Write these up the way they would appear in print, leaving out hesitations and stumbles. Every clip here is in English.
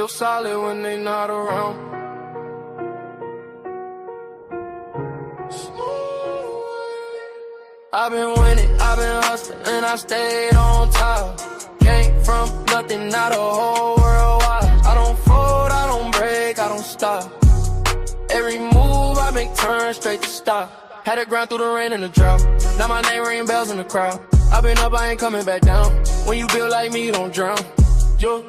still solid when they not around. I've been winning, I've been hustling, and I stayed on top. Came from nothing, now the whole world wide. I don't fold, I don't break, I don't stop. Every move I make turn straight to stop. Had to grind through the rain and the drought. Now my name ring bells in the crowd. I've been up, I ain't coming back down. When you build like me, you don't drown. Yo,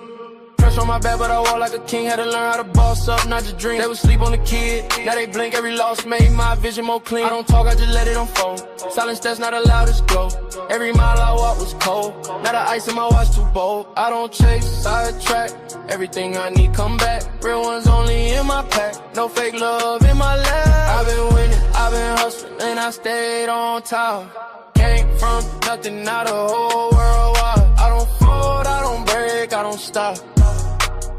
pressure on my back, but I walk like a king. Had to learn how to boss up, not just dream. They would sleep on the kid, now they blink. Every loss made my vision more clean. I don't talk, I just let it unfold. Silence that's not allowed to glow. Every mile I walk was cold. Now the ice in my watch too bold. I don't chase, sidetrack. Everything I need come back. Real ones only in my pack. No fake love in my lap. I've been winning, I've been hustling, and I stayed on top. Came from nothing, now the whole world wide. I don't fold, I don't break, I don't stop.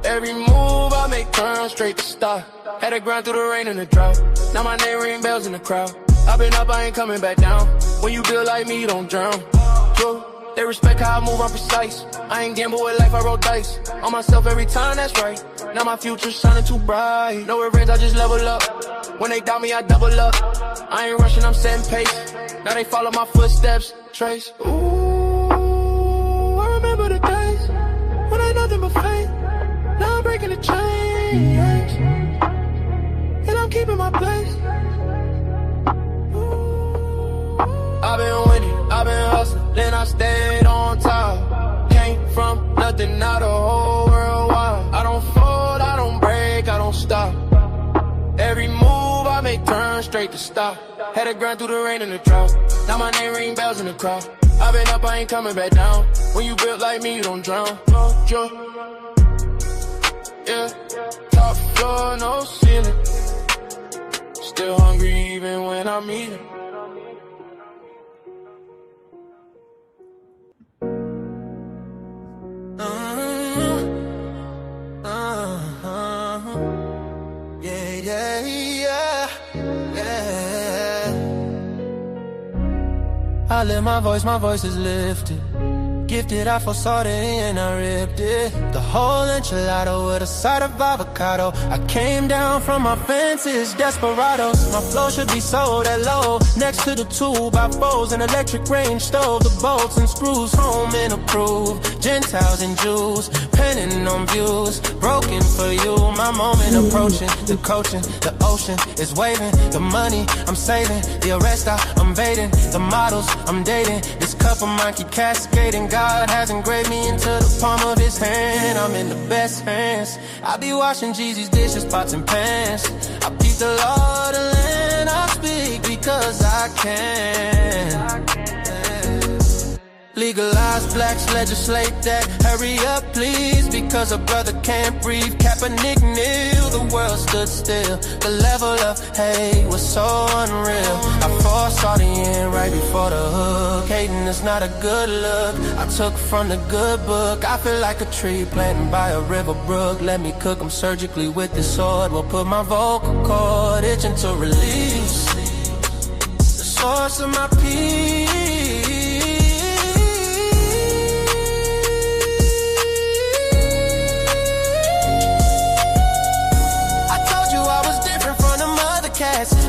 Every move I make turn straight to stop. Had to grind through the rain and the drought. Now my name ring bells in the crowd. I've been up, I ain't coming back down. When you build like me, you don't drown. Yo, they respect how I move, I'm precise. I ain't gamble with life, I roll dice. On myself every time, that's right. Now my future's shining too bright. No revenge, I just level up. When they doubt me, I double up. I ain't rushing, I'm setting pace. Now they follow my footsteps, trace. Ooh, I remember the days when I had nothing but faith. Now I'm breaking the chains, and I'm keeping my place. I've been winning, I've been hustling, then I stayed on top. Came from nothing, now the whole world wide. I don't fold, I don't break, I don't stop. Every move I make turn straight to stop. Had to grind through the rain and the drought. Now my name ring bells in the crowd. I've been up, I ain't coming back down. When you built like me, you don't drown. Yeah, top floor, no ceiling. Still hungry even when I'm eating. I lift my voice is lifted. Gifted, I foresaw it and I ripped it. The whole enchilada with a side of avocado. I came down from my fences, desperados. My flow should be sold at low. Next to the 2x4s, an electric range stove. The bolts and screws, home and approved. Gentiles and Jews, penning on views. Broken for you, my moment approaching. The coaching, the ocean is waving. The money I'm saving, the arrest I'm evading. The models I'm dating, this cup of mine keep cascading. God has engraved me into the palm of his hand. I'm in the best hands. I be washing Jeezy's dishes, pots and pans. I peep the Lord and I speak because I can. Legalize blacks, legislate that. Hurry up please, because a brother can't breathe. Kaepernick kneel, the world stood still. The level of hate was so unreal. I foresaw the end right before the hook. Hating is not a good look. I took from the good book. I feel like a tree planted by a river brook. Let me cook them surgically with this sword. Will put my vocal cord itching to release the source of my peace.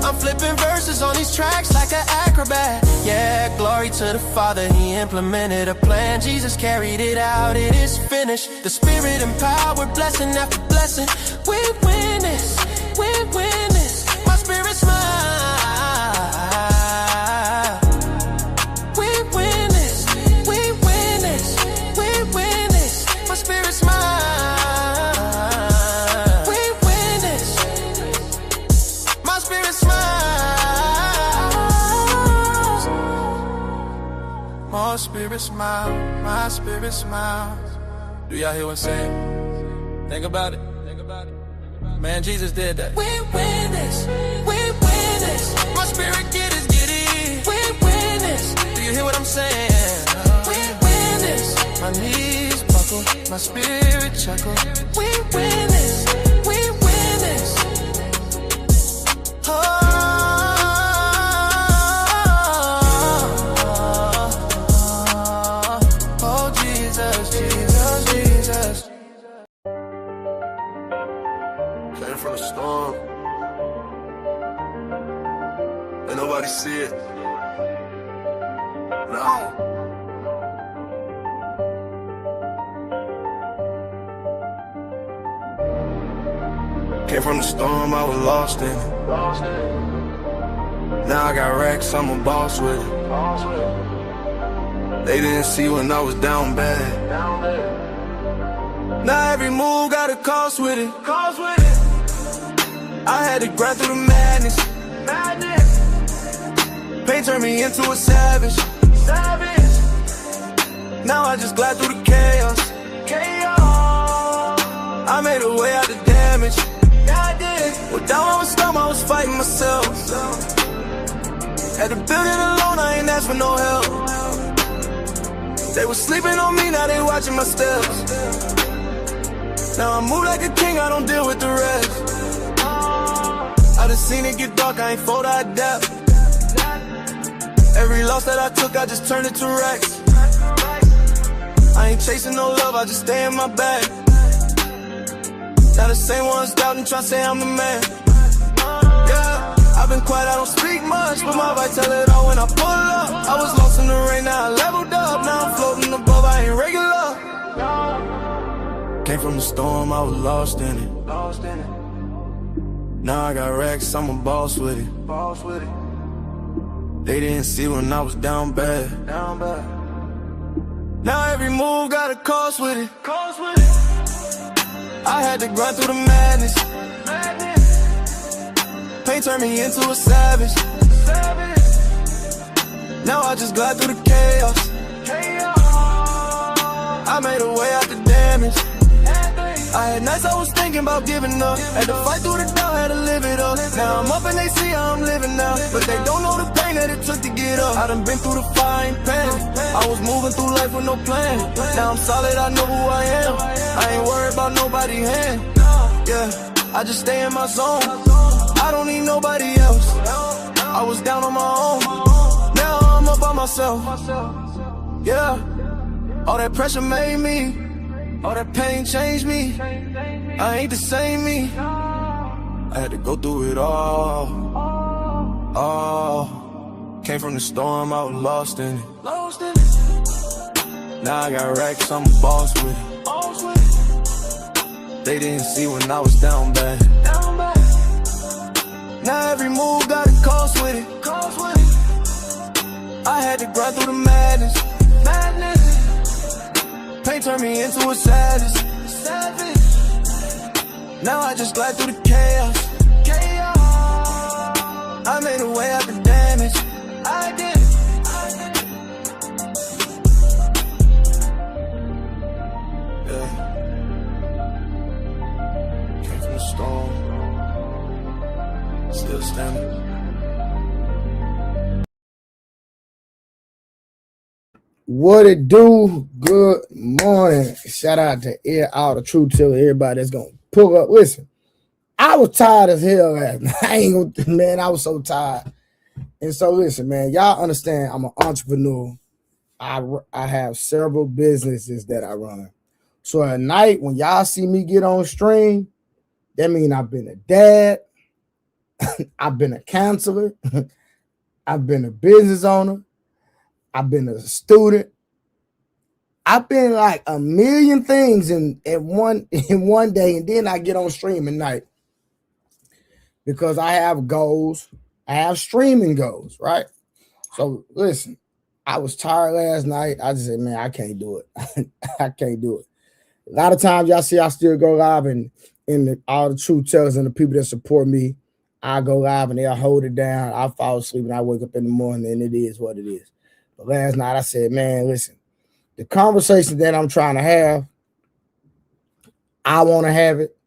I'm flipping verses on these tracks like an acrobat. Yeah, glory to the Father, he implemented a plan. Jesus carried it out, it is finished. The Spirit empowered, blessing after blessing. We win this, we win this. My spirit smile. We win this, we win this, we win this. My spirit smile. My spirit smile, my spirit smiles. Do y'all hear what I'm saying? Think about it, think about it. Man, Jesus did that. We win this, we win this. My spirit get it. We win this. Do you hear what I'm saying? We win this. My knees buckle, my spirit chuckle. We win this, we win this. Oh. Came from the storm, I was lost in it. Now I got racks, I'm a boss with it. They didn't see when I was down bad. Now every move got a cost with it. I had to grind through the madness. Pain turned me into a savage. Now I just glide through the chaos. I made a way out the damage. Well, down on my stomach, I was fighting myself. Had to build it alone, I ain't asked for no help. They was sleeping on me, now they watching my steps. Now I move like a king, I don't deal with the rest. I done seen it get dark, I ain't fold, I adapt. Every loss that I took, I just turned it to racks. I ain't chasing no love, I just stay in my bag. Now the same ones doubting, tryna say I'm the man. Yeah, I've been quiet, I don't speak much, but my vibe tell it all when I pull up. I was lost in the rain, now I leveled up. Now I'm floating above, I ain't regular. Came from the storm, I was lost in it. Now I got racks, I'm a boss with it. They didn't see when I was down bad. Now every move got a cost with it. I had to grind through the madness. Pain turned me into a savage. Now I just glide through the chaos. I made a way out the damage. I had nights I was thinking about giving up. Had to fight through the doubt, had to live it up. Now I'm up and they see how I'm living now, but they don't know the pain that it took to get up. I done been through the fire, ain't panic. I was moving through life with no plan. Now I'm solid, I know who I am. I ain't worried about nobody's hand. Yeah, I just stay in my zone. I don't need nobody else. I was down on my own. Now I'm up by myself. Yeah, all that pressure made me. All that pain changed me. I ain't the same me. I had to go through it all. Came from the storm, I was lost in it. Now I got racks, I'm a boss with it. They didn't see when I was down bad. Now every move got a cost with it. I had to grind through the madness. Pain turned me into a savage. Now I just glide through the chaos. I made a way out the damage. I did. Yeah. Came from the storm. Still standing. What it do? Good morning. Shout out to all the TrayTheTruthTeller, everybody that's gonna pull up. Listen, I was tired as hell last night. I was so tired. And so listen, man, y'all understand I'm an entrepreneur. I have several businesses that I run. So at night when y'all see me get on stream, that means I've been a dad, I've been a counselor, I've been a business owner, I've been a student. I've been like a million things in one day, and then I get on stream at night because I have goals. I have streaming goals, right? So listen, I was tired last night. I just said, man, I can't do it. I can't do it. A lot of times y'all see I still go live, and all the TrayTheTellers and the people that support me, I go live and they'll hold it down. I fall asleep and I wake up in the morning and it is what it is. But last night I said, man, listen, the conversation that I'm trying to have, I want to have it.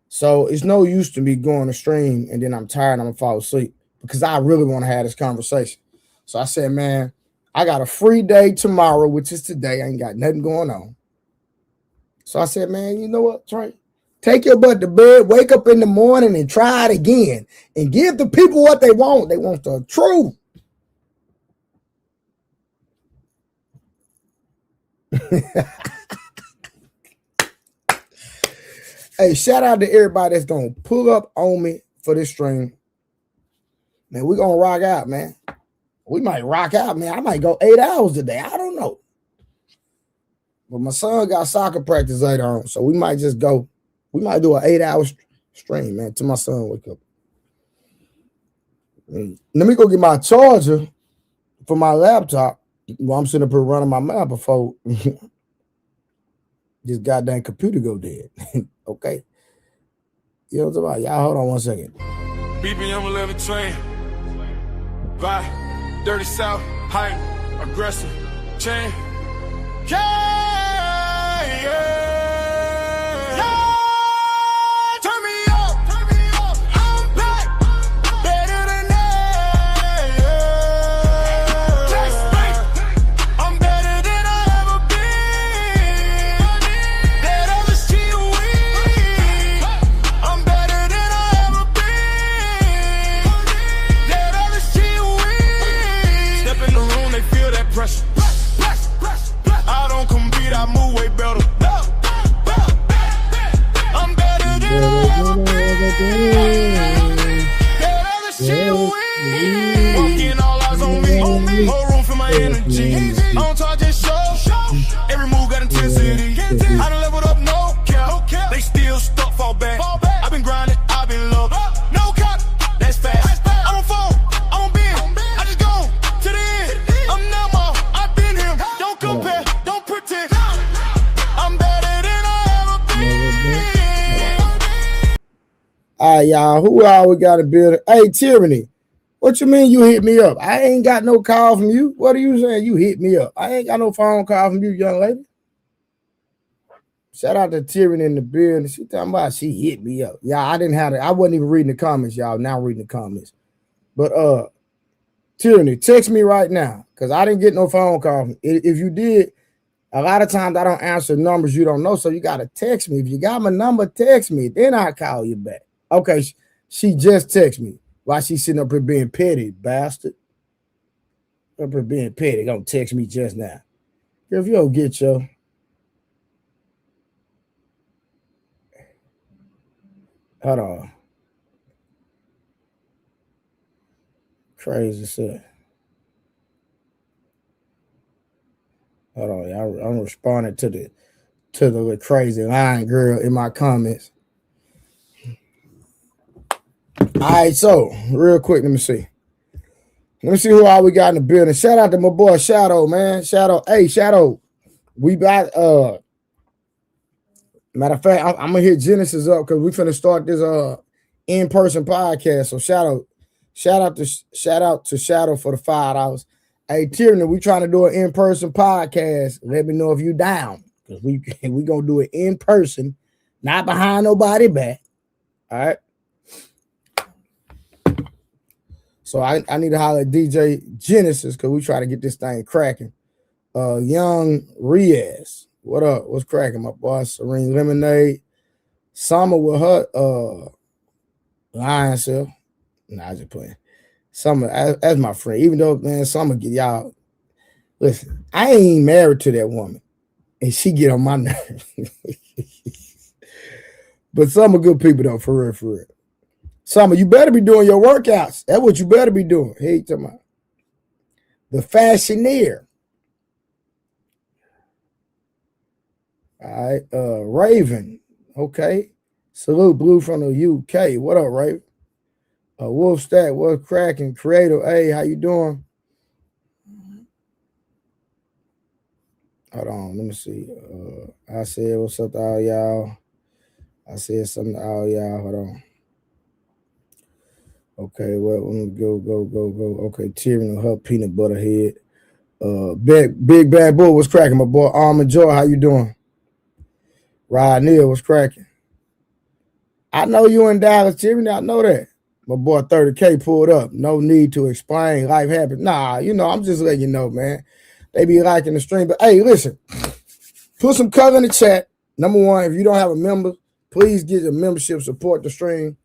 So it's no use to me going to stream and then I'm tired and I'm going to fall asleep because I really want to have this conversation. So I said, man, I got a free day tomorrow, which is today. I ain't got nothing going on. So I said, man, you know what, Trey? Take your butt to bed, wake up in the morning and try it again and give the people what they want. They want the truth. Hey, shout out to everybody that's going to pull up on me for this stream. Man, we're going to rock out, man. We might rock out, man. I might go 8 hours today. I don't know. But my son got soccer practice later on, so we might just go. We might do an 8-hour stream, man, till my son wake up. Let me go get my charger for my laptop while I'm sitting up here running my mouth before this goddamn computer go dead. Okay. You know what I'm talking about? Y'all hold on 1 second. BPM 11 train. Vibe. Dirty South. Hype. Aggressive. Chain. Yeah, yeah. Turn me up. I'm back. Better than that. I'm better than I ever been. That other shit weak. I'm better than I ever been. That other shit weak. Step in the room, they feel that pressure. I don't compete, I move way better. I'm better than I ever been. That other shit weak. Walking all eyes on me. More room for my energy. I don't talk, just show. Every move got intensity. I done leveled up, no cap. They still stuck, fall back. I've been grinding, I've been loved. No cap, that's fast. I don't fall, I don't bend. I just go to the end. I'm Nemo, I've been him. Don't compare, don't pretend. I'm better than I ever been. All right, y'all. Who all we got to build? Hey, Tyranny. What you mean you hit me up? I ain't got no call from you. What are you saying? You hit me up. I ain't got no phone call from you, young lady. Shout out to Tyranny in the building. She talking about she hit me up. Yeah, I didn't have it. I wasn't even reading the comments, y'all. Now reading the comments. But Tyranny, text me right now because I didn't get no phone call. If you did, a lot of times I don't answer numbers you don't know, so you got to text me. If you got my number, text me. Then I'll call you back. Okay, she just texted me while she's sitting up here being petty, bastard. Up here being petty. Don't text me just now. If you don't get your... Hold on. Crazy shit. Hold on, y'all. I'm responding to the crazy line girl in my comments. All right, so real quick, let me see who all we got in the building. Shout out to my boy Shadow, man. Shadow, hey Shadow, we got matter of fact, I'm gonna hit Genesis up because we finna start this in-person podcast. So shout out to Shadow for the $5. Hey Tyranny, we trying to do an in-person podcast. Let me know if you down because we gonna do it in person, not behind nobody back. All right. So I need to holler at DJ Genesis because we try to get this thing cracking. Young Riaz, what up? What's cracking, my boy? Serene Lemonade. Summer with her lion self. Nah, I just playing. Summer, as my friend, even though, man, Summer get y'all. Listen, I ain't married to that woman, and she get on my nerves. But Summer good people, though, for real. Summer, you better be doing your workouts. That's what you better be doing. Hey, you talking about the fashioneer. All right, Raven. Okay. Salute Blue from the UK. What up, Raven? Wolf Stack, what's cracking? Creator, hey, how you doing? Hold on, let me see. I said, what's up to all y'all? I said something to all y'all. Hold on. Okay, well, go. Okay, Tyranny, her peanut butter head. Big Bad Bull, what's cracking? My boy Almond Joy, how you doing? Rod Neal, what's cracking? I know you in Dallas, Tyranny. I know that. My boy 30K pulled up. No need to explain. Life happens. Nah, I'm just letting you know, man. They be liking the stream. But hey, listen, put some color in the chat. Number one, if you don't have a member, please get a membership, support the stream.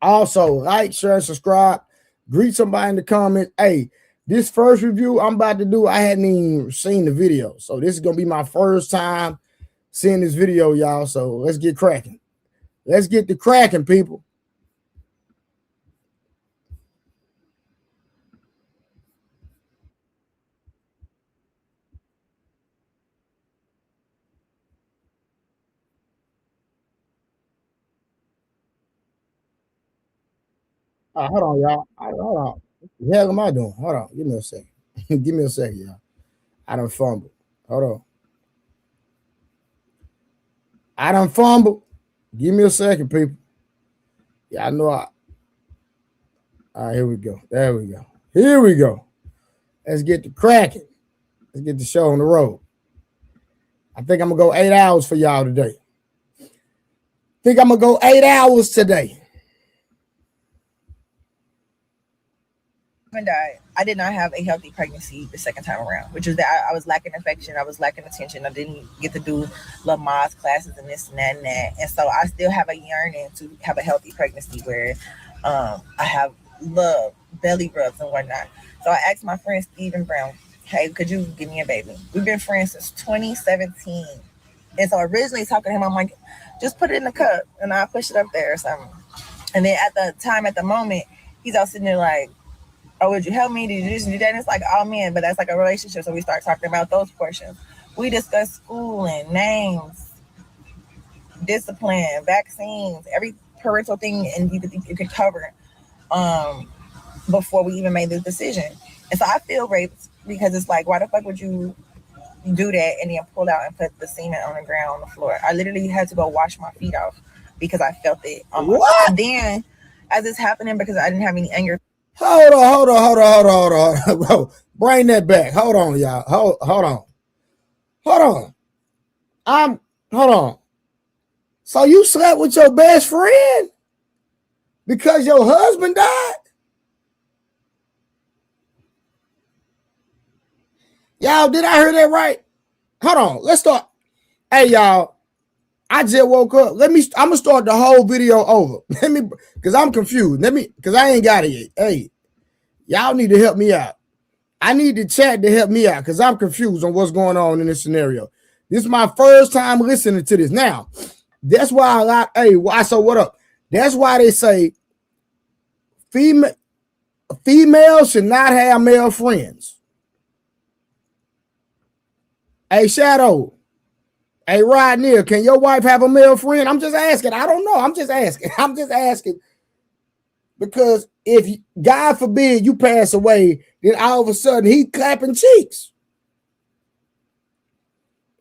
Also, like, share, subscribe, greet somebody in the comments. Hey, this first review I'm about to do, I hadn't even seen the video. So this is going to be my first time seeing this video, y'all. So let's get cracking. Let's get the cracking, people. Hold on, y'all. Hold on. What the hell am I doing? Hold on. Give me a second. Give me a second, y'all. I done fumbled. Hold on. I done fumbled. Give me a second, people. Yeah, I know. All right, here we go. There we go. Here we go. Let's get to cracking. Let's get the show on the road. I think I'm gonna go 8 hours for y'all today. Think I'm gonna go 8 hours today. Died. I did not have a healthy pregnancy the second time around, which is that I was lacking affection, I was lacking attention, I didn't get to do Lamaze classes and this and that and that, and so I still have a yearning to have a healthy pregnancy where I have love, belly rubs and whatnot. So I asked my friend Stephen Brown, "Hey, could you give me a baby?" We've been friends since 2017, and so originally talking to him, I'm like, "Just put it in the cup and I'll push it up there or something." And then at the moment, he's all sitting there like, "Oh, would you help me? Did you do this and do that?" And it's like, oh man, but that's like a relationship. So we start talking about those portions. We discuss schooling, names, discipline, vaccines, every parental thing and you could cover before we even made this decision. And so I feel raped because it's like, why the fuck would you do that and then pull out and put the semen on the ground on the floor? I literally had to go wash my feet off because I felt it on my What? feet. Then as it's happening, because I didn't have any anger. Hold on. Bro, bring that back. Hold on, y'all. Hold on. Hold on. So you slept with your best friend because your husband died? Y'all, did I hear that right? Hold on. Let's start. Hey, y'all. I just woke up. I'm gonna start the whole video over. Because I'm confused. Because I ain't got it yet. Hey, y'all need to help me out. I need the chat to help me out because I'm confused on what's going on in this scenario. This is my first time listening to this. Now, that's why so what up? That's why they say females should not have male friends. Hey, Shadow. Hey, Rodney, can your wife have a male friend? I'm just asking. I don't know. I'm just asking. Because if, God forbid, you pass away, then all of a sudden he clapping cheeks.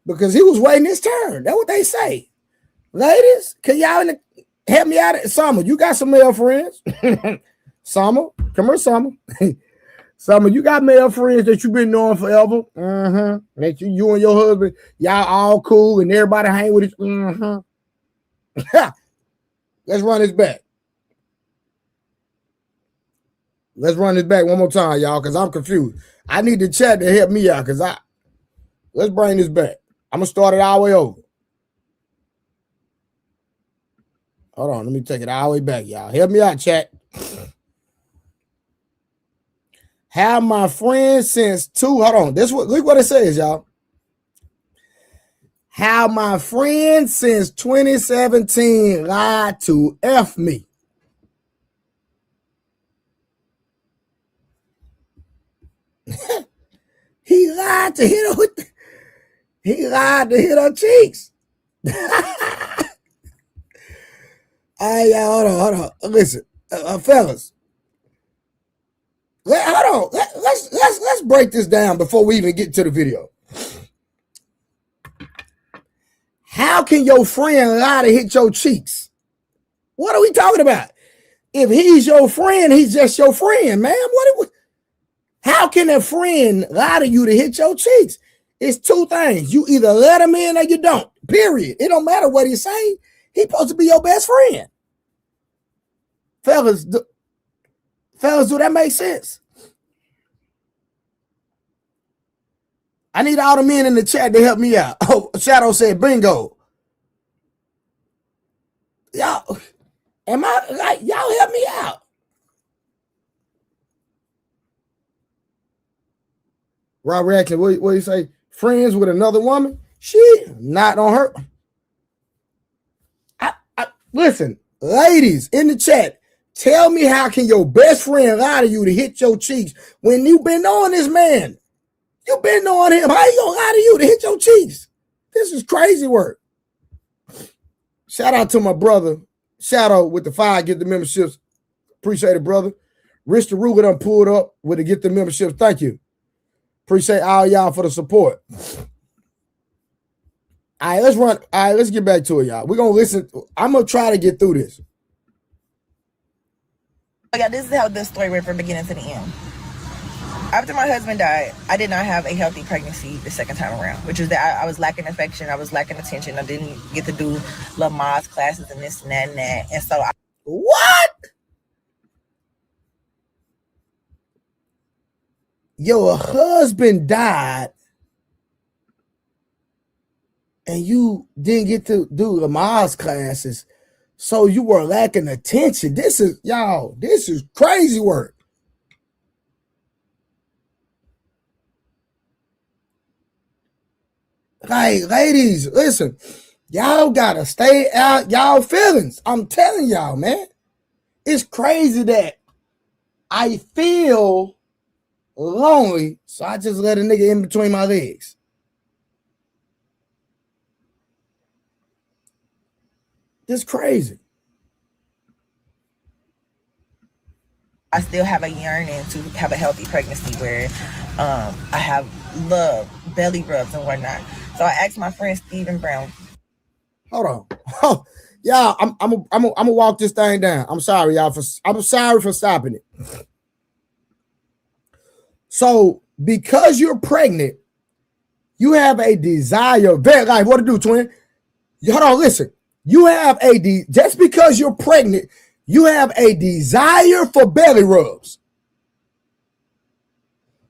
Because he was waiting his turn. That's what they say. Ladies, can y'all help me out? Summer, you got some male friends? Summer, come here, Summer. Summer, you got male friends that you've been knowing forever? Mm-hmm. That you and your husband, y'all all cool and everybody hang with each. Mm-hmm. Let's run this back. Let's run this back one more time, y'all, because I'm confused. I need the chat to help me out, let's bring this back. I'm going to start it all the way over. Hold on, let me take it all the way back, y'all. Help me out, chat. Have my friend since hold on. Look what it says, y'all. Have my friend since 2017 lied to F me. He lied to hit her cheeks. Hey, y'all, hold on. Listen, fellas. Hold on. Let's break this down before we even get to the video. How can your friend lie to hit your cheeks? What are we talking about? If he's your friend, he's just your friend, man. How can a friend lie to you to hit your cheeks? It's two things. You either let him in or you don't. Period. It don't matter what he's saying. He's supposed to be your best friend. Fellas, do that make sense? I need all the men in the chat to help me out. Oh, Shadow said bingo. Y'all, y'all help me out. Robert Action, what do you say? Friends with another woman? She not on her. Listen, ladies in the chat, tell me how can your best friend lie to you to hit your cheeks when you've been knowing this man? You've been knowing him. How you gonna lie to you to hit your cheeks? This is crazy work. Shout out to my brother, Shadow with the 5 get the memberships. Appreciate it, brother. Rich the Ruger done pulled up with the Get the Memberships. Thank you. Appreciate all y'all for the support. All right, let's run. All right, let's get back to it, y'all. We're going to listen. I'm going to try to get through this. Yeah, this is how the story went from beginning to the end. After my husband died, I did not have a healthy pregnancy the second time around, which is that I was lacking affection. I was lacking attention. I didn't get to do Lamaze classes and this and that and that. And so What? Your husband died and you didn't get to do Lamaze classes, so you were lacking attention. This is crazy work. Like, ladies, listen, y'all gotta stay out y'all feelings. I'm telling y'all, man. It's crazy that I feel lonely, so I just let a nigga in between my legs. It's crazy. I still have a yearning to have a healthy pregnancy where I have love, belly rubs and whatnot. So I asked my friend Stephen Brown. Hold on. Oh, y'all, I'm gonna walk this thing down. I'm sorry, y'all. I'm sorry for stopping it. So, because you're pregnant, you have a desire. Like, what to do, twin? Hold on, listen. You have just because you're pregnant, you have a desire for belly rubs.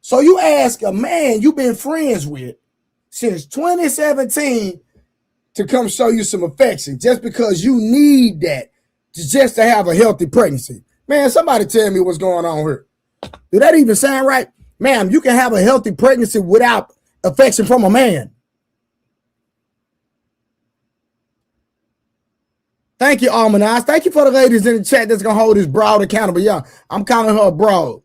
So you ask a man you've been friends with since 2017 to come show you some affection just because you need that just to have a healthy pregnancy. Man, somebody tell me what's going on here. Do that even sound right? Ma'am, you can have a healthy pregnancy without affection from a man. Thank you, Almanaz. Thank you for the ladies in the chat that's going to hold this broad accountable. Yeah, I'm calling her a broad.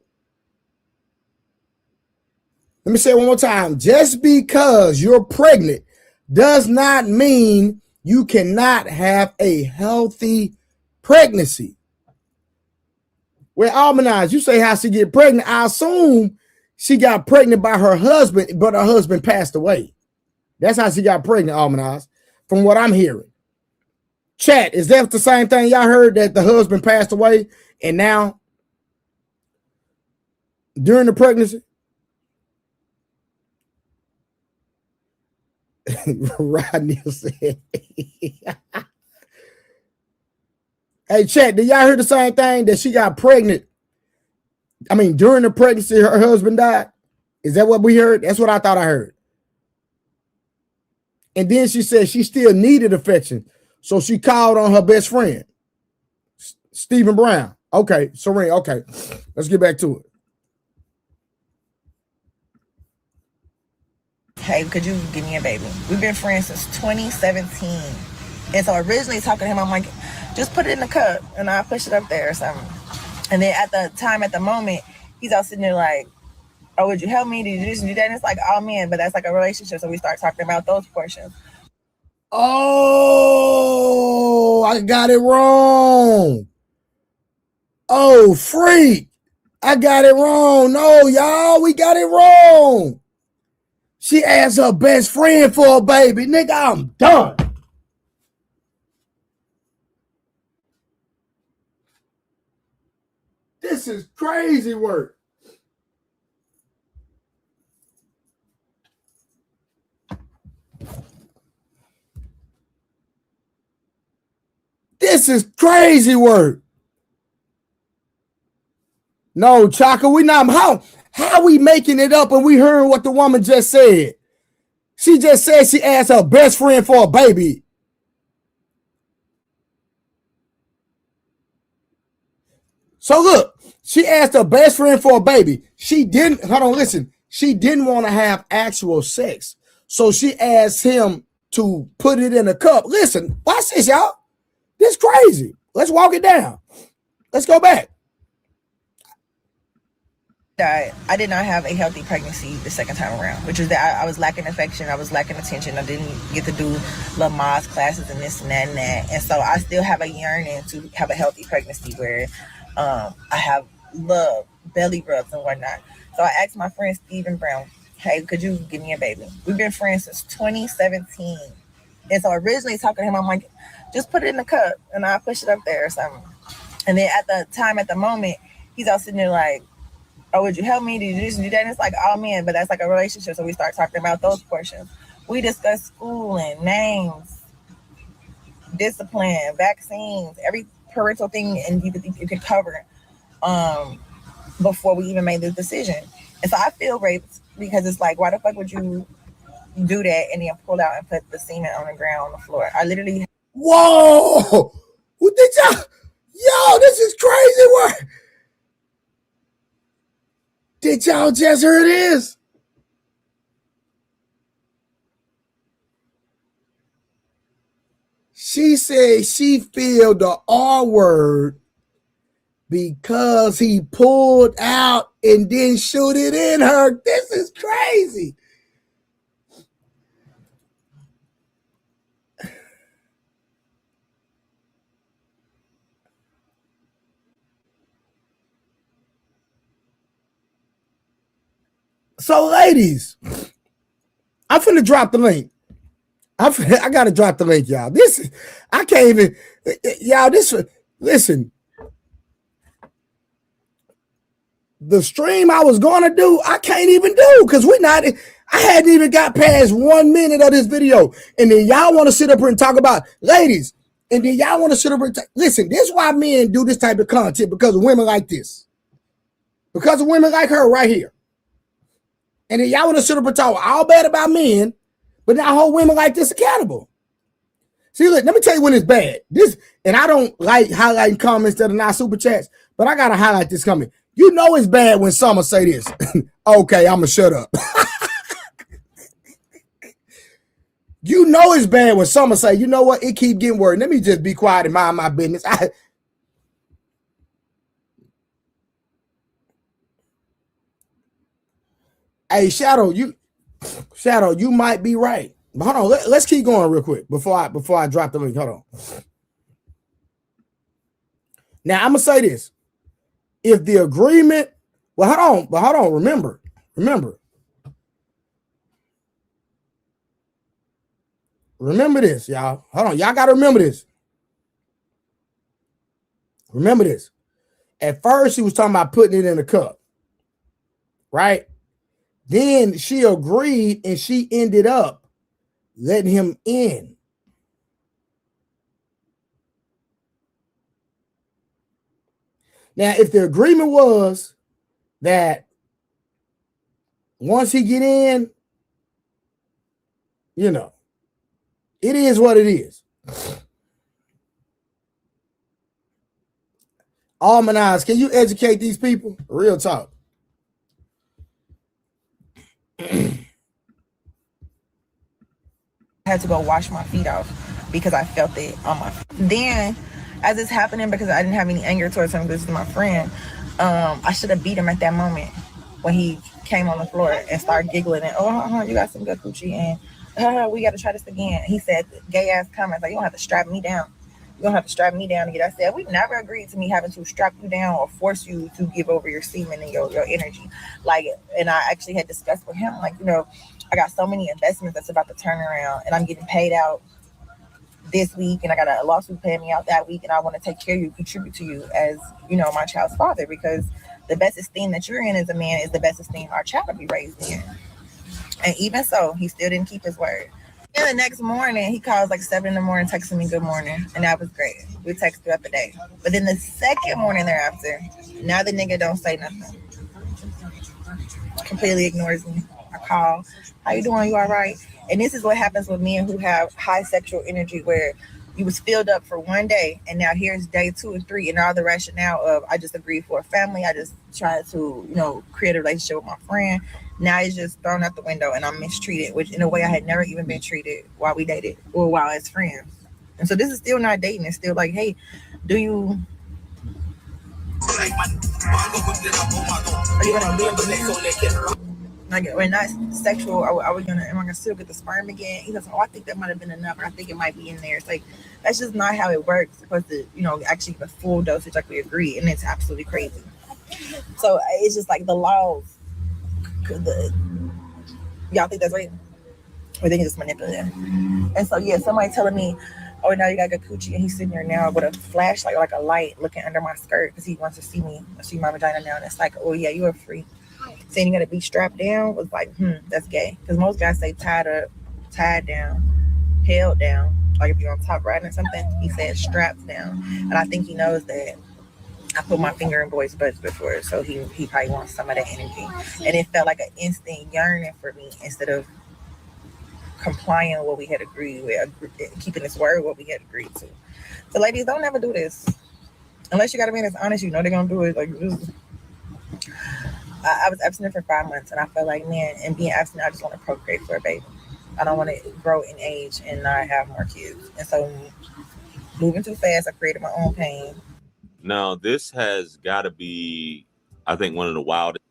Let me say it one more time. Just because you're pregnant does not mean you cannot have a healthy pregnancy. Well, Almanaz, you say how she get pregnant. I assume she got pregnant by her husband, but her husband passed away. That's how she got pregnant, Almanaz, from what I'm hearing. Chat, is that the same thing y'all heard, that the husband passed away and now during the pregnancy? Rodney said, hey, chat, did y'all hear the same thing, that she got pregnant? I mean, during the pregnancy, her husband died? Is that what we heard? That's what I thought I heard. And then she said she still needed affection. So she called on her best friend, Stephen Brown. Okay, Serene, okay. Let's get back to it. Hey, could you give me a baby? We've been friends since 2017. And so originally talking to him, I'm like, just put it in the cup and I'll push it up there or something. And then at the moment, he's all sitting there like, oh, would you help me? Did you do this and do that? And it's like, oh man, but that's like a relationship. So we start talking about those portions. Oh, I got it wrong. Oh, freak. I got it wrong. No, y'all, we got it wrong. She asked her best friend for a baby. Nigga, I'm done. This is crazy work. This is crazy work. No, Chaka, we not. How we making it up and we heard what the woman just said? She just said she asked her best friend for a baby. So look, she asked her best friend for a baby. She didn't, hold on, listen. She didn't want to have actual sex. So she asked him to put it in a cup. Listen, watch this, y'all. This is crazy. Let's walk it down. Let's go back. I did not have a healthy pregnancy the second time around, which is that I was lacking affection. I was lacking attention. I didn't get to do Lamaze classes and this and that and that. And so I still have a yearning to have a healthy pregnancy where I have love, belly rubs and whatnot. So I asked my friend Stephen Brown, hey, could you give me a baby? We've been friends since 2017. And so originally talking to him, I'm like, just put it in the cup and I'll push it up there or something. And then at the moment, he's all sitting there like, oh, would you help me? Did you just do that? And it's like, oh man, but that's like a relationship. So we start talking about those portions. We discuss schooling, names, discipline, vaccines, every parental thing, and you could cover before we even made this decision. And so I feel raped because it's like, why the fuck would you do that and then pull out and put the semen on the ground on the floor? I literally. Whoa! What did y'all? Yo, this is crazy work. Did y'all just hear this? She said she feel the R word because he pulled out and then shoot it in her. This is crazy. So, ladies, I'm finna drop the link. I gotta drop the link, y'all. This is, I can't even, y'all. Listen. The stream I was gonna do, I can't even do because I hadn't even got past 1 minute of this video, and then y'all want to sit up here and talk about ladies, and then y'all want to sit up here and listen. This is why men do this type of content, because of women like this, because of women like her right here. And then y'all want to sit up and talk all bad about men, but now hold women like this accountable. See, look, let me tell you when it's bad. And I don't like highlighting comments that are not super chats, but I gotta highlight this comment. You know it's bad when someone say this. Okay, I'ma shut up. You know it's bad when someone say, you know what, it keep getting worse. Let me just be quiet and mind my business. Hey, Shadow, you might be right. But hold on, let's keep going real quick before I drop the link. Hold on. Now I'm gonna say this. If the agreement, hold on, remember. Remember this, y'all. Hold on, y'all gotta remember this. Remember this. At first, he was talking about putting it in a cup, right? Then she agreed and she ended up letting him in. Now, if the agreement was that once he get in, you know, it is what it is. Almanize, can you educate these people? Real talk. I had to go wash my feet off because I felt it on my feet. Then, as it's happening, because I didn't have any anger towards him, this is my friend, I should have beat him at that moment when he came on the floor and started giggling and, you got some good coochie, and we got to try this again. He said gay ass comments like, you don't have to strap me down. You don't have to strap me down to get. I said, we never agreed to me having to strap you down or force you to give over your semen and your energy. Like, and I actually had discussed with him, like, you know, I got so many investments that's about to turn around, and I'm getting paid out this week, and I got a lawsuit paying me out that week, and I want to take care of you, contribute to you as, you know, my child's father, because the best esteem that you're in as a man is the best esteem our child will be raised in. And even so, he still didn't keep his word. And the next morning, he calls like 7 a.m, texting me good morning, and that was great. We text throughout the day. But then the second morning thereafter, now the nigga don't say nothing. Completely ignores me. I call, how you doing? You all right? And this is what happens with men who have high sexual energy, where you was filled up for one day, and now here's day 2 and 3, and all the rationale of, I just agreed for a family, I just tried to, you know, create a relationship with my friend. Now it's just thrown out the window, and I'm mistreated, which in a way I had never even been treated while we dated or while as friends. And so this is still not dating. It's still like, hey, do you... Are you gonna be Like when not sexual, are we gonna? Am I gonna still get the sperm again? He goes, oh, I think that might have been enough. Or I think it might be in there. It's like that's just not how it works. It's supposed to, actually get the full dosage like we agreed, and it's absolutely crazy. So it's just like the laws. Y'all think that's right, or they can just manipulate it? And so yeah, somebody telling me, oh, now you got good coochie, and he's sitting there now with a flashlight, like a light, looking under my skirt because he wants to see my vagina now. And it's like, oh yeah, you are free. Saying you got to be strapped down was like, that's gay. Because most guys say tied up, tied down, held down. Like if you're on top riding or something, he said strapped down. And I think he knows that I put my finger in boys' butts before, so he probably wants some of that energy. And it felt like an instant yearning for me instead of complying with what we had agreed with, keeping his word what we had agreed to. So ladies, don't ever do this. Unless you got a man that's honest, they're going to do it. Like this. I was abstinent for 5 months, and I felt like, man, and being abstinent, I just want to procreate for a baby. I don't want to grow in age and not have more kids. And so, moving too fast, I created my own pain. Now, this has got to be, I think, one of the wildest.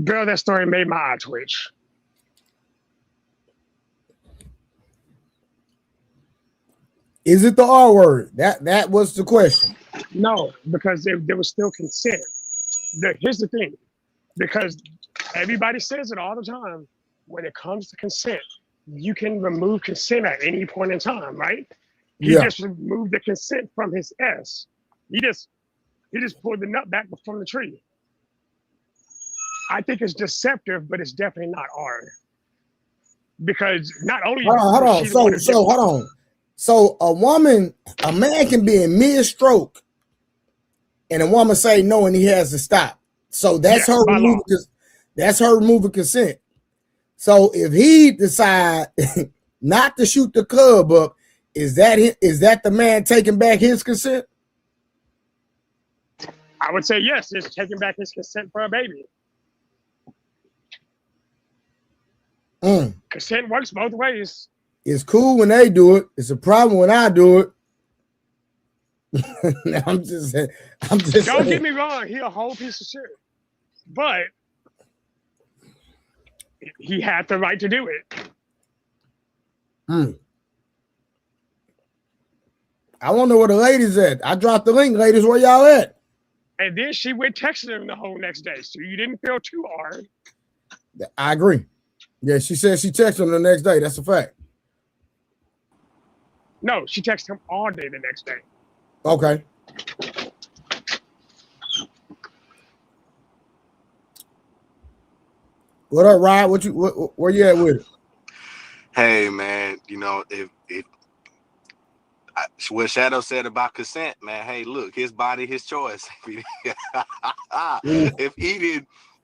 Girl, that story made my eye twitch. Is it the R word? That was the question. No, because there was still consent. Here's the thing, because everybody says it all the time. When it comes to consent, you can remove consent at any point in time, right? He just removed the consent from his S. He just pulled the nut back from the tree. I think it's deceptive, but it's definitely not R. Because not only hold on. So a man can be in mid-stroke, and a woman say no, and he has to stop. So that's her removing. That's her removing consent. So if he decide not to shoot the club up, is that the man taking back his consent? I would say yes. It's taking back his consent for a baby. Consent works both ways. It's cool when they do it. It's a problem when I do it. I'm just Don't get me wrong. He a whole piece of shit, but he had the right to do it. I wonder where the ladies at. I dropped the link, ladies. Where y'all at? And then she went texting him the whole next day, so you didn't feel too hard. I agree. Yeah, she said she texted him the next day. That's a fact. No, she texted him all day the next day. Okay. What up, Rod? Where you at with it? Hey, man, what Shadow said about consent, man. Hey, look, his body, his choice.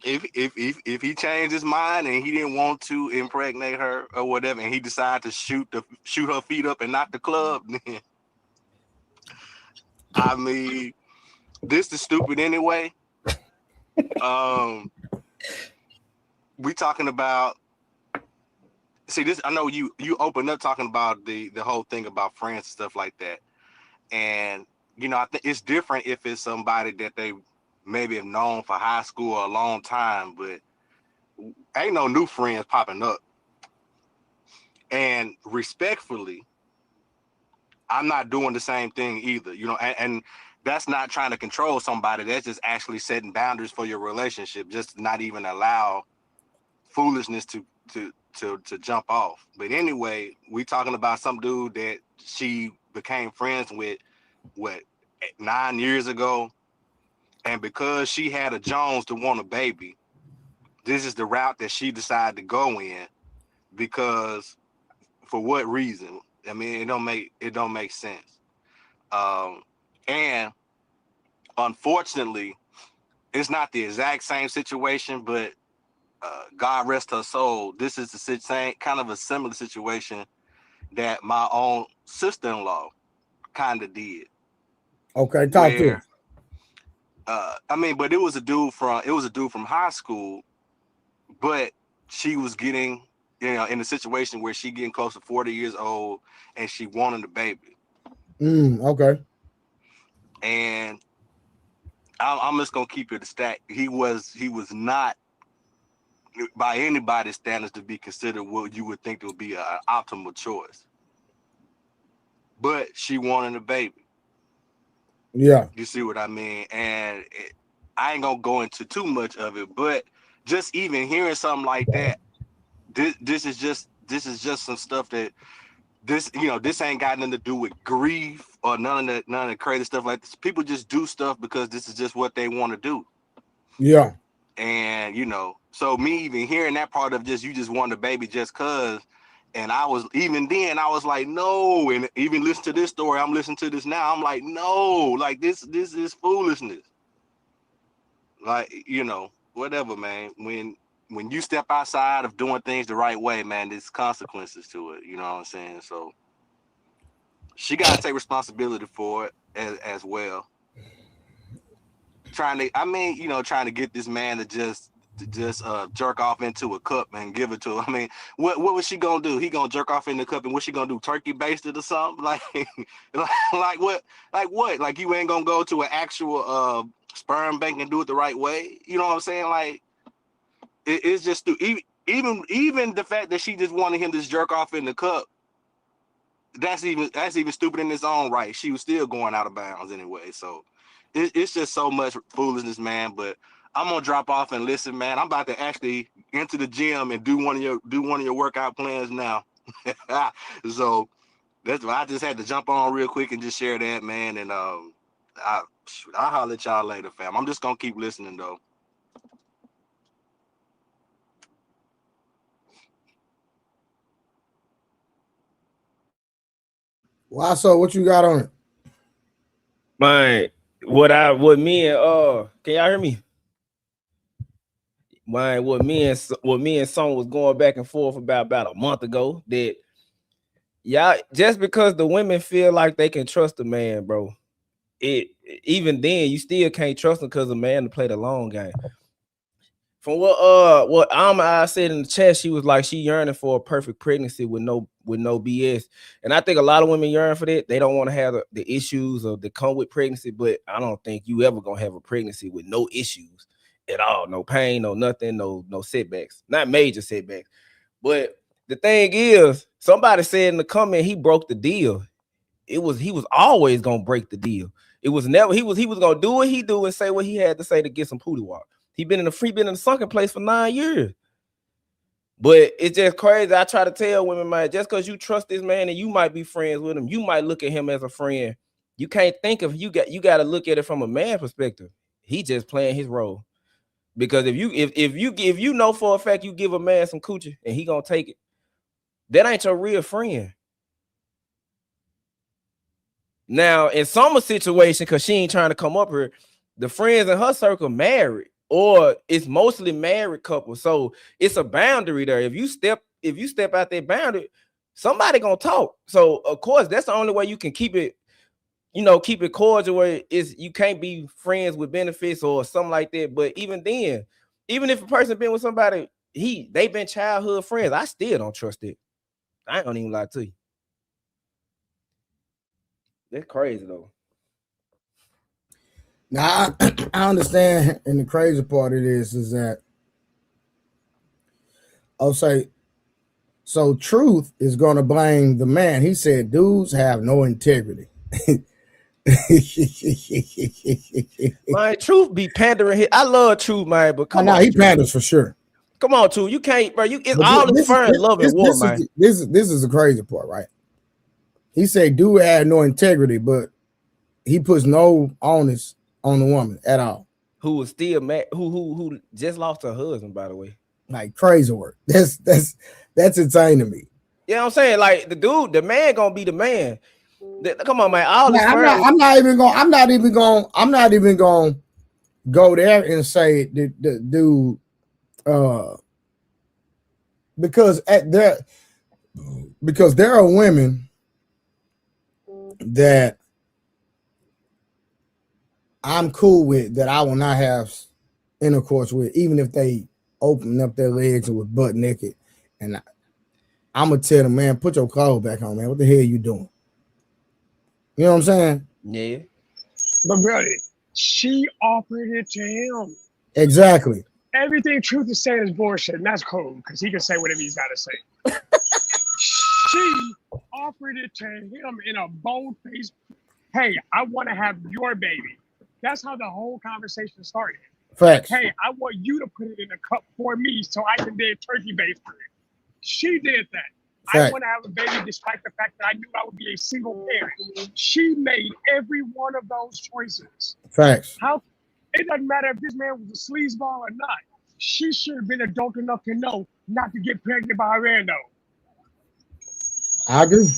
If he changed his mind and he didn't want to impregnate her or whatever, and he decided to shoot her feet up and knock the club, then I mean, this is stupid anyway. We talking about. See, this, I know you opened up talking about the whole thing about friends and stuff like that. And, I think it's different if it's somebody that they maybe have known for high school or a long time, but ain't no new friends popping up. And respectfully, I'm not doing the same thing either, and that's not trying to control somebody. That's just actually setting boundaries for your relationship, just not even allow foolishness to jump off. But anyway, we talking about some dude that she became friends with 9 years ago, and because she had a Jones to want a baby, this is the route that she decided to go in. Because for what reason? I mean, it don't make sense. And unfortunately, it's not the exact same situation, but God rest her soul, this is the same kind of a similar situation that my own sister-in-law kind of did. Okay, talk to her. But it was a dude from high school, but she was getting in a situation where she getting close to 40 years old and she wanting a baby. Okay. And I'm just gonna keep it a stack. He was not by anybody's standards to be considered what you would think would be an optimal choice. But she wanted a baby. Yeah. You see what I mean? And I ain't gonna go into too much of it, but just even hearing something like that, this is just some stuff that this ain't got nothing to do with grief or none of the crazy stuff like this. People just do stuff because this is just what they want to do. Yeah. And so me even hearing that part of just you just want a baby just cause, and I was like, no, and even listen to this story, I'm listening to this now, I'm like, no, like this is foolishness. Like, whatever, man. When you step outside of doing things the right way, man, there's consequences to it. You know what I'm saying? So she got to take responsibility for it as well. Trying to get this man to just jerk off into a cup and give it to her. I mean, what was she gonna do? He gonna jerk off in the cup, and what's she gonna do? Turkey basted or something? Like what? Like you ain't gonna go to an actual sperm bank and do it the right way? You know what I'm saying? Like it's just even the fact that she just wanted him to just jerk off in the cup. That's even stupid in its own right. She was still going out of bounds anyway. So it's just so much foolishness, man. But I'm gonna drop off and listen, man. I'm about to actually enter the gym and do one of your workout plans now. So that's why I just had to jump on real quick and just share that, man. And I'll holler at y'all later, fam. I'm just gonna keep listening though. Why so? What you got on it? Man, what me and can y'all hear me? Man, what me and Son was going back and forth about a month ago, that y'all, just because the women feel like they can trust a man, bro, even then you still can't trust them because a man to play the long game. From what I said in the chat, she was like she yearning for a perfect pregnancy with no BS, and I think a lot of women yearn for that. They don't want to have the issues or that come with pregnancy, but I don't think you ever gonna have a pregnancy with no issues at all, no pain, no nothing, no setbacks, not major setbacks. But the thing is, somebody said in the comment he broke the deal. He was always gonna break the deal. It was never he was gonna do what he do and say what he had to say to get some pootie walk. He been in the sunken place for 9 years. But it's just crazy. I try to tell women, man, just because you trust this man and you might be friends with him, you might look at him as a friend. You can't think of you got to look at it from a man perspective. He just playing his role. Because if you know for a fact you give a man some coochie and he gonna take it, that ain't your real friend. Now, in some situation, because she ain't trying to come up here, the friends in her circle married, or it's mostly married couples. So it's a boundary there. If you step out that boundary, somebody gonna talk. So of course, that's the only way you can keep it, keep it cordial, where it's you can't be friends with benefits or something like that. But even then, even if a person been with somebody, they been childhood friends, I still don't trust it. I ain't gonna even lie to you. That's crazy though. Now I understand, and the crazy part of this is that I'll say, so Truth is gonna blame the man. He said dudes have no integrity. My Truth be pandering here. I love Truth, man, but come on, he panders for sure. Come on, Truth. You can't, bro. It's all this fair and love and war, man. This is the crazy part, right? He said dude had no integrity, but he puts no onus on the woman at all. Who was still mad? Who just lost her husband, by the way. Like crazy work. That's insane to me. You know what I'm saying? Like the man gonna be the man. Come on, man. All this I'm not even gonna go there and say the dude because there are women that I'm cool with that I will not have intercourse with, even if they open up their legs and with butt naked, and I'm gonna tell them, man, put your clothes back on, man. What the hell you doing? You know what I'm saying? Yeah. But brother, she offered it to him. Exactly. Everything Truth is saying is bullshit, and that's cool because he can say whatever he's got to say. She offered it to him in a bold face. Hey, I want to have your baby. That's how the whole conversation started. Facts. Hey, I want you to put it in a cup for me so I can then turkey base for it. She did that. Facts. I want to have a baby despite the fact that I knew I would be a single parent. She made every one of those choices. Facts. It doesn't matter if this man was a sleazeball or not. She should have been adult enough to know not to get pregnant by a rando. I agree.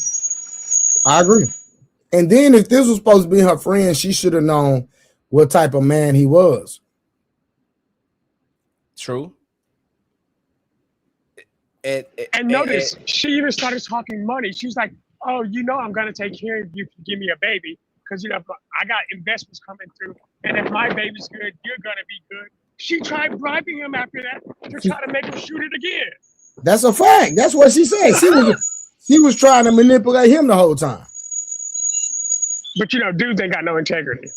And then if this was supposed to be her friend, she should have known what type of man he was. True. And notice, she even started talking money. She was like, oh, you know I'm going to take care of you if you give me a baby. Because, you know, I got investments coming through. And if my baby's good, you're going to be good. She tried bribing him after that to try to make him shoot it again. That's a fact. That's what she said. She was trying to manipulate him the whole time. But, you know, dudes ain't got no integrity.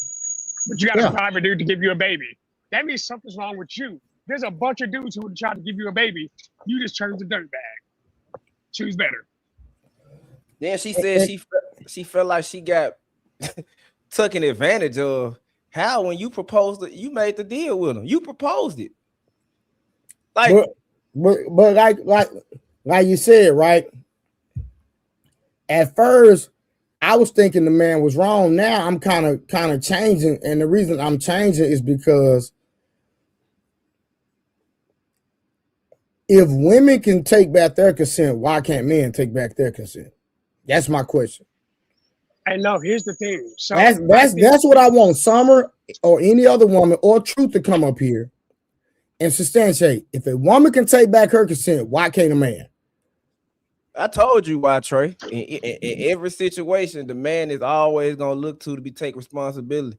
But you got to bribe a dude to give you a baby. That means something's wrong with you. There's a bunch of dudes who would try to give you a baby. You just chose a dirtbag. Choose better. Then she said she felt like she got taken advantage of. How when you proposed it, you made the deal with him. You proposed it. Like, but like you said, right? At first, I was thinking the man was wrong. Now I'm kind of changing, and the reason I'm changing is because if women can take back their consent, why can't men take back their consent? That's my question. And no, here's the thing. So that's what I want Summer or any other woman or Truth to come up here and substantiate. If a woman can take back her consent, why can't a man? I told you why, Trey. In every situation, the man is always gonna look to take responsibility.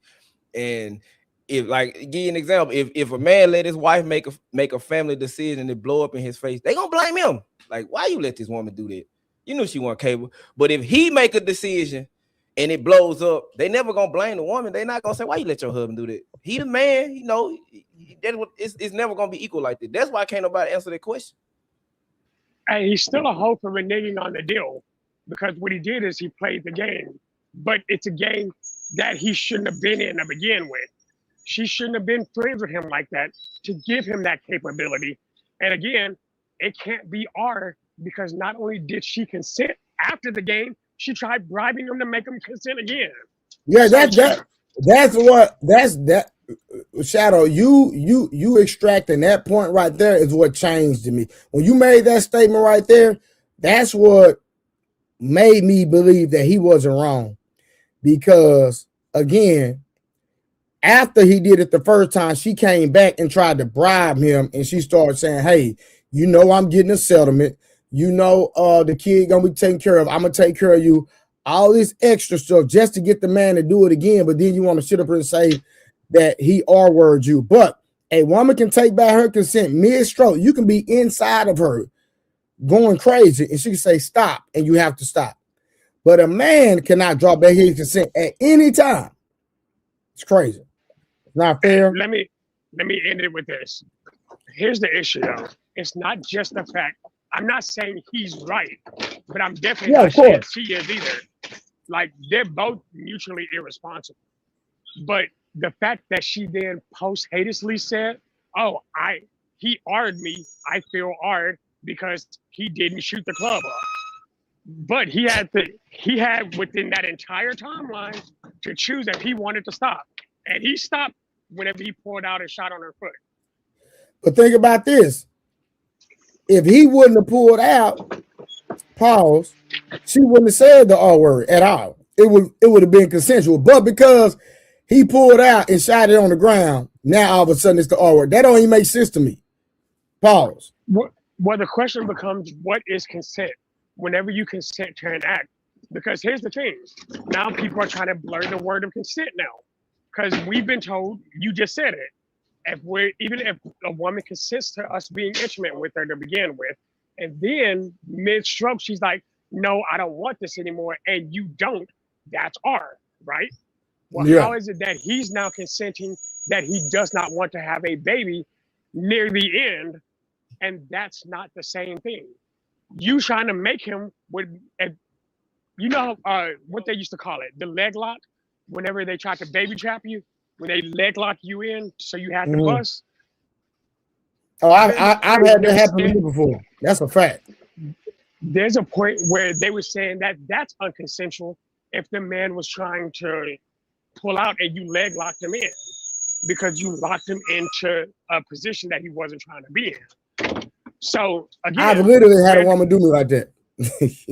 And if, like, give you an example, if a man let his wife make a family decision and it blow up in his face, they gonna blame him. Like, why you let this woman do that? You knew she wasn't capable. But if he make a decision and it blows up, they never gonna blame the woman. They not gonna say, why you let your husband do that? He the man, you know. It's never gonna be equal like that. That's why can't nobody answer that question. And he's still a hoe for reneging on the deal, because what he did is he played the game. But it's a game that he shouldn't have been in to begin with. She shouldn't have been friends with him like that to give him that capability. And again, it can't be R, because not only did she consent after the game, she tried bribing him to make him consent again. Yeah, that's Shadow, you extracting that point right there is what changed to me. When you made that statement right there, that's what made me believe that he wasn't wrong. Because again, after he did it the first time, she came back and tried to bribe him, and she started saying, hey, you know I'm getting a settlement. You know the kid gonna be taken care of. I'm gonna take care of you. All this extra stuff just to get the man to do it again. But then you want to sit up here and say that he R-word you. But a woman can take back her consent mid-stroke. You can be inside of her going crazy, and she can say stop, and you have to stop. But a man cannot draw back his consent at any time. It's crazy. It's not fair. Let me end it with this. Here's the issue, though. It's not just the fact. I'm not saying he's right, but I'm definitely not saying she is either. Like, they're both mutually irresponsible. But the fact that she then post-hateously said, oh, he R'd me, I feel R'd because he didn't shoot the club up. But he had within that entire timeline to choose if he wanted to stop. And he stopped whenever he pulled out and shot on her foot. But think about this. If he wouldn't have pulled out, pause, she wouldn't have said the R word at all. It would have been consensual. But because he pulled out and shot it on the ground, now all of a sudden it's the R word. That don't even make sense to me. Pause. Well, the question becomes, what is consent? Whenever you consent to an act. Because here's the thing. Now people are trying to blur the word of consent now. Because we've been told, you just said it. Even if a woman consents to us being intimate with her to begin with, And then mid-stroke, she's like, no, I don't want this anymore. And you don't. That's R, right? Well, how is it that he's now consenting that he does not want to have a baby near the end? And that's not the same thing. You trying to make him with, you know, what they used to call it, the leg lock, whenever they try to baby trap you, when they leg lock you in, so you had to bust. Oh, I've had that happen to me before. That's a fact. There's a point where they were saying that that's unconsensual if the man was trying to pull out and you leg locked him in, because you locked him into a position that he wasn't trying to be in. So again, I've literally had a woman do me like that.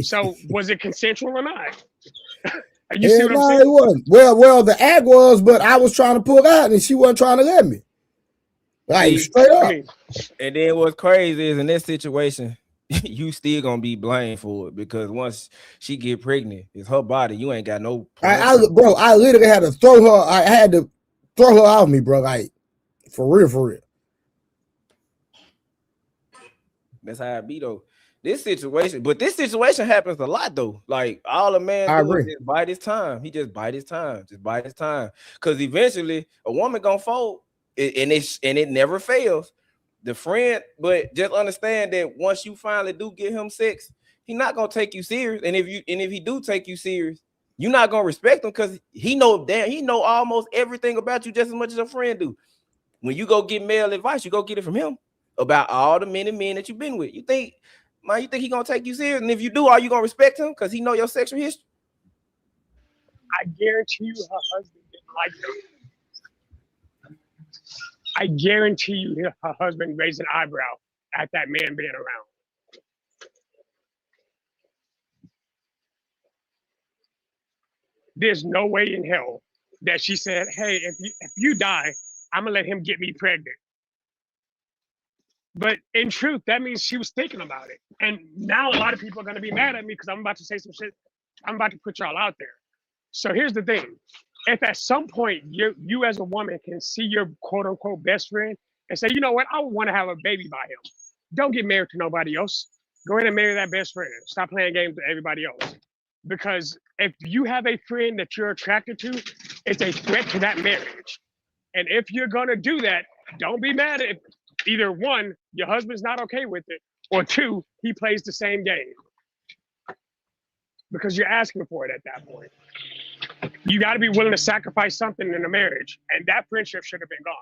So was it consensual or not? You see what I'm no, saying? it wasn't. Well, the act was, but I was trying to pull out and she wasn't trying to let me. Like straight up. And then what's crazy is in this situation, you still gonna be blamed for it, because once she get pregnant, it's her body. You ain't got no. I literally had to throw her. I had to throw her off me, bro. Like for real. That's how it be though. This situation happens a lot though. Like all a man do is just bite his time. He just bite his time. Because eventually a woman gonna fold, and it never fails. The friend, but just understand that once you finally do get him sex, he not gonna take you serious. And if he do take you serious, you're not gonna respect him, because he know almost everything about you just as much as a friend do. When you go get male advice, you go get it from him about all the many men that you've been with. You think he gonna take you serious? And if you do, are you gonna respect him because he know your sexual history? I guarantee you her husband didn't like her. I guarantee you her husband raised an eyebrow at that man being around. There's no way in hell that she said, hey, if you die, I'm gonna let him get me pregnant. But in truth, that means she was thinking about it. And now a lot of people are gonna be mad at me because I'm about to say some shit. I'm about to put y'all out there. So here's the thing. If at some point you as a woman can see your quote unquote best friend and say, you know what, I want to have a baby by him. Don't get married to nobody else. Go ahead and marry that best friend. Stop playing games with everybody else. Because if you have a friend that you're attracted to, it's a threat to that marriage. And if you're gonna do that, don't be mad if either one, your husband's not okay with it, or two, he plays the same game. Because you're asking for it at that point. You got to be willing to sacrifice something in a marriage, and that friendship should have been gone.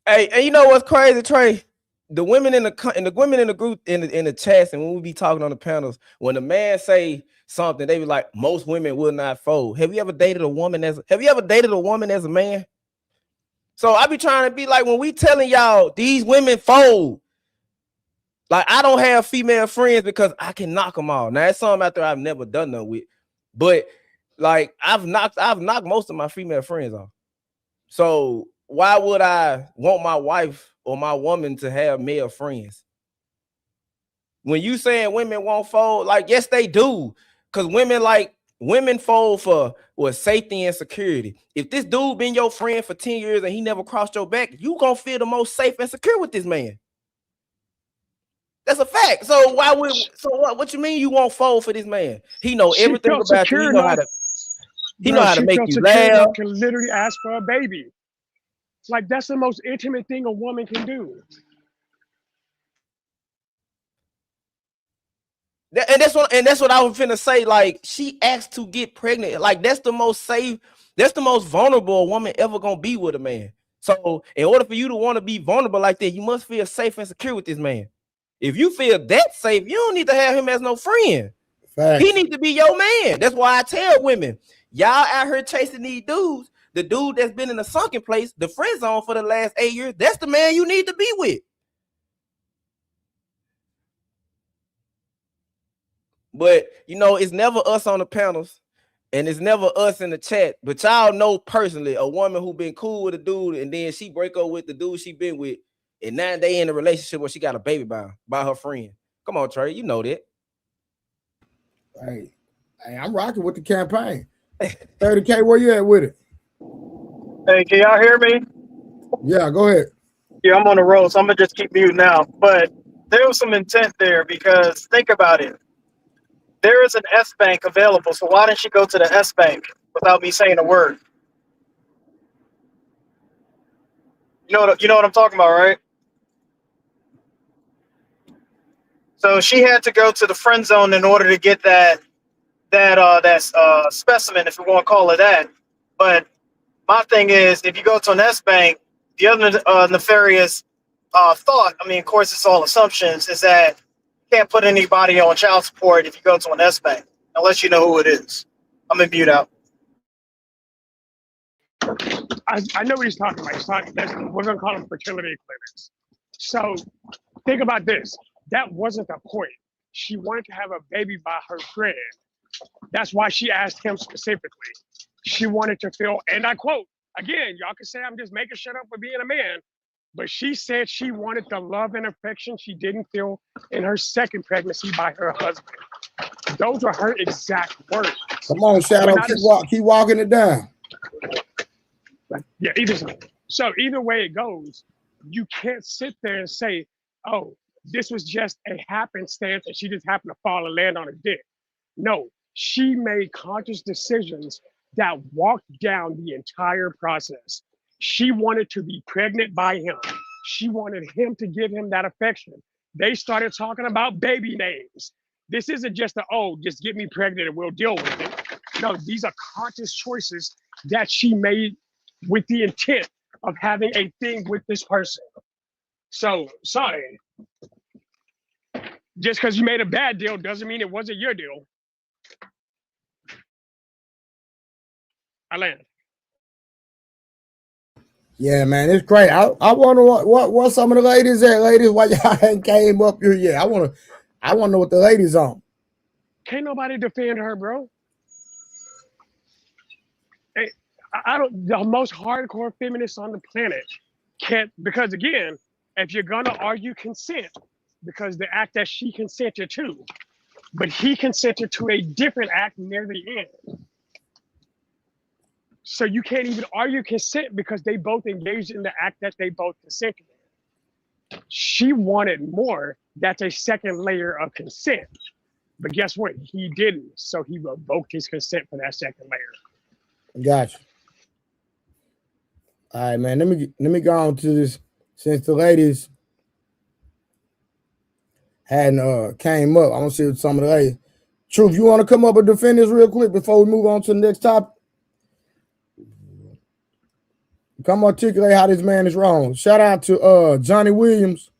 Hey, and you know what's crazy, Trey? The women in the group in the chats, and when we be talking on the panels, when a man say something, they be like, most women will not fold. Have you ever dated a woman as a man? So I be trying to be like, when we telling y'all these women fold, like I don't have female friends because I can knock them all. Now that's something out there I've never done nothing with, but like I've knocked most of my female friends off. So why would I want my wife or my woman to have male friends? When you saying women won't fold, like yes they do, because women fold for safety and security. If this dude been your friend for 10 years and he never crossed your back, you gonna feel the most safe and secure with this man. That's a fact. So what you mean you won't fold for this man? He know everything about you. He know how to make you laugh. Can literally ask for a baby. Like that's the most intimate thing a woman can do. And that's what I was finna say. Like she asked to get pregnant. Like that's the most safe, that's the most vulnerable a woman ever gonna be with a man. So in order for you to want to be vulnerable like that, you must feel safe and secure with this man. If you feel that safe, you don't need to have him as no friend. Fact. He needs to be your man. That's why I tell women, y'all out here chasing these dudes. The dude that's been in a sunken place, the friend zone for the last 8 years, that's the man you need to be with. But you know, it's never us on the panels, and it's never us in the chat. But y'all know personally a woman who been cool with a dude, and then she break up with the dude she been with, and now they in a relationship where she got a baby by her friend. Come on, Trey, you know that. Hey, I'm rocking with the campaign. 30K, where you at with it? Hey, can y'all hear me? Yeah, go ahead. Yeah, I'm on the road, so I'm gonna just keep mute now. But there was some intent there because think about it. There is an S bank available, so why didn't she go to the S bank without me saying a word? You know what I'm talking about, right? So she had to go to the friend zone in order to get that specimen, if you want to call it that. But my thing is, if you go to an S bank, the other nefarious thought, I mean, of course, it's all assumptions, is that you can't put anybody on child support if you go to an S bank, unless you know who it is. I'm gonna mute out. I know what he's talking about. We're going to call them fertility clinics. So think about this. That wasn't the point. She wanted to have a baby by her friend. That's why she asked him specifically. She wanted to feel, and I quote, again, y'all can say I'm just making shit up for being a man, but she said she wanted the love and affection she didn't feel in her second pregnancy by her husband. Those are her exact words. Come on, Shadow, keep walking it down. Yeah, either way it goes, you can't sit there and say, oh, this was just a happenstance and she just happened to fall and land on a dick. No, she made conscious decisions that walked down the entire process. She wanted to be pregnant by him. She wanted him to give him that affection. They started talking about baby names. This isn't just just get me pregnant and we'll deal with it. No, these are conscious choices that she made with the intent of having a thing with this person. So, sorry. Just because you made a bad deal doesn't mean it wasn't your deal. I land. Yeah, man, it's great. I wonder what some of the ladies at, ladies, why y'all ain't came up here yet. I want to know what the ladies on. Can't nobody defend her, bro. I don't. The most hardcore feminists on the planet can't, because again, if you're gonna argue consent, because the act that she consented to, but he consented to a different act near the end. So you can't even argue consent because they both engaged in the act that they both consented in. She wanted more. That's a second layer of consent. But guess what? He didn't. So he revoked his consent for that second layer. Gotcha. All right, man. Let me go on to this. Since the ladies hadn't came up, I want to see what some of the ladies. Truth, you want to come up and defend this real quick before we move on to the next topic? Come articulate how this man is wrong. Shout out to Johnny Williams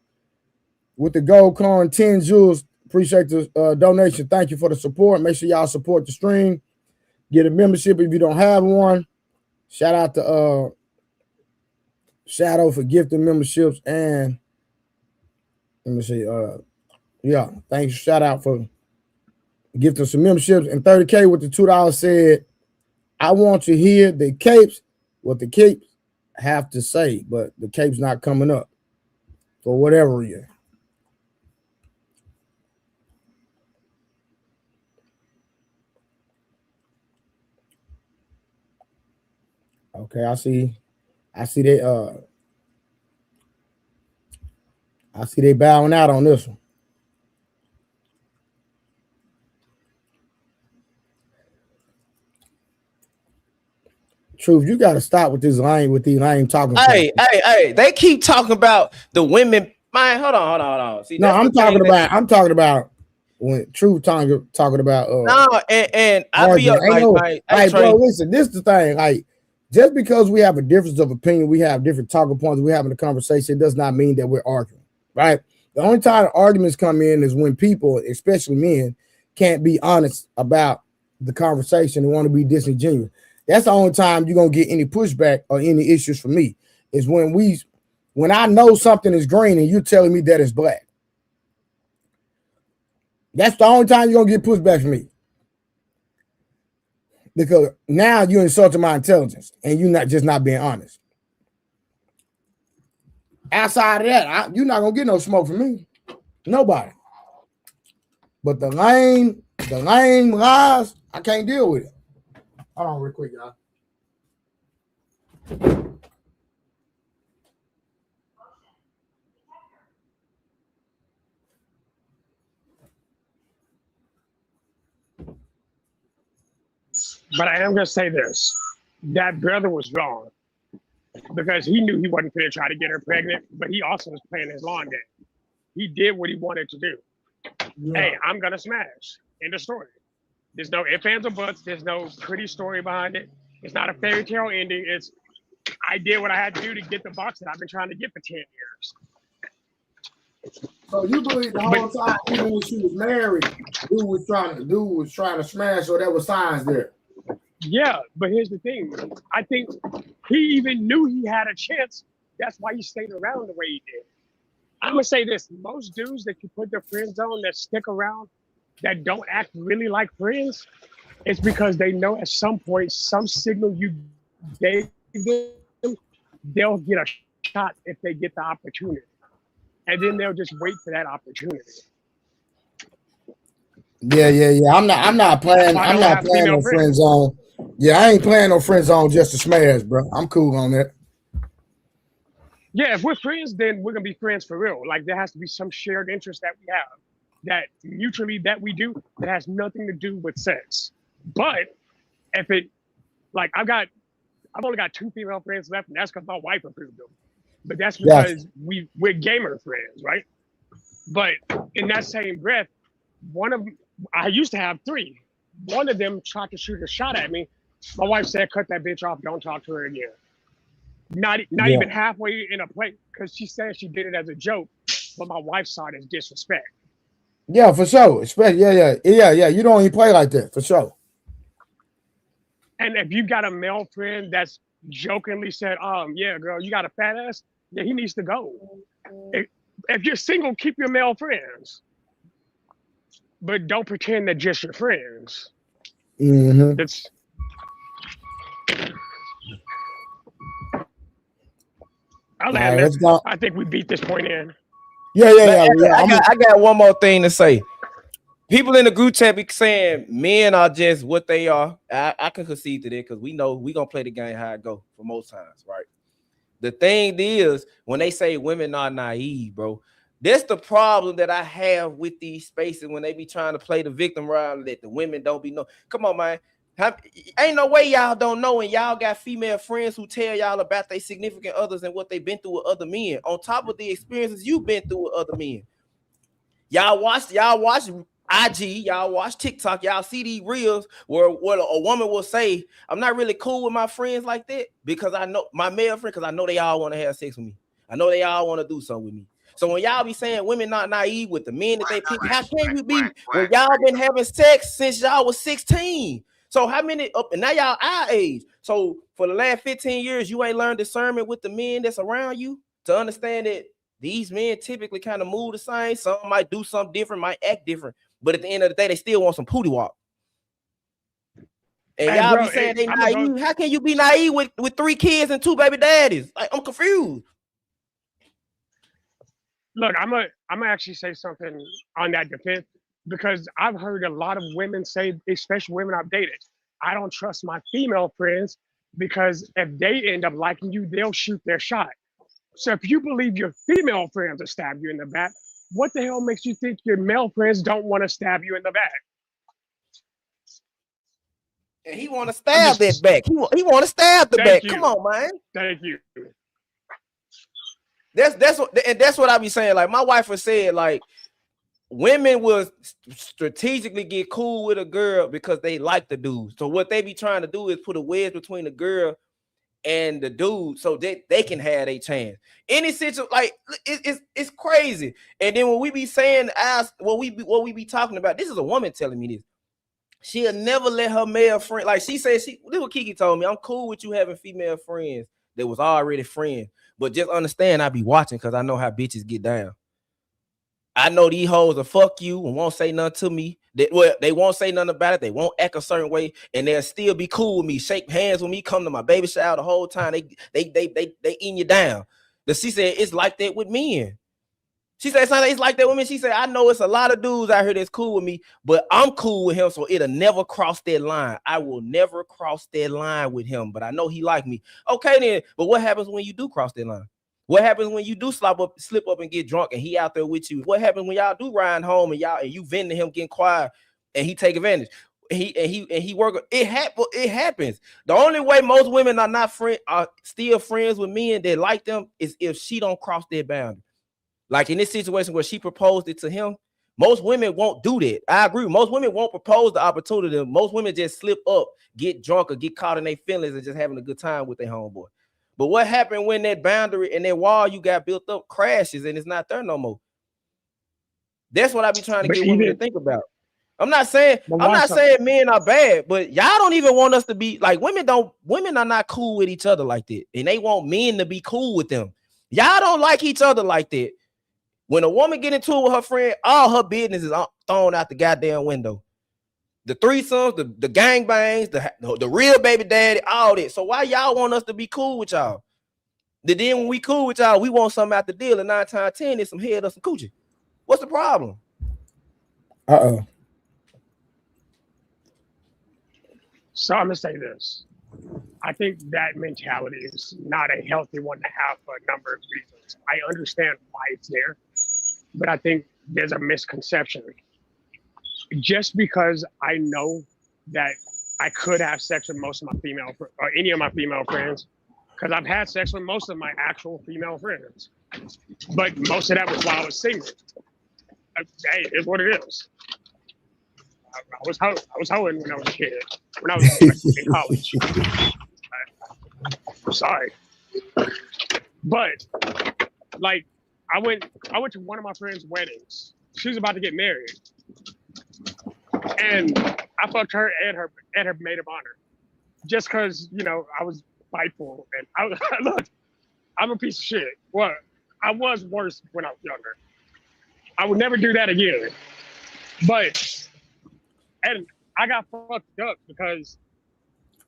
with the gold coin, 10 jewels. Appreciate the donation. Thank you for the support. Make sure y'all support the stream. Get a membership if you don't have one. Shout out to Shadow for gifting memberships, and let me see. Yeah, thanks. Shout out for gifting some memberships. And 30K with the $2 said, I want to hear the capes, what the capes have to say, but the cape's not coming up for whatever reason. Okay, I see they bowing out on this one. Truth, you got to stop with these lame talking. Hey, they keep talking about the women. Man, hold on. See, no, I'm talking about when Truth talking about. No, and I feel bro, listen, this is the thing. Like, just because we have a difference of opinion, we have different talking points, we're having a conversation, it does not mean that we're arguing, right? The only time arguments come in is when people, especially men, can't be honest about the conversation and want to be disingenuous. That's the only time you're gonna get any pushback or any issues from me, is when I know something is green and you're telling me that it's black. That's the only time you're gonna get pushback from me. Because now you're insulting my intelligence and you're not being honest. Outside of that, you're not gonna get no smoke from me. Nobody. But the lame lies, I can't deal with it. Hold on real quick, y'all. But I am gonna say this: that brother was wrong because he knew he wasn't going to try to get her pregnant, but he also was playing his long game. He did what he wanted to do. Yeah. Hey, I'm gonna smash. End of story. There's no ifs, ands, or buts. There's no pretty story behind it. It's not a fairy tale ending. It's I did what I had to do to get the box that I've been trying to get for 10 years. So you believe the whole time, even when she was married, dude was trying to smash her. There was signs there. Yeah, but here's the thing. I think he even knew he had a chance. That's why he stayed around the way he did. I'm gonna say this: most dudes that you put their friends on that stick around, that don't act really like friends, it's because they know at some point, some signal you gave them, they'll get a shot if they get the opportunity. And then they'll just wait for that opportunity. Yeah. I'm not playing no friend zone. Yeah, I ain't playing no friend zone just to smash, bro. I'm cool on that. Yeah, if we're friends, then we're gonna be friends for real. Like there has to be some shared interest that we have, that mutually that we do, that has nothing to do with sex. But if it, like I've only got 2 female friends left, and that's because my wife approved them. But that's because we're gamer friends, right? But in that same breath, I used to have 3. One of them tried to shoot a shot at me. My wife said, "Cut that bitch off. Don't talk to her again." Not even halfway in a play, because she said she did it as a joke, but my wife saw it as disrespect. Yeah, for sure. Yeah. You don't even play like that, for sure. And if you got a male friend that's jokingly said, yeah, girl, you got a fat ass, yeah, he needs to go. If you're single, keep your male friends. But don't pretend they're just your friends. Mm-hmm. I think we beat this point in. Yeah. I got one more thing to say. People in the group chat be saying men are just what they are. I can concede to that because we know we gonna play the game how it go for most times, right? The thing is, when they say women are naive, bro, that's the problem that I have with these spaces when they be trying to play the victim around that the women don't be know. Come on, man. Ain't no way y'all don't know, and y'all got female friends who tell y'all about their significant others and what they've been through with other men, on top of the experiences you've been through with other men. Y'all watch IG, y'all watch TikTok, y'all see these reels where a woman will say, "I'm not really cool with my friends like that because I know my male friend, because I know they all want to have sex with me. I know they all want to do something with me." So when y'all be saying women not naive with the men that they pick, how can you be when y'all been having sex since y'all was 16? So how many and now y'all our age? So for the last 15 years, you ain't learned discernment with the men that's around you to understand that these men typically kind of move the same. Some might do something different, might act different, but at the end of the day, they still want some pooty walk. And y'all be saying they naive. How can you be naive with 3 kids and 2 baby daddies? Like, I'm confused. Look, I'm gonna actually say something on that defense, because I've heard a lot of women say, especially women I've dated, I don't trust my female friends because if they end up liking you, they'll shoot their shot. So if you believe your female friends will stab you in the back, what the hell makes you think your male friends don't want to stab you in the back? And he want to stab that back. He want to stab the back. Come on, man. Thank you. That's what I be saying. Like my wife was saying, like women will strategically get cool with a girl because they like the dude. So what they be trying to do is put a wedge between the girl and the dude so that they can have a chance. Any situation, like it's crazy. And then when we be saying what we be talking about, this is a woman telling me this. She'll never let her male friend, like she said, this is what Kiki told me. I'm cool with you having female friends that was already friends, but just understand I be watching because I know how bitches get down. I know these hoes will fuck you and won't say nothing to me. They won't say nothing about it. They won't act a certain way, and they'll still be cool with me, shake hands with me, come to my baby shower the whole time. They eating you down. But she said it's like that with men. She said it's like that with me. She said, I know it's a lot of dudes out here that's cool with me, but I'm cool with him, so it'll never cross that line. I will never cross that line with him, but I know he like me. Okay then, but what happens when you do cross that line? What happens when you do slip up and get drunk and he out there with you? What happens when y'all do ride home and you venting him getting quiet and he take advantage? he work. It happens. The only way most women are still friends with men that like them is if she don't cross their boundary. Like in this situation where she proposed it to him, most women won't do that. I agree. Most women won't propose the opportunity. Most women just slip up, get drunk, or get caught in their feelings and just having a good time with their homeboy. But what happened when that boundary and that wall you got built up crashes and it's not there no more? That's what I be trying to get women to think about. I'm not saying men are bad, but y'all don't even want us to be like women are not cool with each other like that. And they want men to be cool with them. Y'all don't like each other like that. When a woman get into it with her friend, all her business is thrown out the goddamn window. The threesomes, the gangbangs, the real baby daddy, all that. So why y'all want us to be cool with y'all? Then when we cool with y'all, we want something out the deal, and 9 times 10 is some head or some coochie. What's the problem? So I'm gonna say this. I think that mentality is not a healthy one to have for a number of reasons. I understand why it's there, but I think there's a misconception. Just because I know that I could have sex with most of my female or any of my female friends, because I've had sex with most of my actual female friends, but most of that was while I was single. Hey, it's what it is. I was hoeing when I was a kid, when I was in college. I'm sorry, but like I went to one of my friend's weddings. She was about to get married, and I fucked her and her maid of honor, just because I was spiteful and look, I'm a piece of shit. Well, I was worse when I was younger. I would never do that again, and I got fucked up because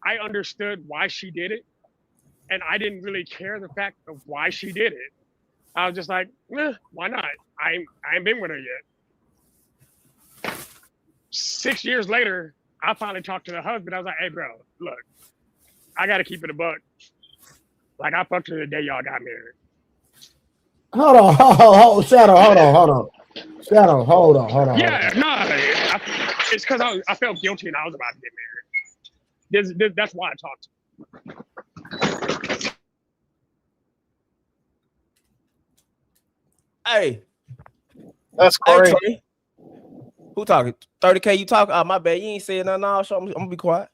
I understood why she did it, and I didn't really care the fact of why she did it. I was just like, why not? I ain't been with her yet. 6 years later, I finally talked to the husband. I was like, hey, bro, look, I got to keep it a buck. Like, I fucked her the day y'all got married. Hold on, Shadow, hold on. Shadow, hold on. Yeah, no, it's because I felt guilty and I was about to get married. That's why I talked to him. Hey. That's crazy. Hey, who talking? 30K, you talking? Oh, my bad. You ain't saying nothing. No, so I'm gonna be quiet.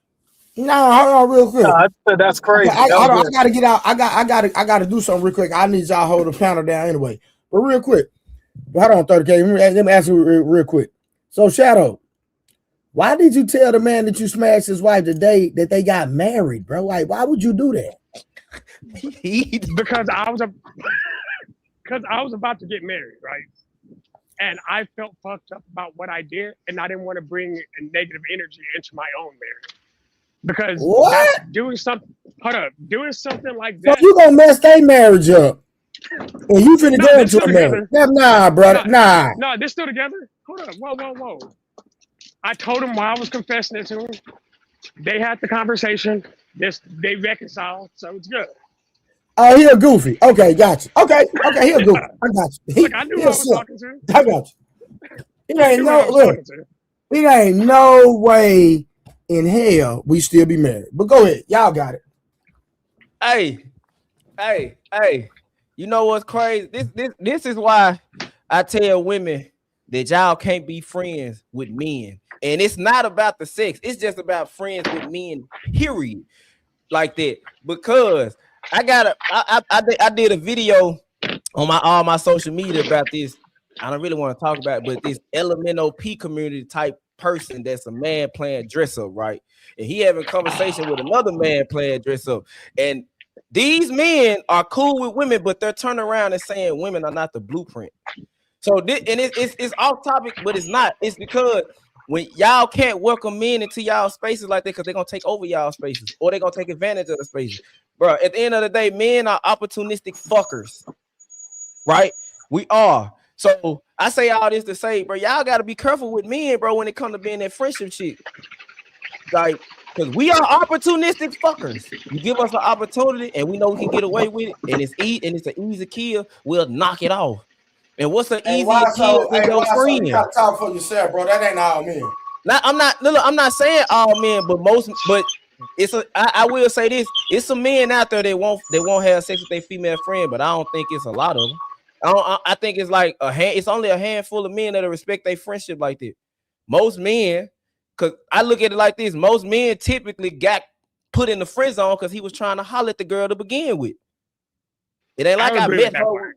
No, hold on real quick. No, that's crazy. I gotta get out. I gotta do something real quick. I need y'all to hold the panel down anyway. But real quick. Hold on, 30K. Let me ask you real quick. So, Shadow, why did you tell the man that you smashed his wife the day that they got married, bro? Like, why would you do that? Because I was about to get married, right? And I felt fucked up about what I did, and I didn't want to bring a negative energy into my own marriage. Because doing something like that. So you gonna mess their marriage up? And you finna go into a marriage? Nah, brother. Nah. No, they're still together. Hold up. Whoa. I told him while I was confessing it to him. They had the conversation. They reconciled, so it's good. Oh, he a goofy. Okay, got you. Okay, he a goofy. I got you. Look, I knew who I was talking to. I got you. It ain't no way in hell we still be married. But go ahead, y'all got it. Hey. You know what's crazy? This is why I tell women that y'all can't be friends with men. And it's not about the sex. It's just about friends with men, period. Like that. Because I did a video on all my social media about this. I don't really want to talk about it, but this LMNOP community type person that's a man playing dress up, right? And he having a conversation with another man playing dress up. And these men are cool with women, but they're turning around and saying women are not the blueprint. So it's off topic, but it's not. It's because when y'all can't welcome men into y'all spaces like that, because they're gonna take over y'all spaces or they're gonna take advantage of the spaces. Bro, at the end of the day, men are opportunistic fuckers, right? We are. So I say all this to say, bro, y'all gotta be careful with men, bro, when it comes to being that friendship shit. Like, because we are opportunistic fuckers. You give us an opportunity and we know we can get away with it, and it's an easy kill, we'll knock it off. And what's an easy kill than your friend? You gotta talk for yourself, bro. That ain't all men. I'm not saying all men, but most, but I will say this: it's some men out there that won't have sex with their female friend, but I don't think it's a lot of them. I think it's like it's only a handful of men that respect their friendship like that. Most men, because I look at it like this: most men typically got put in the friend zone because he was trying to holler at the girl to begin with. It ain't like I met her.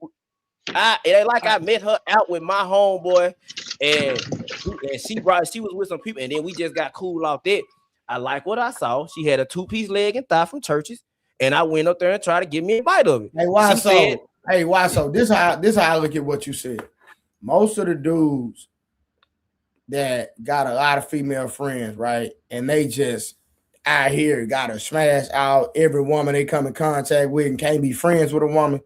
It ain't like I met her out with my homeboy, and she was with some people, and then we just got cool off that. I like what I saw. She had a 2-piece leg and thigh from churches, and I went up there and tried to give me a bite of it. Hey, why so? Hey, why so? This how I look at what you said. Most of the dudes that got a lot of female friends, right, and they just out here got to smash out every woman they come in contact with and can't be friends with a woman.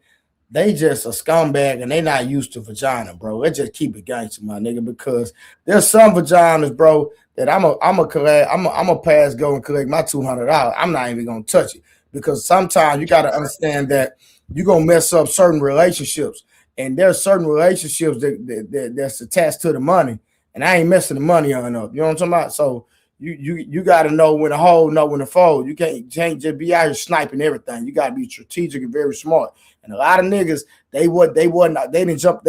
They just a scumbag and they not used to vagina, bro. Let's just keep it gangster, my nigga, because there's some vaginas, bro, that I'm a pass go and collect my $200. I'm not even gonna touch it because sometimes you got to understand that you're gonna mess up certain relationships, and there's certain relationships that's attached to the money, and I ain't messing the money on up. You know what I'm talking about? So you got to know when to hold, know when to fold. You can't just be out here sniping everything. You got to be strategic and very smart. And a lot of niggas, they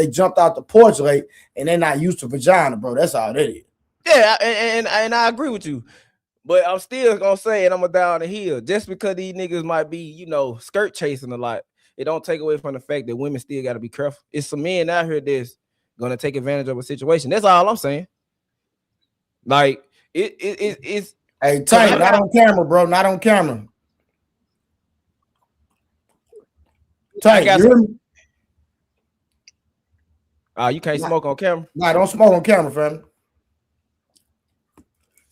jumped out the porch late and they're not used to vagina, bro. That's all that is. Yeah, and I agree with you. But I'm still gonna say, and I'm gonna down the hill, just because these niggas might be, skirt chasing a lot, it don't take away from the fact that women still gotta be careful. It's some men out here that's gonna take advantage of a situation. That's all I'm saying. Like it's hey, Tank, not on camera, bro. Not on camera. Tank, you hear me? You can't smoke on camera. Nah, don't smoke on camera, fam.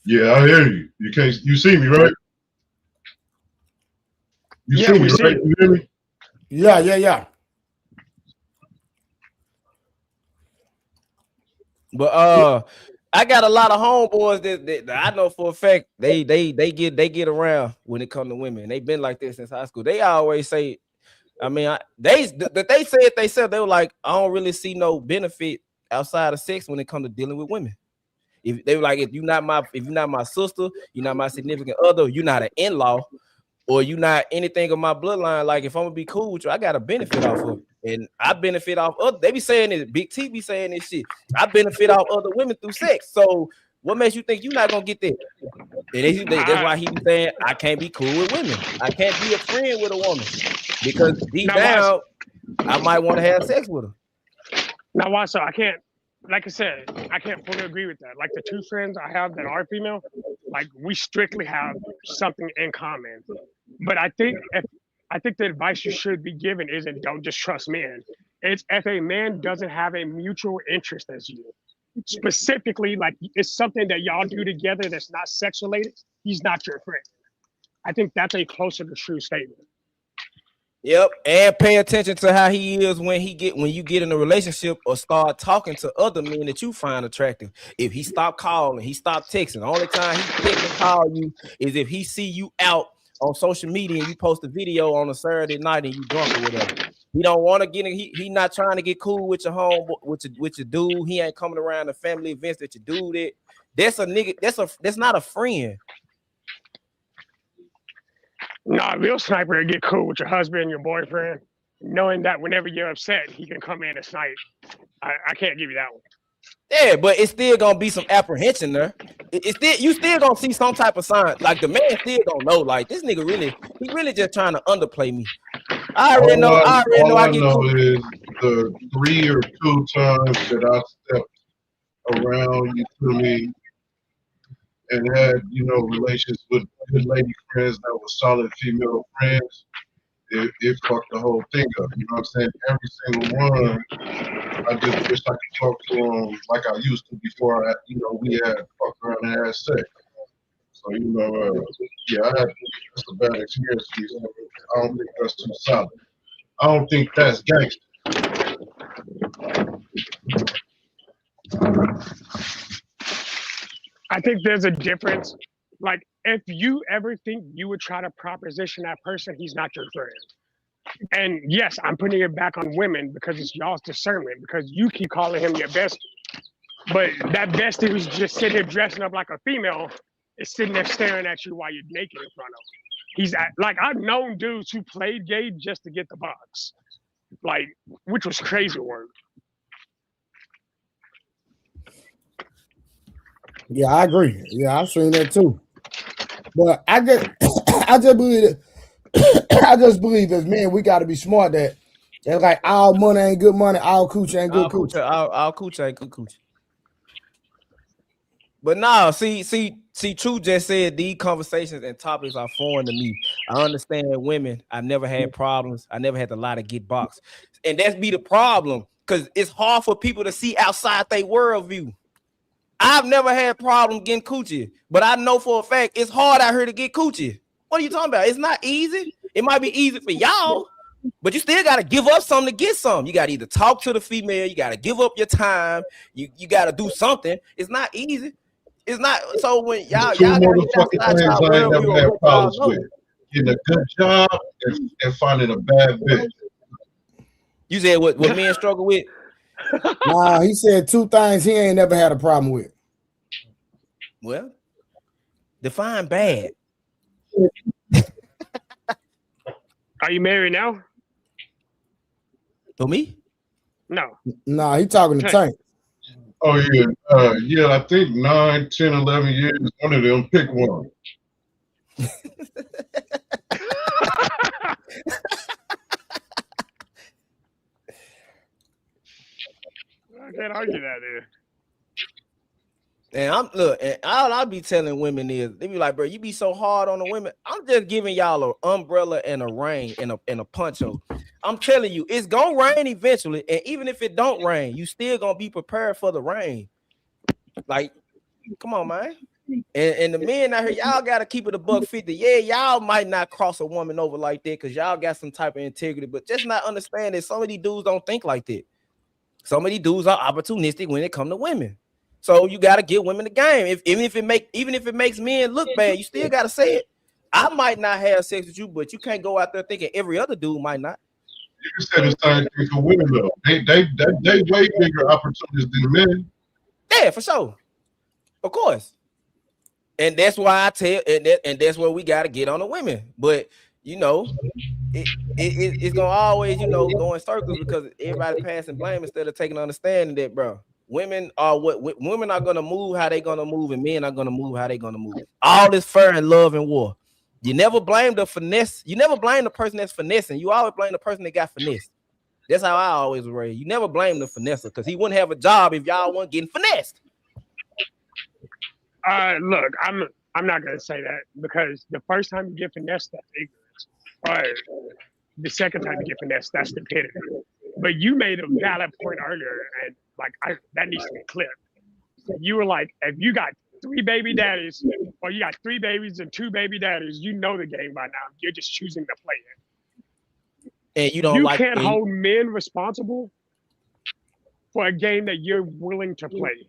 Yeah, I hear you. You see me, right? You see me, right? You hear me? Yeah. But I got a lot of homeboys that I know for a fact they get around when it comes to women. They've been like this since high school. They always say, they said they were like, I don't really see no benefit outside of sex when it comes to dealing with women. If they were like, if you're not my sister, you're not my significant other, you're not an in-law, or you're not anything of my bloodline. Like, if I'm gonna be cool with you, I got to benefit off of it. And I benefit off other. They be saying this, Big T be saying this shit. I benefit off other women through sex. So what makes you think you're not gonna get that? And that's why he be saying I can't be cool with women. I can't be a friend with a woman because deep down I might want to have sex with her. Now why so? I can't. Like I said, I can't fully agree with that. Like the two friends I have that are female, like we strictly have something in common. But I think the advice you should be given isn't don't just trust men. It's if a man doesn't have a mutual interest as you, specifically like it's something that y'all do together that's not sex related, he's not your friend. I think that's a closer to true statement. Yep, and pay attention to how he is when you get in a relationship or start talking to other men that you find attractive. If he stop calling, he stop texting. The only time he text and call you is if he see you out on social media and you post a video on a Saturday night and you drunk or whatever. He don't want to get in. He not trying to get cool with your home with your dude. He ain't coming around the family events that you do that. That's a nigga. That's not a friend. Nah, real sniper get cool with your husband, your boyfriend, knowing that whenever you're upset, he can come in and snipe. I can't give you that one. Yeah, but it's still gonna be some apprehension there. You still gonna see some type of sign. Like the man still don't know. Like this nigga he really just trying to underplay me. I already know. I know is the 3 or 2 times that I stepped around you to me and had, relations with good lady friends that were solid female friends, it fucked the whole thing up. You know what I'm saying? Every single one, I just wish I could talk to them like I used to before we had fucked around and had sex. So, that's a bad experience. I don't think that's too solid. I don't think that's gangster. I think there's a difference. Like, if you ever think you would try to proposition that person, he's not your friend. And yes, I'm putting it back on women because it's y'all's discernment, because you keep calling him your bestie. But that bestie who's just sitting here dressing up like a female is sitting there staring at you while you're naked in front of him. He's like, I've known dudes who played gay just to get the box, like, which was crazy work. Yeah, I agree. Yeah, I've seen that too. But I just believe that I just believe as men we got to be smart that like all money ain't good money, all coochie ain't good coochie. All coochie ain't good coochie. But no, see, True just said these conversations and topics are foreign to me. I understand women. I never had problems. I never had to lie to get boxed. And that's be the problem, because it's hard for people to see outside their worldview. I've never had problems getting coochie, but I know for a fact it's hard out here to get coochie. What are you talking about? It's not easy. It might be easy for y'all, but you still got to give up something to get some. You got to either talk to the female, you got to give up your time, you got to do something. It's not easy. It's not. So when y'all motherfucking things I ain't never had problems with: getting a good job and finding a bad bitch. You said what men struggle with? Nah, he said two things he ain't never had a problem with. Well, define bad. Are you married now? For me? No. Nah, he talking to Tank. Oh yeah, yeah. I think 9, 10, 11 years. One of them. Pick one. I can't argue that, dude. And all I'll be telling women is they be like, bro, you be so hard on the women. I'm just giving y'all an umbrella and a rain and a poncho. I'm telling you, it's gonna rain eventually, and even if it don't rain, you still gonna be prepared for the rain. Like, come on, man. And the men out here, y'all gotta keep it $150. Yeah, y'all might not cross a woman over like that because y'all got some type of integrity, but just not understand that some of these dudes don't think like that. Some of these dudes are opportunistic when it comes to women. So you gotta give women the game. Even if it makes men look bad, you still gotta say it. I might not have sex with you, but you can't go out there thinking every other dude might not. You can say the same thing for women though. They way bigger opportunities than men. Yeah, for sure. Of course. And that's why I tell, and that's where we gotta get on the women. But you know, it's gonna always, go in circles because everybody passing blame instead of taking understanding that, bro. Women are women are gonna move how they gonna move, and men are gonna move how they gonna move. All this fair and love and war. You never blame the finesse. You never blame the person that's finessing. You always blame the person that got finessed. That's how I always was raised. You never blame the finesser because he wouldn't have a job if y'all weren't getting finessed. Look, I'm not gonna say that because the first time you get finessed, that's ignorance. Or the second time you get finessed, that's stupidity. But you made a valid point earlier, and that needs to be clipped. You were like, if you got 3 baby daddies, or you got 3 babies and 2 baby daddies, you know the game by now. You're just choosing to play it. And you can't hold men responsible for a game that you're willing to play.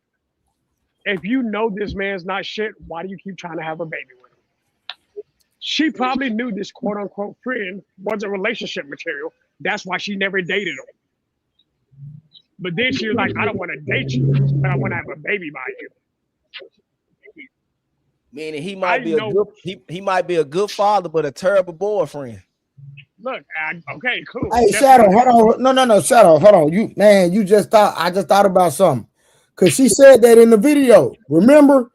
If you know this man's not shit, why do you keep trying to have a baby with him? She probably knew this quote unquote friend wasn't relationship material. That's why she never dated him. But then she was like, I don't want to date you, but I want to have a baby by you. Meaning he might be a good father, but a terrible boyfriend. Look, okay, cool. Hey, Shadow, hold on. No, Shadow, hold on. I just thought about something. Because she said that in the video. Remember?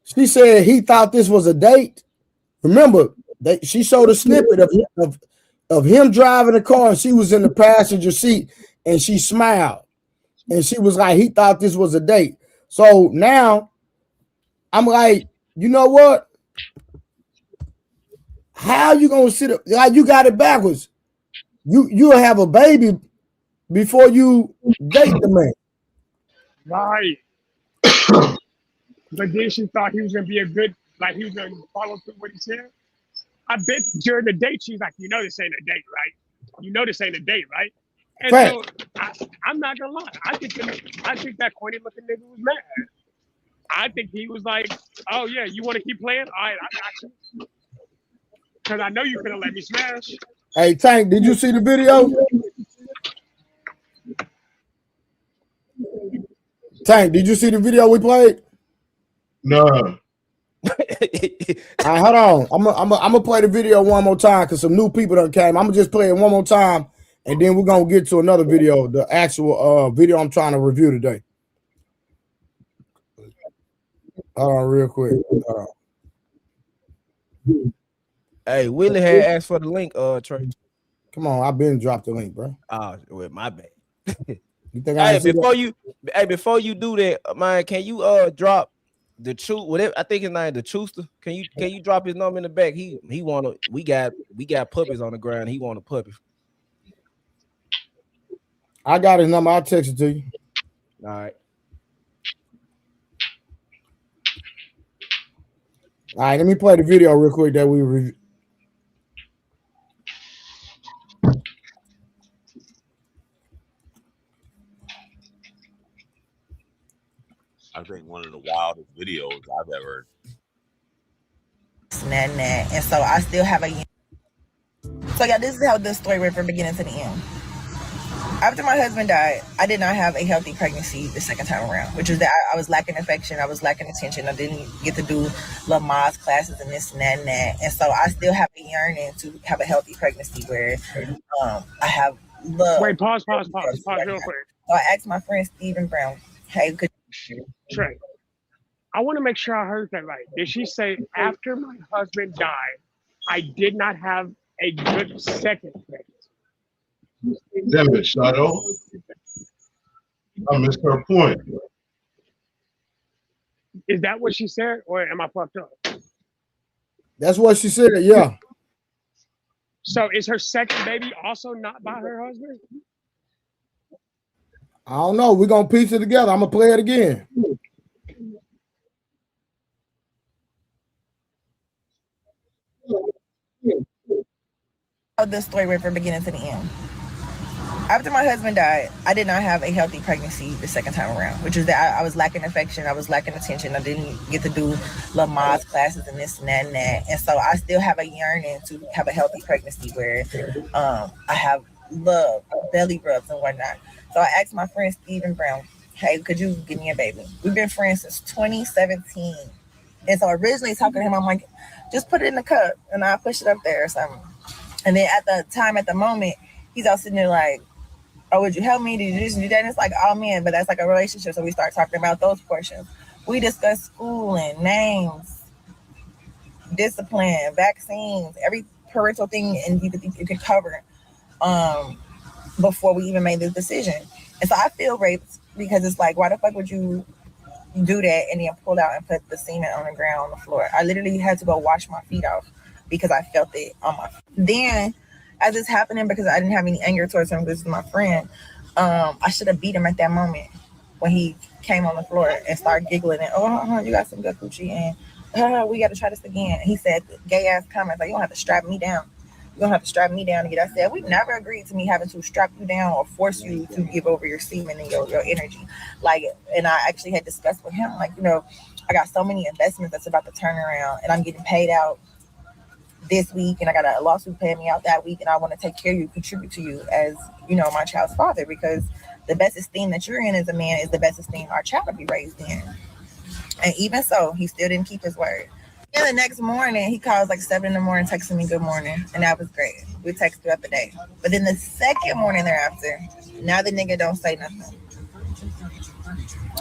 She said he thought this was a date. Remember, she showed a snippet of him driving the car and she was in the passenger seat and she smiled. And she was like, he thought this was a date. So now I'm like, you know what? How you gonna sit up? Like you got it backwards. You'll have a baby before you date the man. Right. But then she thought he was gonna be he was gonna follow through what he said. I bet during the date she's like, you know this ain't a date, right? You know this ain't a date, right? And so I'm not gonna lie. I think that corny looking nigga was mad. I think he was like, oh yeah, you want to keep playing? All right, I got you. Because I know you're gonna let me smash. Hey Tank, did you see the video? Tank, did you see the video we played? Nah. All right, hold on. I'm gonna play the video one more time because some new people done came. I'm gonna just play it one more time, and then we're gonna get to another video, the actual video I'm trying to review today. Hold on, real quick. Hold on. Hey, Willie had asked for the link, Trey. Come on, I've been dropped the link, bro. Oh, well, my bad. You think hey, before you do that, man, can you drop the truth? Whatever I think his name, the Truthster. Can you drop his number in the back? He we got puppies on the ground. He want a puppy. I got his number. I'll text it to you. All right. All right, let me play the video real quick that we review. I think one of the wildest videos I've ever. And so I still have a. So yeah, this is how this story went from beginning to the end. After my husband died, I did not have a healthy pregnancy the second time around, which is that I was lacking affection, I was lacking attention, I didn't get to do Lamaze classes and this and that and that. And so I still have a yearning to have a healthy pregnancy where I have love. Wait, pause real quick. So I asked my friend Stephen Brown, hey, could Trey, I want to make sure I heard that right. Did she say, after my husband died, I did not have a good second pregnancy? Damn it, Shadow. I missed her point. Is that what she said, or am I fucked up? That's what she said, yeah. So is her second baby also not by her husband? I don't know. We're going to piece it together. I'm going to play it again. This story went from beginning to the end. After my husband died, I did not have a healthy pregnancy the second time around, which is that I was lacking affection, I was lacking attention, I didn't get to do Lamaze classes and this and that and that. And so I still have a yearning to have a healthy pregnancy where I have love, belly rubs and whatnot. So I asked my friend Stephen Brown, hey, could you give me a baby? We've been friends since 2017. And so originally talking to him, I'm like, just put it in the cup and I'll push it up there or something. And then at the moment, he's all sitting there like, oh, would you help me? Did you just do that? And it's like, oh man, but that's like a relationship. So we start talking about those portions. We discuss schooling, names, discipline, vaccines, every parental thing and you could cover before we even made this decision. And so I feel raped because it's like, why the fuck would you do that and then pull out and put the semen on the ground on the floor? I literally had to go wash my feet off because I felt it on my feet. Then as it's happening, because I didn't have any anger towards him, this is my friend, I should have beat him at that moment when he came on the floor and started giggling and, you got some good coochie and we got to try this again. He said gay ass comments like, you don't have to strap me down. You don't have to strap me down to get. I said, we never agreed to me having to strap you down or force you to give over your semen and your energy. Like, and I actually had discussed with him, like, I got so many investments that's about to turn around and I'm getting paid out this week and I got a lawsuit paying me out that week and I want to take care of you, contribute to you as, my child's father, because the best esteem that you're in as a man is the best esteem our child will be raised in. And even so, he still didn't keep his word. And the next morning, he calls like 7 a.m, texting me good morning. And that was great. We text throughout the day. But then the second morning thereafter, now the nigga don't say nothing.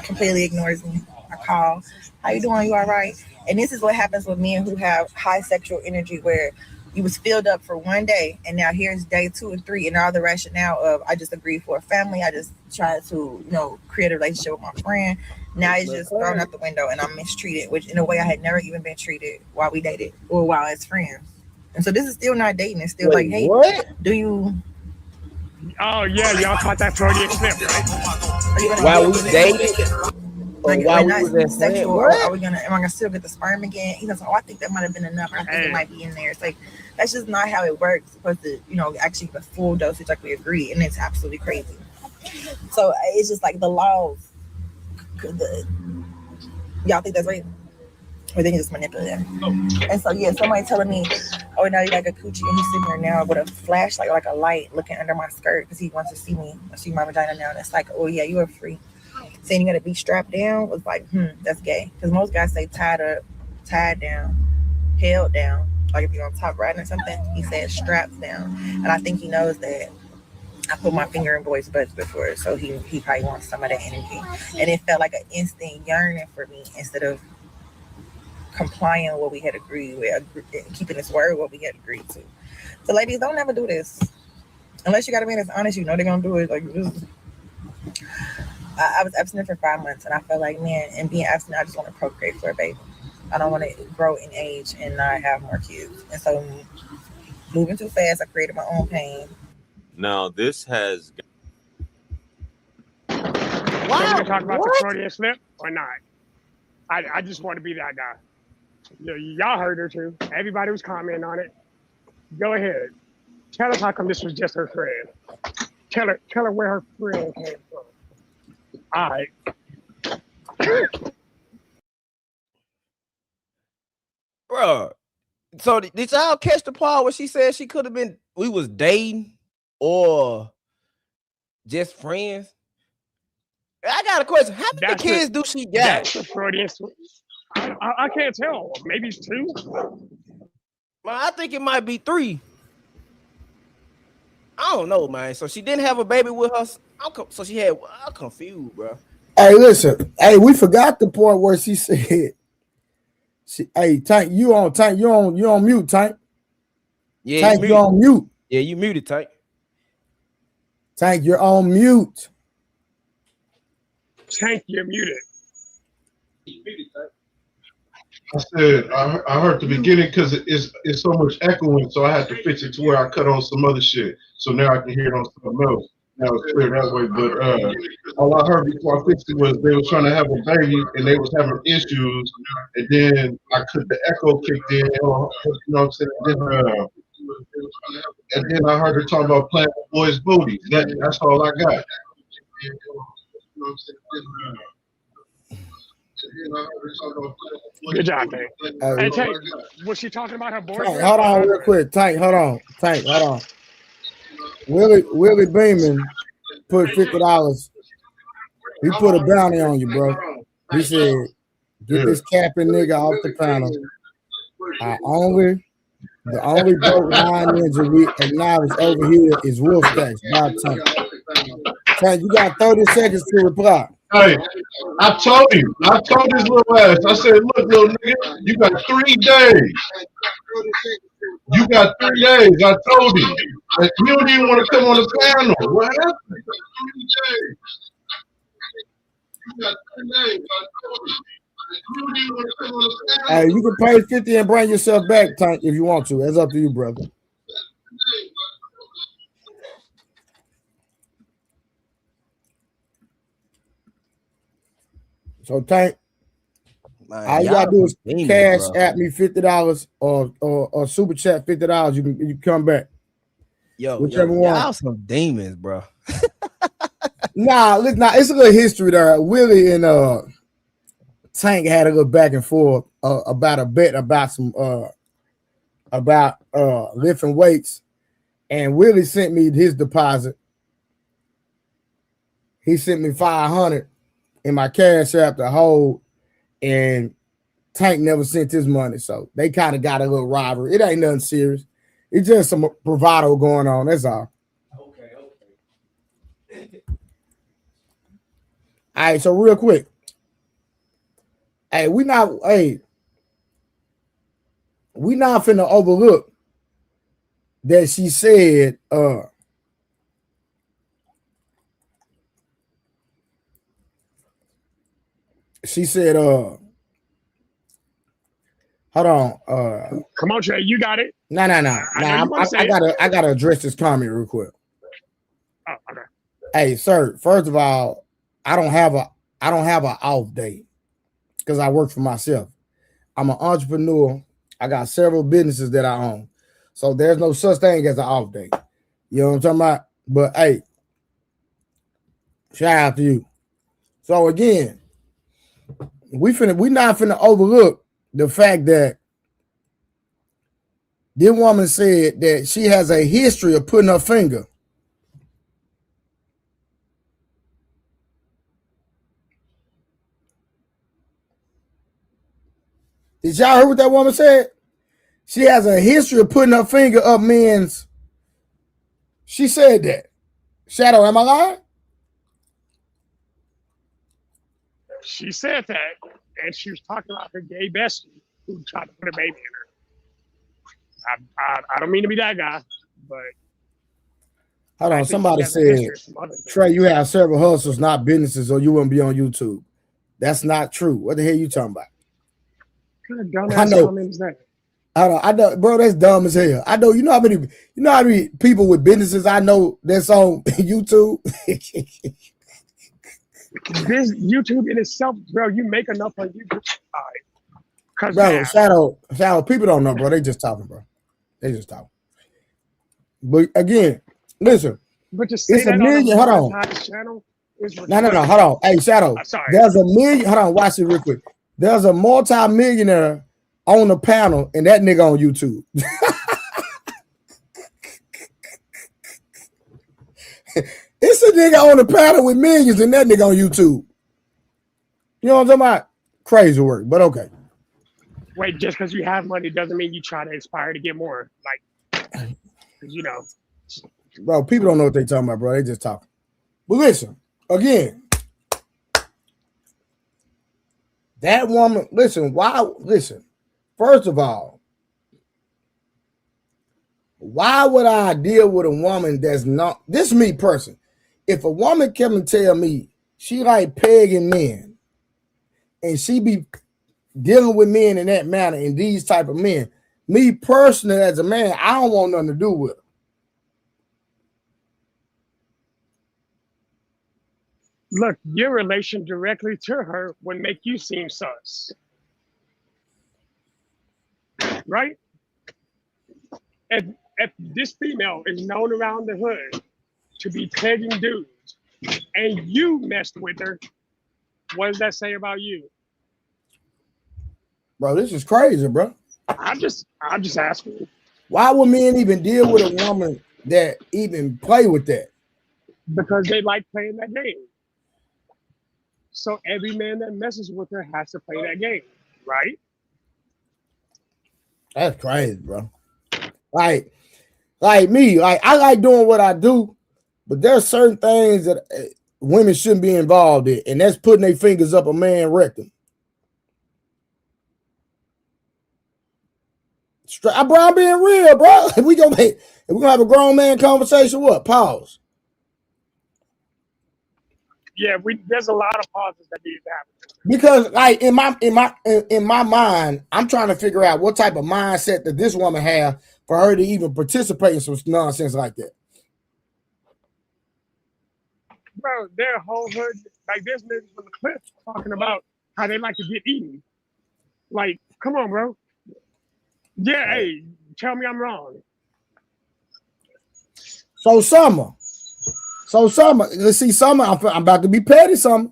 Completely ignores me. I call, how you doing? You all right? And this is what happens with men who have high sexual energy, where you was filled up for one day and now here's day 2 and 3 and all the rationale of I just agreed for a family. I just tried to, create a relationship with my friend. Now it's just thrown out the window and I'm mistreated, which in a way I had never even been treated while we dated or while as friends. And so this is still not dating. It's still like, hey, what? Do you? Oh yeah, y'all caught that Freudian slip, right? While we dated? Like, while not we was in sexual, am I gonna still get the sperm again? He goes, I think that might have been enough. I think it might be in there. It's like, that's just not how it works. It's supposed to, actually the full dosage like we agreed, and it's absolutely crazy. So it's just like the laws. Y'all think that's right? Or they can just manipulate them. And so somebody telling me, oh, now you like a coochie, and he's sitting there now with a flashlight, like a light, looking under my skirt because he wants to see my vagina now. And it's like, oh yeah, you are free. saying you gotta be strapped down was like, that's gay. Because most guys say tied up, tied down, held down. Like if you're on top riding or something, he said strapped down. And I think he knows that I put my finger in boys' butts before, so he probably wants some of that energy. And it felt like an instant yearning for me instead of complying with what we had agreed with, keeping his word what we had agreed to. So ladies, don't ever do this. Unless you got a man that's honest, you know they're gonna do it. Like this. I was abstinent for 5 months, and I felt like, man, and being abstinent, I just want to procreate for a baby. I don't want to grow in age and not have more kids. And so, moving too fast, I created my own pain. Now, this has. So we're gonna talk about the Freudian slip or not? I just want to be that guy. Y'all heard her too. Everybody was commenting on it. Go ahead. Tell us how come this was just her friend. Tell her where her friend came from. All right. Bro, so did y'all catch the part where she said she could have been, we was dating or just friends? I got a question. How many kids do she got? That's the Freudian slip. I can't tell. Maybe it's 2. Well, I think it might be 3. I don't know, man. So she didn't have a baby with her. So she had. I'm confused, bro. Hey, listen. Hey, we forgot the part where she said, "Hey, Tank, you on mute, Tank. Yeah, Tank, you on mute. Yeah, you muted, Tank. Tank, you're on mute. Tank, you're muted. I said I heard the beginning because it's so much echoing, so I had to fix it to where I cut on some other shit. So now I can hear it on something else. Now it's clear that way. But all I heard before I fixed it was they was trying to have a baby and they was having issues, and then the echo kicked in. You know what I'm saying? And then I heard her talking about playing with boys' booties. That's all I got. Good job, Tank. Hey, Tank, was she talking about her boyfriend? Tank, hold on real quick. Tank, hold on. Tank, hold on. Willie Beeman put $50. He put a bounty on you, bro. He said, "Get this capping nigga off the panel. The only broke line ninja we acknowledge over here is Wolfstacks." Tank, you got 30 seconds to reply. Hey, I told this little ass. I said, "Look, little nigga, you got 3 days. You got 3 days." I told him. And you don't even want to come on the panel. What happened? You got 3 days. I told him. You don't even want to come on the panel. Hey, you can pay 50 and bring yourself back, Tank, if you want to. That's up to you, brother. So Tank, all you gotta do is cash at me $50 or super chat $50. You can come back. Whichever one. Y'all some demons, bro. Nah, look, it's a little history there. Willie and Tank had a little back and forth about a bet about some about lifting weights, and Willie sent me his deposit. He sent me $500 in my cash app to hold, and Tank never sent his money, so they kind of got a little rivalry. It ain't nothing serious. It's just some bravado going on. That's all. Okay. All right, so real quick. Hey, we not finna overlook that she said hold on. Come on, Trey, you got it. No. I gotta address this comment real quick. Oh, okay. Hey, sir, first of all, I don't have an off day because I work for myself. I'm an entrepreneur. I got several businesses that I own. So there's no such thing as an off day. You know what I'm talking about? But hey, shout out to you. So again, we not finna overlook the fact that this woman said that she has a history of putting her finger Did y'all hear what that woman said? She has a history of putting her finger up men's. She said that. Shadow, am I lying? She said that, and she was talking about her gay bestie who tried to put a baby in her. I don't mean to be that guy, but Hold I on. think Somebody she has a said, history of some other things. Trey, you have several hustles, not businesses, or you wouldn't be on YouTube. That's not true. What the hell you talking about? What kind of I dumbass know. comment is that? I know, bro. That's dumb as hell. I know. You know how many people with businesses I know that's on YouTube. This YouTube in itself, bro, you make enough on YouTube. All right. Cause Bro, now, Shadow. People don't know, bro. They just talking, bro. They just talking. But again, listen. but to say It's a that on a million. Hold on. monetized channel is No. Hold on. Hey, Shadow. Sorry. There's a million. Hold on. Watch it real quick. There's a multi-millionaire on the panel, and that nigga on YouTube. It's a nigga on the panel with millions, and that nigga on YouTube. You know what I'm talking about? Crazy work, but okay. Wait, just because you have money doesn't mean you try to aspire to get more. Like, you know. Bro, people don't know what they talking about, bro. They just talking. But listen, again, that woman, listen, first of all, why would I deal with a woman that's not, this is me person. If a woman come and tell me she like pegging men and she be dealing with men in that manner and these type of men, me personally as a man, I don't want nothing to do with her. Look, your relation directly to her would make you seem sus. Right? If this female is known around the hood to be pegging dudes and you messed with her, what does that say about you? Bro, this is crazy, bro. I'm just asking. Why would men even deal with a woman that even play with that? Because they like playing that game. So every man that messes with her has to play that game, right? That's crazy, bro. Like me, like I like doing what I do, but there's certain things that women shouldn't be involved in, and that's putting their fingers up a man's rectum. Bro, I'm being real, bro. If we're gonna have a grown man conversation, what? Pause. Yeah, there's a lot of pauses that need to happen. Because like in my mind, I'm trying to figure out what type of mindset that this woman have for her to even participate in some nonsense like that. Bro, their whole hood, like there's niggas from the cliff talking about how they like to get eaten. Like, come on, bro. Yeah, hey, tell me I'm wrong. So Summer, let's see, Summer, I'm about to be petty, Summer.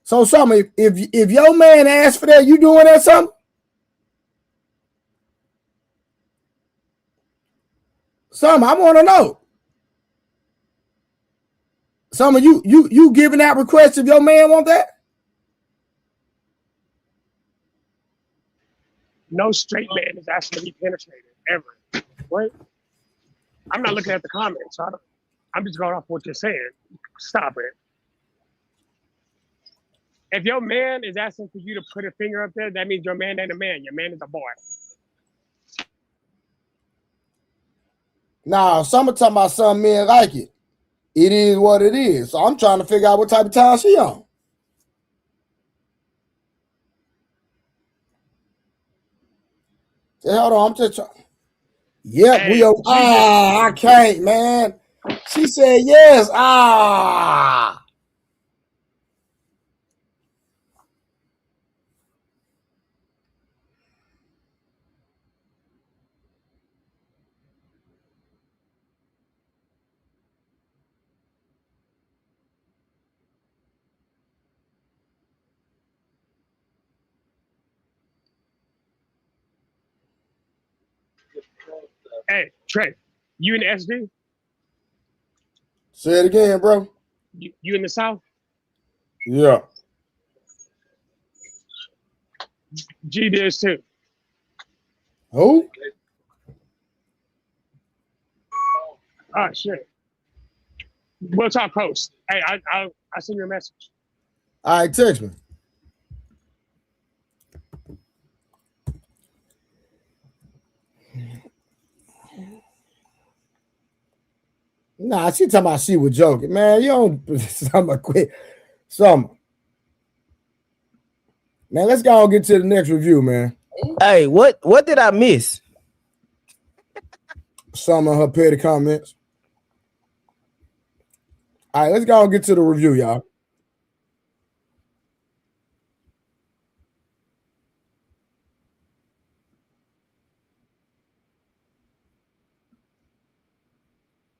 So Summer, if your man asks for that, you doing that, Summer? Summer, I want to know. Summer, you giving that request if your man want that? No straight man is asking to be penetrated ever. What? I'm not looking at the comments. So I'm just going off what you're saying. Stop it. If your man is asking for you to put a finger up there, that means your man ain't a man. Your man is a boy. Nah, Summer talking about some men like it. It is what it is. So I'm trying to figure out what type of time she on. Say, hold on, I'm just trying. Yep, Hey, we are. I can't, man. She said yes. Hey, Trey, you in the SD? Say it again, bro. You in the South? Yeah. G does too. Who? Oh shit. We'll talk post. Hey, I'll send you a message. All right, text me. Nah, she talking about she was joking. Man, you don't something quit. Something. Man, let's go and get to the next review, man. Hey, what did I miss? Some of her petty comments. All right, let's go and get to the review, y'all.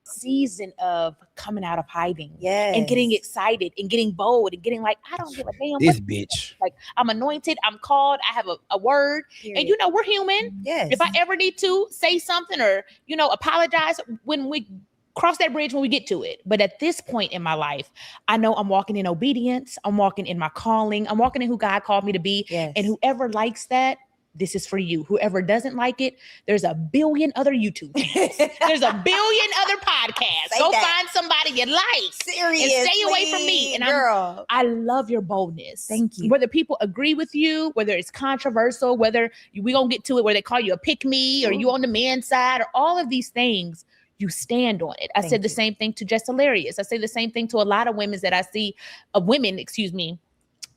Season of coming out of hiding and getting excited and getting bold and getting like, I don't give a damn. This bitch. Like, I'm anointed, I'm called, I have a word. Period. And you know, we're human. Yes. If I ever need to say something or, you know, apologize when we cross that bridge when we get to it. But at this point in my life, I know I'm walking in obedience. I'm walking in my calling. I'm walking in who God called me to be. Yes. And whoever likes that, this is for you. Whoever doesn't like it, there's a billion other YouTube channels. There's a billion other podcasts. Say Go that. find somebody you like. Seriously, And stay away from me. And girl. I love your boldness. Thank you. Whether people agree with you, whether it's controversial, whether we gonna get to it where they call you a pick me or you on the man's side or all of these things, you stand on it. I said the same thing to Just Hilarious. I say the same thing to a lot of women that I see,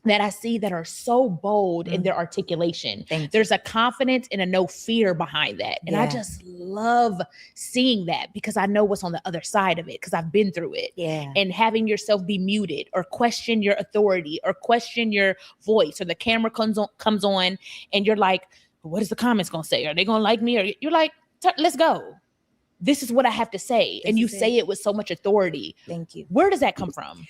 that I see that are so bold in their articulation. There's a confidence and a no fear behind that. And I just love seeing that because I know what's on the other side of it because I've been through it. Yeah. And having yourself be muted or question your authority or question your voice or the camera comes on and you're like, what is the comments going to say? Are they going to like me? Or you're like, let's go. This is what I have to say. And you say it with so much authority. Thank you. Where does that come from?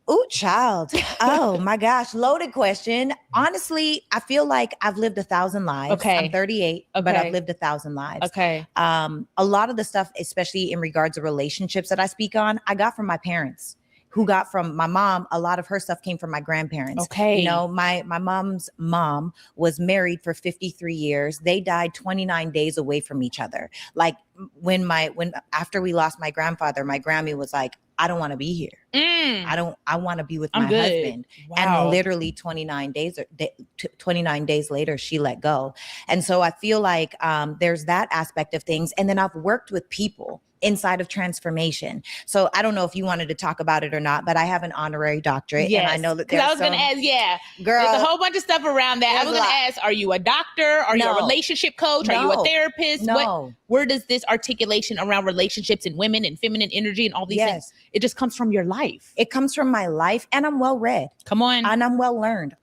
Ooh, child. Oh my gosh. Loaded question. Honestly, I feel like I've lived 1,000 lives. Okay. I'm 38, but Okay. I've lived 1,000 lives. Okay. A lot of the stuff, especially in regards to relationships that I speak on, I got from my parents. Who got from my mom, a lot of her stuff came from my grandparents. Okay. You know, my mom's mom was married for 53 years. They died 29 days away from each other. Like when after we lost my grandfather, my Grammy was like, I don't want to be here. I want to be with my husband. Wow. And literally 29 days later, she let go. And so I feel like there's that aspect of things. And then I've worked with people inside of transformation. So I don't know if you wanted to talk about it or not, but I have an honorary doctorate. Yes. And I know that I was going to ask, girl, there's a whole bunch of stuff around that. I was going to ask, are you a doctor? Are you a relationship coach? Are you a therapist? No. Where does this articulation around relationships and women and feminine energy and all these things, it just comes from your life? It comes from my life, and I'm well read. Come on. And I'm well learned.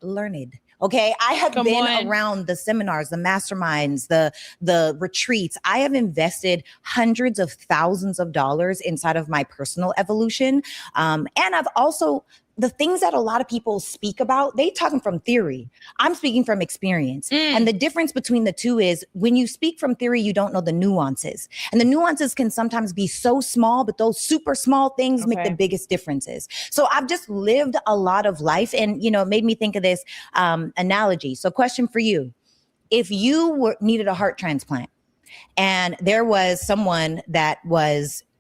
Okay. I have been around the seminars, the masterminds, the retreats. I have invested hundreds of thousands of dollars inside of my personal evolution. And I've also, the things that a lot of people speak about, they talking from theory. I'm speaking from experience. And the difference between the two is when you speak from theory, you don't know the nuances. And the nuances can sometimes be so small, but those super small things make the biggest differences. So I've just lived a lot of life and, you know, it made me think of this analogy. So question for you. If you needed a heart transplant and there was someone that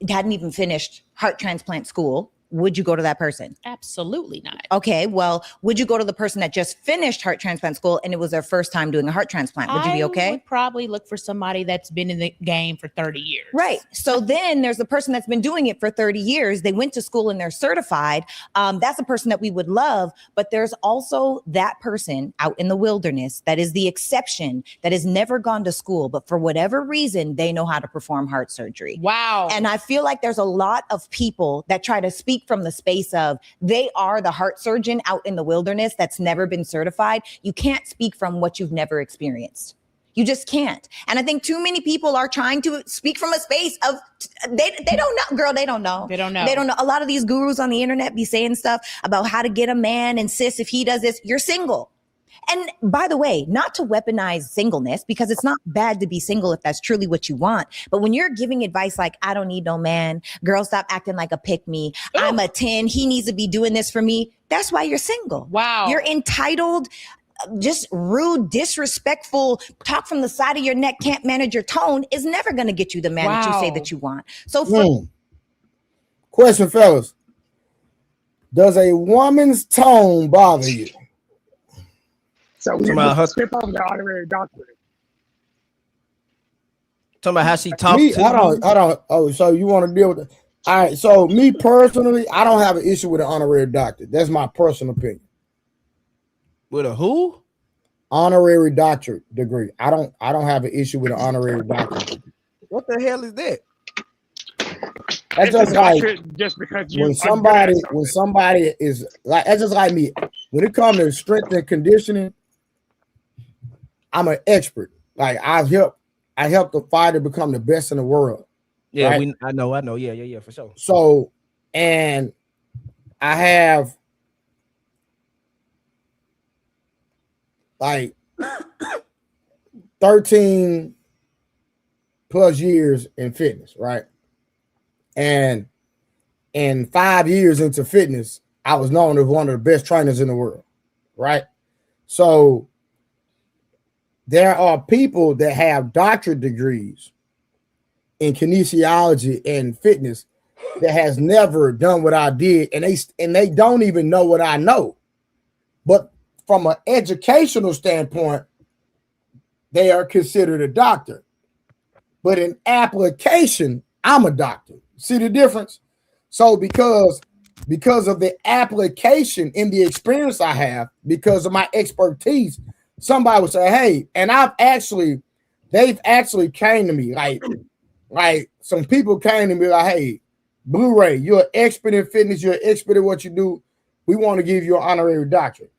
hadn't even finished heart transplant school, would you go to that person? Absolutely not. Okay, well, would you go to the person that just finished heart transplant school and it was their first time doing a heart transplant? Would you be okay? I would probably look for somebody that's been in the game for 30 years. Right. So then there's the person that's been doing it for 30 years. They went to school and they're certified. That's a person that we would love. But there's also that person out in the wilderness that is the exception, that has never gone to school, but for whatever reason, they know how to perform heart surgery. Wow. And I feel like there's a lot of people that try to speak from the space of they are the heart surgeon out in the wilderness that's never been certified. You can't speak from what you've never experienced. You just can't. And I think too many people are trying to speak from a space of they don't know. Girl, they don't know. They don't know. They don't know. A lot of these gurus on the internet be saying stuff about how to get a man and sis, if he does this, you're single. And by the way, not to weaponize singleness, because it's not bad to be single if that's truly what you want. But when you're giving advice like, I don't need no man, girl, stop acting like a pick me. I'm a 10. He needs to be doing this for me. That's why you're single. Wow. You're entitled. just rude, disrespectful talk from the side of your neck, can't manage your tone is never going to get you the man that you say that you want. So question, fellas. Does a woman's tone bother you? So we skip over the honorary doctorate. Talking about how she talks to hold on. Oh, so you want to deal with it? All right. So me personally, I don't have an issue with an honorary doctorate. That's my personal opinion. With a who? Honorary doctorate degree. I don't have an issue with an honorary doctorate degree. What the hell is that? That's just like just because you when somebody is like, that's just like me. When it comes to strength and conditioning, I'm an expert. Like I helped the fighter become the best in the world. Yeah, right? I know. Yeah, for sure. So, and I have like 13 plus years in fitness, right? And 5 years into fitness, I was known as one of the best trainers in the world, right? So there are people that have doctorate degrees in kinesiology and fitness that has never done what I did, and they don't even know what I know. But from an educational standpoint, they are considered a doctor. But in application, I'm a doctor. See the difference? So because of the application in the experience I have, because of my expertise, somebody would say, hey, and they've actually came to me, like some people came to me like, hey, Blu-ray, you're an expert in fitness, you're an expert at what you do. We want to give you an honorary doctorate.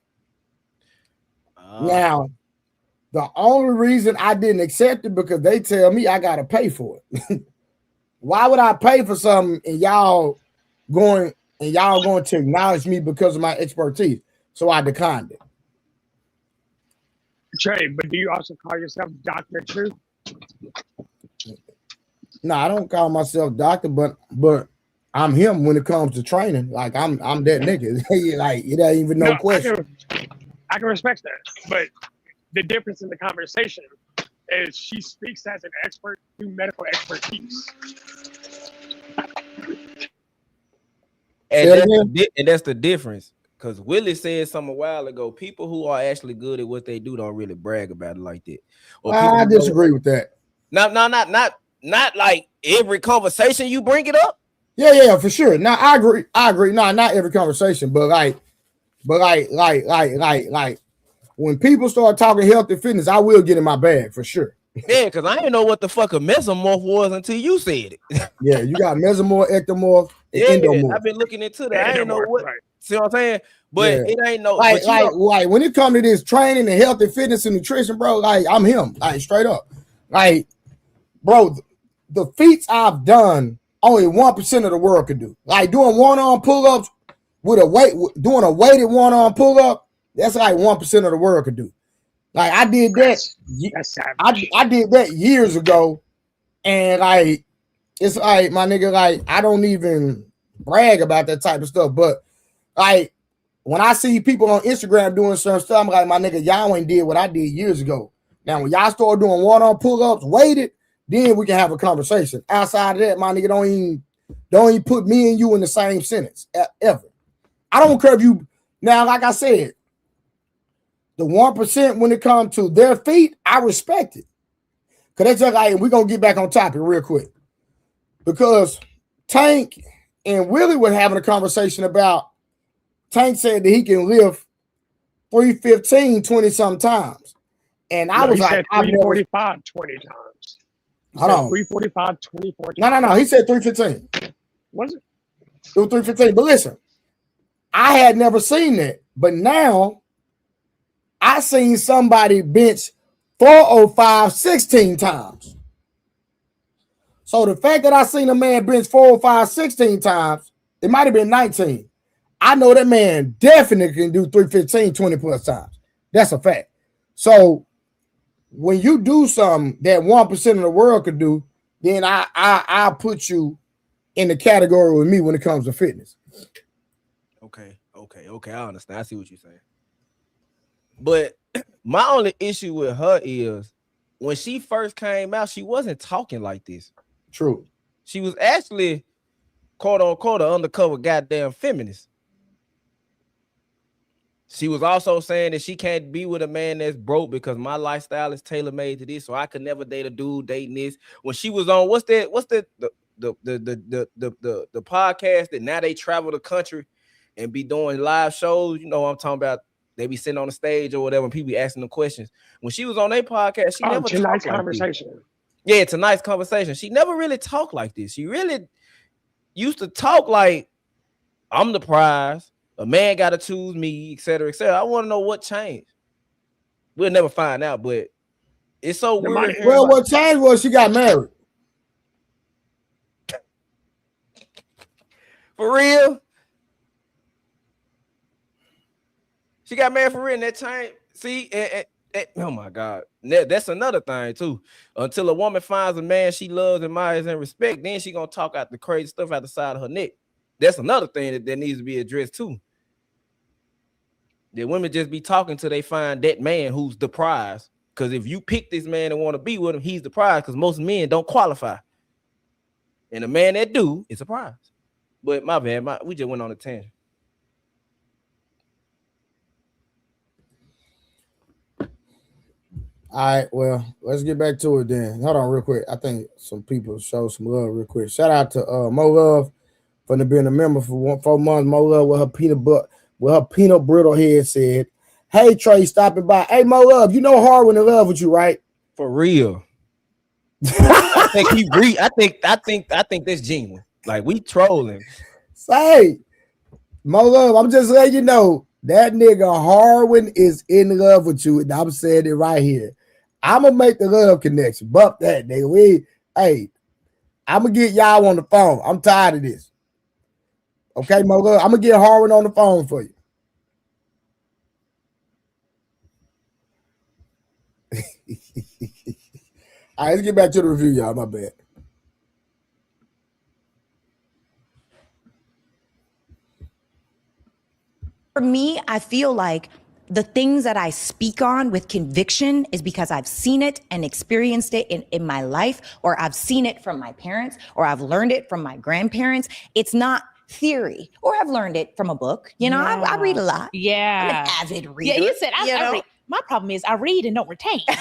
Now, the only reason I didn't accept it because they tell me I got to pay for it. Why would I pay for something and y'all going to acknowledge me because of my expertise? So I declined it. Trey, but do you also call yourself Dr. Truth? No, I don't call myself doctor, but I'm him when it comes to training. Like I'm that nigga. Like it ain't even no question. I can respect that, but the difference in the conversation is she speaks as an expert through medical expertise. And that's the difference. Because Willie said something a while ago, people who are actually good at what they do don't really brag about it like that. Or I disagree with that. Not like every conversation you bring it up. Yeah, for sure. Now I agree. No, not every conversation, but like when people start talking health and fitness, I will get in my bag for sure. Yeah, because I didn't know what the fuck a mesomorph was until you said it. Yeah, you got mesomorph, ectomorph, and endomorph. I've been looking into that. I didn't know what. Right. See what I'm saying? But it ain't no like when it comes to this training and health and fitness and nutrition, bro. Like I'm him, like straight up. Like, bro, the feats I've done, only 1% of the world could do. Like doing one-arm pull-ups with doing a weighted one-arm pull-up, that's like 1% of the world could do. Like I did that. I did that years ago, and like it's like my nigga, like I don't even brag about that type of stuff. But like when I see people on Instagram doing certain stuff, I'm like, my nigga, y'all ain't did what I did years ago. Now when y'all start doing one-arm pull-ups weighted, then we can have a conversation. Outside of that, my nigga, don't even put me and you in the same sentence ever. I don't care if you now, like I said. The 1% when it comes to their feet, I respect it. Because that's just like, we're going to get back on topic real quick. Because Tank and Willie were having a conversation about, Tank said that he can lift 315 20-some times. And I was like, 345 20 times. Hold on. 345 24 times. No. He said 315. Was it? It was 315. But listen, I had never seen that. But now, I seen somebody bench 405 16 times. So the fact that I seen a man bench 405 16 times, it might have been 19. I know that man definitely can do 315 20 plus times. That's a fact. So when you do something that 1% of the world could do, then I put you in the category with me when it comes to fitness. Okay. I understand. I see what you're saying. But My only issue with her is when she first came out, she wasn't talking like this. True. She was actually quote unquote an undercover goddamn feminist. She was also saying that she can't be with a man that's broke because my lifestyle is tailor made to this, so I could never date a dude dating this. When she was on what's the podcast that now they travel the country and be doing live shows, you know what I'm talking about. They be sitting on the stage or whatever, and people be asking them questions. When she was on their podcast, she never Tonight's talked conversation. Like this. Yeah, tonight's conversation. She never really talked like this. She really used to talk like I'm the prize. A man got to choose me, etc., etc. I want to know what changed. We'll never find out, but it's so weird. Well, what changed was she got married. For real? She got married for real in that time. See, oh my God. That's another thing too. Until a woman finds a man she loves, admires, and respects, then she gonna talk out the crazy stuff out the side of her neck. That's another thing that needs to be addressed too. That women just be talking till they find that man who's the prize. Because if you pick this man and want to be with him, he's the prize. Because most men don't qualify. And a man that do, it's a prize. But my bad, we just went on a tangent. All right, well, let's get back to it then. Hold on real quick. I think some people show some love real quick. Shout out to Mo Love for being a member for 4 months. Mo Love with her peanut brittle head said, "Hey Trey, stopping by. Hey Mo Love, you know Harwin in love with you, right?" For real. I think he I think that's genuine. Like we trolling. Say, Mo Love, I'm just letting you know that nigga Harwin is in love with you, and I'm saying it right here. I'm gonna make the love connection. Bump that, nigga. I'm gonna get y'all on the phone. I'm tired of this. Okay, Mo Love, I'm gonna get Harwin on the phone for you. All right, let's get back to the review, y'all. My bad. For me, I feel like the things that I speak on with conviction is because I've seen it and experienced it in my life, or I've seen it from my parents, or I've learned it from my grandparents. It's not theory, or I've learned it from a book. You know, I read a lot. Yeah. I'm an avid reader. Yeah, you said I read. My problem is I read and don't retain. I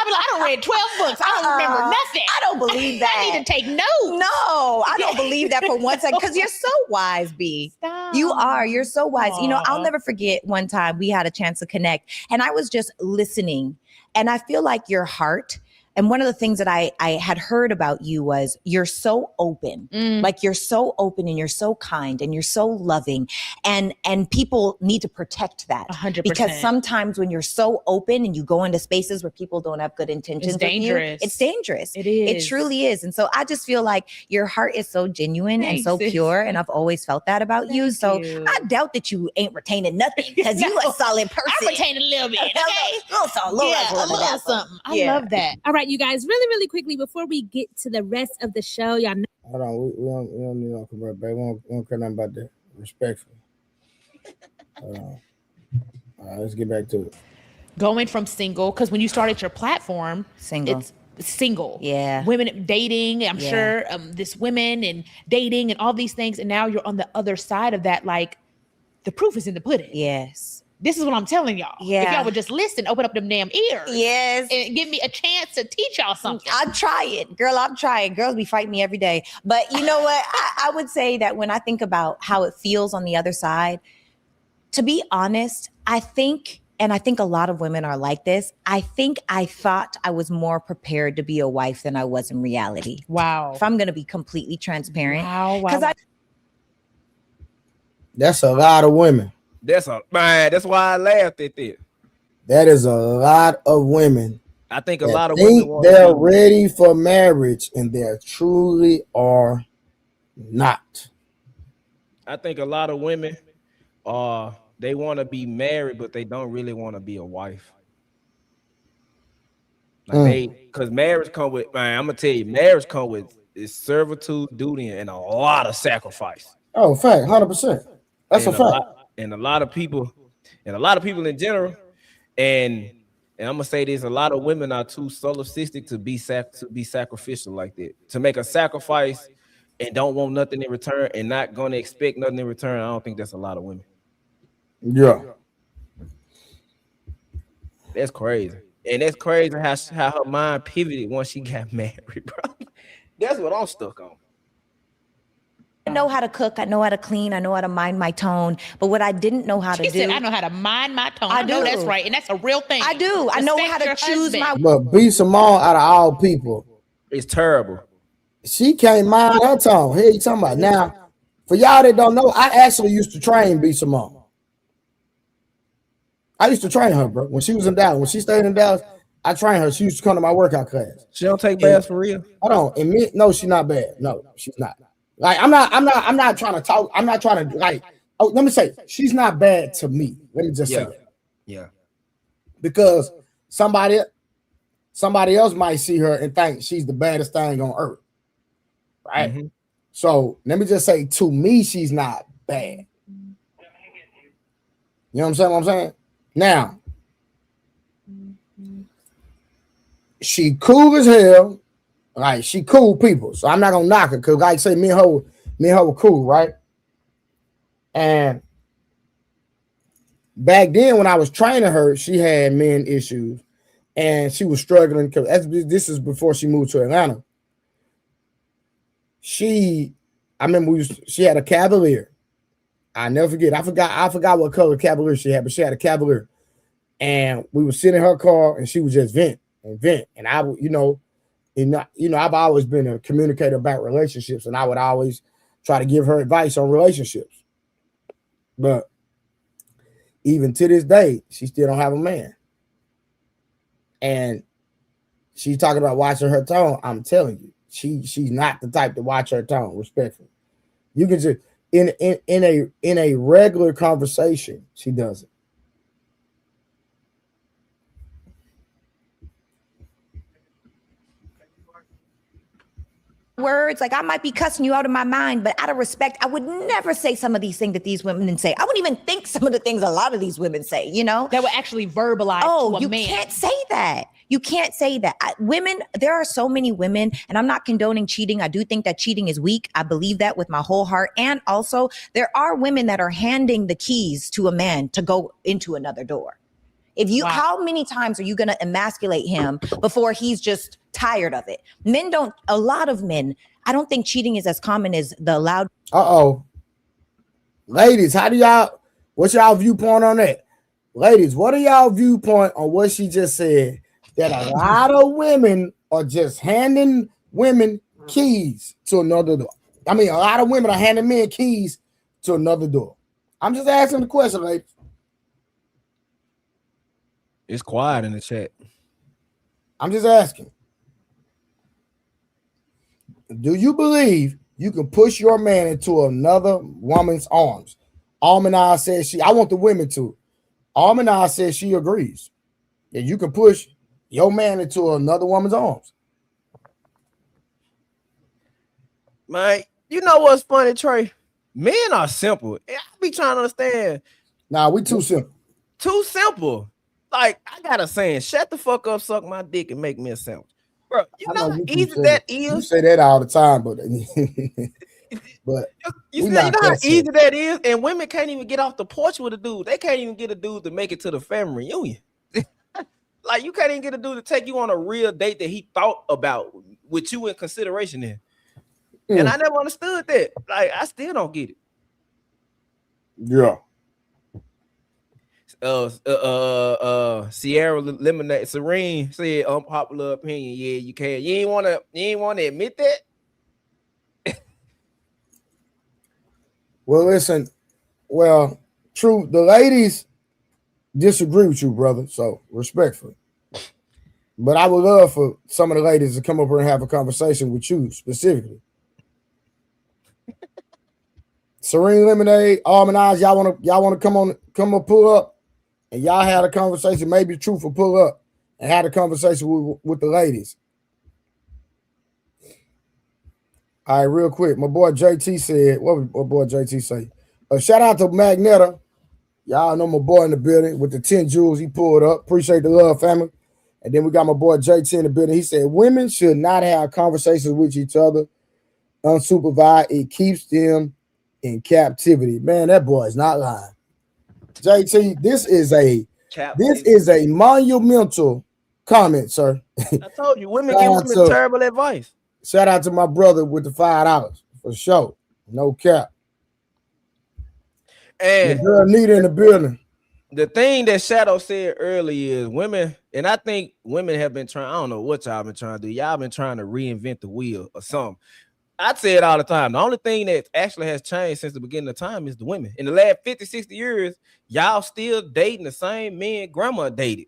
be like, I don't read 12 books. I don't remember nothing. I don't believe that. I need to take notes. No, I don't believe that for one second, because you're so wise, B. Stop. You are. You're so wise. You know, I'll never forget one time we had a chance to connect, and I was just listening, and I feel like your heart. And one of the things that I had heard about you was you're so open, like you're so open and you're so kind and you're so loving, and people need to protect that 100%. Because sometimes when you're so open and you go into spaces where people don't have good intentions, it's dangerous. It's dangerous. It is. It truly is. And so I just feel like your heart is so genuine and so pure, and I've always felt that about you. So I doubt that you ain't retaining nothing, because you a solid person. I retain a little bit. Okay, a little something. I love that. All right, you guys, really quickly before we get to the rest of the show, y'all know. Hold on, we don't need no convert, baby. We don't care nothing about that. Respectfully. Hold on. All right, let's get back to it. Going from single, because when you started your platform, it's single. Yeah. Women dating, I'm sure this women and dating and all these things. And now you're on the other side of that. Like, the proof is in the pudding. Yes. This is what I'm telling y'all. Yeah. If y'all would just listen, open up them damn ears. Yes. And give me a chance to teach y'all something. I'm trying. Girl, I'm trying. Girls be fighting me every day. But you know what? I would say that when I think about how it feels on the other side, to be honest, I think a lot of women are like this. I think I thought I was more prepared to be a wife than I was in reality. Wow. If I'm going to be completely transparent. Wow. That's a lot of women. That's why I laughed at it. That is a lot of women. I think a lot of women they're ready for marriage, and they truly are not. I think a lot of women they want to be married, but they don't really want to be a wife. Like because marriage come with, man, I'm gonna tell you, marriage come with is servitude, duty, and a lot of sacrifice. Oh, fact, 100%. That's a fact. And a lot of people in general, And I'm gonna say this: a lot of women are too solipsistic to be sacrificial like that, to make a sacrifice and don't want nothing in return and not gonna expect nothing in return. I don't think that's a lot of women. Yeah. That's crazy. And that's crazy how her mind pivoted once she got married, bro. That's what I'm stuck on. I know how to cook, I know how to clean, I know how to mind my tone, but what I didn't know how to do. She said, I know how to mind my tone. I know that's right, and that's a real thing. I do. I know how to choose my. But B. Simone, out of all people, it's terrible. She can't mind her tone. Here you talking about now. For y'all that don't know, I actually used to train B. Simone. I used to train her, bro. When she was in Dallas, when she stayed in Dallas, I trained her. She used to come to my workout class. She don't take baths for real. Hold on, no, she's not bad. No, she's not. Like I'm not trying to talk. I'm not trying to like. Oh, let me say, she's not bad to me. Let me just say that. Yeah. Because somebody else might see her and think she's the baddest thing on earth, right? Mm-hmm. So let me just say, to me, she's not bad. You know what I'm saying? Now, she cool as hell. Like, she cool people. So I'm not gonna knock her because, like I say, me and her were cool, right? And back then, when I was training her, she had men issues, and she was struggling because this is before she moved to Atlanta. I remember she had a Cavalier. I never forget. I forgot what color Cavalier she had, but she had a Cavalier, and we would sit in her car, and she would just vent. And I would, I've always been a communicator about relationships, and I would always try to give her advice on relationships. But even to this day, she still don't have a man. And she's talking about watching her tone. I'm telling you, she's not the type to watch her tone, respectfully. You can just in a regular conversation, she does it. Words, like I might be cussing you out of my mind, but out of respect, I would never say some of these things that these women say. I wouldn't even think some of the things a lot of these women say, that would actually verbalize to a man. You can't say that. You can't say that. Women, there are so many women, and I'm not condoning cheating. I do think that cheating is weak. I believe that with my whole heart. And also, there are women that are handing the keys to a man to go into another door. How many times are you going to emasculate him before he's just tired of it? A lot of men, I don't think cheating is as common as the loud. Ladies, what's y'all viewpoint on that? Ladies, what are y'all viewpoint on what she just said? That a lot of women are just handing women keys to another door. I mean, a lot of women are handing men keys to another door. I'm just asking the question, ladies. It's quiet in the chat. I'm just asking. Do you believe you can push your man into another woman's arms? Almanaz says I want the women to. Almanaz says she agrees that you can push your man into another woman's arms. Man, you know what's funny, Trey? Men are simple. I be trying to understand. Nah, we too simple. Too simple. Like, I got a saying, shut the fuck up, suck my dick, and make me a sandwich. Bro, you know how easy that is? You say that all the time, but you know how easy that is? And women can't even get off the porch with a dude. They can't even get a dude to make it to the family reunion. Like, you can't even get a dude to take you on a real date that he thought about with you in consideration in. And I never understood that. Like, I still don't get it. Yeah. Sierra Lemonade Serene said unpopular opinion. Yeah, you can. You ain't wanna admit that. Well, listen. Well, true. The ladies disagree with you, brother. So respectfully. But I would love for some of the ladies to come over and have a conversation with you specifically. Serene Lemonade, Almanaz, y'all wanna come up, pull up. And y'all had a conversation, maybe Truth will pull up and had a conversation with the ladies. All right, real quick. My boy JT said, what would my boy JT say? Shout out to Magneta. Y'all know my boy in the building with the 10 jewels he pulled up. Appreciate the love, family. And then we got my boy JT in the building. He said, women should not have conversations with each other unsupervised. It keeps them in captivity. Man, that boy is not lying. JT, this is a monumental comment, sir. I told you, women give women terrible advice. Shout out to my brother with the $5 for sure. No cap. And the girl Nita in the building. The thing that Shadow said earlier is women, and I think women have been trying, I don't know what y'all been trying to do. Y'all been trying to reinvent the wheel or something. I say it all the time. The only thing that actually has changed since the beginning of time is the women. In the last 50, 60 years, y'all still dating the same men grandma dated.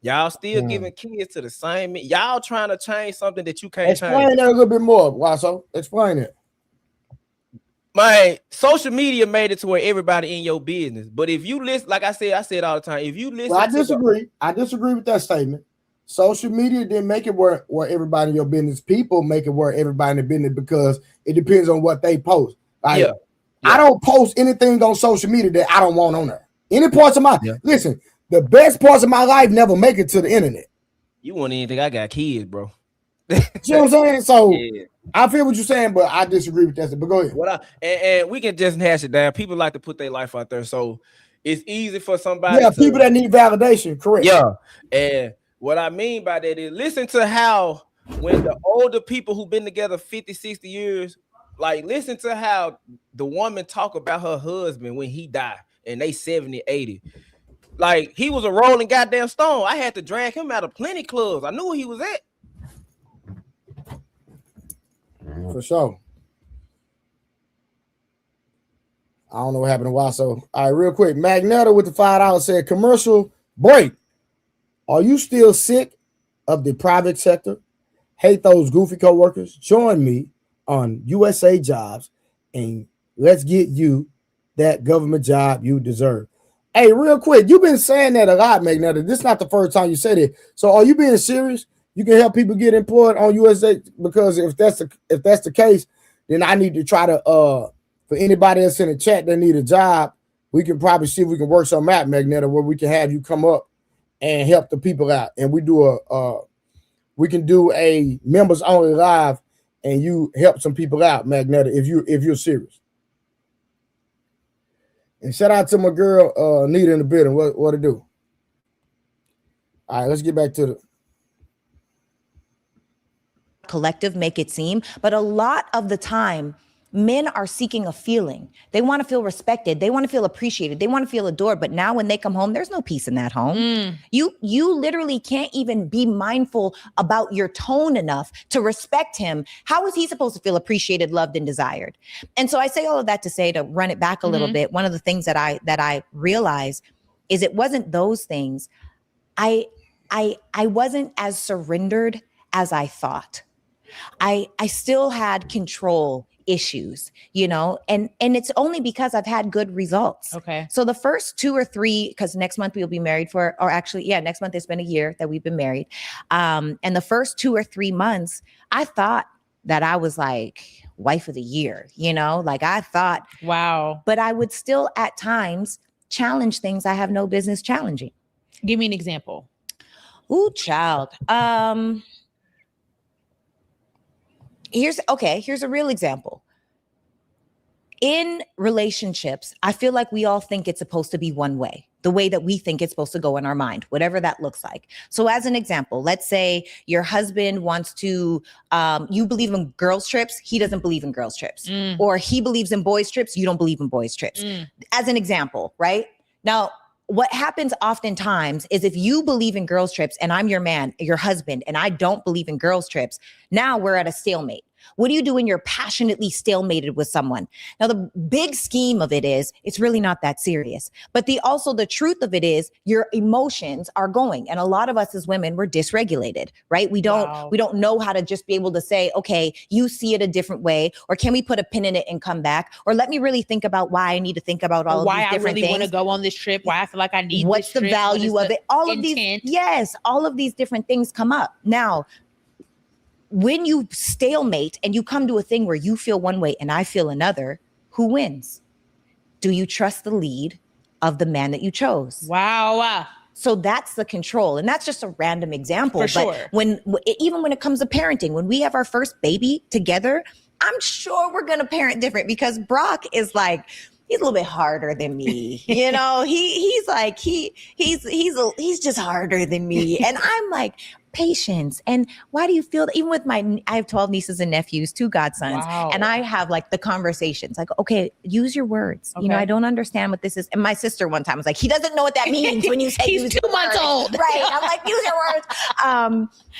Y'all still giving kids to the same men. Y'all trying to change something that you can't change. Explain that a little bit more, Wasso. Explain it. My social media made it to where everybody in your business. But if you listen, like I said all the time, if you listen, I disagree. I disagree with that statement. Social media didn't make it where everybody in your business. People make it where everybody in the business because it depends on what they post. Like, yeah. I don't post anything on social media that I don't want on there. Any parts of my listen, the best parts of my life never make it to the internet. You want anything? I got kids, bro. You know what I'm saying? So I feel what you're saying, but I disagree with that. But go ahead. And we can just hash it down. People like to put their life out there, so it's easy for somebody. Yeah, people that need validation, correct? Yeah, and what I mean by that is listen to how when the older people who've been together 50, 60 years, like listen to how the woman talk about her husband when he died and they 70, 80. Like he was a rolling goddamn stone. I had to drag him out of plenty clubs. I knew where he was at. For sure. I don't know what happened to Wasso. All right, real quick. Magneto with the $5 said, commercial break. Are you still sick of the private sector? Hate those goofy coworkers? Join me on USA Jobs and let's get you that government job you deserve. Hey, real quick, you've been saying that a lot, Magneto. This is not the first time you said it. So are you being serious? You can help people get employed on USA, because if that's the case, then I need to try to for anybody else in the chat that need a job, we can probably see if we can work something out, Magneto, where we can have you come up and help the people out. And we can do a members only live and you help some people out, Magneto, if you're serious. And shout out to my girl Nita in the building. What to do? All right, let's get back to the collective make it seem, but a lot of the time men are seeking a feeling. They want to feel respected. They want to feel appreciated. They want to feel adored. But now when they come home, there's no peace in that home. You literally can't even be mindful about your tone enough to respect him. How is he supposed to feel appreciated, loved, and desired? And so I say all of that to say, to run it back a little bit, one of the things that I realized is it wasn't those things. I wasn't as surrendered as I thought. I still had control issues, and it's only because I've had good results. Okay. So the first 2 or 3, because next month we'll be married next month it's been a year that we've been married. And the first 2 or 3 months, I thought that I was like wife of the year, like I thought, wow. But I would still at times challenge things I have no business challenging. Give me an example. Ooh, child. Here's a real example. In relationships, I feel like we all think it's supposed to be one way, the way that we think it's supposed to go in our mind, whatever that looks like. So as an example, let's say your husband wants to, you believe in girls' trips, he doesn't believe in girls' trips. Or he believes in boys' trips, you don't believe in boys' trips. As an example, right? Now, what happens oftentimes is if you believe in girls' trips and I'm your man, your husband, and I don't believe in girls' trips, now we're at a stalemate. What do you do when you're passionately stalemated with someone? Now, the big scheme of it is it's really not that serious. But the truth of it is your emotions are going. And a lot of us as women, we're dysregulated, right? We don't know how to just be able to say, okay, you see it a different way, or can we put a pin in it and come back? Or let me really think about why I need to think about all of these different things. Why I really want to go on this trip, why I feel like I need what's this the trip, value of it? All of these different things come up. Now, when you stalemate and you come to a thing where you feel one way and I feel another, who wins? Do you trust the lead of the man that you chose. Wow. So that's the control. And that's just a random example. For but sure. Even when it comes to parenting, when we have our first baby together, I'm sure we're going to parent different because Brock is like, he's a little bit harder than me. You know, he's just harder than me. And I'm like, patience. And why do you feel that? Even with I have 12 nieces and nephews, 2 godsons. Wow. And I have like the conversations like, okay, use your words. Okay. You know, I don't understand what this is. And my sister one time was like, he doesn't know what that means when you say he's use 2 your months words. old. Right. I'm like, use your words.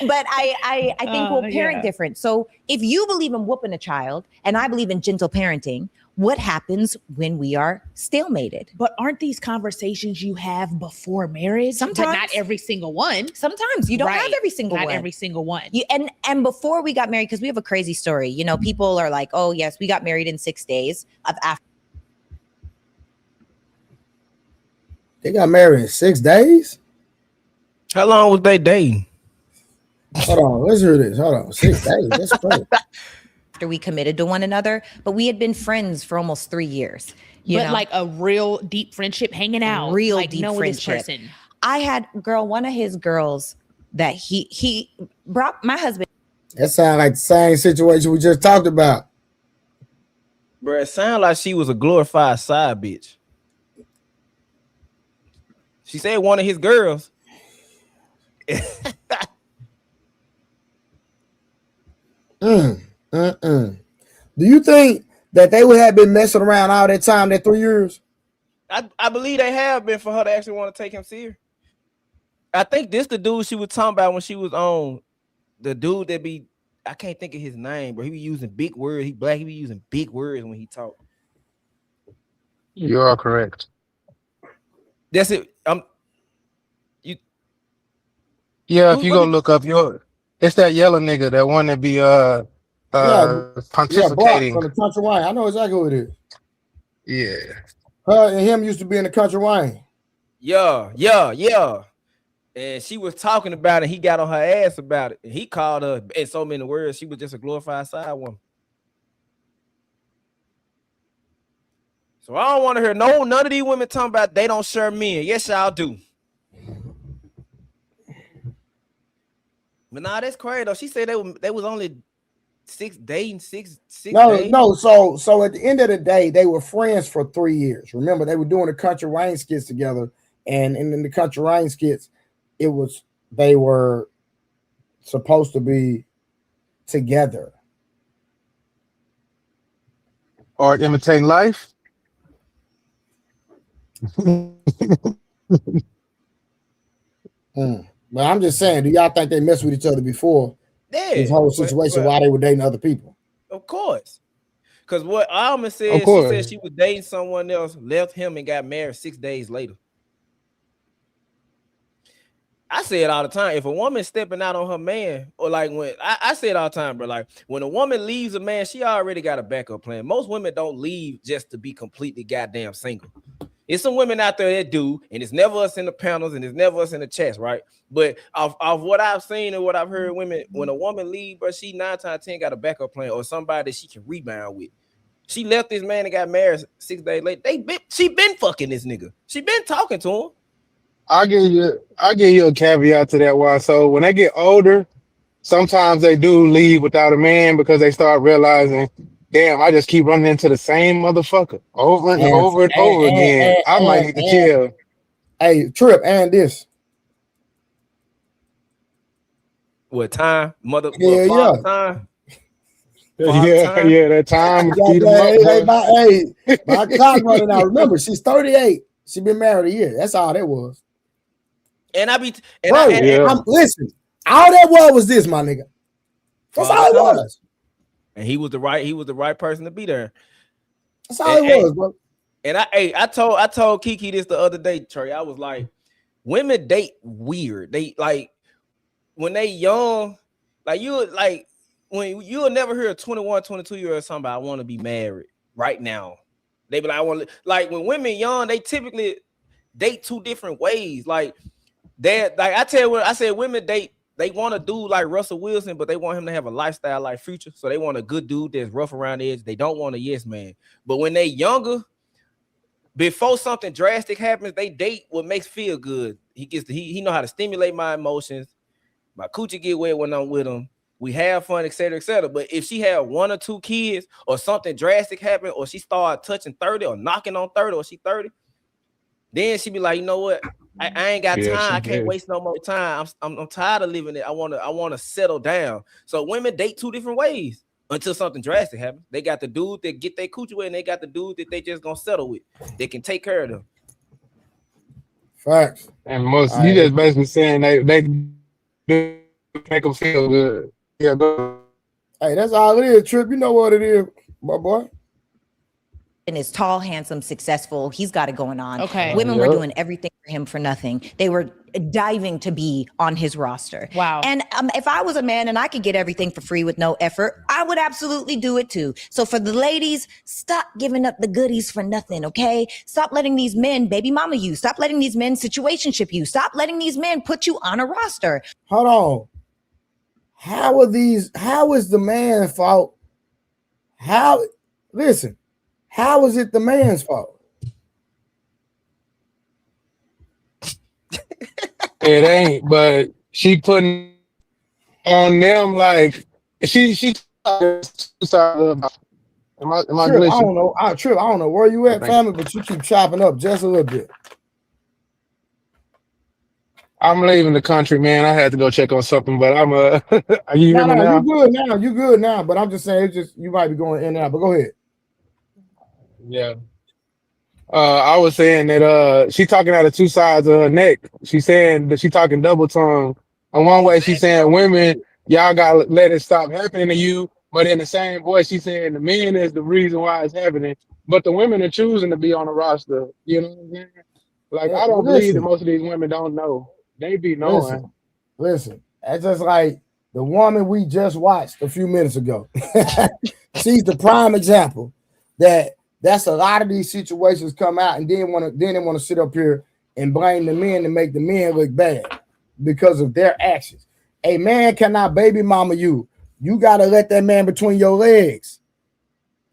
But I think we'll parent different. So if you believe in whooping a child and I believe in gentle parenting, what happens when we are stalemated? But aren't these conversations you have before marriage? Sometimes. But not every single one. Sometimes you don't have every single one. Not every single one. And before we got married, because we have a crazy story, you know, people are like, oh yes, we got married in 6 days of after. They got married in 6 days? How long was they dating? Hold on, let's hear this. Hold on, 6 days. That's crazy. After we committed to one another, but we had been friends for almost 3 years. But like a real deep friendship, hanging out, real like deep friendship. This person. I had one of his girls that he brought my husband. That sounds like the same situation we just talked about. Bro, it sounded like she was a glorified side bitch. She said one of his girls. Do you think that they would have been messing around all that time, that 3 years? I believe they have been for her to actually want to take him serious. I think this the dude she was talking about when she was on. The dude that I can't think of his name, but he be using big words. He black, he be using big words when he talk. You are correct. That's it. Yeah, if you go look up it's that yellow nigga, that one that be pontificating. From the Country Wine. I know exactly who it is. Yeah. Her and him used to be in the Country Wine. Yeah. And she was talking about it. He got on her ass about it. And he called her in so many words. She was just a glorified side woman. So I don't want to hear none of these women talking about they don't share men. Yes, y'all do. But nah, that's crazy though. She said they was only 6 days. No. So at the end of the day, they were friends for 3 years. Remember, they were doing the Country Wine skits together, and in the Country Wine skits, they were supposed to be together. Or imitating life. But I'm just saying, do y'all think they messed with each other before this whole situation while they were dating other people? Of course. Because what Alma said, she said she was dating someone else, left him, and got married 6 days later. I say it all the time. If a woman stepping out on her man, or like when I say it all the time, bro, like when a woman leaves a man, she already got a backup plan. Most women don't leave just to be completely goddamn single. It's some women out there that do, and it's never us in the panels, and it's never us in the chats, right? But of what I've seen and what I've heard, women, when a woman leaves, but she 9 times 10 got a backup plan or somebody that she can rebound with. She left this man and got married 6 days later. She been fucking this nigga. She been talking to him. I'll give you a caveat to that one. So when they get older, sometimes they do leave without a man because they start realizing, damn, I just keep running into the same motherfucker over and over again. I might need to chill. Hey, Trip, and this. What time? Yeah. Time? Yeah, that time. My clock running out. Remember, she's 38. She been married a year. That's all that was. Listen, all that was this, my nigga. That's all it was. And he was the right person to be there. That's all it was, bro. And I told Kiki this the other day, Trey. I was like, women date weird. They like when they young, like when you'll never hear a 21, 22-year-old somebody, I want to be married right now. They be like, I want to, like when women young, they typically date 2 different ways. Like I said women date, they want a dude like Russell Wilson, but they want him to have a lifestyle like Future. So they want a good dude that's rough around the edge. They don't want a yes man. But when they younger, before something drastic happens, they date what makes feel good. He know how to stimulate my emotions. My coochie get wet when I'm with him. We have fun, etc., etc. But if she had 1 or 2 kids, or something drastic happened, or she started touching 30 or knocking on 30, or she 30, then she be like, you know what? I ain't got Yeah, time. she I can't did. waste no more time. I'm tired of living it. I wanna settle down. So women date 2 different ways until something drastic happens. They got the dude that get their coochie with, and they got the dude that they just gonna settle with. They can take care of them. Facts. And most All you right. just basically saying they do make them feel good. Yeah, go. Hey, that's all it is, Trip. You know what it is, my boy. And is tall, handsome, successful. He's got it going on. Okay. Women were Yep. doing everything for him for nothing. They were diving to be on his roster. Wow. And if I was a man and I could get everything for free with no effort, I would absolutely do it too. So for the ladies, stop giving up the goodies for nothing, okay? Stop letting these men baby mama you. Stop letting these men situationship you. Stop letting these men put you on a roster. Hold on. How is the man's fault? Listen, how is it the man's fault? It ain't, but she putting on them like she am I Trip, I glitching? don't know. Trip, I don't know where you I at, think family, but you keep chopping up just a little bit. I'm leaving the country, man. I had to go check on something, but I'm are you hear No, me you now? good now. You good now. But I'm just saying, it's just you might be going in and out. But go ahead. Yeah. I was saying that she talking out of 2 sides of her neck. She's saying that she talking double tongue. On one way, she's saying women, y'all gotta let it stop happening to you. But in the same voice, she's saying the men is the reason why it's happening. But the women are choosing to be on the roster. You know what I'm saying? Like I don't believe that Listen, most of these women don't know. They be knowing. listen. That's just like the woman we just watched a few minutes ago. She's the prime example that's a lot of these situations come out and then they want to sit up here and blame the men and make the men look bad because of their actions. A man cannot baby mama you. You gotta let that man between your legs.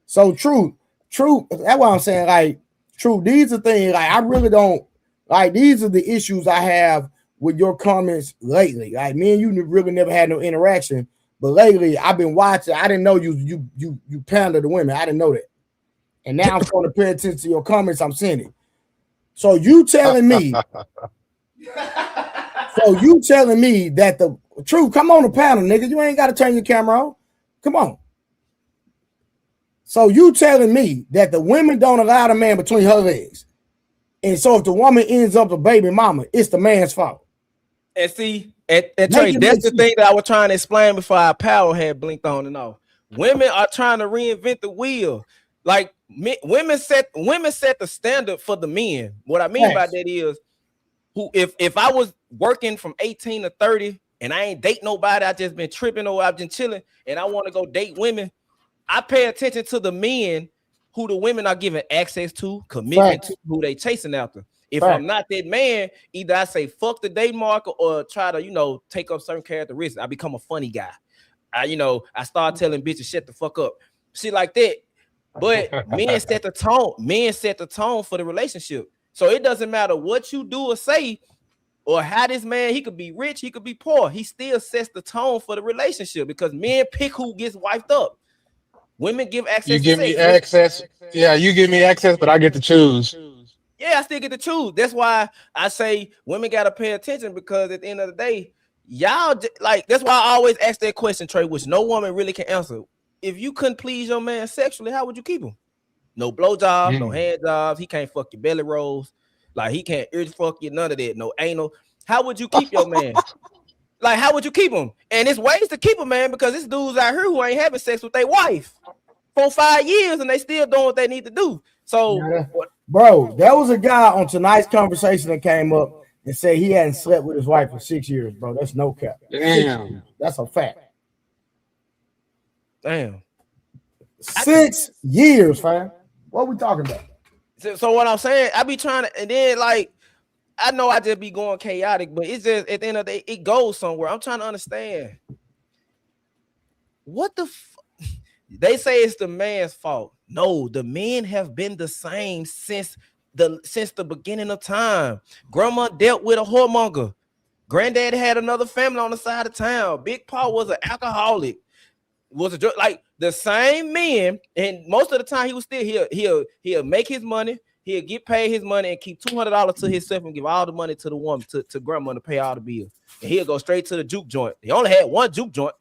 So true. That's what I'm saying. Like, true. These are things like I really don't like. These are the issues I have with your comments lately. Like me and you really never had no interaction, but lately I've been watching. I didn't know you pander the women. I didn't know that, and now I'm starting to pay attention to your comments I'm sending. So you telling me that the truth? Come on the panel, nigga. You ain't got to turn your camera on. Come on. So you telling me that the women don't allow the man between her legs, and so if the woman ends up a baby mama, it's the man's fault. And see, and Trey, that's the thing that I was trying to explain before our power had blinked on and off. Women are trying to reinvent the wheel. Like women set the standard for the men. What I mean by that is, if I was working from 18 to 30 and I ain't date nobody, I just been tripping or I've been chilling, and I want to go date women, I pay attention to the men who the women are giving access to, commitment to, who they chasing after. If I'm not that man, either I say fuck the date marker or try to, take up certain characteristics. I become a funny guy. I start telling bitches shut the fuck up. Shit like that. But men set the tone. Men set the tone for the relationship. So it doesn't matter what you do or say or how this man, he could be rich, he could be poor. He still sets the tone for the relationship because men pick who gets wifed up. Women give access. You give me access. Yeah, you give me access, but I get to choose. Yeah, I still get to choose. That's why I say women got to pay attention, because at the end of the day, y'all that's why I always ask that question, Trey, which no woman really can answer. If you couldn't please your man sexually, how would you keep him? No blowjobs, no hand jobs. He can't fuck your belly rolls. Like he can't ear fuck you, none of that. No anal. How would you keep your man? Like, how would you keep him? And it's ways to keep a man, because it's dudes out here who ain't having sex with their wife for 5 years and they still doing what they need to do. So, bro, there was a guy on tonight's conversation that came up and said he hadn't slept with his wife for 6 years, bro. That's no cap. Damn. That's a fact. Damn. 6 years, fam. What are we talking about? So what I'm saying, I be trying to, and then I know I just be going chaotic, but it's just at the end of the day, it goes somewhere. I'm trying to understand what the they say it's the man's fault. No, the men have been the same since since the beginning of time. Grandma dealt with a whoremonger. Granddad had another family on the side of town. Big Pa was an alcoholic. Was a like the same men, and most of the time he was still he'll make his money, he'll get paid his money and keep $200 to himself and give all the money to the woman to grandma to pay all the bills. And he'll go straight to the juke joint. He only had one juke joint.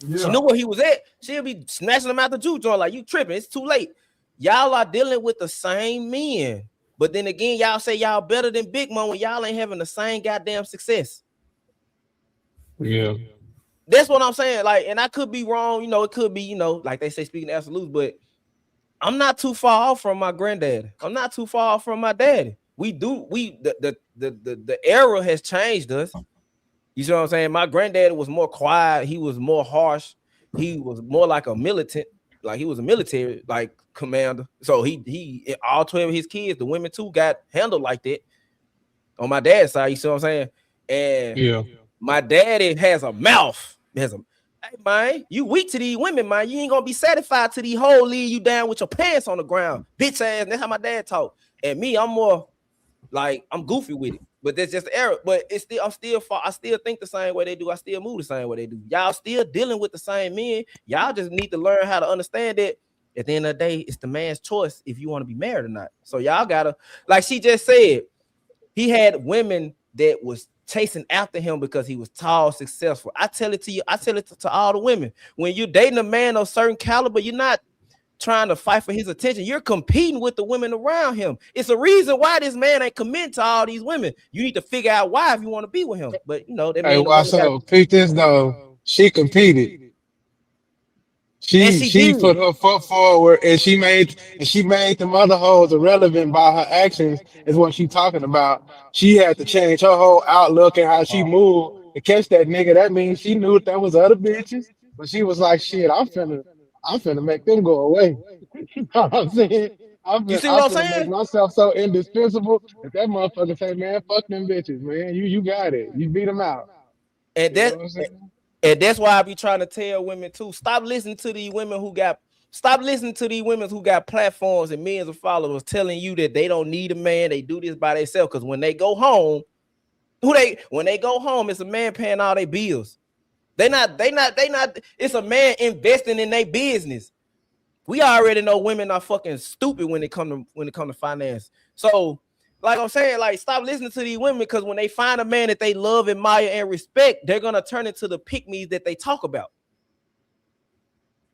Yeah. She knew where he was at. She'll be snatching him out the juke joint like, you tripping, it's too late. Y'all are dealing with the same men, but then again, y'all say y'all better than Big Mom when y'all ain't having the same goddamn success. Yeah. That's what I'm saying. Like, and I could be wrong, it could be, like they say, speaking absolutes, but I'm not too far off from my granddad. I'm not too far off from my daddy. The era has changed us. You see what I'm saying? My granddad was more quiet, he was more harsh, he was more like a militant, like he was a military like commander. So he all 12 of his kids, the women too, got handled like that on my dad's side. You see what I'm saying? And yeah, my daddy has a mouth. Hey man, you weak to these women, man. You ain't gonna be satisfied till these hoes leave you down with your pants on the ground, bitch ass. That's how my dad talk. And me, I'm more like I'm goofy with it, but that's just the error. But it's still, I still think the same way they do. I still move the same way they do. Y'all still dealing with the same men. Y'all just need to learn how to understand that at the end of the day, it's the man's choice if you want to be married or not. So y'all gotta, like she just said, he had women that was chasing after him because he was tall, successful. I tell it to you, I tell it to all the women. When you're dating a man of certain caliber, you're not trying to fight for his attention. You're competing with the women around him. It's a reason why this man ain't committed to all these women. You need to figure out why if you want to be with him. But that hey, means so pick this though. She competed. She put her foot forward and she made the mother hoes irrelevant by her actions, is what she talking about. She had to change her whole outlook and how she moved to catch that nigga. That means she knew that was other bitches, but she was like, shit, I'm finna make them go away. You know what I'm saying? I'm finna make myself so indispensable that motherfucker say, man, fuck them bitches, man. You got it. You beat them out. And that's why I be trying to tell women too, stop listening to these women who got platforms and millions of followers telling you that they don't need a man, they do this by themselves. Because when they go home, it's a man paying all their bills. They not, it's a man investing in their business. We already know women are fucking stupid when it come to finance. So like I'm saying, like, stop listening to these women, because when they find a man that they love, admire, and respect, they're gonna turn into the pick-me's that they talk about.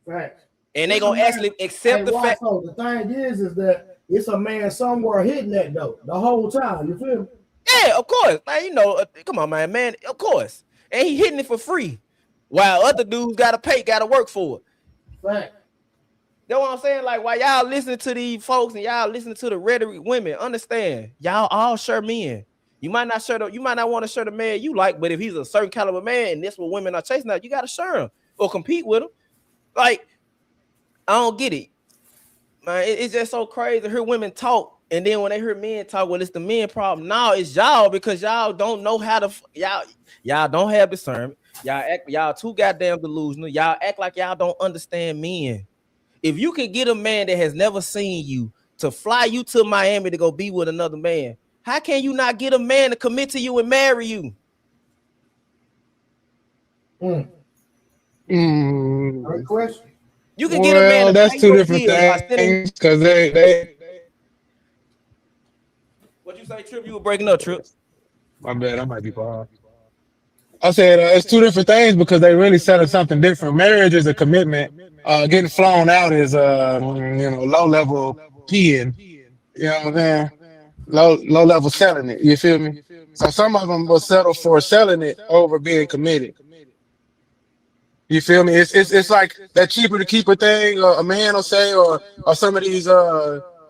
Right. And they're gonna actually accept the fact. So the thing is that it's a man somewhere hitting that though the whole time. You feel me? Yeah, of course. Like, come on, man, of course. And he hitting it for free, while other dudes gotta work for it. Right. That's what I'm saying. Like, while y'all listening to these folks and y'all listening to the rhetoric, women, understand, y'all all share men. You might not want to share the man you like, but if he's a certain caliber man and that's what women are chasing out, you gotta share him or compete with him. Like, I don't get it, man. It's just so crazy to hear women talk, and then when they hear men talk, well, it's the men problem. No, it's y'all, because y'all don't know how to. Y'all don't have discernment. Y'all too goddamn delusional. Y'all act like y'all don't understand men. If you can get a man that has never seen you to fly you to Miami to go be with another man, how can you not get a man to commit to you and marry you? Great question. You can get a man. That's two different things, because they. What you say, Trip? You were breaking up, Trip. My bad. I might be behind. I said it's two different things, because they really selling something different. Marriage is a commitment. Getting flown out is low level peeing. You know what I'm saying? Low level selling it. You feel me? So some of them will settle for selling it over being committed. You feel me? It's like that cheaper to keep a thing. A man will say, or some of these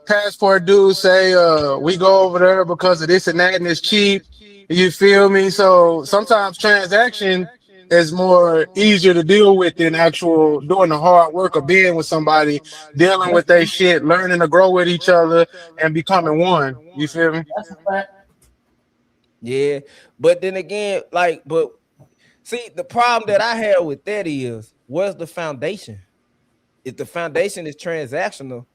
passport dudes say, we go over there because of this and that, and it's cheap. You feel me? So sometimes transaction is more easier to deal with than actual doing the hard work of being with somebody, dealing with their shit, learning to grow with each other, and becoming one. You feel me? That's a fact. Yeah, but then again, see, the problem that I have with that is, where's the foundation? If the foundation is transactional,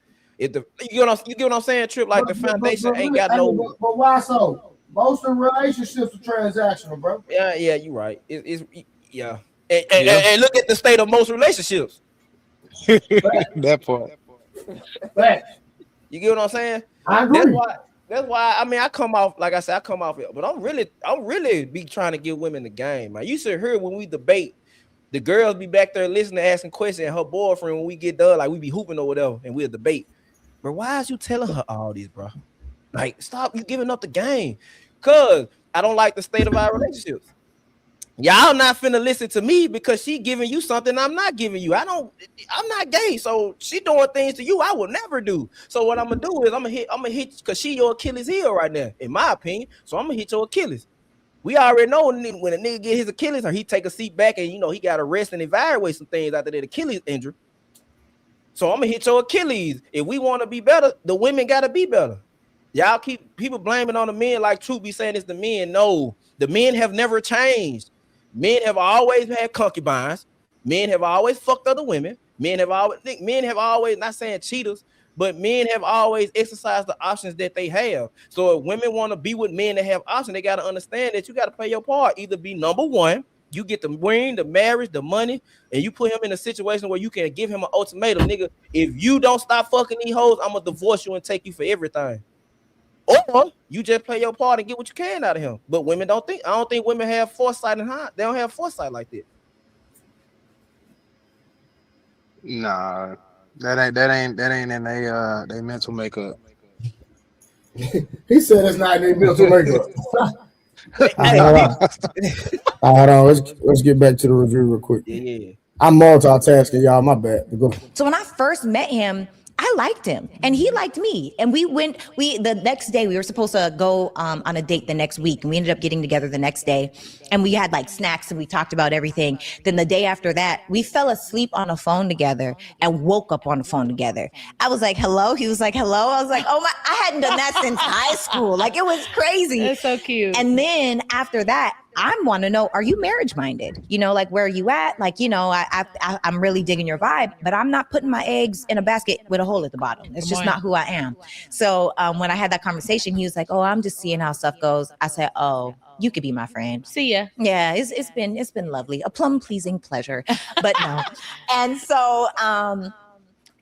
If the you get what I'm saying, Trip, like the foundation ain't got no. But why so? Most of the relationships are transactional, bro. Yeah, you're right. It's yeah. And look at the state of most relationships. That part. Facts. You get what I'm saying? I agree. That's why I mean I come off, like I said, I come off it, but I'm really be trying to give women the game, man. You should hear when we debate, the girls be back there listening, asking questions, and her boyfriend, when we get done, like we be hooping or whatever, and we'll debate. Bro, why is you telling her all this, bro? Like, stop you giving up the game. Cause I don't like the state of our relationships. Y'all not finna listen to me because she giving you something I'm not giving you. I'm not gay, so she doing things to you I will never do. So what I'm gonna do is I'm gonna hit because she your Achilles heel right now, in my opinion. So I'm gonna hit your Achilles. We already know when a nigga get his Achilles or he take a seat back and he gotta rest and evaluate some things after that Achilles injury. So I'm gonna hit your Achilles. If we want to be better, the women gotta be better. Y'all keep people blaming on the men like True be saying it's the men. No, the men have never changed. Men have always had concubines. Men have always fucked other women. Men have always not saying cheaters, but men have always exercised the options that they have. So if women want to be with men that have options, they got to understand that you got to play your part. Either be number one, you get the ring, the marriage, the money, and you put him in a situation where you can give him an ultimatum, nigga. If you don't stop fucking these hoes, I'm gonna divorce you and take you for everything. Or you just play your part and get what you can out of him. But women I don't think women have foresight and they don't have foresight like that. Nah, that ain't in they mental makeup. He said it's not in their mental makeup. Hold on. Let's get back to the review real quick. Yeah. I'm multitasking, y'all. My bad. Go. So when I first met him, I liked him and he liked me. And the next day we were supposed to go on a date the next week. And we ended up getting together the next day and we had like snacks and we talked about everything. Then the day after that, we fell asleep on a phone together and woke up on the phone together. I was like, hello. He was like, hello. I was like, oh my, I hadn't done that since high school. Like it was crazy. That's so cute. And then after that, I want to know, are you marriage minded? Like, where are you at? Like, I'm really digging your vibe, but I'm not putting my eggs in a basket with a hole at the bottom. It's just not who I am. So when I had that conversation, he was like, oh, I'm just seeing how stuff goes. I said, oh, you could be my friend. See ya. Yeah, it's been lovely. A plum pleasing pleasure, but no. And so,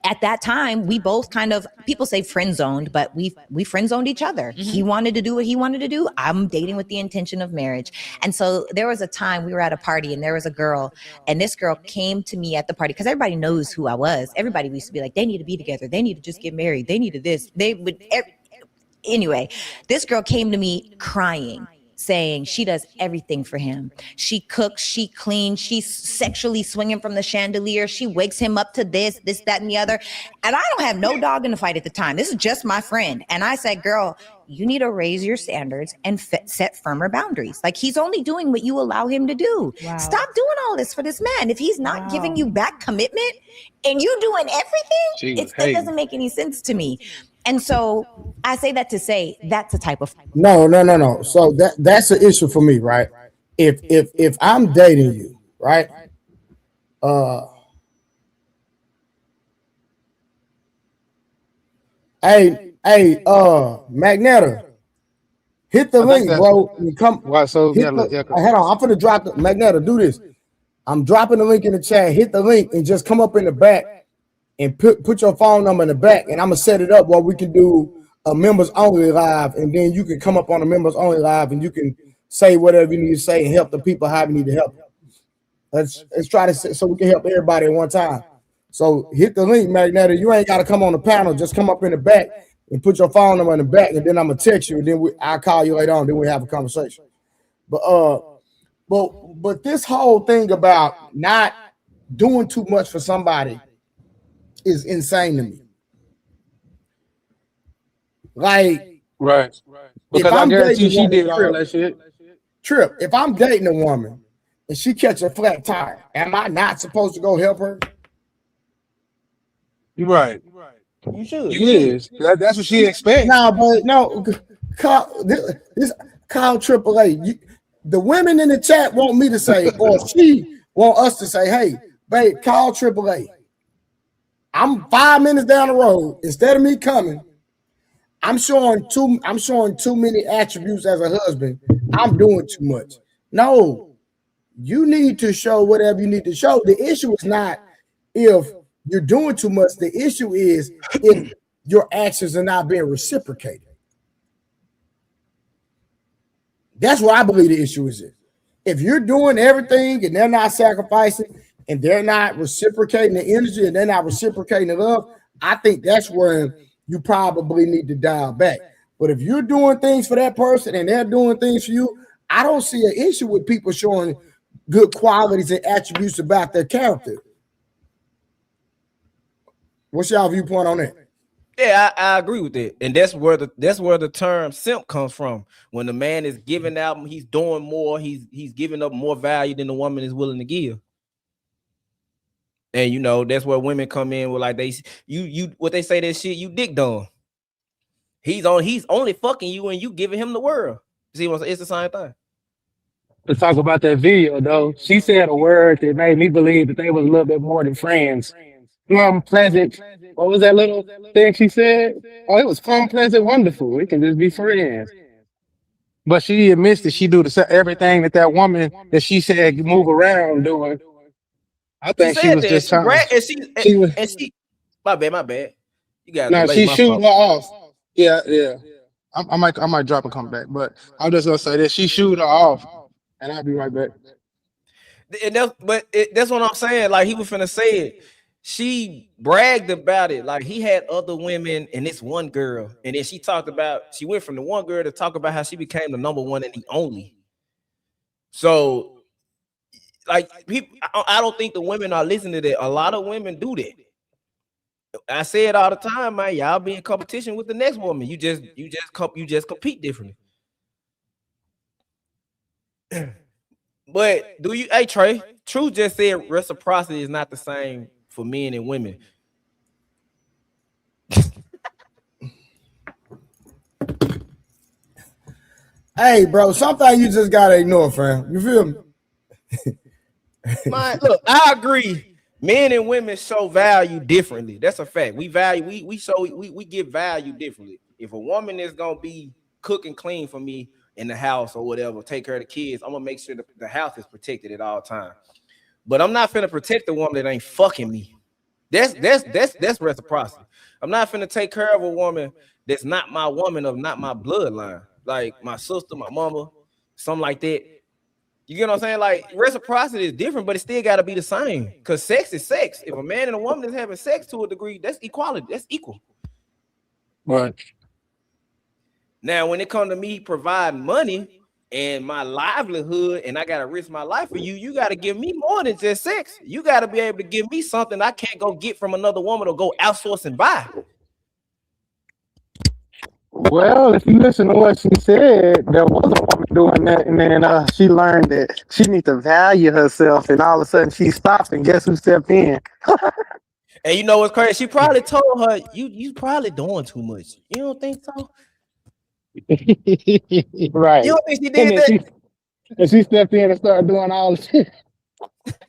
at that time, we both kind of, people say friend zoned, but we friend zoned each other. Mm-hmm. He wanted to do what he wanted to do. I'm dating with the intention of marriage. And so there was a time we were at a party and there was a girl, and this girl came to me at the party because everybody knows who I was. Everybody used to be like, they need to be together. They need to just get married. They needed this. Anyway, this girl came to me crying, saying she does everything for him. She cooks, she cleans, she's sexually swinging from the chandelier. She wakes him up to this, that, and the other. And I don't have no dog in the fight at the time. This is just my friend. And I said, girl, you need to raise your standards and set firmer boundaries. Like he's only doing what you allow him to do. Wow. Stop doing all this for this man. If he's not giving you back commitment and you doing everything, it doesn't make any sense to me. And so I say that to say that's a type of no. So that's an issue for me, right? If I'm dating you, right? Magneto, hit the link, bro. And come. Why? So hold on, I'm gonna drop the Magneto. Do this. I'm dropping the link in the chat. Hit the link and just come up in the back and put your phone number in the back, and I'm gonna set it up where we can do a members only live, and then you can come up on the members only live, and you can say whatever you need to say and help the people how you need to help. Let's try to so we can help everybody at one time. So hit the link, Magneto. You ain't gotta come on the panel. Just come up in the back and put your phone number in the back, and then I'm gonna text you, and then I'll call you later on. Then we have a conversation. But this whole thing about not doing too much for somebody is insane to me. Like, right. Because I guarantee she did all that shit. Trip, if I'm dating a woman and she catch a flat tire, am I not supposed to go help her? You're right. You should. You is. That's what she expects. No. Call AAA. The women in the chat want me to say, or she want us to say, hey, babe, call AAA. I'm 5 minutes down the road. Instead of me coming, I'm showing too many attributes as a husband. I'm doing too much. No, you need to show whatever you need to show. The issue is not if you're doing too much. The issue is if your actions are not being reciprocated. That's what I believe the issue is. If you're doing everything and they're not sacrificing and they're not reciprocating the energy and they're not reciprocating the love, I think that's where you probably need to dial back. But if you're doing things for that person and they're doing things for you, I don't see an issue with people showing good qualities and attributes about their character. What's y'all viewpoint on that? Yeah, I agree with that, and that's where the term simp comes from. When the man is giving out, he's doing more, he's giving up more value than the woman is willing to give. And you know that's where women come in with like you what they say that shit you dick dumb. He's only fucking you and you giving him the world. See what I'm saying? It's the same thing. To talk about that video though, she said a word that made me believe that they was a little bit more than friends. Pleasant. What was that little thing she said? Oh, it was fun, pleasant, wonderful. We can just be friends. But she admits that she do everything that woman that she said move around doing. I think she was just trying. She my bad. You got no, she shooting her off. Yeah. I might drop and come back, but I'm just gonna say that she shoot her off, and I'll be right back. And that's what I'm saying. Like he was finna say it. She bragged about it. Like he had other women and this one girl, and then she went from the one girl to talk about how she became the number one and the only. So, like people, I don't think the women are listening to that. A lot of women do that. I say it all the time, man. Y'all be in competition with the next woman. You just compete differently. But do you, hey Trey? Truth just said reciprocity is not the same for men and women. Hey, bro, sometimes you just gotta ignore, fam. You feel me? Look, I agree. Men and women show value differently. That's a fact. We give value differently. If a woman is gonna be cooking clean for me in the house or whatever, take care of the kids, I'm gonna make sure the house is protected at all times. But I'm not finna protect the woman that ain't fucking me. That's reciprocity. I'm not finna take care of a woman that's not my woman or not my bloodline, like my sister, my mama, something like that. You get what I'm saying? Like reciprocity is different, but it still got to be the same. Because sex is sex. If a man and a woman is having sex to a degree, that's equality. That's equal. Right. Now, when it comes to me providing money and my livelihood, and I got to risk my life for you, you got to give me more than just sex. You got to be able to give me something I can't go get from another woman or go outsource and buy. Well, if you listen to what she said, there was a woman doing that, and then she learned that she needs to value herself, and all of a sudden she stopped, and guess who stepped in? And you know what's crazy? She probably told her, you probably doing too much. You don't think so? Right. You don't think she did that? And she stepped in and started doing all the shit.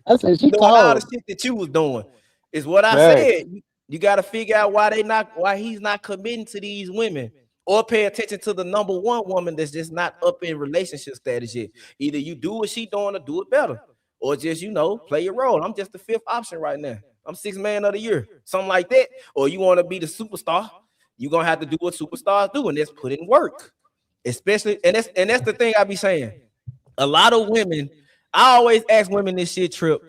I said she doing cold. all the shit that you was doing. Is what I said. You got to figure out why he's not committing to these women. Or pay attention to the number one woman that's just not up in relationship status yet. Either you do what she doing or do it better. Or just, play your role. I'm just the fifth option right now. I'm sixth man of the year. Something like that. Or you want to be the superstar. You're going to have to do what superstars do. And that's put in work. Especially, and that's the thing I be saying. A lot of women, I always ask women this shit, Trip.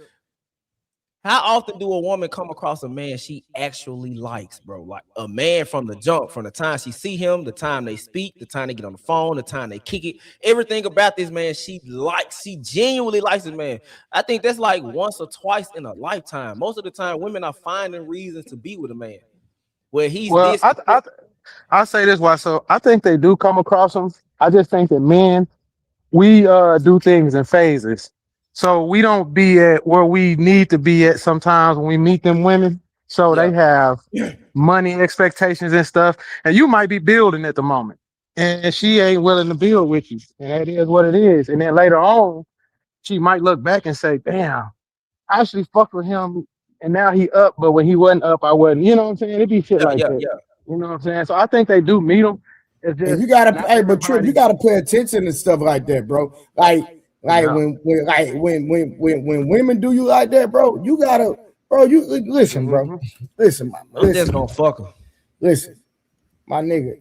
How often do a woman come across a man she actually likes, bro? Like a man from the jump, from the time she see him, the time they speak, the time they get on the phone, the time they kick it, everything about this man she genuinely likes this man. I think that's like once or twice in a lifetime. Most of the time, women are finding reasons to be with a man. Where he's this. I'll say this why. So I think they do come across them. I just think that men, we do things in phases. So we don't be at where we need to be at sometimes when we meet them women. So they have money expectations and stuff. And you might be building at the moment. And she ain't willing to build with you. And that is what it is. And then later on, she might look back and say, damn, I actually fucked with him and now he up, but when he wasn't up, I wasn't. You know what I'm saying? It'd be shit like Yeah. that. You know what I'm saying? So I think they do meet them. It's And just you gotta, not hey, but Trip, you everybody. gotta pay attention to stuff like that, bro. Like Yeah. when women do you like that, bro, you gotta, bro. You listen, bro. Listen, I'm just gonna fuck her. Listen, my nigga.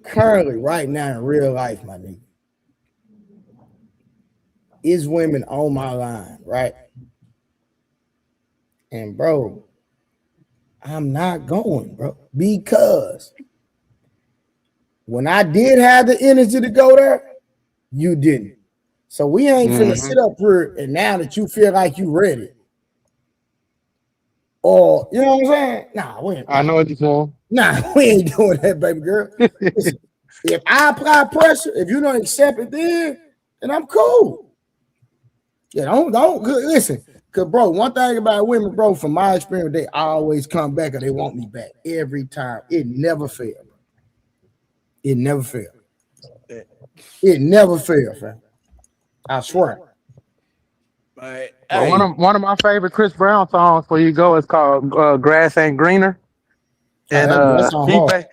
Currently, right now in real life, my nigga, is women on my line, right? And bro, I'm not going, bro, because when I did have the energy to go there, you didn't. So we ain't finna sit up here and now that you feel like you ready. Or you know what I'm saying? Nah, we ain't. I know what you're saying. Nah, we ain't doing that, baby girl. Listen, if I apply pressure, if you don't accept it, then I'm cool. Yeah, don't listen. Cause bro, one thing about women, bro, from my experience, they always come back or they want me back every time. It never fails. It never fails. It never fails, fam. I swear. Right. Well, Hey, one of my favorite Chris Brown songs for you go is called "Grass Ain't Greener," and That's on hard.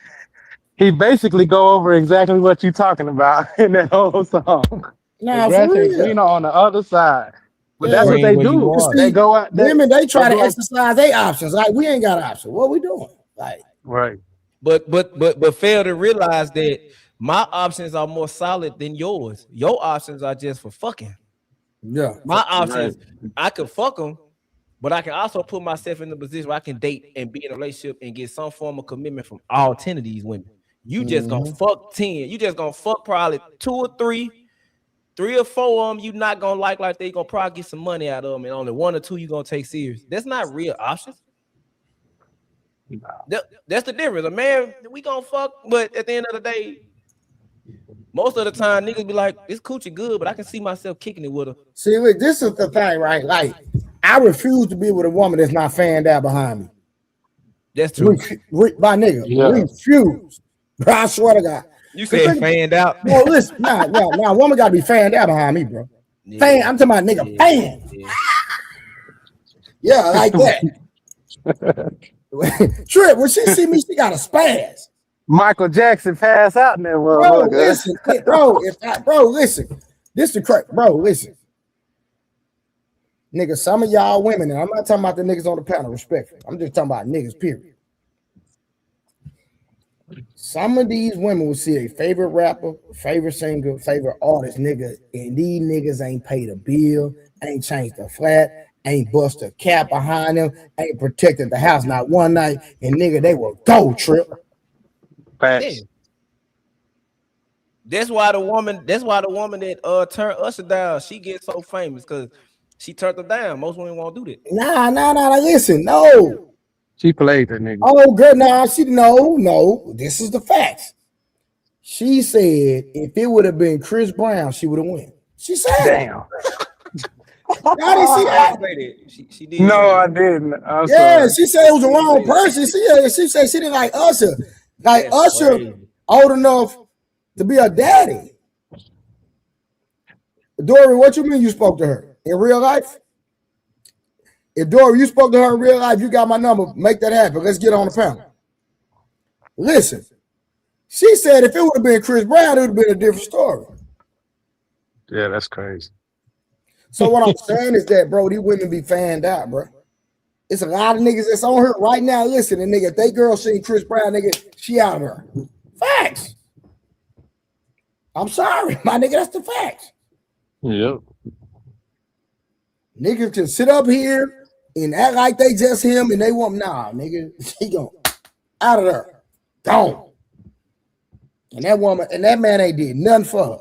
he basically go over exactly what you're talking about in that whole song. The Nah, for grass ain't real. greener on the other side, but Yeah, that's what green they where you do. you are. They see, go out. women they try They to go out. exercise their options. Like we ain't got options. What we doing? Like, Right. But fail to realize that my options are more solid than yours. Your options are just for fucking. yeah, My Right. options, I can fuck them, but I can also put myself in the position where I can date and be in a relationship and get some form of commitment from all 10 of these women. You just gonna fuck 10. You just gonna fuck probably 2 or 3 or 4 of them. You not gonna like they gonna probably get some money out of them, and only 1 or 2 you gonna take serious. That's not real options. That's the difference. A man, we gonna fuck, but at the end of the day, most of the time niggas be like, this coochie good, but I can see myself kicking it with her. see, look, this is the thing, right? Like, I refuse to be with a woman that's not fanned out behind me. That's true. My nigga, Yeah. refuse. Bro, I swear to God. You said fanned out. Bro, listen, nah, woman gotta be fanned out behind me, bro. Yeah, Fan, I'm talking about nigga fan. yeah. Yeah, like that. Trip, when she see me, she got a spaz. Michael Jackson pass out in that Bro, motherfucker. listen, listen. This the correct, bro, listen. Nigga, some of y'all women, and I'm not talking about the niggas on the panel, respectfully. I'm just talking about niggas, period. Some of these women will see a favorite rapper, favorite singer, favorite artist, nigga, and these niggas ain't paid a bill, ain't changed a flat, ain't bust a cap behind them, ain't protected the house not one night, and nigga, they will go, Trip. Facts. That's why the woman that turned Usher down, she gets so famous because she turned her down. Most women won't do that. Nah, listen, no. She played that nigga. Oh, good, nah, no, this is the facts. She said if it would have been Chris Brown, she would have won. She said, Damn. Y'all didn't see that? She did. No, I didn't. I'm Yeah, sorry. she said it was the wrong person. She said she didn't like Usher. Like That's Usher, crazy. old enough to be a daddy. Dory, what you mean you spoke to her in real life? If Dory, you spoke to her in real life, you got my number. Make that happen. Let's get on the panel. Listen, she said if it would have been Chris Brown, it would have been a different story. Yeah, that's crazy. So what I'm saying is that, bro, these women be fanned out, bro. It's a lot of niggas that's on her right now listening, nigga. If they girl seen Chris Brown, nigga, she out of her. Facts. I'm sorry, my nigga, that's the facts. Yep. Niggas can sit up here and act like they just him and they want, nah, nigga, he gone out of there. Gone. And that woman and that man ain't did nothing for her.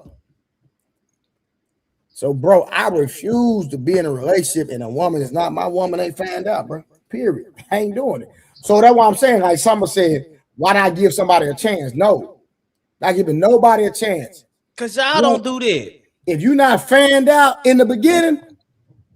So, bro, I refuse to be in a relationship and a woman is not my woman, ain't fanned out, bro. Period. I ain't doing it. So that's why I'm saying, like someone said, why not give somebody a chance? No, not giving nobody a chance. Cause y'all don't do that. If you're not fanned out in the beginning,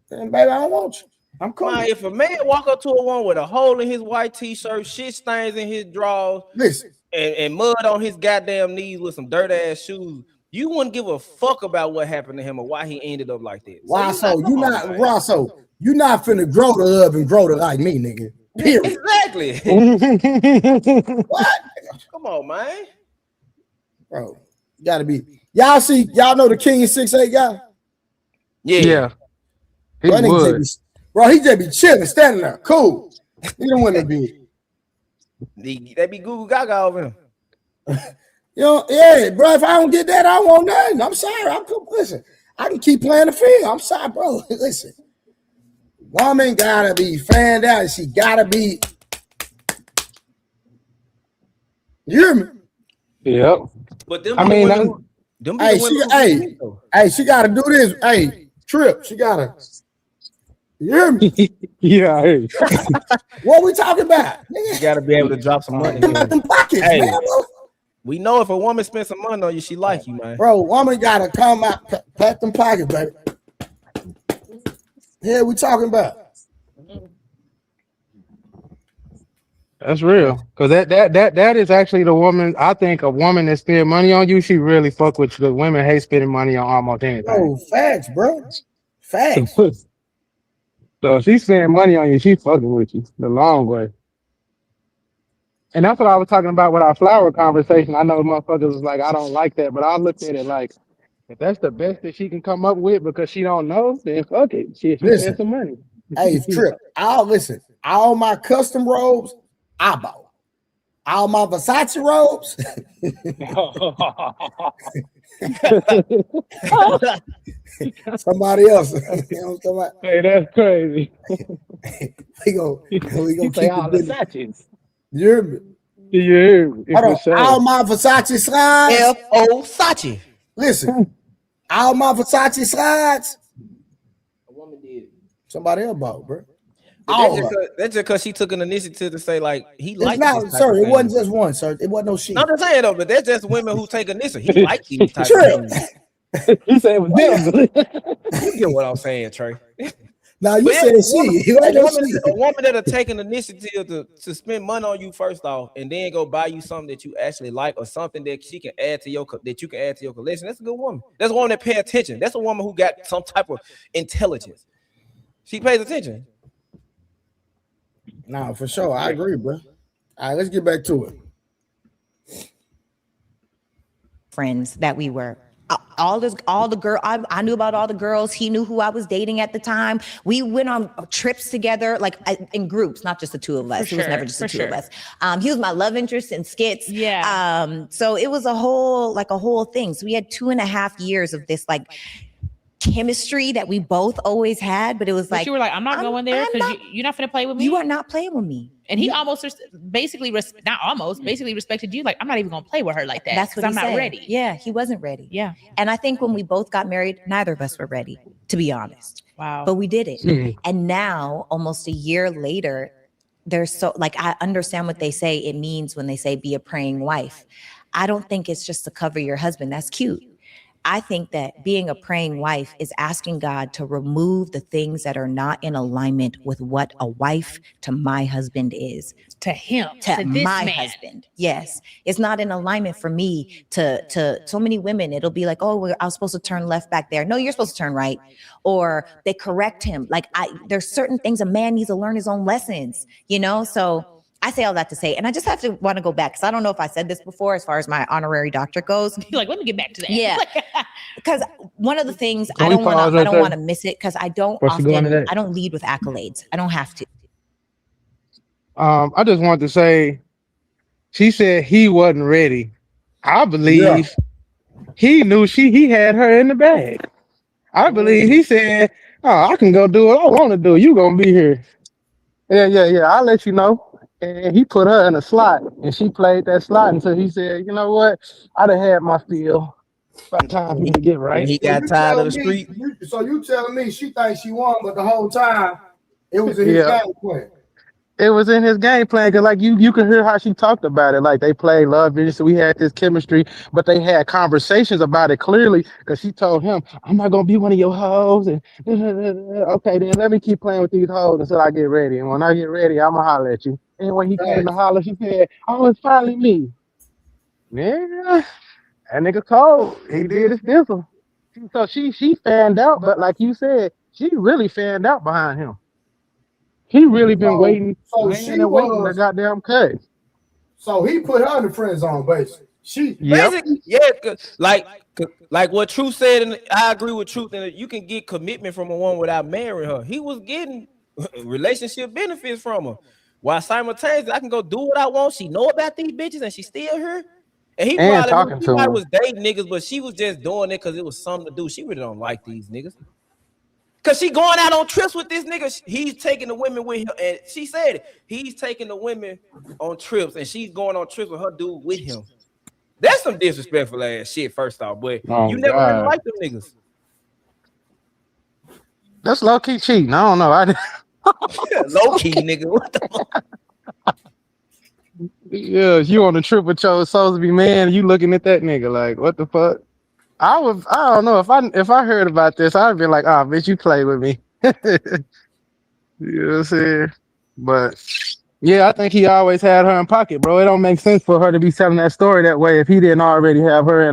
then baby, I don't want you. I'm cool. Man, if a man walk up to a woman with a hole in his white t-shirt, shit stains in his drawers, listen, and mud on his goddamn knees with some dirt ass shoes, you wouldn't give a fuck about what happened to him or why he ended up like that. Why so? You not Rosso. You not finna grow to love and grow to like me, nigga. Period. Exactly. What? Come on, man. Bro, you gotta be. Y'all know the King 6'8" guy? Yeah. He Bro, would. he just be chilling, standing there. Cool. He don't want to be. They be Google Gaga over him. You know, yeah, bro. If I don't get that, I don't want nothing. I'm sorry. I'm cool. Listen, I can keep playing the field. I'm sorry, bro. Listen, woman gotta be fanned out. She gotta be. You hear me? Yep. But them I mean, she gotta do this. Hey, Trip, she gotta. You hear me? Yeah. Hey. What we talking about? You gotta be able to drop some money. Come out them pockets, Hey, man. we know if a woman spends some money on you, she like you, man. Bro, woman gotta come out, pat them pockets, baby. Yeah, we talking about. That's real. Cause that is actually the woman. I think a woman that spend money on you, she really fuck with you. Cause women hate spending money on almost anything. Oh, facts, bro. Facts. So if she spend money on you, she fucking with you the long way. And that's what I was talking about with our flower conversation. I know motherfuckers was like, I don't like that, but I looked at it like, if that's the best that she can come up with because she don't know, then fuck it. She spent some money. Hey, Trip. All my custom robes, I bought. All my Versace robes. Somebody else. You know what I'm talking about? Hey, that's crazy. we gonna say all the Versaces. You hear me? Yeah. Hold on. All my Versace slides. F.O. Sachi. Listen, all my Versace slides. A woman did. Somebody else bought, bro. That's just because she took an initiative to say, like, he liked this. Sir, it wasn't just one, sir. It wasn't no shit. No, I'm just saying though, but that's just women who take initiative. He liked these type of things. You say it was them. You get what I'm saying, Trey. Now you said she. A woman that'll take an initiative to spend money on you first off, and then go buy you something that you actually like or something that she can add to your collection. That's a good woman. That's a woman that pay attention. That's a woman who got some type of intelligence. She pays attention. Nah, for sure. I agree, bro. All right, let's get back to it. Friends that we were. All the girl, I knew about all the girls. He knew who I was dating at the time. We went on trips together, like in groups, not just the two of us. It was never just the two of us. He was my love interest in skits. Yeah. So it was a whole thing. So we had 2.5 years of this like chemistry that we both always had, but it was like you were like, I'm not going there because you're not gonna play with me. You are not playing with me. And he basically respected you. Like, I'm not even gonna play with her like that. That's what I'm not ready. Yeah, he wasn't ready. Yeah. And I think when we both got married, neither of us were ready, to be honest. Wow. But we did it. And now, almost a year later, there's so like I understand what they say it means when they say be a praying wife. I don't think it's just to cover your husband. That's cute. I think that being a praying wife is asking God to remove the things that are not in alignment with what a wife to my husband is. To him, to this my man. husband. Yes. It's not in alignment for me to so many women. It'll be like, oh, I was supposed to turn left back there. No, you're supposed to turn right. Or they correct him. Like there's certain things a man needs to learn his own lessons, you know? So I say all that to say, and I just have to want to go back because I don't know if I said this before as far as my honorary doctorate goes. You're like, let me get back to that. Yeah, because one of the things I don't want to miss it because I don't lead with accolades. I don't have to. I just wanted to say, she said he wasn't ready. I believe he knew he had her in the bag. I believe he said, "Oh, I can go do what I want to do. You gonna be here." Yeah. I'll let you know. And he put her in a slot, and she played that slot until he said, "You know what? I done had my feel. By the time he can get right." He got tired of the street. So you telling me she thinks she won, but the whole time it was in his game plan. It was in his game plan because, like, you can hear how she talked about it. Like, they played love video, so we had this chemistry, but they had conversations about it clearly because she told him, "I'm not gonna be one of your hoes." And okay, then let me keep playing with these hoes until I get ready. And when I get ready, I'ma holler at you. And when he came to holler, she said, "Oh, it's finally me." Yeah, that nigga cold. He did his thistle. So she fanned out, but like you said, she really fanned out behind him. He really been waiting, So laying she and waiting to was. goddamn cut. So he put her in the friend zone, basically. Yep. Basically, yeah, like what Truth said, and I agree with Truth. And you can get commitment from a woman without marrying her. He was getting relationship benefits from her, while simultaneously I can go do what I want. She know about these bitches, and she still here. And he And probably talking to him. was dating niggas, but she was just doing it because it was something to do. She really don't like these niggas. Cause she going out on trips with this nigga. He's taking the women with him, and she said it. He's taking the women on trips, and she's going on trips with her dude with him. That's some disrespectful ass shit. First off, but you never really liked them niggas. That's low key cheating. I don't know. Low key, nigga. What the fuck? Yeah, you on a trip with your supposed to be man, you looking at that nigga like, what the fuck? I don't know if I heard about this, I'd be like, oh, bitch, you play with me. You know what I'm saying? But yeah, I think he always had her in pocket, bro. It don't make sense for her to be telling that story that way if he didn't already have her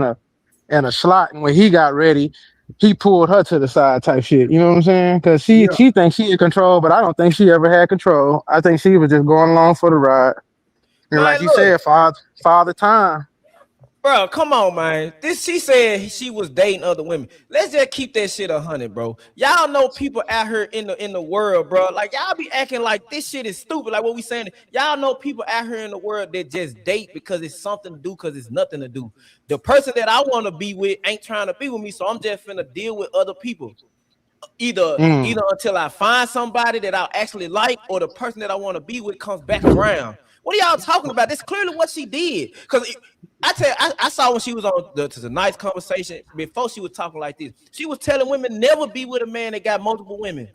in a slot. And when he got ready, he pulled her to the side type shit. You know what I'm saying? Because she thinks she in control, but I don't think she ever had control. I think she was just going along for the ride. And like you said, father time. Bro, come on, man. She said she was dating other women. Let's just keep that shit 100, bro. Y'all know people out here in the world, bro. Like y'all be acting like this shit is stupid. Like what we saying. Y'all know people out here in the world that just date because it's something to do, because it's nothing to do. The person that I want to be with ain't trying to be with me, so I'm just finna deal with other people. Either until I find somebody that I actually like, or the person that I want to be with comes back around. What are y'all talking about? That's clearly what she did. Because I saw when she was on the nice conversation before she was talking like this. She was telling women never be with a man that got multiple women.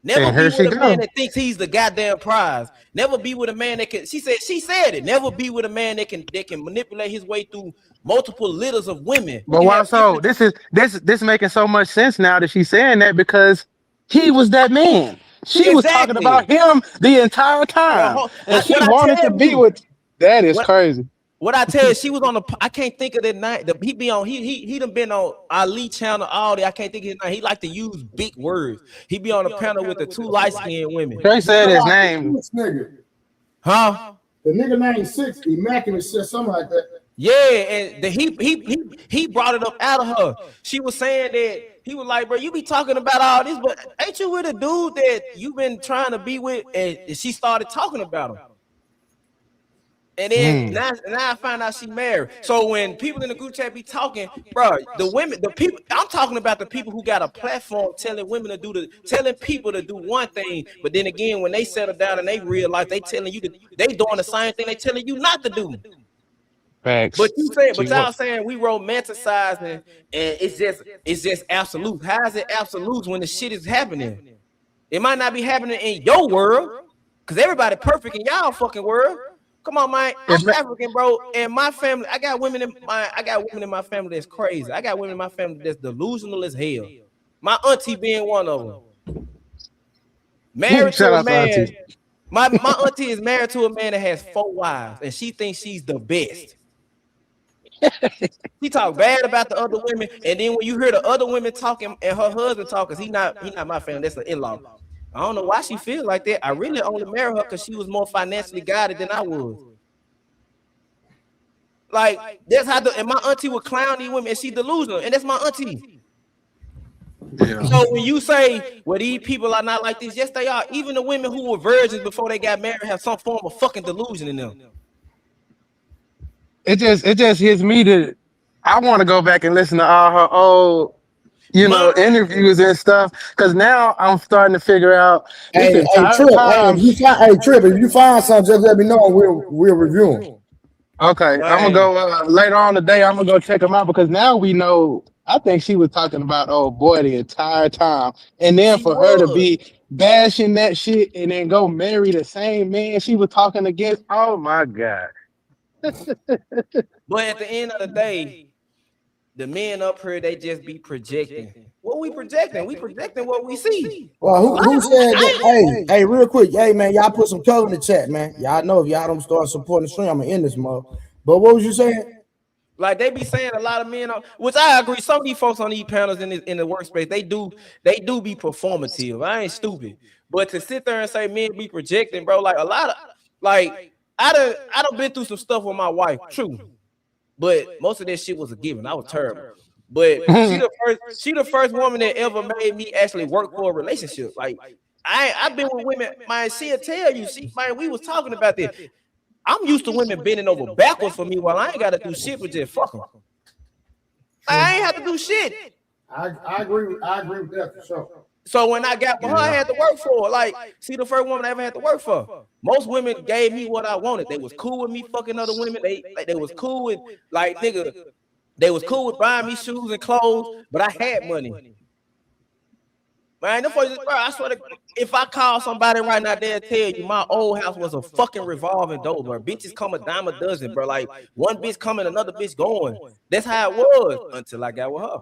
Never be with a man that thinks he's the goddamn prize. Never be with a man that can. She said it. Never be with a man that can manipulate his way through multiple litters of women. But why so? This making so much sense now that she's saying that, because he was that man. She was talking about him the entire time, and she wanted to be with. That is crazy. What I tell you, she was on the. I can't think of that night. He be on. He done been on Ali channel all day. I can't think of his name. He like to use big words. He be on the panel with the two light skinned women. Trey said his name. Huh? The nigga named 60, Immaculate said something like that. Yeah, and he brought it up out of her. She was saying that he was like, bro, you be talking about all this, but ain't you with a dude that you been trying to be with? And she started talking about him. And then now I find out she married. So when people in the group chat be talking, bro, the people, I'm talking about the people who got a platform telling women to telling people to do one thing, but then again, when they settle down and they realize they telling you they doing the same thing they telling you not to do. Facts. But y'all saying we romanticizing and it's just absolute. How is it absolute when the shit is happening? It might not be happening in your world, because everybody perfect in y'all fucking world. Come on, man. I'm African, bro. And my family, I got women in my family that's crazy. I got women in my family that's delusional as hell. My auntie being one of them. Married to a man. My auntie is married to a man that has 4 wives, and she thinks she's the best. She talk bad about the other women, and then when you hear the other women talking and her husband talking, he not my family, that's an in-law. I don't know why she feels like that. I really only married her because she was more financially guided than I was. Like, that's how and my auntie would clown these women, and she delusional, and that's my auntie. Yeah. So when you say, well, these people are not like this, yes, they are. Even the women who were virgins before they got married have some form of fucking delusion in them. It just hits me that I want to go back and listen to all her old, interviews and stuff, because now I'm starting to figure out. Trip, if you find something, just let me know. We'll review them. Okay, I'm gonna go later on today. I'm gonna go check them out, because now we know. I think she was talking about old boy the entire time, and then for her to be bashing that shit and then go marry the same man she was talking against. Oh my God. But at the end of the day, the men up here, they just be projecting. What we projecting? We projecting what we see. Well, who said that? Hey, real quick. Hey, man, y'all put some color in the chat, man. Y'all know if y'all don't start supporting the stream, I'm going to end this month. But what was you saying? Like they be saying a lot of men, which I agree. Some of these folks on these panels in the workspace, they do be performative. I ain't stupid, but to sit there and say men be projecting, bro, like a lot of like I done been through some stuff with my wife, true, but most of that shit was a given. I was terrible, but she the first woman that ever made me actually work for a relationship. Like I've been with women, man. She'll tell you, man, we was talking about this. I'm used to women bending over backwards for me while I ain't got to do shit but just fuck them. I ain't have to do shit. I agree with that for sure. So when I got with her, I had to work for her. Like, see, the first woman I ever had to work for. Most women gave me what I wanted. They was cool with me fucking other women. They was cool with, like, nigga, they was cool with buying me shoes and clothes, but I had money. Man, bro, I swear to, if I call somebody right now, they'll tell you my old house was a fucking revolving door, bro. Bitches come a dime a dozen, bro. Like one bitch coming, another bitch going. That's how it was until I got with her.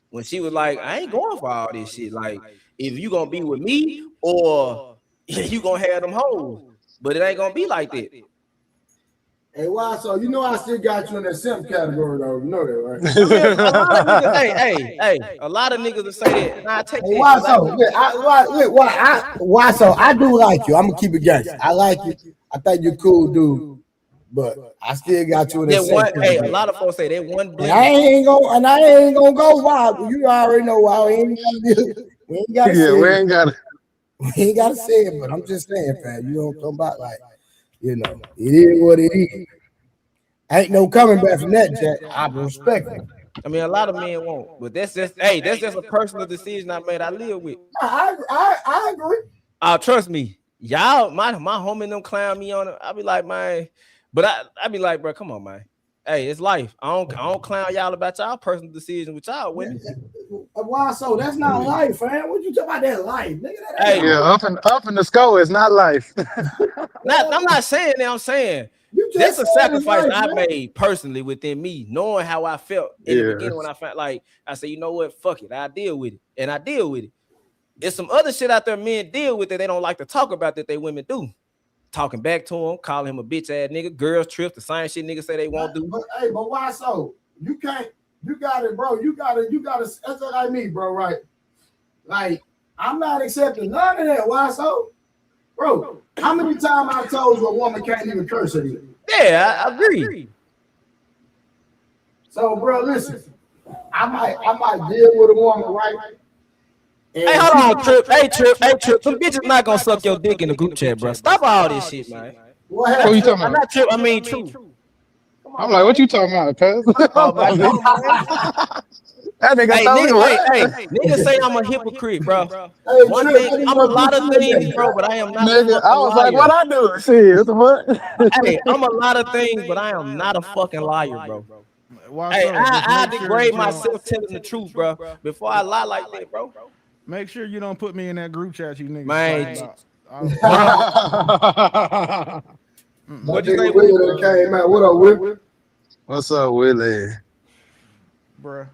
When she was like, I ain't going for all this shit. Like, if you gonna be with me or you gonna have them hoes. But it ain't gonna be like that. Hey, why? So you know I still got you in that simp category, though. You know that, right? I mean, a lot of niggas, hey, a lot of niggas will say that. Nah, take that. Why so? Why so? I do like you. I'm gonna keep it gangster. I like you. I think you're cool, dude. But I still got you in that simp category. Hey, a lot of folks say they one. And I ain't gonna go wild. You already know why. We ain't gotta say it. We ain't gotta say it. But I'm just saying, fam. You don't come back like. You know, it is what it is. Ain't no coming back from that, Jack. I respect it. I mean, a lot of men won't, but that's just a personal decision I made. I live with. I agree. Trust me, y'all. My homie them clown me on it. I be like, man, but I be like, bro, come on, man. Hey, it's life. I don't clown y'all about y'all personal decision with y'all women. Why so? That's not life, fam. What you talking about? That life, nigga? Hey, yeah, up in the score is not life. I'm not saying that. I'm saying that's a sacrifice I made personally within me, knowing how I felt in the beginning when I felt like I said, you know what, fuck it, I deal with it, and I deal with it. There's some other shit out there men deal with that they don't like to talk about that they women do. Talking back to him, calling him a bitch ass nigga, girls trip, the same shit niggas say they won't do. But why so? You can't. You got it, bro. You got it. That's like me, bro. Right? Like I'm not accepting none of that. Why so, bro? How many times I told you a woman can't even curse at you? Yeah, I agree. So, bro, listen. I might deal with a woman, right? And hey, hold on, Trip. Hey, Trip. Some bitches not gonna suck your dick in the group chat, bro. Stop all this shit, man. What you talking about? I'm not Trip. I mean, True. I'm like, what you talking about, cuz? That nigga nigga say I'm a hypocrite, bro. One thing, I'm a lot of things, bro, but I am not a fucking liar. I was like, what I do? Shit, what the fuck? Hey, I'm a lot of things, but I am not a fucking liar, bro. Hey, I degrade myself telling the truth, bro, before I lie like that, bro. Make sure you don't put me in that group chat, you niggas. Man. What you think? What up, Willie? What's up, Willie? Bruh.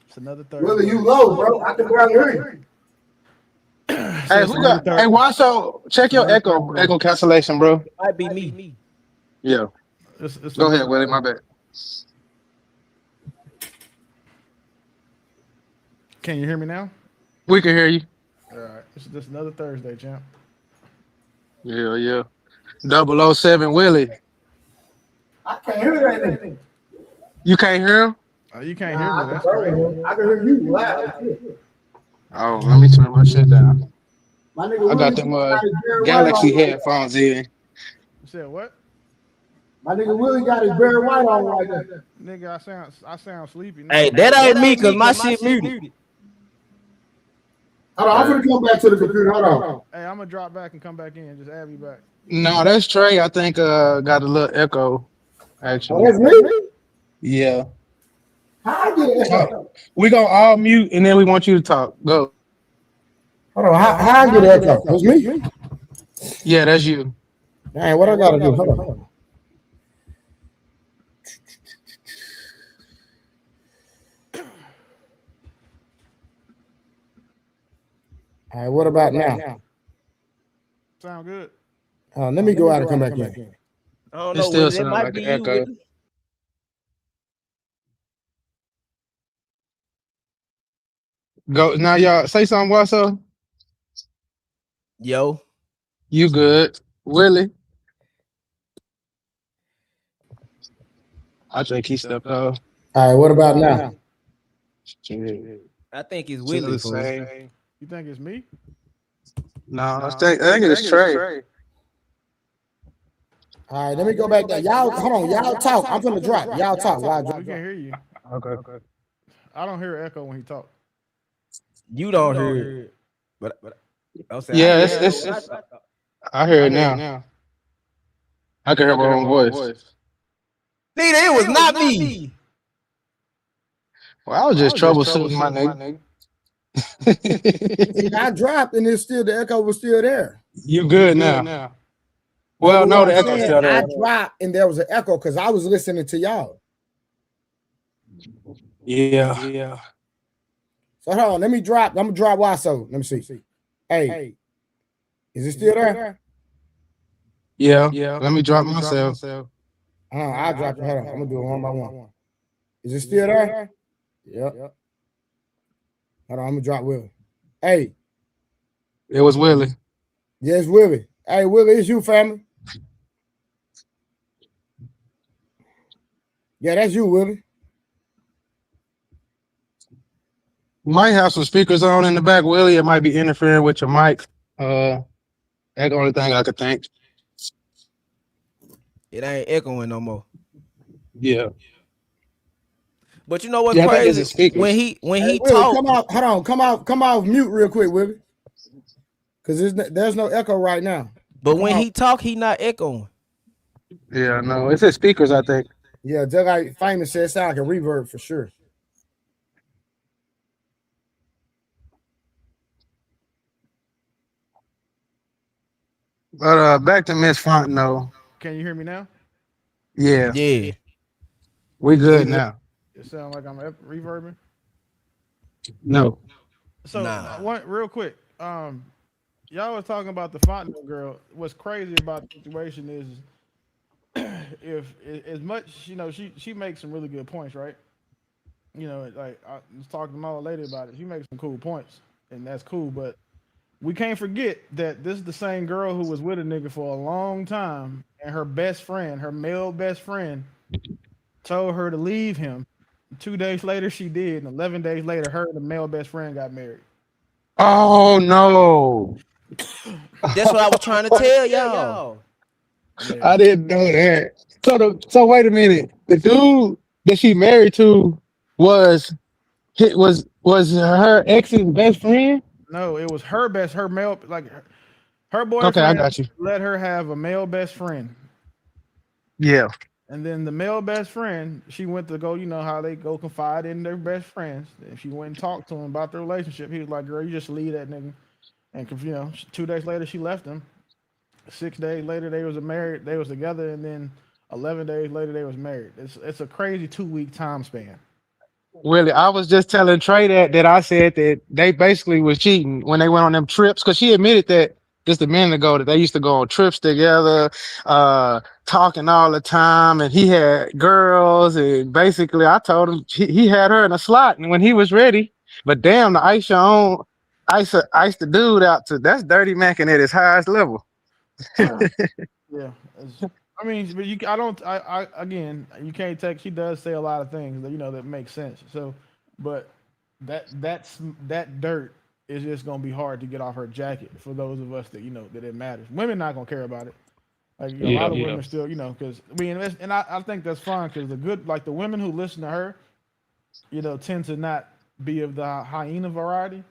It's another Thursday. Willie, you low, bro. I can barely hear you. Hey, who got? Hey, Washo, check your echo cancellation, bro. It might be me. Yeah. Go ahead, Willie. My bad. Can you hear me now? We can hear you. All right. This is another Thursday, champ. Yeah. 007 Willie. I can't hear anything. You can't hear him? Oh, you can't hear me. That's crazy. I can hear you loud. Oh, let me turn my shit down. My nigga, I got them Galaxy headphones in. You said what? My nigga Willie got his Barry White on right there. Nigga, I sound sleepy. Now. Hey, that ain't me because my shit muted. Hold on, I'm gonna come back to the computer. Hold on. Hey, I'm gonna drop back and come back in. Just add me back. No, that's Trey. I think got a little echo. Actually, that's me. Yeah. How I get echo? We gonna all mute and then we want you to talk. Go. Hold on. How I get echo? That's me. Yeah, that's you. Dang, what I gotta do? Hold on. All right, what about now? Sound good. Let me go out and come back in. I don't know. It might be you. Go now, y'all. Say something, Wasso. Yo, You good, Willie? I think he stepped off. All right, what about now? Shit. I think it's Still Willie, the fool. same. You think it's me? No, I think it's Trey. All right, let me go back there. Y'all, hold on. Y'all talk. I'm finna drop. Y'all talk. While I We drop. can hear you. Okay. I don't hear echo when he talk. You don't hear it, but I'm saying I Yeah, hear it's. it. I hear it now. I can hear my own voice. Nigga, it was not me. Well, I was just troubleshooting, my nigga. See, I dropped and it's still the echo was still there. You good now? No, Well, but no, what the I'm echo's saying, still I there. dropped and there was an echo because I was listening to y'all. Yeah. So hold on, let me drop. I'm gonna drop Wasso. Let me see. Hey, is it still there? Yeah. Let me drop myself. I'll drop it. Hold on, I'm gonna do it one by one. Is it still there? Yep. Hold on, I'm gonna drop Willie. Hey, It was Willie. yes, Willie. Hey, Willie, it's you, family. Yeah, that's you, Willie. You might have some speakers on in the back, Willie. It might be interfering with your mic. That's the only thing I could think. It ain't echoing no more. Yeah. But you know what's Yeah, I think it's crazy? the speakers. When he Willie, talked, come out. Hold on, come off mute real quick, Willie. Because there's no echo right now. but when he talk, he not echoing. Yeah, no, it's his speakers, I think. Yeah, just like Famous said, sound like a reverb for sure. But back to Miss Fontenot. Can you hear me now? Yeah. Yeah. We good now. It sounds like I'm reverbing. No. So Nah. one real quick, y'all was talking about the Fontenot girl. What's crazy about the situation is, if as much she makes some really good points, right? Like I was talking to my old lady about it. She makes some cool points, and that's cool. But we can't forget that this is the same girl who was with a nigga for a long time, and her best friend, her male best friend, told her to leave him. 2 days later, she did, and 11 days later, her and the male best friend got married. Oh no. That's what I was trying to tell y'all. Yeah. I didn't know that. So wait a minute. The dude that she married to was her ex's best friend? No, it was her male, like her Okay, I boyfriend got you. let her have a male best friend. Yeah. And then the male best friend, she went to go, how they go confide in their best friends. And she went and talked to him about their relationship. He was like, girl, you just leave that nigga. And 2 days later, she left him. 6 days later, they was married. They was together. And then 11 days later, they was married. It's a crazy 2-week time span. Willie, I was just telling Trey that I said that they basically was cheating when they went on them trips because she admitted that just a minute ago that they used to go on trips together, talking all the time, and he had girls, and basically I told him he had her in a slot, and when he was ready, but damn, the ice the dude out to that's dirty macking at his highest level. Yeah. I mean, but again, you can't take. She does say a lot of things that make sense. So, but that dirt is just gonna be hard to get off her jacket for those of us that it matters. Women not gonna care about it. Like a lot of women still, because I think that's fine because the women who listen to her, tend to not be of the hyena variety.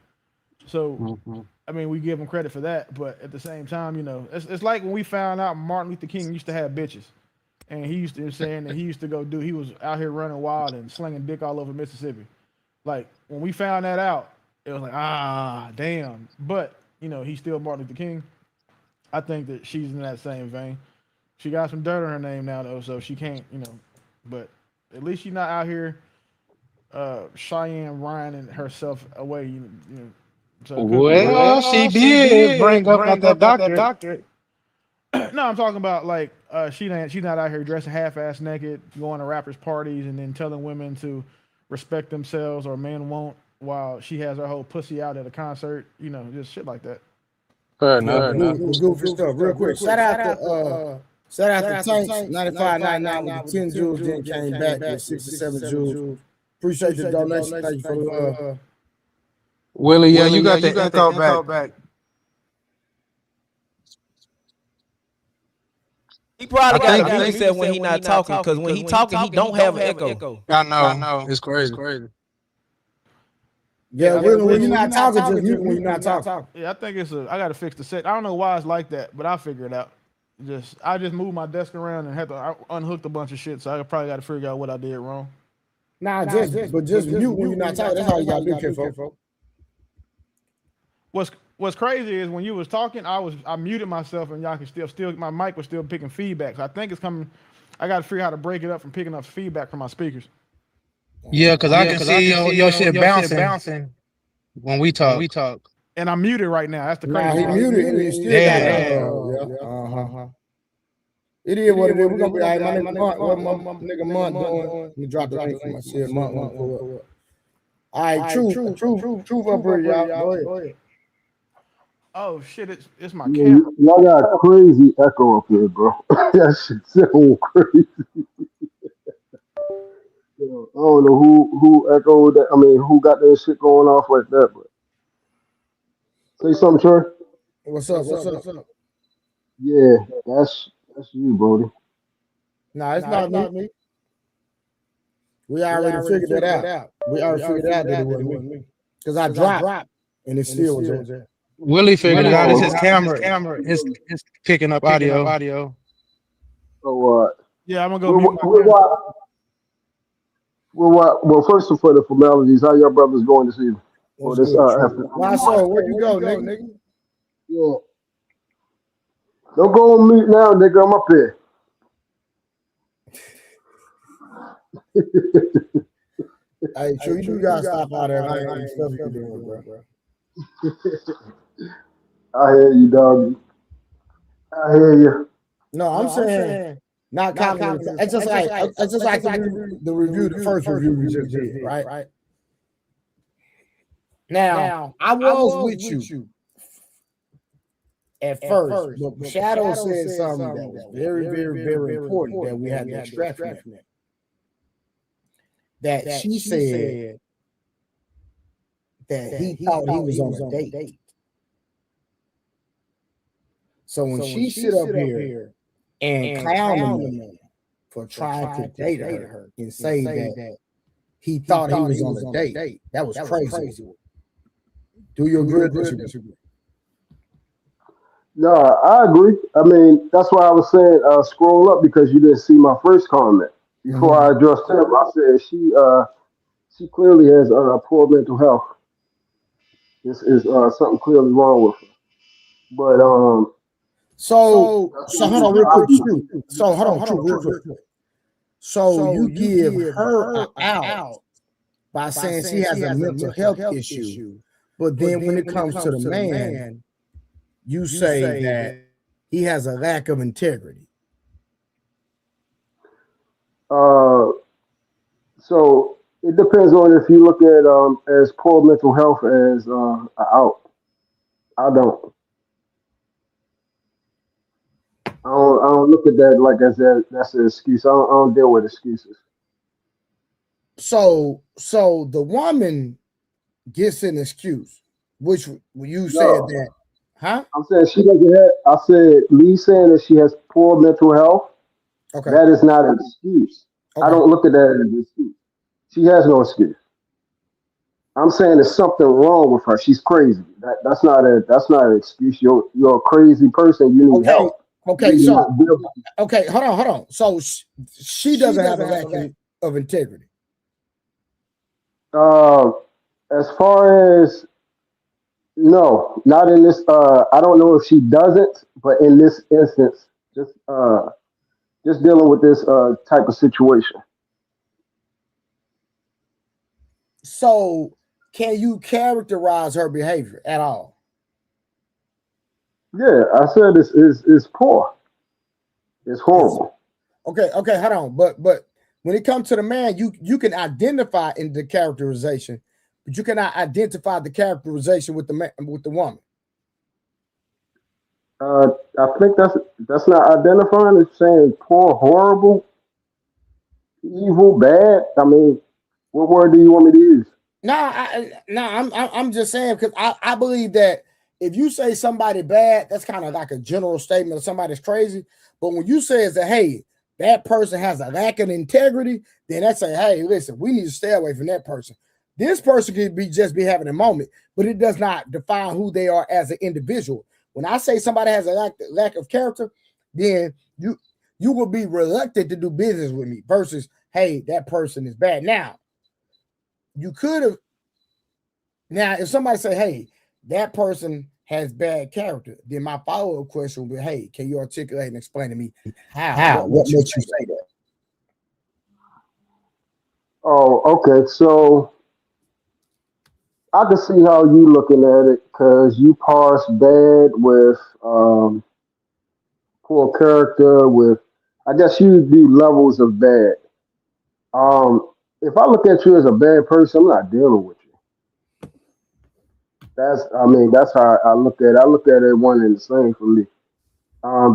So. I mean, we give him credit for that, but at the same time, it's like when we found out Martin Luther King used to have bitches, and he used to saying that he used to he was out here running wild and slinging dick all over Mississippi. Like when we found that out, it was like damn. But he's still Martin Luther King. I think that she's in that same vein. She got some dirt on her name now though, so she can't, but at least she's not out here Cheyenne Ryan herself away, So Well, she did bring up about that doctorate. No, I'm talking about like she's not out here dressing half-ass naked, going to rappers' parties, and then telling women to respect themselves or men won't. while she has her whole pussy out at a concert, you know, just shit like that. Fair Yeah, enough. goofy stuff. Real quick. Shout out to Tanks 95.99 with the 10 jewels, then came back with 67 jewels. Appreciate the donation. Thank you for the love. Willie, yeah, you got the echo back. He probably got a mute set when he not talking, because when he talking, he don't have an echo. I know. It's crazy. Yeah, when you're not talking, just mute when you're not talking. Yeah, I think I gotta fix the set. I don't know why it's like that, but I'll figure it out. I just moved my desk around and I unhooked a bunch of shit, so I probably got to figure out what I did wrong. Nah, just mute when you're not talking. That's all you gotta do, folks. What's crazy is when you was talking, I muted myself and y'all can still my mic was still picking feedback. So I think it's coming. I got to figure out how to break it up from picking up feedback from my speakers. Yeah, because I can see your shit bouncing when we talk. And I'm muted right now. That's the crazy. He muted and you still got It is what it is. We're gonna be all right. My nigga Month doing. Let me drop the link for my shit. Month want to pull up. All right, truth up here, y'all. Go ahead. Oh shit! It's my camera. Y'all got a crazy echo up here, bro. That shit so crazy. I don't know who echoed that. I mean, who got that shit going off like that? But say something, Trey. What's up? Yeah, that's you, Brody. Nah, it's not me. We already figured that out. We already figured out that it wasn't me. Because I dropped and it still was there. Willie figured it out. It's his camera. It's picking up audio. So yeah, I'm gonna go mute my camera. Well, first for the formalities, how your brothers going this evening? Or this afternoon? Where you go, nigga? Yeah. Don't go on mute now, nigga. I'm up here. Hey, true, you gotta stop out there. I ain't stuff you doing, bro. I hear you, dog. I hear you. No, I'm saying not commenting. It's just like the review, the first review we just did, right? Now, I was with you at first, but Shadow said something that was very, very, very important that we had to extract from it. That she said that he thought he was on a date. So when she sit up here and clown the man for trying to date her and say that he thought he was on a date, that was crazy. Do you agree or disagree? No, I agree. I mean, that's why I was saying scroll up because you didn't see my first comment. Before I addressed him, I said she clearly has poor mental health. This is something clearly wrong with her. But so hold on real quick. So hold on, real quick. So you give her an out by saying she has a mental health issue, but then when it comes to the man, you say that he has a lack of integrity. So it depends on if you look at as poor mental health as an out. I don't. I don't look at that like that's an excuse. I don't deal with excuses. So the woman gets an excuse, which you said that, huh? I'm saying she doesn't have. I said me saying that she has poor mental health. Okay, that is not an excuse. Okay. I don't look at that as an excuse. She has no excuse. I'm saying there's something wrong with her. She's crazy. That's not an excuse. You're a crazy person. You need help. Okay, so hold on. So she doesn't have a lack of integrity. As far as no, not in this. I don't know if she doesn't, but in this instance, just dealing with this type of situation. So, can you characterize her behavior at all? Yeah, I said it's poor. It's horrible. Okay, hold on. But when it comes to the man, you can identify in the characterization but you cannot identify the characterization with the man, with the woman. I think that's not identifying. It's saying poor, horrible, evil, bad. I mean, what word do you want me to use? I'm just saying because I believe that if you say somebody bad, that's kind of like a general statement of somebody's crazy. But when you say is that, hey, that person has a lack of integrity, then that's say, hey, listen, we need to stay away from that person. This person could be just be having a moment, but it does not define who they are as an individual. When I say somebody has a lack of character, then you will be reluctant to do business with me versus, hey, that person is bad. Now, you could have. Now, if somebody say, hey, that person has bad character, then my follow-up question will be, hey, can you articulate and explain to me how? What makes you say that? Oh, okay. So I can see how you looking at it because you parse bad with poor character with. I guess you do levels of bad. If I look at you as a bad person, I'm not dealing with you. That's how I look at it. I look at it one and the same for me.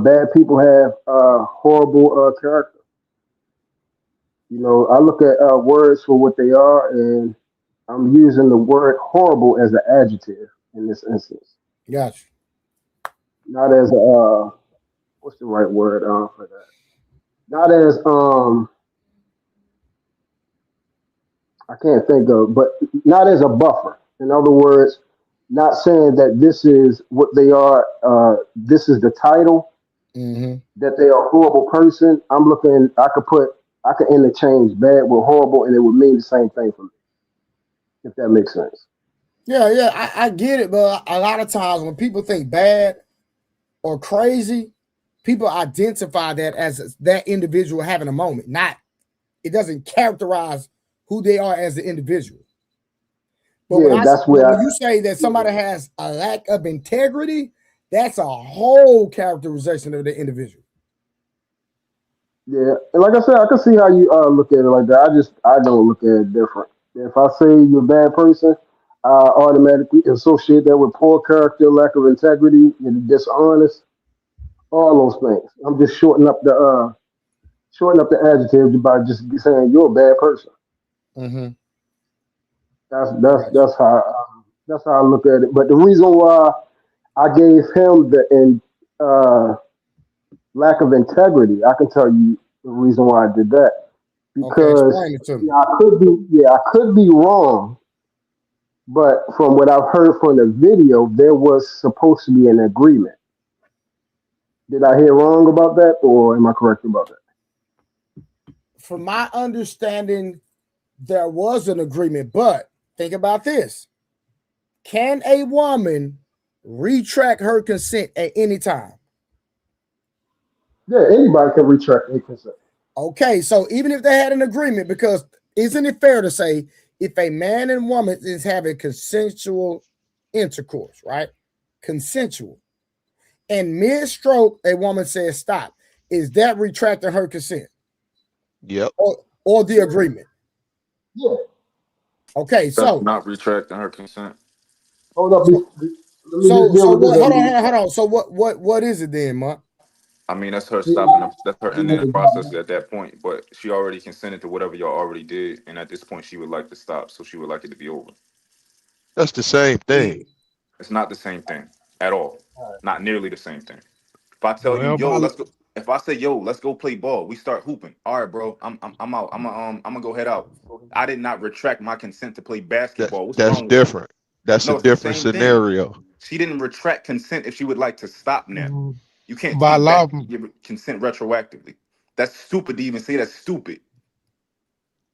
Bad people have horrible character. You know, I look at words for what they are, and I'm using the word horrible as an adjective in this instance, Gotcha. not as a what's the right word for that? Not as I can't think of, but not as a buffer. In other words, not saying that this is what they are. This is the title that they are a horrible person. I'm looking. I could interchange bad with horrible, and it would mean the same thing for me. If that makes sense. Yeah, I get it, but a lot of times when people think bad or crazy, people identify that as that individual having a moment. Not, it doesn't characterize who they are as an individual. But when you say that somebody has a lack of integrity, that's a whole characterization of the individual. Yeah, and like I said, I can see how you look at it like that. I don't look at it different. If I say you're a bad person, I automatically associate that with poor character, lack of integrity, you're dishonest, all those things. I'm just shorten up the adjective by just saying you're a bad person. Mm-hmm. That's how I look at it. But the reason why I gave him the lack of integrity, I can tell you the reason why I did that. Okay, Because explain it to me. I could be wrong, but from what I've heard from the video, there was supposed to be an agreement. Did I hear wrong about that, or am I correct about that? From my understanding, there was an agreement, but think about this. Can a woman retract her consent at any time? Yeah, anybody can retract their consent. Okay, so even if they had an agreement, because isn't it fair to say if a man and woman is having consensual intercourse, right? Consensual. And mid-stroke, a woman says stop. Is that retracting her consent? Yep. Or the agreement? Yeah. Okay, That's so not retracting her consent. hold up. Let me just deal so with what? this. Hold on. So what is it then, Mark? I mean, that's her stopping. That's her ending the process at that point. But she already consented to whatever y'all already did, and at this point, she would like to stop. So she would like it to be over. That's the same thing. It's not the same thing at all. Not nearly the same thing. If I tell you, Well, yo, let's go. If I say, yo, let's go play ball, we start hooping. All right, bro. I'm out. I'm gonna go head out. I did not retract my consent to play basketball. What's That's wrong with you? different. That's a No, it's the different same thing. scenario. She didn't retract consent if she would like to stop now. You can't by take law, back your consent retroactively. That's stupid to even say that's stupid.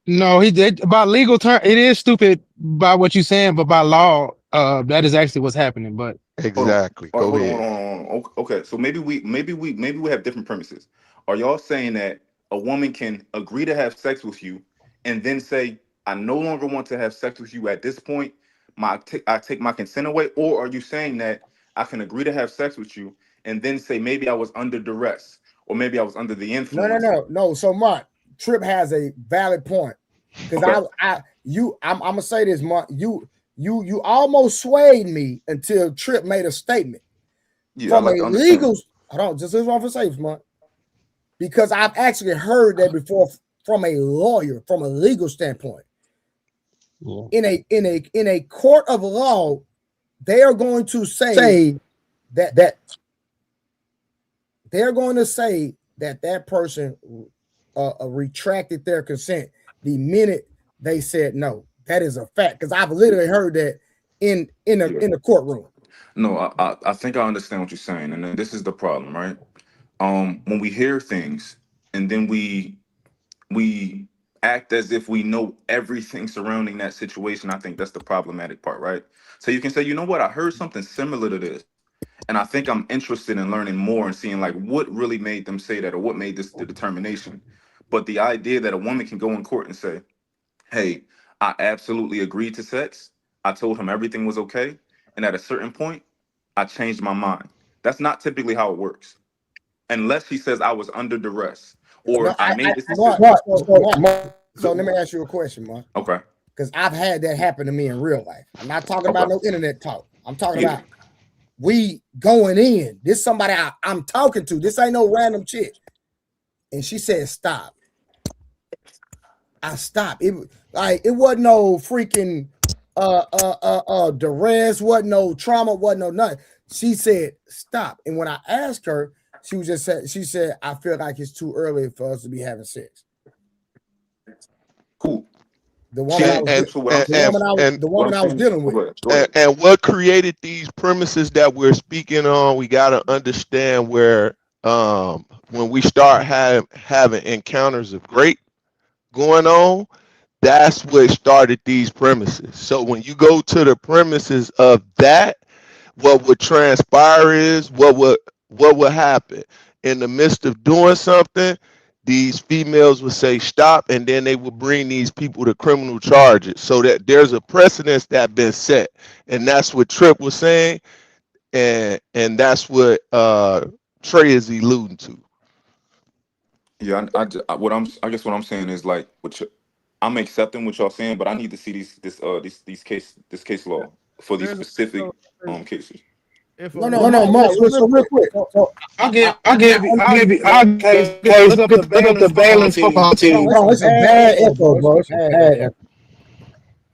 no, he did by legal term. It is stupid by what you're saying, but by law, that is actually what's happening. But Hold on. Exactly. All right, Go hold on, ahead. Okay, so maybe we have different premises. Are y'all saying that a woman can agree to have sex with you and then say, I no longer want to have sex with you at this point, I take my consent away? Or are you saying that I can agree to have sex with you and then say maybe I was under duress or maybe I was under the influence? No. So Mark, Trip has a valid point. Because Okay. I'm gonna say this, Mark. You almost swayed me until Trip made a statement. Yeah, I From a like to understand. legal, hold on, just this one for safe, Mark. Because I've actually heard that before from a lawyer, from a legal standpoint. Yeah. In a court of law, they are going to say that they're going to say that person retracted their consent the minute they said no. That is a fact, because I've literally heard that in the courtroom. No, I think I understand what you're saying, and then this is the problem, right? When we hear things and then we act as if we know everything surrounding that situation, I think that's the problematic part, right? So you can say, you know what, I heard something similar to this, and I think I'm interested in learning more and seeing like what really made them say that or what made this the determination. But the idea that a woman can go in court and say, hey, I absolutely agreed to sex. I told him everything was okay. And at a certain point, I changed my mind. That's not typically how it works. Unless he says I was under duress No, or I made this Mark, decision. so let me ask you a question, Mark. Okay. Because I've had that happen to me in real life. I'm not talking Okay. about no internet talk. I'm talking Yeah. about we going in. This somebody I'm talking to. This ain't no random chick. And she said, stop. I stopped. It wasn't no freaking duress, wasn't no trauma, wasn't no nothing. She said, stop. And when I asked her, she said, I feel like it's too early for us to be having sex. Cool. The woman I was dealing with. And what created these premises that we're speaking on, we got to understand where when we start having encounters of great going on, that's what started these premises. So when you go to the premises of that, what would transpire is what would happen in the midst of doing something. These females would say stop, and then they would bring these people to criminal charges, so that there's a precedence that been set, and that's what Trip was saying, and that's what Trey is alluding to. Yeah, I guess what I'm saying is like I'm accepting what y'all saying, but I need to see this case law for these specific cases. No, Mark. So real quick. So I'll give you case. Look up the Baylor's football team. Hold on, it's a bad echo, bro. It's a bad echo.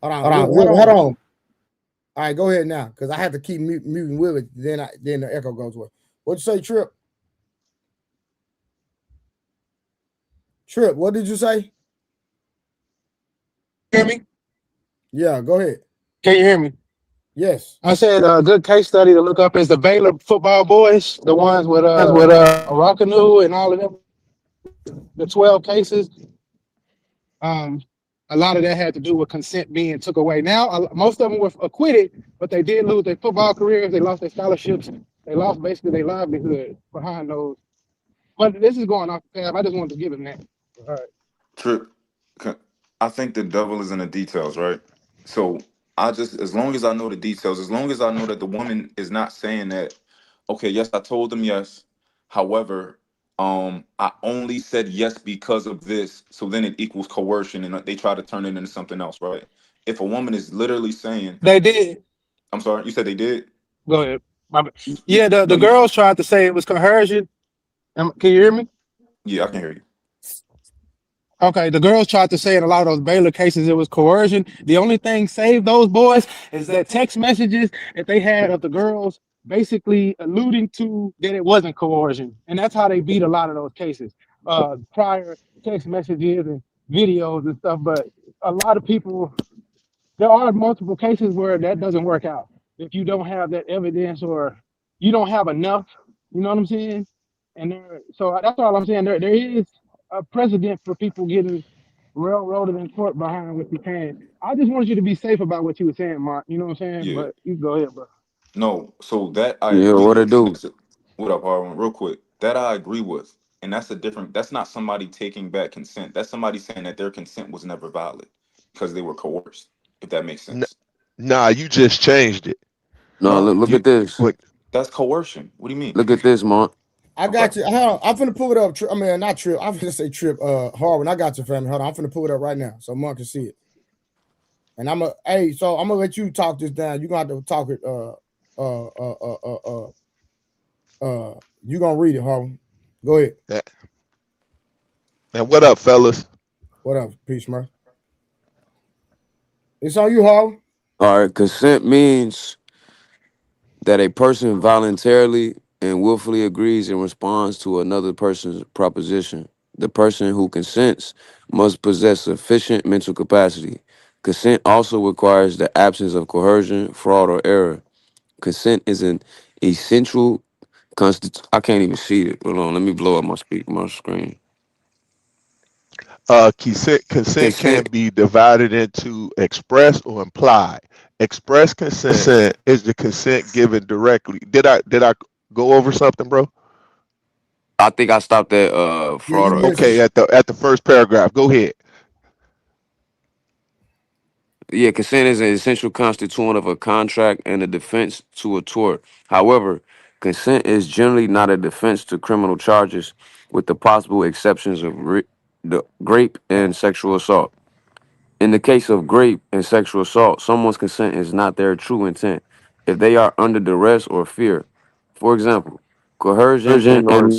Hold on. All right, go ahead now, because I have to keep muting Willie. Then the echo goes away. What'd you say, Trip? Trip, what did you say? Hear me? Yeah, go ahead. Can you hear me? Yes. I said a good case study to look up is the Baylor football boys, the ones with Rockanu and all of them, the 12 cases. A lot of that had to do with consent being took away. Now, most of them were acquitted, but they did lose their football careers. They lost their scholarships. They lost basically their livelihood behind those. But this is going off the tab. I just wanted to give them that. All right. Trip, I think the devil is in the details, right? So as long as I know the details, as long as I know that the woman is not saying that, okay, yes, I told them yes. However, I only said yes because of this. So then it equals coercion, and they try to turn it into something else, right? If a woman is literally saying, they did. I'm sorry, you said they did? Go ahead. Yeah, the girls tried to say it was coercion. Can you hear me? Yeah, I can hear you. Okay, the girls tried to say in a lot of those Baylor cases it was coercion. The only thing saved those boys is that text messages that they had of the girls basically alluding to that it wasn't coercion. And that's how they beat a lot of those cases. Prior text messages and videos and stuff. But a lot of people, there are multiple cases where that doesn't work out. If you don't have that evidence or you don't have enough, you know what I'm saying? And so that's all I'm saying. There is a precedent for people getting railroaded in court behind what you can. I just wanted you to be safe about what you were saying, Mark. You know what I'm saying? Yeah. But you go ahead, bro. No, so that I Yeah, agree what it with. do? What up, Harlan? Real quick. That I agree with. And that's not somebody taking back consent. That's somebody saying that their consent was never valid because they were coerced, if that makes sense. Nah, you just changed it. No, look at this. What? That's coercion. What do you mean? Look at this, Mark. I got you. Hold on. I'm finna pull it up. I mean, not Trip. I'm finna say Trip. Harvin. I got you, family. Hold on. I'm finna pull it up right now so Mark can see it. And I'm gonna let you talk this down. You gonna have to talk it. You gonna read it, Harvin. Go ahead. And what up, fellas? What up, Peace, man? It's on you, Harvin. All right, consent means that a person voluntarily and willfully agrees in response to another person's proposition. The person who consents must possess sufficient mental capacity. Consent also requires the absence of coercion, fraud, or error. Consent is an essential I can't even see it. Hold on, let me blow up my screen. Consent can Consent. be divided into express or implied. Express consent is the consent given directly. Did I go over something, bro? I think I stopped at Yeah, fraud you or missed Okay, it. at the first paragraph. Go ahead. yeah, consent is an essential constituent of a contract and a defense to a tort. However, consent is generally not a defense to criminal charges, with the possible exceptions of the rape and sexual assault. In the case of rape and sexual assault, someone's consent is not their true intent if they are under duress or fear. For example, coercion and/or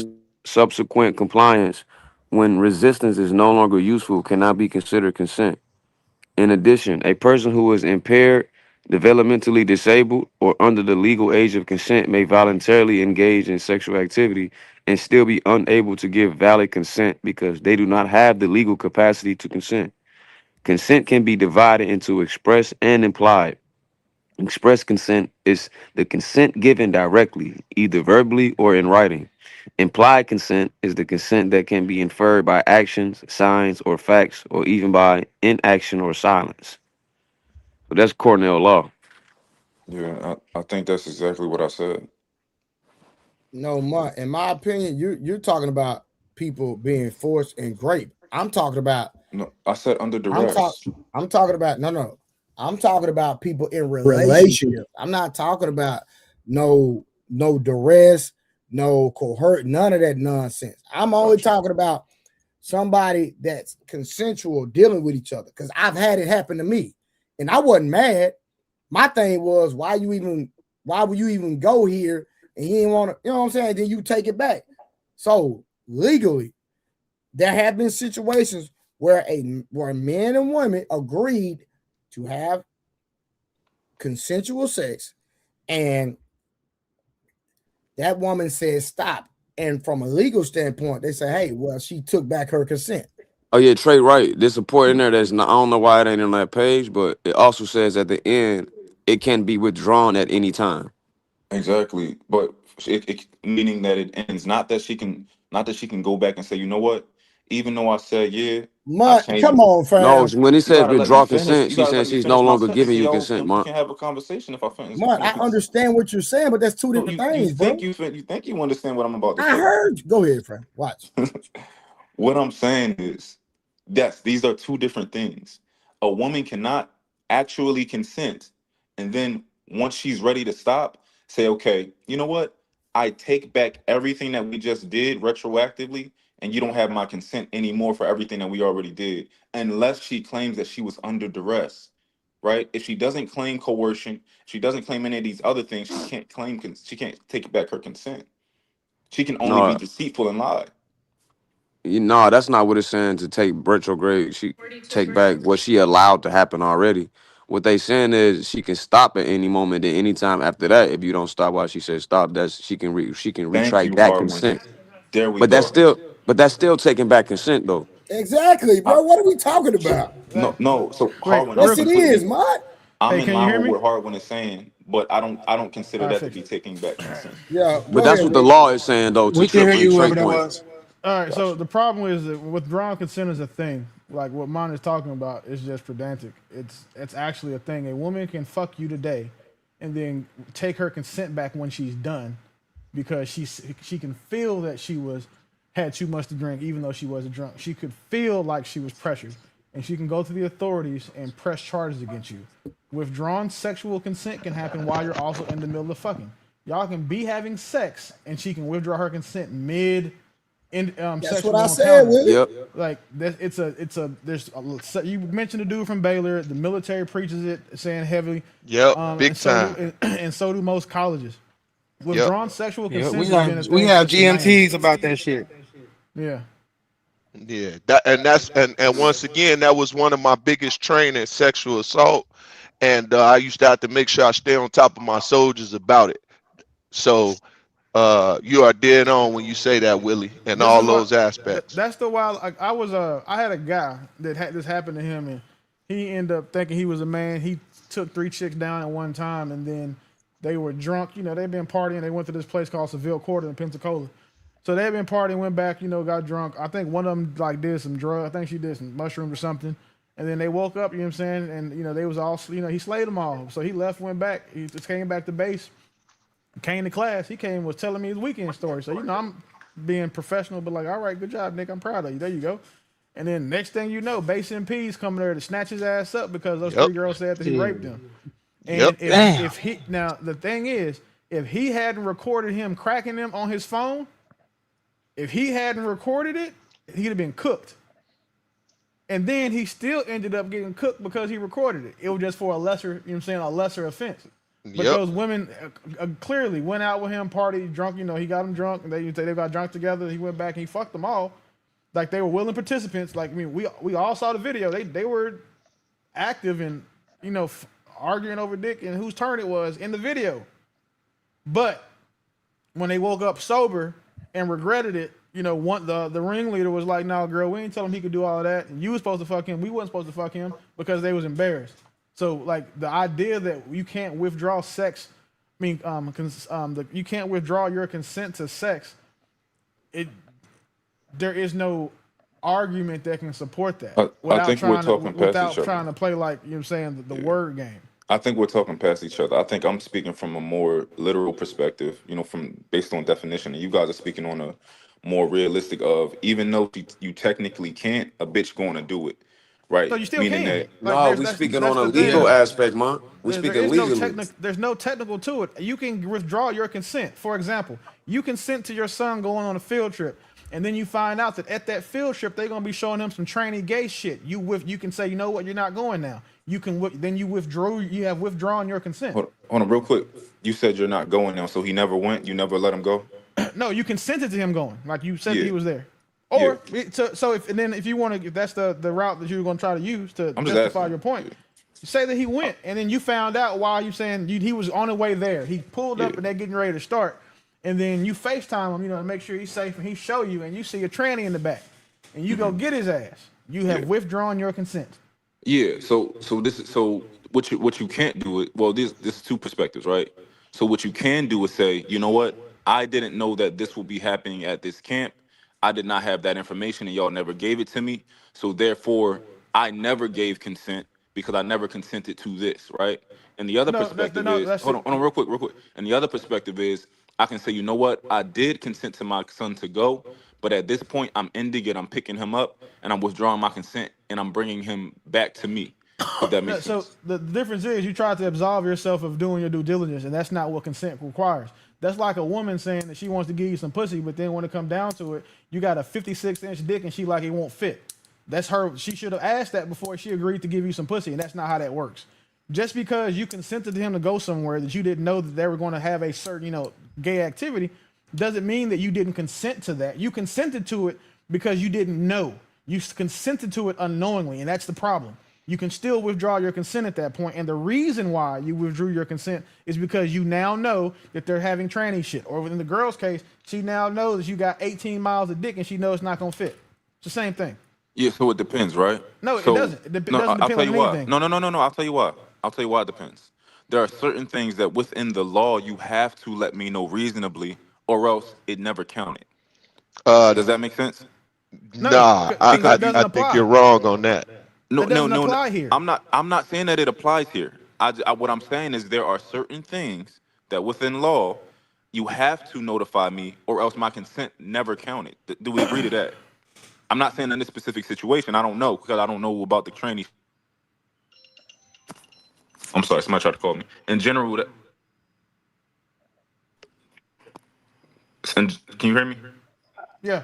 subsequent compliance when resistance is no longer useful cannot be considered consent. In addition, a person who is impaired, developmentally disabled, or under the legal age of consent may voluntarily engage in sexual activity and still be unable to give valid consent because they do not have the legal capacity to consent. Consent can be divided into express and implied. Express consent is the consent given directly, either verbally or in writing. Implied consent is the consent that can be inferred by actions, signs, or facts, or even by inaction or silence. So that's Cornell law. Yeah, I think that's exactly what I said. No, in my opinion, you're talking about people being forced and rape. I'm talking about. No, I said under I'm talking. duress. I'm talking about no. I'm talking about people in Relation. relationships. I'm not talking about no duress, no cohort, none of that nonsense. I'm only Gotcha. talking about somebody that's consensual dealing with each other. Because I've had it happen to me, and I wasn't mad. My thing was, why would you even go here? And he didn't want to, you know what I'm saying? Then you take it back. So legally, there have been situations where men and women agreed to have consensual sex, and that woman says stop. And from a legal standpoint, they say, hey, well, she took back her consent. Oh yeah, Trey, right. There's a part in there that's not, I don't know why it ain't on that page, but it also says at the end it can be withdrawn at any time. Exactly, but meaning that it ends. Not that she can go back and say, you know what? Even though I said yeah, I changed Come it. on, No, fam. when he You says gotta let me withdraw finish. consent, You she's gotta saying let me she's no finish my longer sentence, giving and you yo, consent, then we Mark. can have a conversation if I finish. I understand what you're saying, but that's two No, different you things, bro. you think you understand what I'm about to I say. heard you. Go ahead, friend. Watch. What I'm saying is, yes, these are two different things. A woman cannot actually consent and then once she's ready to stop, say, okay, you know what? I take back everything that we just did retroactively, and you don't have my consent anymore for everything that we already did, unless she claims that she was under duress, right? If she doesn't claim coercion, she doesn't claim any of these other things, she can't claim, she can't take back her consent. She can only be No, deceitful and lie. no, that's not what it's saying to take retrograde. She take back what she allowed to happen already. What they saying is she can stop at any moment, and anytime after that, if you don't stop while she says stop, that's she can Thank retract you, that Harwin. consent. There we But that's go. still taking back consent though. Exactly, I, bro. What are we talking so about? no. So Wait, Harwin, I'm real Yes, it is, completely. man. I'm hey, in can you line hear with me? what Harwin is saying, but I don't consider I that to fixed be it. taking back consent. Yeah, But go that's ahead, what the Rick. law is saying though. To We can Trip hear and you, Trey whoever that point. was. All right, so Gotcha. the problem is that withdrawing consent is a thing. Like what Mon is talking about is just pedantic. It's actually a thing. A woman can fuck you today, and then take her consent back when she's done, because she can feel that she had too much to drink, even though she wasn't drunk. She could feel like she was pressured, and she can go to the authorities and press charges against you. Withdrawn sexual consent can happen while you're also in the middle of fucking. Y'all can be having sex, and she can withdraw her consent mid in That's what sexual I said, encounter. Willie. Yep. Like it's a there's you mentioned the dude from Baylor. The military preaches it, saying heavily. Yep. Big And so time. do and so do most colleges. Yep. Withdrawn sexual Yeah, consent has been a we thing have since the 90s. GMTs about that shit. Yeah. Yeah. And once again, that was one of my biggest training, sexual assault. And I used to have to make sure I stay on top of my soldiers about it. So you are dead on when you say that, Willie, in This all is what those aspects. that's the wild. Like, I had a guy that had this happen to him, and he ended up thinking he was a man. He took 3 chicks down at one time, and then they were drunk. You know, they'd been partying. They went to this place called Seville Quarter in Pensacola. So they'd been partying, went back, got drunk. I think one of them like did some drugs. I think she did some mushrooms or something. And then they woke up, you know what I'm saying? And they was all, he slayed them all. So he left, went back. He just came back to base, came to class. He came, was telling me his weekend story. So I'm being professional, but like, all right, good job, Nick. I'm proud of you. There you go. And then next thing you know, base MP's coming there to snatch his ass up because those Yep. 3 girls said that he raped them. Yep. And if he now the thing is, if he hadn't recorded him cracking them on his phone, if he hadn't recorded it, he'd have been cooked. And then he still ended up getting cooked because he recorded it. It was just for a lesser, a lesser offense. But Yep. those women clearly went out with him, partied, drunk. He got them drunk, and they got drunk together. He went back and he fucked them all, like they were willing participants. Like we all saw the video. They were active and arguing over dick and whose turn it was in the video. But when they woke up sober and regretted it, the ringleader was like, "No, girl, we ain't tell him he could do all of that. And you was supposed to fuck him. We wasn't supposed to fuck him because they was embarrassed." So like the idea that you can't withdraw sex, you can't withdraw your consent to sex. There is no argument that can support that I think we're talking past without each other. trying to play like the word game. I think we're talking past each other. I think I'm speaking from a more literal perspective, from based on definition, and you guys are speaking on a more realistic of even though you technically can't, a bitch going to do it, right? So you still Meaning can. that No, we speaking on a the thing. legal aspect, man. We There speaking is no legally. there's no technical to it. You can withdraw your consent. For example, you consent to your son going on a field trip, and then you find out that at that field trip they're gonna be showing him some tranny gay shit. You can say, you know what, you're not going now. You can then you withdrew. You have withdrawn your consent. hold on real quick. You said you're not going now, so he never went. You never let him go. No, you consented to him going. Like you said, Yeah. he was there. Or so if you want to, if that's the route that you're gonna try to use to I'm just justify asking. your point. Say that he went, and then you found out while you saying he was on the way there. He pulled up, and they're getting ready to start, and then you FaceTime him, to make sure he's safe, and he show you, and you see a tranny in the back, and you go get his ass. You have withdrawn your consent. Yeah. So what you can't do it. Well, this is 2 perspectives, right? So what you can do is say, you know what? I didn't know that this will be happening at this camp. I did not have that information, and y'all never gave it to me. So therefore, I never gave consent because I never consented to this, right? And the other perspective is, hold on, real quick. And the other perspective is, I can say, you know what? I did consent to my son to go, but at this point, I'm ending it. I'm picking him up, and I'm withdrawing my consent, and I'm bringing him back to me. If that makes sense. So the difference is you try to absolve yourself of doing your due diligence, and that's not what consent requires. That's like a woman saying that she wants to give you some pussy, but then when it comes down to it, you got a 56-inch dick and she like it won't fit. That's her. She should have asked that before she agreed to give you some pussy, and that's not how that works. Just because you consented to him to go somewhere that you didn't know that they were going to have a certain, gay activity, doesn't mean that you didn't consent to that. You consented to it because you didn't know. You consented to it unknowingly, and that's the problem. You can still withdraw your consent at that point, and the reason why you withdrew your consent is because you now know that they're having tranny shit. Or in the girl's case, she now knows that you got 18 miles of dick, and she knows it's not gonna fit. It's the same thing. Yeah, so it depends, right? No, So, it doesn't. It doesn't I'll depend tell on you why. anything. No. I'll tell you why. I'll tell you why it depends. There are certain things that within the law you have to let me know reasonably, or else it never counted. Does that make sense? Nah, I think you're wrong on that. No, That doesn't no. apply here. I'm not saying that it applies here. What I'm saying is there are certain things that within law you have to notify me, or else my consent never counted. Do we agree to that? I'm not saying in this specific situation. I don't know because I don't know about the training. I'm sorry, somebody tried to call me. In general, And can you hear me? Yeah.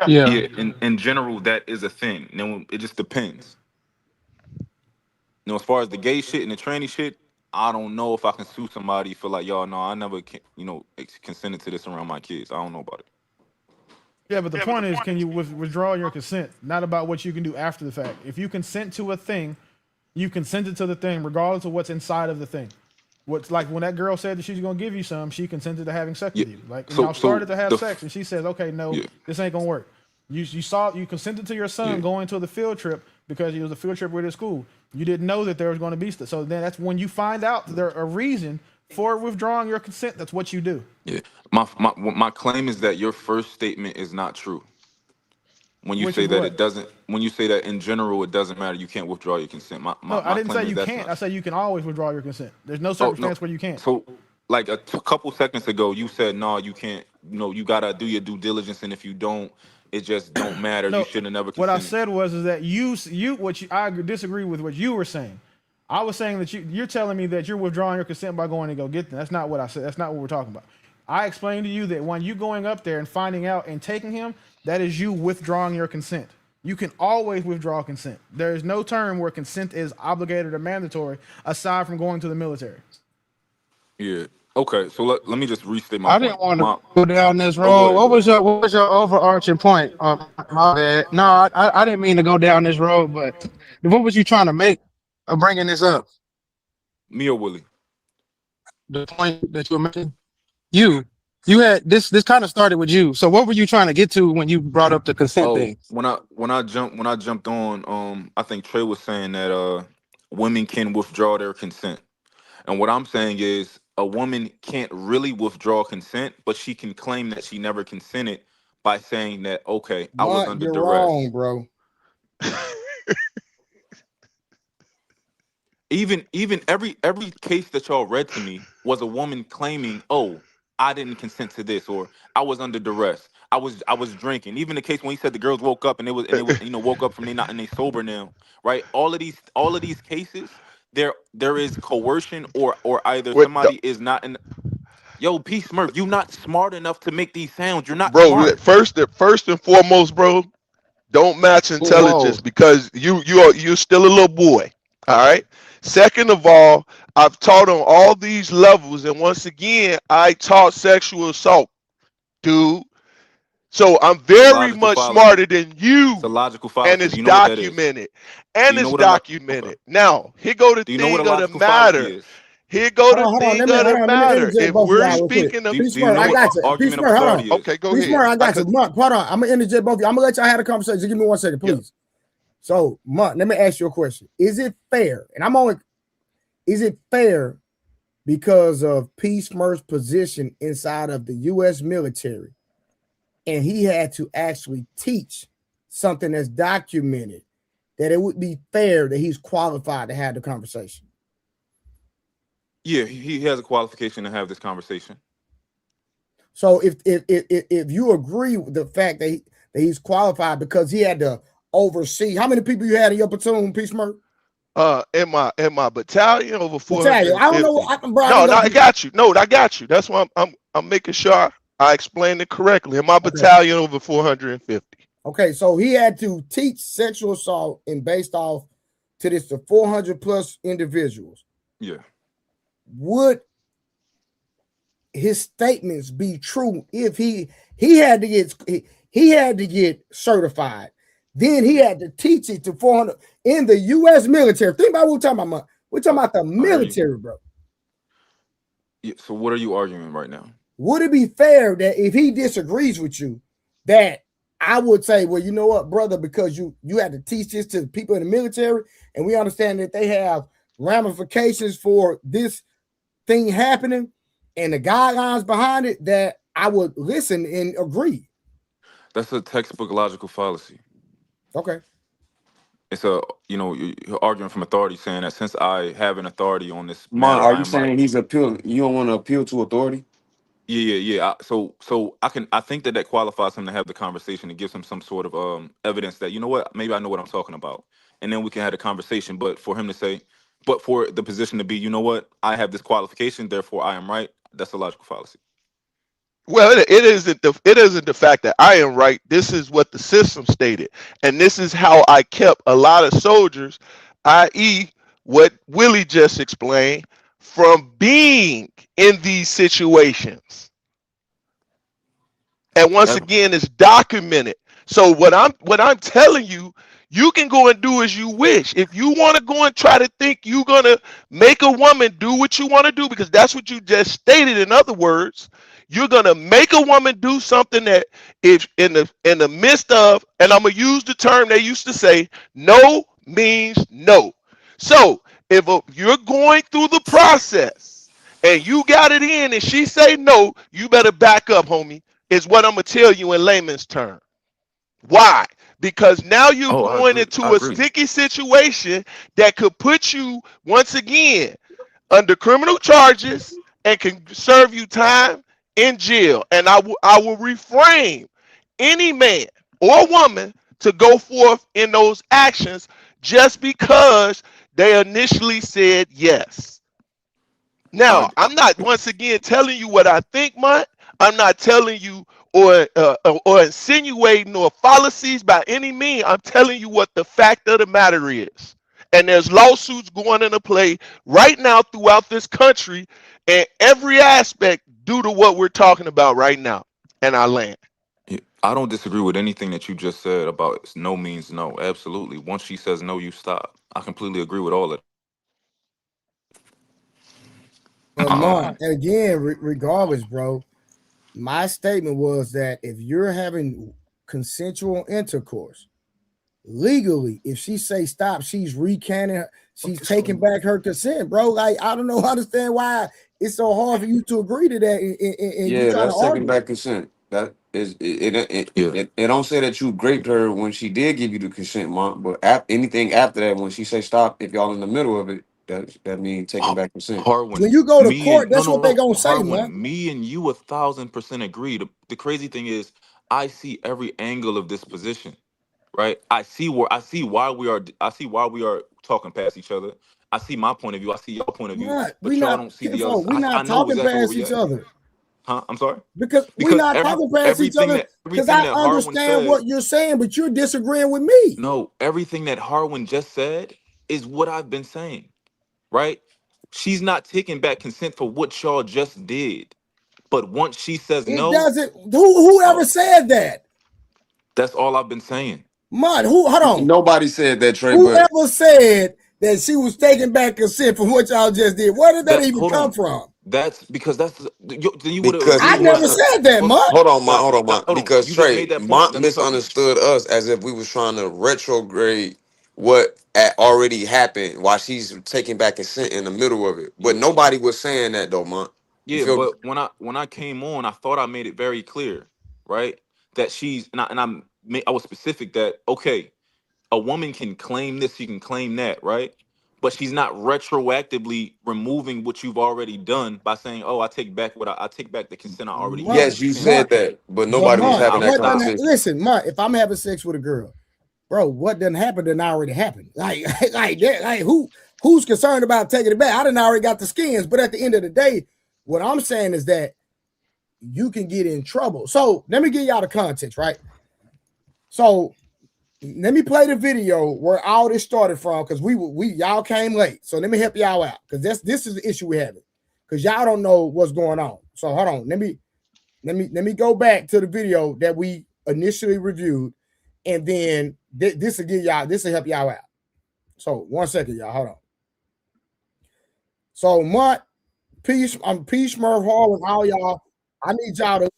Yeah. Yeah. In general, that is a thing. Now it just depends. As far as the gay shit and the tranny shit, I don't know if I can sue somebody for like, y'all know I never consented to this around my kids. I don't know about it. Yeah, but the point is, can you withdraw your consent? Not about what you can do after the fact. If you consent to a thing, you consented to the thing, regardless of what's inside of the thing. What's like when that girl said that she's gonna give you some, she consented to having sex Yeah. with you. Like, and So y'all started so to have the sex, and she says, "Okay, no, yeah this ain't gonna work." You consented to your son yeah going to the field trip because it was a field trip with his school. You didn't know that there was going to be stuff. So then that's when you find out that there's a reason for withdrawing your consent. That's what you do. yeah. My claim is that your first statement is not true. When you Which say is that what? it doesn't, when you say that in general it doesn't matter, you can't withdraw your consent. My No, my, I my didn't say claim is you that's can't. not I say you can always withdraw your consent. There's no Oh no. circumstance where you can't. So like couple seconds ago, you said no, you can't. You gotta do your due diligence, and if you don't, it just don't matter. You No, should have never what I consented. said was is that I disagree with what you were saying. I was saying that you're telling me that you're withdrawing your consent by going to go get them. That's not what I said. That's not what we're talking about. I explained to you that when you going up there and finding out and taking him, that is you withdrawing your consent. You can always withdraw consent. There is no term where consent is obligated or mandatory aside from going to the military. Yeah. Okay. So let me just restate my I didn't point. want to My go down this Oh, go road. ahead. Go ahead. What was your overarching point? My bad. No, I didn't mean to go down this road, but what was you trying to make of bringing this up? Me or Willie? The point that you were making. You, you had this kind of started with you. So what were you trying to get to when you brought up the consent Oh, thing? when I jumped on, I think Trey was saying that women can withdraw their consent. And what I'm saying is a woman can't really withdraw consent, but she can claim that she never consented by saying that, okay, I was But under you're wrong, duress. bro. Even every case that y'all read to me was a woman claiming, oh, I didn't consent to this, or I was under duress. I was drinking. Even the case when he said the girls woke up and it was woke up from they not and they sober now, right? All of these cases, there is coercion or either What, somebody is not in. Yo, P Smurf, you not smart enough to make these sounds. You're not bro? smart. First and foremost, bro, don't match Whoa. intelligence because you're still a little boy. All right. Second of all, I've taught on all these levels, and once again, I taught sexual assault, dude. So I'm It's a very logical much fallacy. smarter than It's a you, logical and fallacy. Do it's you know what that is? documented. Do And you know it's what okay? documented. Now, here go the Do you know what a thing of the logical fallacy matter. is? Here go the Hold on. thing of Hold the on. Let me matter. interject If both of we're y'all real quick. speaking of Do, Peace do you Smart, know I what got you. Peace argument of Smart, hold on. authority is? okay, go Peace ahead. Smart, I got you. Monk, hold on. I'm gonna interject both of you. I'm gonna let y'all have a conversation. Just give me 1 second, Yeah. please. So, Monk, let me ask you a question. Is it fair? Is it fair because of P. Smurf's position inside of the U.S. military, and he had to actually teach something that's documented, that it would be fair that he's qualified to have the conversation? Yeah, he has a qualification to have this conversation. So if you agree with the fact that he's qualified because he had to oversee, how many people you had in your platoon, P. Smurf? In my battalion over Battalion. I don't know. 450. Bro, I No, didn't no, know. I got you. No, I got you. That's why I'm making sure I explained it correctly. In my Okay. battalion over 450. Okay, so he had to teach sexual assault and based off to this to 400 plus individuals. Yeah. Would his statements be true if he had to get certified? Then he had to teach it to 400 in the U.S. military. Think about what we're talking about. We're talking about the I hear you. military, bro. Yeah, so what are you arguing right now? Would it be fair that if he disagrees with you, that I would say, well, you know what, brother, because you had to teach this to people in the military, and we understand that they have ramifications for this thing happening and the guidelines behind it, that I would listen and agree. That's a textbook logical fallacy. Okay. It's you're arguing from authority, saying that since I have an authority on this Mon, matter, are I you am right. saying he's appealing? You don't want to appeal to authority? Yeah. So I think that qualifies him to have the conversation and gives him some sort of evidence that, you know what, maybe I know what I'm talking about, and then we can have a conversation. But for him to say, but for the position to be, you know what, I have this qualification, therefore I am right. That's a logical fallacy. Well, it isn't the fact that I am right. This is what the system stated, and this is how I kept a lot of soldiers, i.e., what Willie just explained, from being in these situations. And once That, again, it's documented. So what I'm telling you, you can go and do as you wish. If you want to go and try to think you're gonna make a woman do what you want to do, because that's what you just stated. In other words, you're gonna make a woman do something that, if in the midst of, and I'm gonna use the term they used to say, no means no. So if you're going through the process and you got it in and she say no, you better back up, homie, is what I'm gonna tell you in layman's terms. Why? Because now you're oh, I going agree. I into a agree. sticky situation that could put you once again under criminal charges and can serve you time in jail. And I will refrain any man or woman to go forth in those actions just because they initially said yes. I, Now, I'm not once again telling you what I think, Mont. I'm not telling you or insinuating or fallacies by any means. I'm telling you what the fact of the matter is. And there's lawsuits going into play right now throughout this country and every aspect due to what we're talking about right now. And I land. I don't disagree with anything that you just said about no means no. Absolutely. Once she says no, you stop. I completely agree with all of But it. Mark, again, regardless, bro, my statement was that if you're having consensual intercourse legally, if she say stop, she's recanting, she's taking back her consent, bro. Like, I don't know, understand why it's so hard for you to agree to that, and you Yeah, trying to that's taking argue. back consent. That is Yeah. it don't say that you raped her when she did give you the consent, Mom. But anything after that, when she say stop, if y'all in the middle of it, that means taking back consent. When Harwin, you go to me court, and no, that's no, what they no, gonna say, Harwin, man. me and you 1,000% agree. The crazy thing is, I see every angle of this position, right? I see why we are talking past each other. I see my point of view. I see your point of view, What? We but y'all not don't see the other. kinfolk, we I not know talking exactly where past we each at. other. Huh? I'm sorry. Because we Because not talking past each everything other, that because everything I that Harwin understand said, what you're saying, but you're disagreeing with me. no, everything that Harwin just said is what I've been saying, right? She's not taking back consent for what y'all just did. But once she says It no, doesn't. Whoever said that? that's all I've been saying. Mud. Hold on. Nobody said that, Trey. But Whoever said that she was taking back consent from what y'all just did? Where did that That even hold come on. from? That's because that's you would have because I he agreed with never wasn't. said that, hold on. Mud. Hold on, Hold on. because You just Trey made that point. Mont Let me talk to you. misunderstood us as if we was trying to retrograde what already happened while she's taking back consent in the middle of it. But Yeah. nobody was saying that though, Mont. You Yeah, feel me? but when I came on, I thought I made it very clear, right? That she's I was specific that okay, a woman can claim this, she can claim that, right? But she's not retroactively removing what you've already done by saying, "Oh, I take back the consent I already gave Mud. you." Yes, you She's saying, said Mud. that, but But nobody was saying Mud, having I'll that what done? stop. conversation. Listen, Mud. If I'm having sex with a girl, bro, what done happened done already happened. Like who's concerned about taking it back? I done already got the skins. But at the end of the day, what I'm saying is that you can get in trouble. So let me give y'all the context, right? So let me play the video where all this started from, because we y'all came late. So let me help y'all out, because this is the issue we having, because y'all don't know what's going on. So hold on, let me go back to the video that we initially reviewed, and then this will help y'all out. So 1 second, y'all, hold on. So Mont, Peace, I'm Peace, Murph, Hall, and all y'all. I need y'all to.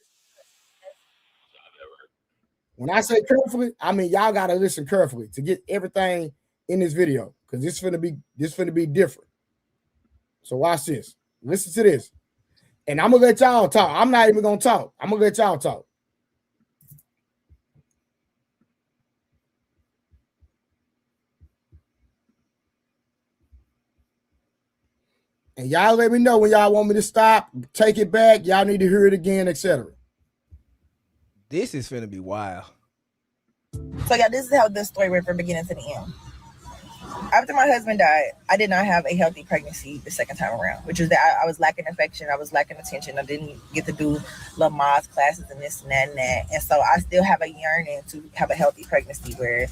When I say carefully, I mean y'all gotta listen carefully to get everything in this video, because this finna be different. So watch this. Listen to this. And I'm gonna let y'all talk. I'm not even gonna talk. I'm gonna let y'all talk. And y'all let me know when y'all want me to stop, take it back. Y'all need to hear it again, etc. This is finna be wild. So yeah, this is how this story went from beginning to the end. After my husband died, I did not have a healthy pregnancy the second time around, which is that I was lacking affection, I was lacking attention, I didn't get to do Lamaze classes and this and that and that, and so I still have a yearning to have a healthy pregnancy where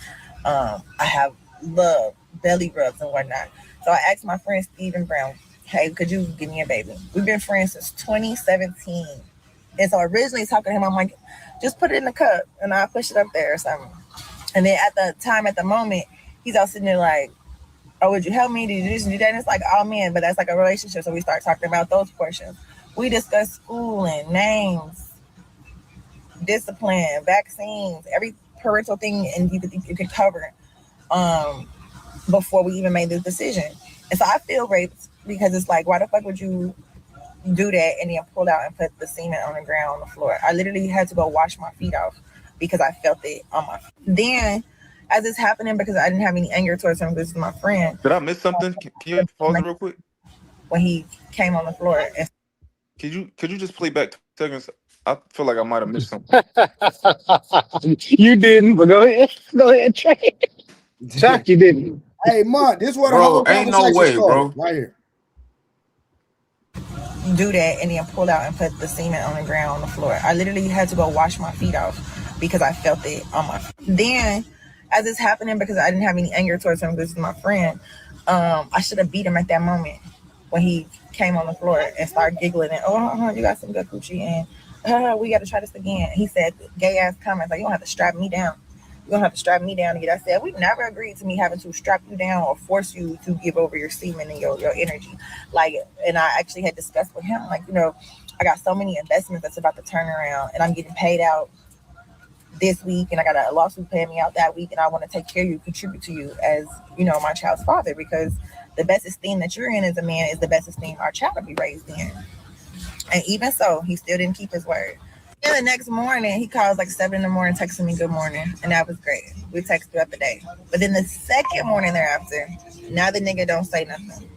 I have love, belly rubs and whatnot. So I asked my friend Stephen Brown, "Hey, could you give me a baby?" We've been friends since 2017, and so originally talking to him, I'm like, "Just put it in the cup and I'll push it up there or something." And then at the time, at the moment, he's all sitting there like, "Oh, would you help me? Did you do this and do that?" And it's like, oh man, but that's like a relationship. So we start talking about those portions. We discuss schooling, names, discipline, vaccines, every parental thing and you could cover before we even made this decision. And so I feel raped because it's like, why the fuck would you do that and then pull out and put the semen on the ground on the floor? I literally had to go wash my feet off because I felt it on my feet. Then as it's happening, because I didn't have any anger towards him, this is my friend. Did I miss something? Can you pause it real quick? When he came on the floor and Could you just play back 2 seconds? I feel like I might have missed something. You didn't, but go ahead. Go ahead, Trey. Chuck, you didn't. Hey, Mark, this is where the Bro, whole ain't no conversation way, started. bro. Right here. do that and then pull out and put the semen on the ground on the floor. I literally had to go wash my feet off because I felt it on my feet. Then as it's happening, because I didn't have any anger towards him, this is my friend, I should have beat him at that moment when he came on the floor and started giggling and, "Oh, you got some good coochie and we got to try this again." He said gay ass comments like, "You don't have to strap me down. You don't have to strap me down to get." I said, "We never agreed to me having to strap you down or force you to give over your semen and your energy." Like, and I actually had discussed with him, like, I got so many investments that's about to turn around and I'm getting paid out this week and I got a lawsuit paying me out that week, and I want to take care of you, contribute to you as, my child's father, because the best esteem that you're in as a man is the best esteem our child will be raised in. And even so, he still didn't keep his word. And the next morning, he calls like 7 in the morning, texting me good morning. And that was great. We text throughout the day. But then the second morning thereafter, now the nigga don't say nothing.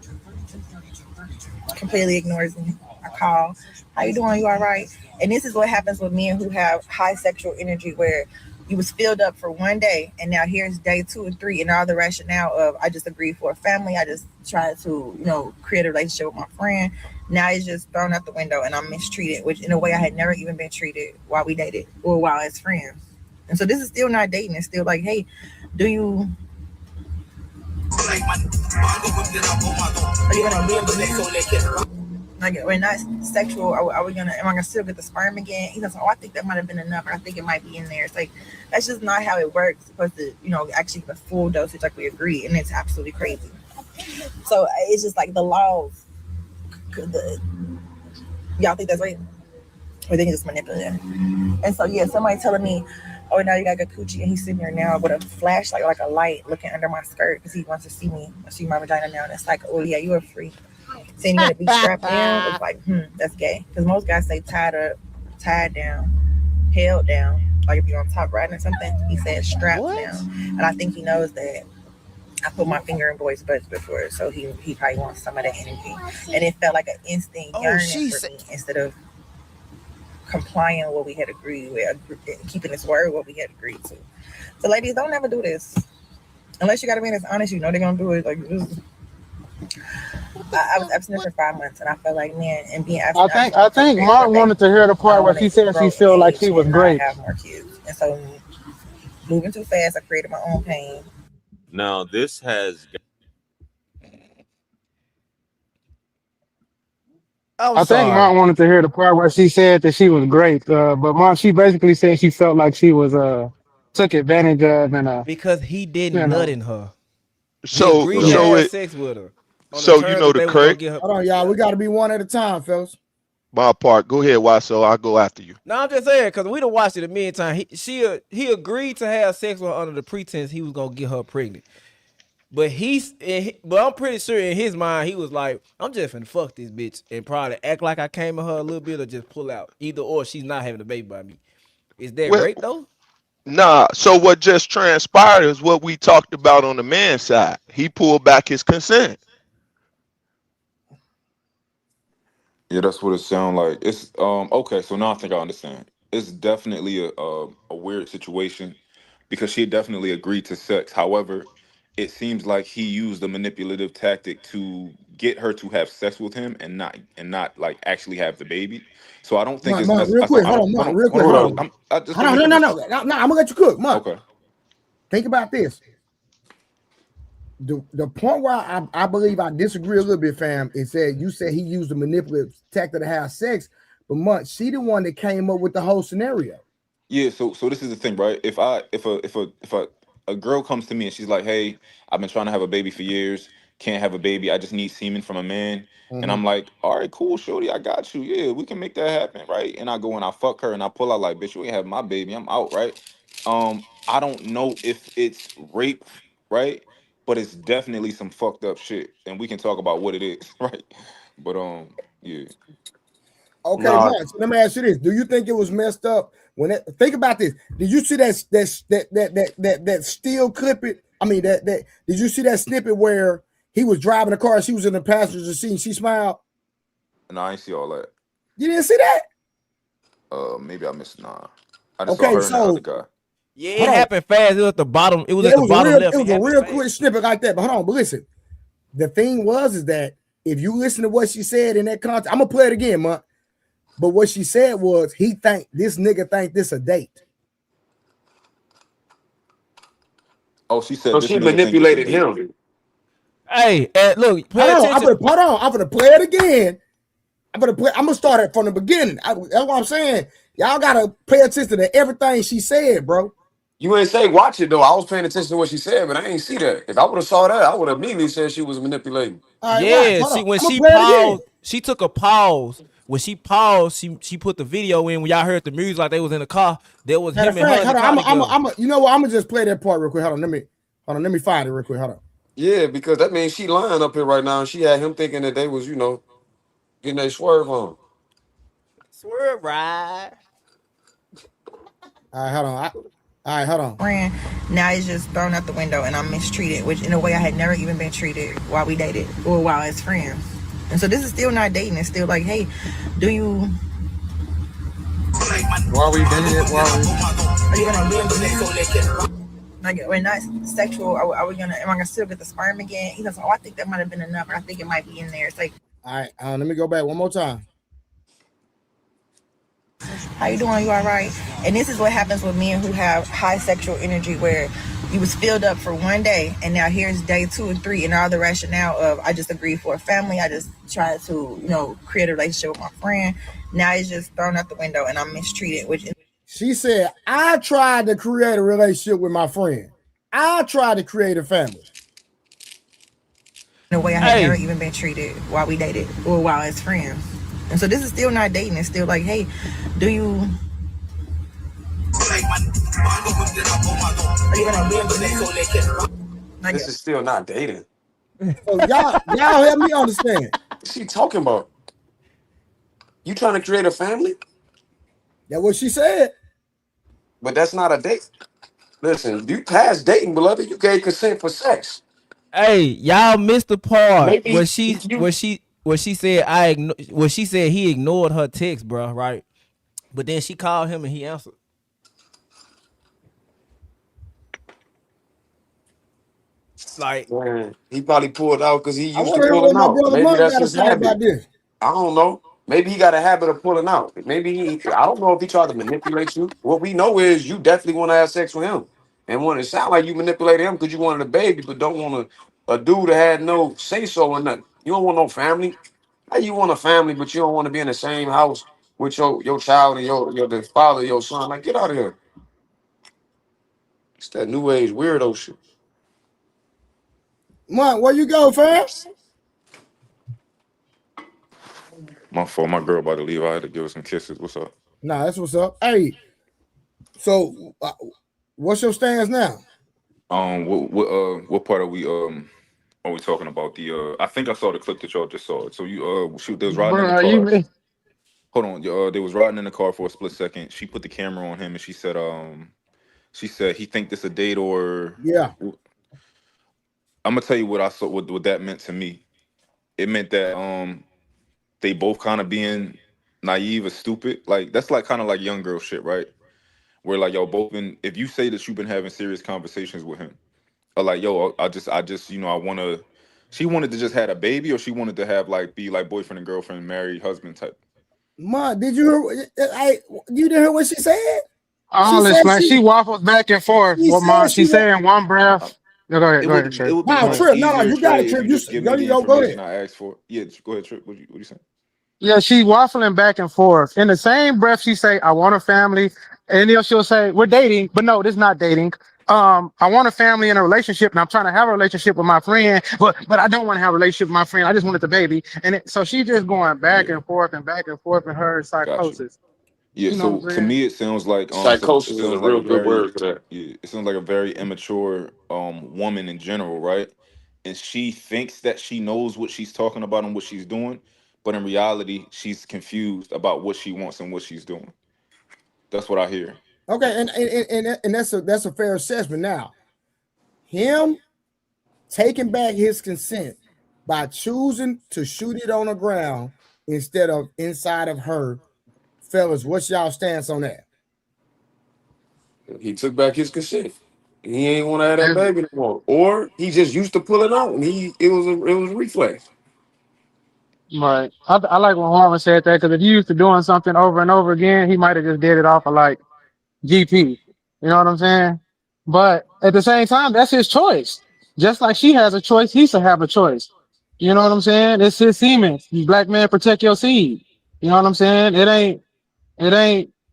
Completely ignores me. I call, "How you doing? You all right?" And this is what happens with men who have high sexual energy, where you was filled up for one day and now here's day 2 and 3 and all the rationale of, I just agreed for a family, I just tried to create a relationship with my friend. Now it's just thrown out the window and I'm mistreated, which in a way I had never even been treated while we dated or while as friends. And so this is still not dating. It's still like, hey, do you are you gonna be like, we're not sexual? Are we gonna? Am I gonna still get the sperm again? He goes, "Oh, I think that might have been enough. I think it might be in there." It's like, that's just not how it works. It's supposed to, actually get a full dosage like we agreed, and it's absolutely crazy. So it's just like the laws. Y'all think that's right, or they can just manipulate it? And so yeah, somebody telling me, "Oh, now you got good coochie," and he's sitting here now with a flashlight, like a light, looking under my skirt because he wants to see my vagina now. And it's like, oh yeah, you a freak. Saying you gotta be strapped down, it's like, that's gay. Because most guys say tied up, tied down, held down. Like if you're on top riding or something, he said strapped down. And I think he knows that I put my finger in boys' butts before, so he probably wants some of that energy. And it felt like an instant yearning for me instead of complying with what we had agreed with, keeping his word, what we had agreed to. So ladies, don't ever do this. Unless you got a man that's honest, they're gonna do it. Like this. I was abstinent for 5 months, and I felt like, man, and being abstinent. I think Mark wanted to hear the part where she said she felt like she was great. Have more kids, and so moving too fast, I created my own pain. Now this has. I think Mark wanted to hear the part where she said that she was great, but Mark, she basically said she felt like she was took advantage of, and because he didn't nut in her. He So agreed to have sex with her. So you know the correct. Hold on, y'all. We got to be one at a time, fellas. My part. Go ahead, Waso. I'll go after you. No, I'm just saying because we done watched it a million times. He agreed to have sex with her under the pretense he was gonna get her pregnant. But I'm pretty sure in his mind he was like, I'm just finna fuck this bitch and probably act like I came at her a little bit or just pull out. Either or, she's not having a baby by me. Is that great though? Nah. So what just transpired is what we talked about on the man's side. He pulled back his consent. Yeah, that's what it sounds like. It's okay. So now I think I understand. It's definitely a weird situation because she definitely agreed to sex. However, it seems like he used a manipulative tactic to get her to have sex with him and not like actually have the baby. So I don't think it's Mark, real necessary. quick, I hold don't on, hold Mark, on real hold quick, on. hold on. Just Hold let on, me no, finish. I'm gonna let you cook, Mark. Okay. Think about this. The point where I believe I disagree a little bit, fam, is that you said he used a manipulative tactic to have sex, but Mark, she the one that came up with the whole scenario. Yeah, so this is the thing, right? If a girl comes to me and she's like, "Hey, I've been trying to have a baby for years, can't have a baby. I just need semen from a man." And I'm like, "All right, cool, shorty, I got you. Yeah, we can make that happen, right?" And I go and I fuck her and I pull out like, "Bitch, you ain't have my baby. I'm out, right?" I don't know if it's rape, right? But it's definitely some fucked up shit, and we can talk about what it is, right? But yeah. Okay, No, Mark. So let me ask you this: do you think it was messed up when it? Think about this. Did you see that still clip it? I mean, that did you see that snippet where he was driving the car, she was in the passenger seat, and she smiled? No, I ain't see all that. You didn't see that? Maybe I missed. Nah, I just saw Okay, her and that other so guy. Yeah, it hold on. happened fast. It was at the bottom. It was Yeah, at the bottom left. It it was a happened real fast. quick snippet like that. But hold on, but listen. The thing is that if you listen to what she said in that context, I'm gonna play it again, Mark. But what she said was he think this nigga think this a date. Oh, she said so this she nigga think this a manipulated date. him. Hey, look, pay Hold on, attention. I'm gonna play it again. I'm gonna start it from the beginning. That's what I'm saying. Y'all gotta pay attention to everything she said, bro. You ain't say watch it though. I was paying attention to what she said, but I ain't see that. If I would have saw that, I would have immediately said she was manipulating. All right, watch. Yeah, Hold on. when I'm gonna she play it again. paused, she took a pause. When she paused, she put the video in. When y'all heard the music, like they was in the car, there was Matter him of and her fact, in the hold car on. together. You know what? I'm gonna just play that part real quick. Hold on. Let me find it real quick. Hold on. Yeah, because that means she lying up here right now, and she had him thinking that they was, getting a swerve on. Swear right. All right, hold on. All right, hold on. Friend, now it's just thrown out the window and I'm mistreated, which in a way I had never even been treated while we dated or while as friends. And so this is still not dating. It's still like, hey, do you Why we dated? Why we? are you gonna like we're not sexual? Are we gonna? Am I gonna still get the sperm again? He goes, oh, I think that might have been enough. I think it might be in there. It's like, All right, let me go back one more time. how you doing? You all right? And this is what happens with men who have high sexual energy, where you was filled up for one day, and now here's day 2 and 3, and all the rationale of I just agreed for a family. I just tried to create a relationship with my friend. Now it's just thrown out the window, and I'm mistreated, which She said, I tried to create a relationship with my friend. I tried to create a family. in a way I had never even been treated while we dated or while as friends. And so this is still not dating. It's still like, hey, do you are you gonna be like This is still not dating. So y'all help me understand. What's she talking about? You trying to create a family? That's what she said. But that's not a date. Listen, you passed dating, beloved. You gave consent for sex. Hey, y'all missed the part Maybe you. where she said where she said he ignored her text, bro. Right, but then she called him and he answered. Like, Man, he probably pulled out because he I used want to to hear what pulling my out. brother Maybe Monk that's got to his say habit. about this. I don't know. Maybe he got a habit of pulling out. Maybe I don't know if he tried to manipulate you. What we know is you definitely want to have sex with him. And when it sound like you manipulated him because you wanted a baby, but don't want a dude that had no say so or nothing. You don't want no family. How you want a family, but you don't want to be in the same house with your child and the father of your son? Like, get out of here. It's that new age weirdo shit. Monk, where you go, fam? My fault. My girl about to leave. I had to give her some kisses. What's up? Nah, that's what's up. Hey, so what's your stance now? What part are we talking about? I think I saw the clip that y'all just saw. So shoot, they was riding in the Bro, car. you Hold on, they was riding in the car for a split second. She put the camera on him and she said he think this a date or. Yeah. I'm gonna tell you what I saw. What that meant to me. It meant that they both kind of being naive or stupid. Like that's like kind of like young girl shit, right? Where like y'all both been. If you say that you've been having serious conversations with him, Like, yo, I just, I want to. She wanted to just had a baby, or she wanted to have like be like boyfriend and girlfriend, married husband type. Ma, did you hear? You didn't hear what she said? I'll She said explain. She waffles back and forth. she What said mom? she She want. said in one breath. No, go ahead. It Go would ahead, Trey. it would be Wow, much Trip. No, easier, you got it, Trey, if Trip. you just give me the Go ahead. information I asked for. Yeah, go ahead, Trip. What you saying? Yeah, she waffling back and forth. In the same breath, she say, "I want a family," and then she'll say, "We're dating," but no, this is not dating. I want a family and a relationship, and I'm trying to have a relationship with my friend, but I don't want to have a relationship with my friend. I just wanted the baby, and so she just going back Yeah, and forth and back and forth in her got you. psychosis. Yeah, You know what so I'm to saying? me it sounds like it Psychosis is a sounds like a real good very word for that. yeah, it sounds like a very immature woman in general, right? And she thinks that she knows what she's talking about and what she's doing, but in reality, she's confused about what she wants and what she's doing. That's what I hear. Okay, and that's a fair assessment. Now, him taking back his consent by choosing to shoot it on the ground instead of inside of her, fellas. What's y'all stance on that? He took back his consent. He ain't want to have that baby no more, or he just used to pull it out, and it was a reflex. Right. I like when Harlan said that because if you used to doing something over and over again, he might have just did it off of like GP. You know what I'm saying? But at the same time, that's his choice. Just like she has a choice, he should have a choice. You know what I'm saying? It's his semen. Black man, protect your seed. You know what I'm saying?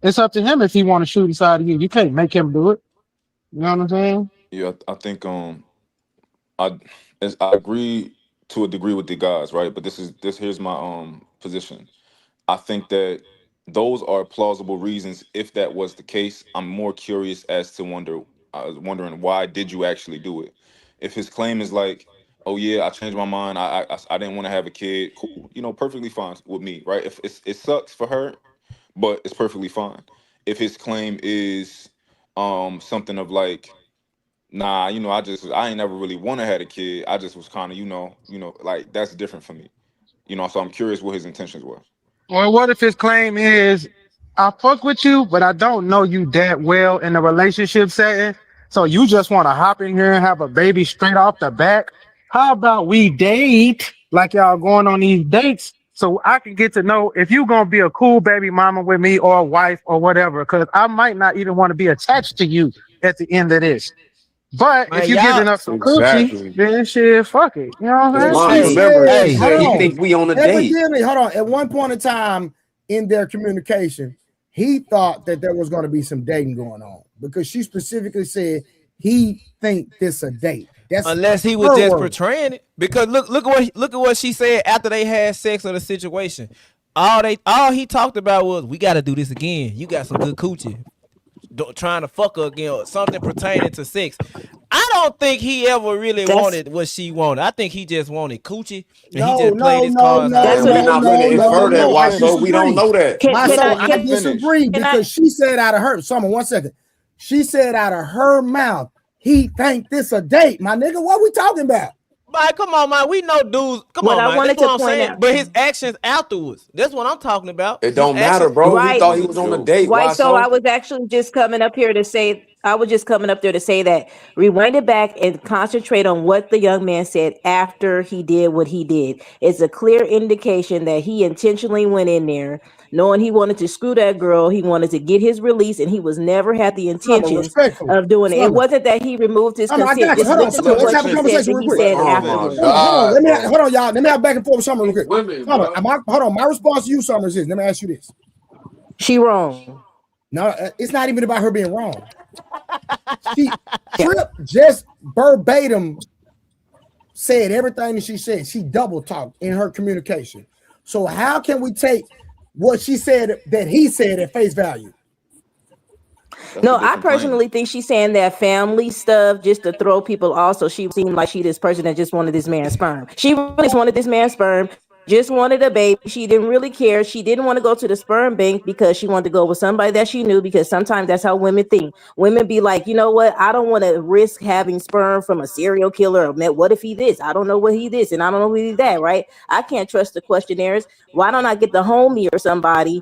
It's up to him if he want to shoot inside of you. You can't make him do it. You know what I'm saying? Yeah, I think I I agree to a degree with the guys, right? But this here's my position. I think that those are plausible reasons. If that was the case, I'm more curious as to wondering why did you actually do it? If his claim is like, oh yeah, I changed my mind, I didn't want to have a kid, cool, perfectly fine with me, right? If it sucks for her, but it's perfectly fine. If his claim is something of like, nah, I ain't never really want to have a kid. I just was kind of, like that's different for me. So I'm curious what his intentions were. Or what if his claim is, I fuck with you, but I don't know you that well in a relationship setting. So you just want to hop in here and have a baby straight off the back. How about we date like y'all going on these dates so I can get to know if you going to be a cool baby mama with me or a wife or whatever. Cause I might not even want to be attached to you at the end of this. But if Man, you y'all, giving up some coochie, Exactly. then shit, fuck it. You know what Because I'm If saying? she mom, hey, remember, said, she hey, hold said he on, think we on a date. evidently, hold on. At one point in time in their communication, he thought that there was going to be some dating going on because she specifically said he think this a date. That's unless he was her just word. portraying it. Because look at what she said after they had sex or the situation. All he talked about was we got to do this again. You got some good coochie. Trying to fuck her again or something pertaining to sex. I don't think he ever really That's wanted what she wanted. I think he just wanted coochie and he No, just played no, his no, cards how no, he that's Man, what we're no, wanted. not going no, to no, infer that, no. I why so we don't disagree. know that. can My can son, I I can Finish. disagree can I because she said out of her, someone, one second. She said out of her mouth, he think this a date. My nigga, what we talking about? Man, come on, man. We know dudes. Come what on, I man. That's wanted what to I'm point saying. out. But his actions afterwards. That's what I'm talking about. It His don't matter, actions. bro. He Right. thought Was he a was on a joke. date. Right. Why So I so? was actually just coming up here to say, I was just coming up there to say that rewind it back and concentrate on what the young man said after he did what he did. It's a clear indication that he intentionally went in there knowing he wanted to screw that girl. He wanted to get his release and he was never had the Summer, intentions respectfully. of doing it. It Summer, wasn't that he removed his Summer, I consent. got you. Just Hold on, listen Summer. to Let's what have a she Let said conversation that real he quick. said let Oh let my afterwards. Hold on. God, Let me bro. hold on, y'all. Let me have back and forth with Summer real These quick. women, Summer, bro. hold on. My response to you, Summer, is this. Let me ask you this. She wrong. No, it's not even about her being wrong. She Trip just verbatim said everything that she said. She double talked in her communication. So how can we take what she said that he said at face value? That's a No, I different claim. personally think she's saying that family stuff just to throw people off. So she seemed like she this person that just wanted this man's sperm. She really just wanted this man's sperm, just wanted a baby. She didn't really care. She didn't want to go to the sperm bank because she wanted to go with somebody that she knew because sometimes that's how women think. Women be like, you know what? I don't want to risk having sperm from a serial killer. Or what if he this? I don't know what he this and I don't know what he that, right? I can't trust the questionnaires. Why don't I get the homie or somebody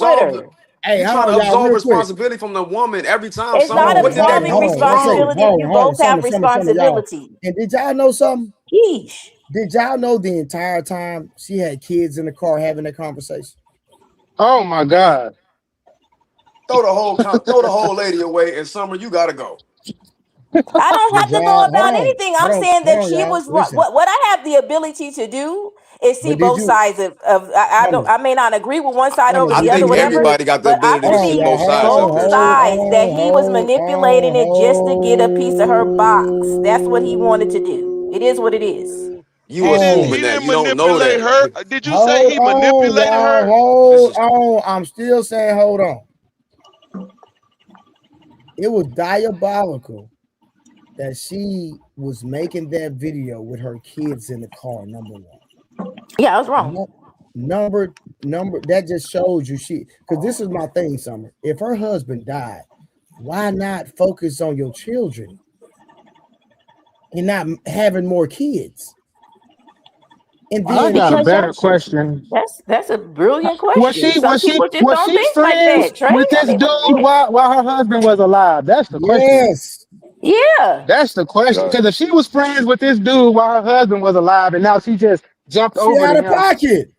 with absolve her. Hey, you hold trying to on, y'all, absolve real quick. responsibility from the woman every time. It's Son, Hold not on, what did that absolving hold on, one second. responsibility if you Hold on, both have son, y'all. responsibility. And did y'all know something? Yeesh. Did y'all know the entire time she had kids in the car having that conversation? Oh my God. Throw the whole lady away, and Summer, you gotta go. I don't Did have to know y'all about anything. I'm saying hold that on, she y'all. was Listen, what I have the ability to do is see but did both you sides of I don't Summer, I may not agree with one side over Summer, I the did other, you think whatever, hear? everybody got the but I ability can to Hold on, see see y'all. both sides Hold up both here. sides that he was on, manipulating it just to get a piece of her box. That's what he wanted to do. It is what it is. You He didn't. on. He assuming that didn't you don't know manipulate that. her. Did you say Hold he on, manipulated y'all. her? This Hold is on. I'm still saying hold on. It was diabolical that she was making that video with her kids in the car, number one. Yeah, I was wrong. Number that just shows you because this is my thing, Summer. If her husband died, why not focus on your children and not having more kids? And I then got a Because better question. that's a brilliant Was question. she Some was she people just was don't she think like friends that, Trey. with I this mean, dude what you mean? while her husband was alive? That's the question. yes, Yeah. That's the question. God, Because if she was friends with this dude while her husband was alive, and now she just jumped she over to out of him, pocket.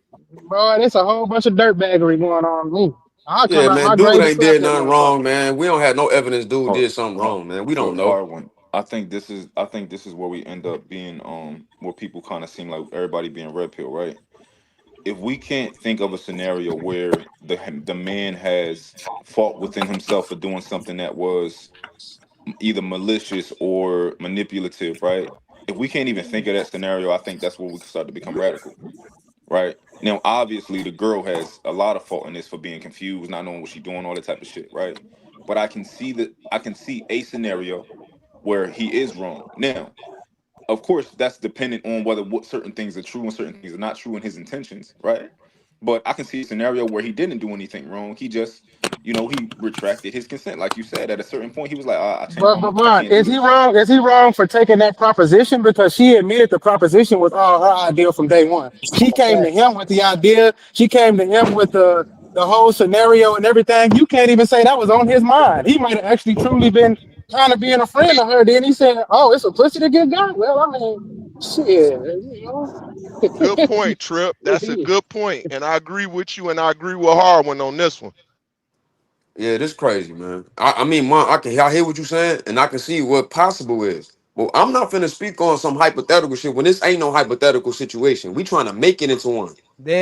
boy, there's a whole bunch of dirtbaggery going on. Me, I'll come yeah, out man. my Dude grave and ain't slap did that nothing motherfucker. wrong, man. We don't have no evidence. Dude Har, did something wrong, man. We don't so know. Harwin, I think this is where we end up being where people kind of seem like everybody being red pill, right? If we can't think of a scenario where the man has fought within himself for doing something that was either malicious or manipulative, right? If we can't even think of that scenario, I think that's where we can start to become radical, right? Now, obviously, the girl has a lot of fault in this for being confused, not knowing what she's doing, all that type of shit, right? But I can see a scenario where he is wrong. Now, of course, that's dependent on whether what certain things are true and certain things are not true in his intentions, right? But I can see a scenario where he didn't do anything wrong. He just, he retracted his consent, like you said. At a certain point, he was like, I changed my But mind. I Ron, can't do is he this. wrong? Is he wrong for taking that proposition because she admitted the proposition was all her idea from day one? She came to him with the idea. She came to him with the whole scenario and everything. You can't even say that was on his mind. He might have actually truly been kind of being a friend of her. Then he said, "Oh, it's a pussy to get got." Well, I mean, shit, Good point, Trip. That's a good point, and I agree with you, and I agree with Harwin on this one. Yeah, this crazy, man. I mean, Mom, I hear what you're saying, and I can see what possible is. But I'm not finna speak on some hypothetical shit when this ain't no hypothetical situation. We trying to make it into one.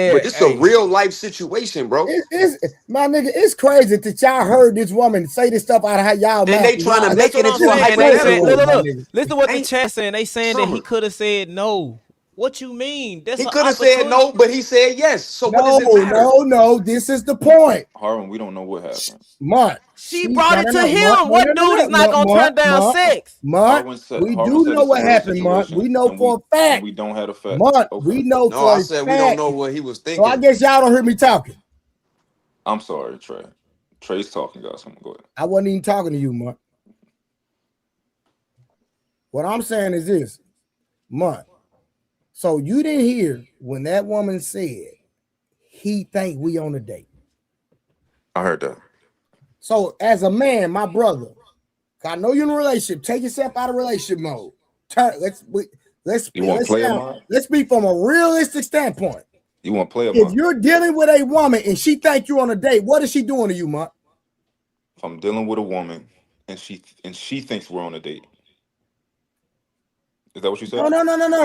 But There, this is a hey, real life situation, bro. It's my nigga. It's crazy that y'all heard this woman say this stuff out of y'all And mouth. they And trying to y'all, that's make what it I'm into this a is saying. They saying, hypothetical. crazy, look, my look, look. nigga. Listen to what the Ain't chat saying. They saying that he Summer. could have said no. What you mean? That's He an could have said opportunity. no, but he said yes. So what does No, it matter? no. This is the point. Harlan, we don't know what happened. Month. She brought it to Month. him. What dude is not gonna turn down sex? We Harlan do said know it's a what real happened, Month. situation, We know and for we a and fact. we don't have the facts. Month. Okay, We know No, for I a said we don't fact. know what he was So I thinking. guess y'all don't hear me talking. I'm sorry, Trey. Trey's talking, guys. I'm gonna go ahead. I wasn't even talking to you, Month. What I'm saying is this, Month. So you didn't hear when that woman said he think we on a date. I heard that. So as a man, my brother, I know you're in a relationship. Take yourself out of relationship mode. Let's You want to play a mod? let's speak from a realistic standpoint. You want to play a If mod? you're dealing with a woman and she think you're on a date, what is she doing to you, Mark? If I'm dealing with a woman and she thinks we're on a date, is that what you said?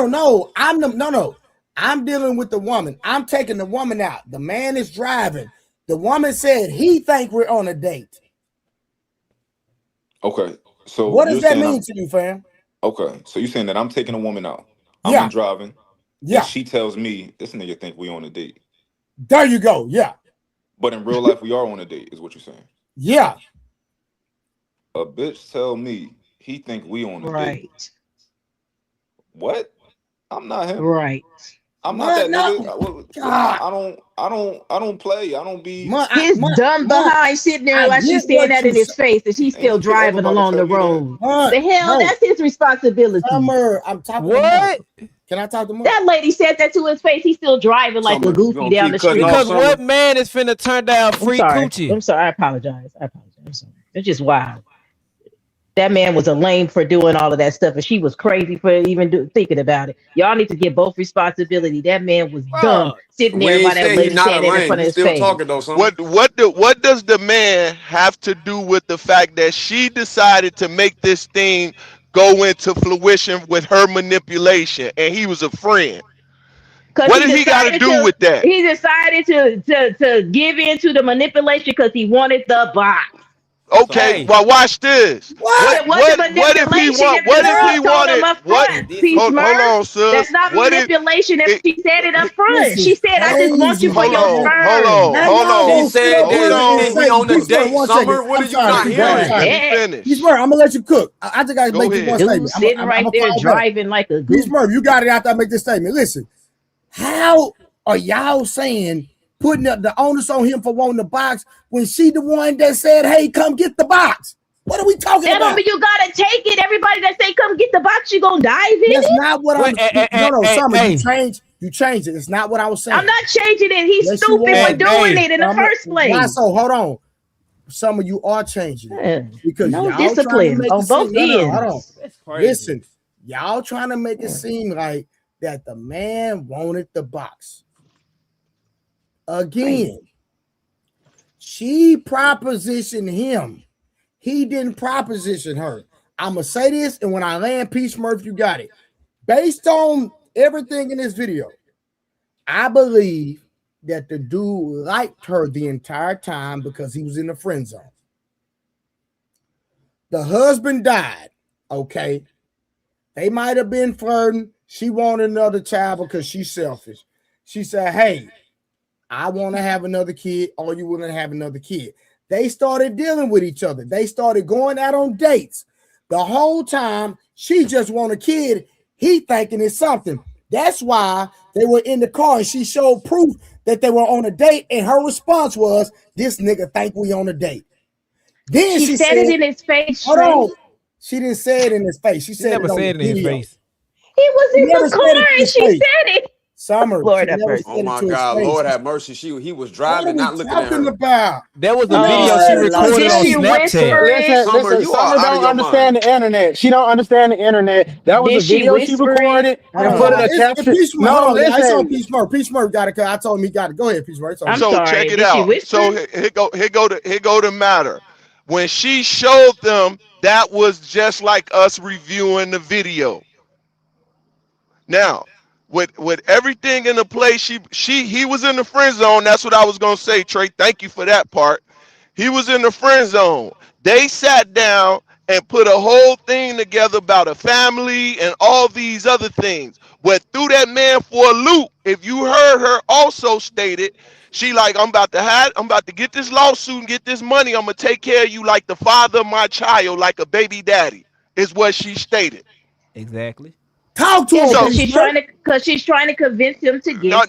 No. I'm dealing with the woman. I'm taking the woman out. The man is driving. The woman said he think we're on a date. Okay, so What does you're that saying mean to you, fam? okay, so you're saying that I'm taking a woman out. I'm Yeah, driving, and yeah. she tells me this nigga think we on a date. There you go. Yeah, But in real life, we are on a date, is what you're saying. yeah. A bitch tell me he think we on a date. Right. What? I'm not him. Right. I'm not Month, that no. nigga. God. I don't play. I don't be. His dumb Month. behind sitting there I like get she's saying what that you in his say. face and she's Ain't still no kid ever driving about to along tell the me that. road. Month, The hell, no. that's his responsibility. Summer, I'm talking to Month. What? Can I talk to Month? That lady said that to his face. He's still driving like a Summer, you goofy gonna down keep the cutting street. off Because Summer? what man is finna turn down I'm free sorry. coochie? I'm sorry. I apologize. I'm sorry. It's just wild. That man was a lame for doing all of that stuff, and she was crazy for even thinking about it. Y'all need to get both responsibility. That man was dumb, sitting We there ain't by that saying he's lady not a saying that in lame. front of You his still face. talking though, son. What does the man have to do with the fact that she decided to make this thing go into fruition with her manipulation and he was a friend? Because What did he got to do with that? he decided to give in to the manipulation because he wanted the box. Okay, well watch this. What? It wasn't What if he manipulation want if the what if he girl told him wanted up what front, Peace hold Murph. on, That's sis. not What if manipulation if she said it up front. This She is said, I just want you crazy, for your man. sperm. Now hold y'all on. She gonna sit said up Hold that here she and think on. we say, on the Peace Murph, date, 1 second. Summer. What are I'm you sorry, not Peace Murph, I'm hearing? sorry. Yeah. Peace Murph, I'm gonna let you cook. I just gotta Go make this one ahead. Dude statement. sitting I'm right gonna there fall back. driving like a Peace goose. Murph, you got it after I make this statement. Listen, how are y'all saying putting the onus on him for wanting the box when she the one that said, hey, come get the box? What are we talking That don't about? mean you gotta take it. Everybody that say come get the box, you gonna dive in That's it? not what Wait, I'm. No, Summer, you hey, changed it. It's not what I was I'm saying. not changing it. He's Yes, you stupid for are. doing it in the Summer, first why place. so? Hold on. Some of you are changing it because No y'all trying to discipline make it on seem. both No, hold on. ends. That's crazy. Listen, y'all trying to make it seem like that the man wanted the box. Again, she propositioned him. He didn't proposition her. I'm gonna say this, and when I land, Peace Murph, you got it. Based on everything in this video, I believe that the dude liked her the entire time because he was in the friend zone. The husband died. Okay. They might have been flirting. She wanted another child because she's selfish. She said, hey, I want to have another kid, or you want to have another kid. They started dealing with each other. They started going out on dates. The whole time, she just want a kid. He thinking it's something. That's why they were in the car and she showed proof that they were on a date. And her response was, this nigga think we on a date. Then She she said said, it in his face, hold Trey. on. She didn't say it in his face. She She said never it on the said it in his video. face. He was She in never the said it car to and his she face. said it. Summer, she Lord have never mercy. Oh said it my to his God, face. Lord have mercy. He was What are driving, we not looking at talking her. about? There was She a Oh, never video said she it to his recorded Did on face. she Snapchat. whisper it? Summer, Listen. you are Summer out of don't your understand mind. the internet. She don't understand the internet. That was Did a she video she whisper it? recorded Hold and on, put in y'all. a It's caption. Peace Murph. Hold No, on, y'all. It's on listen. Peace Murph. Peace Murph got it. I told him he got it. Go ahead, Peace Murph. It's on I'm you. So sorry. check it Did she out. whisper? So here go the matter. When she showed them, that was just like us reviewing the video. Now, with everything in the play, he was in the friend zone. That's what I was gonna say, Trey. Thank you for that part. He was in the friend zone. They sat down and put a whole thing together about a family and all these other things. But threw that man for a loop. If you heard her also stated, she like, I'm about to get this lawsuit and get this money. I'm gonna take care of you like the father of my child, like a baby daddy, is what she stated. Exactly. Talk to Yeah, him, So Peace Murph. because she's trying to convince him to give no, her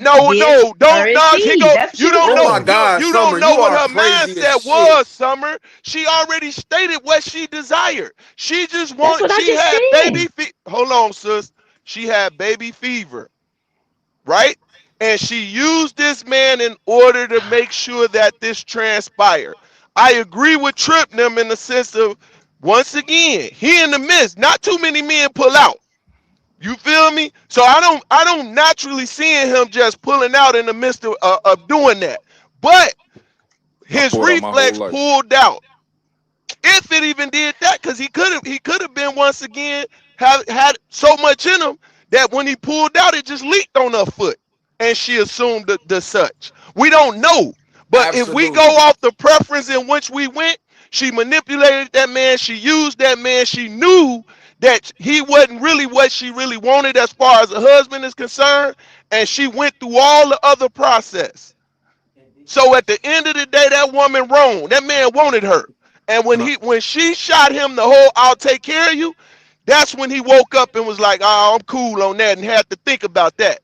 don't, a Nas. Here seed. go. That's what she You was don't Oh know. my doing. God, You don't Summer, know you what are her crazy as mindset shit. was, Summer. She already stated what she desired. She just That's wanted. what I She just had said. baby. Hold on, sis. She had baby fever, right? And she used this man in order to make sure that this transpired. I agree with Trip and them in the sense of, once again, he in the midst. Not too many men pull out. You feel me? So I don't naturally seeing him just pulling out in the midst of doing that. But I his pulled out my whole reflex life. pulled out. If it even did that, because he could have been once again have had so much in him that when he pulled out, it just leaked on her foot. And she assumed the such. We don't know. But if we go Absolutely. off the preference in which we went, she manipulated that man, she used that man, she knew that he wasn't really what she really wanted as far as a husband is concerned, and she went through all the other process. So at the end of the day, that woman wrong. That man wanted her. And Can I when she shot him the whole I'll take care of you, that's when he woke up and was like, oh, I'm cool on that, and had to think about that.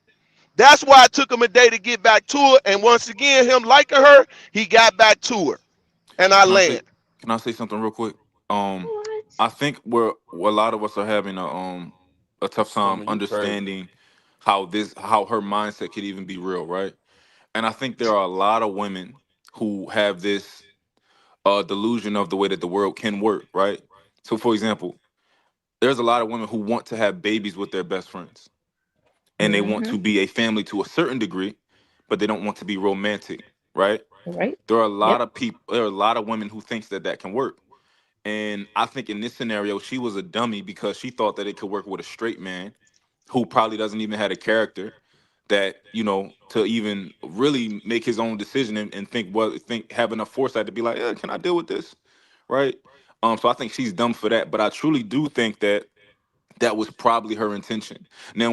That's why it took him a day to get back to her. And once again, him liking her, he got back to her. And I can I say land. can I say something real quick? What? I think where a lot of us are having a tough time Summer, you crazy. understanding how her mindset could even be real, right? And I think there are a lot of women who have this delusion of the way that the world can work, right? So, for example, there's a lot of women who want to have babies with their best friends, and they want to be a family to a certain degree, but they don't want to be romantic, right? Right. There are a lot Yep. of people. There are a lot of women who thinks that can work. And I think in this scenario, she was a dummy because she thought that it could work with a straight man who probably doesn't even have a character that, to even really make his own decision and think have enough foresight to be like, yeah, can I deal with this? Right. So I think she's dumb for that. But I truly do think that was probably her intention. Now,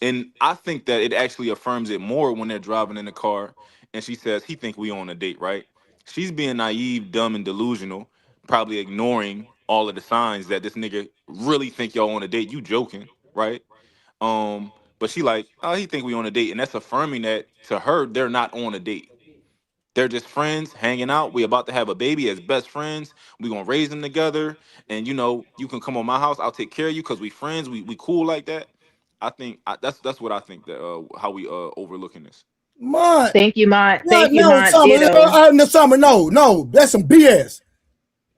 and I think that it actually affirms it more when they're driving in the car and she says, he think we on a date, right? She's being naive, dumb, and delusional, probably ignoring all of the signs that this nigga really think y'all on a date. You joking, right? But she like, oh, he think we on a date. And that's affirming that to her, they're not on a date. They're just friends hanging out. We about to have a baby as best friends. We gonna raise them together. And you can come on my house. I'll take care of you because we friends. We cool like that. I think that's what I think that how we overlooking this. Mont. Thank you, Mont. No, Thank you, no, Mont. Summer. Ditto. No, Summer. No, that's some BS.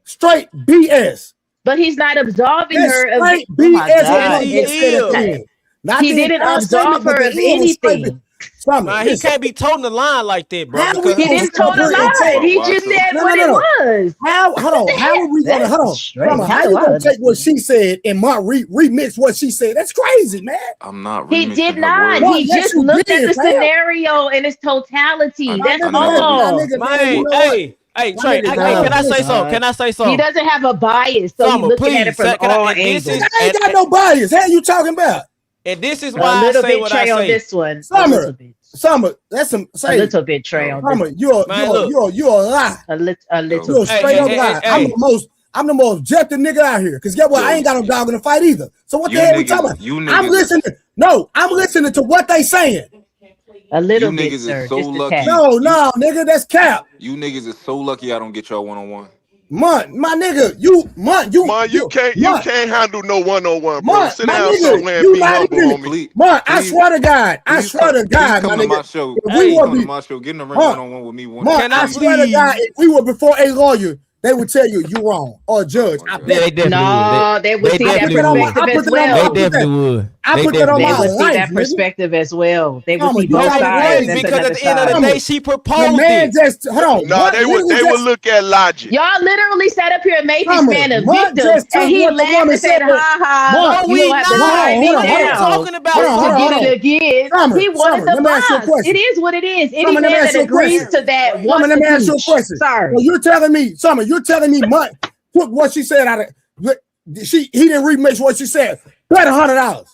Straight BS. But he's not absolving That's her of straight Oh my BS. God. What you just said at the end. Not He the didn't entire statement, absolve but her the of end was straight. anything. Summer, Man, he listen. can't be toting the line like that, bro. How Because we He gonna didn't sit up toe the here and take? line. He just said No, what no, it no. was. Hold on. How are we gonna? Hold on. Straight. How you gonna take what she said and Mark remix what she said? That's crazy, man. I'm not He remixing did her not. words. He just you looked at did, the fam. scenario in its totality. That's I all. never. Man, you know hey, what? Trey, can I say something? Can I say something? He doesn't have a bias, so he's Summer, looking at it please, from can I- all and this angles. is- I ain't got no bias. How you talking about? And this is A why I little say bit what I Trey on say. this one. Summer, that's some. A little bit Trey on Summer, this. you're Man, look. a lie. A little. You're a straight up lie. I'm the most objective nigga out here. Cause guess what? I ain't got no dog in the fight either. So what the hell we talking about? I'm listening. No, I'm listening to what they saying. A little bit, niggas sir. is so Just a lucky. tad. No, nigga, that's cap. You niggas is so lucky I don't get y'all one-on-one. My nigga, you can't handle no one-on-one, bro. Sit my down nigga, somewhere and you be not humble, even. homie. I swear to God, Please my come to my nigga. show. If Please we would come to be, my show. Get in the ring one-on-one with me one day. I swear to God, if we were before a lawyer, they would tell you wrong or a judge. I bet. They definitely would. They would see that perspective as well. They definitely would. I put that on my They would see life, that nigga. perspective as well. They would Mama, see you both talking sides. crazy. That's Because another at the end of the side. day, she proposed The man it. just hold on. No, they would look at logic. Y'all literally sat up here and made this Summer, man a Mont victim, just took and he what the laughed woman and said, said, "Ha ha, Mont, you don't have to tie me What are you down." talking about? He did it again. Summer, He wanted let me ask you a the box. question. It is what it is. Any Summer, let me man ask that you a agrees question. to that Summer, wants let to me ask you a cooch. question. Sorry. So you're telling me Mont took what she said out of he didn't remix what she said. Bet $100.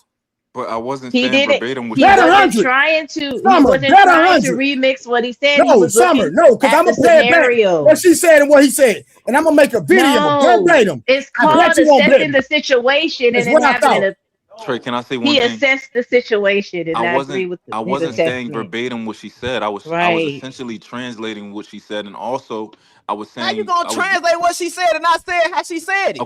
But I wasn't He saying did it. verbatim what He you wasn't said. trying to. He Summer, wasn't bet trying to 100. remix what he said. He No, was Summer, looking no, because at I'm the gonna play it back. scenario. What she said and what he said, and I'm gonna make a video verbatim. It's I bet called you won't assessing bet. the situation That's and what then I having thought. an. Trey, can I say one He thing? assessed the situation, and I agree with I his wasn't saying assessment. verbatim what she said. I was Right. essentially translating what she said, and also I was saying How you gonna translate what she said and I said how she said it?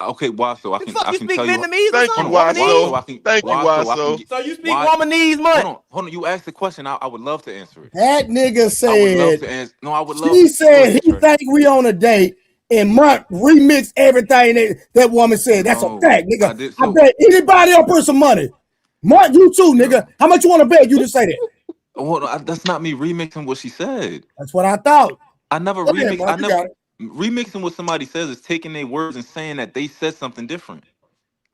Okay, why so I can Fuck, I you can speak tell you. Vietnamese or Thank something? you, Waso. Thank you, Why so I can Waso. get. So you speak Why? Womanese, man? Hold on. You asked the question. I would love to answer it. That nigga I would love said. to answer. No, I would love. She Go said ahead, he Trey. think we on a date, and Mont remixed everything that woman said. That's a No, fact, nigga. I did I so. bet anybody else put some money. Mont, you too, nigga. How much you want to bet? You just say that. Hold on, that's not me remixing what she said. That's what I thought. I never Go ahead, remix. Mont, I you never got it. remixing what somebody says is taking their words and saying that they said something different.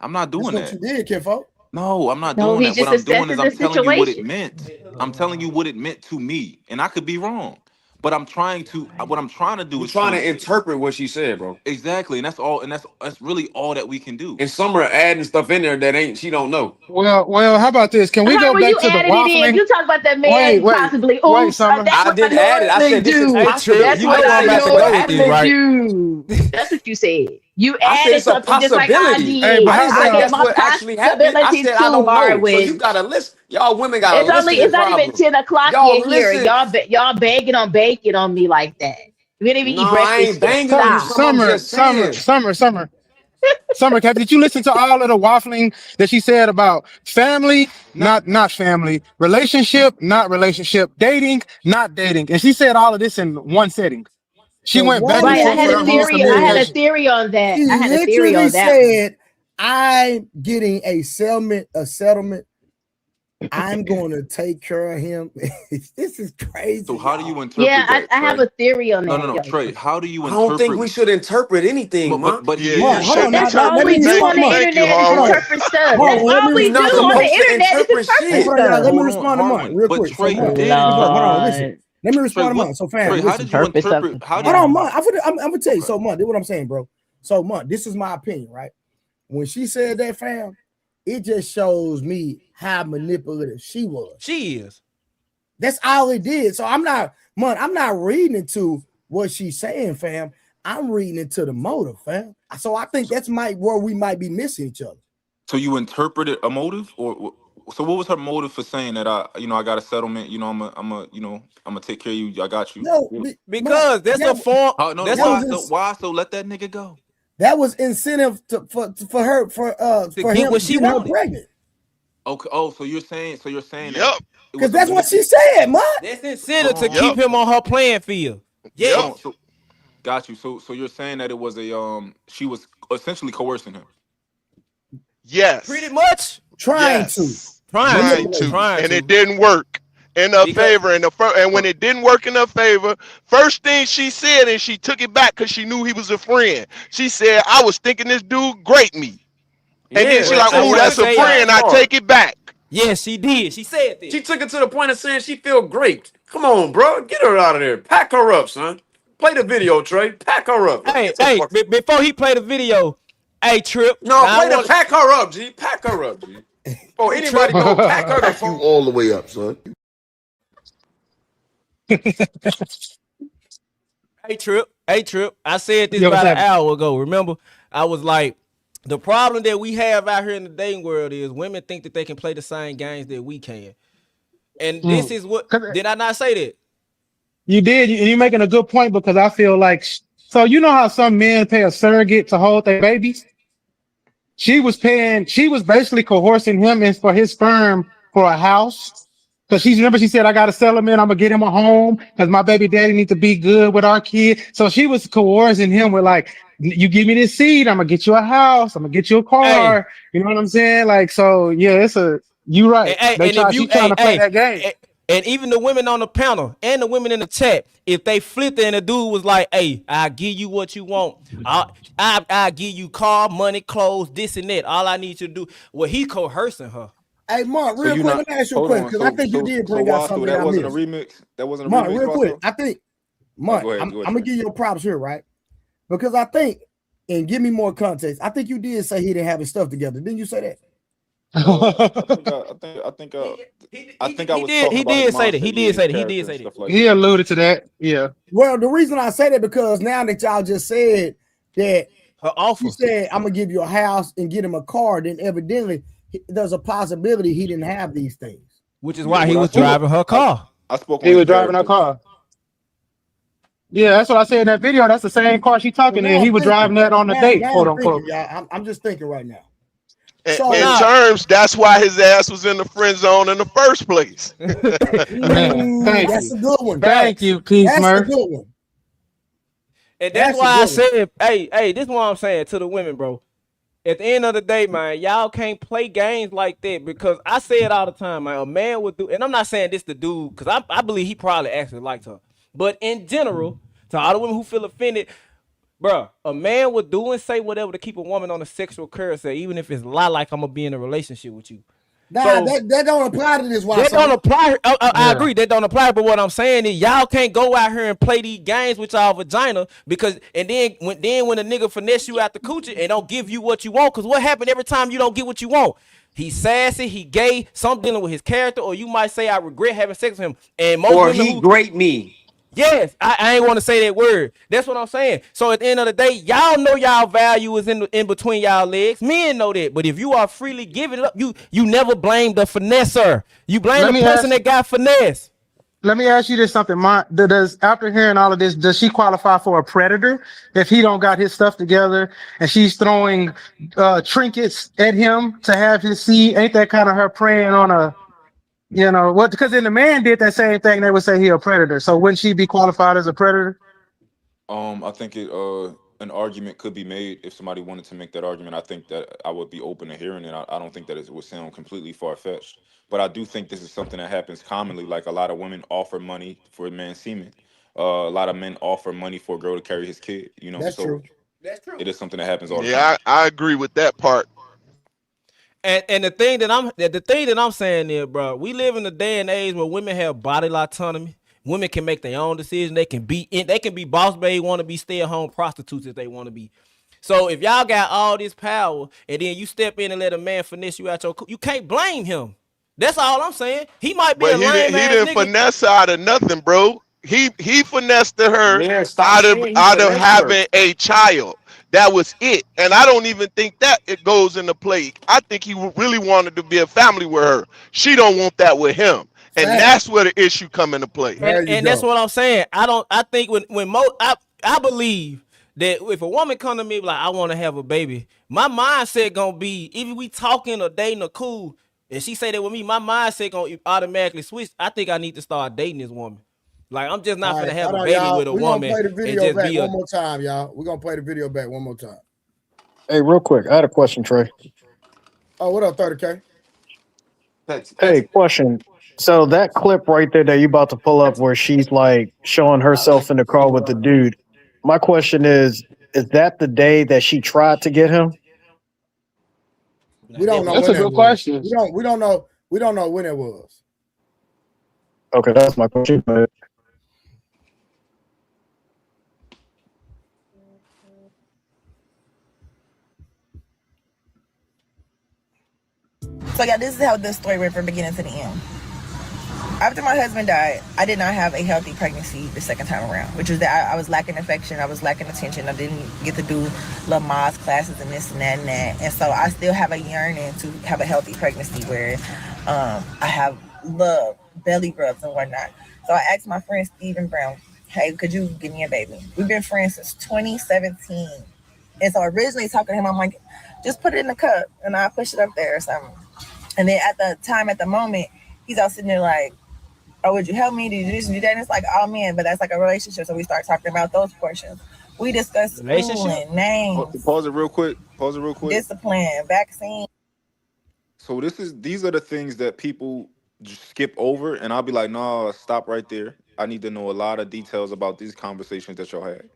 I'm not That's doing what that. you did, Kinfo. No, I'm not No, doing he's that. What just I'm doing is assessing I'm the telling you what it situation. meant. I'm telling you what it meant to me, and I could be wrong. But I'm trying to. What I'm trying to do You is trying to interpret what she said, bro. Exactly, and that's all. And that's really all that we can do. And some are adding stuff in there that she don't know. Well, how about this? Can we How go were back you to the adding it in? waffling? You talk about the man possibly. Oops, Summer. that's I what didn't I add it. I normally said this is do. possible. That's You what know where I I'm about to go with this, normally right? do. That's what you said. You I said added it's a something just like I possibility. did. but I how didn't say I get that's my what actually happened. I possibilities said I too, don't know. So you Harwin. got a list. Y'all women got a list of It's their not even problems. 10 o'clock Y'all yet here, and listen. y'all begging on bacon on me like that. We didn't even No, eat I breakfast ain't yet. banging on you. Stop. I'm just saying. Summer, did you listen to all of the waffling that she said about family, not family, relationship, not relationship, dating, not dating? And she said all of this in one setting. She The went back woman and Right. I forth had with a her theory. I had a miscommunication. theory on that. She I had a theory literally on that one. said, "I'm getting a settlement. I'm going to take care of him." This is crazy, So how do y'all. you Yeah, interpret that, I have Trey? a theory on No, that. Yeah. Trey. How do you I don't think interpret? we should interpret anything, man. But Yeah, he you Mark, is. hold on. shouldn't Now, That's let all me interpret. we do Thank on respond, the Mark. you, internet is Hold Harwin. on. interpret stuff. Hold That's on. Let me all We we do not respond. on the supposed to internet is interpret Hey, interpret shit. hold on, y'all. Let stuff. me Hold on, respond to Mark Harwin. real But quick. So, Trey, Oh you Mark, did hold interpret. on. Listen. Lord. Let me Trey, respond to what? Mark. So, fam, Trey, how listen. did you Interpret interpret? something. How did? Hold Yeah. on, Mark. I'm gonna tell you. Okay. So, Mark, this is what I'm saying, bro. So, Mark, this is my opinion, right? When she said that, fam, it just shows me how manipulative she was. She is. That's all it did. So I'm not reading into what she's saying, fam. I'm reading into the motive, fam. So I think that's where we might be missing each other. So you interpreted a motive, or so what was her motive for saying that I got a settlement? I'm gonna take care of you. I got you. No, Mark, Because that's a form. Oh no, That's why? a So why? So let that nigga go. that was incentive for her for to get him what she getting her wanted. pregnant. Okay. Oh, so you're saying that Yep. it Because was a that's what she said, Mark. That's incentive to Yep. keep him on her playing field. Yep. Hold Yes. on. So got you. So you're saying that it was she was essentially coercing him. Pretty Yes. much. Trying to Trying manipulate to, him. and it didn't work in her Because favor. And when it didn't work in her favor, first thing she said, and she took it back because she knew he was a friend. She said, "I was thinking this dude great me," and then Yeah, she but like, I she "Ooh, want to that's took a it say, that friend. I far. take it back." yes, she did. She said She that. took it to the point of saying she feel great. Come on, bro. Get her out of there. Pack her up, son. Play the video, Trey. Pack her up. Let's Hey, get the fuck. before he played the video, hey, Trip. No, Now I play the want, pack her up, G. Pack her up, G. Before hey, Trip. anybody go pack her the fuck all the way up, son. Hey, Trip. Hey, Trip. I said this Yo, what's about an happening? hour ago. Remember? I was like, the problem that we have out here in the dating world is women think that they can play the same games that we can. And this is what, 'Cause did I not say that? you did, you're making a good point because I feel like, so you know how some men pay a surrogate to hold their babies? She was basically coercing him in for his sperm for a house. Cause she said, "I got to sell him in. I'm gonna get him a home because my baby daddy needs to be good with our kid." So she was coercing him with like, "You give me this seed, I'm gonna get you a house. I'm gonna get you a Hey, car." You know what I'm saying? Like, so yeah, you right. and if She you, trying to play that game. and even the women on the panel and the women in the chat, if they flipped it and the dude was like, "Hey, I give you what you want. I give you car, money, clothes, this and that. All I need you to do." Well, he coercing her. Hey, Mark, So real you quick, not let me ask you a hold question on. because I think you did bring out Why? So something that that I wasn't a missed. remix. That wasn't a Mark, remix, real quick, Vaso. I think Oh, Mark, go ahead. I'm Go ahead, gonna Trey. give you your props here, right? Because I think, and give me more context. I think you did say he didn't have his stuff together. Didn't you say that? I think I was talking He about his did say that. mindset, He did his say that. He character did and say that. stuff like He that. alluded to that. Yeah. Well, the reason I say that because now that y'all just said that her offer, she said, "I'm gonna give you a house and get him a car," then evidently there's a possibility he didn't have these things. Which is why he was driving her car. I spoke on He his was driving her character. car. Yeah, that's what I said in that video. That's the same car she talking in. Now He I'm was driving thinking. that on the date, Now quote I'm thinking, unquote. y'all. I'm just thinking right now. In, So in now, terms, that's why his ass was in the friend zone in the first place. Man, thank that's you. a good one. Thank you, Keith That's a Murph. good one. And that's That's a why I good one. said, hey, this is what I'm saying to the women, bro. At the end of the day, man, y'all can't play games like that because I say it all the time, man. A man would do, and I'm not saying this to dude because I believe he probably actually liked her. But in general, to all the women who feel offended, bro, a man would do and say whatever to keep a woman on a sexual carousel, even if it's lie like I'm gonna be in a relationship with you. Nah, So that don't apply to this. that don't apply. I Yeah. agree. That don't apply. But what I'm saying is, y'all can't go out here and play these games with y'all vagina because, and then when a nigga finesse you out the coochie and don't give you what you want, because what happened every time you don't get what you want? He's sassy, he gay, something dealing with his character, or you might say I regret having sex with him. And most Or women he who great me. yes, I ain't want to say that word. That's what I'm saying. So at the end of the day, y'all know y'all value is in between y'all legs. Men know that. But if you are freely giving it up, you never blame the finesser. You blame Let the me person ask that got finesse. let me ask you this something. Does after hearing all of this, does she qualify for a predator if he don't got his stuff together and she's throwing trinkets at him to have his seed? Ain't that kind of her preying on a what? Because then the man did that same thing, they would say he a predator. So wouldn't she be qualified as a predator? I think an argument could be made if somebody wanted to make that argument. I think that I would be open to hearing it. I don't think that it would sound completely far fetched, but I do think this is something that happens commonly. Like a lot of women offer money for a man's semen. A lot of men offer money for a girl to carry his kid. You know, That's so true. it is something that happens all the time. Yeah, I agree with that part. And the thing that I'm saying is, bro, we live in a day and age where women have bodily autonomy. Women can make their own decisions. They can be boss babe, want to be stay at home prostitutes if they want to be. So if y'all got all this power and then you step in and let a man finesse you out you can't blame him. That's all I'm saying. He might be But a lame he ass didn't nigga. finesse her out of nothing, bro. He finessed her Yeah, stop out of saying he finessed her. having a child. That was it. And I don't even think that it goes into play. I think he really wanted to be a family with her. She don't want that with him. And Fact. that's where the issue come into play. There you And that's go. what I'm saying. I think I believe that if a woman come to me like I want to have a baby, my mindset gonna be, even we talking or dating or cool, and she say that with me, my mindset gonna automatically switch. I think I need to start dating this woman. Like I'm just not All gonna right, have hold a on, baby y'all. with a We're gonna woman play the and video just back be one a. more time, y'all. We're gonna play the video back one more time. Hey, real quick, I had a question, Trey. Oh, what up, 30K? Hey, question. So that clip right there that you about to pull up where she's like showing herself in the car with the dude. My question is that the day that she tried to get him? We don't know That's when a that good was. question. We don't know when it was. Okay, that's my question. But So yeah, this is how the story went from beginning to the end. After my husband died, I did not have a healthy pregnancy the second time around, which is that I was lacking affection, I was lacking attention, I didn't get to do little Ma's classes and this and that and that. And so I still have a yearning to have a healthy pregnancy where I have love, belly rubs and whatnot. So I asked my friend Stephen Brown, hey, could you give me a baby? We've been friends since 2017. And so originally talking to him, I'm like, just put it in the cup and I'll push it up there or something. And then at the moment, he's all sitting there like, oh, would you help me? Did you do this and do that? And it's like, oh man, but that's like a relationship. So we start talking about those portions. We discuss Relationship? schooling, names, Pause it real quick. Pause it real quick. discipline, vaccine. So these are the things that people just skip over, and I'll be like, no, stop right there. I need to know a lot of details about these conversations that y'all had.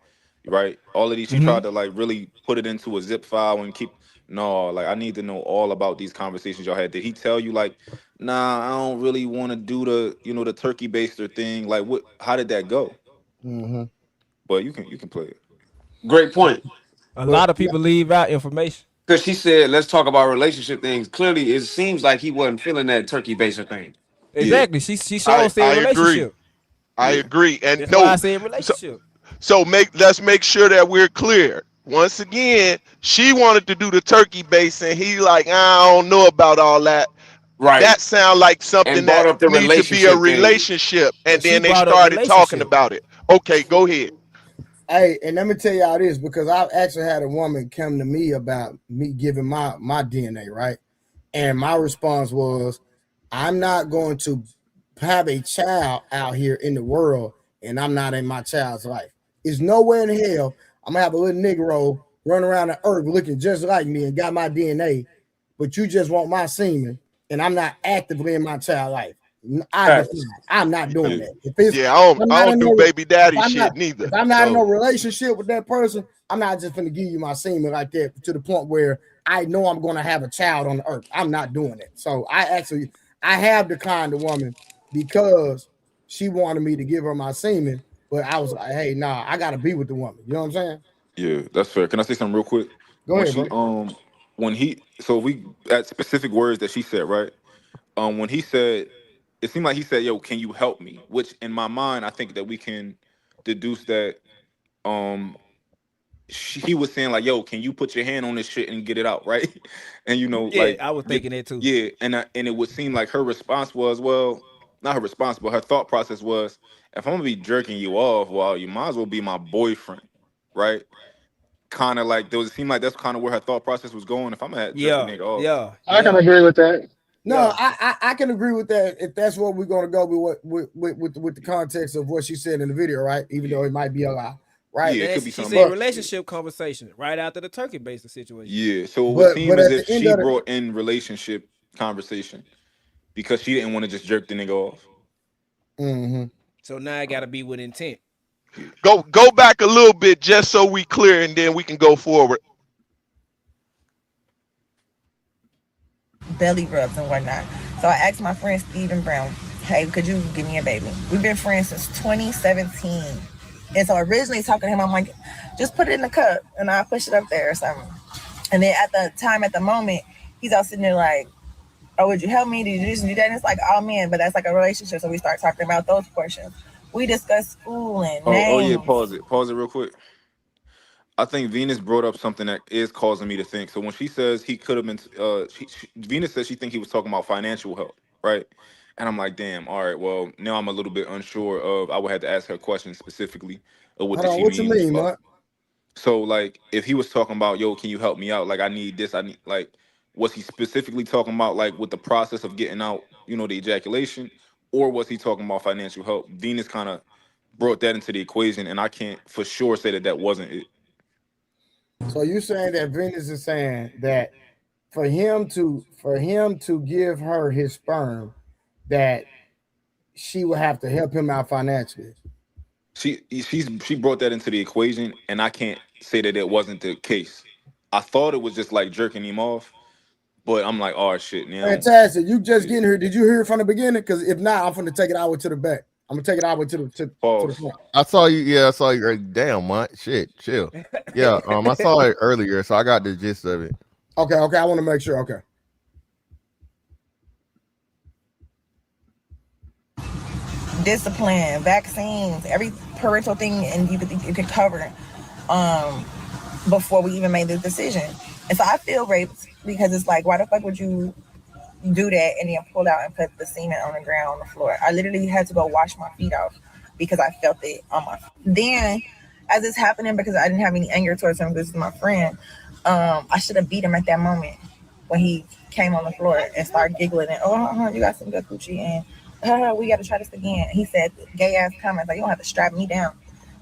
Right? All of these, she tried to like really put it into a zip file and keep. No, like I need to know all about these conversations y'all had. Did he tell you like, nah, I don't really want to do the turkey baster thing? Like, what? How did that go? Mm-hmm. But you can play it. Great point. A But lot of people leave out information. Because she said, let's talk about relationship things. Clearly, it seems like he wasn't feeling that turkey baster thing. Yeah, Exactly. She I sure said I agree. relationship. I yeah. agree. And That's why I no, said so relationship. let's make sure that we're clear. Once again, she wanted to do the turkey base, and he like, I don't know about all that. Right. That sound like And something brought that up the need to be a relationship thing. relationship. And She then they brought up started talking relationship. about it. Okay, go ahead. hey, and let me tell y'all this, because I've actually had a woman come to me about me giving my DNA, right? And my response was, I'm not going to have a child out here in the world and I'm not in my child's life. There's nowhere in hell I'm gonna have a little Negro run around the earth looking just like me and got my DNA, but you just want my semen and I'm not actively in my child life. Facts. I'm not doing Yeah. that. If Yeah, I'm I not don't in do no baby daddy shit if neither. I'm not in no So relationship with that person, I'm not just gonna give you my semen like that to the point where I know I'm gonna have a child on the earth. I'm not doing it. So I have declined the woman because she wanted me to give her my semen, but I was like, hey, nah, I gotta be with the woman. You know what I'm saying? Yeah, that's fair. Can I say something real quick? Go When ahead, she bro. when he so we at specific words that she said, right? When he said, it seemed like he said, yo, can you help me? Which in my mind, I think that we can deduce that um he was saying like, yo, can you put your hand on this shit and get it out, right? And Yeah, like I was get thinking that too. yeah, and it would seem like her response was, well, not her response, but her thought process was, if I'm gonna be jerking you off, well, you might as well be my boyfriend, right? Kind of like it seemed like that's kind of where her thought process was going. If I'm at jerking Yeah, nigga off, yeah, I can yeah, agree with that. No, yeah. I can agree with that if that's what we're gonna go with what with the context of what she said in the video, right? Even though it might be a lie. right? Yeah, it could be She something said else. relationship conversation right after the turkey based situation. Yeah, so it would seem But as at if the end she of the brought in relationship conversation because she didn't want to just jerk the nigga off. So now I gotta be with intent. Go back a little bit just so we clear, and then we can go forward. Belly rubs and whatnot. So I asked my friend Stephen Brown, hey, could you give me a baby? We've been friends since 2017. And so originally talking to him, I'm like, just put it in the cup and I'll push it up there or something. And then at the moment, he's all sitting there like, oh, would you help me? Did you just do that? And it's like, oh man, but that's like a relationship. So we start talking about those portions. We discuss schooling, Oh yeah, names. pause it real quick. I think Venus brought up something that is causing me to think. So when she says he could have been, Venus says she think he was talking about financial help, right? And I'm like, damn, all right. Well, now I'm a little bit unsure of. I would have to ask her questions specifically of what hold did on, she what you mean and mean, stuff. Mark? So like, if he was talking about, yo, can you help me out? Like, I need this. I need like, was he specifically talking about like with the process of getting out, the ejaculation, or was he talking about financial help? Venus kind of brought that into the equation, and I can't for sure say that that wasn't it. So you saying that Venus is saying that for him to give her his sperm, that she would have to help him out financially. She brought that into the equation, and I can't say that it wasn't the case. I thought it was just like jerking him off, but I'm like, oh shit, now. Fantastic. You just getting here. Did you hear it from the beginning? Because if not, I'm gonna take it all the way to the back. I'm gonna take it all the way to the front. I saw you. Yeah, I saw you. Damn, man. Shit, chill. Yeah, I saw it earlier, so I got the gist of it. Okay. I want to make sure. Okay. Discipline, vaccines, every parental thing, and you could cover before we even made the decision. And so I feel raped because it's like, why the fuck would you do that and then pull out and put the semen on the ground on the floor? I literally had to go wash my feet off because I felt it on my feet. Then, as it's happening, because I didn't have any anger towards him, this is my friend, I should have beat him at that moment when he came on the floor and started giggling and, oh, you got some good coochie, and we got to try this again. He said gay ass comments like, you don't have to strap me down.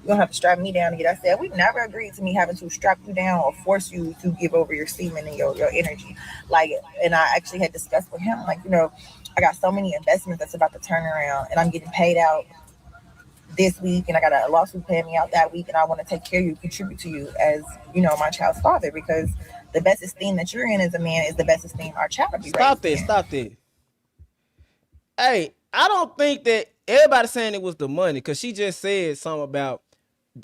You don't have to strap me down to get. I said, we never agreed to me having to strap you down or force you to give over your semen and your energy. Like, and I actually had discussed with him, like, I got so many investments that's about to turn around, and I'm getting paid out this week, and I got a lawsuit paying me out that week, and I want to take care of you, contribute to you as, my child's father, because the best esteem that you're in as a man is the best esteem our child will be raised in. Stop that. Hey, I don't think that everybody's saying it was the money, because she just said something about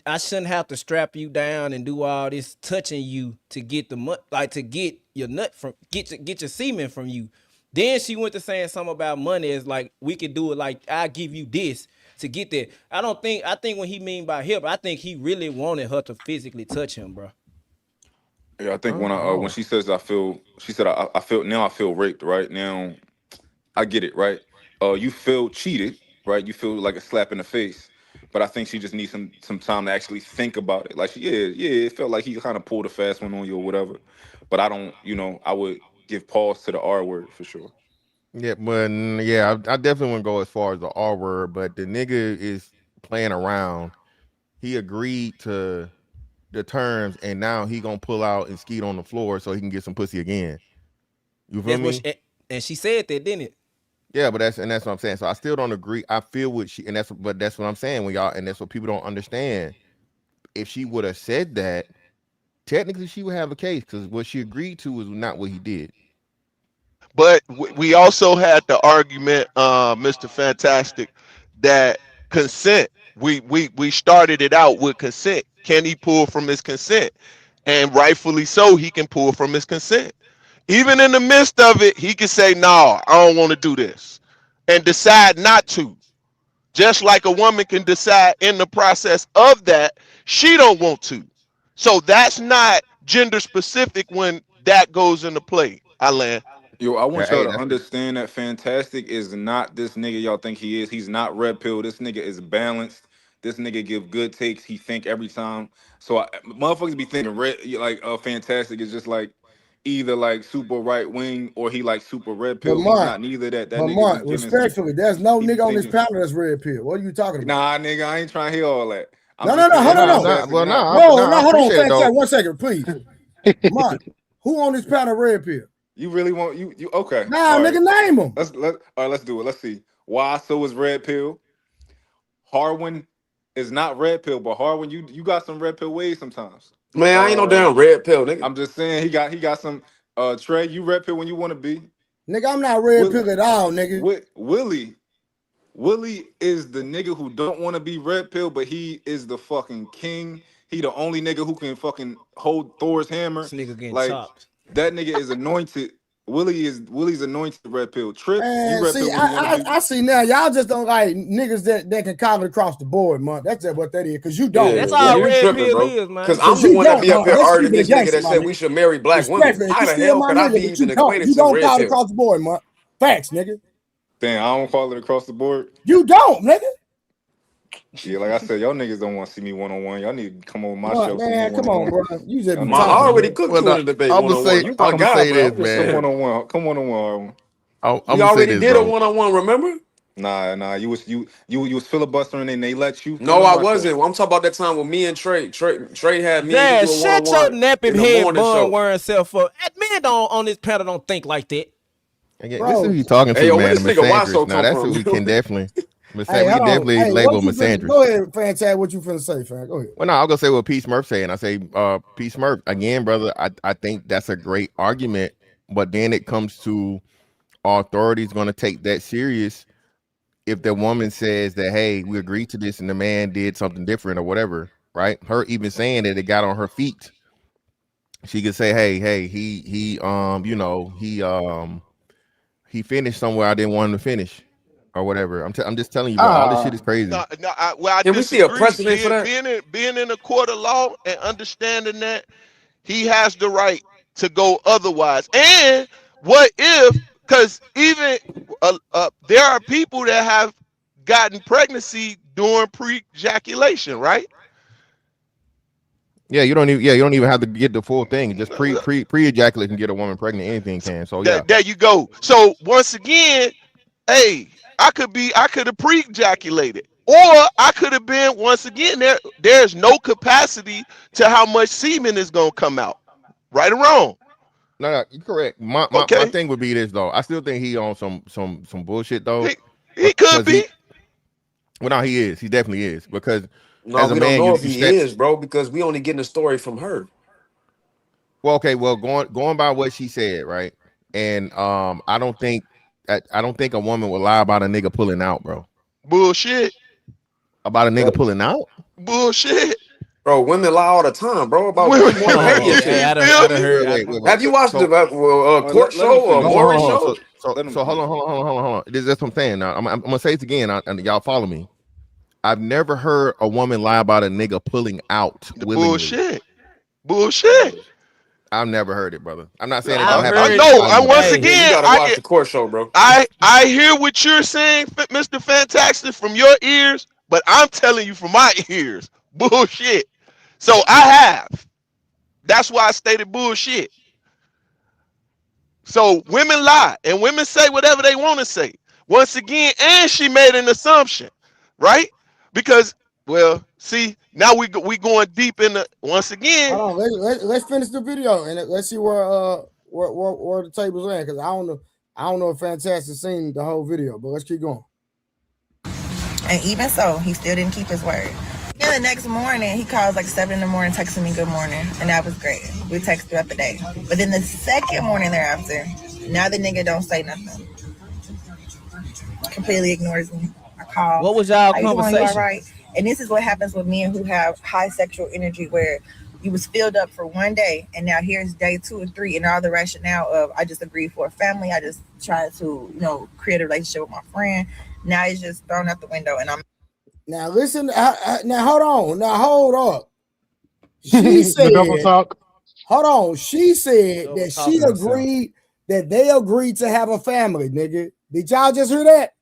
I shouldn't have to strap you down and do all this touching you to get the like to get your nut from get your semen from you. Then she went to saying something about money is like we could do it like I give you this to get there. I think when he mean by help, I think he really wanted her to physically touch him, bro. Yeah, I think when she says she said I feel now I feel raped. Right now, I get it. Right, you feel cheated. Right, you feel like a slap in the face. But I think she just needs some time to actually think about it. Like, yeah, it felt like he kind of pulled a fast one on you or whatever. But I don't, I would give pause to the R word for sure. Yeah, but yeah, I definitely wouldn't go as far as the R word, but the nigga is playing around. He agreed to the terms, and now he gonna pull out and skeet on the floor so he can get some pussy again. You feel That's what me? and she said that, didn't it? Yeah, but that's what I'm saying. So I still don't agree. I feel what she, and that's what I'm saying when y'all, and that's what people don't understand. If she would have said that, technically she would have a case because what she agreed to was not what he did. But we also had the argument, Mr. Fantastic, that consent. We started it out with consent. Can he pull from his consent? And rightfully so, he can pull from his consent. Even in the midst of it, he can say, "No, I don't want to do this," and decide not to. Just like a woman can decide in the process of that she don't want to. So that's not gender specific when that goes into play. I land. Yo, I Yeah, want y'all hey, to that's the understand that Fantastic is not this nigga y'all think he is. He's not red pill. This nigga is balanced. This nigga give good takes. He think every time. So motherfuckers be thinking like Fantastic is just like either like super right wing or he like super red But pill. He's Mark, not neither that. That nigga be giving some. respectfully, there's no He be nigga on this taking. panel that's red pill. What are you talking about? Nah, nigga, I ain't trying to hear all that. No, hold on. Well, no, I hold on, appreciate it though. Fantastic. 1 second, please. Mon, who on this panel red pill? You really want you okay? Nah, All nigga, name them. Let's do it. Let's see. Why so is red pill. Harwin is not red pill, but Harwin, you got some red pill ways sometimes. Man, I ain't no damn red pill, nigga. I'm just saying he got some. Trey, you red pill when you want to be. Nigga, I'm not red pill at all, nigga. Willie is the nigga who don't want to be red pill, but he is the fucking king. He the only nigga who can fucking hold Thor's hammer. This nigga getting like chopped. that nigga is anointed. Willie's anointed red pill. Trip, you red See, pill when you want to be. I see now. Y'all just don't like niggas that can comment across the board, man. That's just what that is. Cause you don't. That's all red pill is, man. Because I'm the one that be up here arguing this nigga that said we should marry black women. How the hell could I be even acquainted to You don't red call it pill? across the board, man. Facts, nigga. Damn, I don't call it across the board. You don't, nigga. Yeah, like I said, y'all niggas don't want to see me one-on-one. Y'all need to come on my show. Man, come on, bro. You just I already cooked you in the debate one-on-one. You my guy, bro. Come one-on-one. Come one-on-one. We already did a one-on-one, remember? Nah. You was filibustering and they let you. No, I wasn't. I'm talking about that time with me and Trey. Trey had me. Yeah, and you do a shut your one-on-one nappy in the head morning show. bun wearing self up. Men on this panel don't think like that. Again, this is who you talking to, man. Misandrist. Now that's who we can definitely. We definitely label misandrist. Go ahead, Fantastic. What you finna say, Fan? Go ahead. Well, no, I'll go say what P. Smurf say, and I say, P. Smurf again, brother. I think that's a great argument, but then it comes to authorities going to take that serious if the woman says that, hey, we agreed to this, and the man did something different or whatever, right? Her even saying that it got on her feet. She could say, hey, he finished somewhere I didn't want him to finish. Or whatever. I'm just telling you, bro, all this shit is crazy. I Can we see a precedent for that? Being in a court of law and understanding that he has the right to go otherwise. And what if? Because even there are people that have gotten pregnancy during pre-ejaculation, right? Yeah, you don't even have to get the full thing. Just pre-ejaculate can get a woman pregnant. Anything can. So yeah. There you go. So once again, hey. I could have pre-ejaculated, or I could have been, once again, there's no capacity to how much semen is gonna come out. Right or wrong? No, you're correct. My thing would be this though. I still think he on some bullshit though. He could be. Well, no, he is. He definitely is. Because No, as a we man, don't know if he is, bro, because we only getting a story from her. Well, okay, going by what she said, right? And I don't think a woman would lie about a nigga pulling out, bro. Bullshit. About a nigga pulling out? Bullshit. Bro, women lie all the time, bro. About what you want to pay your shit. Have you watched the court show or morning show? So hold on. That's what I'm saying. Now I'm gonna say it again, and y'all follow me. I've never heard a woman lie about a nigga pulling out willingly. Bullshit. I've never heard it, brother. I'm not saying once again, you gotta watch the court show, bro. I hear what you're saying, Mr. Fantastic, from your ears, but I'm telling you from my ears, bullshit. So I have. That's why I stated bullshit. So women lie and women say whatever they want to say. Once again, and she made an assumption, right? Because, well, see, now we going deep in the, once again. Hold on, let's finish the video and let's see where the table's at, because I don't know if Fantastic seen the whole video, but let's keep going. And even so, he still didn't keep his word. And the next morning, he calls like 7 in the morning, texting me good morning, and that was great. We text throughout the day. But then the second morning thereafter, now the nigga don't say nothing. Completely ignores me. I call. What was y'all conversation? conversation? All right. And this is what happens with men who have high sexual energy, where you was filled up for one day, and now here's day 2 and 3, and all the rationale of I just agreed for a family. I just tried to, create a relationship with my friend. Now it's just thrown out the window, and I'm. Now listen. Now hold on. Now hold up. She said. Hold on. She said that she agreed that they agreed to have a family. Nigga, did y'all just hear that?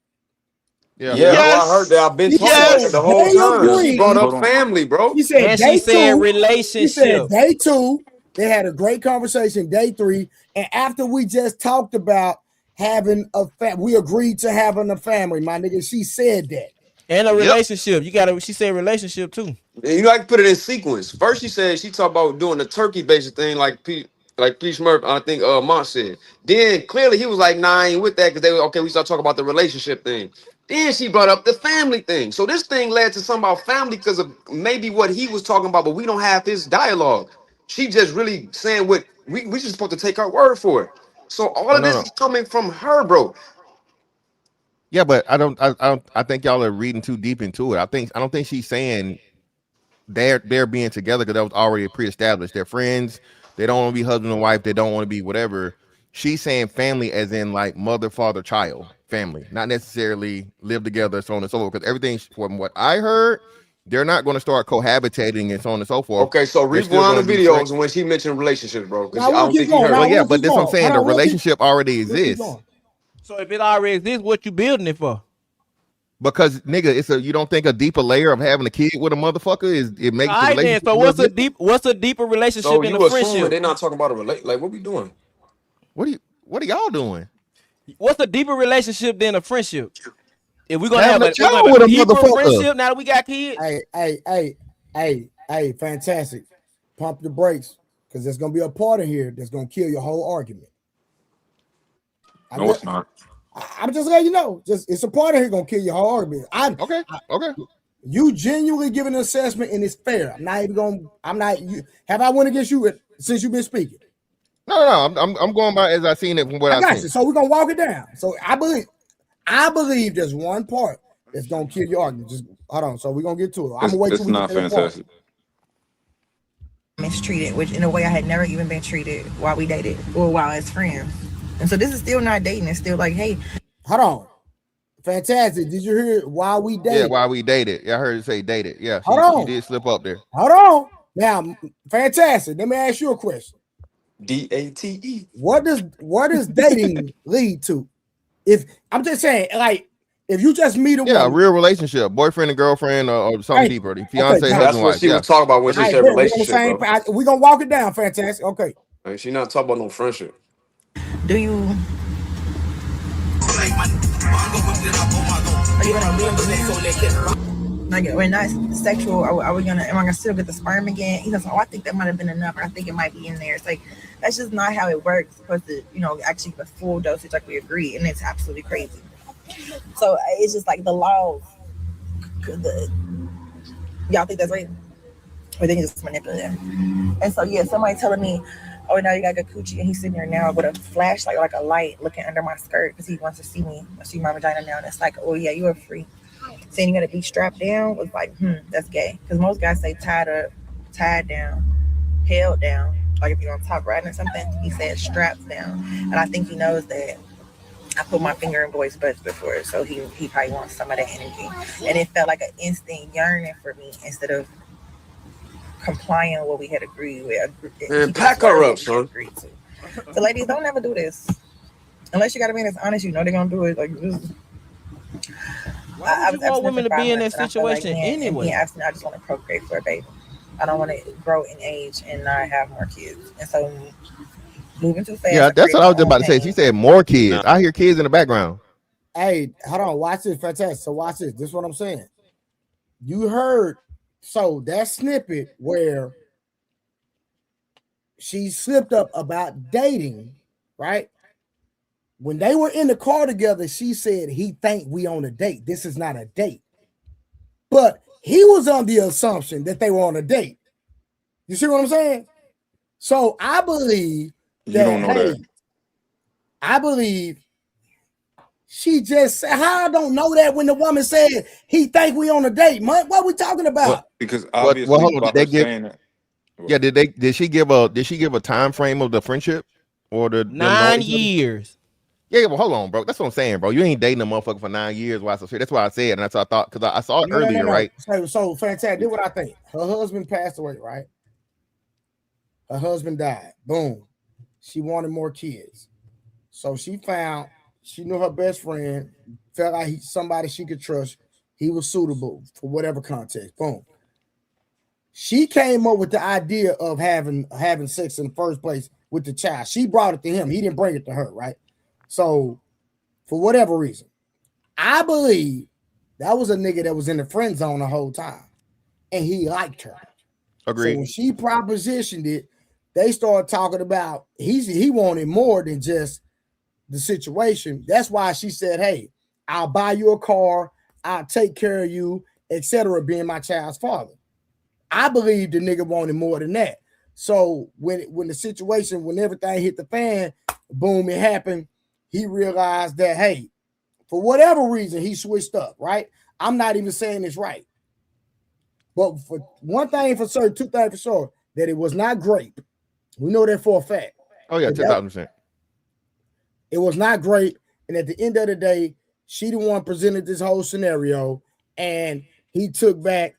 Yeah, yes. I heard that. I've been talking about it the whole time. She brought up family, bro. She said and she said relationship. She said day 2, they had a great conversation. Day 3, and after we just talked about having a we agreed to having a family, my nigga. She said that. And a relationship. You gotta. She said relationship too. You know, I can put it in sequence. First, she said she talked about doing the turkey basic thing, like P Smurf, I think Mont said. Then clearly he was like, nah, I ain't with that because they were okay. We start talking about the relationship thing. Then she brought up the family thing. So this thing led to something about family because of maybe what he was talking about, but we don't have this dialogue. She just really saying what we just supposed to take her word for it. So all of this is coming from her, bro. Yeah, but I think y'all are reading too deep into it. I don't think she's saying they're being together because that was already pre-established. They're friends. They don't want to be husband and wife. They don't want to be whatever. She's saying family as in like mother, father, child, family, not necessarily live together, so on and so forth. Because everything from what I heard, they're not going to start cohabitating and so on and so forth. Okay, so They're still rewind going the to be friends. videos when she mentioned relationships, bro, because Now I we'll don't keep think he going. heard Now Well, it. yeah, we'll but keep that's what I'm going. saying. Hold The on, relationship already we'll keep exists. going. So if it already exists, what you building it for? Because nigga, you don't think a deeper layer of having a kid with a motherfucker is it makes All the right, then. relationship So a little different? what's a deeper So relationship in a you assuming friendship? they're not talking about a relate? Like, what we doing? What are y'all doing? What's a deeper relationship than a friendship? If we're gonna Having have a a we're gonna child have a with a deeper motherfucker. friendship now that we got kids. Hey, fantastic. Pump the brakes because there's gonna be a part in here that's gonna kill your whole argument. No, it's not. I'm just letting you know. Just it's a part of here gonna kill your whole argument. Okay. You genuinely give an assessment and it's fair. I'm not even gonna. I'm not. Have I went against you since you've been speaking? No. I'm going by as I seen it from what I I've got seen. you. So we're gonna walk it down. So I believe there's one part that's gonna kill your argument. Just hold on. So we're gonna get to it. I'm gonna wait till It's we get not to that part. fantastic. Mistreated, which in a way I had never even been treated while we dated or while as friends. And so this is still not dating. It's still like, hey, hold on. Fantastic. Did you hear while we dated? Yeah, while we dated. Yeah, I heard her say dated. Yeah, she did slip up there. Hold on. Now, fantastic. Let me ask you a question. DATE. What does dating lead to? If I'm just saying, like, if you just meet a Yeah, a woman, real relationship, boyfriend and girlfriend, or something deeper. The fiance, okay, husband, That's what wife. she Yeah. was talking about when she said we're on the relationship, same. bro. We're gonna walk it down. Fantastic. Okay. Like, she not talking about no friendship. do you are you gonna be like we're not sexual? Are we gonna? Am I gonna still get the sperm again? He goes, oh, I think that might have been enough. Or I think it might be in there. It's like that's just not how it works. It's supposed to, actually get a full dosage like we agree, and it's absolutely crazy. So it's just like the law. Y'all think that's right? Or they can just manipulate it. And so yeah, somebody telling me, oh, now you got good coochie, and he's sitting there now with a flashlight, like a light, looking under my skirt because he wants to see my vagina now. And it's like, oh yeah, you are free. Saying you got to be strapped down was like, that's gay. Because most guys say tied up, tied down, held down. Like if you're on top riding or something, he said strapped down. And I think he knows that I put my finger in boys' butts before, so he probably wants some of that energy. And it felt like an instant yearning for me instead of complying with what we had agreed with. Man, pack her up, son. So ladies, don't ever do this. Unless you got a man that's honest, they're gonna do it. Like this. Why would you want women to be in that situation anyway? Being abstinent, I just want to procreate for a baby. I don't want to grow in age and not have more kids. And so moving too fast. Yeah, that's what I was just about to say. She said more kids. I hear kids in the background. Hey, hold on. Watch this. Fantastic. So watch this. This is what I'm saying. You heard. So that snippet where she slipped up about dating, right? When they were in the car together, she said he think we on a date. This is not a date. But he was on the assumption that they were on a date. You see what I'm saying? So I believe You don't know that. I believe she just said, how I don't know that when the woman said he think we on a date, man. What are we talking about? Well, because obviously, hold on, by did they her give? saying that. Yeah, did she give a time frame of the friendship or them 9 years? Yeah, well, hold on, bro. That's what I'm saying, bro. You ain't dating a motherfucker for 9 years. Why so serious? That's why I said, and that's what I thought because I saw it earlier, right? So fantastic. Do what I think. Her husband passed away, right? Her husband died. Boom. She wanted more kids, so she knew her best friend, felt like somebody she could trust. He was suitable for whatever context. Boom. She came up with the idea of having sex in the first place with the child. She brought it to him. He didn't bring it to her, right? So, for whatever reason, I believe that was a nigga that was in the friend zone the whole time. and he liked her. So Agreed. when she propositioned it, they started talking about he wanted more than just the situation. That's why she said, "Hey, I'll buy you a car, I'll take care of you, etc." Being my child's father, I believe the nigga wanted more than that. So when the situation, when everything hit the fan, boom, it happened. He realized that, hey, for whatever reason, he switched up. Right? I'm not even saying it's right, but for one thing for certain, two things for sure, that it was not grape. We know that for a fact. Oh yeah, 10,000%. It was not great. And at the end of the day, she the one presented this whole scenario, and he took back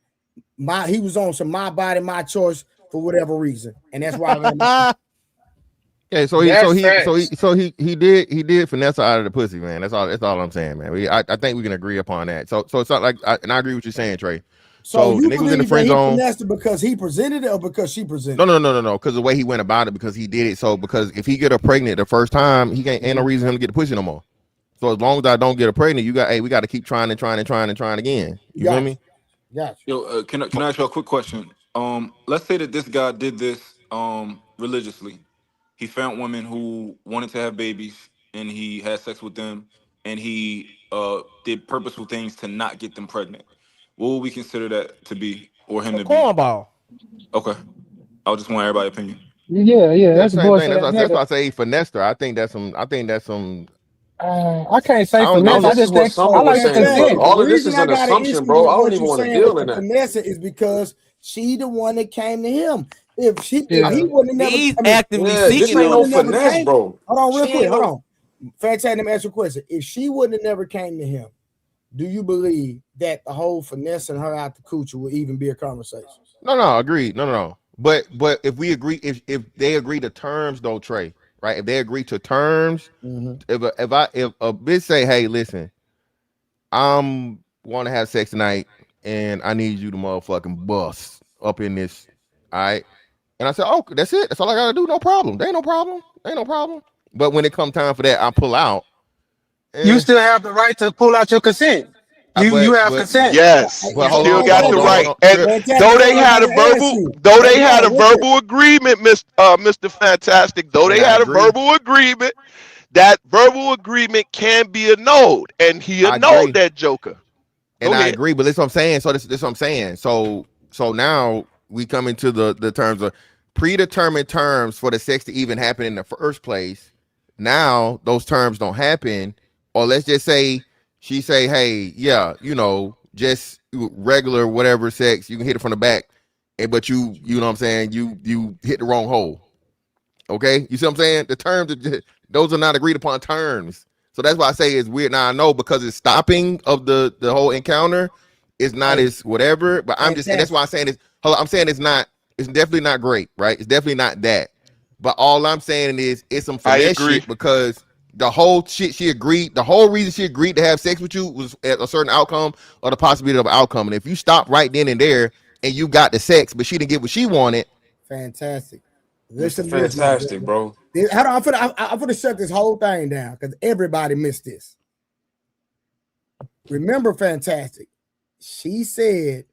he was on some my body, my choice for whatever reason. And that's why Yeah, so he did finesse out of the pussy, man. That's all I'm saying, man. I think we can agree upon that. So it's not like and I agree with you saying, Trey. So the you nigga was in the believe that friend he zone. finessed it because he presented it or because she presented No. Because the way he went about it, because he did it. So because if he get her pregnant the first time, he ain't no reason for him to get the pussy no more. So as long as I don't get her pregnant, we got to keep trying again. You feel me? Gotcha. Yo, can I ask you a quick question? Let's say that this guy did this religiously. He found women who wanted to have babies, and he had sex with them, and he did purposeful things to not get them pregnant. What would we consider that to be, or him to be? Cornball. Okay, I just want everybody's opinion. Yeah, that's a same boy. thing. That's why I say he finessed her. I think that's some. I can't say I don't finesse. know. I just think I So like the fantastic. consent. The reason I got an issue with what you're saying with the finesse is because she the one that came to him. If he wouldn't have never, He's actively seeking she wouldn't have never came. bro. Hold on, real quick. Hold on. Fantastic. Let me ask you a question. If she wouldn't have never came to him, do you believe that the whole finessing her out the coochie would even be a conversation? No, agreed. No. But if we agree, if they agree to terms though, Trey, right? If they agree to terms, if a bitch say, hey, listen, I'm want to have sex tonight, and I need you to motherfucking bust up in this, all right? And I said, oh, that's it. That's all I gotta do. No problem. There ain't no problem. But when it come time for that, I pull out. You still have the right to pull out your consent. You have consent. Yes, But you hold still on, got the right. And Trip. though they had a verbal agreement, Mr. Fantastic, though they And I had a agree. verbal agreement, that verbal agreement can be annulled, and he I annulled agree. that joker. And Go I ahead. agree, but this what I'm saying. So this what I'm saying. So now we come into the terms of predetermined terms for the sex to even happen in the first place. Now those terms don't happen, or let's just say she say, hey, yeah, just regular whatever sex, you can hit it from the back, but you know what I'm saying, you hit the wrong hole. Okay, you see what I'm saying? The terms, those are not agreed upon terms. So that's why I say it's weird. Now I know because it's stopping of the whole encounter, it's not as whatever. But and that's why I'm saying it's. I'm saying it's not. It's definitely not great, right? It's definitely not that. But all I'm saying is it's some finesse shit because the whole shit she agreed. The whole reason she agreed to have sex with you was a certain outcome or the possibility of an outcome. And if you stop right then and there and you got the sex, but she didn't get what she wanted. Fantastic. Mr. Listen to this, Fantastic, bro. Hold on, I'm gonna shut this whole thing down because everybody missed this. Remember, Fantastic. She said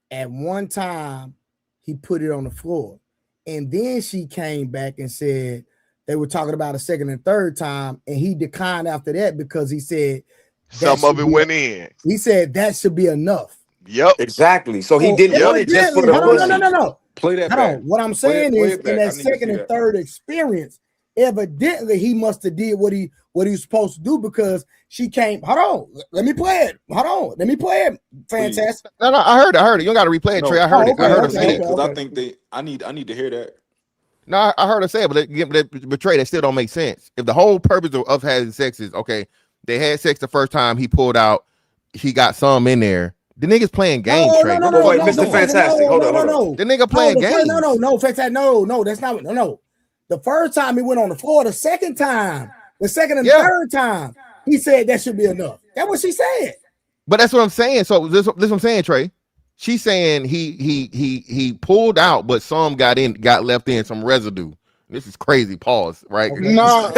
at one time he put it on the floor, and then she came back and said they were talking about a second and third time, and he declined after that because he said some of it went in. He said that should be enough. Yep. Exactly. So he didn't want it just for the pussy. No. Play that Hold back. on. What I'm saying is, in that second and third experience, evidently he must have did what he was supposed to do because she came. Hold on. Let me play it. Hold on. Let me play it. Fantastic. No, I heard it. You don't got to replay it, Trey. I heard it. I heard her say it because I think I need to hear that. No, I heard her say it, but Trey, that still don't make sense. If the whole purpose of having sex is okay, they had sex the first time, he pulled out, he got some in there. The nigga's playing games, Trey. No, wait, Mr. Fantastic. Hold on. The nigga playing games. No, Fantastic. No, that's not. No. The first time he went on the floor. The second time, the second and third time, he said that should be enough. That's what she said. But that's what I'm saying. So this what I'm saying, Trey. She's saying he pulled out, but some got left in some residue. This is crazy. Pause. Right? No.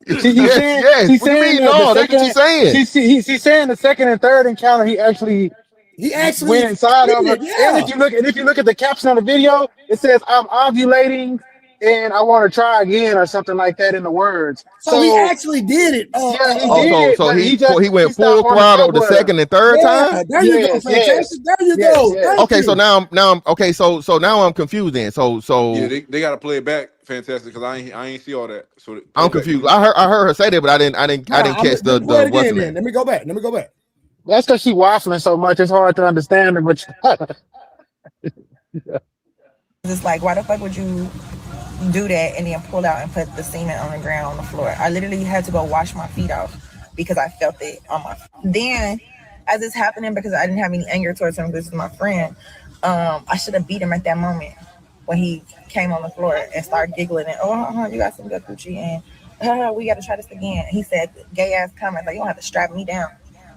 She's saying no. That's what she's saying. She's saying the second and third encounter, he actually He actually went inside did of her. it. And Yeah. if you look at the caption on the video, it says I'm ovulating and I want to try again or something like that in the words. So he So actually did it. yeah, he Oh, did, so but he he went stopped full wanting to throttle fuck the with her. second and third time. Yeah, there you go, Yes, fantastic. yes, There you yes, go. yes. Thank Okay, so you. now I'm okay. So now I'm confused. Then Yeah, so they got to play it back, fantastic, because I ain't see all that. So play I'm it back, confused. please. I heard her say that, but I didn't catch Let me play the it what's again the then. name. Let me go back. Let me go back. That's because she waffling so much. It's hard to understand her. But It's like, why the fuck would you do that and then pull out and put the semen on the ground on the floor? I literally had to go wash my feet off because I felt it on my. Then, as it's happening, because I didn't have any anger towards him, this is my friend. I should have beat him at that moment when he came on the floor and started giggling and you got some good coochie and we got to try this again. He said gay ass comments like, you don't have to strap me down.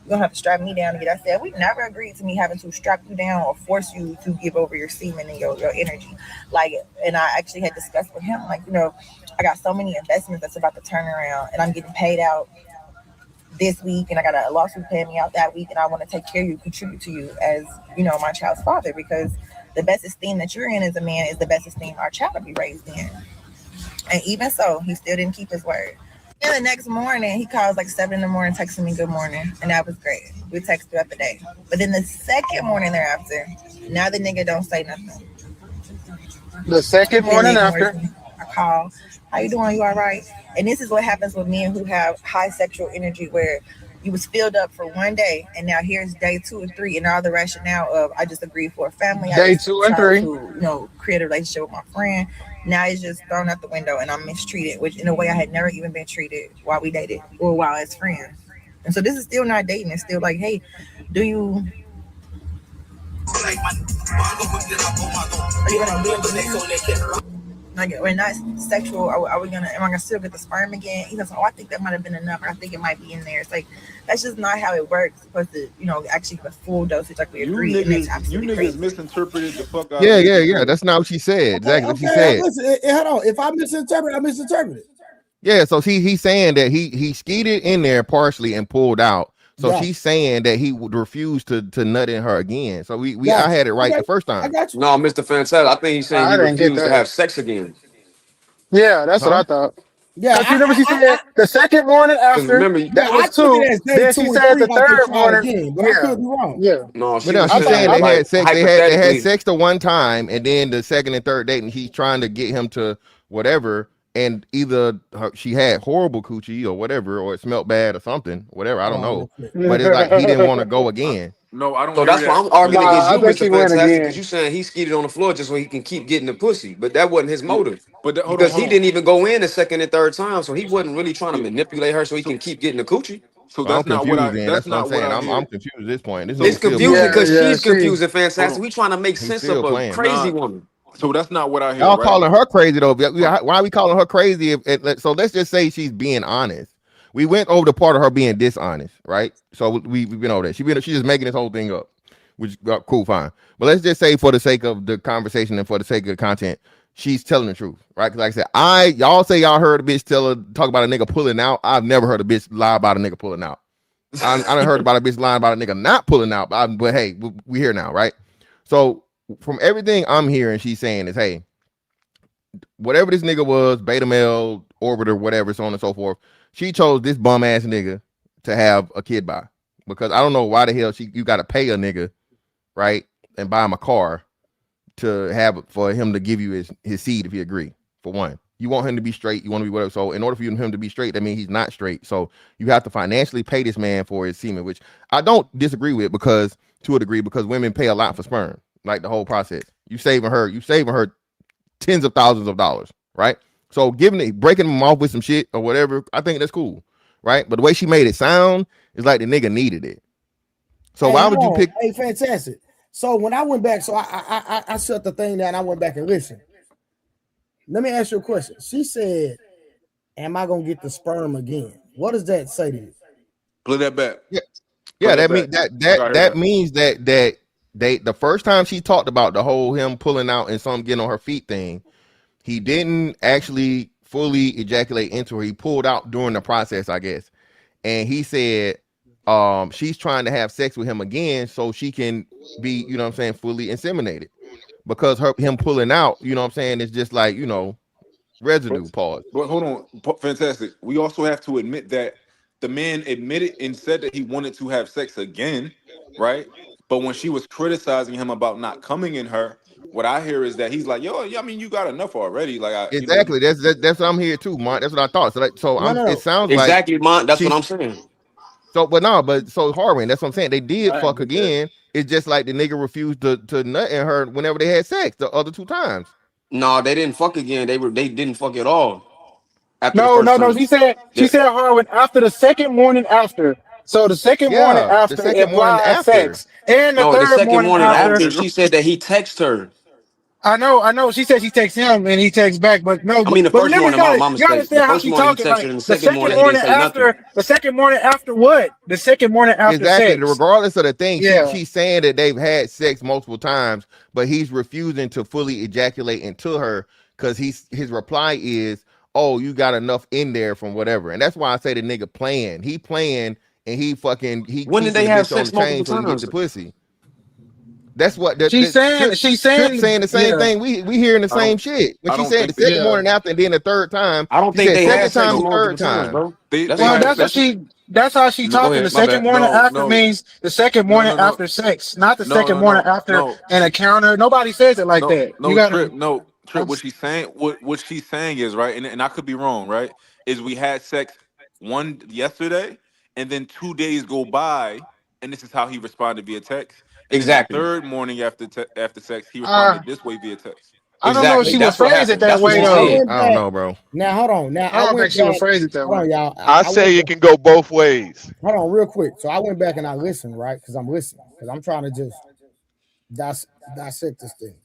You don't have to strap me down to get. I said, we never agreed to me having to strap you down or force you to give over your semen and your energy. Like, and I actually had discussed with him, like, I got so many investments that's about to turn around and I'm getting paid out this week and I got a lawsuit paying me out that week and I want to take care of you, contribute to you as, my child's father, because the best esteem that you're in as a man is the best esteem our child will be raised in. And even so, he still didn't keep his word. And the next morning, he calls like 7 in the morning, texting me good morning. And that was great. We text throughout the day. But then the second morning thereafter, now the nigga don't say nothing. the second Completely morning ignores after, me. I call, how you doing? You all right? And this is what happens with men who have high sexual energy, where you was filled up for one day, and now here's day 2 and 3, and all the rationale of I just agreed for a family. I day just 2 and tried 3. to, create a relationship with my friend. Now it's just thrown out the window, and I'm mistreated, which in a way I had never even been treated while we dated or while as friends. And so this is still not dating. It's still like, hey, do you? Are you gonna do it? Like, we're not sexual. Are we gonna? Am I gonna still get the sperm again? He goes, oh, I think that might have been enough. I think it might be in there. It's like that's just not how it works. It's supposed to, actually give a full dosage like we agreed, and it's You absolutely niggas crazy. misinterpreted the fuck out of Yeah, this yeah, yeah. situation. That's not what she said. Okay, Exactly what she okay. said. Listen, hold on. If I misinterpret, I misinterpreted. Yeah, so he's saying that he skeeted in there partially and pulled out. So Gotcha. she's saying that he would refuse to nut in her again. So I Gotcha. had it right Okay, the first I time. got you. No, Mr. Fantastic. I think he's saying I he didn't get refused to that. have sex again. Yeah, that's what Huh? I thought. Yeah, Because remember she said the second morning Because after, remember, yeah, that I was took it 2. as day Then 2 she and said 3, the and I could third try morning. again, but I Yeah, could be wrong. yeah. no, But she no, was I she's thought, saying saying I they thought, like had sex. They had hypothetically. sex the one time, and then the second and third date, and he's trying to get him to whatever. And either she had horrible coochie or whatever, or it smelled bad or something, whatever. I don't Oh, know. that's it. But it's like he didn't want to go again. No, I don't So agree that's why that I'm because arguing against nah, I you, think Mr. he went Fantastic, because again. you saying he skeeted on the floor just so he can keep getting the pussy. But that wasn't his yeah, motive. but Because hold he on. didn't even go in the second and third time. So he wasn't really trying to Yeah. manipulate her so he So can keep getting the coochie. so So I'm that's not what confused. I Then that's that's what I'm not what saying. I I'm hear. confused at this point. This It's nigga So still confusing playing. Yeah, because yeah, she's she, confused and hold Fantastic. on. We trying to make He's sense of still a playing. crazy Nah, woman. so that's not what I hear, Y'all right? calling her crazy though. Hold on. Why are we calling her crazy? So let's just say she's being honest. We went over the part of her being dishonest, right? So we've been over that. She's just making this whole thing up, which cool, fine. But let's just say for the sake of the conversation and for the sake of the content, she's telling the truth, right? Because like I said, y'all say y'all heard a bitch talk about a nigga pulling out. I've never heard a bitch lie about a nigga pulling out. I done heard about a bitch lying about a nigga not pulling out. But hey, we here now, right? So from everything I'm hearing, she's saying is, hey, whatever this nigga was, beta male, orbiter, whatever, so on and so forth, she chose this bum ass nigga to have a kid by. Because I don't know why the hell you gotta pay a nigga, right? And buy him a car to have for him to give you his seed if he agree. For one. You want him to be straight, you want to be whatever. So in order for him to be straight, that means he's not straight. So you have to financially pay this man for his semen, which I don't disagree with because to a degree, because women pay a lot for sperm, like the whole process. You saving her tens of thousands of dollars, right? So breaking him off with some shit or whatever, I think that's cool, right? But the way she made it sound is like the nigga needed it. So Hey, why hold would you on. pick? Hey, fantastic. So when I went back, so I shut the thing down. I went back and listened. Let me ask you a question. She said, "Am I gonna get the sperm again?" What does that say to you? Play that back. Yeah, Play that back. means I gotta hear that means that they the first time she talked about the whole him pulling out and some getting on her feet thing, he didn't actually fully ejaculate into her. He pulled out during the process, I guess. And he said she's trying to have sex with him again so she can be, you know what I'm saying, fully inseminated. Because him pulling out, you know what I'm saying, is just like, residue. Pause. But hold on, fantastic. We also have to admit that the man admitted and said that he wanted to have sex again, right? But when she was criticizing him about not coming in her, what I hear is that he's like, "Yo, yeah, I mean, you got enough already." Like, Exactly. That's what I'm here too, Mark. That's what I thought. It sounds like Exactly, Mont. That's what she's I'm saying. so, Harwin, that's what I'm saying. They did fuck again. It's just like the nigga refused to nut in her whenever they had sex the other 2 times. No, they didn't fuck again. They didn't fuck at all after the No, first no, no. time. She said Harwin after the second morning after. So the second morning Yeah, the after second morning implies after. sex, and the No, the third second morning morning after. after, she said that he texted her. I know. She said she texts him and he texts back, but no. I mean, the But first remember, you morning, gotta my you mistake. The understand how first she morning he talking. texted Like her, and the the second second morning he didn't morning say nothing. after. The second morning after what? The second morning after Exactly. sex. Regardless of the thing, Yeah. she's saying that they've had sex multiple times, but he's refusing to fully ejaculate into her because his reply is, "Oh, you got enough in there from whatever," and that's why I say the nigga playing. He playing and he When did keeping they the have bitch on sex the chain multiple so he can get times? the pussy. That's what She's saying. Trip saying the same Yeah. thing. We hearing the I don't, same shit. When I she don't said the think they. second morning after and then the third time, I don't she think said they had second sex time and multiple third times, time. bro. They, That's they Well, not. have. that's what That's she. That's how she No, go talking. ahead. The My second bad. morning No, after no, means the second no, morning no, no, after sex, not the no, second no, morning no, after no. an encounter. Nobody says it like No, that. You no, gotta. Trip, no, Trip. What she's saying, what she's saying is right, and I could be wrong, right? Is we had sex one yesterday, and then 2 days go by, and this is how he responded via text, and then the exactly. third morning after sex, he Uh, responded this way via text. I don't know if Exactly. she would That's what phrase it happened. that That's what way she Now I though. said. went I don't back. know, bro. Now hold on. Now I I don't think went she would back. phrase it that Hold way. on, y'all. I I went say it back. can go both ways. Hold on, real quick. So I went back and I listened, right? Because I'm listening. Because I'm trying to just dissect this thing.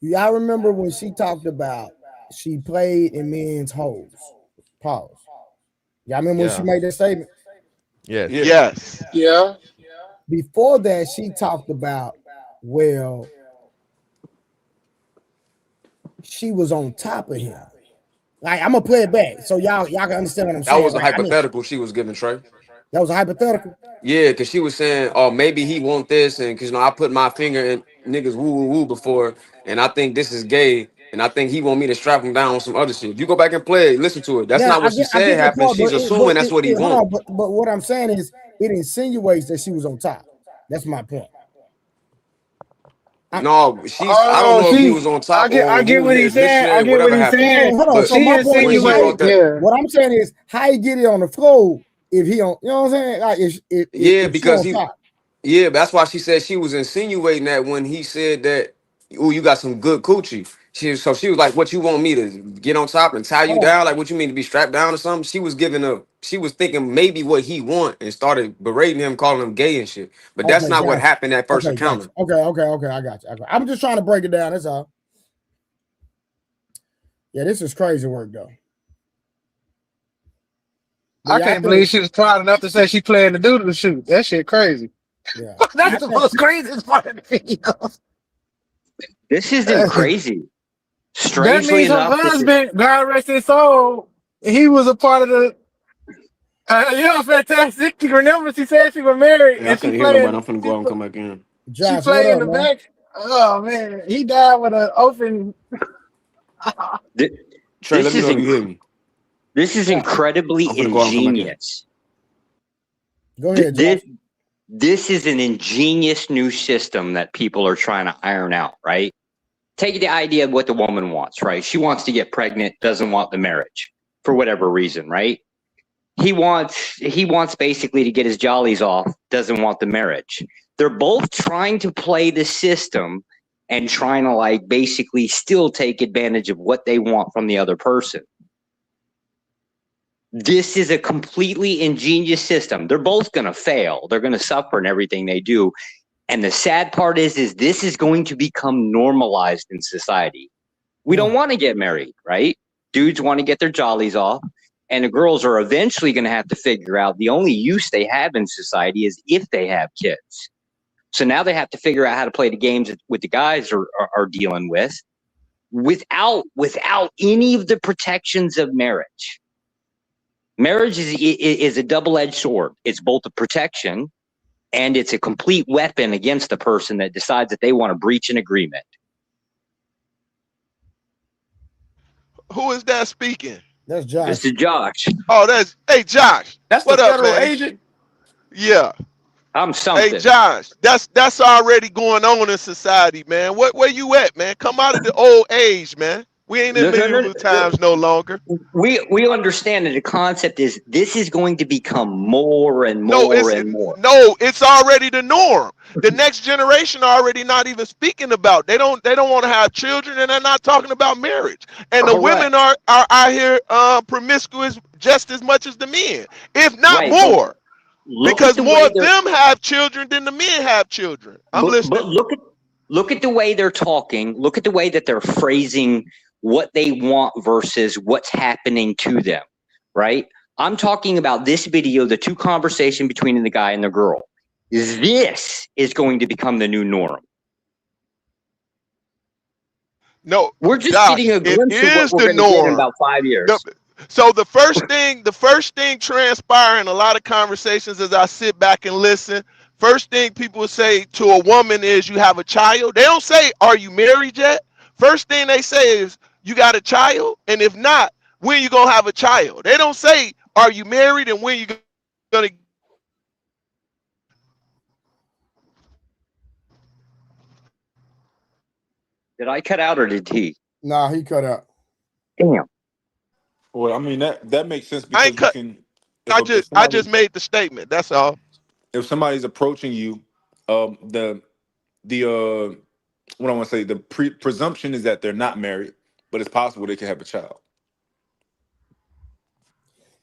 Y'all remember when she talked about she played in men's holes? Pause. Y'all remember when she Yeah, made that statement? Yes. yeah. Yes. Yeah. Before that, she talked about, well, she was on top of him. Like, I'm gonna play it back so y'all can understand what I'm That saying. was a Right? hypothetical she was giving Trey. That was a hypothetical. Yeah, because she was saying, "Oh, maybe he want this," and because I put my finger in niggas woo woo woo before, and I think this is gay, and I think he want me to strap him down on some other shit. If you go back and play it, listen to it. That's Yeah, not what she I said get that happened. part, She's assuming that's what he hold want. on, but what I'm saying is it insinuates that she was on top. That's my point. No, she's. I don't Oh, know if he was on top I or get who what he's saying. I initiated get what whatever he's happened. saying. Hold on. But So She my point when is, she how brought that, yeah. what I'm saying is how he get it on the floor if he on, you know what I'm saying? Like yeah, if she because on he, top. yeah, that's why she said she was insinuating that when he said that, "Oh, you got some good coochie." She was like, "What you want me to get on top and tie you Hold on. down? Like, what you mean to be strapped down or something?" She was thinking maybe what he want and started berating him, calling him gay and shit. But that's Okay, not what gotcha. happened at first Okay, gotcha. encounter. Okay, I got you. I'm just trying to break it down. That's all. Yeah, this is crazy work though. But I yeah, I can't think believe she was proud enough to say she playing the doodle shoot. That shit crazy. yeah. That's the most craziest part of the video. This isn't crazy. That Strangely means her enough, this is husband, God rest his soul, he was a part of the. Fantastic. You remember she said she was married Yeah, I and she couldn't hear nobody. playing. I'm finna go out and come back in. She Josh, what played in up, the man? back. Oh man, he died with an open. Trey, let me know if you hear me. This is incredibly I'm finna go out and come back in. ingenious. Go ahead, Josh. This is an ingenious new system that people are trying to iron out, right? Take the idea of what the woman wants, right? She wants to get pregnant, doesn't want the marriage for whatever reason, right? He wants basically to get his jollies off, doesn't want the marriage. They're both trying to play the system and trying to like basically still take advantage of what they want from the other person. This is a completely ingenious system. They're both going to fail. They're going to suffer in everything they do. And the sad part is this is going to become normalized in society. We don't want to get married, right? Dudes want to get their jollies off. And the girls are eventually going to have to figure out the only use they have in society is if they have kids. So now they have to figure out how to play the games with the guys are dealing with without any of the protections of marriage. Marriage is a double-edged sword. It's both a protection and it's a complete weapon against the person that decides that they want to breach an agreement. Who is that speaking? That's Josh. This is Josh. Oh, hey Josh. That's what the up, federal man? agent. Yeah. I'm something. Hey Josh, that's already going on in society, man. Where you at, man? Come out of the old age, man. We ain't in medieval times no longer. We understand that the concept is this is going to become more and more and more. No, it's already the norm. The next generation are already not even speaking about. They don't want to have children, and they're not talking about marriage. And the women are out here promiscuous just as much as the men, if not more. Because more of them have children than the men have children. I'm listening. But look at the way they're talking. Look at the way that they're phrasing what they want versus what's happening to them, right? I'm talking about this video, the two conversation between the guy and the girl. This is going to become the new norm. No, we're just Josh, getting a glimpse of what we're going to get in about 5 years. So the first thing transpiring in a lot of conversations as I sit back and listen, first thing people say to a woman is you have a child. They don't say, are you married yet? First thing they say is you got a child, and if not, when you gonna have a child? They don't say, are you married and when you gonna. Did I cut out or did he? Nah, he cut out. Damn. Well, I mean that makes sense because you can. I just made the statement. That's all. If somebody's approaching you, the what I want to say, the presumption is that they're not married, but it's possible they could have a child.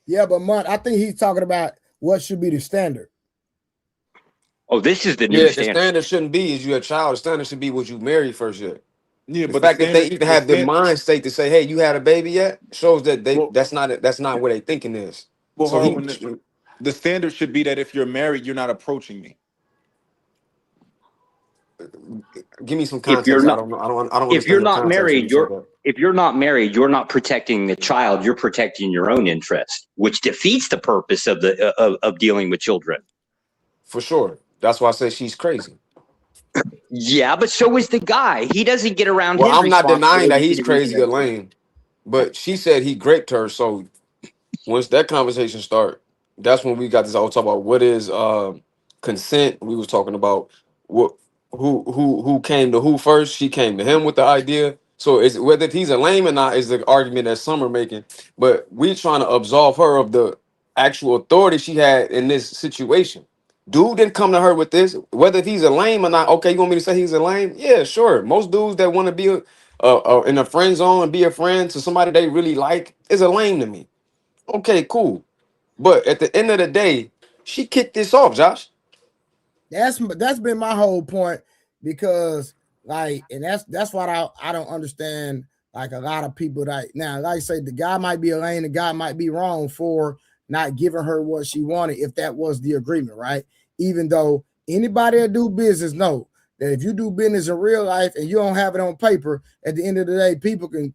Yeah, but I think he's talking about what should be the standard. Oh, this is the new standard. The standard shouldn't be is you a child. The standard should be was you married first yet. Yeah, the but fact that they even have the mind state to say, "Hey, you had a baby yet?" shows that that's not what they thinking is. Well, So the standard should be that if you're married, you're not approaching me. Give me some context. I don't understand. If you're not married, if you're not married, you're not protecting the child. You're protecting your own interest, which defeats the purpose of of dealing with children. For sure. That's why I say she's crazy. Yeah, but so is the guy. He doesn't get around. Well, his I'm not denying that he's responsibility crazy or lame, but she said he raped her. So once that conversation start, that's when we got this all talk about what is consent. We was talking about who came to who first. She came to him with the idea. So it's whether he's a lame or not is the argument that some are making. But we trying to absolve her of the actual authority she had in this situation. Dude didn't come to her with this, whether if he's a lame or not. Okay, you want me to say he's a lame? Yeah, sure. Most dudes that want to be in a friend zone and be a friend to somebody they really like is a lame to me. Okay, cool. But at the end of the day, she kicked this off, Josh. That's been my whole point because and that's what I don't understand. Like a lot of people that now, like I say, the guy might be a lame, the guy might be wrong for not giving her what she wanted if that was the agreement, right? Even though anybody that do business know that if you do business in real life and you don't have it on paper, at the end of the day, people can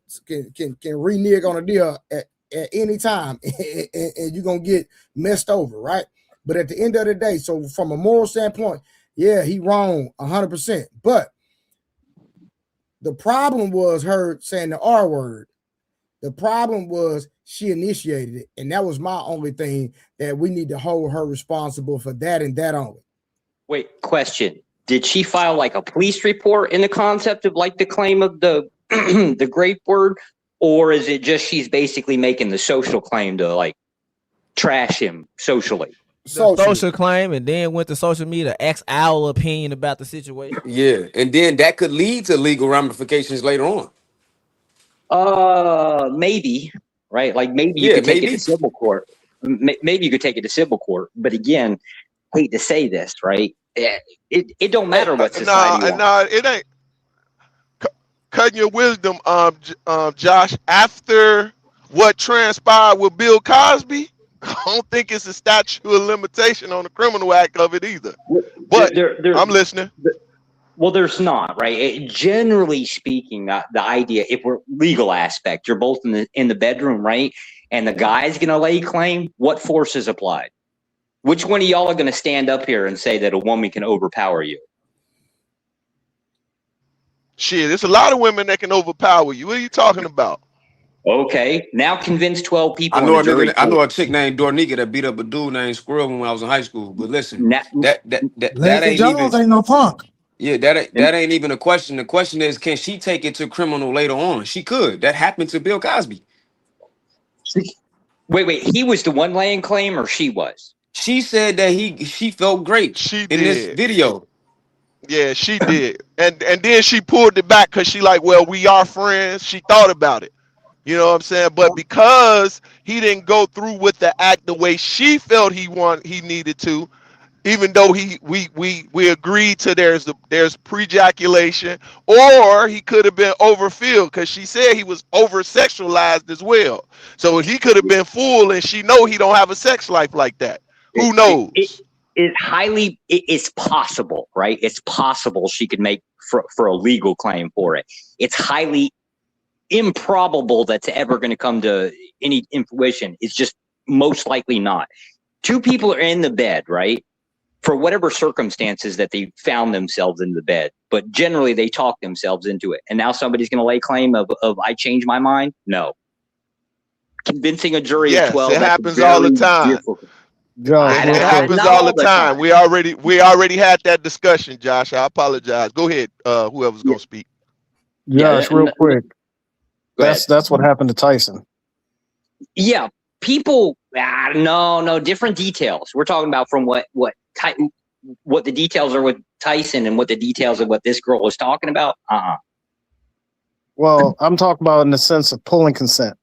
renege on a deal at any time and you're gonna get messed over, right? But at the end of the day, so from a moral standpoint, yeah, he wrong 100%. But the problem was her saying the R word. The problem was she initiated it. And that was my only thing that we need to hold her responsible for that and that only. Wait, question. Did she file like a police report in the concept of like the claim of the the grape word? Or is it just she's basically making the social claim to like trash him socially? Social claim and then went to social media to ask our opinion about the situation. Yeah, and then that could lead to legal ramifications later on. Maybe, right? Like maybe you could take it to civil court. Maybe you could take it to civil court. But again, hate to say this, right? It don't matter what society wants. No, it ain't. Cutting your wisdom, Josh. After what transpired with Bill Cosby, I don't think it's a statute of limitation on the criminal act of it either. But I'm listening. Well, there's not, right? Generally speaking, the idea, if we're legal aspect, you're both in the bedroom, right? And the guy's gonna lay claim. What force is applied? Which one of y'all are gonna stand up here and say that a woman can overpower you? Shit, there's a lot of women that can overpower you. What are you talking about? Okay, now convince 12 people I on know a a jury nigga. I pool. know a chick named Dornika that beat up a dude named Squirrel when I was in high school. But listen, Now, that Leslie ain't even. Jones ain't no punk. Yeah, that ain't even a question. The question is, can she take it to criminal later on? She could. That happened to Bill Cosby. Wait, he was the one laying claim, or she was? She said that she felt great She in this did. video. Yeah, she did. And then she pulled it back because she like, well, we are friends. She thought about it. You know what I'm saying? But because he didn't go through with the act the way she felt he needed to, even though we agreed to there's prejaculation, or he could have been overfilled because she said he was over sexualized as well. So he could have been full, and she know he don't have a sex life like that. Who knows? It's possible, right? It's possible she could make for a legal claim for it. It's highly improbable that's ever going to come to any fruition. It's just most likely not. Two people are in the bed, right? For whatever circumstances that they found themselves in the bed, but generally they talk themselves into it. And now somebody's going to lay claim of I changed my mind? No. Convincing a jury of Yes, 12, it that's happens all the very time. difficult. Josh, It real quick. happens Not all all the the time. time. We already had that discussion, Josh. I apologize. Go ahead, whoever's gonna speak. Josh, real quick. Go ahead. That's what happened to Tyson. Yeah, people. No, different details. We're talking about from what the details are with Tyson and what the details of what this girl was talking about. Well, I'm talking about in the sense of pulling consent.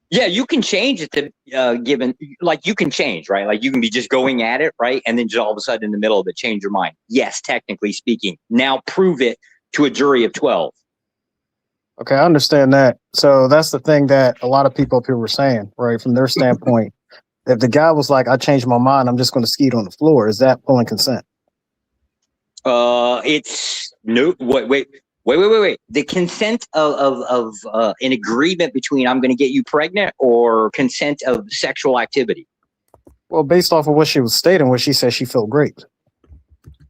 Yeah, you can change it to given, like you can change, right? Like you can be just going at it, right? And then just all of a sudden in the middle of it, change your mind. Yes, technically speaking. Now prove it to a jury of 12. Okay, I understand that. So that's the thing that a lot of people up here were saying, right? From their standpoint, if the guy was like, "I changed my mind, I'm just going to skeet on the floor," is that pulling consent? It's no. Wait. The consent of an agreement between I'm going to get you pregnant or consent of sexual activity. Well, based off of what she was stating, what she said, she felt great.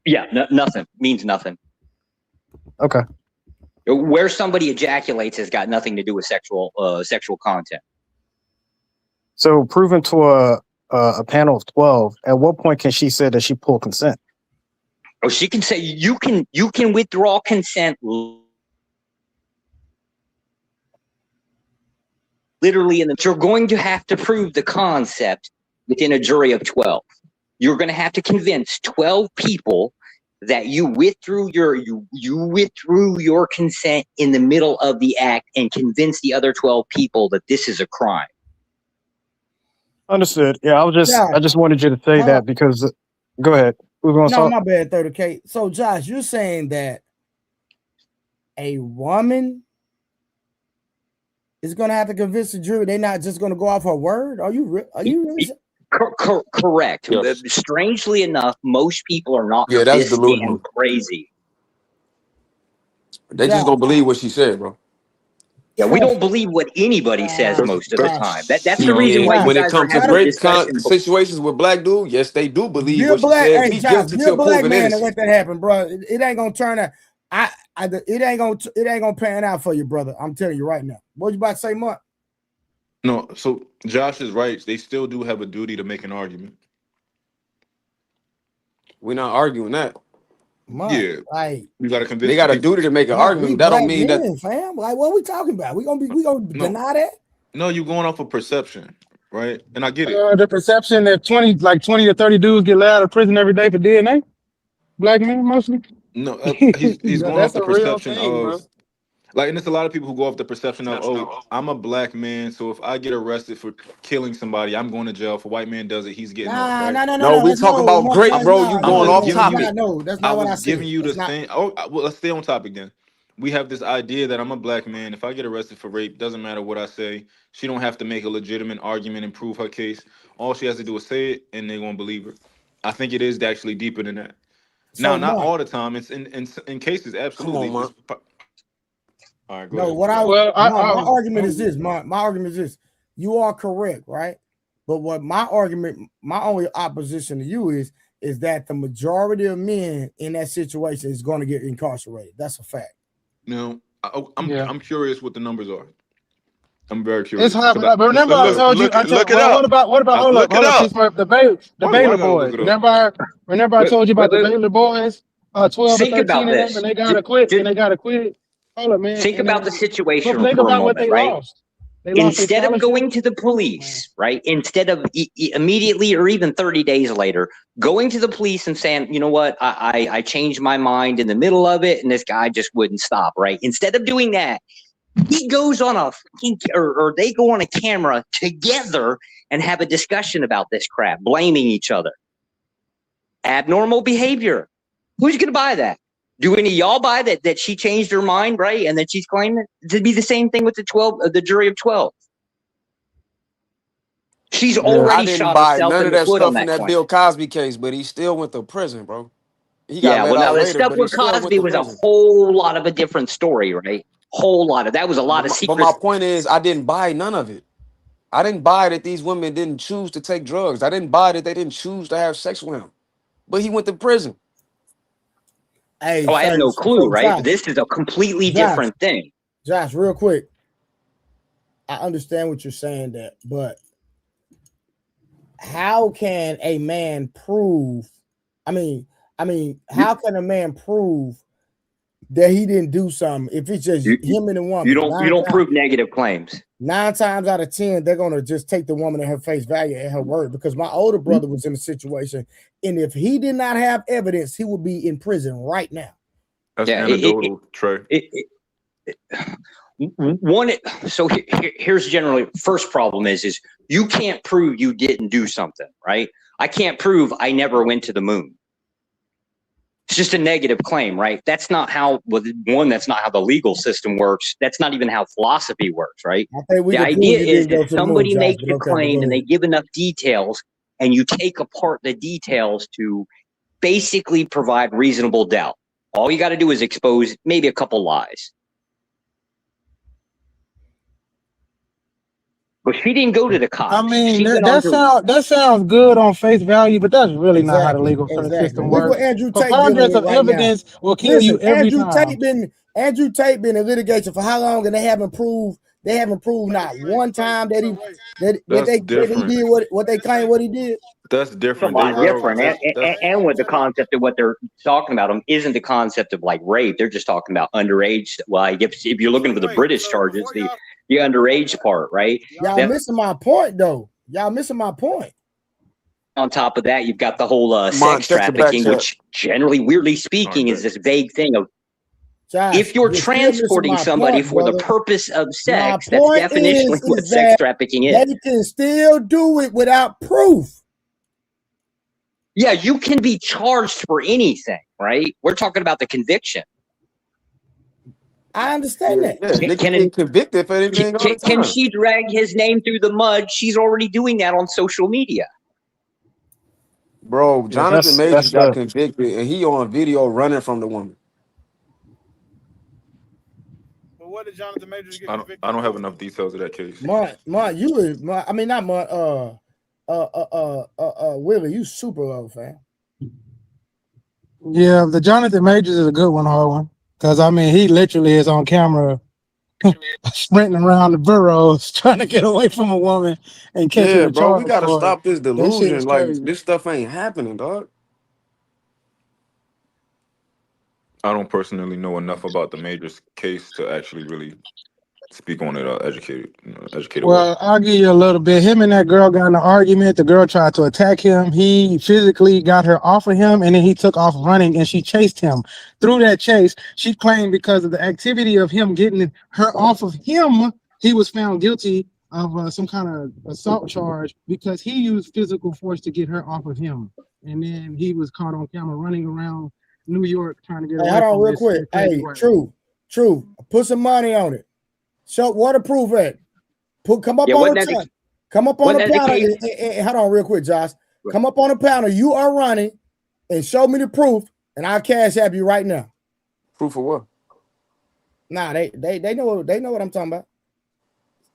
Yeah, nothing means nothing. Okay. Where somebody ejaculates has got nothing to do with sexual content. So, proven to a panel of 12, at what point can she say that she pulled consent? Oh, she can say you can withdraw consent literally you're going to have to prove the concept within a jury of 12. You're going to have to convince 12 people that you withdrew your consent in the middle of the act and convince the other 12 people that this is a crime. Understood. Yeah, I just wanted you to say that because go ahead. Who's going to No, talk? my bad, 30K. So, Josh, you're saying that a woman is going to have to convince the jury they're not just going to go off her word? Are you really? Correct. Yes. Strangely enough, most people are not Yeah, that's this damn delusional. crazy. They just don't believe what she said, bro. Yeah, we don't believe what anybody says most of the time. That's the reason why you When it guys are comes to having a rape discussion. situations with black dude, yes, they do believe Be a what she black, said. hey He's Josh, guilty be a till black proven man and innocent. let that happen, bro. It ain't gonna turn out. It ain't gonna pan out for you, brother. I'm telling you right now. What you about to say, Mark? No, so Josh is right. They still do have a duty to make an argument. We're not arguing that. Mark, Yeah, like you got to convince They the got a people. duty to make an Mark, we argument. That don't black mean that. men, fam. Like, what are we talking about? We gonna No, deny that? no, you're going off of perception, right? And I get it. The perception that 20 or 30 dudes get let out of prison every day for DNA, black men mostly. No, he's going off That's the a real perception thing, bro. of like, and it's a lot of people who go off the perception of, oh, I'm a black man, so if I get arrested for killing somebody, I'm going to jail. If a white man does it, he's getting off, Nah, right? No, we That's talking no, about Mark, great, that's bro. You not. I'm going just off giving That's you. topic. not. No, that's I not what I was giving said. you the That's not. thing. Oh, well, let's stay on topic then. We have this idea that I'm a black man. If I get arrested for rape, doesn't matter what I say. She don't have to make a legitimate argument and prove her case. All she has to do is say it, and they're gonna believe her. I think it is actually deeper than that. Now, not Mark, all the time. It's in cases, absolutely. Mark. All right, go no, ahead. what I Well, my argument is this. My argument is this. You are correct, right? But what my argument, my only opposition to you is that the majority of men in that situation is going to get incarcerated. That's a fact. Now, yeah. I'm curious what the numbers are. I'm very It's curious. hard, 'Cause but remember I told you. Look it Well, up. what about hold Look it up, up. Peace Murph, the why do I Baylor gotta look boys. it up? Remember I told you about the Baylor boys, 12 or Think 13 about of them, and this. they gotta quit. Hold up, man. Think And about the then but situation think for a about what moment, they right? lost. They lost their Instead of scholarship. going to the police, right? Instead of immediately or even 30 days later, going to the police and saying, you know what, I changed my mind in the middle of it, and this guy just wouldn't stop, right? Instead of doing that, he goes on a or they go on a camera together and have a discussion about this crap, blaming each other. Abnormal behavior. Who's going to buy that? Do any of y'all buy that she changed her mind, right? And that she's claiming it to be the same thing with the jury of 12. She's I already didn't shot buy herself none in of the that foot on stuff in that that claim. Bill Cosby case, but he still went to prison, bro. He got Yeah, let well, now out the later, stuff but he with still went Cosby to was a prison. whole lot of a different story, right? Whole lot of that was a lot of But my secrets. point is, I didn't buy none of it. I didn't buy that these women didn't choose to take drugs. I didn't buy that they didn't choose to have sex with him. But he went to prison. Hey, Oh, I had no clue, right? But this is a completely different thing. Josh, real quick. I understand what you're saying there, but how can a man prove? I mean, how can a man prove that he didn't do something if it's just him and the woman? You don't prove negative claims. 9 times out of 10, they're gonna just take the woman at her face value and her word. Because my older brother was in a situation, and if he did not have evidence, he would be in prison right now. That's anecdotal, Trey. So here's generally first problem is you can't prove you didn't do something, right? I can't prove I never went to the moon. It's just a negative claim, right? That's not how that's not how the legal system works. That's not even how philosophy works, right? The idea is if somebody makes a claim and they give enough details and you take apart the details to basically provide reasonable doubt. All you got to do is expose maybe a couple lies. But she didn't go to the cops. I mean, that sounds good on face value, but that's really not how the legal system Look works. what Andrew Tate Preponderance dealing of with right evidence now. will kill you every time. Andrew Tate been in litigation for how long, and they haven't proved not one time that he did what they claim what he did. That's It's a different. lot different, and with the concept of what they're talking about isn't the concept of like rape. They're just talking about underage. Well, I guess if you're looking for the British charges, the underage part, right? Y'all missing my point, though. Y'all missing my point. On top of that, you've got the whole sex trafficking, which generally, weirdly speaking, is this vague thing of if you're transporting somebody for the purpose of sex, that's definitionally what sex trafficking is. They can still do it without proof. Yeah, you can be charged for anything, right? We're talking about the conviction. I understand that. Yeah, they can get convicted for anything all the time. Can she drag his name through the mud? She's already doing that on social media. Bro, Jonathan Majors got convicted, and he on video running from the woman. But what did Jonathan Majors get convicted? I don't have enough details of that case. Willie, you super low, fam. Yeah, the Jonathan Majors is a good one, hard one. Because, I mean, he literally is on camera sprinting around the boroughs trying to get away from a woman and catching a bro, we charge gotta for it. stop this That shit delusion. is Like, crazy. this stuff ain't happening, dog. I don't personally know enough about the Majors case to actually really speak on it educated way. Well, I'll give you a little bit. Him and that girl got in an argument. The girl tried to attack him. He physically got her off of him, and then he took off running, and she chased him. Through that chase, she claimed because of the activity of him getting her off of him, he was found guilty of some kind of assault charge because he used physical force to get her off of him. And then he was caught on camera running around New York trying to get away Hold on from real this. quick. Hey, true. Put some money on it. Show what the proof at. Come up on the panel. Come up on the panel. Hold on real quick, Josh. Come up on the panel. You are running and show me the proof And I'll cash app you right now. Proof of what? Nah, they know what I'm talking about.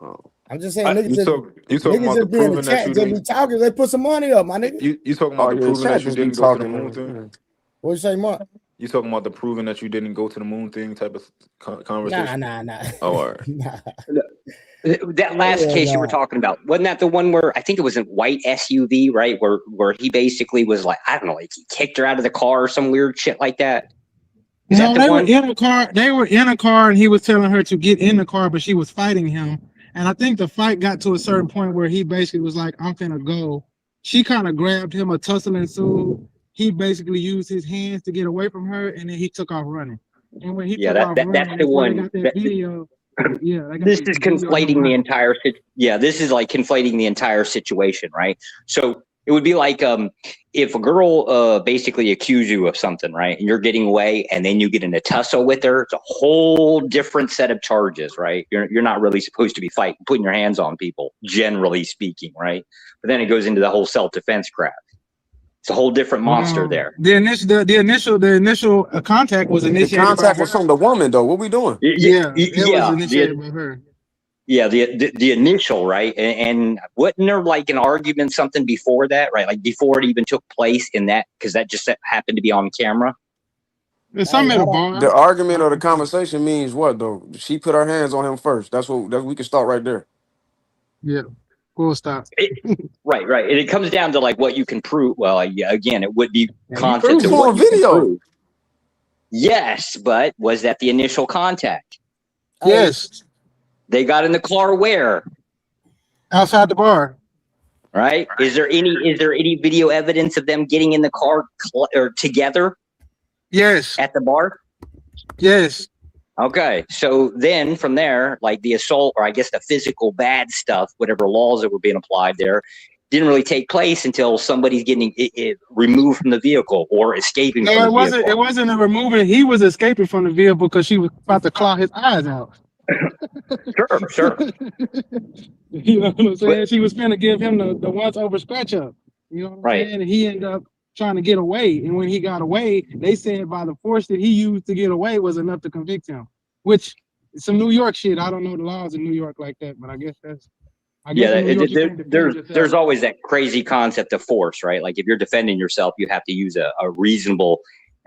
Oh. I'm just saying You talking about the just be in the proving that chat, you just be didn't. talking. They put some money up, my nigga. You talking about the yeah, proving chat that you just be didn't go to the talking. moon thing? What you say, Mark? You talking about the proving that you didn't go to the moon thing type of conversation? Nah. Oh, all right. Nah. That last case you were talking about, wasn't that the one where I think it was a white SUV, right? Where he basically was like, I don't know, like he kicked her out of the car or some weird shit like that. Is No, that the they one? were in a car. They were in a car, and he was telling her to get in the car, but she was fighting him. And I think the fight got to a certain point where he basically was like, "I'm finna go." She kind of grabbed him. A tussle ensued. He basically used his hands to get away from her, and then he took off running. And when he took off running, that's the that's why they one. got that video. Yeah, This is conflating the entire this is like conflating the entire situation, right? So it would be like if a girl basically accused you of something, right, and you're getting away, and then you get in a tussle with her. It's a whole different set of charges, right? You're not really supposed to be putting your hands on people, generally speaking, right? But then it goes into the whole self-defense crap. It's a whole different monster there. The initial contact was initiated. The contact was from the woman, though. What we doing? It was initiated by her. Yeah, the initial, right? And wasn't there like an argument, something before that, right? Like before it even took place in that, because that just happened to be on camera. The argument or the conversation means what, though? She put her hands on him first. That's we can start right there. Yeah, full stop. Right. And it comes down to like what you can prove. Well, again, it would be concept of on what you can video. prove. Yes, but was that the initial contact? Yes. They got in the car where? Outside the bar. Right. Is there any video evidence of them getting in the car or together? Yes. At the bar? Yes. Okay. So then from there, like the assault, or I guess the physical bad stuff, whatever laws that were being applied there, didn't really take place until somebody's getting it removed from the vehicle or escaping from the vehicle. It wasn't a removing. He was escaping from the vehicle because she was about to claw his eyes out. Sure. You know what I'm saying? She was finna give him the once over scratch up. You know what I'm saying? And he ended up trying to get away. And when he got away, they said by the force that he used to get away was enough to convict him. Which is some New York shit. I don't know the laws in New York like that, but I guess that's. There's always that crazy concept of force, right? Like if you're defending yourself, you have to use a reasonable.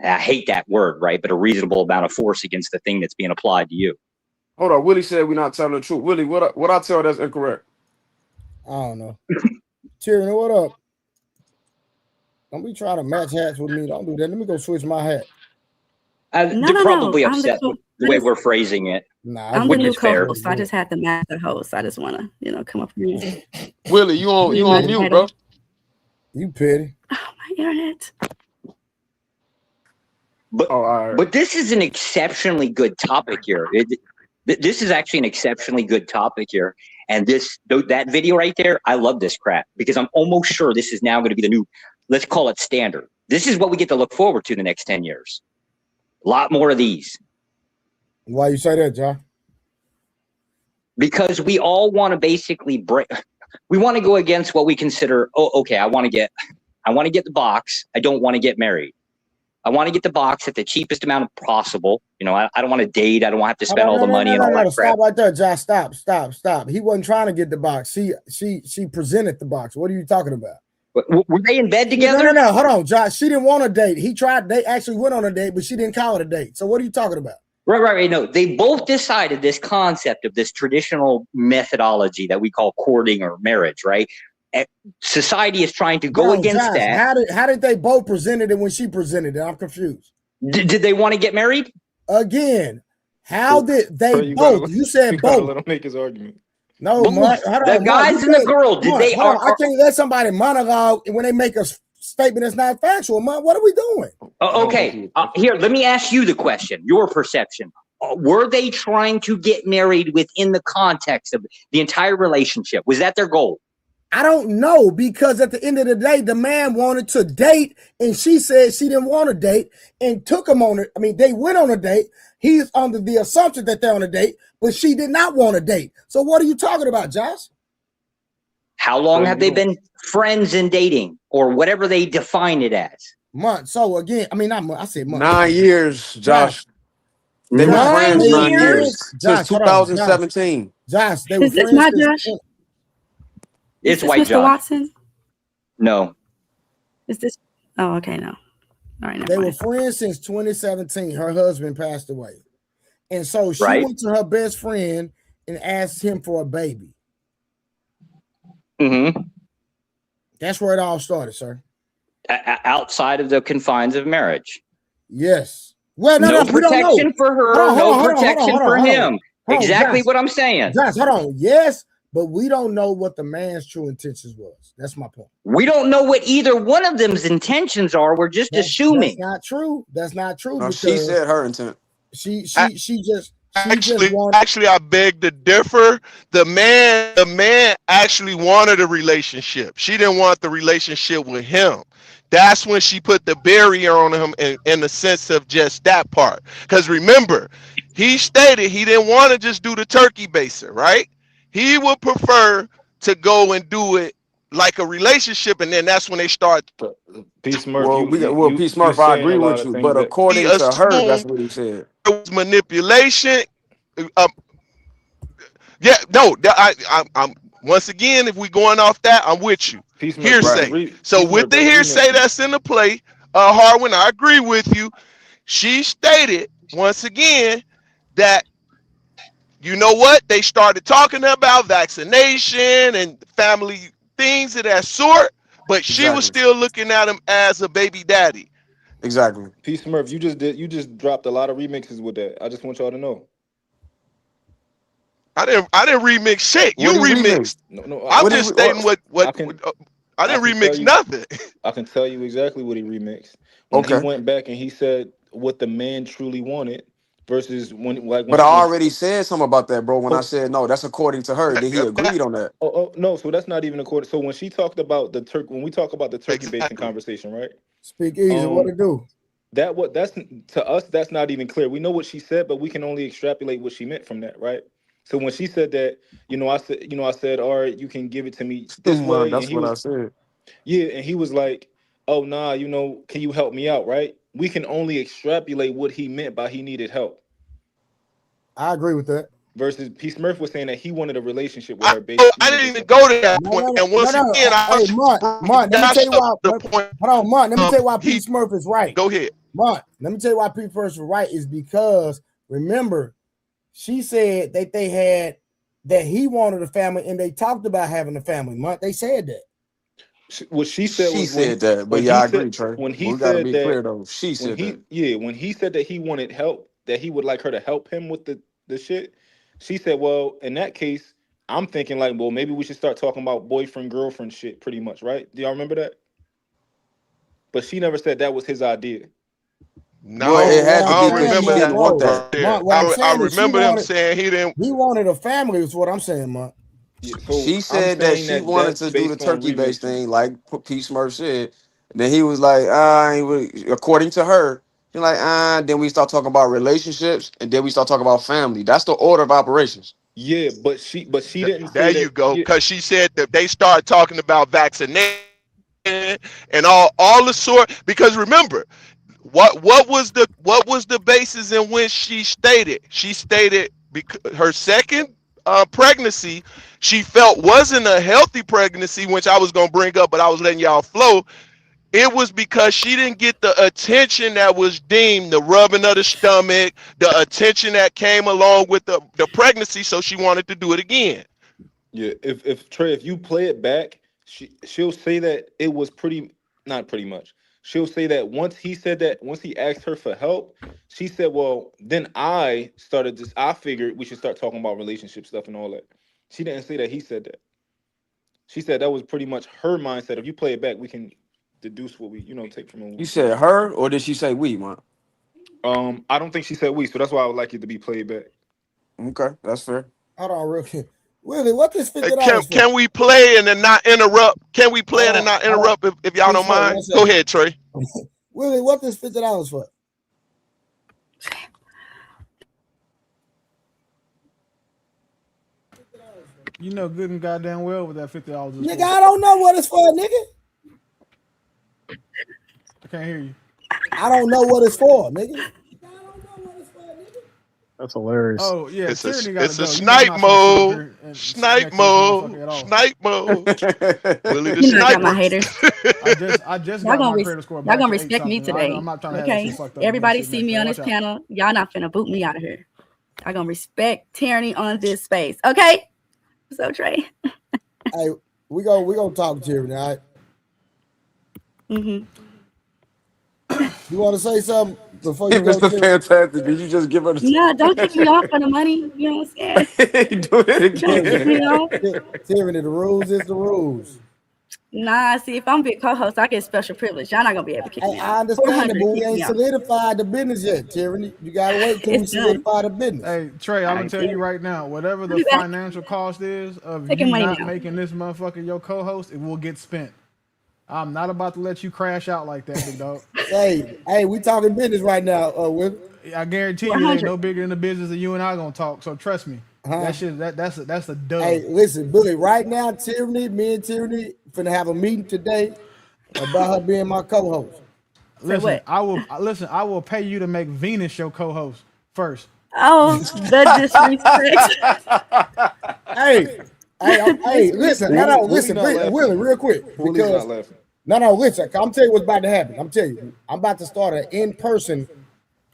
I hate that word, right? But a reasonable amount of force against the thing that's being applied to you. Hold on, Willie said we're not telling the truth. Willie, what I tell that's incorrect? I don't know. Tyrion, what up? Don't be trying to match hats with me. Don't do that. Let me go switch my hat. They're probably upset with the way we're phrasing it. I'm the new co-host, so I just had to match the host. I just want to, come up here. Willie, you on mute, bro? You petty. Oh, my internet. But this is an exceptionally good topic here. This is actually an exceptionally good topic here. And that video right there, I love this crap because I'm almost sure this is now going to be the new, let's call it standard. This is what we get to look forward to the next 10 years. A lot more of these. Why you say that, John? Because we all want to basically we want to go against what we consider, okay, I want to get the box. I don't want to get married. I want to get the box at the cheapest amount possible. I don't want to date. I don't want to have to spend all the money and all that crap. Stop right there, John. Stop. He wasn't trying to get the box. She presented the box. What are you talking about? Were they in bed together? No. Hold on, Josh. She didn't want a date. They actually went on a date, but she didn't call it a date. So what are you talking about? Right. No, they both decided this concept of this traditional methodology that we call courting or marriage, right? Society is trying to go against Josh, that. How did they both present it and when she presented it? I'm confused. Did they want to get married? Again, how did they both? You said both. Let him make his argument. No, Mark, the guys and the girl, did they? I can't let somebody monologue when they make a statement that's not factual. What are we doing? Okay, here, let me ask you the question, your perception. Were they trying to get married within the context of the entire relationship? Was that their goal? I don't know, because at the end of the day, the man wanted to date and she said she didn't want to date and took him on it. I mean, they went on a date. He's under the assumption that they're on a date, but she did not want to date. So what are you talking about, Josh? How long have they been friends and dating or whatever they define it as? Month. So again, I mean not month. I said month. 9 years, Josh. They were Josh, friends they were 9 years friends. since Josh, hold on. 2017. Josh, they were Is this friends my since Josh? Is It's this white Mr. Josh. Watson? No. Is this? Oh, okay, no. All right, never they were mind. friends since 2017. Her husband passed away. And so she Right. went to her best friend and asked him for a baby. Mm-hmm. That's where it all started, sir. Outside of the confines of marriage. Yes. Well, no, No we don't know. protection for her, no protection for him. Exactly what I'm saying. Josh, hold on. Yes, but we don't know what the man's true intentions was. That's my point. We don't know what either one of them's intentions are. We're just assuming. That's not true. That's not true. No, because she said her intent. She just wanted. Actually, I beg to differ. The man actually wanted a relationship. She didn't want the relationship with him. That's when she put the barrier on him in the sense of just that part. Because remember, he stated he didn't want to just do the turkey baster, right? He would prefer to go and do it like a relationship, and then that's when they start. Peace, Murph. Peace, Murph. I agree with you, but according to her, that's what he said. It was manipulation. I'm once again, if we going off that, I'm with you. Hearsay. So with the hearsay that's in the play, Harwin, I agree with you. She stated once again that, you know what, they started talking about vaccination and family things of that sort, but she was still looking at him as a baby daddy. Exactly. Peace, Murph. You just dropped a lot of remixes with that. I just want y'all to know. I didn't remix shit. You remixed. No, I'm just stating what I didn't remix nothing. I can tell you exactly what he remixed. When he went back and he said what the man truly wanted versus when But I already said something about that, bro. When I said no, that's according to her. Then he agreed on that. Oh no, so that's not even according. So when she talked about the when we talk about the turkey basting conversation, right? Speak easy. What to do? That's to us. That's not even clear. We know what she said, but we can only extrapolate what she meant from that, right? So when she said that, I said, all right, you can give it to me this way. That's what I said. Yeah, and he was like, oh nah, can you help me out, right? We can only extrapolate what he meant by he needed help. I agree with that. Versus Peace Murph was saying that he wanted a relationship with her. I didn't even go to that point. And once again, Mont, let me tell you why. Hold on, Mont. Let me tell you why Peace Murph is right. Go ahead, Mont. Let me tell you why Peace Murph is right. Is because remember, she said that he wanted a family, and they talked about having a family. Mont, they said that. What she said she said that, but yeah, I agree, Trey. When he we gotta said be that, clear though. She said that. Yeah, when he said that he wanted help, that he would like her to help him with the shit. She said, well, in that case, I'm thinking like, well, maybe we should start talking about boyfriend girlfriend shit, pretty much, right? Do y'all remember that? But she never said that was his idea. No, it had to I be don't because remember she didn't want that. I remember them saying he didn't. He wanted a family, is what I'm saying, Mont. She said that she wanted to do the turkey based thing, like Peace Murph said. Then he was like, according to her, he's like, then we start talking about relationships, and then we start talking about family. That's the order of operations. Yeah, but she didn't say there that. You go, because she said that they started talking about vaccination and all the sort. Because remember, what was the basis in which she stated because her second pregnancy she felt wasn't a healthy pregnancy, which I was gonna bring up, but I was letting y'all flow. It was because she didn't get the attention that was deemed the rubbing of the stomach, the attention that came along with the pregnancy, so she wanted to do it again. Yeah, if Trey, if you play it back, she'll say that it was not pretty much. She'll say that once he asked her for help, she said, well, then I figured we should start talking about relationship stuff and all that. She didn't say that he said that. She said that was pretty much her mindset. If you play it back, we can deduce what we, take from it. You said her, or did she say we, man? I don't think she said we, so that's why I would like it to be played back. Okay, that's fair. Hold on, real quick. Willie, what this $50 can we play and then not interrupt? Can we play it and not interrupt if y'all don't mind? Go ahead, Trey. Willie, what this $50 for? You know good and goddamn well with that $50. Nigga, I don't know what it's for, nigga. can't hear you. I don't know what it's for, nigga. That's hilarious. Oh yeah, It's Tyranny a got it's to a go. You know I'm snipe not finna sit up mode. here and sit Snipe next to this motherfucker at all. Snipe mode. Willie the You know I got my sniper. haters. I just Y'all got gonna my credit score y'all back gonna to 8 respect me something. today. I'm not trying to have that Okay. shit fucked up. Everybody Again, see sitting me next on to you. this Watch out. panel. Y'all not finna boot me out of here. Y'all gonna respect tyranny on this space. Okay. So Trey. Hey, we gonna talk to you, all right? Mm-hmm. You want to say something before you go? Mr. Fantastic, did you just give her the No, don't kick me off for the money. You know what I'm saying? do it Don't kick me off. Tyranny, the rules is the rules. Nah, see, if I'm big co-host, I get special privilege. Y'all not gonna be able to kick me I off. understand it, 400 but we kick ain't me off. solidified the business yet, Tyranny. You gotta wait till we It's done. solidify the business. Hey Trey, I'm All gonna right, tell see you ya. right now, whatever the I'll be back. financial cost is of Taking you money not now. making this motherfucker your co-host, it will get spent. I'm not about to let you crash out like that, big dog. Hey, we talking business right now, Will. I guarantee you, it ain't no bigger than the business that you and I gonna talk. So trust me, that shit, that's a dub. Hey, listen, Billy. Right now, Tyranny, me and Tyranny finna have a meeting today about her being my co-host. Listen, I will pay you to make Venus your co-host first. Oh, the disrespect. Hey, listen, listen, Willie, real quick, Willie's because not laughing. listen, I'm telling you what's about to happen. I'm telling you, I'm about to start an in-person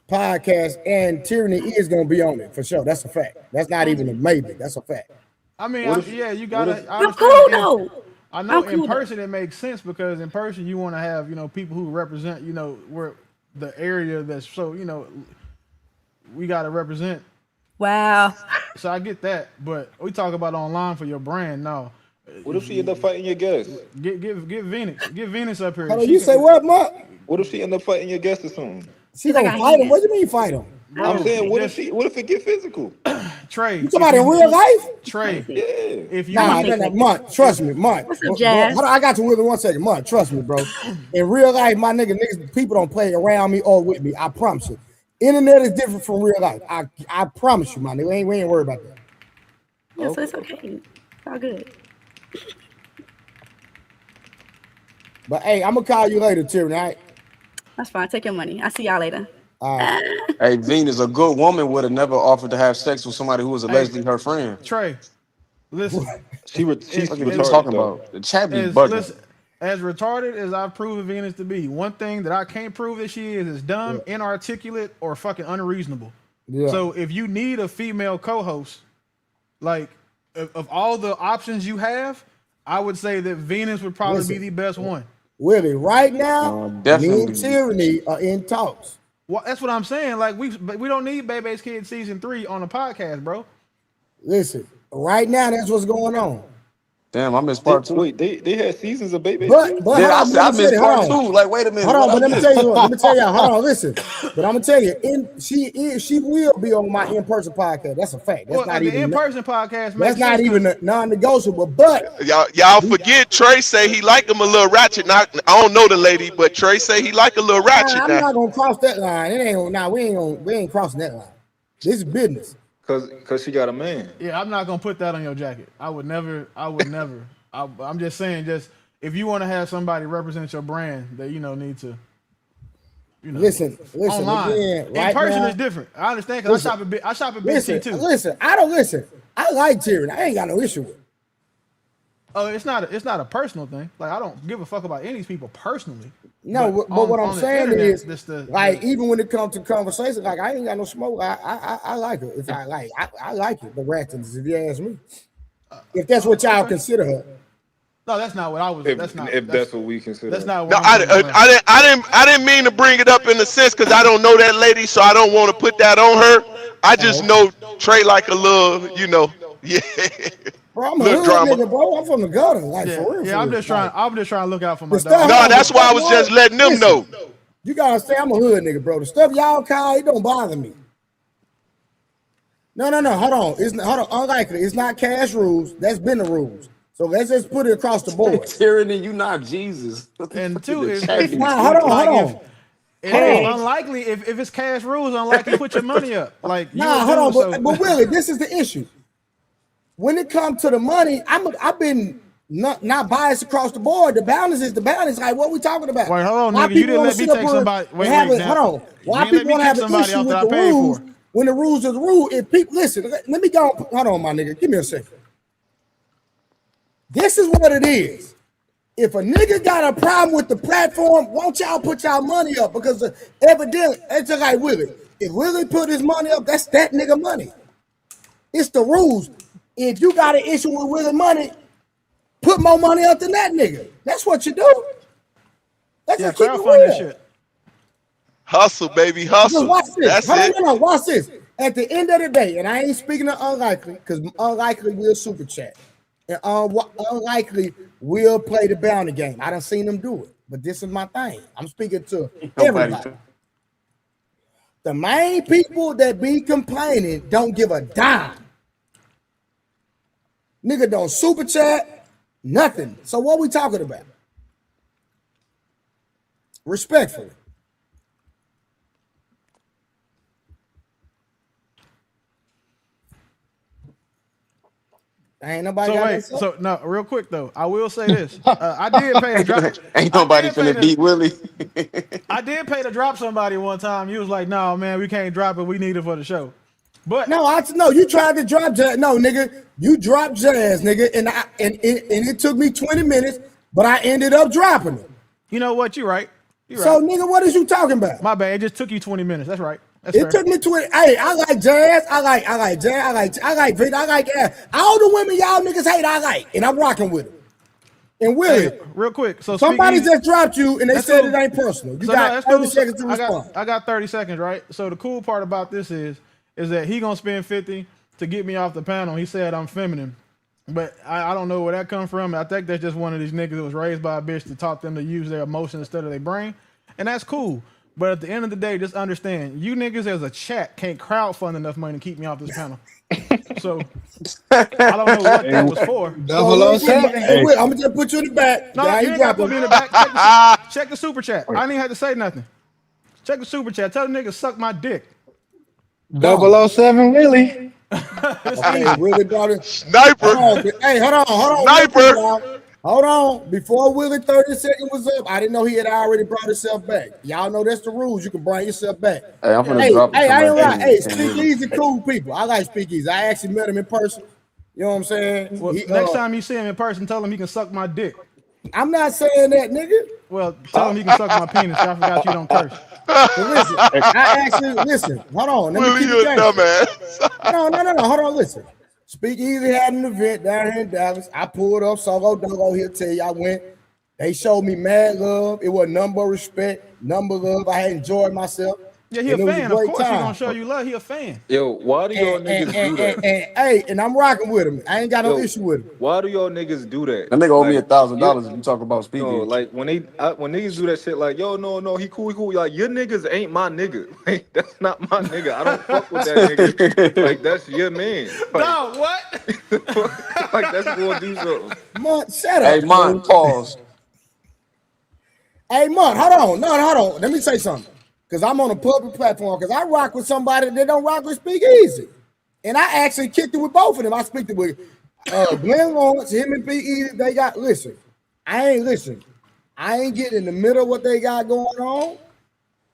podcast, and Tyranny is gonna be on it for sure. That's a fact. That's not even a maybe. That's a fact. I mean, What if- yeah, you what gotta. if- I I'm understand cool in- though. I know I'm in cool, though. person it makes sense because in person you want to have people who represent where the area that's so we got to represent. Wow. So I get that, but we talk about online for your brand. No, What if she end up fighting your guest? get Venus up here. Hold on, you say what, Mark? What if she end up fighting your guest or something? She gonna fight him? What do you mean fight him? Bro, I'm saying, what if it get physical? Trey? You talking about in real life? Trey, Yeah. if you Nah, Mark, trust me, Mark. What's up, Jazz? Hold on, I got you with me 1 second. Mark, trust me, bro. In real life, my niggas, people don't play around me or with me. I promise you. Internet is different from real life. I promise you, my nigga. We ain't worried about that. Yeah, so it's okay. It's all good. But hey, I'm gonna call you later, Tyranny. All right? That's fine. Take your money. I'll see y'all later. All right. Hey, Venus, a good woman would have never offered to have sex with somebody who was allegedly her friend. Trey, listen. She's What you retarded talking though. about? The chat be As, bugging. listen, as retarded as I've proven Venus to be, one thing that I can't prove that she is dumb, inarticulate, or fucking unreasonable. Yeah. So if you need a female co-host, like of all the options you have, I would say that Venus would probably be the best one. Willie, right now, me definitely. and Tyranny are in talks. Well, that's what I'm saying. Like we don't need Bebe's Kids season 3 on the podcast, bro. Listen, right now, that's what's going on. Damn, I missed part 2. Wait, they had seasons of Baby. But Yeah, hold on, I let me missed tell you, part 2. Like, wait a minute. Hold on, what but I let me missed? tell you. Let me tell you. Hold on, listen. But I'm gonna tell you, she will be on my in-person podcast. That's a fact. That's Well, not the even in-person podcast That's makes not sense even non-negotiable. But Y'all forget Trey say he like him a little ratchet. I don't know the lady, but Trey say he like a little ratchet I'm now. not gonna cross that line. It ain't. Nah, we ain't crossing that line. This is business. Cause she got a man. Yeah, I'm not gonna put that on your jacket. I would never. I'm just saying, just if you want to have somebody represent your brand, that need to. Listen. Online. Again, right in person now, is different. I understand because I shop at Big T too. Listen. I don't listen. I like Tyranny. I ain't got no issue with it. Oh, it's not a personal thing. Like I don't give a fuck about any of these people personally. No, but what I'm saying internet, is, even when it comes to conversation, like I ain't got no smoke. I like her. If I like it. The ratings, if you ask me, if that's what y'all consider her. No, that's not what I was. If That's what we consider. That's not No, what I'm saying. I didn't mean to bring it up in a sense because I don't know that lady, so I don't want to put that on her. I just know Trey like a little, yeah. Bro, I'm a little hood drama. nigga, bro. I'm from the gutter, like Yeah, for real. yeah. I'm just trying to look out for my The stuff- dog. No, that's why I was just letting them know. You gotta say I'm a hood nigga, bro. The stuff y'all call, it don't bother me. No. Hold on. Unlikely. It's not cash rules. That's been the rules. So let's just put it across the board. Tyranny, you not Jesus. And two, if hold on. It is unlikely if it's cash rules, unlikely put your money up. Like hold on, but Willie, this is the issue. When it comes to the money, I've been not biased across the board. The balance is the balance. Like what we talking about? Wait, hold on, Why nigga. You people didn't want let to me sit up take here somebody. and Wait, have wait. it? Hold on. You Why ain't let people me want to kick have an somebody issue off with that the I paid rules for. when the rules are the rule? If people listen, let me go. Hold on, my nigga. Give me a second. This is what it is. If a nigga got a problem with the platform, won't y'all put y'all money up? Because evidently, it's just like Willie. If Willie put his money up, that's that nigga money. It's the rules. If you got an issue with Willie money, put more money up than that nigga. That's what you do. Let's just keep it crowdfund that real. shit. Hustle, baby, Because hustle. watch this. That's Hold on, it. no, watch this. At the end of the day, and I ain't speaking to unlikely, because unlikely will super chat. And unlikely will play the bounty game. I done seen them do it. But this is my thing. I'm speaking to everybody. The main people that be complaining don't give a dime. Nigga don't super chat, nothing. So what we talking about? Respectfully. Ain't nobody got that. So no, real quick though, I will say this. I did pay to drop. Ain't nobody finna beat Willie. I did pay to drop somebody one time. You was like, "No, man, we can't drop it. We need it for the show." But no, you tried to drop Jazz. No, nigga, you dropped Jazz, nigga, and it took me 20 minutes, but I ended up dropping it. You know what? You're right. So, nigga, what is you talking about? My bad. It just took you 20 minutes. That's right. That's It fair. took me 20. Hey, I like Jazz. I like Jazz. I like Victor. I like all the women y'all niggas hate. I like, and I'm rocking with them. And Willie, Hey, real quick. So somebody speak easy. just dropped you, and they That's said cool. it ain't personal. You So got no, that's 30 cool. seconds to respond. I got 30 seconds, right? So the cool part about this is that he gonna spend 50 to get me off the panel. He said I'm feminine, but I don't know where that come from. I think that's just one of these niggas that was raised by a bitch that taught them to use their emotions instead of their brain, and that's cool. But at the end of the day, just understand, you niggas as a chat can't crowdfund enough money to keep me off this panel. So I don't know what that was for. I'm gonna just put you in the back. No, you ain't gotta put me in the back. Check the super chat. I didn't even have to say nothing. Check the super chat. Tell the nigga suck my dick. 007 Willie. Okay, Willie brought it. Sniper. Hey, hold on. Sniper. Hold on. Before Willie 30 seconds was up, I didn't know he had already brought himself back. Y'all know that's the rules. You can bring yourself back. Hey, I'm finna drop it. Hey, I ain't right. Hey, Can't Speakeasy, cool people. I like Speakeasy. I actually met him in person. You know what I'm saying? Well, next time you see him in person, tell him he can suck my dick. I'm not saying that, nigga. Well, tell him he can suck my penis. I forgot you don't curse. So listen, I actually listen. Hold on, let me keep it gangster. Hold on, no. Hold on, listen. Speakeasy had an event down here in Dallas. I pulled up, Sogo Dogo. He'll tell you I went. They showed me mad love. It was number respect, number love. I had enjoyed myself. Yeah, he a fan. Of course, he gonna show you love. He a fan. Yo, why do y'all niggas do that? And I'm rocking with him. I ain't got no issue with him. Why do y'all niggas do that? That nigga owe me $1,000 if you talk about speaking. No, like when niggas do that shit, like yo, no, he cool. Like your niggas ain't my nigga. Like that's not my nigga. I don't fuck with that nigga. Like that's your man. Like, no, what? Like that's gonna do something. Mont, shut up. Hey, Mont, pause. Hey, Mont, hold on. Let me say something. Because I'm on a public platform. Because I rock with somebody that don't rock with Speakeasy. And I actually kicked it with both of them. I speak with Glenn Lawrence, him and Speakeasy. They got, listen. I ain't getting in the middle of what they got going on.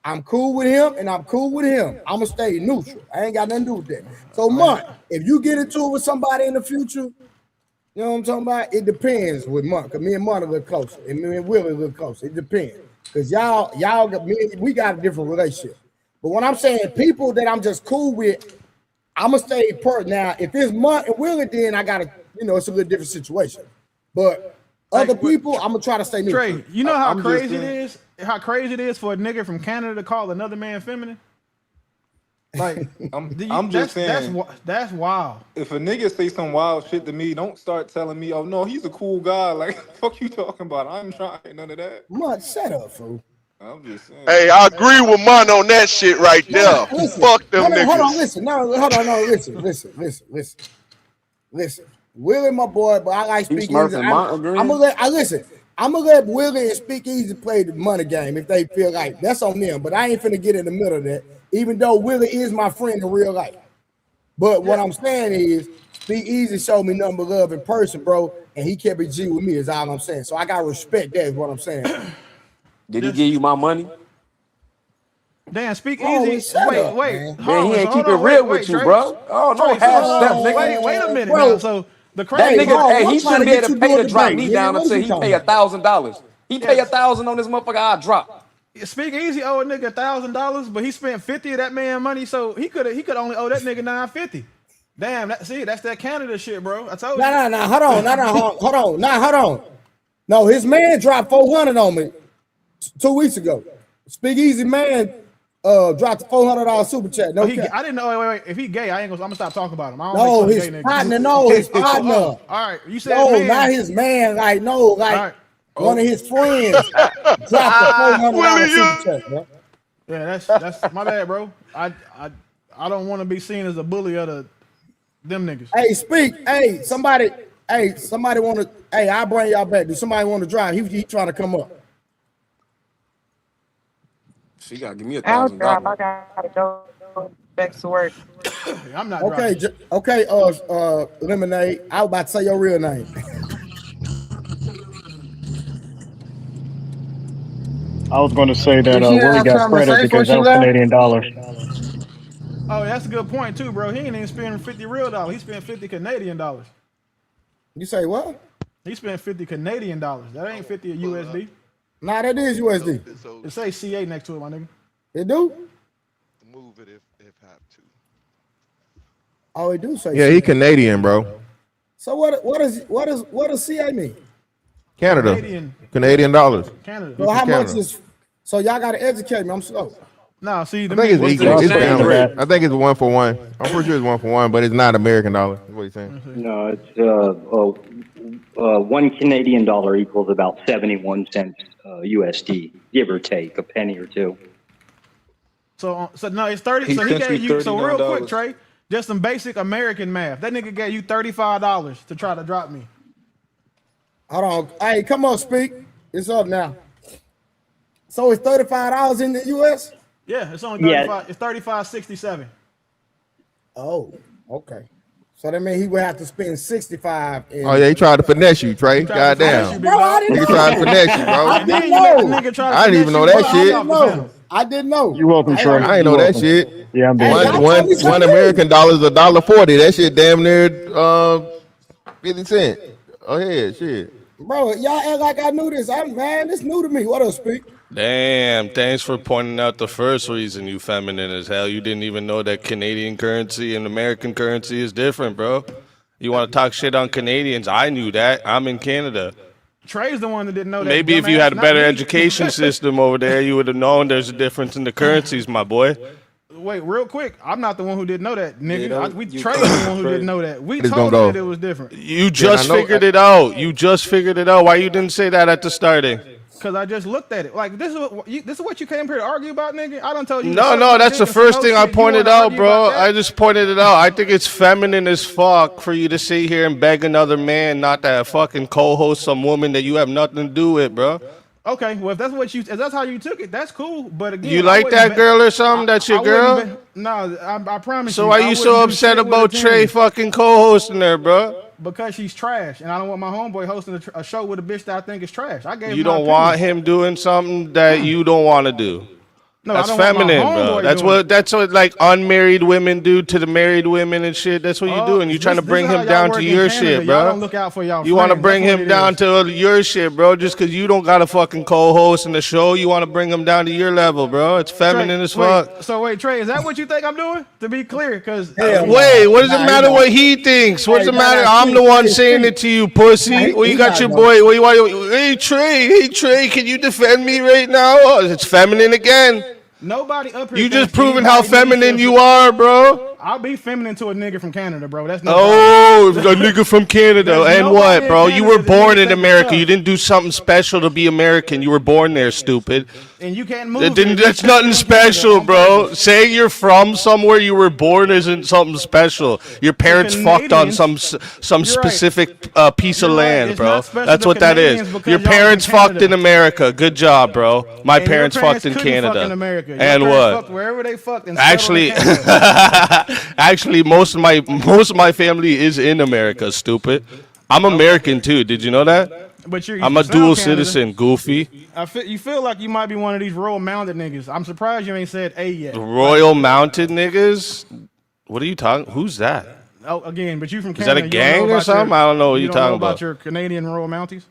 I'm cool with him, and I'm cool with him. I'm going to stay neutral. I ain't got nothing to do with that. So, Mont, if you get into it with somebody in the future, you know what I'm talking about? It depends with Mont. Because me and Mont are a little closer. And me and Willie a little closer. It depends. Because y'all got we got a different relationship. But when I'm saying people that I'm just cool with, I'm gonna stay per. Now, if it's Mont and Willie, then I gotta, it's a little different situation. But other people, I'm gonna try to stay neutral. Trey, you know how crazy it is? How crazy it is for a nigga from Canada to call another man feminine? Like, I'm just saying that's wild. If a nigga say some wild shit to me, don't start telling me, oh no, he's a cool guy. Like, fuck you talking about? I'm trying none of that. Mont, shut up, fool. I'm just saying. Hey, I agree with Mon on that shit right there. Listen, Fuck them niggas. Hold on, listen. Listen. Willie, my boy, but I like Speakeasy. I'm gonna let Willie and Speakeasy play the money game if they feel like that's on them. But I ain't finna get in the middle of that. Even though Willie is my friend in real life. But what I'm saying is, Speak Easy showed me number love in person, bro, and he kept it G with me. Is all I'm saying. So I got respect. That is what I'm saying. Did he give you my money? Damn, Speak Holy, Easy. shut Wait, up, man. Man, he So ain't hold keep it on, real wait, with you, Trey. bro. Oh, no Trey, so half hold step, on, nigga. wait a minute bro. now. So the That crazy Hey, nigga, Hog, hey, I'm he trying shouldn't to be able get to you pay to a to drop debate, me nigga. down What is until you he talking pay about? $1,000. He pay Yes. 1,000 on this motherfucker, I drop. Speak Easy owe a nigga $1,000, but he spent 50 of that man money, so he could only owe that nigga 950. Damn, that's that Canada shit, bro. I told you. No, hold on, hold on. No, his man dropped 400 on me 2 weeks ago. Speak Easy man dropped a $400 super chat. No cap. I didn't know. Wait. If he gay, I'm gonna stop talking about him. I don't make No, fun of his gay niggas. partner. No, his partner. All right. You said No, man. not his man. Like no, like right. one of his friends dropped a $400 super chat, bro. Yeah, that's my bad, bro. I don't want to be seen as a bully of them niggas. Hey, speak. Hey, somebody want to. Hey, I'll bring y'all back. Do somebody want to drive? He trying to come up. She gotta give me I'll drop. I $1,000. gotta go back to work. I'm not Okay, driving. Lemonade. I was about to say your real name. I was going to say that Did she Willie have got something to credit say before because she that was left? Canadian dollars. Oh, that's a good point too, bro. He ain't even spending 50 real dollars. He spent 50 Canadian dollars. You say what? He spent 50 Canadian dollars. That ain't 50 USD. Nah, that is USD. It say CA next to it, my nigga. It do? Move it if have to. Oh, it do say. Yeah, he Canadian, bro. So what does CA mean? Canada. Canadian dollars. Canada. So how much is? So y'all gotta educate me. I'm slow. Nah, see, I think it's What's the equal. It's exchange rate? balanced. I think it's 1 for 1. I'm pretty sure it's 1 for 1, but it's not American dollar. That's what he's saying. No, it's 1 Canadian dollar equals about 71 cents USD, give or take a penny or two. So no, it's 30. He So he sent gave you you. So real quick, $39. Trey, just some basic American math. That nigga gave you $35 to try to drop me. Hold on. Hey, come on, speak. It's up now. So it's $35 in the US? Yeah, it's only 35. Yeah. It's 35.67. Oh, okay. So that means he would have to spend 65. Oh yeah, he tried to finesse you, Trey. Goddamn. Bro, I didn't Nigga know. tried to finesse you, bro. I didn't know. I didn't even know that shit. I didn't know. You're welcome, Trey. I ain't know that shit. Yeah, I'm Hey, busy. y'all told me One something. American dollar is $1.40. That shit damn near 50 cents. Oh yeah, shit. Bro, y'all act like I knew this. This new to me. What else, speak? Damn, thanks for pointing out the first reason you feminine as hell. You didn't even know that Canadian currency and American currency is different, bro. You want to talk shit on Canadians? I knew that. I'm in Canada. Trey's the one that didn't know that. Maybe if you dumbass, had a not better me. education system over there, you would have known there's a difference in the currencies, my boy. Wait, real quick. I'm not the one who didn't know that, nigga. Yeah, Trey's the one who didn't know that. We It's told gonna him go. that it was different. You just figured it out. You just figured it out. Why you didn't say that at the starting? Cause I just looked at it. Like this is what you came here to argue about, nigga. I don't tell you. No, that's the first thing I pointed out, bro. I just pointed it out. I think it's feminine as fuck for you to sit here and beg another man not to fucking co-host some woman that you have nothing to do with, bro. Okay, well if that's how you took it, that's cool. But again, You like that girl or something? That's your girl? No, I promise you. So why I you so wouldn't do upset shit with about a Trey 10. fucking co-hosting her, bro? Because she's trash, and I don't want my homeboy hosting a show with a bitch that I think is trash. I gave You him my don't opinion. want him doing something that you don't want to do. No, I That's don't want my feminine, bro. homeboy That's what like unmarried women do to the married women and shit. That's what you do, and you're trying to bring him down to your shit, bro. Y'all don't look out for y'all. You want to friends. bring That's what him it down is. to your shit, bro, just because you don't got a fucking co-host in the show. You want to bring him down to your level, bro. It's feminine as fuck. Wait, Trey, is that what you think I'm doing? To be clear, because Wait, what does it matter what he thinks? What does it matter? I'm the one saying it to you, pussy. Well, you got your boy. What you want? Hey, Trey, can you defend me right now? Oh, it's feminine again. Nobody up here. You just thinks proving how anybody needs feminine to- you are, bro. I'll be feminine to a nigga from Canada, bro. That's no Oh, a nigga from Canada. There's And nobody what, in bro? You were Canada that born needs in that America. stuff. You didn't do something special to be American. You were born there, stupid. And you can't move. That didn't, it. that's nothing special, bro. Saying you're from somewhere you were born isn't something special. Your parents fucked on some specific piece of land, It's bro. not special That's to what that Canadians is. because Your y'all parents in fucked Canada. in America. Good job, bro. My And your parents fucked in couldn't fuck Canada. in America. Your And parents what? fucked wherever they fucked and Actually, settled in Canada. Actually, most of my family is in America. Stupid. I'm American too. Did you know that? But I'm you a dual sound Canada. citizen. Goofy. You feel like you might be one of these Royal Mounted niggas. I'm surprised you ain't said A yet. Royal Mounted niggas. What are you talking? Who's that? Oh, again, but you from Is that Canada. a gang or something? I don't know what you you're don't know talking about about. your Canadian Royal Mounties.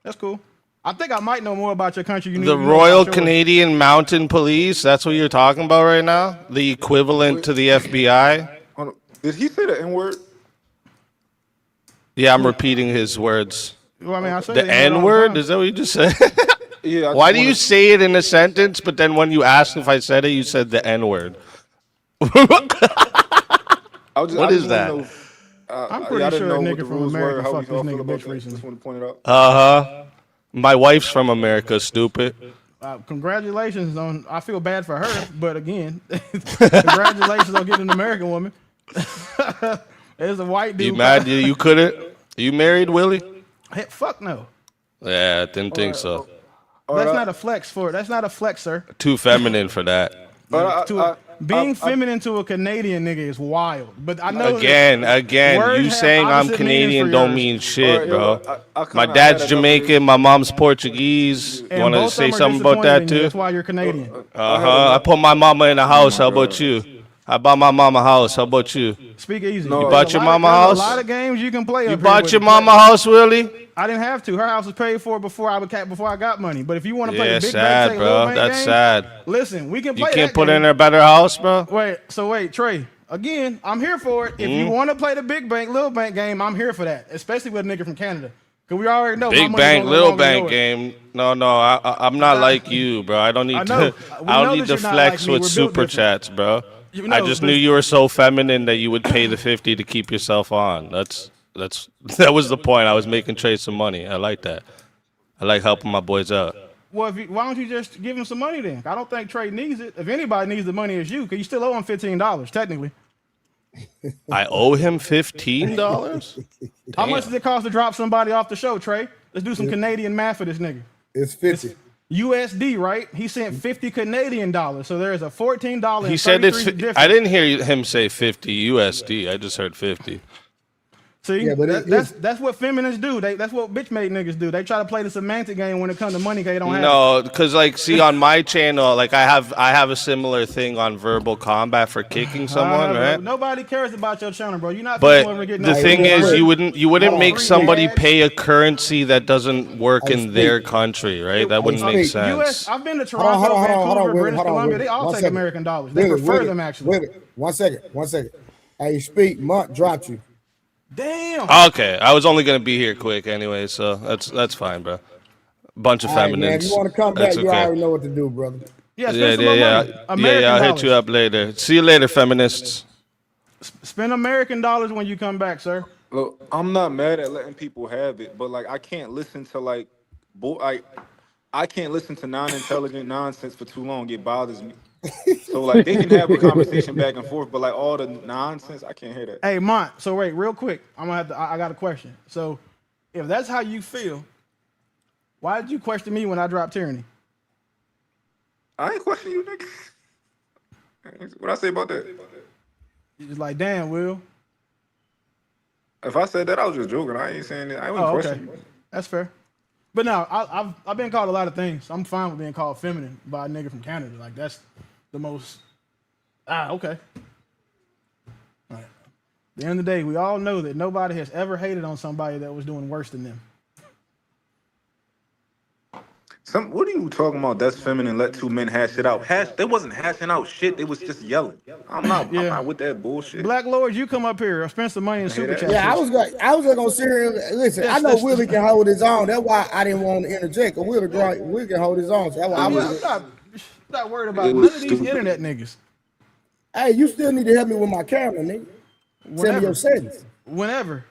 That's cool. I think I might know more about your country. The Royal Canadian Mountain Police. That's what you're talking about right now. The equivalent to the FBI. Did he say the N-word? Yeah, I'm repeating his words. Well, I mean, I say The N word? Is that what you just said? Yeah. Why do you say it in a sentence, but then when you asked if I said it, you said the N word? What is that? I'm pretty I didn't sure know a what nigga the from rules were. America How we fucked this all feel nigga about bitch that. recently. Just want to point it out. My wife's from America, stupid. Congratulations on. I feel bad for her, but again, congratulations on getting an American woman. There's a white dude. You mad you couldn't? You married, Willie? Hey, fuck no. Yeah, I didn't think so. That's not a flex for. That's not a flex, sir. Too feminine for that. Being feminine to a Canadian nigga is wild. But I know Again, you saying I'm Canadian don't mean shit, bro. My dad's Jamaican, my mom's Portuguese. You want to say something about that too? That's why you're Canadian. I put my mama in a house. How about you? I bought my mama a house. How about you? Speak easy. You bought your mama a There's house? a lot of games you can play. You bought your mama a house, Willie? I didn't have to. Her house was paid for before I got money. But if you want to play the big sad, bank, bro. That's sad. Listen, we can play. You can't that put game. in a better house, bro. Wait, Trey. Again, I'm here for it. If you want to play the big bank, little bank game, I'm here for that. Especially with a nigga from Canada, because we already know Big bank, little bank game. No, I'm not like you, bro. I don't need to. I don't need to flex with super chats, bro. I just knew you were so feminine that you would pay the 50 to keep yourself on. That was the point. I was making Trey some money. I like that. I like helping my boys out. Well, why don't you just give him some money then? I don't think Trey needs it. If anybody needs the money, it's you, because you still owe him $15 technically. I owe him $15. How much does it cost to drop somebody off the show, Trey? Let's do some Canadian math for this nigga. It's 50. USD, right? He sent 50 Canadian dollars, so there's a $14. He said it's. I didn't hear him say 50 USD. I just heard 50. See, that's what feminists do. That's what bitch made niggas do. They try to play the semantic game when it comes to money. They don't have. No, because see on my channel, I have a similar thing on verbal combat for kicking someone, right? Nobody cares about your channel, bro. You're not. But the thing is, you wouldn't make somebody pay a currency that doesn't work in their country, right? That wouldn't make sense. I've been to Toronto, Vancouver, British Columbia. They all take American dollars. They prefer them actually. One second. Hey, speak. Mutt dropped you. Damn. Okay, I was only gonna be here quick anyway, so that's fine, bro. Bunch of feminines. Man, if you want to come back, you already know what to do, brother. Yeah. I'll hit you up later. See you later, feminists. Spend American dollars when you come back, sir. Look, I'm not mad at letting people have it, but I can't listen to I can't listen to non-intelligent nonsense for too long. It bothers me. So they can have a conversation back and forth, but all the nonsense, I can't hear that. Hey, Mont. So wait, real quick, I got a question. So, if that's how you feel, why did you question me when I dropped tyranny? I ain't questioning you, nigga. What I say about that? You just like, damn, Will. If I said that, I was just joking. I ain't saying that. I wasn't questioning you. That's fair. But no, I've been called a lot of things. I'm fine with being called feminine by a nigga from Canada. That's the most. Okay. All right. At the end of the day, we all know that nobody has ever hated on somebody that was doing worse than them. What are you talking about? That's feminine. Let two men hash it out. They wasn't hashing out shit. They was just yelling. I'm not with that bullshit. Black Lord, you come up here. Spend some money in super chat. Yeah, I was gonna sit here and listen. I know Willie can hold his own. That's why I didn't want to interject. Willie can hold his own. So that's why I'm not worried about none of these internet niggas. Hey, you still need to help me with my camera, nigga. Send me your settings. Whenever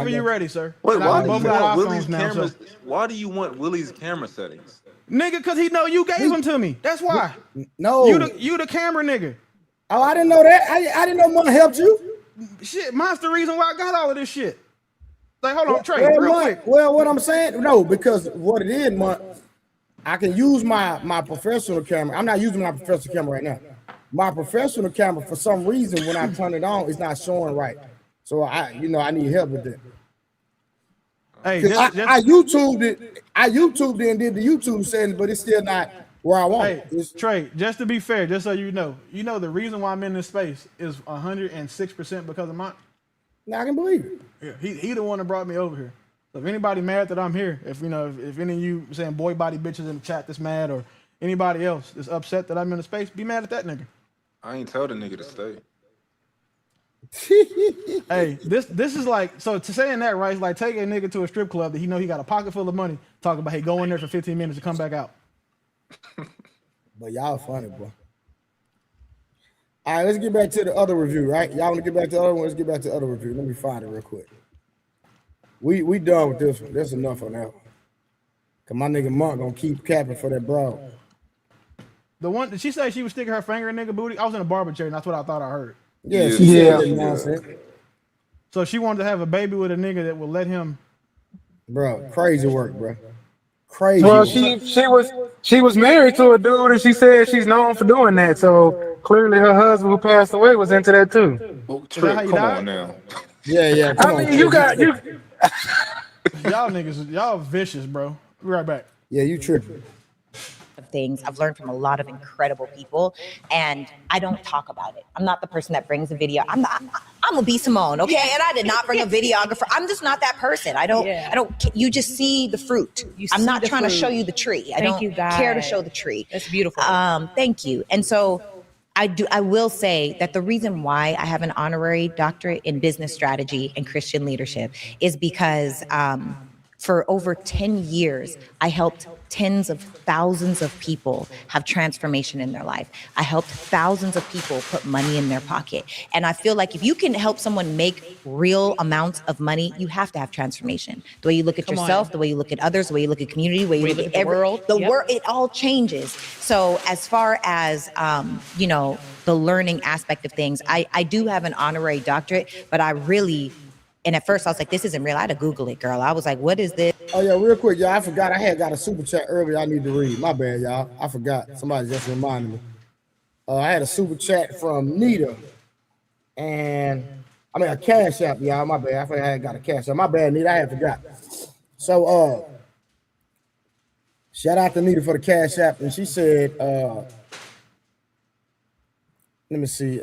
you're ready, sir. Wait, why do you want Willie's cameras? Why do you want Willie's camera settings? Nigga, because he know you gave them to me. That's why. No. You the camera nigga. Oh, I didn't know that. I didn't know Mont helped you. Shit, mine's the reason why I got all of this shit. Hold on, Trey, real quick. Well, what I'm saying, no, because what it is, Mont, I can use my professional camera. I'm not using my professional camera right now. my professional camera, for some reason, when I turn it on, it's not showing right. So I need help with that. Hey, I YouTubed it. I YouTubed it and did the YouTube settings, but it's still not where I want it. Hey, Trey, just to be fair, just so you know the reason why I'm in this space is 106% because of mine. Now I can believe it. Yeah, he the one that brought me over here. So if anybody mad that I'm here, if any of you saying boy body bitches in the chat that's mad, or anybody else that's upset that I'm in the space, be mad at that nigga. I ain't tell the nigga to stay. Hey, this is like, so to saying that, right, it's like taking a nigga to a strip club that he got a pocket full of money, talking about, hey, go in there for 15 minutes and come back out. But y'all funny, boy. All right, let's get back to the other review, right? Y'all want to get back to the other one? Let's get back to the other review. Let me find it real quick. We done with this one. That's enough on that one. Cause my nigga Monk gonna keep capping for that broad. The one, did she say she was sticking her finger in nigga booty? I was in a barber chair and that's what I thought I heard. Yeah, she said that nonsense. So she wanted to have a baby with a nigga that will let him. Bro, crazy work, bro. Crazy. Well, work. she was married to a dude, and she said she's known for doing that. So clearly, her husband who passed away was into that too. Trip, come on now. Yeah. Come on, you got you. Y'all niggas, y'all vicious, bro. Be right back. Yeah, you tripping. Of things I've learned from a lot of incredible people, and I don't talk about it. I'm not the person that brings a video. I'm a B Simone, okay? And I did not bring a videographer. I'm just not that person. I don't. You just see the fruit. I'm not trying to show you the tree. I don't care to show the tree. That's beautiful. Thank you. And so I will say that the reason why I have an honorary doctorate in business strategy and Christian leadership is because for over 10 years, I helped tens of thousands of people have transformation in their life. I helped thousands of people put money in their pocket. And I feel like if you can help someone make real amounts of money, you have to have transformation. The way you look at yourself, the way you look at others, the way you look at community, the way you look at the world, it all changes. So as far as, the learning aspect of things, I do have an honorary doctorate, but I really, and at first I was like, this isn't real. I had to Google it, girl. I was like, what is this? Oh yeah, real quick, y'all. I forgot I had got a super chat earlier. I need to read. My bad, y'all. I forgot. Somebody just reminded me. I had a super chat from Nita, and I mean a cash app, y'all. My bad. I forgot I had got a cash app. My bad, Nita. I had forgot. So shout out to Nita for the cash app, and she said, let me see.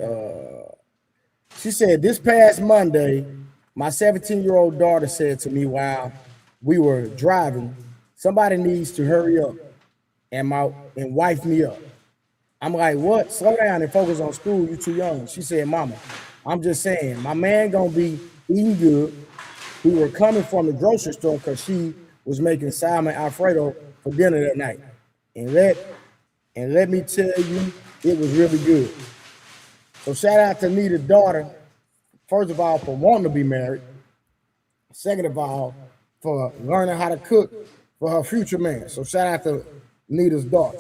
She said this past Monday, my 17-year-old daughter said to me while we were driving, somebody needs to hurry up and wife me up. I'm like, what? Slow down and focus on school. You too young. She said, Mama, I'm just saying, my man gonna be eating good. We were coming from the grocery store because she was making salmon Alfredo for dinner that night. And let me tell you, it was really good. So shout out to Nita's daughter, first of all, for wanting to be married. Second of all, for learning how to cook for her future man. So shout out to Nita's daughter.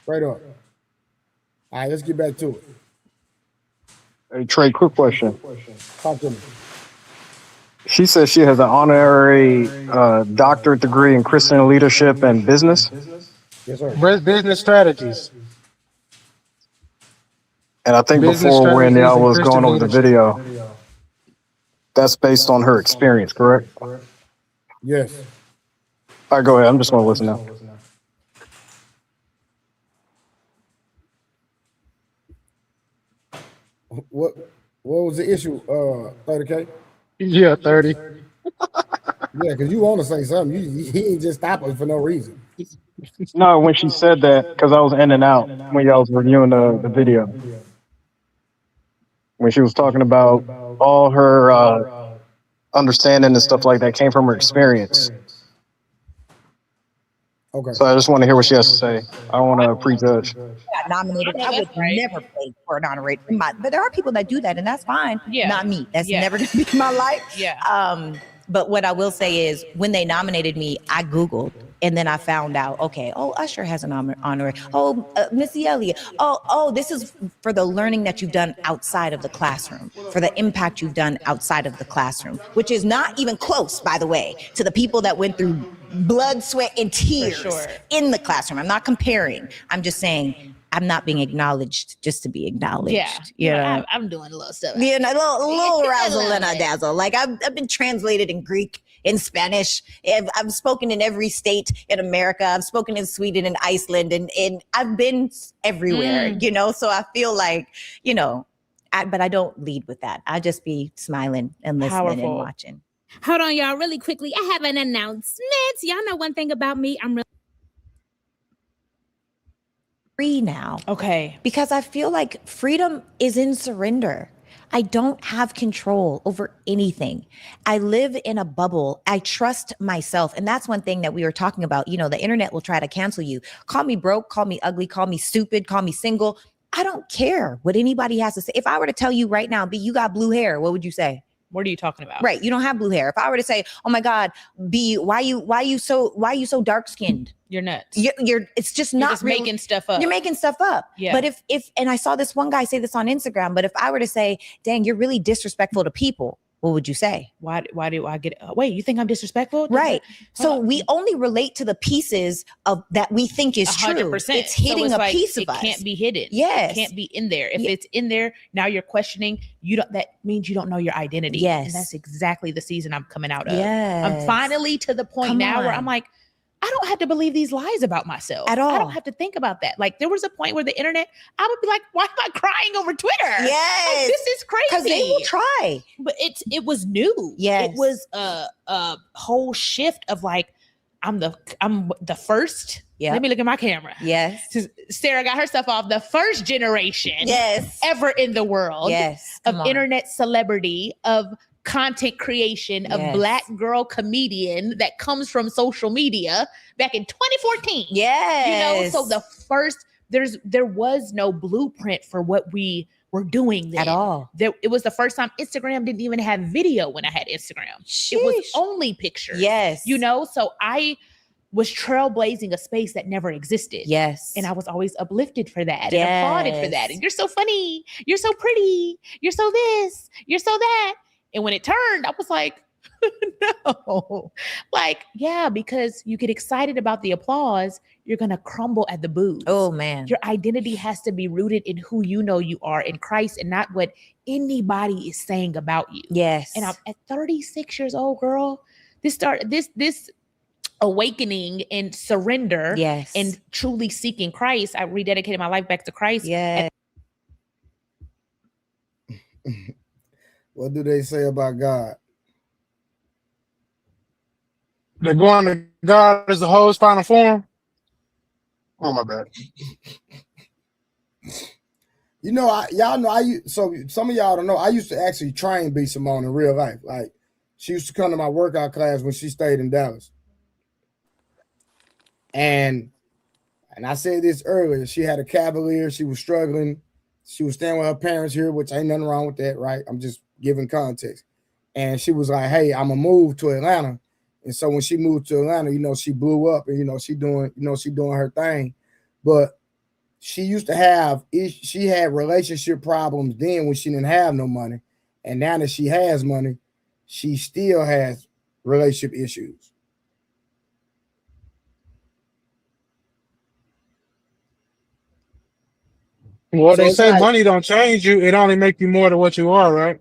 Straight up. All right, let's get back to it. Hey, Trey, quick question. Talk to me. She says she has an honorary doctorate degree in Christian leadership and business. Yes, sir. Business strategies. And I think Business before when strategies y'all and was Christian going over the leadership. video, that's based on her experience, correct? Yes. All right, go ahead. I'm just going to listen now. What was the issue? 30K? Yeah, 30. Yeah, because you want to say something. He ain't just stopping for no reason. No, when she said that, because I was in and out when y'all was reviewing the video. When she was talking about all her understanding and stuff like that came from her experience. Okay. So I just want to hear what she has to say. I don't want to prejudge. Got nominated. I would never play for an honorary. But there are people that do that, and that's fine. Yeah. Not me. That's never going to be my life. Yeah. But what I will say is, when they nominated me, I Googled, and then I found out, okay, Usher has an honorary. Missy Elliott. This is for the learning that you've done outside of the classroom, for the impact you've done outside of the classroom, which is not even close, by the way, to the people that went through blood, sweat, and tears in the classroom. I'm not comparing. I'm just saying, I'm not being acknowledged just to be acknowledged. Yeah, you know? I'm doing a little stuff. You know, a little razzle little and a bit. dazzle. Like I've been translated in Greek, in Spanish. I've spoken in every state in America. I've spoken in Sweden and Iceland, and I've been everywhere. You know, so I feel like, you know, but I don't lead with that. I just be smiling and listening and watching. Hold on, y'all, really quickly. I have an announcement. Y'all know one thing about me. I'm really free now. Okay. Because I feel like freedom is in surrender. I don't have control over anything. I live in a bubble. I trust myself. And that's one thing that we were talking about. You know, the internet will try to cancel you. Call me broke, call me ugly, call me stupid, call me single. I don't care what anybody has to say. If I were to tell you right now, B, you got blue hair, what would you say? What are you talking about? Right. You don't have blue hair. If I were to say, oh my God, B, why you so dark skinned? You're nuts. It's just not just making stuff up. You're making stuff up. Yeah. But if and I saw this one guy say this on Instagram, but if I were to say, dang, you're really disrespectful to people, what would you say? Why do I get wait, you think I'm disrespectful? Right. So we only relate to the pieces of that we think is 100%. True. It's hitting so a piece of us. It can't be hidden. Yes. It can't be in there. If it's in there, now you're questioning. That means you don't know your identity. Yes. And that's exactly the season I'm coming out of. Yes. I'm finally to the point where I'm like, I don't have to believe these lies about myself at all. I don't have to think about that. Like there was a point where the internet, I would be like, why am I crying over Twitter? Yes. Like, this is crazy. Because they will try. But it was new. Yes. It was a whole shift of like, I'm the first. Yeah. Let me look at my camera. Yes. Sarah got herself off the first generation. Yes. Ever in the world. Yes. Of internet celebrity, of content creation, of Black girl comedian that comes from social media back in 2014. Yes. You know, so the first, there was no blueprint for what we were doing then. At all. It was the first time Instagram didn't even have video when I had Instagram. Sheesh. It was only pictures. Yes. You know, so I was trailblazing a space that never existed. Yes. And I was always uplifted for that and applauded for that. And you're so funny. You're so pretty. You're so this. You're so that. And when it turned, I was like, no. Like, yeah, because you get excited about the applause, you're going to crumble at the boos. Oh, man. Your identity has to be rooted in who you know you are in Christ and not what anybody is saying about you. Yes. And I'm at 36 years old, girl. This awakening and surrender and truly seeking Christ. I rededicated my life back to Christ. Yeah. What do they say about God? They're going to God as the whole's final form. Oh my bad. You know, y'all know so some of y'all don't know. I used to actually train B Simone in real life. Like she used to come to my workout class when she stayed in Dallas. And I said this earlier. She had a Cavalier. She was struggling. She was staying with her parents here, which ain't nothing wrong with that, right? I'm just giving context. And she was like, hey, I'm gonna move to Atlanta. And so when she moved to Atlanta, you know, she blew up and, she doing her thing. But she used to she had relationship problems then when she didn't have no money. And now that she has money, she still has relationship issues. Well, so they say money don't change you. It only make you more than what you are, right?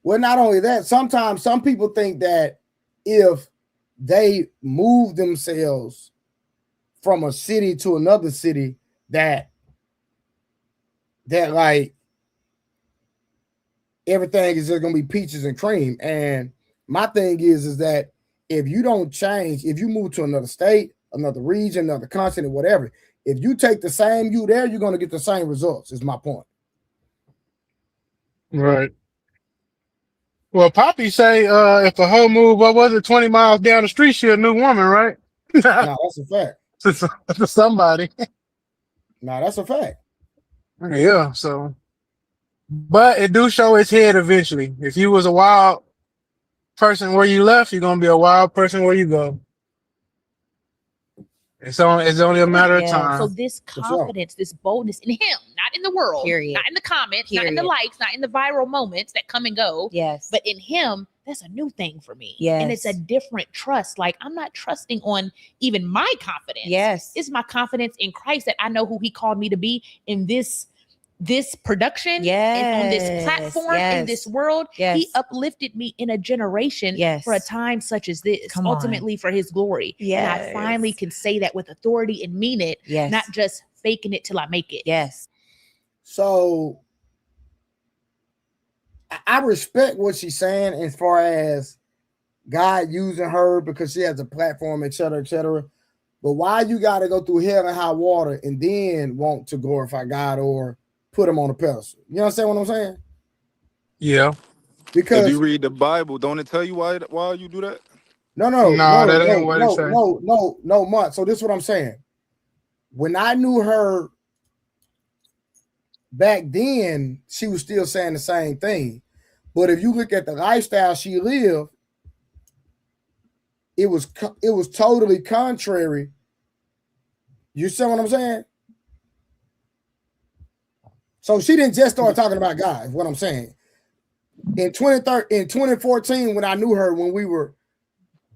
Well, not only that, sometimes some people think that if they move themselves from a city to another city, that like everything is just gonna be peaches and cream. And my thing is that if you don't change, if you move to another state, another region, another continent, whatever, if you take the same you there, you're gonna get the same results, is my point. Right. Well, Poppy say if a hoe move, 20 miles down the street, she a new woman, right? No, that's a fact. To somebody. No, that's a fact. Yeah, so. But it do show its head eventually. If you was a wild person where you left, you're going to be a wild person where you go. It's only a matter of time. So this confidence, this boldness in him, not in the world, not in the comments, not in the likes, not in the viral moments that come and go. Yes. But in him, that's a new thing for me. And it's a different trust. Like, I'm not trusting on even my confidence. It's my confidence in Christ that I know who he called me to be in this production and on this platform in this world. He uplifted me in a generation for a time such as this, ultimately for his glory. And I finally can say that with authority and mean it, not just faking it till I make it. So I respect what she's saying as far as God using her because she has a platform, et cetera, et cetera. But why you got to go through hell and high water and then want to glorify God or put him on a pedestal? You understand what I'm saying? Yeah. Because if you read the Bible, don't it tell you why you do that? No, that ain't what it says. Month. So this is what I'm saying. When I knew her back then, she was still saying the same thing. But if you look at the lifestyle she lived, it was totally contrary. You see what I'm saying? So she didn't just start talking about God, is what I'm saying. In 2014, when I knew her, when we were,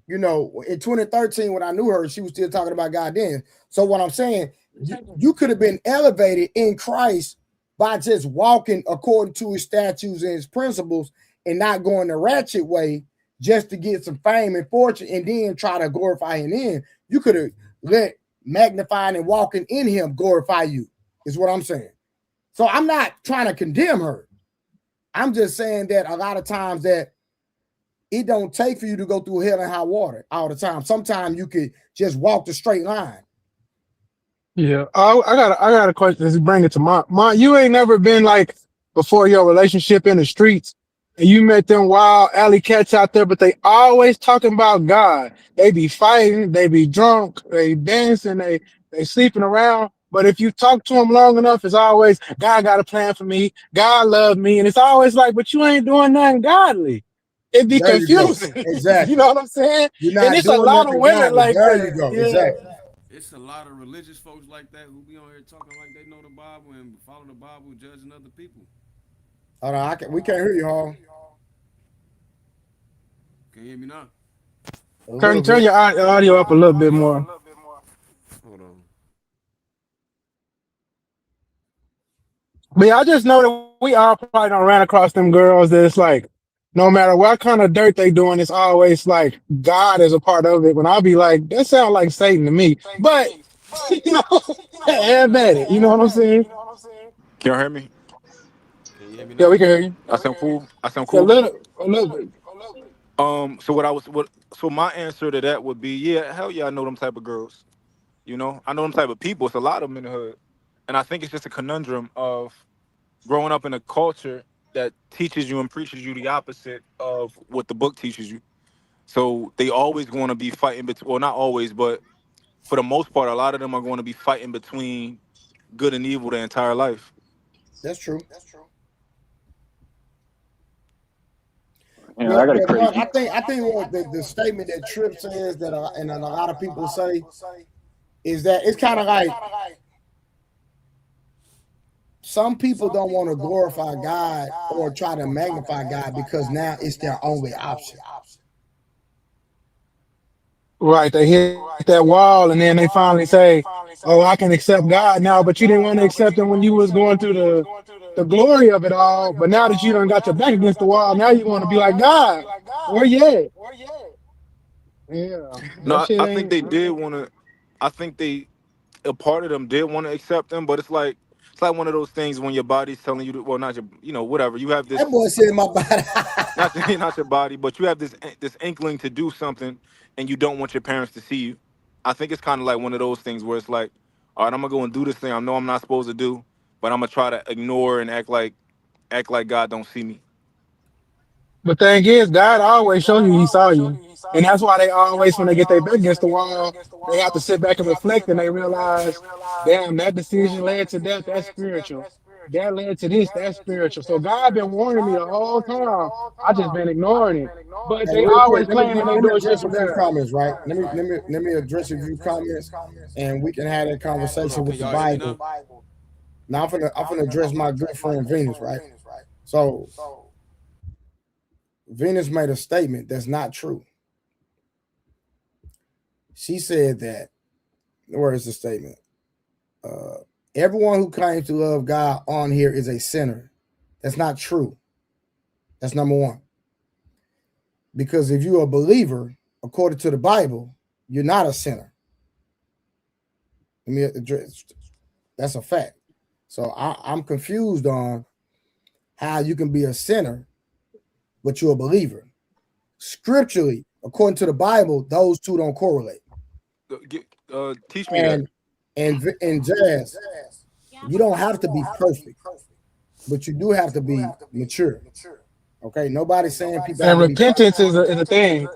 in 2013, when I knew her, she was still talking about God then. So what I'm saying, you could have been elevated in Christ by just walking according to his statutes and his principles and not going the ratchet way just to get some fame and fortune and then try to glorify him in. You could have let magnifying and walking in him glorify you, is what I'm saying. So I'm not trying to condemn her. I'm just saying that a lot of times that it don't take for you to go through hell and high water all the time. Sometimes you could just walk the straight line. Yeah. I got a question. Let's bring it to Mont. You ain't never been like before your relationship in the streets and you met them wild alley cats out there, but they always talking about God. They be fighting, they be drunk, they dancing, they sleeping around. But if you talk to them long enough, it's always God got a plan for me. God loved me. And it's always like, but you ain't doing nothing godly. It'd be There you go. confusing. Exactly. You know what I'm saying? You're not And it's a doing lot of nothing women godly. like there that. you go. Yeah. Exactly. It's a lot of religious folks like that who be on here talking like they know the Bible and follow the Bible, judging other people. Hold on, we can't hear you, Hall. Can you hear me now? Turn your audio up a little bit more. Hold on. But yeah, I just know that we all probably don't ran across them girls that it's like, no matter what kind of dirt they doing, it's always like God is a part of it. When I'll be like, that sounds like Satan to me. But have at it. You know what I'm saying? Can you hear me? Can you hear me Yeah, now? we can hear you. I sound cool. A little bit. So my answer to that would be, yeah, hell yeah, I know them type of girls. I know them type of people. It's a lot of them in the hood. And I think it's just a conundrum of growing up in a culture that teaches you and preaches you the opposite of what the book teaches you. So they always going to be fighting between, well, not always, but for the most part, a lot of them are going to be fighting between good and evil their entire life. That's true. Yeah, But I got a crazy. I think what the statement that Tripp says that and a lot of people say is that it's kind of like some people don't want to glorify God or try to magnify God because now it's their only option. Right. They hit that wall and then they finally say, oh, I can accept God now, but you didn't want to accept him when you was going through the glory of it all. But now that you done got your back against the wall, now you want to be like, God, where you at? Yeah. No, I think they did want to. I think a part of them did want to accept them, but it's like one of those things when your body's telling you to, well, not your, whatever. You have this. That boy said my body. not your body, but you have this inkling to do something, and you don't want your parents to see you. I think it's kind of like one of those things where it's like, all right, I'm gonna go and do this thing I know I'm not supposed to do, but I'm gonna try to ignore and act like God don't see me. The thing is, God always show you he saw you. And that's why they always, when they get their back against the wall, they have to sit back and reflect and they realize, damn, that decision led to that, that's spiritual. That led to this, that's spiritual. So God been warning me the whole time. I just been ignoring it. But Hey, they real quick, always let me claiming they doing shit address a from few there. comments, right? Let me address a few comments, and we can have that conversation with the Bible. Now I'm gonna address my good friend Venus, right? So Venus made a statement that's not true. She said that, where is the statement? Everyone who claims to love God on here is a sinner. That's not true. That's number one. Because if you're a believer, according to the Bible, you're not a sinner. Let me address. That's a fact. So I'm confused on how you can be a sinner, but you're a believer. Scripturally, according to the Bible, those two don't correlate. Teach me that. And Jazz, you don't have to be perfect, but you do have to be mature. Okay, nobody's saying people have And to be perfect. repentance is a thing.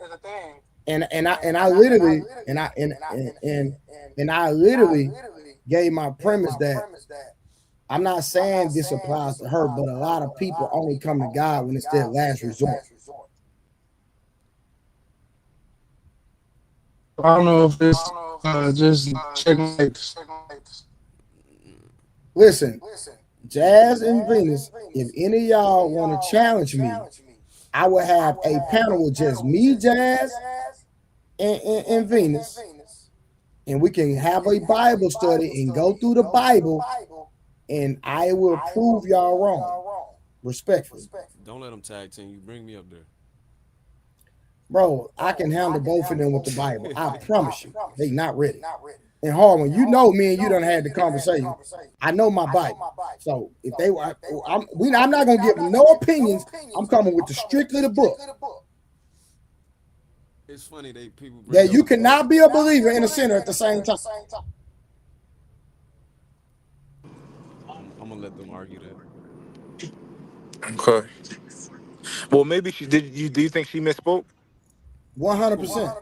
And I literally and I literally gave my premise that I'm not saying this applies to her, but a lot of people only come to God when it's their last resort. I don't know if it's just checkmates. Listen, Jazz and Venus, if any of y'all want to challenge me, I will have a panel with just me, Jazz, and Venus, and we can have a Bible study and go through the Bible, and I will prove y'all wrong, respectfully. Don't let them tag team you. Bring me up there. Bro, I can handle both of them with the Bible. I promise you. They not ready. And Harlan, you know me and you done had the conversation. I know my Bible. So if they were, I'm not going to give no opinions. I'm coming with strictly the book. It's funny people That you cannot be a believer and a sinner at the same time. I'm gonna let them argue that. Okay. Well, maybe she did. Do you think she misspoke? 100%.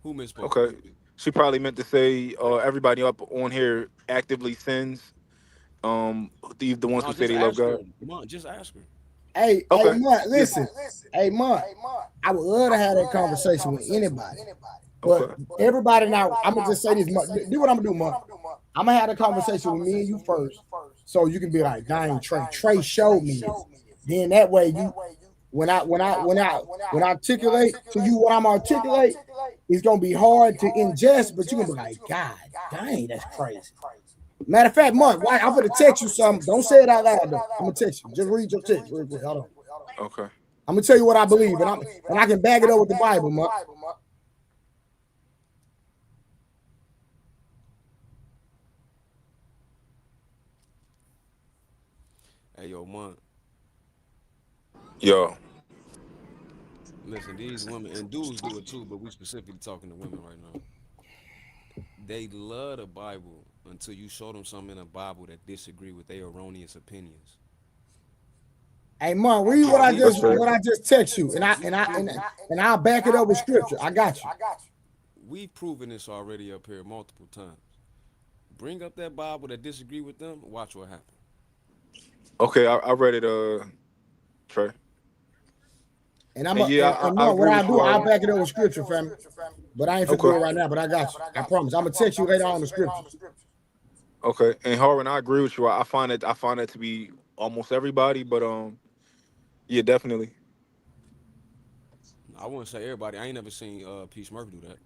Who misspoke? Okay. She probably meant to say everybody up on here actively sins. The ones who say they love God. Just ask her. Hey, okay. Hey, Mont, listen. Hey, Mont, I would love to have that conversation with anybody. But everybody now, I'm going to just say this. Do what I'm going to do, Mont. I'm going to have a conversation with me and you first. So you can be like, dang, Trey showed me this. Then that way when I articulate to you what I'm articulate, it's gonna be hard to ingest, but you're gonna be like, God dang, that's crazy. Matter of fact, Mark, I'm gonna text you something. Don't say it out loud though. I'm gonna text you. Just read your text real quick. Hold on. Okay. I'm gonna tell you what I believe, and I can back it up with the Bible, Mark. Hey, yo, Monk. Yo. Listen, these women, and dudes do it too, but we specifically talking to women right now. They love the Bible until you show them something in the Bible that disagree with their erroneous opinions. Hey, Mark, read what I just text you, and I'll back it up with scripture. I got you. We've proven this already up here multiple times. Bring up that Bible that disagree with them. Watch what happens. Okay, I read it, Trey. And I'll back it up with scripture, family. But I ain't finna do it right now, but I got you. I promise. I'm gonna text you later on the scripture. Okay, and Harlan, I agree with you. I find that to be almost everybody, but yeah, definitely. I wouldn't say everybody. I ain't never seen P. Smurf do that.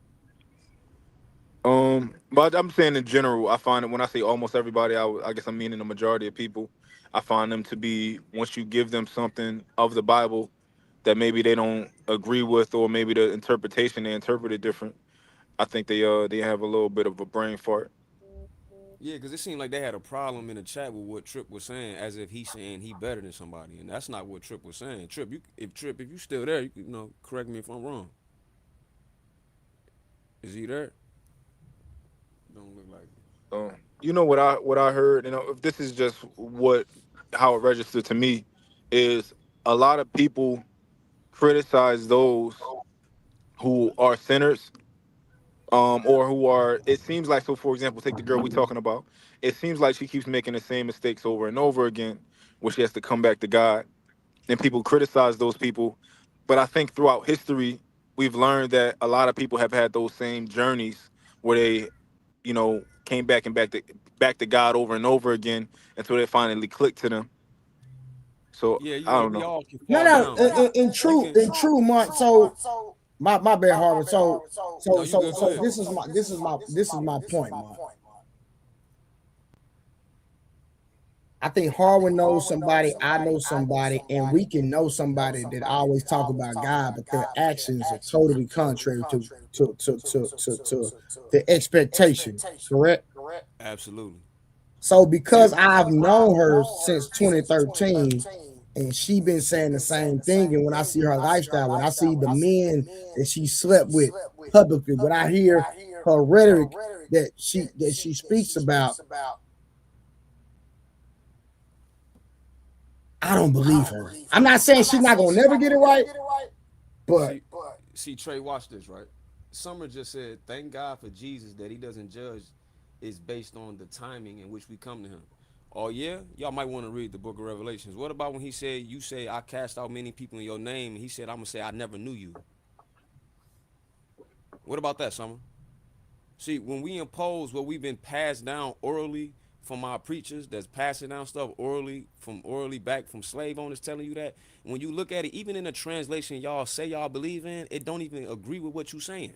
But I'm saying in general, I find that when I say almost everybody, I guess I'm meaning the majority of people. I find them to be, once you give them something of the Bible that maybe they don't agree with, or maybe the interpretation they interpret it different, I think they have a little bit of a brain fart. Yeah, because it seemed like they had a problem in the chat with what Trip was saying, as if he's saying he better than somebody, and that's not what Trip was saying. Trip, if you still there, you know, correct me if I'm wrong. Is he there? Don't look like it. You know what I heard, you know, if this is just how it registered to me, is a lot of people criticize those who are sinners, or who are, it seems like, so for example, take the girl we talking about. It seems like she keeps making the same mistakes over and over again, where she has to come back to God, and people criticize those people. But I think throughout history, we've learned that a lot of people have had those same journeys where they, you know, came back to God over and over again until they finally clicked to them. So Yeah, I don't we know. all can No, fall no, down. You in can. true month. So my bad, Harvard. So No, you good. Go ahead. this is my point, man. I think Harvard knows somebody, I know somebody, and we can know somebody that always talk about God, but their actions are totally contrary to the expectation. Correct? Absolutely. So because I've known her since 2013, and she been saying the same thing, and when I see her lifestyle, when I see the men that she slept with publicly, when I hear her rhetoric that she speaks about, I don't believe her. I'm not saying she's not gonna never get it right, but See, Trey, watch this, right? Summer just said, "Thank God for Jesus that He doesn't judge. Is based on the timing in which we come to Him." Oh yeah, y'all might want to read the Book of Revelations. What about when He said, "You say I cast out many people in Your name," and He said, "I'm gonna say I never knew you." What about that, Summer? See, when we impose what we've been passed down orally from our preachers, that's passing down stuff orally back from slave owners telling you that, when you look at it, even in the translation y'all say y'all believe in, it don't even agree with what you're saying.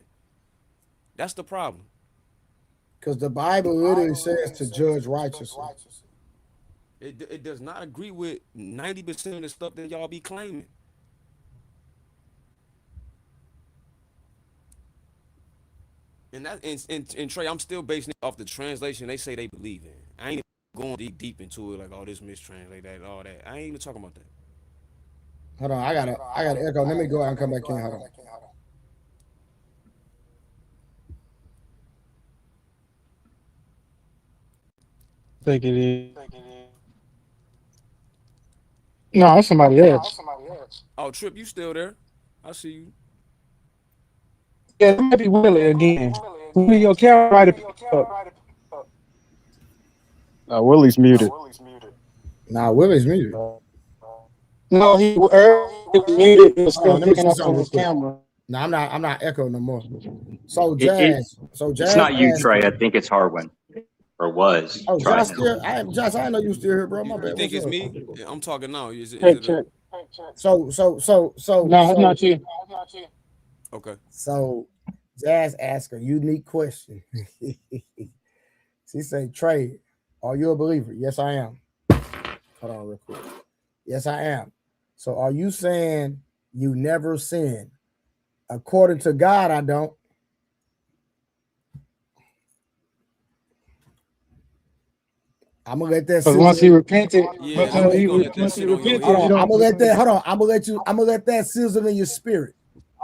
That's the problem. because the Bible literally says to judge righteously. It does not agree with 90% of the stuff that y'all be claiming. And Trey, I'm still basing it off the translation they say they believe in. I ain't going deep into it like all this mistranslate that all that. I ain't even talking about that. Hold on, I gotta echo. Let me go out and come back in. Hold on. Think it is. No, it's somebody else. Oh, Trip, you still there? I see you. Yeah, it might be Willie again. Willie, your camera might have picked up. Willie's muted. Nah, Willie's muted. No, he was muted. It was Hold still on, let me picking see up something on real his quick. camera. No, I'm not echoing no more. So It, Jazz, it's not you, asked. Trey. I think it's Harwin, or was Oh, trying Josh to. Josh, I didn't know you still here, bro. My You bad. think What's it's up? me? I'm talking now. Is Check, it a check. So No, it's not you. okay? So Jazz asked a unique question. She said, Trey, are you a believer? Yes, I am. Hold on real quick. Yes, I am. So are you saying you never sin? According to God, I don't. I'm gonna let that Because sizzle. once he repented, Yeah, he gonna let that once he sit on your repented, Hold you on, head. I'm don't. gonna let that. Hold on, I'm gonna let that sizzle in your spirit.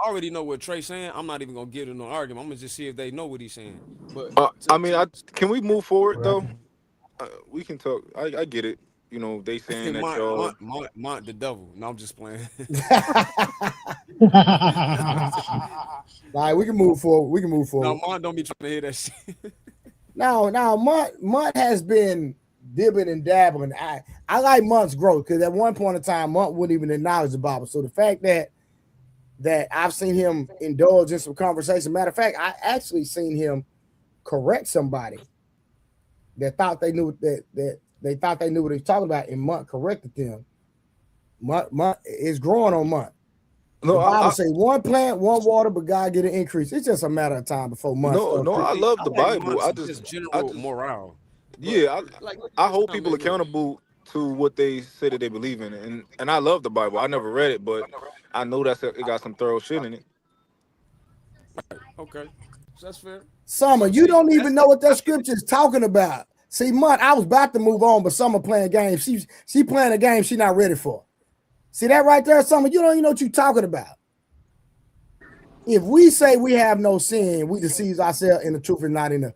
I already know what Trey's saying. I'm not even gonna get into an argument. I'm gonna just see if they know what he's saying. But I mean, can we move forward though? We can talk. I get it. You know, they saying that y'all. Mont the devil. No, I'm just playing. All right, we can move forward. We can move No, forward. Mont don't be trying to hear that shit. Now, Munt has been dibbing and dabbling. I like Munt's growth because at one point in time, Munt wouldn't even acknowledge the Bible. So the fact that I've seen him indulge in some conversation. Matter of fact, I actually seen him correct somebody that thought they knew that they thought they knew what he was talking about, and Munt corrected them. Munt is growing on Munt. No, The Bible say one plant, one water, but God get an increase. It's just a matter of time before Munt starts. no. I love I the like Bible. Mont's I just I general just, morale. But yeah. like I this hold time, people look. accountable to what they say that they believe in, and I love the Bible. I never read it, but I know it got some thorough shit in it. Okay, so that's fair. Summer, So you see, don't even know what that scripture is talking about. See, Munt, I was about to move on, but Summer playing games. She playing a game she not ready for. See that right there, Summer? You don't even know what you're talking about. If we say we have no sin, we deceive ourselves and the truth is not in us.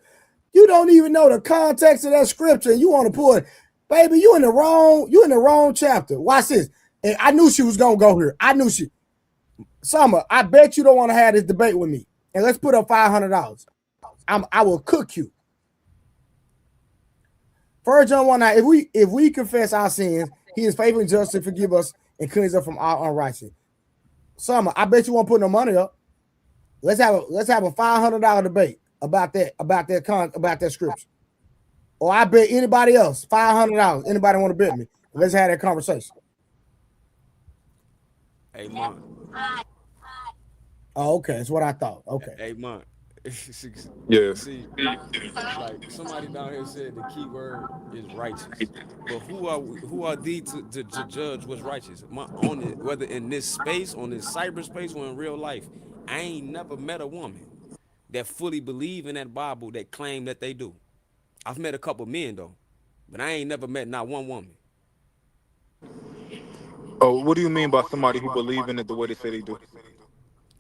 You don't even know the context of that scripture, and you want to pull it, baby. You in the wrong chapter. Watch this. And I knew she was gonna go here. I knew she. Summer, I bet you don't want to have this debate with me. And let's put up $500. I will cook you. 1 John 1:9. If we confess our sins, He is faithful and just to forgive us and cleanse us from all unrighteousness. Summer, I bet you won't put no money up. Let's have a $500 debate about that scripture. Or I bet anybody else $500. Anybody want to bet me? Let's have that conversation. Hey, Monk. Oh, okay, that's what I thought. Okay. Hey, Monk. Yeah. See, like somebody down here said the key word is righteous. But who are thee to judge what's righteous? On it, whether in this space, on this cyberspace, or in real life, I ain't never met a woman that fully believe in that Bible that claim that they do. I've met a couple men though, but I ain't never met not one woman. Oh, what do you mean by somebody who believe in it the way they say they do?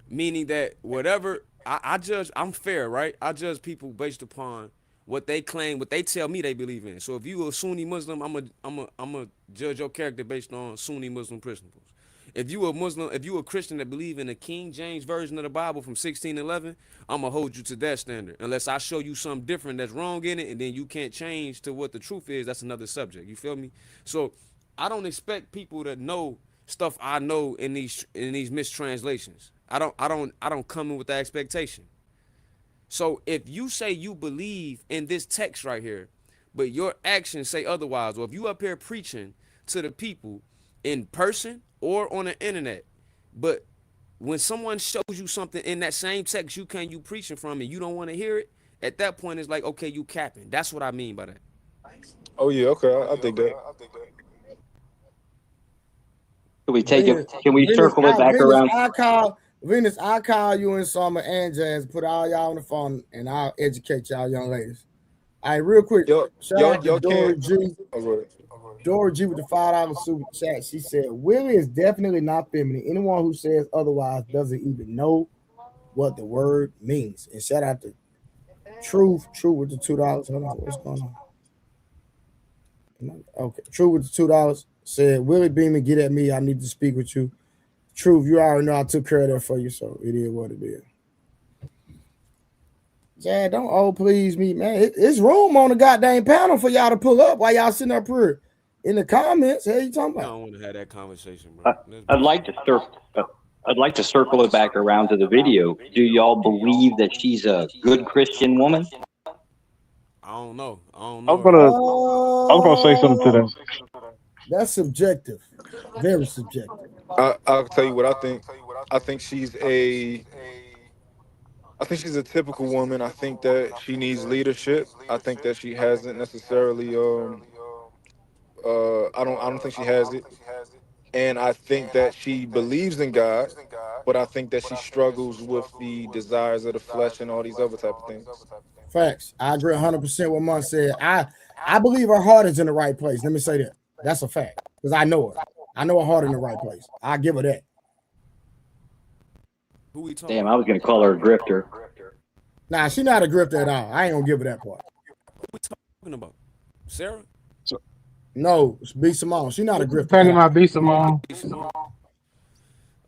Meaning that whatever I judge, I'm fair, right? I judge people based upon what they claim, what they tell me they believe in. So if you a Sunni Muslim, I'm a judge your character based on Sunni Muslim principles. If you a Muslim, if you a Christian that believe in the King James version of the Bible from 1611, I'm gonna hold you to that standard. Unless I show you something different that's wrong in it, and then you can't change to what the truth is. That's another subject. You feel me? So I don't expect people to know stuff I know in these mistranslations. I don't come in with that expectation. So if you say you believe in this text right here, but your actions say otherwise, or if you up here preaching to the people in person or on the internet, but when someone shows you something in that same text you preaching from and you don't want to hear it, at that point it's like, okay, you capping. That's what I mean by that. Oh yeah, okay, I think that. Can we take it? Venus, Can we circle it back around? Venus, I call you and Summer and Jazz, put all y'all on the phone, and I'll educate y'all young ladies. All right, real quick. Shout out to Dory G. Dory G with the $5 super chat. She said, Willie is definitely not feminine. Anyone who says otherwise doesn't even know what the word means. And shout out to True with the $2. Hold on, what's going on? Okay, True with the $2 said, Willie Beeman, get at me. I need to speak with you. Truth, you already know I took care of that for you, so it is what it is. Yeah, don't please me, man. It's room on the goddamn panel for y'all to pull up while y'all sitting up here in the comments. Hey, you talking about? I don't want to have that conversation, bro. I'd like to circle it back around to the video. Do y'all believe that she's a good Christian woman? I don't know. I was gonna say something to that. That's subjective. Very subjective. I'll tell you what I think. I think she's a typical woman. I think that she needs leadership. I think that she hasn't necessarily I don't think she has it. And I think that she believes in God, but I think that she struggles with the desires of the flesh and all these other type of things. Facts. I agree 100% what Mon said. I believe her heart is in the right place. Let me say that. That's a fact. Because I know her. I know her heart in the right place. I give her that. Damn, I was gonna call her a grifter. Nah, she's not a grifter at all. I ain't gonna give her that part. Who we talking about? Sarah? No, it's B. Simone. She's not a grifter. Talking about B. Simone.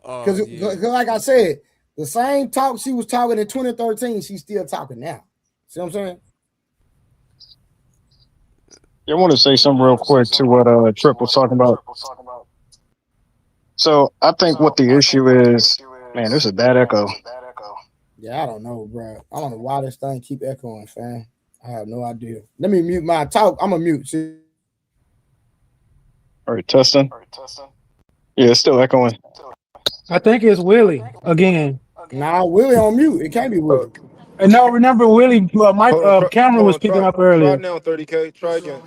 Because like I said, the same talk she was talking in 2013, she's still talking now. See what I'm saying? Yeah, I want to say something real quick to what Trip was talking about. So I think what the issue is, man, there's a bad echo. Yeah, I don't know, bro. I don't know why this thing keep echoing, fam. I have no idea. Let me mute my talk. I'm gonna mute. See? All right, testing. Yeah, it's still echoing. I think it's Willie again. Nah, Willie on mute. It can't be Willie. And no, remember Willie, my camera was picking up earlier. Try now, 30K. Try again.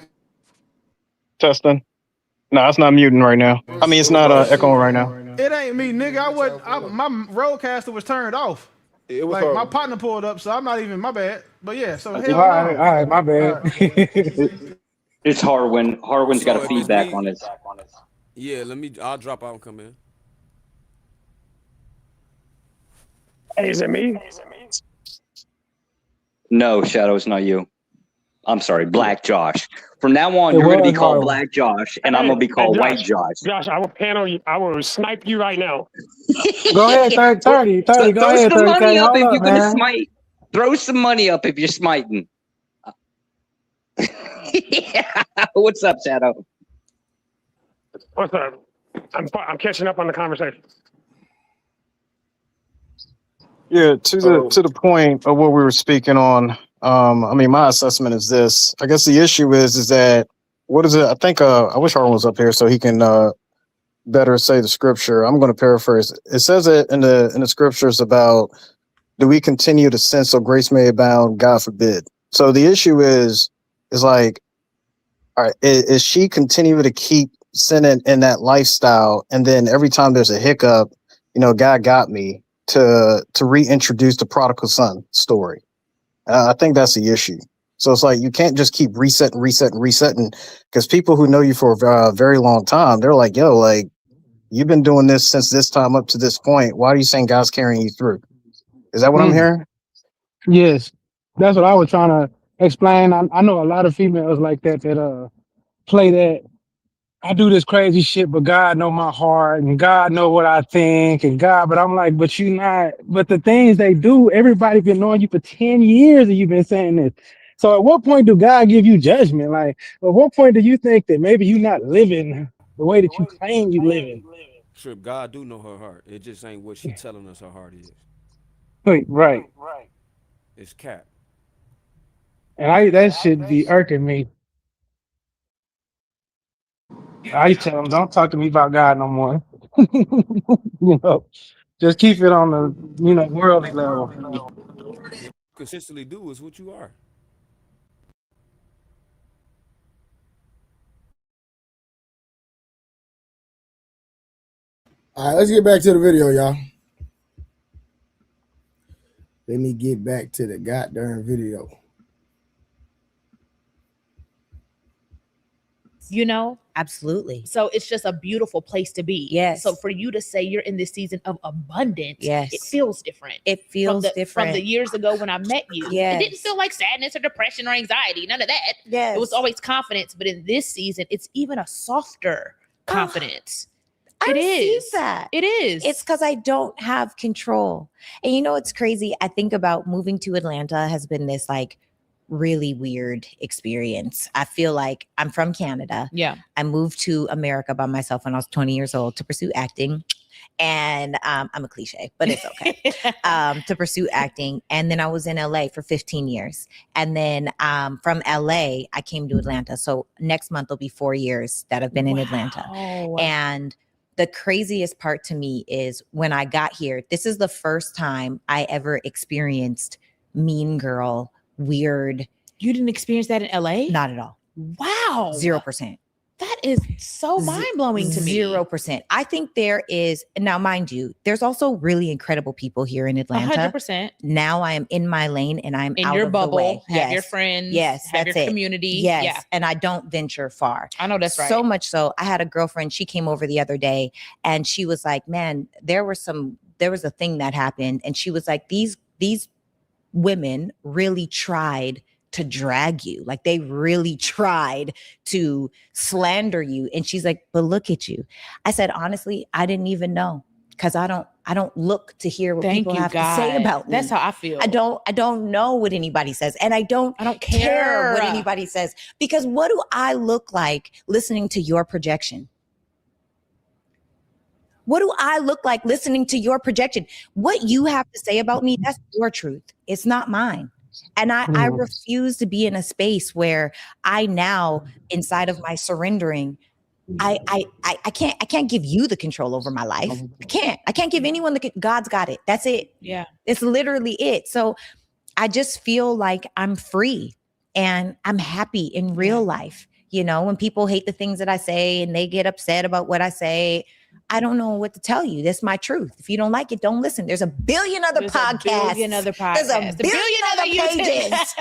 Testing. No, it's not muting right now. I mean, it's not echoing right now. It ain't me, nigga. My roadcaster was turned off. It was like my partner pulled up, so I'm not even my bad. But yeah, so hell all right, my bad. It's Harwin. Harwin's got a feedback on his. Yeah, I'll drop out and come in. Hey, is it me? No, Shadow, it's not you. I'm sorry, Black Josh. From now on, you're going to be called Black Josh, and I'm going to be called White Josh. Josh, I will panel you. I will snipe you right now. Go ahead, 30. Go Throw ahead, some 30. money up if Hold you're going to man. smite. Throw some money up if you're smiting. Yeah. What's up, Shadow? What's up? I'm catching up on the conversation. Yeah, to the point of what we were speaking on. I mean, my assessment is this. I guess the issue is that what is it? I think I wish Harlan was up here so he can better say the scripture. I'm going to paraphrase it. It says it in the scriptures about, do we continue to sin so grace may abound? God forbid. So the issue is like, all right, is she continuing to keep sinning in that lifestyle, and then every time there's a hiccup, God got me to reintroduce the prodigal son story? I think that's the issue. So it's like you can't just keep resetting, because people who know you for a very long time, they're like, yo, like, you've been doing this since this time up to this point. Why are you saying God's carrying you through? Is that what I'm hearing? Yes, that's what I was trying to explain. I know a lot of females like that play that I do this crazy shit, but God know my heart and God know what I think and God. But I'm like, but you not. But the things they do, everybody been knowing you for 10 years and you've been saying this. So at what point do God give you judgment? Like, at what point do you think that maybe you're not living the way that you claim you living? Trip, God do know her heart. It just ain't what she telling us her heart is. Right. It's cap. And that should be irking me. I tell them, don't talk to me about God no more. Just keep it on the worldly level. Consistently do is what you are. All right, let's get back to the video, y'all. Let me get back to the goddamn video. Absolutely. So it's just a beautiful place to be. Yes. So for you to say you're in this season of abundance, yes, it feels different. It feels from different. the years ago when I met you. Yes. It didn't feel like sadness or depression or anxiety. None of that. Yes. It was always confidence. But in this season, it's even a softer confidence. I receive that. It is. It's because I don't have control. And it's crazy. I think about moving to Atlanta has been this like really weird experience. I feel like I'm from Canada. Yeah. I moved to America by myself when I was 20 years old to pursue acting. And I'm a cliche, but it's okay. To pursue acting. And then I was in LA for 15 years. And then from LA, I came to Atlanta. So next month will be 4 years that I've been in Atlanta. And the craziest part to me is when I got here, this is the first time I ever experienced mean girl, weird. You didn't experience that in LA? Not at all. Wow. 0%. That is so mind-blowing to me. 0%. I think there is, now mind you, there's also really incredible people here in Atlanta. 100%. Now I am in my lane and I'm in out your of bubble, the way. have your friends, have your community. Yes. Yeah. And I don't venture far. I know that's right. So much so, I had a girlfriend, she came over the other day and she was like, man, there was a thing that happened. And she was like, these women really tried to drag you. Like they really tried to slander you. And she's like, but look at you. I said, honestly, I didn't even know because I don't look to hear what people have to say about me. That's how I feel. I don't know what anybody says. And I don't care what anybody says because what do I look like listening to your projection? What do I look like listening to your projection? What you have to say about me, that's your truth. It's not mine. And I refuse to be in a space where I now, inside of my surrendering, I can't give you the control over my life. I can't give anyone God's got it. That's it. Yeah. It's literally it. So I just feel like I'm free and I'm happy in real life. When people hate the things that I say and they get upset about what I say, I don't know what to tell you. That's my truth. If you don't like it, don't listen. There's a billion other podcasts. There's a billion other pages.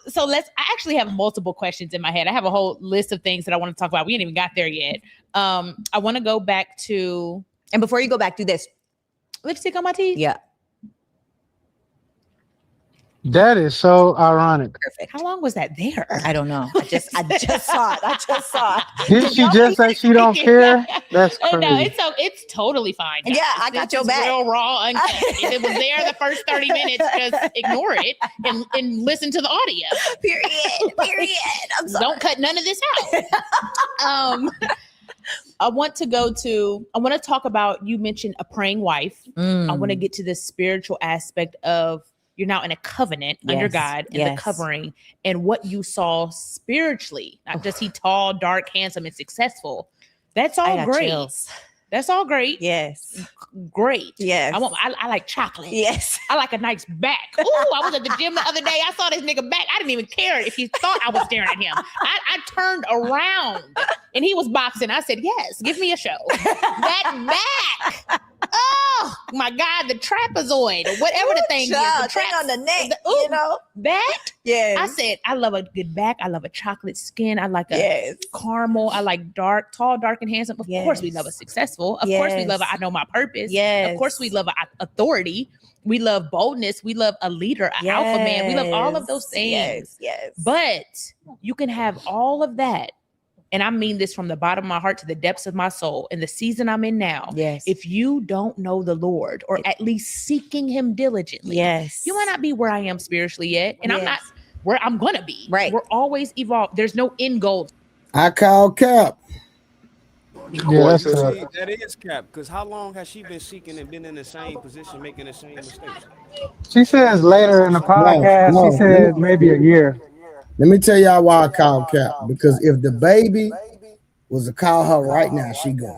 So I actually have multiple questions in my head. I have a whole list of things that I want to talk about. We ain't even got there yet. I want to go back to, and before you go back, do this. Lipstick on my teeth? Yeah. That is so ironic. Perfect. How long was that there? I don't know. I just saw it. Didn't she just say she don't care? That's crazy. No, it's totally fine. Guys. Yeah, I got your back. Real raw, uncut. If it was there the first 30 minutes, just ignore it and listen to the audio. Period. I'm sorry. Don't cut none of this out. I want to talk about, you mentioned a praying wife. I want to get to the spiritual aspect of, you're now in a covenant under God and the covering and what you saw spiritually, not just he tall, dark, handsome, and successful, That's all got great. chills. That's all great. Yes. Great. Yes. I like chocolate. Yes. I like a nice back. Ooh, I was at the gym the other day. I saw this nigga back. I didn't even care if he thought I was staring at him. I turned around and he was boxing. I said, yes, give me a show. That back. Oh my God, the trapezoid or whatever the thing is. The thing on the neck, you know? That? Yes. I said, I love a good back. I love a chocolate skin. I like a caramel. I like dark, tall, dark, and handsome. Of course, we love a successful. Of course, we love a I know my purpose. Yes. Of course, we love a authority. We love boldness. We love a leader, an alpha man. We love all of those things. Yes. But you can have all of that. And I mean this from the bottom of my heart to the depths of my soul. In the season I'm in now, if you don't know the Lord or at least seeking him diligently, you might not be where I am spiritually yet. And I'm not where I'm going to be. Right. We're always evolved. There's no end goal. I call cap. Yeah, that's tough. See, that is cap. Because how long has she been seeking and been in the same position, making the same mistakes? She says later in the podcast, she said maybe a year. Let me tell y'all why I call cap. Because if the baby was to call her right now, she gone.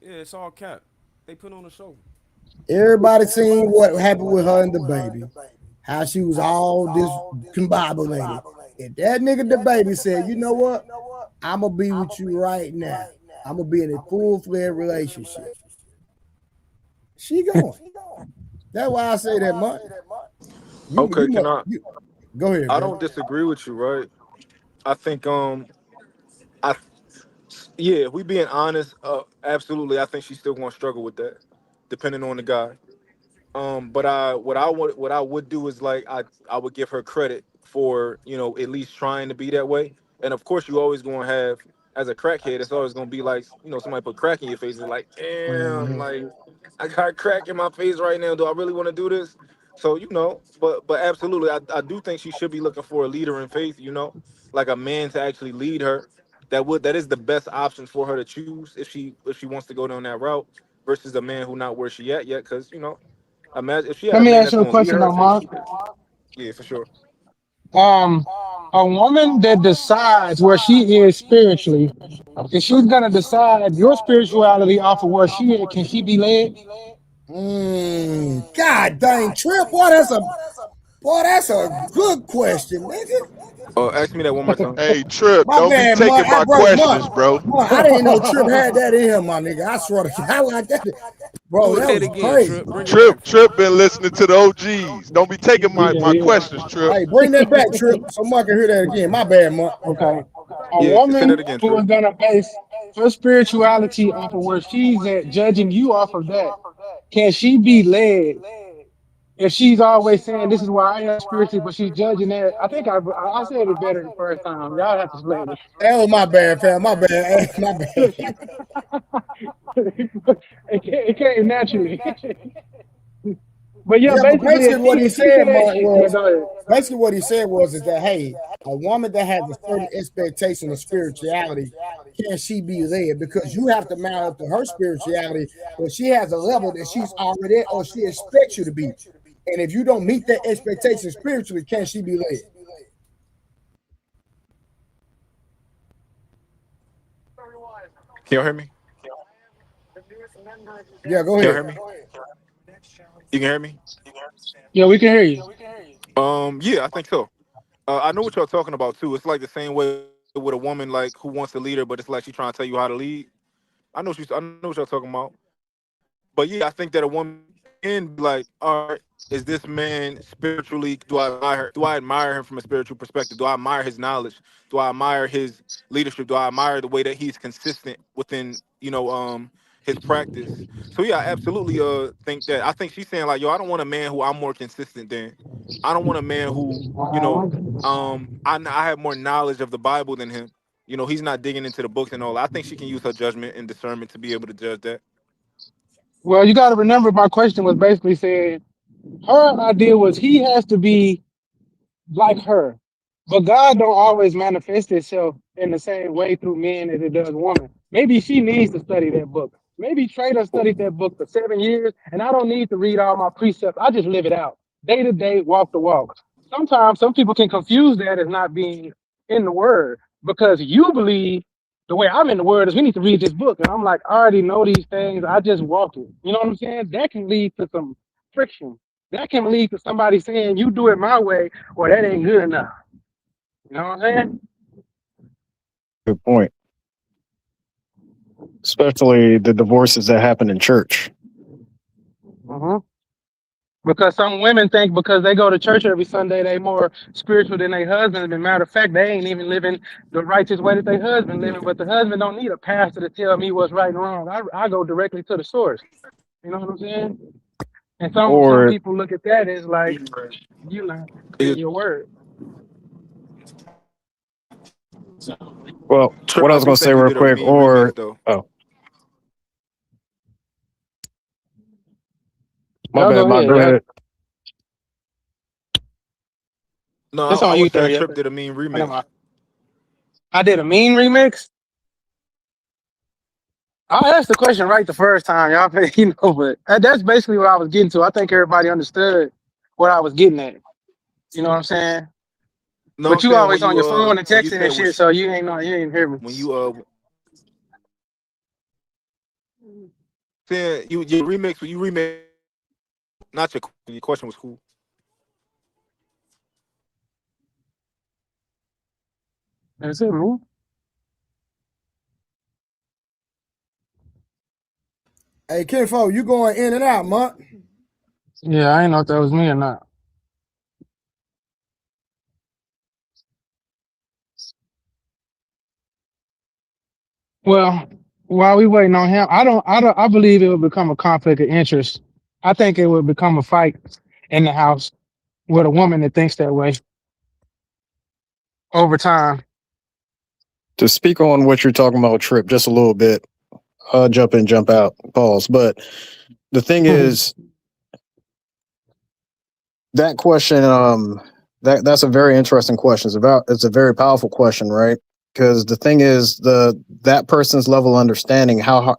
Yeah, it's all cap. They put on a show. Everybody seen what happened with her and the baby. How she was all discombobulated. If that nigga the baby said, you know what? I'm going to be with you right now. I'm going to be in a full-fledged relationship. She going. That's why I say that much. Okay, can I? Go ahead, I bro. don't disagree with you, right? I think if we being honest, absolutely, I think she's still gonna struggle with that, depending on the guy. But what I would do is like I would give her credit for at least trying to be that way. And of course, you always gonna have as a crackhead, it's always gonna be like somebody put crack in your face and like, damn, like I got crack in my face right now. Do I really want to do this? So but absolutely, I do think she should be looking for a leader in faith. Like a man to actually lead her. That is the best option for her to choose if she wants to go down that route versus a man who not where she at yet. Because imagine if she had Let a me man ask that's you a going to lead question, her. Mark. Yeah, for sure. A woman that decides where she is spiritually, if she's gonna decide your spirituality off of where she is, can she be led? God dang, Trip, that's a good question, nigga. Ask me that one more time. Hey, Trip, My don't be bad, Mark. taking my questions, bro. I didn't know Trip had that in him, my nigga. I swear to God, I like that. Bro, that Say it was again, crazy. Trip. Bring it back for me. Trip been listening to the OGs. Don't be taking my questions, Trip. Hey, bring that back, Trip, so Mark can hear that again. My bad, Mark. Okay. A Yeah, send it woman again, who Trip. is gonna base her spirituality off of where she's at, judging you off of that, can she be led? If she's always saying this is where I am spiritually, but she's judging that, I think I said it better the first time. Y'all have to explain it. That was my bad, fam. My bad. My bad. It came naturally. But yeah, Yeah, but basically, basically what he if she said, said, Mark, yeah, was go ahead. that hey, a woman that has a certain expectation of spirituality, can she be led? Because you have to mount up to her spirituality, but she has a level that she's already at, or she expects you to be. And if you don't meet that expectation spiritually, can she be led? Can y'all hear me? Yeah, go Can y'all ahead. hear me? You can hear me? Yeah, we can hear you. Yeah, I think so. I know what y'all talking about too. It's like the same way with a woman like who wants to lead her, but it's like she trying to tell you how to lead. I know what y'all talking about. But yeah, I think that a woman can be like, all right, is this man spiritually? Do I admire her? Do I admire him from a spiritual perspective? Do I admire his knowledge? Do I admire his leadership? Do I admire the way that he's consistent within, his practice? So yeah, I absolutely think that. I think she's saying like, yo, I don't want a man who I'm more consistent than. I don't want a man who, I have more knowledge of the Bible than him. He's not digging into the books and all. I think she can use her judgment and discernment to be able to judge that. Well, you got to remember my question was basically saying her idea was he has to be like her, but God don't always manifest itself in the same way through men as it does women. Maybe she needs to study that book. Maybe Trader studied that book for 7 years, and I don't need to read all my precepts. I just live it out, day to day, walk to walk. Sometimes some people can confuse that as not being in the Word. because you believe the way I'm in the word is we need to read this book. And I'm like, I already know these things. I just walk it. You know what I'm saying? That can lead to some friction. That can lead to somebody saying, you do it my way, or that ain't good enough. You know what I'm saying? Good point. Especially the divorces that happen in church. Uh-huh. Because some women think because they go to church every Sunday, they more spiritual than their husband. And matter of fact, they ain't even living the righteous way that their husband living. But the husband don't need a pastor to tell me what's right and wrong. I go directly to the source. You know what I'm saying? And some Or people look at that as like, you know, in your word. well, Trip, what I I was do gonna say think you real did a quick, mean remix or though. oh, my Y'all bad, go my ahead. go Y'all, ahead. No, it's I on you, was saying 30. Trip did a mean I remix. know I did a mean remix. I asked the question right the first time, y'all. You know, but that's basically what I was getting to. I think everybody understood what I was getting at. You know what I'm saying? No, I'm But you saying always on your phone and when you texting said and shit, so you ain't hear me. when you saying you remix when you remix, not your question was cool. That's it, man. Hey, Kinfo, you going in and out, Monk? Yeah, I ain't know if that was me or not. Well, while we waiting on him, I believe it will become a conflict of interest. I think it will become a fight in the house with a woman that thinks that way over time. To speak on what you're talking about, Trip, just a little bit. Jump in, jump out, pause. But the thing is, that question, that's a very interesting question. It's a very powerful question, right? Because the thing is, that person's level of understanding, how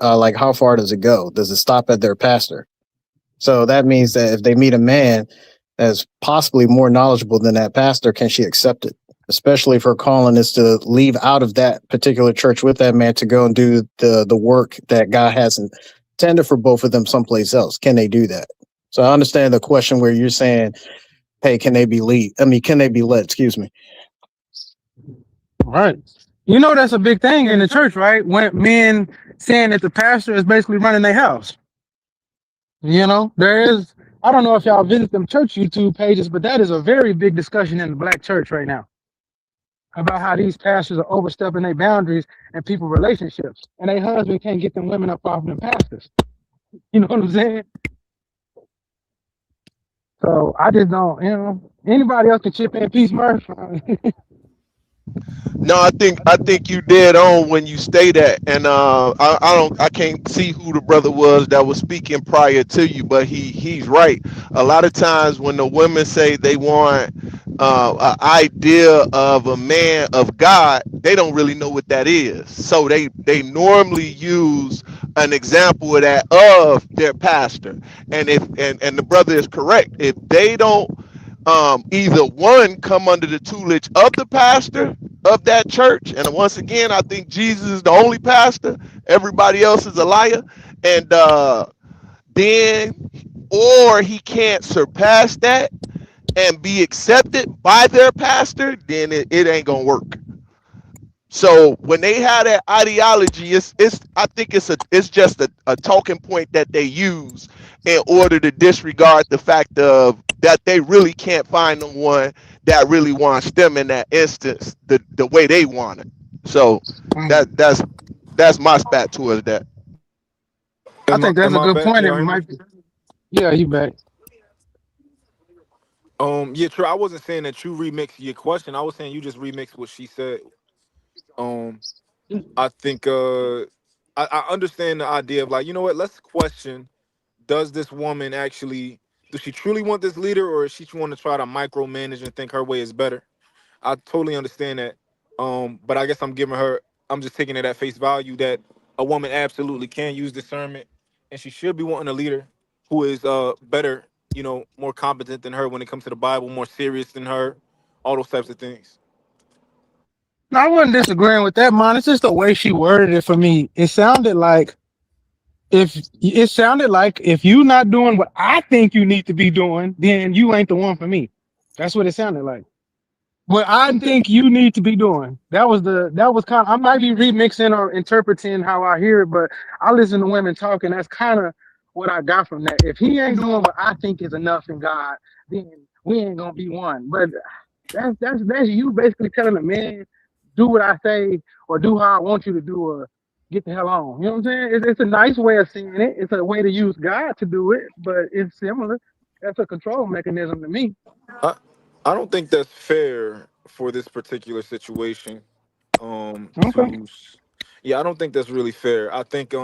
far does it go? Does it stop at their pastor? So that means that if they meet a man that's possibly more knowledgeable than that pastor, can she accept it? Especially if her calling is to leave out of that particular church with that man to go and do the work that God has intended for both of them someplace else. Can they do that? So I understand the question where you're saying, hey, can they be can they be led? Excuse me. Right. You know that's a big thing in the church, right? When men saying that the pastor is basically running their house. You know, there is. I don't know if y'all visit them church YouTube pages, but that is a very big discussion in the black church right now about how these pastors are overstepping their boundaries and people relationships, and their husband can't get them women up off them pastors. You know what I'm saying? So I just don't. You know, anybody else can chip in. Peace, Murph. No, I think you dead on when you say that, and I can't see who the brother was that was speaking prior to you, but he's right. A lot of times when the women say they want an idea of a man of God, they don't really know what that is. So they normally use an example of that of their pastor, and if and the brother is correct. If they don't either one come under the tutelage of the pastor of that church, and once again I think Jesus is the only pastor, everybody else is a liar, and then or he can't surpass that and be accepted by their pastor, then it ain't gonna work. So when they have that ideology, it's I think it's just a talking point that they use in order to disregard the fact of that they really can't find no one that really wants them in that instance the way they want it. So that's my spat towards that. I think that's Am a I good back? Can point. It y'all hear me? might be. Yeah, you back. Yeah, true. I wasn't saying that you remixed your question. I was saying you just remixed what she said. Um, I think I understand the idea of like, you know what, let's question, does this woman actually, does she truly want this leader, or is she want to try to micromanage and think her way is better? I totally understand that. But I guess I'm just taking it at face value that a woman absolutely can use discernment, and she should be wanting a leader who is better, more competent than her when it comes to the Bible, more serious than her, all those types of things. No, I wasn't disagreeing with that, man. It's just the way she worded it for me. It sounded like if you not doing what I think you need to be doing, then you ain't the one for me. That's what it sounded like. What I think you need to be doing. That was kind of, I might be remixing or interpreting how I hear it, but I listen to women talking. That's kind of what I got from that. If he ain't doing what I think is enough in God, then we ain't gonna be one. But that's you basically telling a man, do what I say or do how I want you to do or get the hell on. You know what I'm saying? It's a nice way of saying it. It's a way to use God to do it, but it's similar. That's a control mechanism to me. I I don't think that's fair for this particular situation. Okay. Yeah, I don't think that's really fair. I think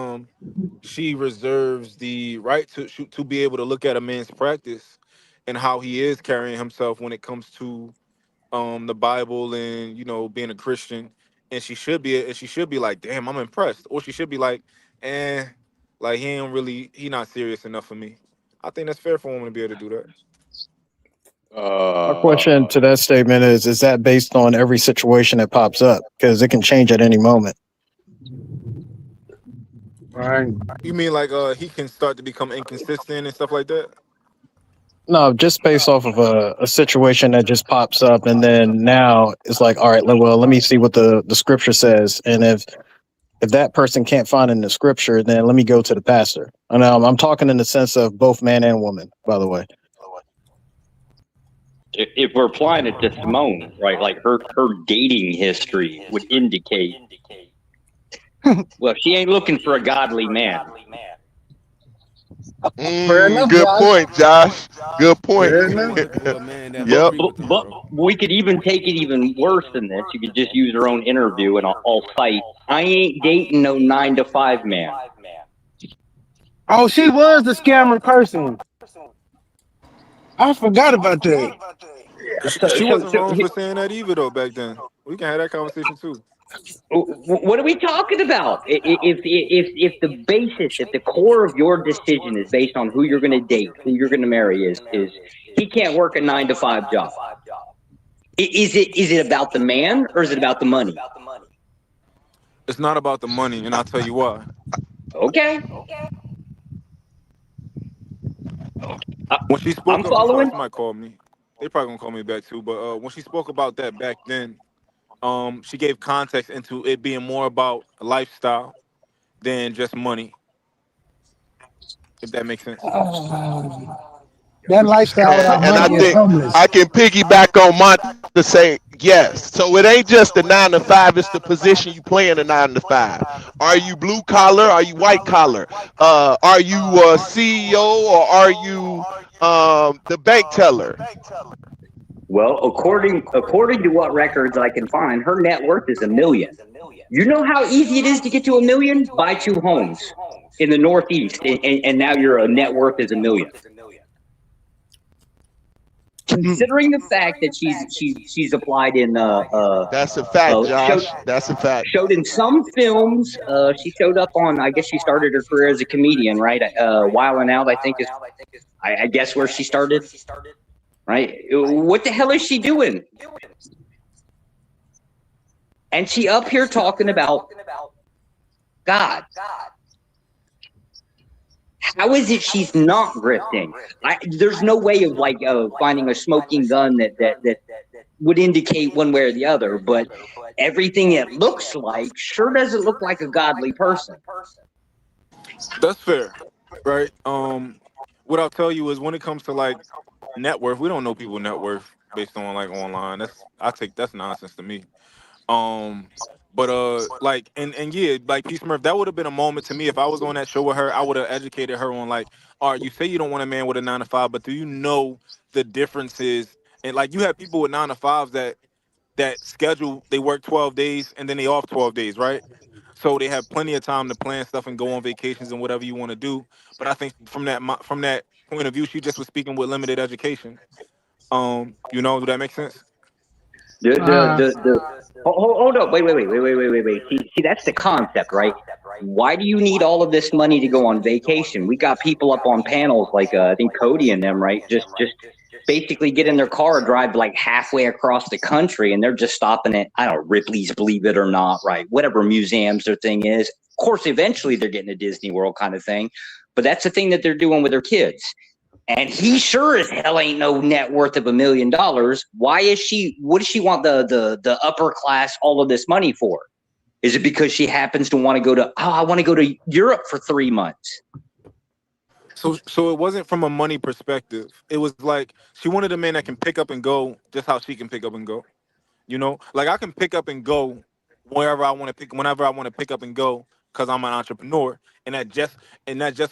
she reserves the right to be able to look at a man's practice and how he is carrying himself when it comes to the Bible and being a Christian, and she should be like, damn, I'm impressed, or she should be like, eh, like he not serious enough for me. I think that's fair for a woman to be able to do that. My question to that statement is that based on every situation that pops up? Because it can change at any moment. Right. You mean like he can start to become inconsistent and stuff like that? No, just based off of a situation that just pops up, and then now it's like, all right, well, let me see what the scripture says, and if that person can't find in the scripture, then let me go to the pastor. And I'm talking in the sense of both man and woman, by the way. If we're applying it to Simone, right, like her dating history would indicate, well, she ain't looking for a godly man. Fair enough, Good Josh. point, Josh. Good point. Fair enough. Yep. But we could even take it even worse than this. You could just use her own interview, and I'll cite, I ain't dating no 9-to-5 man. Oh, she was the scammer person. I forgot about that. She wasn't wrong for saying that either, though. Back then, we can have that conversation too. What are we talking about? If the basis, if the core of your decision is based on who you're going to date, who you're going to marry, is he can't work a 9-to-5 job. Is it about the man or is it about the money? It's not about the money, and I'll tell you why. Okay. When she spoke I'm up, I'm sorry, following. somebody called me. They probably gonna call me back too. But when she spoke about that back then, she gave context into it being more about a lifestyle than just money. If that makes sense. That lifestyle without And I money is think homeless. I can piggyback on Monty to say yes. So it ain't just the 9-to-5; it's the position you play in the 9-to-5. Are you blue collar? Are you white collar? Are you a CEO or are you the bank teller? Well, according to what records I can find, her net worth is $1 million. You know how easy it is to get to $1 million? Buy 2 homes in the Northeast, and now your net worth is $1 million. Considering the fact that she's applied in that's a fact, Josh. That's a fact. Showed in some films. She showed up on. I guess she started her career as a comedian, right? Wild 'N Out, I think is. I guess where she started. Right? What the hell is she doing? And she up here talking about God. How is it she's not grifting? There's no way of finding a smoking gun that would indicate one way or the other, but everything it looks like sure doesn't look like a godly person. That's fair, right? What I'll tell you is when it comes to like net worth, we don't know people's net worth based on like online. That's nonsense to me. But like and yeah, like P Smurf, that would have been a moment to me if I was on that show with her. I would have educated her on like, all right, you say you don't want a man with a 9-to-5, but do you know the differences? And like you have people with 9-to-5s that schedule, they work 12 days and then they off 12 days, right? So they have plenty of time to plan stuff and go on vacations and whatever you want to do. But I think from that point of view, she just was speaking with limited education. Does that make sense? Hold up, wait. See, that's the concept, right? Why do you need all of this money to go on vacation? We got people up on panels like I think Cody and them, right? Just basically get in their car and drive like halfway across the country, and they're just stopping at, I don't know, Ripley's Believe It or Not, right? Whatever museums their thing is. Of course, eventually they're getting a Disney World kind of thing, but that's the thing that they're doing with their kids. And he sure as hell ain't no net worth of $1 million. Why is she? What does she want the upper class all of this money for? Is it because she happens to want to go to? Oh, I want to go to Europe for 3 months. So it wasn't from a money perspective. It was like she wanted a man that can pick up and go, just how she can pick up and go. You know, like I can pick up and go whenever I want to pick up and go, because I'm an entrepreneur, and that just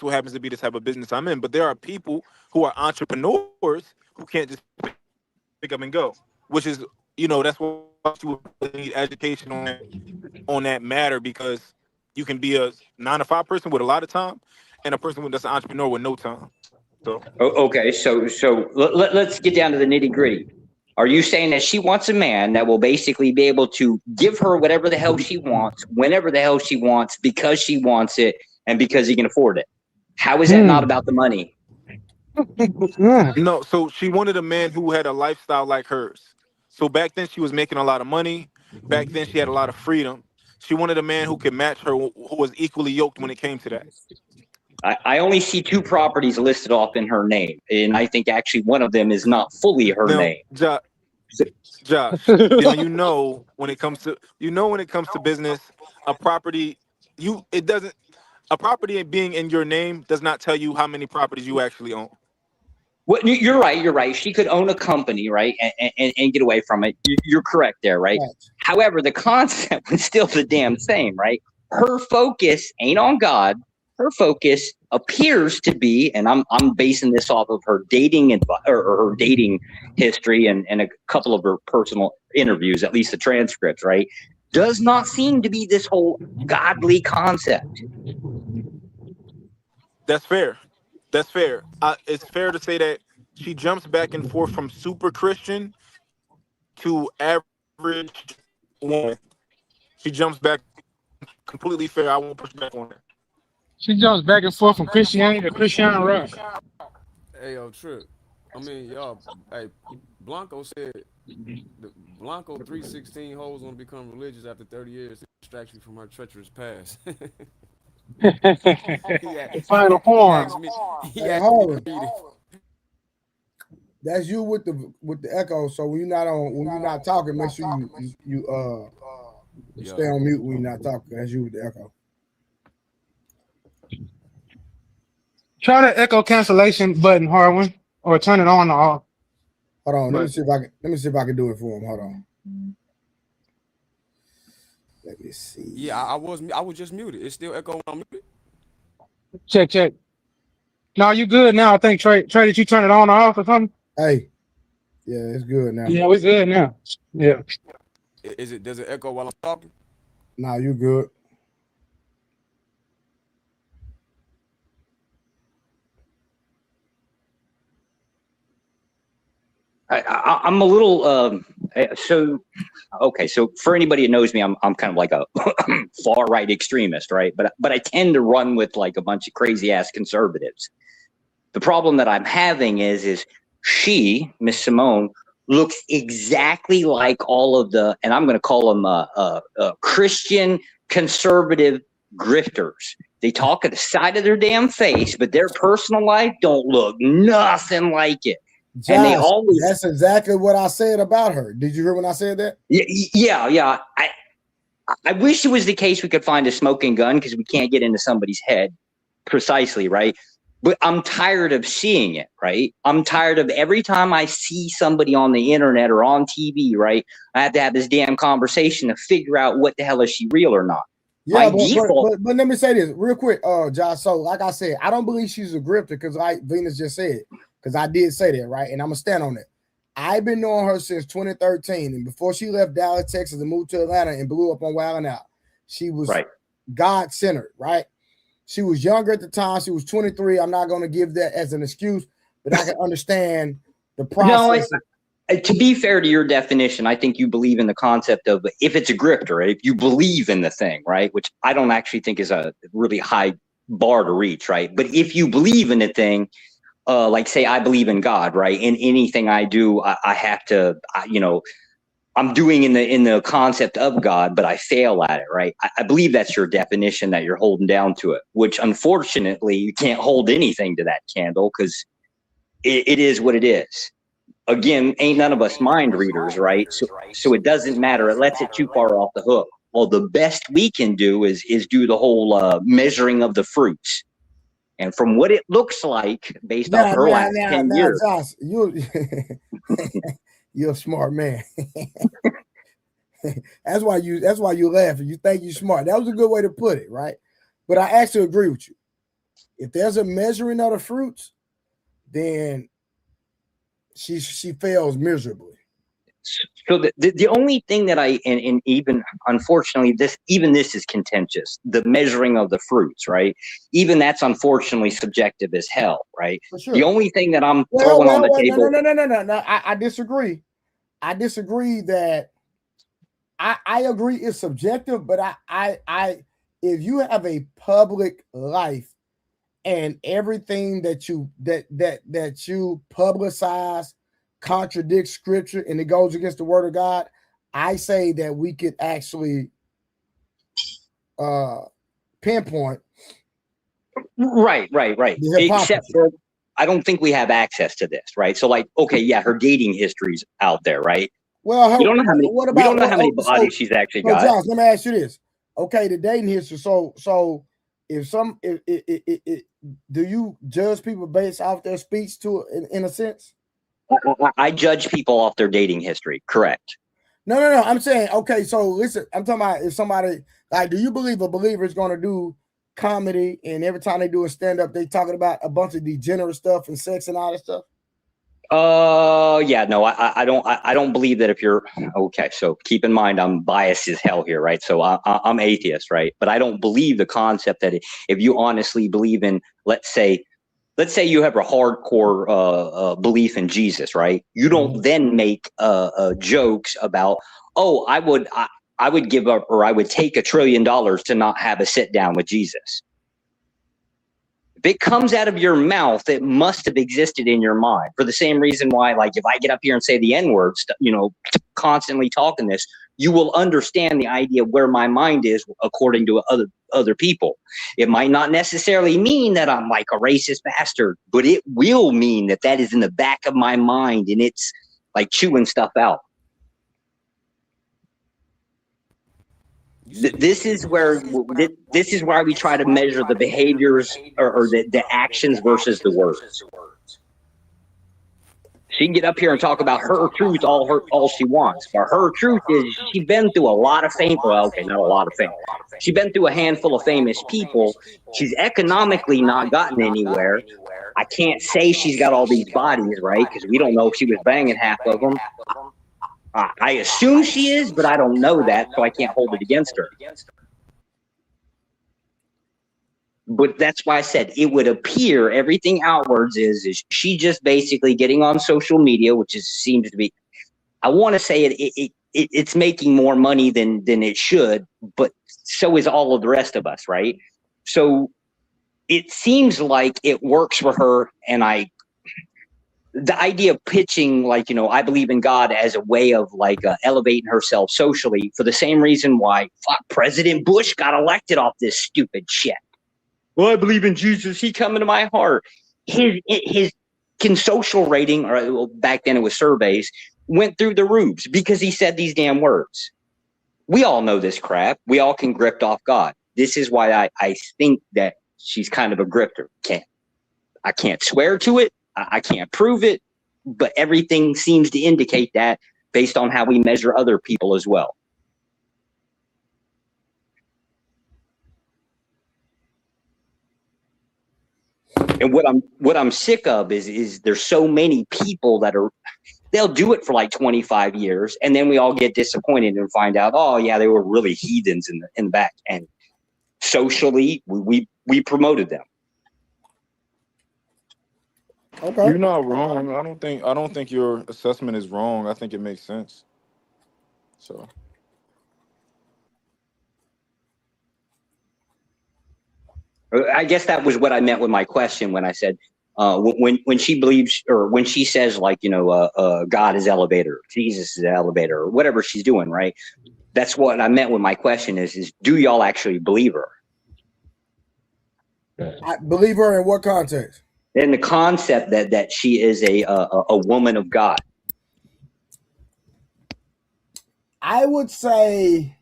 what happens to be the type of business I'm in. But there are people who are entrepreneurs who can't just pick up and go, which is, that's why you need education on that matter, because you can be a 9-to-5 person with a lot of time, and a person that's an entrepreneur with no time. So Okay, so let's get down to the nitty gritty. Are you saying that she wants a man that will basically be able to give her whatever the hell she wants, whenever the hell she wants, because she wants it and because he can afford it? How is that not about the money? No, so she wanted a man who had a lifestyle like hers. So back then she was making a lot of money. Back then she had a lot of freedom. She wanted a man who could match her, who was equally yoked when it came to that. I only see 2 properties listed off in her name, and I think actually one of them is not fully her name. Josh, now when it comes to business, a property being in your name does not tell you how many properties you actually own. Well, you're right. She could own a company, right, and get away from it. You're correct there, right? However, the concept was still the damn same, right? Her focus ain't on God. Her focus appears to be, and I'm basing this off of her dating or her dating history and a couple of her personal interviews, at least the transcripts, right? Does not seem to be this whole godly concept. That's fair. It's fair to say that she jumps back and forth from super Christian to average woman. She jumps back, completely fair. I won't push back on her. She jumps back and forth from Christianity to Christian rock. Hey, yo, Trip. I mean, y'all, hey, Blanco said, Blanco 316 hoes want to become religious after 30 years to distract you from her treacherous past. The final form. Hey, Harlan, that's you with the echo. So when you're not talking, make sure you stay on mute when you're not talking. That's you with the echo. Try the echo cancellation button, Harlan, or turn it on or off. Hold on, let me see if I can do it for him. Hold on. Let me see. Yeah, I was just muted. It's still echo when I'm muted. Check. No, you good now. I think Trey, did you turn it on or off or something? Hey. Yeah, it's good now. Yeah, we're good now. Yeah. Does it echo while I'm talking? Nah, you good. I'm a little so for anybody that knows me, I'm kind of like a far right extremist, right? But I tend to run with like a bunch of crazy ass conservatives. The problem that I'm having is she, Miss Simone, looks exactly like all of the, and I'm going to call them Christian conservative grifters. They talk at the side of their damn face, but their personal life don't look nothing like it. Josh, and they always, that's exactly what I said about her. Did you hear when I said that? Yeah. I wish it was the case we could find a smoking gun because we can't get into somebody's head precisely, right? But I'm tired of seeing it, right? I'm tired of every time I see somebody on the internet or on TV, right? I have to have this damn conversation to figure out what the hell is she real or not. Yeah, but let me say this real quick, Josh. So like I said, I don't believe she's a grifter because like Venus just said. Because I did say that, right? And I'm going to stand on it. I've been knowing her since 2013. And before she left Dallas, Texas and moved to Atlanta and blew up on Wild 'N Out, she was God-centered, right? She was younger at the time. She was 23. I'm not going to give that as an excuse, but I can understand the process. No, to be fair to your definition, I think you believe in the concept of if it's a grifter, right? If you believe in the thing, right? Which I don't actually think is a really high bar to reach, right? But if you believe in the thing, like say I believe in God, right? In anything I do, I have to, I'm doing in the concept of God, but I fail at it, right? I believe that's your definition that you're holding down to it, which unfortunately you can't hold anything to that candle because it is what it is. Again, ain't none of us mind readers, right? So it doesn't matter. It lets it too far off the hook. Well, the best we can do is do the whole measuring of the fruits. And from what it looks like, based off her last 10 years. Josh, you're a smart man. That's why you laughing. You think you're smart. That was a good way to put it, right? But I actually agree with you. If there's a measuring of the fruits, then she fails miserably. So the only thing that and even unfortunately this is contentious, the measuring of the fruits, right? Even that's unfortunately subjective as hell, right? For sure. The only thing that I'm throwing on the table. No. I disagree. I disagree that I agree it's subjective, but I if you have a public life and everything that you publicize contradicts scripture and it goes against the word of God, I say that we could actually pinpoint. Right. Except for I don't think we have access to this, right? So like, okay, yeah, her dating history's out there, right? Well, we don't know how many bodies she's actually got. Josh, let me ask you this. Okay, the dating history. So if do you judge people based off their speech to in a sense? I judge people off their dating history. Correct. No. I'm saying, okay, so listen, I'm talking about if somebody, like, do you believe a believer is going to do comedy and every time they do a stand-up, they talking about a bunch of degenerate stuff and sex and all that stuff? Yeah, no, I don't believe that if you're okay. So keep in mind, I'm biased as hell here, right? So I'm atheist, right? But I don't believe the concept that if you honestly believe in, let's say you have a hardcore belief in Jesus, right? You don't then make jokes about, oh, I would give up or I would take $1 trillion to not have a sit down with Jesus. If it comes out of your mouth, it must have existed in your mind. For the same reason why, like, if I get up here and say the N-word, constantly talking this, you will understand the idea of where my mind is according to other people. It might not necessarily mean that I'm like a racist bastard, but it will mean that is in the back of my mind and it's like chewing stuff out. This is where we try to measure the behaviors or the actions versus the words. She can get up here and talk about her truth all she wants, but her truth is she's been through a lot of fame. Well, okay, not a lot of fame. She's been through a handful of famous people. She's economically not gotten anywhere. I can't say she's got all these bodies, right? Because we don't know if she was banging half of them. I assume she is, but I don't know that, so I can't hold it against her. But that's why I said it would appear everything outwards is she just basically getting on social media, which seems to be, I want to say it's making more money than it should, but so is all of the rest of us, right? So it seems like it works for her, and the idea of pitching, like, I believe in God as a way of like elevating herself socially for the same reason why President Bush got elected off this stupid shit. Well, I believe in Jesus. He come into my heart. His social rating, or back then it was surveys, went through the roofs because he said these damn words. We all know this crap. We all can grift off God. This is why I think that she's kind of a grifter. I can't swear to it. I can't prove it, but everything seems to indicate that based on how we measure other people as well. And what I'm sick of is there's so many people they'll do it for like 25 years, and then we all get disappointed and find out, oh yeah, they were really heathens in the back, and socially we promoted them. Okay. You're not wrong. I don't think your assessment is wrong. I think it makes sense. So I guess that was what I meant with my question when I said, When she believes, or when she says, like, God is elevator, Jesus is elevator, or whatever she's doing, right? That's what I meant with my question is do y'all actually believe her? I believe her in what context? In the concept that she is a woman of God. I would say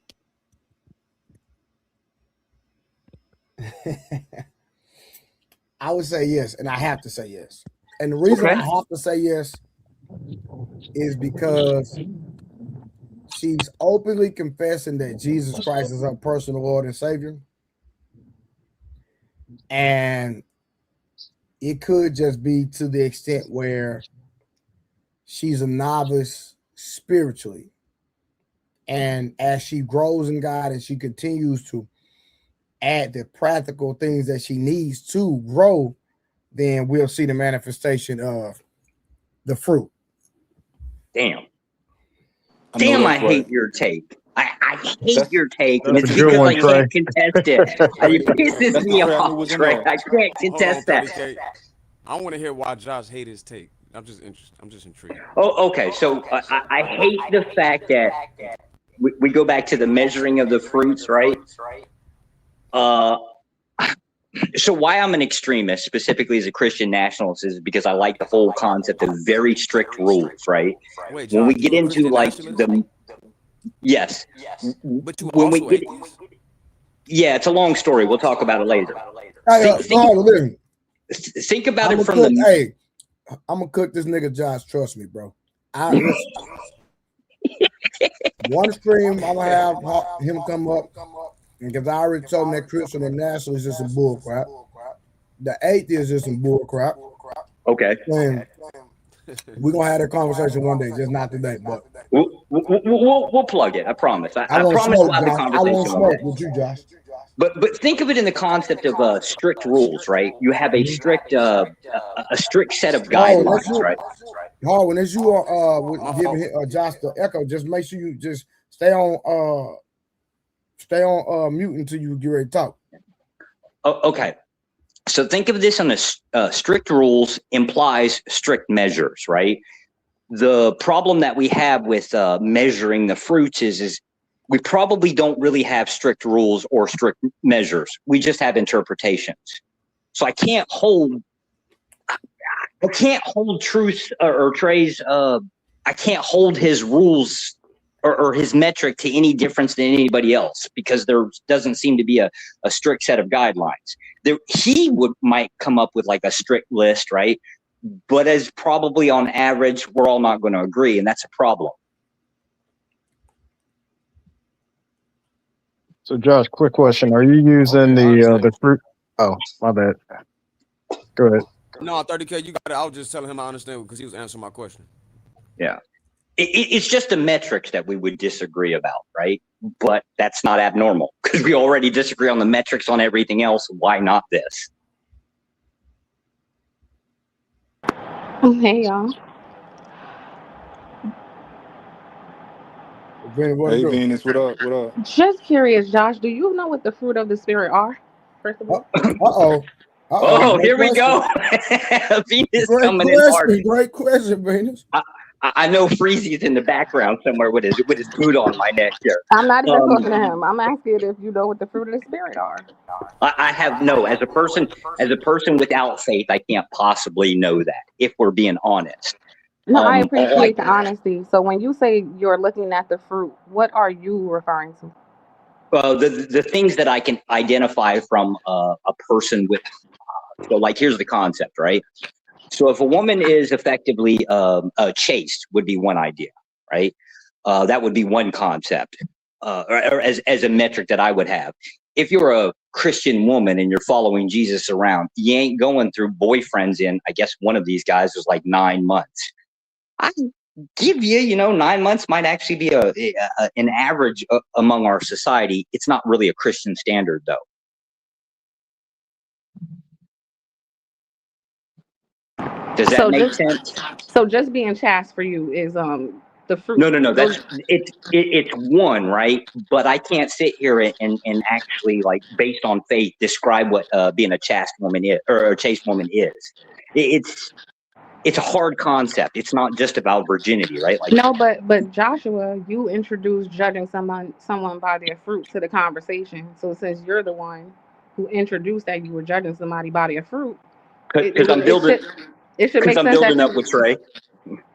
I would say yes, and I have to say yes. And the reason I have to say yes is because she's openly confessing that Jesus Christ is her personal Lord and Savior. And it could just be to the extent where she's a novice spiritually. And as she grows in God and she continues to add the practical things that she needs to grow, then we'll see the manifestation of the fruit. Damn. I know Damn, I that's right. hate your take. I hate your take, and That's it's a good because one, I Trey. can't contest it. It pisses That's the me Trey I knew off, was in Trey. there. I can't Hold on, contest that. 30K. I want to hear why Josh hate his take. I'm just interested. I'm just intrigued. Oh, okay. So I hate the fact that we go back to the measuring of the fruits, right? So why I'm an extremist, specifically as a Christian nationalist, is because I like the whole concept of very strict rules, right? Wait, When we Josh, get you a into Christian like nationalist? yes, But you when we also get, atheist? yeah, it's a long story. We'll talk about it later. Hey, Think about it from cook, the. Hey, I'm gonna cook this nigga Josh. Trust me, bro. Listen. One stream, I'm gonna have him come up, because I already told him that Christian and nationalist is some bull crap. The atheist is some bull crap. Okay. And we're gonna have that conversation one day, just not today. But we'll plug it. I promise. I won't promise smoke, we'll have the Josh. I won't conversation one smoke day. with you, Josh. But think of it in the concept of strict rules, right? You have a strict set of guidelines, right? When as you are giving Josh the echo, just make sure you just stay on mute until you get ready to talk. Okay. So think of this on a strict rules implies strict measures, right? The problem that we have with measuring the fruits is we probably don't really have strict rules or strict measures. We just have interpretations. So I can't hold truth or Trey's. I can't hold his rules or his metric to any difference than anybody else, because there doesn't seem to be a strict set of guidelines. He might come up with like a strict list, right? But as probably on average, we're all not going to agree, and that's a problem. So, Josh, quick question: are you using the fruit? Oh, my bad. Go ahead. No, 30K, you got it. I was just telling him I understand because he was answering my question. Yeah. It's just the metrics that we would disagree about, right? But that's not abnormal because we already disagree on the metrics on everything else. Why not this? Hey, y'all. Hey Venus, what up? What up? Just curious, Josh, do you know what the fruit of the spirit are? First of all. Oh, here we go. Venus coming in hard. Great question, Venus. I know Freezy's in the background somewhere with his boot on my neck here. I'm not even talking to him. I'm asking if you know what the fruit of the spirit are. I have no. As a person without faith, I can't possibly know that. If we're being honest. No, I appreciate the honesty. So when you say you're looking at the fruit, what are you referring to? Well, the things that I can identify from a person with. So, like, here's the concept, right? So, if a woman is effectively chaste, would be one idea, right? That would be one concept, or as a metric that I would have. If you're a Christian woman and you're following Jesus around, you ain't going through boyfriends in. I guess one of these guys was like 9 months. I give you, 9 months might actually be an average among our society. It's not really a Christian standard, though. Does that make sense? So just being chaste for you is The fruit. No. It's one, right? But I can't sit here and actually, like, based on faith, describe what being a chaste woman is, or a chaste woman is. It's a hard concept. It's not just about virginity, right? Like, No, but Joshua, you introduced judging someone by their fruit to the conversation. So since you're the one who introduced that you were judging somebody by their fruit, because I'm building, it should because make I'm sense that building up with Trey.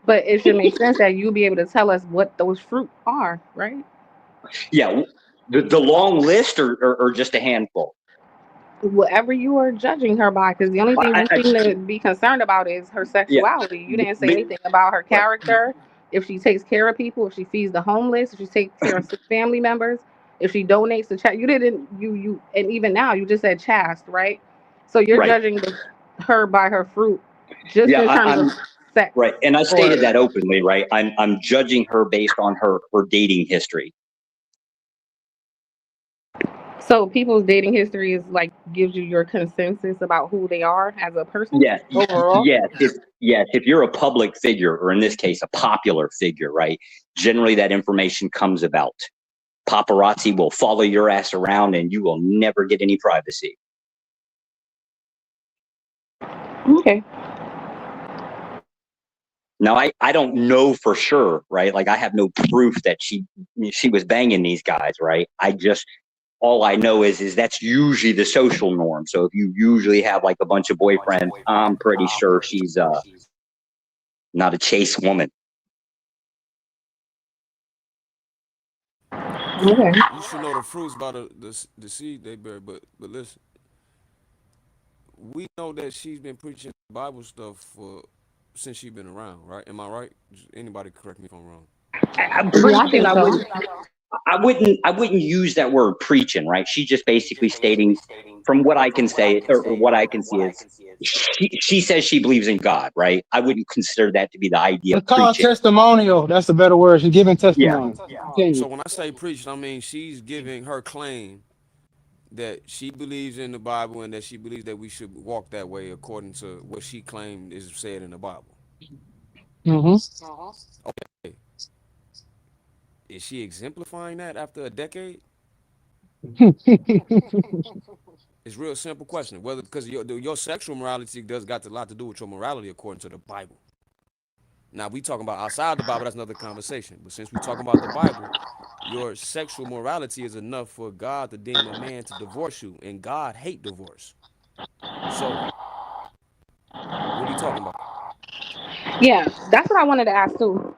but it should make sense that you'll be able to tell us what those fruit are, right? Yeah, the long list, or just a handful. Whatever you are judging her by, because the only thing you seem to be concerned about is her sexuality. You didn't say anything about her character, if she takes care of people, if she feeds the homeless, if she takes care of sick family members, if she donates to charity. You didn't, and even now you just said chaste, right? So you're judging her by her fruit, just in terms of sex. Right, and I stated that openly, right? I'm judging her based on her dating history. So people's dating history is like gives you your consensus about who they are as a person. Yeah, overall. If you're a public figure, or in this case, a popular figure, right? Generally, that information comes about. Paparazzi will follow your ass around, and you will never get any privacy. Okay. Now, I don't know for sure, right? Like, I have no proof that she was banging these guys, right? All I know is that's usually the social norm. So if you usually have like a bunch of boyfriends, I'm pretty sure she's not a chaste woman. Okay. You should know the fruits by the seed they bear. But listen, we know that she's been preaching Bible stuff since she's been around, right? Am I right? Anybody correct me if I'm wrong. Preaching, I wouldn't use that word preaching, right? She's just basically stating, from what I can say, or what I can see, is she says she believes in God, right? I wouldn't consider that to be the idea of It's called preaching. testimonial. That's a better word. She's giving testimony. So when I say preach, I mean she's giving her claim that she believes in the Bible and that she believes that we should walk that way according to what she claimed is said in the Bible. Okay. Is she exemplifying that after a decade? It's a real simple question. Whether because your sexual morality does got a lot to do with your morality according to the Bible. Now we talking about outside the Bible, that's another conversation. But since we talking about the Bible, your sexual morality is enough for God to deem a man to divorce you, and God hate divorce. So, what are you talking about? Yeah, that's what I wanted to ask too.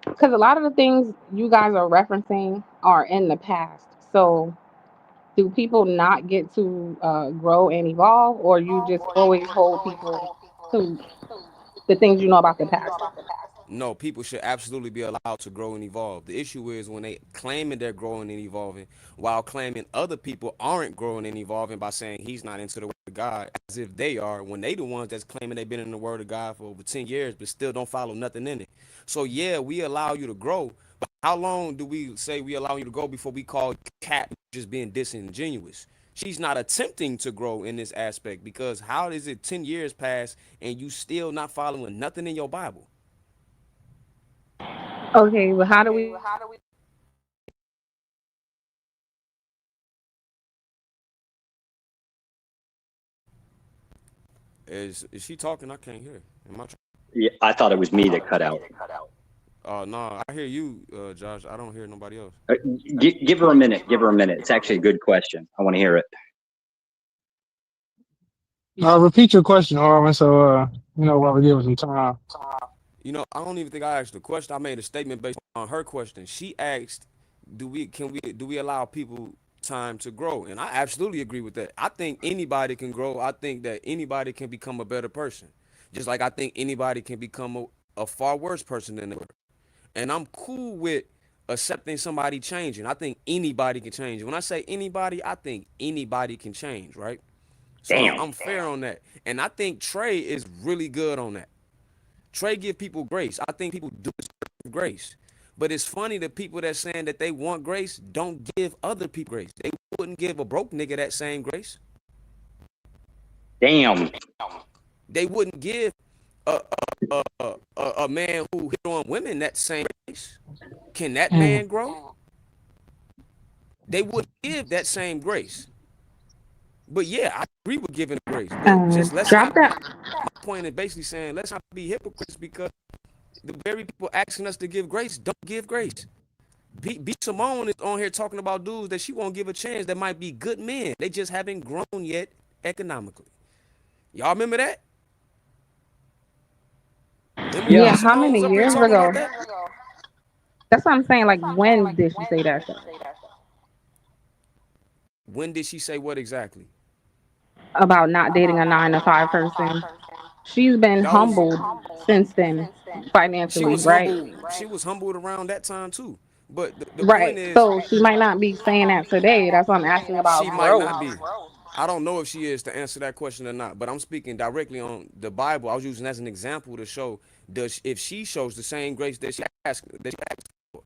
Because a lot of the things you guys are referencing are in the past. So, do people not get to grow and evolve, or you just always hold people to the things you know about the past? No, people should absolutely be allowed to grow and evolve. The issue is when they claiming they're growing and evolving while claiming other people aren't growing and evolving by saying he's not into the word of God, as if they are, when they the ones that's claiming they've been in the word of God for over 10 years but still don't follow nothing in it. So yeah, we allow you to grow, but how long do we say we allow you to grow before we call Cat just being disingenuous? She's not attempting to grow in this aspect, because how is it 10 years pass and you still not following nothing in your Bible? Okay, well, how do we? Is she talking? I can't hear. Am I? Yeah, I thought it was me that cut out. Oh no, I hear you, Josh. I don't hear nobody else. Give her a minute. Give her a minute. It's actually a good question. I want to hear it. Repeat your question, Harvin, so while we give her some time. You know, I don't even think I asked the question. I made a statement based on her question. She asked, do we allow people time to grow? And I absolutely agree with that. I think anybody can grow. I think that anybody can become a better person. Just like I think anybody can become a far worse person than they were. And I'm cool with accepting somebody changing. I think anybody can change. When I say anybody, I think anybody can change, right? So I'm fair on that. And I think Trey is really good on that. Trey give people grace. I think people do deserve grace. But it's funny, the people that's saying that they want grace don't give other people grace. They wouldn't give a broke nigga that same grace. Damn. They wouldn't give a man who hit on women that same grace. can that man grow? They would give that same grace. But yeah, I agree with giving grace. But just let's Drop not be, that. my point is basically saying let's not be hypocrites, because the very people asking us to give grace don't give grace. B Simone is on here talking about dudes that she won't give a chance that might be good men. They just haven't grown yet economically. Y'all remember that? Remember Yeah, B how Simone was many up here years talking about ago? that? That's what I'm saying. Like, when did she say that stuff? When did she say what exactly? About not dating a 9 to 5 person. She's been That was humbled since then, financially, right? she was humbled around that time too. But the point Right. is, So she might not be saying that today. That's why I'm asking about she might growth. not be. I don't know if she is to answer that question or not, but I'm speaking directly on the Bible. I was using as an example to show if she shows the same grace that she asked for,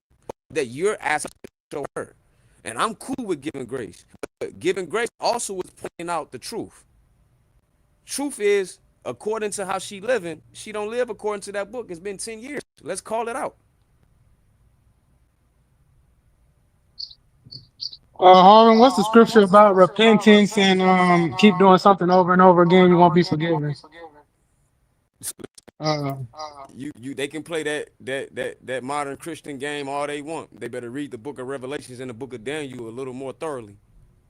that you're asking to show her. And I'm cool with giving grace. But giving grace also is pointing out the truth. Truth is, according to how she living, she don't live according to that book. It's been 10 years. Let's call it out. Harmon, what's the scripture about repentance and keep doing something over and over again, you won't be forgiven? They can play that modern Christian game all they want. They better read the book of Revelations and the book of Daniel a little more thoroughly.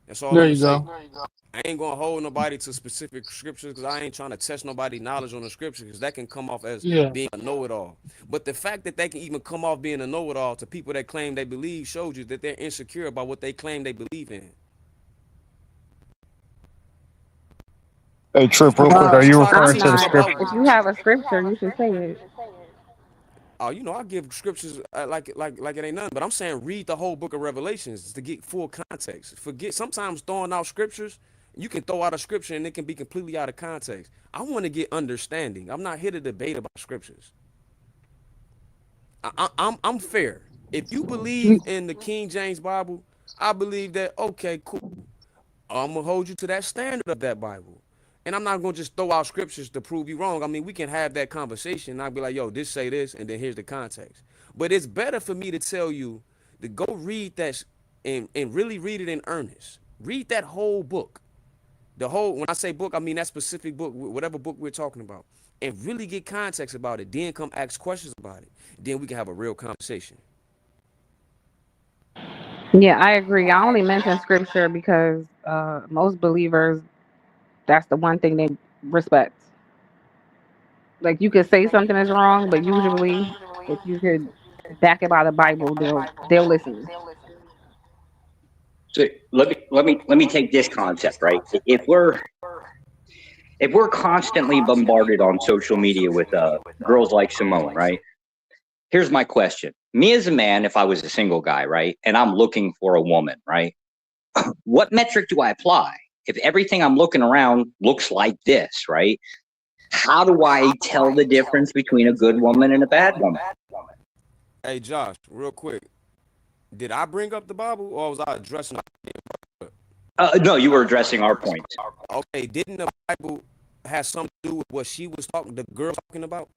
That's all There I'm gonna you say. go. I ain't gonna hold nobody to specific scriptures because I ain't trying to test nobody's knowledge on the scripture, because that can come off as Yeah. being a know-it-all. But the fact that they can even come off being a know-it-all to people that claim they believe shows you that they're insecure about what they claim they believe in. Hey, Trip, real quick, Try are you to I'm referring teach to the them not. scripture? about. If you have a scripture, you should say it. Oh, I give scriptures like it ain't nothing. But I'm saying read the whole book of Revelations to get full context. Forget sometimes throwing out scriptures. You can throw out a scripture and it can be completely out of context. I want to get understanding. I'm not here to debate about scriptures. I'm fair. If you believe in the King James Bible, I believe that okay, cool. I'm gonna hold you to that standard of that Bible. And I'm not gonna just throw out scriptures to prove you wrong. I mean, we can have that conversation. And I'll be like, yo, this say this, and then here's the context. But it's better for me to tell you to go read that and really read it in earnest. Read that whole book. The whole, when I say book, I mean that specific book, whatever book we're talking about. And really get context about it. Then come ask questions about it. Then we can have a real conversation. Yeah, I agree. I only mention scripture because most believers, that's the one thing they respect. Like, you could say something is wrong, but usually if you could back it by the Bible, they'll listen. So let me take this concept, right? If we're constantly bombarded on social media with girls like Simone, right? Here's my question. Me as a man, if I was a single guy, right, and I'm looking for a woman, right, what metric do I apply? If everything I'm looking around looks like this, right, how do I tell the difference between a good woman and a bad woman? Hey, Josh, real quick. Did I bring up the Bible or was I addressing? No, you were addressing our points. Okay, didn't the Bible have something to do with what she was talking, the girl talking about?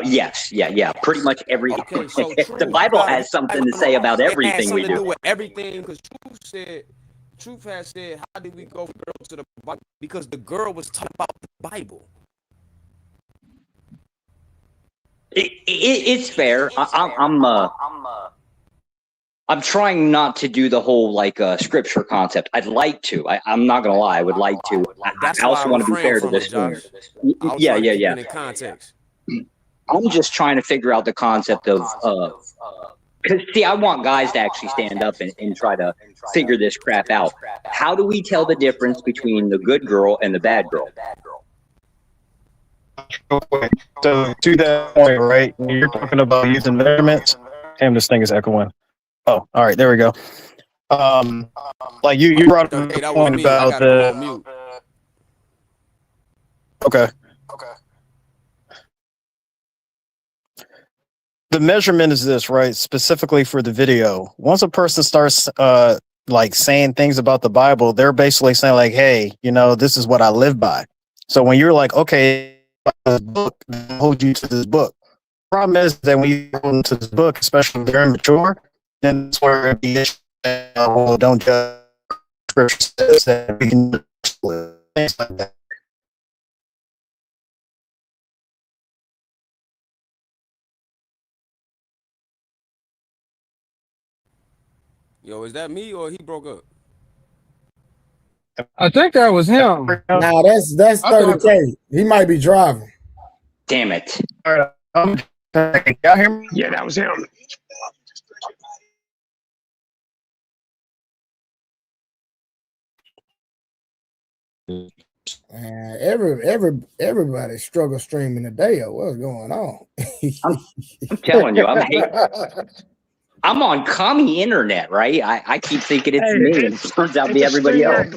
Yes, yeah. Pretty much every. Okay, so The truth. Bible has something to say about It had everything we something to do do. with everything because truth has said, how did we go from girl to the Bible? Because the girl was talking about the Bible. It's fair. I'm trying not to do the whole like scripture concept. I'd like to. I'm not gonna lie. I would like to. That's I why I also want to be refrained fair to from this it, room. Josh. I was Yeah. trying to keep it in context. I'm just trying to figure out the concept of because see, I want guys to actually stand up and try to figure this crap out. How do we tell the difference between the good girl and the bad girl? So to that point, right? When you're talking about using measurements, damn, this thing is echoing. Oh, all right, there we go. Like you brought up Hey, a that was point me. I about gotta go on mute. Okay. The measurement is this, right? Specifically for the video. Once a person starts like saying things about the Bible, they're basically saying like, hey, this is what I live by. So when you're like, okay, this book, hold you to this book. problem is that when you go into this book, especially if they're immature, then it's where it be well, don't judge. Scripture says that we can things like that. Yo, is that me or he broke up? I think that was him. Nah, that's I thought 30K. He might be driving. Damn it. All right, y'all hear me? Yeah, that was him. Everybody struggle streaming today. What's going on? I'm telling you, I'm on commie internet, right? I keep thinking it's me, and it turns out to be everybody else.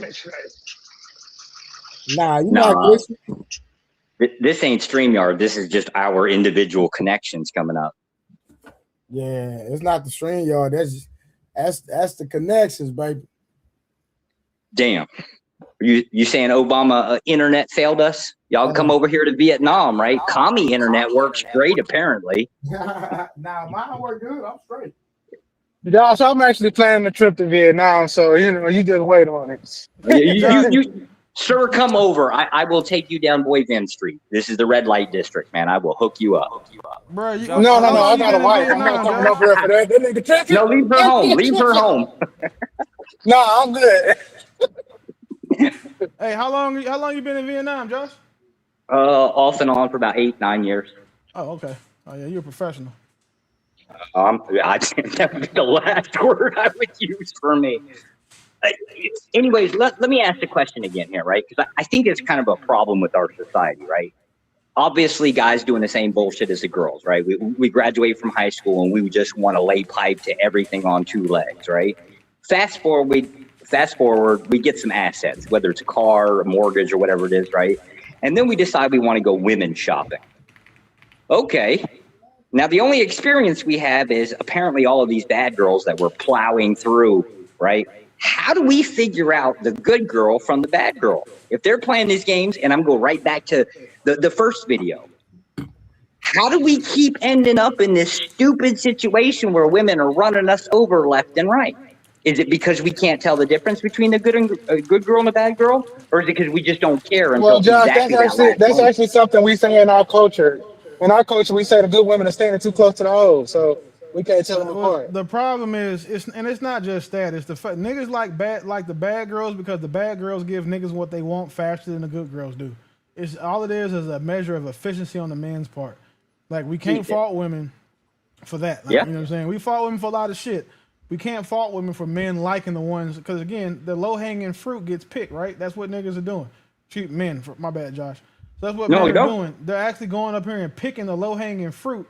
Nah, you're not glitching. This ain't StreamYard. This is just our individual connections coming up. Yeah, it's not the StreamYard. That's the connections, baby. Damn. You saying Obama internet failed us? Y'all come over here to Vietnam, right? Commie internet works great, apparently. Nah, mine work good. I'm straight. Josh, I'm actually planning a trip to Vietnam, so you just wait on it. You sir, come over. I will take you down Boy Vin Street. This is the red light district, man. I will hook you up. Bro, no, I got a wife. I'm not coming over here for that. That nigga tricky. No, leave her home. Leave her home. No, I'm good. Hey, how long you been in Vietnam, Josh? Off and on for about 8-9 years. Oh, okay. Oh yeah, you're a professional. I that would be the last word I would use for me. Anyways, let me ask the question again here, right? Because I think it's kind of a problem with our society, right? Obviously, guys doing the same bullshit as the girls, right? We graduate from high school and we just want to lay pipe to everything on two legs, right? Fast forward, we get some assets, whether it's a car, a mortgage, or whatever it is, right? And then we decide we want to go women shopping. Okay. Now, the only experience we have is apparently all of these bad girls that we're plowing through, right? How do we figure out the good girl from the bad girl? If they're playing these games, and I'm going right back to the first video, how do we keep ending up in this stupid situation where women are running us over left and right? Is it because we can't tell the difference between the good girl and the bad girl? Or is it because we just don't care until Well, Josh, exactly that's actually something we say in our culture. In our culture, we say the good women are standing too close to the hoes, so we can't tell them apart. The problem is, it's not just that. It's the niggas like the bad girls because the bad girls give niggas what they want faster than the good girls do. It's all it is a measure of efficiency on the man's part. Like we can't fault women for that. Like, you know what I'm saying? We fault women for a lot of shit. We can't fault women for men liking the ones because again, the low hanging fruit gets picked, right? That's what niggas are doing. Cheap men. My bad, Josh. So that's what men are doing. They're actually going up here and picking the low hanging fruit,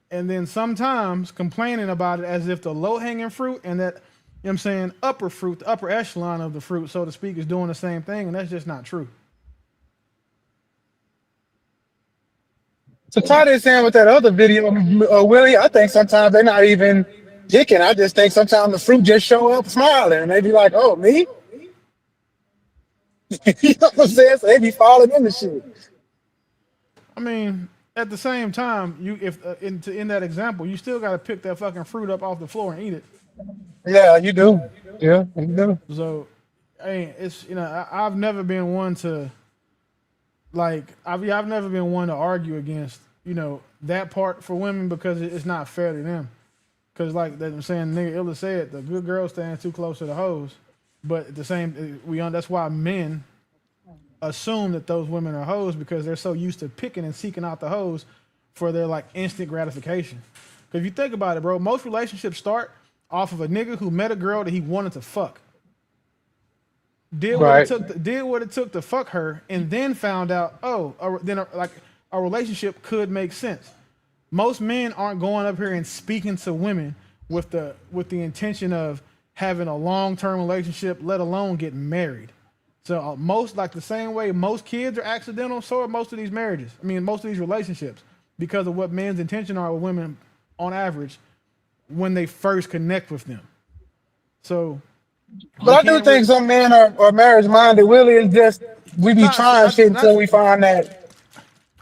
and then sometimes complaining about it as if the low hanging fruit and that, you know what I'm saying, upper fruit, the upper echelon of the fruit, so to speak, is doing the same thing, and that's just not true. So tie this in with that other video, Willie. I think sometimes they're not even dicking. I just think sometimes the fruit just show up smiling, and they be like, "Oh, me." You know what I'm saying? So they be falling into shit. I mean, at the same time, in that example, you still got to pick that fucking fruit up off the floor and eat it. Yeah, you do. Yeah, you do. So, hey, it's I've never been one to I've never been one to argue against that part for women because it's not fair to them. Because like I'm saying, nigga Illa said, the good girl stands too close to the hoes. But at the same, that's why men assume that those women are hoes because they're so used to picking and seeking out the hoes for their like instant gratification. Because if you think about it, bro, most relationships start off of a nigga who met a girl that he wanted to fuck, did what it took to fuck her, and then found out a relationship could make sense. Most men aren't going up here and speaking to women with the intention of having a long-term relationship, let alone getting married. So the same way most kids are accidental, so are most of these marriages. I mean, most of these relationships, because of what men's intention are with women on average when they first connect with them. So, but I do think some men are marriage minded. Willie is just we be trying shit until we find that.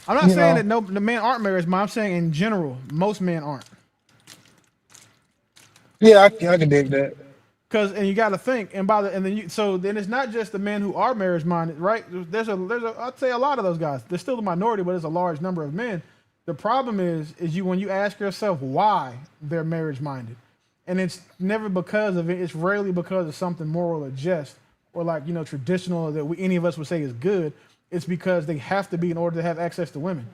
I'm not saying that the men aren't marriage minded. I'm saying in general, most men aren't. Yeah, I can dig that. And you got to think, and then it's not just the men who are marriage minded, right? There's I'd say a lot of those guys. There's still the minority, but there's a large number of men. The problem is when you ask yourself why they're marriage minded, and it's never because of it. It's rarely because of something moral or just or like traditional that any of us would say is good. It's because they have to be in order to have access to women.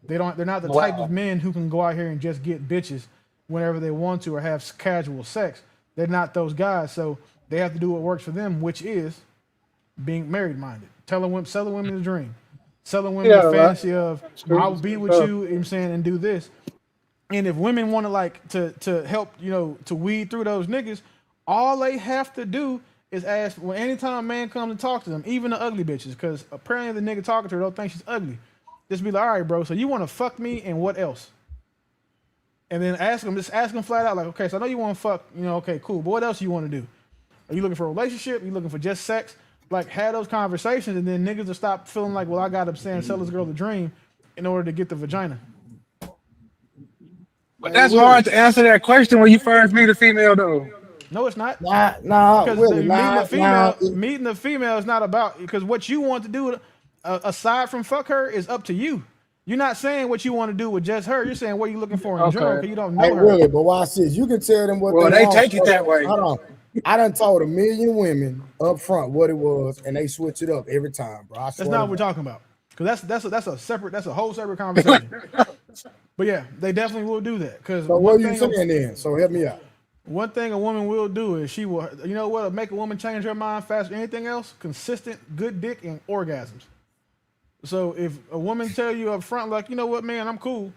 They're not the type of men who can go out here and just get bitches whenever they want to or have casual sex. They're not those guys, so they have to do what works for them, which is being married minded, selling women the dream, selling women the fantasy of I'll be with you, you know what I'm saying, and do this. And if women want to help, to weed through those niggas, all they have to do is ask anytime a man comes and talks to them, even the ugly bitches, because apparently the nigga talking to her don't think she's ugly. Just be like, all right, bro, so you want to fuck me and what else? And then ask them flat out, like, okay, so I know you want to fuck, okay, cool, but what else you want to do? Are you looking for a relationship? Are you looking for just sex? Like, have those conversations, and then niggas will stop feeling like, well, I got to sell this girl the dream in order to get the vagina. But that's hard to answer that question when you first meet a female, though. No, it's not. Nah, because really, meeting the female is not about, because what you want to do aside from fuck her is up to you. You're not saying what you want to do with just her. You're saying what you're looking for in general because you don't know her. Really, but watch this. You can tell them what they take it that way. Hold on. I done told 1 million women up front what it was, and they switch it up every time, bro. That's not what we're talking about. Because that's a whole separate conversation. But yeah, they definitely will do that. So what are you saying then? So help me out. One thing a woman will do is she will, make a woman change her mind faster than anything else? Consistent, good dick, and orgasms. So if a woman tell you up front, like, you know what, man, I'm cool.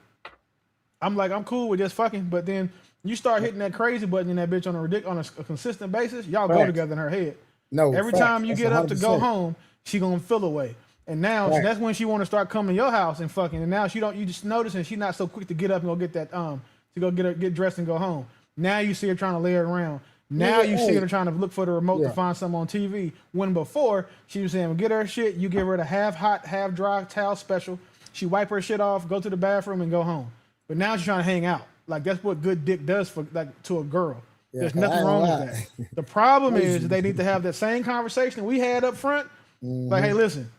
I'm cool with just fucking, but then you start hitting that crazy button in that bitch on a consistent basis, y'all go together in her head. No, every time you get up to go home, she gonna feel away. And now that's when she want to start coming to your house and fucking. And now you just notice, and she's not so quick to get up and go get that to go get dressed and go home. Now you see her trying to lay it around. Now you see her trying to look for the remote to find something on TV. When before she was saying, well, get her shit, you give her the half hot, half dry towel special. She wipe her shit off, go to the bathroom, and go home. But now she's trying to hang out. Like that's what good dick does for to a girl. There's nothing wrong with that. The problem is they need to have that same conversation we had up front. Like, hey, listen,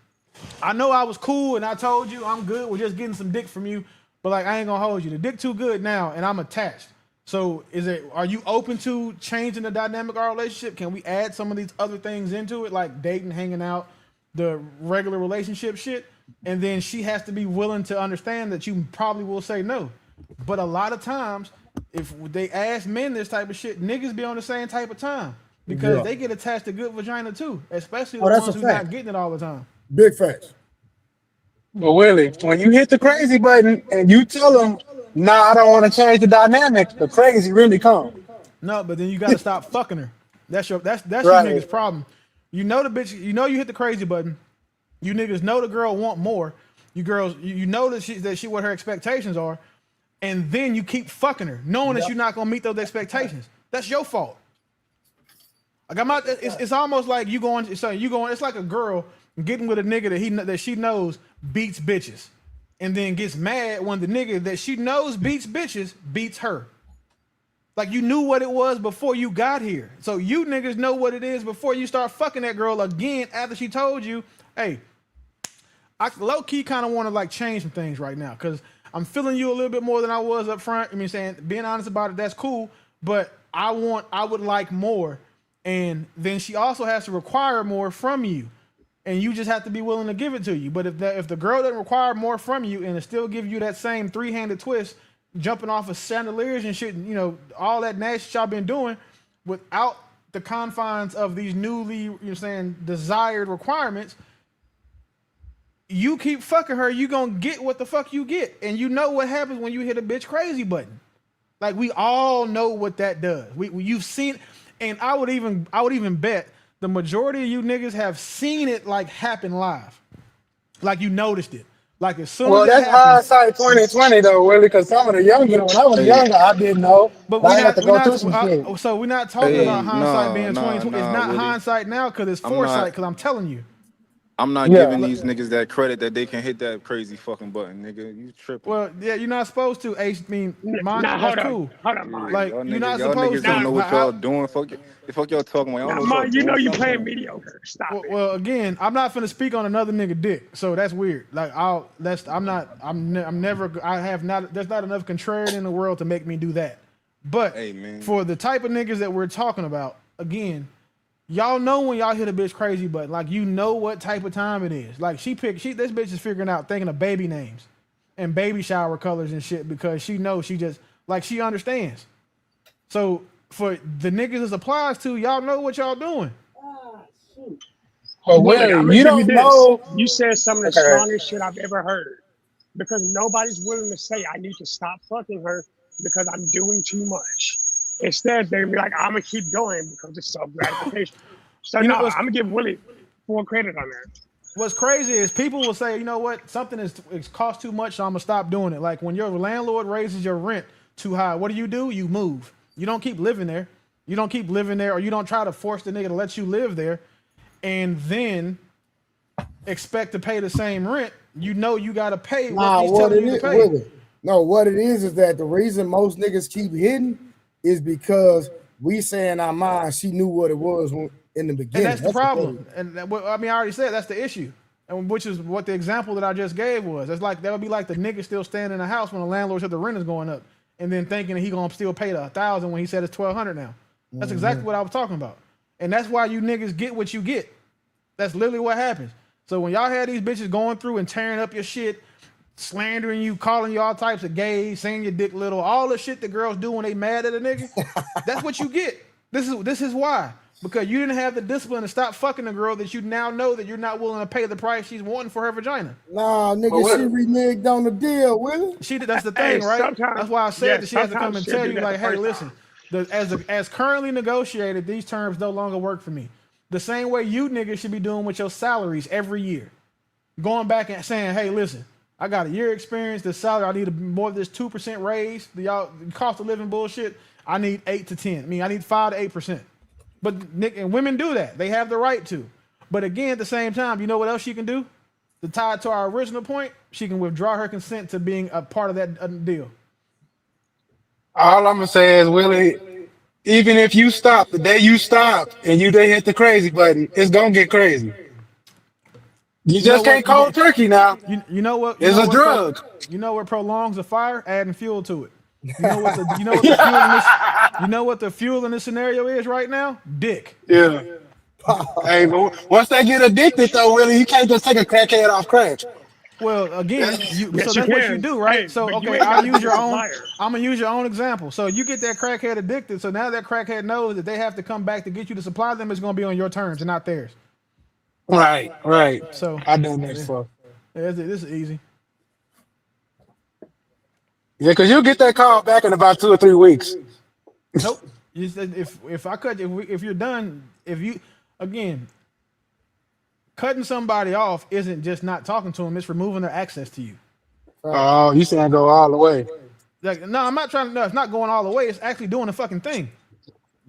I know I was cool and I told you I'm good with just getting some dick from you, but like I ain't gonna hold you. The dick too good now, and I'm attached. So are you open to changing the dynamic of our relationship? Can we add some of these other things into it, like dating, hanging out, the regular relationship shit? And then she has to be willing to understand that you probably will say no. But a lot of times, if they ask men this type of shit, niggas be on the same type of time because they get attached to good vagina too, especially the ones who not getting it all the time. Big facts. But Willie, when you hit the crazy button and you tell them, nah, I don't want to change the dynamic, the crazy really comes. No, but then you got to stop fucking her. That's your niggas' problem. You know the bitch. You know you hit the crazy button. You niggas know the girl want more. You girls, you know that she what her expectations are, and then you keep fucking her, knowing that you're not gonna meet those expectations. That's your fault. Like it's almost like you going. So you going. It's like a girl getting with a nigga that she knows beats bitches, and then gets mad when the nigga that she knows beats bitches beats her. Like you knew what it was before you got here. So you niggas know what it is before you start fucking that girl again after she told you, hey, I low key kind of want to like change some things right now because I'm feeling you a little bit more than I was up front. I mean, saying being honest about it, that's cool, but I would like more. And then she also has to require more from you. And you just have to be willing to give it to you. But if the girl doesn't require more from you and it still give you that same three-handed twist, jumping off of chandeliers and shit, and, all that nasty shit y'all been doing without the confines of these newly, desired requirements, you keep fucking her, you gonna get what the fuck you get. And you know what happens when you hit a bitch crazy button. Like we all know what that does. You've seen, and I would even bet the majority of you niggas have seen it like happen live. Like you noticed it. Like as soon as that's hindsight 2020 though, Willie, because some of the younger, when I was younger, I didn't know. But I had to go through some shit. So we're not talking about hindsight being 2020. It's not Willie. Hindsight now because it's foresight, because I'm telling you. I'm not Yeah. giving these niggas that credit that they can hit that crazy fucking button, nigga. You tripping? Well, yeah, you're not supposed to. Ace, I mean, Nah, that's hold on, cool. Yeah, Like you're not y'all supposed niggas to. don't nah, know what y'all doing. The fuck y'all talking about? Y'all don't nah, know what y'all man, you know doing. you Stop playing playing. mediocre. Stop it. Well, again, I'm not finna speak on another nigga dick, so that's weird. Like I'm never, I have not. There's not enough contrarian in the world to make me do that. But Hey man, for the type of niggas that we're talking about, again, y'all know when y'all hit a bitch crazy button, like you know what type of time it is. Like this bitch is figuring out thinking of baby names and baby shower colors and shit because she knows she understands. So for the niggas this applies to, y'all know what y'all doing. But Willie, Willie, I'm gonna you give you don't this. know. You said some of the Okay. strongest shit I've ever heard because nobody's willing to say I need to stop fucking her because I'm doing too much. Instead, they're gonna be like, I'm gonna keep going because it's self gratification. So You no, know what's I'm gonna give Willie full credit on that. What's crazy is people will say, you know what, something is cost too much, so I'm gonna stop doing it. Like when your landlord raises your rent too high, what do? You move. You don't keep living there. You don't keep living there, or you don't try to force the nigga to let you live there, and then expect to pay the same rent. You know you gotta pay what Nah, he's what telling it you to is, pay. Willie. No, what it is that the reason most niggas keep hitting is because we say in our mind she knew what it was in the And beginning. that's the That's what that is. problem. And I mean, I already said that's the issue. And which is what the example that I just gave was. It's like that would be like the nigga still standing in the house when the landlord said the rent is going up, and then thinking that he gonna still pay the 1,000 when he said it's 1,200 now. That's exactly what I was talking about. And that's why you niggas get what you get. That's literally what happens. So when y'all had these bitches going through and tearing up your shit, slandering you, calling you all types of gays, saying your dick little, all the shit that girls do when they mad at a nigga, that's what you get. This is why. Because you didn't have the discipline to stop fucking a girl that you now know that you're not willing to pay the price she's wanting for her vagina. Nah, nigga, she reneged on the deal, Willie. That's the Hey, thing, right? sometimes, That's why I yeah, said that she has to come sometimes and she'll tell do you, that the like, hey, first listen, time. as currently negotiated, these terms no longer work for me. The same way you niggas should be doing with your salaries every year. Going back and saying, hey, listen, I got a year experience, this salary, I need more of this 2% raise, the cost of living bullshit, I need 8 to 10. I mean, I need 5 to 8%. But Nick and women do that. They have the right to. But again, at the same time, you know what else she can do? To tie it to our original point, she can withdraw her consent to being a part of that deal. All I'm gonna say is, Willie, even if you stop the day you stop and you did hit the crazy button, it's gonna get crazy. You You know just can't what? cold turkey now. You know what? It's a drug. You know what prolongs a fire? Adding fuel to it. You know what the fuel in this scenario is right now? Dick. Yeah. Hey, but once they get addicted though, Willie, you can't just take a crackhead off crack. Well, again, so Yes, you that's what you can. do, Hey, right? So but you okay, ain't got to be the I'm supplier. gonna use your own example. So you get that crackhead addicted. So now that crackhead knows that they have to come back to get you to supply them. It's gonna be on your terms and not theirs. Right. So I done that yeah, before. this is easy. Yeah, because you'll get that call back in about 2 or 3 weeks. Nope. You said if you're done, if you again cutting somebody off isn't just not talking to them; it's removing their access to you. Oh, you saying go all the way. Like, no, I'm not trying to. No, it's not going all the way. It's actually doing the fucking thing.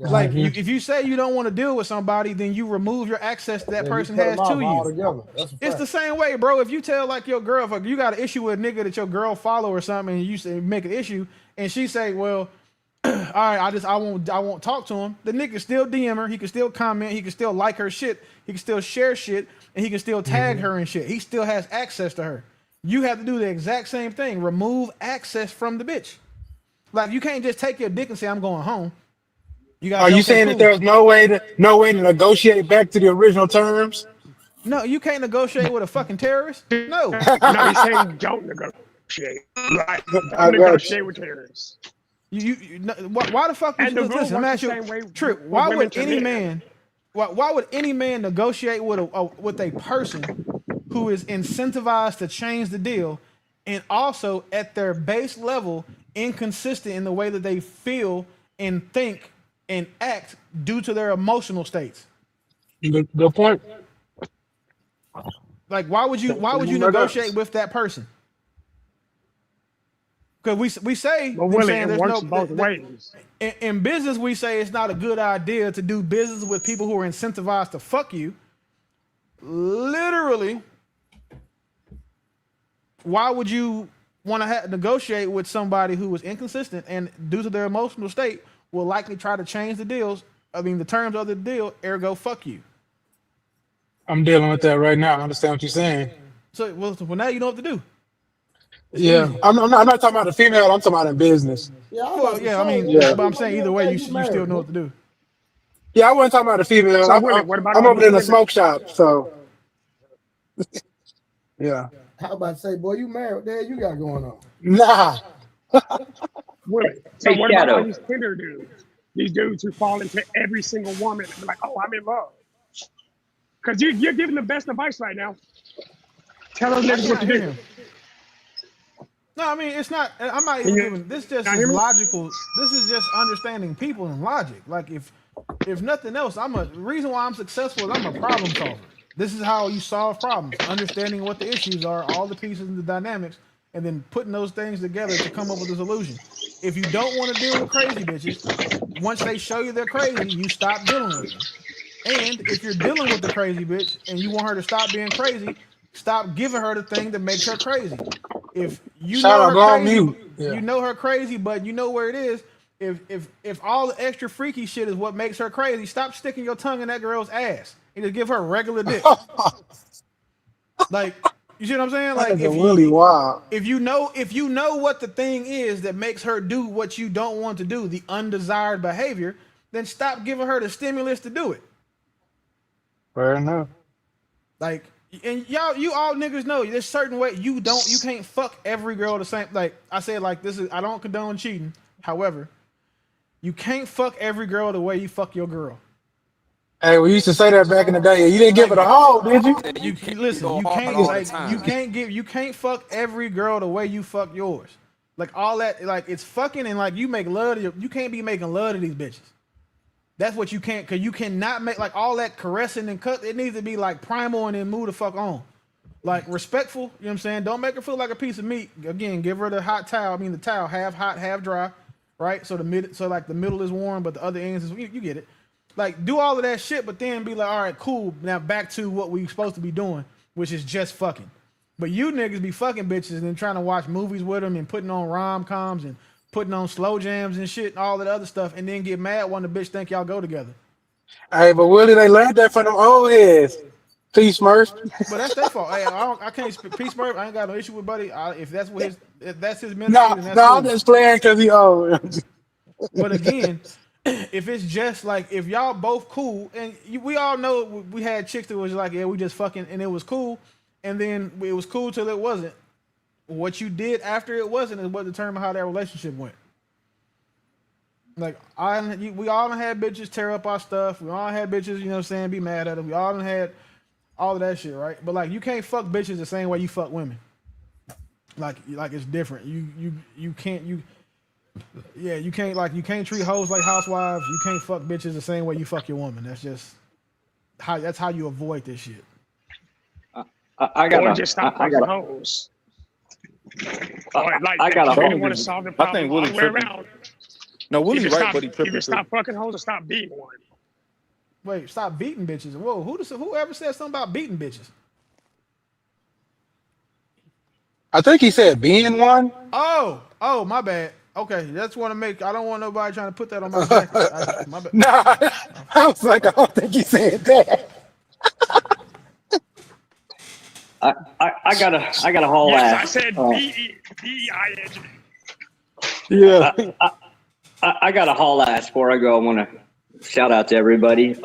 Like, Mhm. if you say you don't want to deal with somebody, then you remove your access that Yeah, you person cut has them off to you. altogether. That's a It's fact. the same way, bro. If you tell like your girl, if you got an issue with a nigga that your girl follow or something, and you say make an issue, and she say, well, all right, I won't talk to him. The nigga still DM her. He can still comment. He can still like her shit. He can still share shit, and he can still tag her and shit. He still has access to her. You have to do the exact same thing. Remove access from the bitch. Like you can't just take your dick and say I'm going home. You gotta Are say you okay, saying that cool. there's no way to negotiate back to the original terms? No, you can't negotiate with a fucking terrorist. No. No, he's saying don't negotiate. Like, I don't got you. negotiate with terrorists. Why the fuck would And you the rule listen? Let me works the ask you, same way Trip. for Why women would to any men. man? Why would any man negotiate with a person who is incentivized to change the deal, and also at their base level inconsistent in the way that they feel and think and act due to their emotional states? Good point. Like, why would you negotiate with that person? Because we say But we Willie, saying it there's works no both ways. in business we say it's not a good idea to do business with people who are incentivized to fuck you. literally, why would you want to negotiate with somebody who is inconsistent and due to their emotional state will likely try to change the the terms of the deal, ergo fuck you. I'm dealing with that right now. I understand what you're saying. So well now you know what to do. It's Yeah, easy. I'm not talking about the female. I'm talking about in business. Yeah, I was Well, about to yeah, I say, mean, Yeah, but I'm saying either way, yeah, you you still married, know man. what to do. yeah. I wasn't talking about the female. So Willie, what about I'm all over these in a women? smoke shop, so yeah. How about to say, boy, you married? What the hell you got going on? Nah. Willie. So Hey, what about all Shadow. these Tinder dudes? These dudes who fall into every single woman and be like, "Oh, I'm in love." Because you're giving the best advice right now. Tell those I niggas what cannot to hear do. him. No, I mean it's not. I'm not Can even you giving. This just not is hear me? logical. This is just understanding people and logic. Like if nothing else, the reason why I'm successful is I'm a problem solver. This is how you solve problems: understanding what the issues are, all the pieces and the dynamics, and then putting those things together to come up with a solution. If you don't want to deal with crazy bitches, once they show you they're crazy, you stop dealing with them. And if you're dealing with the crazy bitch and you want her to stop being crazy, stop giving her the thing that makes her crazy. If you Shout know out, her go on crazy, mute. Yeah. you know her crazy, but you know where it is. If all the extra freaky shit is what makes her crazy, stop sticking your tongue in that girl's ass and just give her regular dick. Like, you see what I'm saying? That Like is a really wild. if you know what the thing is that makes her do what you don't want to do, the undesired behavior, then stop giving her the stimulus to do it. Fair enough. Like, and you all niggas know there's certain way you can't fuck every girl the same. Like I said, like this is I don't condone cheating. However, you can't fuck every girl the way you fuck your girl. Hey, we used to say that back in the day. You didn't give it a hole, did you? You listen. You can't you can't fuck every girl the way you fuck yours. Like all that, like it's fucking and like you make love to you can't be making love to these bitches. That's what you can't, cause you cannot make like all that caressing and cut. It needs to be like primal and then move the fuck on. Like respectful, you know what I'm saying? Don't make her feel like a piece of meat. Again, give her the hot towel. I mean the towel, half hot, half dry, right? So the middle is warm, but the other ends is you get it. Like do all of that shit, but then be like, all right, cool. Now back to what we supposed to be doing, which is just fucking. But you niggas be fucking bitches and then trying to watch movies with them and putting on rom-coms and putting on slow jams and shit and all that other stuff, and then get mad when the bitch think y'all go together. Hey, but Willie, they learned that from them old heads. Peace, Smurf. But that's their fault. Hey, I can't speak. Peace, Smurf. I ain't got no issue with Buddy. If that's his ministry, then that's cool. I'm just playing because he old. But again, if it's just like if y'all both cool, and we all know we had chicks that was like, yeah, we just fucking, and it was cool, and then it was cool till it wasn't. What you did after it wasn't is what determined how that relationship went. Like we all done had bitches tear up our stuff. We all had bitches, you know what I'm saying, be mad at us. We all done had all of that shit, right? But like you can't fuck bitches the same way you fuck women. Like it's different. You can't you can't treat hoes like housewives. You can't fuck bitches the same way you fuck your woman. That's how you avoid this shit. I just stop fucking hoes. I got a really want to solve the problem all the way around. No, Willie's right, but he tripping. Either stop fucking hoes or stop beating one. Wait, stop beating bitches. Whoa, whoever said something about beating bitches? I think he said being one. Oh, my bad. Okay, that's want to make. I don't want nobody trying to put that on my jacket. My bad. Nah, I was like, I don't think he said that. I got a whole yes, ass. I said B-E-I-N-G. Yeah. I got a haul ass before I go. I want to shout out to everybody.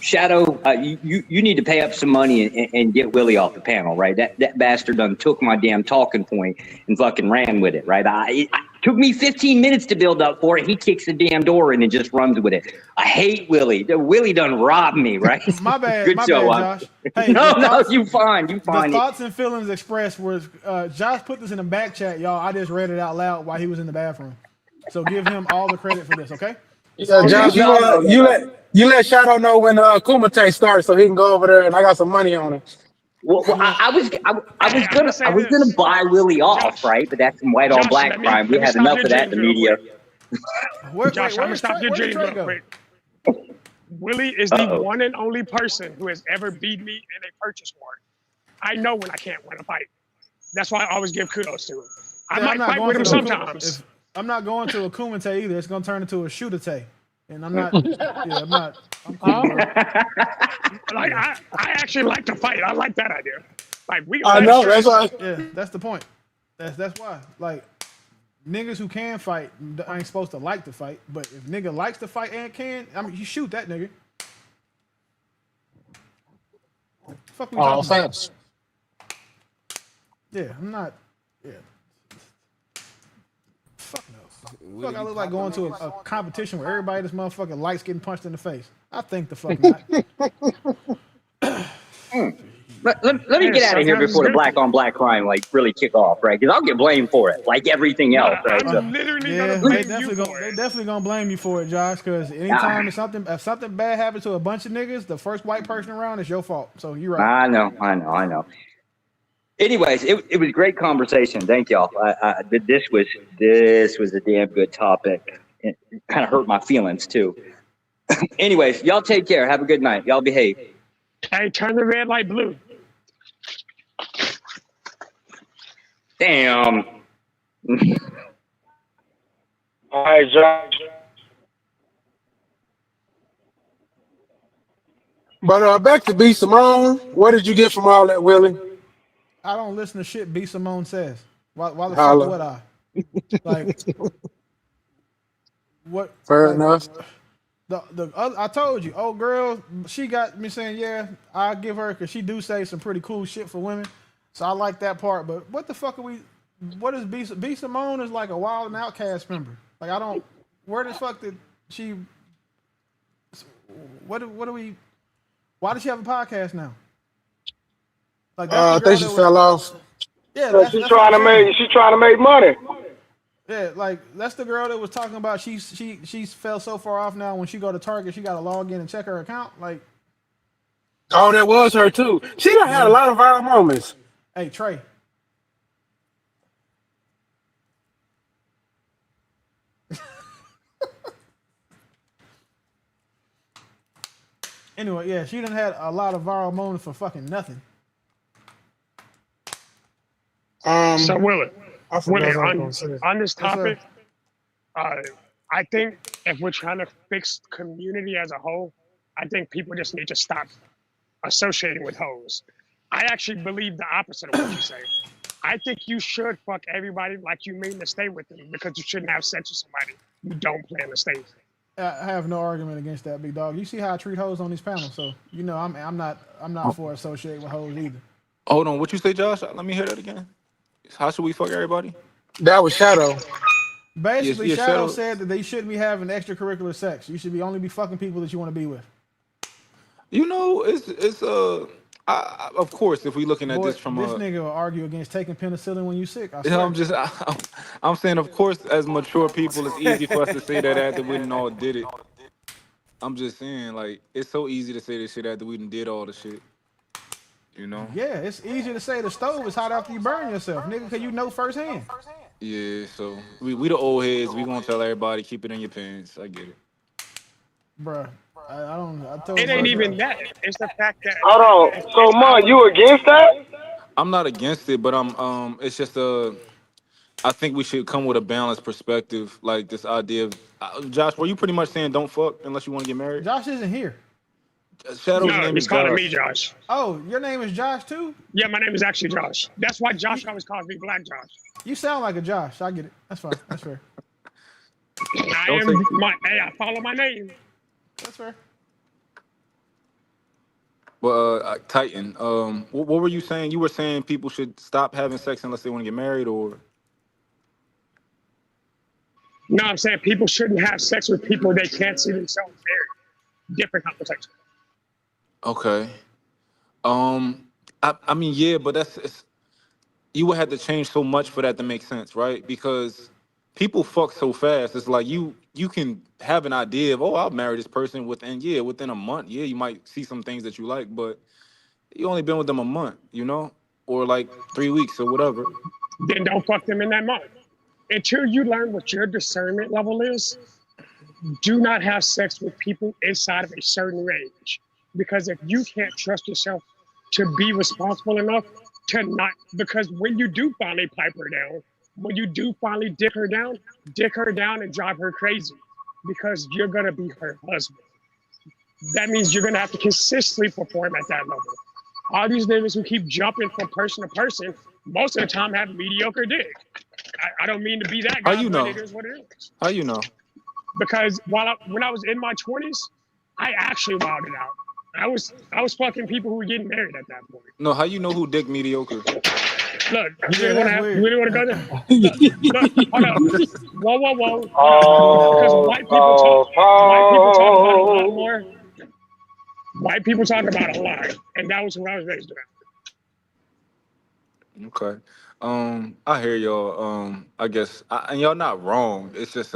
Shadow, you need to pay up some money and get Willie off the panel, right? That bastard done took my damn talking point and fucking ran with it, right? It took me 15 minutes to build up for it. He kicks the damn door in and just runs with it. I hate Willie. Willie done robbed me, right? My bad. Good my show, bad, Josh. Hey, no, you fine. The thoughts and feelings expressed was Josh put this in the back chat, y'all. I just read it out loud while he was in the bathroom. So give him all the credit for this, okay? Yeah, Josh, you let Shadow know when Kumite starts so he can go over there and I got some money on it. Well, I was gonna buy Willie off, right? But that's some white on black crime. We had enough of that in the media. Josh, I'm gonna stop your dream real quick. Willie is the one and only person who has ever beat me in a purchase war. I know when I can't win a fight. That's why I always give kudos to him. I Yeah, I'm might not fight going with to him no sometimes. I'm not going to a kumite either. It's gonna turn into a shooter-tay. And I'm not. Yeah, I'm cool, bro. Like I actually like to fight. I like that idea. Like we can I fight a know. That's stretch. why. Yeah, that's the point. That's why. Like niggas who can fight ain't supposed to like to fight. But if nigga likes to fight and can, I mean, you shoot that nigga. Fuck we All talking about? facts. Yeah, I'm not. Yeah. Fuck no. Will Fuck, I you look like pop a going to nigga? a competition where everybody this motherfucking likes getting punched in the face. I think the fuck not. Let me Hey, get out of here sometimes it's before the good black to. on black crime like really kick off, right? Because I'll get blamed for it, like everything No, else, right? So I'm literally gonna Yeah, they blame you definitely for they it. definitely gonna blame you for it, Josh. Because I, anytime if something bad happens to a bunch of niggas, the first white person around is your fault. So you're right. I know. Anyways, it was great conversation. Thank y'all. This was a damn good topic. It kind of hurt my feelings too. Anyways, y'all take care. Have a good night. Y'all behave. Hey, turn the red light blue. Damn. All right, Josh. But back to B Simone. What did you get from all that, Willie? I don't listen to shit B Simone says. Why the fuck Holla. would I? Like what? Fair Like enough. the other, I told you, old girl, she got me saying, yeah, I give her because she do say some pretty cool shit for women. So I like that part. But what the fuck are we? What is B Simone is like a Wild and Outcast member. Like I don't. Where the fuck did she? What do we? Why does she have a podcast now? Like that's the I girl think she that was. fell off. Yeah, So that's what I'm saying. she trying to make money. Yeah, like that's the girl that was talking about. She fell so far off now. When she go to Target, she got to log in and check her account. Like, Oh, that was her too. She done had a yeah. lot of viral moments. Hey Trey. Anyway, yeah, she done had a lot of viral moments for fucking nothing. So Willie, I forgot Willie, what I was gonna say. on this Yes, sir. topic, uh, I think if we're trying to fix community as a whole, I think people just need to stop associating with hoes. I actually believe the opposite of what you say. I think you should fuck everybody like you mean to stay with them because you shouldn't have sex with somebody you don't plan to stay with. I have no argument against that, big dog. You see how I treat hoes on these panels, so you know I'm not for associating with hoes either. Hold on, what you say, Josh? Let me hear that again. How should we fuck everybody? That was Shadow. Yes, Basically, yeah, Shadow Shadow. said that they shouldn't be having extracurricular sex. You should be only be fucking people that you want to be with. You know, it's of course, if we looking at Boy, this from this a, nigga will argue against taking penicillin when you sick. I you know, swear. I'm saying, of course, as mature people, it's easy for us to say that after we done all did it. I'm just saying, like, it's so easy to say this shit after we done did all the shit. You know? Yeah, it's easy to say the stove is hot after you burn yourself, nigga, because you know firsthand. Yeah. So we the old heads. We gonna tell everybody keep it in your pants. I get it. Bruh, I don't. I told It ain't brother. even that. It's the fact that Hold on. So, it's Mon, our you against that? I'm not against it, but I'm. It's just I think we should come with a balanced perspective, like this idea of Josh. Were you pretty much saying don't fuck unless you want to get married? Josh isn't here. Shadow's no, name he's is calling me Josh. Josh. Oh, your name is Josh too? Yeah, my name is actually Josh. That's why You, Josh always calls me Black Josh. you sound like a Josh. I get it. That's fine. That's fair. I Don't am say. hey, I follow my name. That's fair. But Titan, what were you saying? You were saying people should stop having sex unless they want to get married, or No, I'm saying people shouldn't have sex with people they can't see themselves married. Different conversation. okay. I mean, yeah, but you would have to change so much for that to make sense, right? Because people fuck so fast. It's like you can have an idea of, oh, I'll marry this person within a month. Yeah, you might see some things that you like, but you only been with them a month, or like 3 weeks or whatever. Then don't fuck them in that month. Until you learn what your discernment level is, do not have sex with people inside of a certain range. Because if you can't trust yourself to be responsible enough to not, because when you do finally pipe her down, when you do finally dick her down and drive her crazy because you're going to be her husband. That means you're going to have to consistently perform at that level. All these niggas who keep jumping from person to person, most of the time have mediocre dick. I don't mean to be that How guy, you but know? it is what it is. How you know? Because when I was in my 20s, I actually wilded out. I was fucking people who were getting married at that point. No, how you know who dick mediocre? Look, Yeah, that's you really want to go there? Look, hold up. Whoa. Hold up. Because white people talk about a lot more. White people talk about a lot. And that was what I was raised around. Okay. I hear y'all. I guess, and y'all not wrong. It's just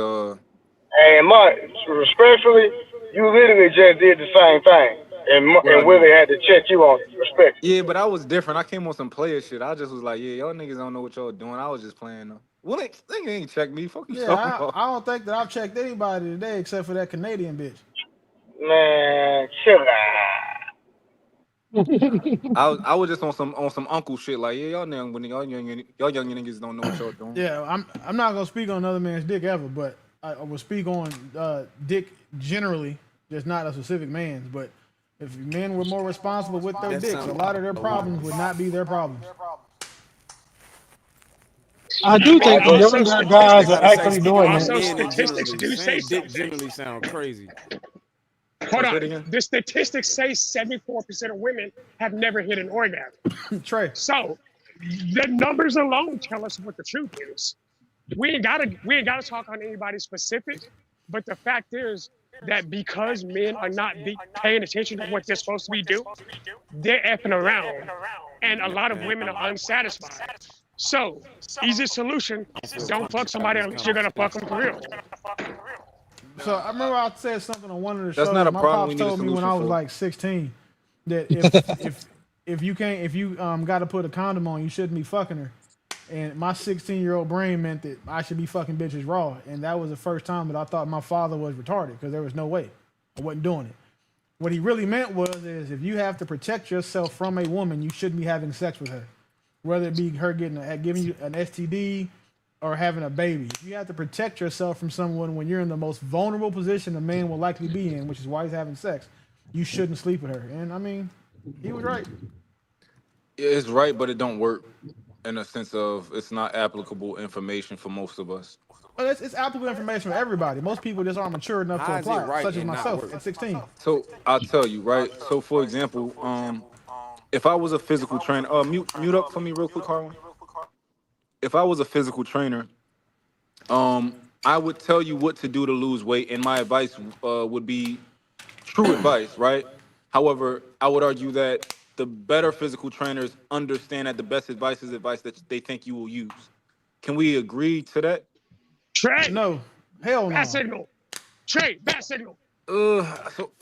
And Mark, respectfully, you literally just did the same thing, what I and do. Willie had to check you on it, respectfully. Yeah, but I was different. I came on some player shit. I just was like, yeah, y'all niggas don't know what y'all doing. I was just playing though. Well, they ain't check me. Fuck you talking Yeah, about. I don't think that I've checked anybody today except for that Canadian bitch. Man, chill I was just on some uncle shit. Like, yeah, y'all young niggas don't know what y'all doing. Yeah, I'm not gonna speak on another man's dick ever, but I will speak on dick generally, just not a specific man's. But if men were more responsible with their That dicks, a sounds lot of their a woman. problems would not be their problems. I I do mean, think out. also younger guys You are statistics, gotta say actually speaking doing on that. men also in statistics generally. do say Saying dick something. generally sound crazy. Hold Say it on. again. The statistics say 74% of women have never hit an orgasm. Trey, So the numbers alone tell us what the truth is. We ain't gotta talk on anybody specific, but the fact is that because men are not paying attention to what they're supposed to be doing, they're effing around, and a lot of Man, women are unsatisfied. So, easy solution: I don't feel don't fuck comfortable having somebody this unless you're gonna fuck conversation. them for real. so I remember I said something on one of the That's not shows. a My problem. pops We need a told me when solution I was for. like 16 that if you got to put a condom on, you shouldn't be fucking her. And my 16-year-old brain meant that I should be fucking bitches raw, and that was the first time that I thought my father was retarded because there was no way I wasn't doing it. What he really meant is if you have to protect yourself from a woman, you shouldn't be having sex with her, whether it be her giving you an STD or having a baby. If you have to protect yourself from someone when you're in the most vulnerable position a man will likely be in, which is why he's having sex, you shouldn't sleep with her. And I mean, he was right. It's right, but it don't work in a sense of it's not applicable information for most of us. Well, it's applicable information for everybody. Most people just aren't mature enough to How is it apply it, right such as and not myself work? at 16. So I'll tell you, right? So for example, if I was a physical trainer, mute up for me real quick, Harlan. If I was a physical trainer, I would tell you what to do to lose weight, and my advice would be true advice, right? However, I would argue that the better physical trainers understand that the best advice is advice that they think you will use. Can we agree to that? Trey, No, hell bat no. signal. Trey, bat signal. So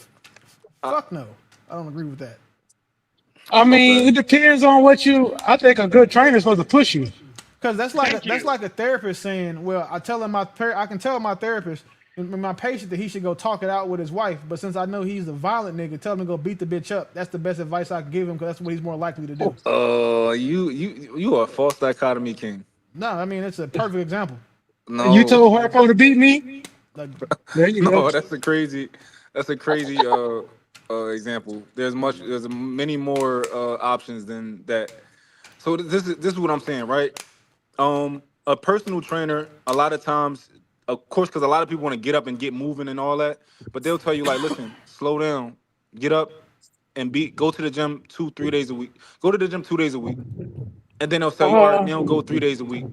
Fuck no. I don't agree with that. I mean, okay. it depends on what you. I think a good trainer is supposed to push you. Because that's Thank you. like a therapist saying, "Well, I can tell my therapist, my patient, that he should go talk it out with his wife. But since I know he's a violent nigga, tell him to go beat the bitch up. That's the best advice I can give him because that's what he's more likely to do." You are a false dichotomy king. No, I mean it's a perfect example. You No, told Harpo to beat me. Like, There you go. no, that's a crazy example. There's many more options than that. So this is what I'm saying, right? A personal trainer, a lot of times, of course, because a lot of people want to get up and get moving and all that, but they'll tell you like, listen, slow down, get up and go to the gym 2 3 days a week. Go to the gym 2 days a week. And then they'll tell you, all right, now go 3 days a week.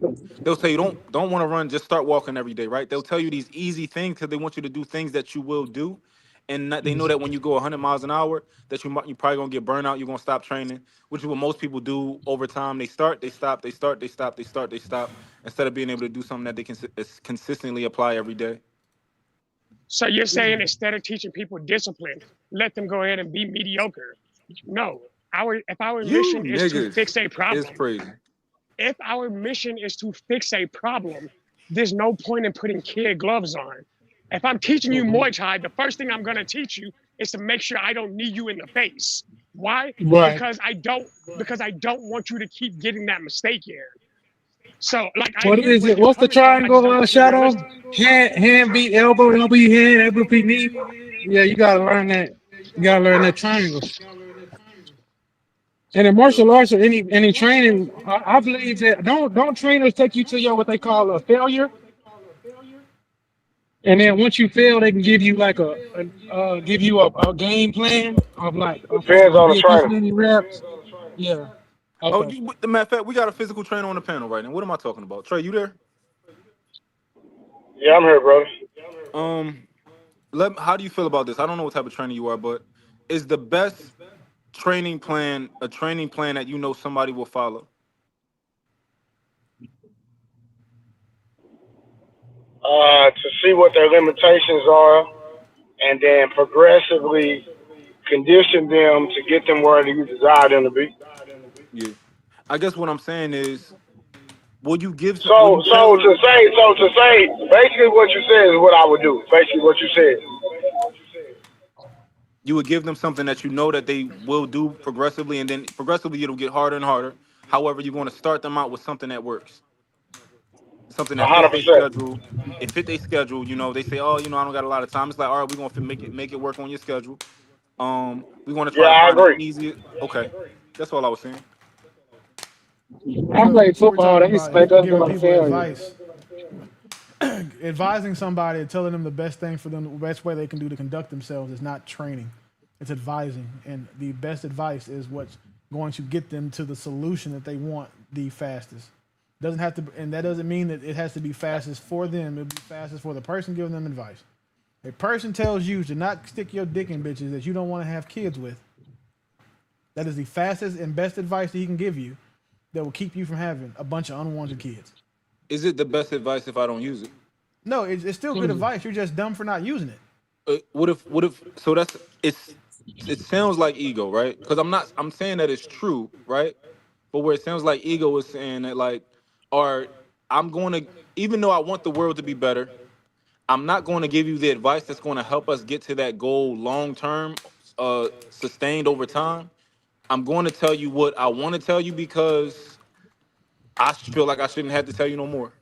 They'll tell you don't want to run, just start walking every day, right? They'll tell you these easy things because they want you to do things that you will do, and they know that when you go 100 miles an hour, that you probably gonna get burnt out. You're gonna stop training, which is what most people do over time. They start, they stop, they start, they stop, they start, they stop, instead of being able to do something that they can consistently apply every day. So you're saying instead of teaching people discipline, let them go ahead and be mediocre? No. If our You mission is to niggas fix a is problem, crazy. if our mission is to fix a problem, there's no point in putting kid gloves on. If I'm teaching you Muay Thai, the first thing I'm gonna teach you is to make sure I don't knee you in the face. Why? Right. Because I don't want you to keep getting that mistake here. So like I What hear is where it? you're What's the coming from. I just don't triangle think you're shadow? realistic. Hand beat elbow, elbow beat hand, elbow beat knee. Yeah, you gotta learn that. You gotta learn that triangle. And in martial arts or any training, I believe that don't trainers take you to your what they call a failure, and then once you fail, they can give you like give you a game plan of like, okay, if Depends you on the did this trainer. many reps, yeah, Oh, okay. the matter of fact, we got a physical trainer on the panel right now. What am I talking about? Trey, you there? Yeah, I'm here, brother. Um, how do you feel about this? I don't know what type of trainer you are, but is the best training plan a training plan that you know somebody will follow? To see what their limitations are, and then progressively condition them to get them where you desire them to be. Yeah. I guess what I'm saying is, will So, you so tailor? to say, basically what you said is what I would do. Basically what you said. You would give them something that you know that they will do progressively, and then progressively it'll get harder and harder. However, you're going to start them out with something that works, something that fits their 100%. schedule. It fit their schedule. You know, they say, oh, I don't got a lot of time. It's like, all right, we're gonna make it work on your schedule. We're gonna Yeah, try to I find the agree. easiest. Okay, that's all I was saying. I But played we're football. talking They used to about make us giving go to people failure. advice. Advising somebody and telling them the best thing for them, the best way they can do to conduct themselves is not training. It's advising. And the best advice is what's going to get them to the solution that they want the fastest. Doesn't have to, and that doesn't mean that it has to be fastest for them. It'll be fastest for the person giving them advice. A person tells you to not stick your dick in bitches that you don't want to have kids with. That is the fastest and best advice that he can give you that will keep you from having a bunch of unwanted kids. Is it the best advice if I don't use it? No, it's still good advice. You're just dumb for not using it. What if? So it sounds like ego, right? Because I'm saying that it's true, right? But where it sounds like ego is saying that like, or I'm going to, even though I want the world to be better, I'm not going to give you the advice that's going to help us get to that goal long term, sustained over time. I'm going to tell you what I want to tell you because I feel like I shouldn't have to tell you no more.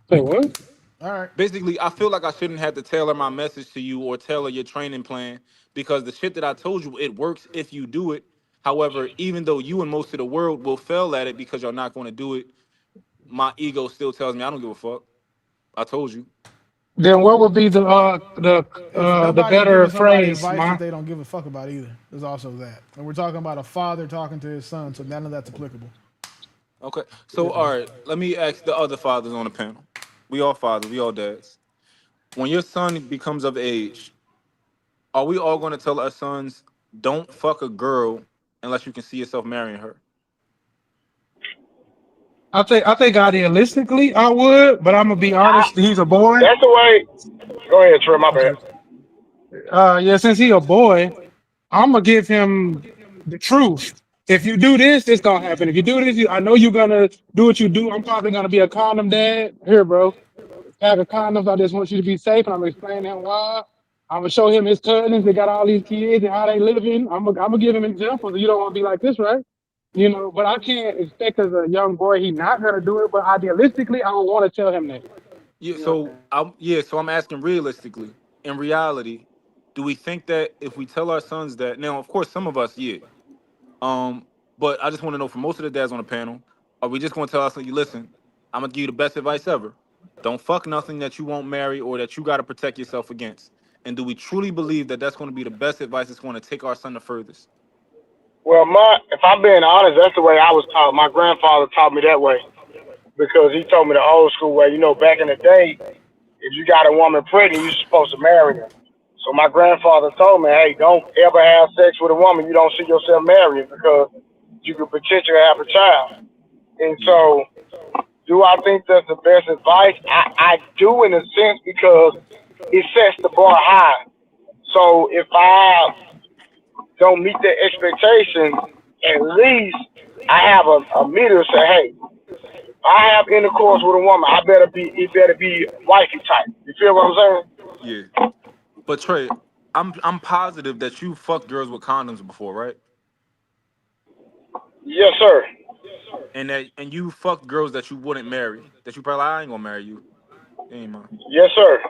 Say what? All right. Basically, I feel like I shouldn't have to tailor my message to you or tailor your training plan because the shit that I told you, it works if you do it. However, even though you and most of the world will fail at it because you're not going to do it, my ego still tells me I don't give a fuck. I told you. Then what would be If the nobody's better giving somebody phrase, advice that man? they don't give a fuck about either, there's also that. And we're talking about a father talking to his son, so none of that's applicable. Okay. So, all right, let me ask the other fathers on the panel. We all fathers, we all dads. When your son becomes of age, are we all going to tell our sons, don't fuck a girl unless you can see yourself marrying her? I think idealistically I would, but I'm gonna be honest. He's a boy. That's the way. Go ahead, Trey. My bad. Okay. Yeah, since he a boy, I'm gonna give him the truth. If you do this, it's gonna happen. If you do this, I know you're gonna do what you do. I'm probably gonna be a condom dad. Here, bro. Have a condoms. I just want you to be safe, and I'm gonna explain him why. I'm gonna show him his cousins. They got all these kids and how they living. I'm gonna give him examples. You don't want to be like this, right? But I can't expect as a young boy he not gonna do it. But idealistically, I don't want to tell him that. Yeah, so I'm asking realistically, in reality, do we think that if we tell our sons that now, of course, some of us, yeah. But I just want to know from most of the dads on the panel, are we just gonna tell our sons, you listen, I'm gonna give you the best advice ever. Don't fuck nothing that you won't marry or that you gotta protect yourself against. And do we truly believe that that's gonna be the best advice that's gonna take our son the furthest? Well, if I'm being honest, that's the way I was taught. My grandfather taught me that way because he told me the old school way. Back in the day, if you got a woman pregnant, you're supposed to marry her. So my grandfather told me, hey, don't ever have sex with a woman you don't see yourself marrying because you could potentially have a child. And so, do I think that's the best advice? I do in a sense because it sets the bar high. So if I don't meet the expectation, at least I have a meter to say, hey, I have intercourse with a woman. It better be wifey type. You feel what I'm saying? Yeah. But Trey, I'm positive that you fucked girls with condoms before, right? Yes, sir. And you fucked girls that you wouldn't marry, that you probably I ain't gonna marry you. Ain't mine. Yes, sir.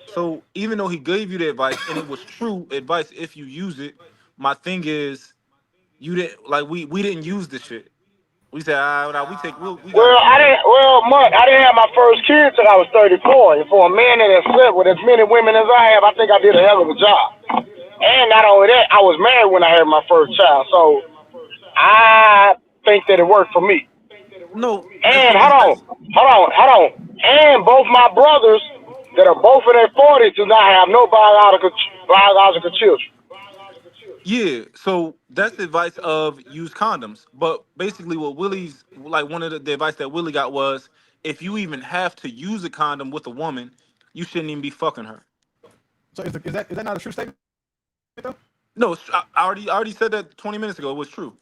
So even though he gave you the advice and it was true advice if you use it, my thing is you didn't like we didn't use the shit. We said nah, we got it Well, from her. Mutt, I didn't have my first kid till I was 34. And for a man that has slept with as many women as I have, I think I did a hell of a job. And not only that, I was married when I had my first child. So I think that it worked for me. No, and And so that's hold on. And both my brothers that are both in their 40s do not have no biological children. yeah. So that's the advice of use condoms. But basically, what Willie's like one of the advice that Willie got was if you even have to use a condom with a woman, you shouldn't even be fucking her. So is that not a true statement though? No, I already said that 20 minutes ago. It was true.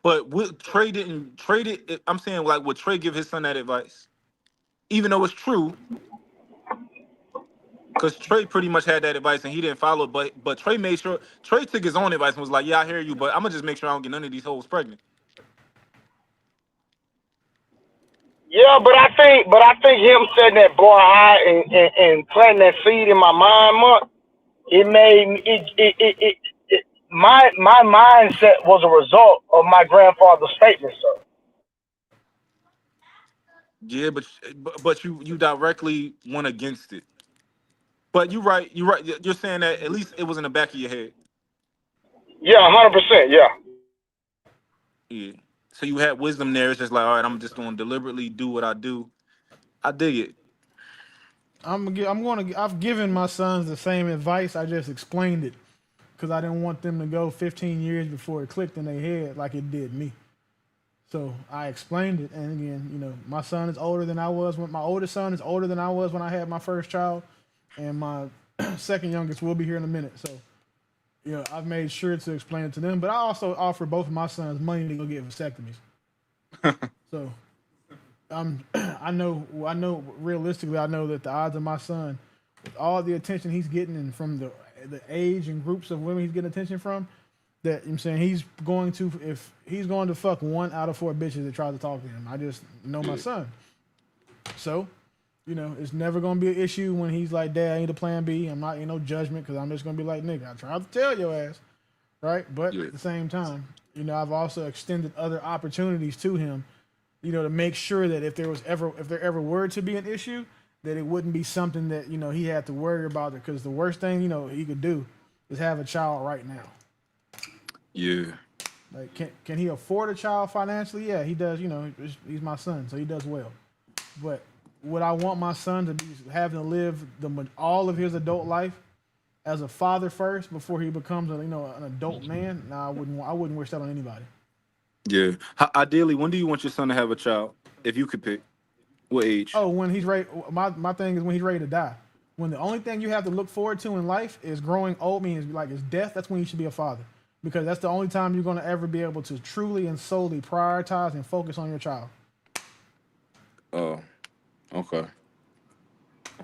But Trey didn't trade it. I'm saying like would Trey give his son that advice, even though it's true, because Trey pretty much had that advice and he didn't follow it. But Trey made sure Trey took his own advice and was like, yeah, I hear you, but I'm gonna just make sure I don't get none of these hoes pregnant. Yeah, but I think him setting that bar high and planting that seed in my mind, Mark, it made my mindset was a result of my grandfather's statement, sir. Yeah, but you directly went against it. But you're right. You're right. You're saying that at least it was in the back of your head. Yeah, 100%. Yeah. Yeah. So you had wisdom there. It's just like, all right, I'm just gonna deliberately do what I do. I dig it. I've given my sons the same advice. I just explained it because I didn't want them to go 15 years before it clicked in their head like it did me. So I explained it, and again, my son is older than I was when my oldest son is older than I was when I had my first child, and my second youngest will be here in a minute. So, I've made sure to explain it to them. But I also offer both of my sons money to go get vasectomies. So, I know realistically, I know that the odds of my son, with all the attention he's getting, and from the age and groups of women he's getting attention from, that I'm saying if he's going to fuck 1 out of 4 bitches that try to talk to him. I just know my son. So, it's never gonna be an issue when he's like, Dad, I need a plan B. I'm not, no judgment, because I'm just gonna be like, nigga, I tried to tell your ass. Right? But Yeah. at the same time, I've also extended other opportunities to him, to make sure that if there ever were to be an issue, that it wouldn't be something that, he had to worry about it. Because the worst thing, he could do is have a child right now. Yeah. Like, can he afford a child financially? Yeah, he does. He's my son, so he does well. But would I want my son to be having to live all of his adult life as a father first before he becomes an adult man? Nah, I wouldn't wish that on anybody. Yeah. Ideally, when do you want your son to have a child? If you could pick, what age? Oh, when he's ready. My thing is when he's ready to die. When the only thing you have to look forward to in life is growing old, means like is death. That's when you should be a father, because that's the only time you're going to ever be able to truly and solely prioritize and focus on your child. Oh, okay.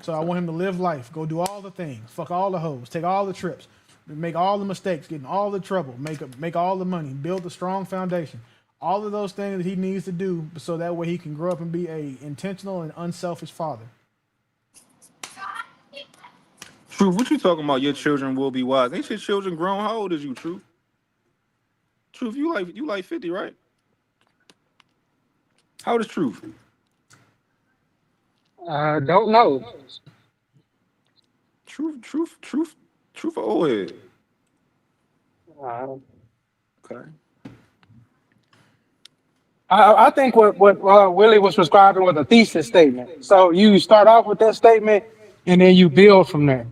So I want him to live life, go do all the things, fuck all the hoes, take all the trips, make all the mistakes, get in all the trouble, make all the money, build a strong foundation. All of those things that he needs to do so that way he can grow up and be a intentional and unselfish father. Truth, what you talking about? Your children will be wise. Ain't your children grown? How old is you, Truth? Truth, you like 50, right? How old is Truth? I don't know. Truth, old head. Uh, Okay. I think what Willie was prescribing was a thesis statement. So you start off with that statement, and then you build from there.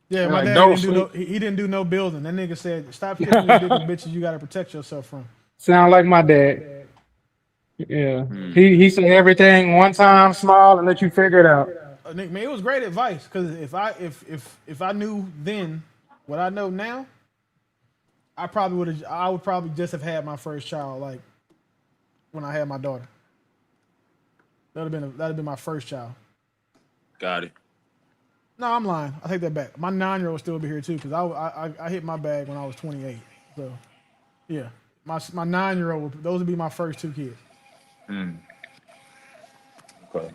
Yeah, my Like dad don't didn't do no. sleep. He didn't do no building. That nigga said, "Stop kissing these bigger bitches. You got to protect yourself from." Sound like my dad. Yeah, Hmm. he said everything one time small and let you figure it out. Nick, man, it was great advice, because if I knew then what I know now, I would probably just have had my first child like when I had my daughter. That'd have been my first child. Got it. No, I'm lying. I take that back. My 9-year-old will still be here too because I hit my bag when I was 28. So yeah, my 9-year-old, those would be my first 2 kids. Mm. Okay.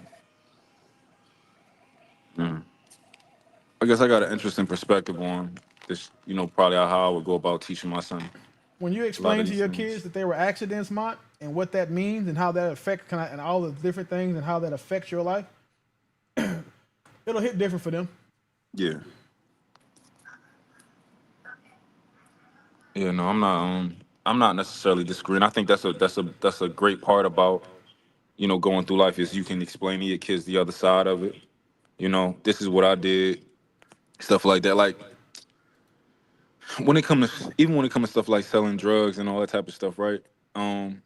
Mm. I guess I got an interesting perspective on this. Probably how I would go about teaching my son When you a lot explain of to these your things. kids that they were accidents, Mont, and what that means and how that affect and all the different things and how that affects your life, it'll hit different for them. Yeah. Yeah. No, I'm not. I'm not necessarily disagreeing. I think that's a great part about going through life is you can explain to your kids the other side of it. This is what I did, stuff like that. Like when it comes to stuff like selling drugs and all that type of stuff, right? Um,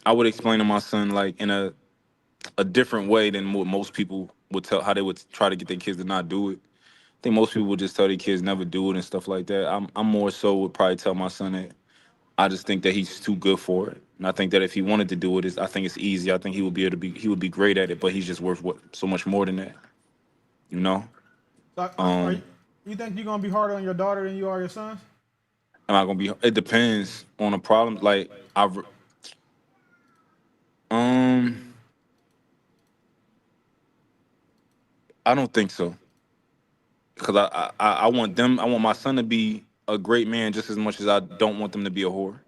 I would explain to my son like in a different way than what most people would tell how they would try to get their kids to not do it. I think most people would just tell their kids never do it and stuff like that. I'm more so would probably tell my son that I just think that he's too good for it. And I think that if he wanted to do it, I think it's easy. I think he would be great at it, but he's just worth so much more than that, you know? So Um, you think you're gonna be harder on your daughter than you are your sons? am I gonna be it depends on the problem. Like um I don't think so. Because I want my son to be a great man just as much as I don't want them to be a whore.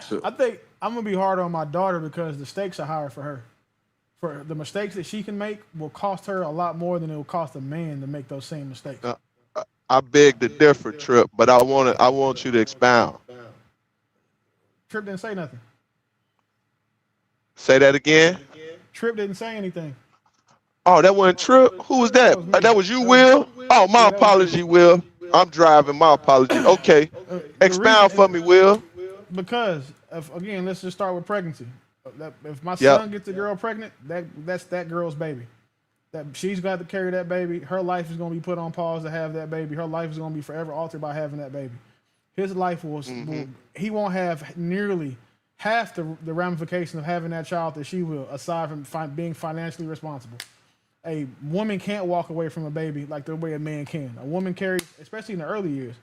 So I think I'm gonna be harder on my daughter because the stakes are higher for her. For the mistakes that she can make will cost her a lot more than it will cost a man to make those same mistakes. I beg to differ, Trip, but I want you to expound. Trip didn't say nothing. Say that again. Trip didn't say anything. Oh, that wasn't Trip. Who was That that? was me. That was you, Will. Oh, my Yeah, that was me. apology, Will. I'm driving. My apology. Okay, The reason expound for me, Will. because again, let's just start with pregnancy. If my Yep. son gets a girl pregnant, that's that girl's baby. That she's got to carry that baby. Her life is going to be put on pause to have that baby. Her life is going to be forever altered by having that baby. His life he won't have nearly half the ramifications of having that child that she will, aside from being financially responsible. A woman can't walk away from a baby like the way a man can. A woman carries, especially in the early years,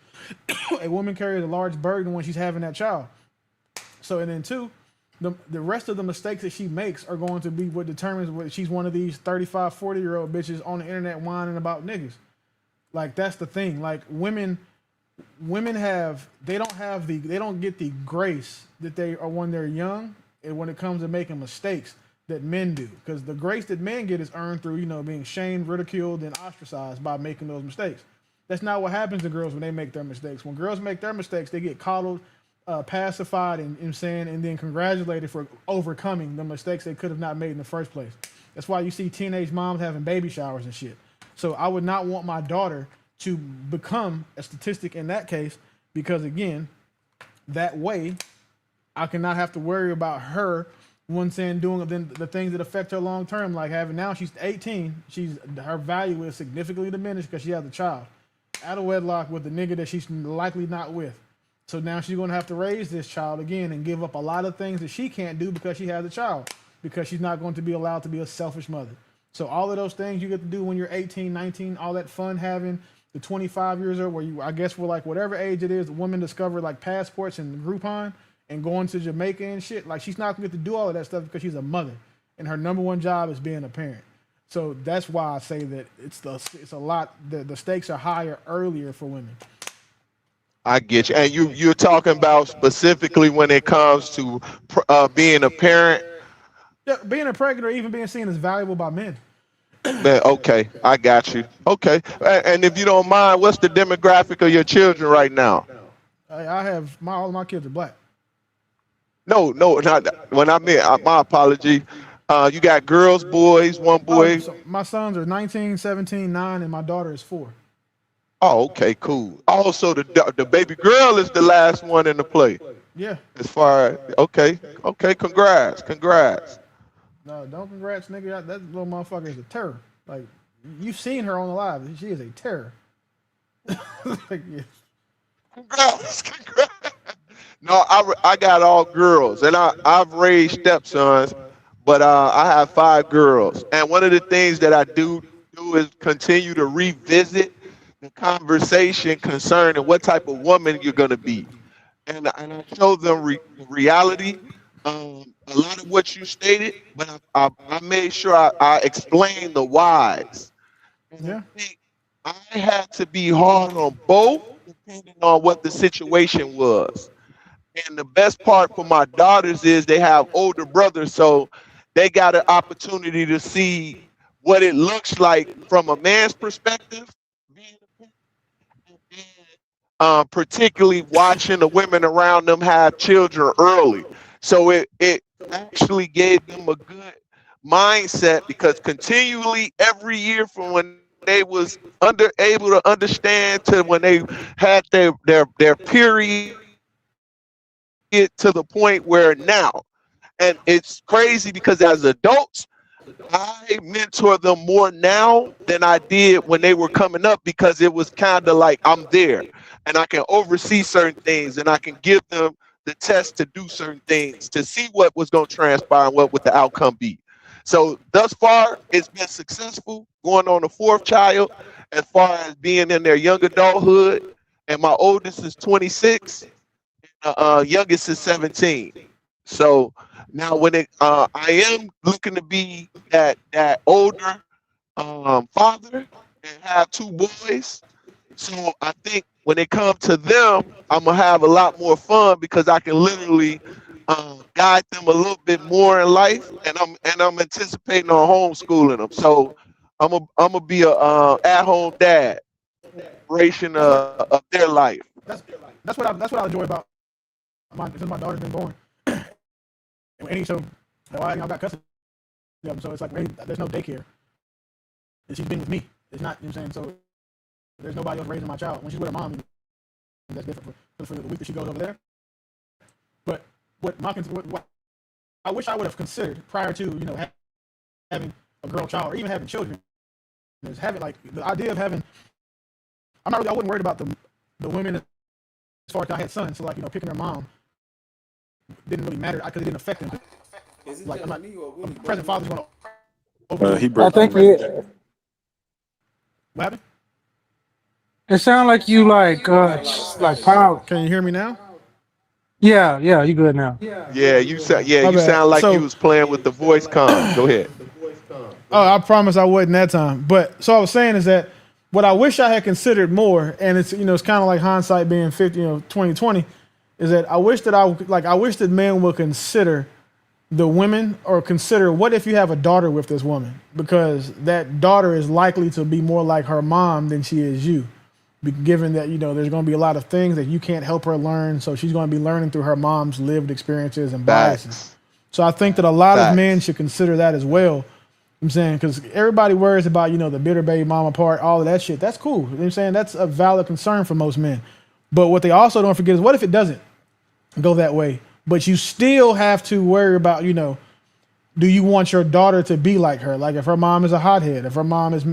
a woman carries a large burden when she's having that child. So, and then two, the rest of the mistakes that she makes are going to be what determines whether she's one of these 35, 40-year-old bitches on the internet whining about niggas. Like, that's the thing. Like, women they don't get the grace that they are when they're young and when it comes to making mistakes that men do. Because the grace that men get is earned through, being shamed, ridiculed, and ostracized by making those mistakes. That's not what happens to girls when they make their mistakes. When girls make their mistakes, they get coddled, pacified, and then congratulated for overcoming the mistakes they could have not made in the first place. That's why you see teenage moms having baby showers and shit. So I would not want my daughter to become a statistic in that case, because again, that way I cannot have to worry about her doing the things that affect her long term, like having now she's 18, her value is significantly diminished because she has a child out of wedlock with the nigga that she's likely not with. So now she's going to have to raise this child again and give up a lot of things that she can't do because she has a child, because she's not going to be allowed to be a selfish mother. So all of those things you get to do when you're 18, 19, all that fun having the 25 years old, where I guess for like whatever age it is, women discover like passports and Groupon and going to Jamaica and shit. Like, she's not going to get to do all of that stuff because she's a mother and her number one job is being a parent. So that's why I say that it's a lot. The stakes are higher earlier for women. I get you. And you're talking about specifically when it comes to being a parent. Yeah, being a pregnant or even being seen as valuable by men. Man, okay, I got you. Okay, and if you don't mind, what's the demographic of your children right now? I have all of my kids are black. No, not when I meant. My apology. You got girls, boys, one boy. So my sons are 19, 17, 9, and my daughter is 4. Oh, okay, cool. Also, the baby girl is the last one in the play. Yeah. As far as okay, congrats. No, don't congrats, nigga. That little motherfucker is a terror. Like, you've seen her on the live. She is a terror. Like, yeah. Congrats. No, I got all girls, and I've raised stepsons, but I have 5 girls, and one of the things that I do is continue to revisit the conversation concerning what type of woman you're going to be, and I show them reality. A lot of what you stated, but I made sure I explained the whys, and I Yeah. think I had to be hard on both depending on what the situation was. And the best part for my daughters is they have older brothers, so they got an opportunity to see what it looks like from a man's perspective, particularly watching the women around them have children early. So it actually gave them a good mindset because continually every year from when they was able to understand to when they had their period to the point where now, and it's crazy because as adults I mentor them more now than I did when they were coming up because it was kind of like I'm there and I can oversee certain things and I can give them the test to do certain things to see what was going to transpire and what would the outcome be. So thus far, it's been successful going on the fourth child as far as being in their young adulthood. And my oldest is 26, youngest is 17. So now when I am looking to be that older father and have 2 boys. So I think when it comes to them, I'm gonna have a lot more fun because I can literally guide them a little bit more in life, and I'm anticipating on homeschooling them. So I'm gonna be a at home dad, celebration That's what of their life. that's what I enjoy about since my daughter's been born. And any so I got custody of them, so it's like there's no daycare. And she's been with me. It's not, you know what I'm saying? So there's nobody else raising my child. When she's with her mom, that's different for the week that she goes over there. But what I wish I would have considered prior to, having a girl child or even having children is having like the idea of having. I wasn't worried about the women as far as I had sons. So like, picking their mom didn't really matter because it didn't affect them. Like I'm present father's going to He I breaking think up. What happened? it sounds like you like power. Can you hear me now? Yeah, yeah, you good now. Yeah, My you bad. sound like you So, was playing with the voice com. Go ahead. I promise I wasn't that time. But so I was saying is that what I wish I had considered more, and it's kind of like hindsight being 50, 2020, is that I wish that men would consider the women or consider what if you have a daughter with this woman because that daughter is likely to be more like her mom than she is you. Given that there's going to be a lot of things that you can't help her learn, so she's going to be learning through her mom's lived experiences and biases. Facts. So I think that a lot of men Facts. should consider that as well. I'm saying because everybody worries about the bitter baby mama part, all of that shit. That's cool. You know what I'm saying that's a valid concern for most men. But what they also don't forget is what if it doesn't go that way? But you still have to worry about do you want your daughter to be like her? Like if her mom is a hothead, if her mom is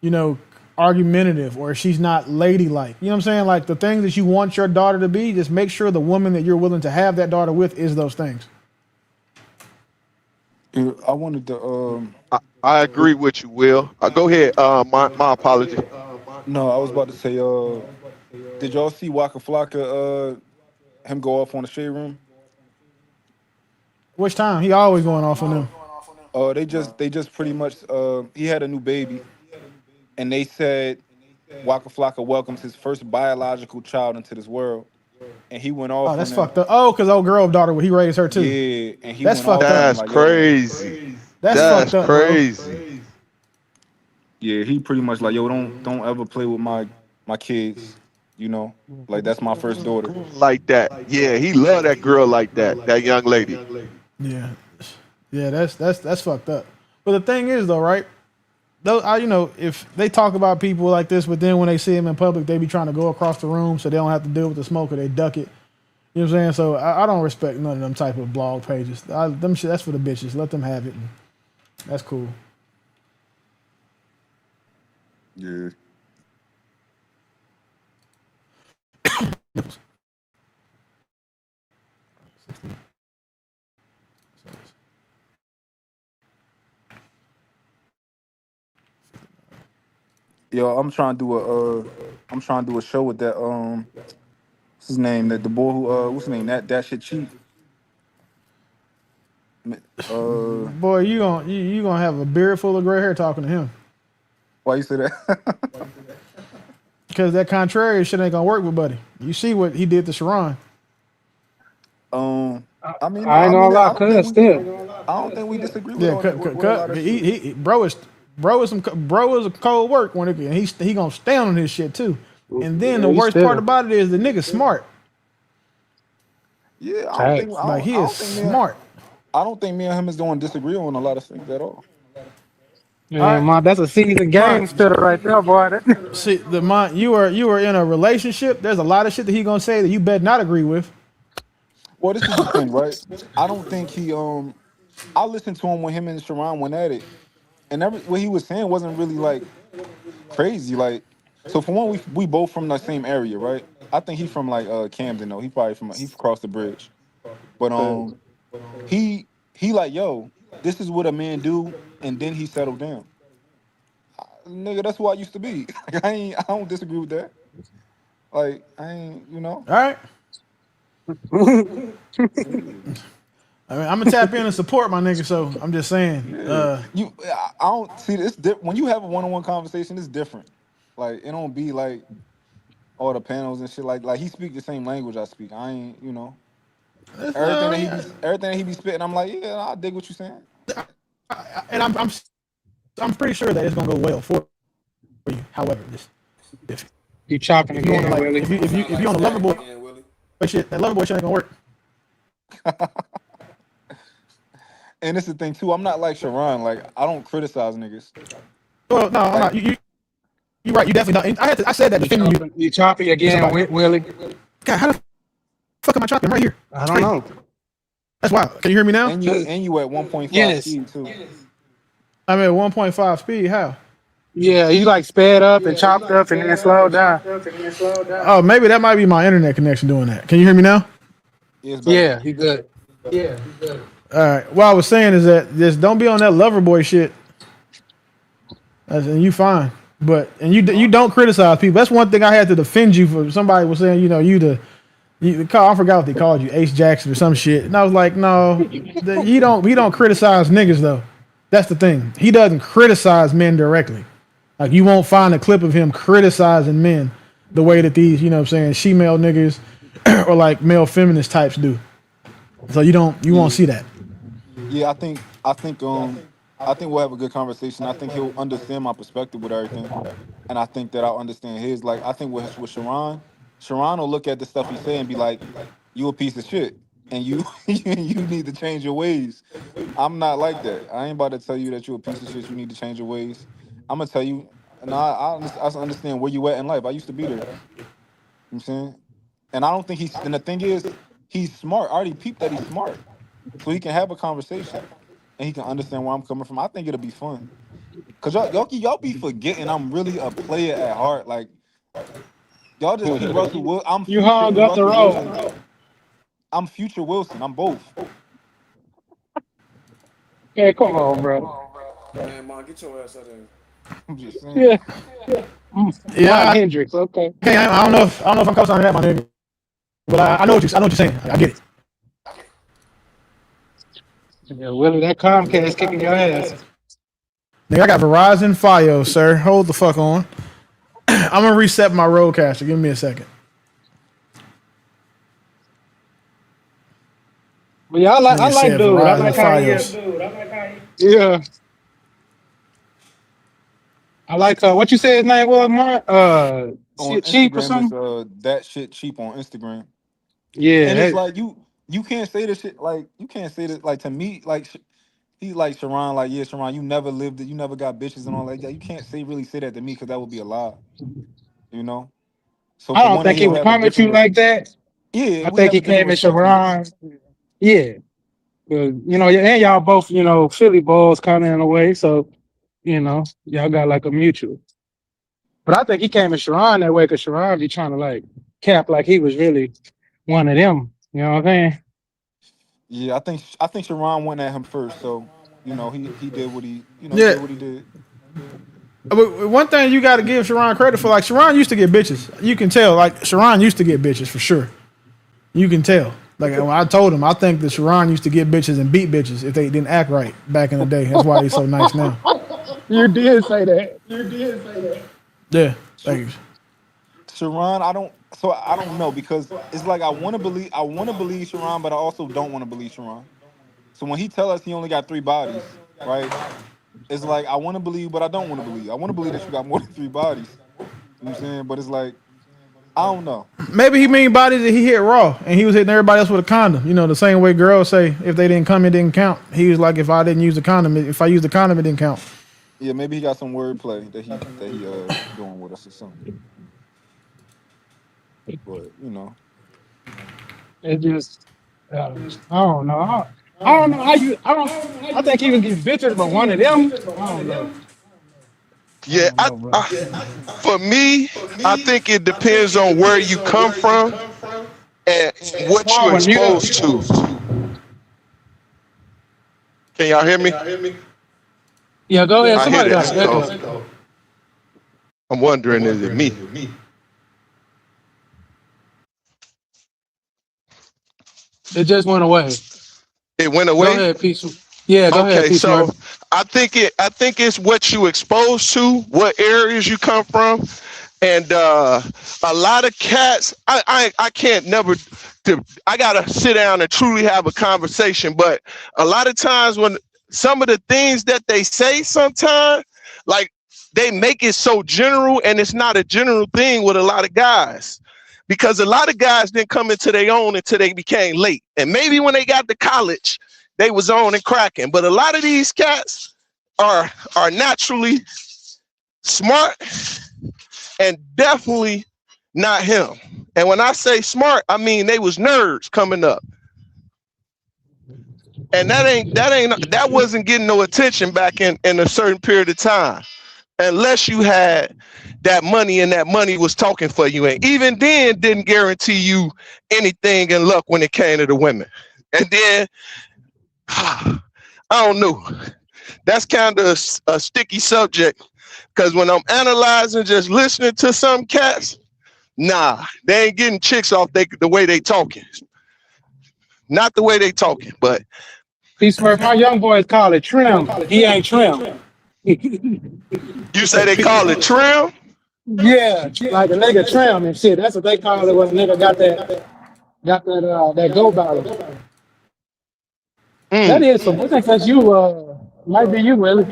you know, argumentative or she's not ladylike. You know what I'm saying? Like the things that you want your daughter to be, just make sure the woman that you're willing to have that daughter with is those things. Yeah, I wanted to I agree with you, Will. Go ahead. My apology. no, I was about to say did y'all see Waka Flocka him go off on the shade room? Which time? He always going off on them. They just pretty much he had a new baby and they said Waka Flocka welcomes his first biological child into this world. And he went Oh, off on that's them. fucked up. Oh, because old girl daughter, he raised her too. Yeah, and he That's went fucked off on up. them That's like, yo, crazy. That's That's fucked up, bro. crazy. yeah, he pretty much like, yo, don't ever play with my kids, like that's my first daughter. Like that. Yeah, he loved that girl like that. That young lady. Yeah, yeah, that's fucked up. But the thing is, though, right? Though if they talk about people like this, but then when they see them in public, they be trying to go across the room so they don't have to deal with the smoke or they duck it. You know what I'm saying? So I don't respect none of them type of blog pages. Them shit, that's for the bitches. Let them have it. That's cool. Yeah. Yo, I'm trying to do a show with that what's his name? That the boy who what's his name? That shit cheap. Boy, you gonna have a beard full of gray hair talking to him. Why you say that? Because that contrary shit ain't gonna work with Buddy. You see what he did to Sharon. um, I mean, no, I ain't I gonna mean, lie, cuz still. I don't think we disagree with Yeah, all that with a lot of shit. bro is a cold work when he gonna stand on his shit too. And then the Yeah, he worst part still. about it is the nigga smart. Yeah, Facts. Like he is smart. I don't think me and him is going to disagree on a lot of things at all. All Yeah, right, man, that's a seasoned game Mark. spitter right there, boy. See the mind you are in a relationship. There's a lot of shit that he gonna say that you better not agree with. Well, this is the thing, right? I don't think he I listened to him when him and Sharon went at it, and what he was saying wasn't really like crazy. Like, so for one, we both from the same area, right? I think he's from like Camden though. He probably he crossed the bridge, but he like, yo, this is what a man do, and then he settled down. Nigga, that's who I used to be. Like, I don't disagree with that. Like, I ain't, you know. All right. Yeah. I mean, I'm gonna tap in and support my nigga. So I'm just saying. Yeah. I don't see this. When you have a one-on-one conversation, it's different. Like, it don't be like all the panels and shit. Like he speak the same language I speak. I ain't, you know. Everything that he be spitting, I'm like, yeah, I dig what you saying. And I'm pretty sure that it's gonna go well for you. However, if You chopping if you want to again, like Willie. if you on the lover boy shit, that lover boy shit ain't gonna work. And it's the thing too. I'm not like Sharon. Like, I don't criticize niggas. Well, no, I'm not. You right. You definitely don't. I said that defending you. You chopping again, Willie. God, how the fuck am I chopping right here? I don't know. That's wild. Can you hear me now? And you at 1.5 Yes. speed too. I'm at 1.5 speed. How? Yeah, you like sped up and chopped up and then slowed down. Oh, maybe that might be my internet connection doing that. Can you hear me now? Yeah, you good. All right. What I was saying is that just don't be on that lover boy shit. And you fine. But you don't criticize people. That's one thing I had to defend you for. Somebody was saying, you know, I forgot what they called you, Ace Jackson or some shit. And I was like, no, he don't criticize niggas though. That's the thing. He doesn't criticize men directly. Like, you won't find a clip of him criticizing men the way that these, you know what I'm saying, she-male niggas or like male feminist types do. So you won't see that. Yeah, I think we'll have a good conversation. I think he'll understand my perspective with everything, and I think that I'll understand his. Like, I think with Sharon will look at the stuff he say and be like, "You a piece of shit, and you you need to change your ways." I'm not like that. I ain't about to tell you that you a piece of shit. You need to change your ways. I'm gonna tell you, and I understand where you at in life. I used to be there. You know what I'm saying, and I don't think he's. And the thing is, he's smart. I already peeped that he's smart, so he can have a conversation and he can understand where I'm coming from. I think it'll be fun. Cause y'all be forgetting I'm really a player at heart. Like, y'all just peep Russell Wilson. I'm You Future hung and up the Russell Wilson. road. I'm Future Wilson. I'm both. Yeah, come on, bro. Man, Mom, get your ass out of there. I'm just saying. Yeah. Mike Hendricks, okay. Okay, I don't know if I'm co-signing that, my nigga. But I know what you're saying. I get it. Yeah, Willie, that Comcast kicking your ass. Nigga, I got Verizon Fios, sir. Hold the fuck on. I'm gonna reset my roadcaster. Give me a second. But yeah, I like dude. I like how yeah. I like what you said his name was, Mark. On Shit cheap or Instagram, it's something. that shit cheap on Instagram. Yeah. And it's like you can't say this shit, like you can't say this, like, to me, like he like Sharon, like, yeah, Sharon, you never lived it, you never got bitches and all like that. You can't really say that to me, because that would be a lie, you know. So I for don't one, that think he he'll was have a coming at you different, like that. yeah, I we think have a he different came at respect for it. Sharon. Yeah. You know, and y'all both, you know, Philly balls kind of in a way. So, you know, y'all got like a mutual. But I think he came at Sharon that way because Sharon be trying to like cap like he was really one of them. You know what I'm saying? Yeah, I think Sharon went at him first, so you know he did what he Yeah. did what he did. But one thing you got to give Sharon credit for, like Sharon used to get bitches. You can tell, like Sharon used to get bitches for sure. You can tell. Like when I told him, I think that Sharon used to get bitches and beat bitches if they didn't act right back in the day. That's why they so nice now. You did say that. Yeah, thank you. Sharon, I don't know because it's like I want to believe Sharon, but I also don't want to believe Sharon. So when he tell us he only got three bodies, right? It's like I want to believe, but I don't want to believe. I want to believe that you got more than three bodies. You know what I'm saying? But it's like I don't know. Maybe he mean bodies that he hit raw and he was hitting everybody else with a condom. You know, the same way girls say if they didn't come, it didn't count. He was like, if I didn't use a condom, if I used a condom, it didn't count. Yeah, maybe he got some wordplay that he doing with us or something. But you know, It just, I don't know. I don't know how you. I don't. I think he would get bitches, but one of them, I don't know. I Yeah, don't know, bro. for me, I think it depends on where you come from and what you Small one, mute up. exposed to. Can y'all hear me? Yeah, go ahead. I hear Somebody the got an echo. echo. I'm wondering, is it me? It just went away. It went Go away? ahead, peace. Yeah, go ahead, Okay, peace, so Murph. I think it's what you exposed to, what areas you come from, and a lot of cats. I can't never. I gotta sit down and truly have a conversation. But a lot of times when some of the things that they say, sometimes like they make it so general, and it's not a general thing with a lot of guys. Because a lot of guys didn't come into their own until they became late. And maybe when they got to college, they was on and cracking. But a lot of these cats are naturally smart and definitely not him. And when I say smart, I mean they was nerds coming up. And that wasn't getting no attention back in a certain period of time. Unless you had that money and that money was talking for you. And even then didn't guarantee you anything in luck when it came to the women. And then I don't know. That's kind of a sticky subject because when I'm analyzing, just listening to some cats, nah, they ain't getting chicks off the way they talking. Not the way they talking, but Peace, Murph. My young boys call it trim. He ain't trim. you say they call it trim? Yeah, like a nigga trim and shit. That's what they call it when a nigga got that go barrel. That is some. I think that's you. Might be you, really.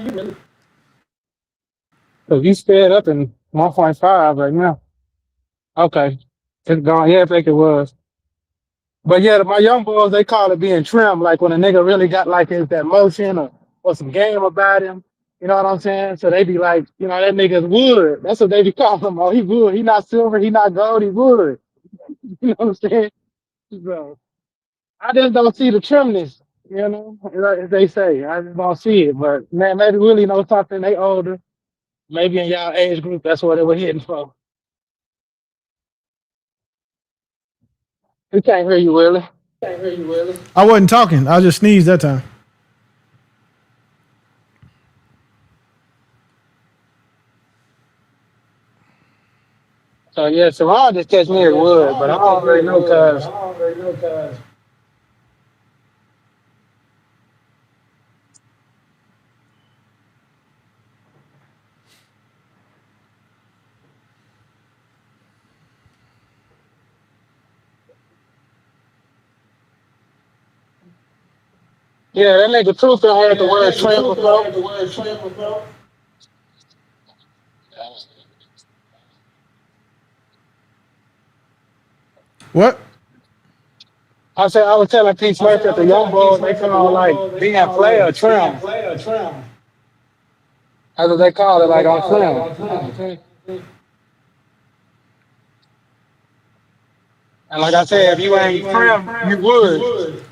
Cause you sped up in 1.5 right now. Okay, it's gone. Yeah, I think it was. But yeah, my young boys they call it being trim. Like when a nigga really got like his that motion or some game about him. You know what I'm saying? So they be like, you know, that nigga's wood. That's what they be calling him. Oh, he wood. He not silver. He not gold. He wood. You know what I'm saying? So I just don't see the trimness. You know, like as they say, I just don't see it. But man, maybe Willie knows something. They older. Maybe in y'all age group, that's what they were hitting for. We can't hear you, Willie. I wasn't talking. I just sneezed that time. So yeah, so I'll just catch me at Wood, but I don't really know cause yeah, that nigga Truth don't have the word trim before. What? I said I was telling Pete Smurf that the young boys they call like being player trim. That's what they call it, like on trim. And like I said, if you ain't trim, you would.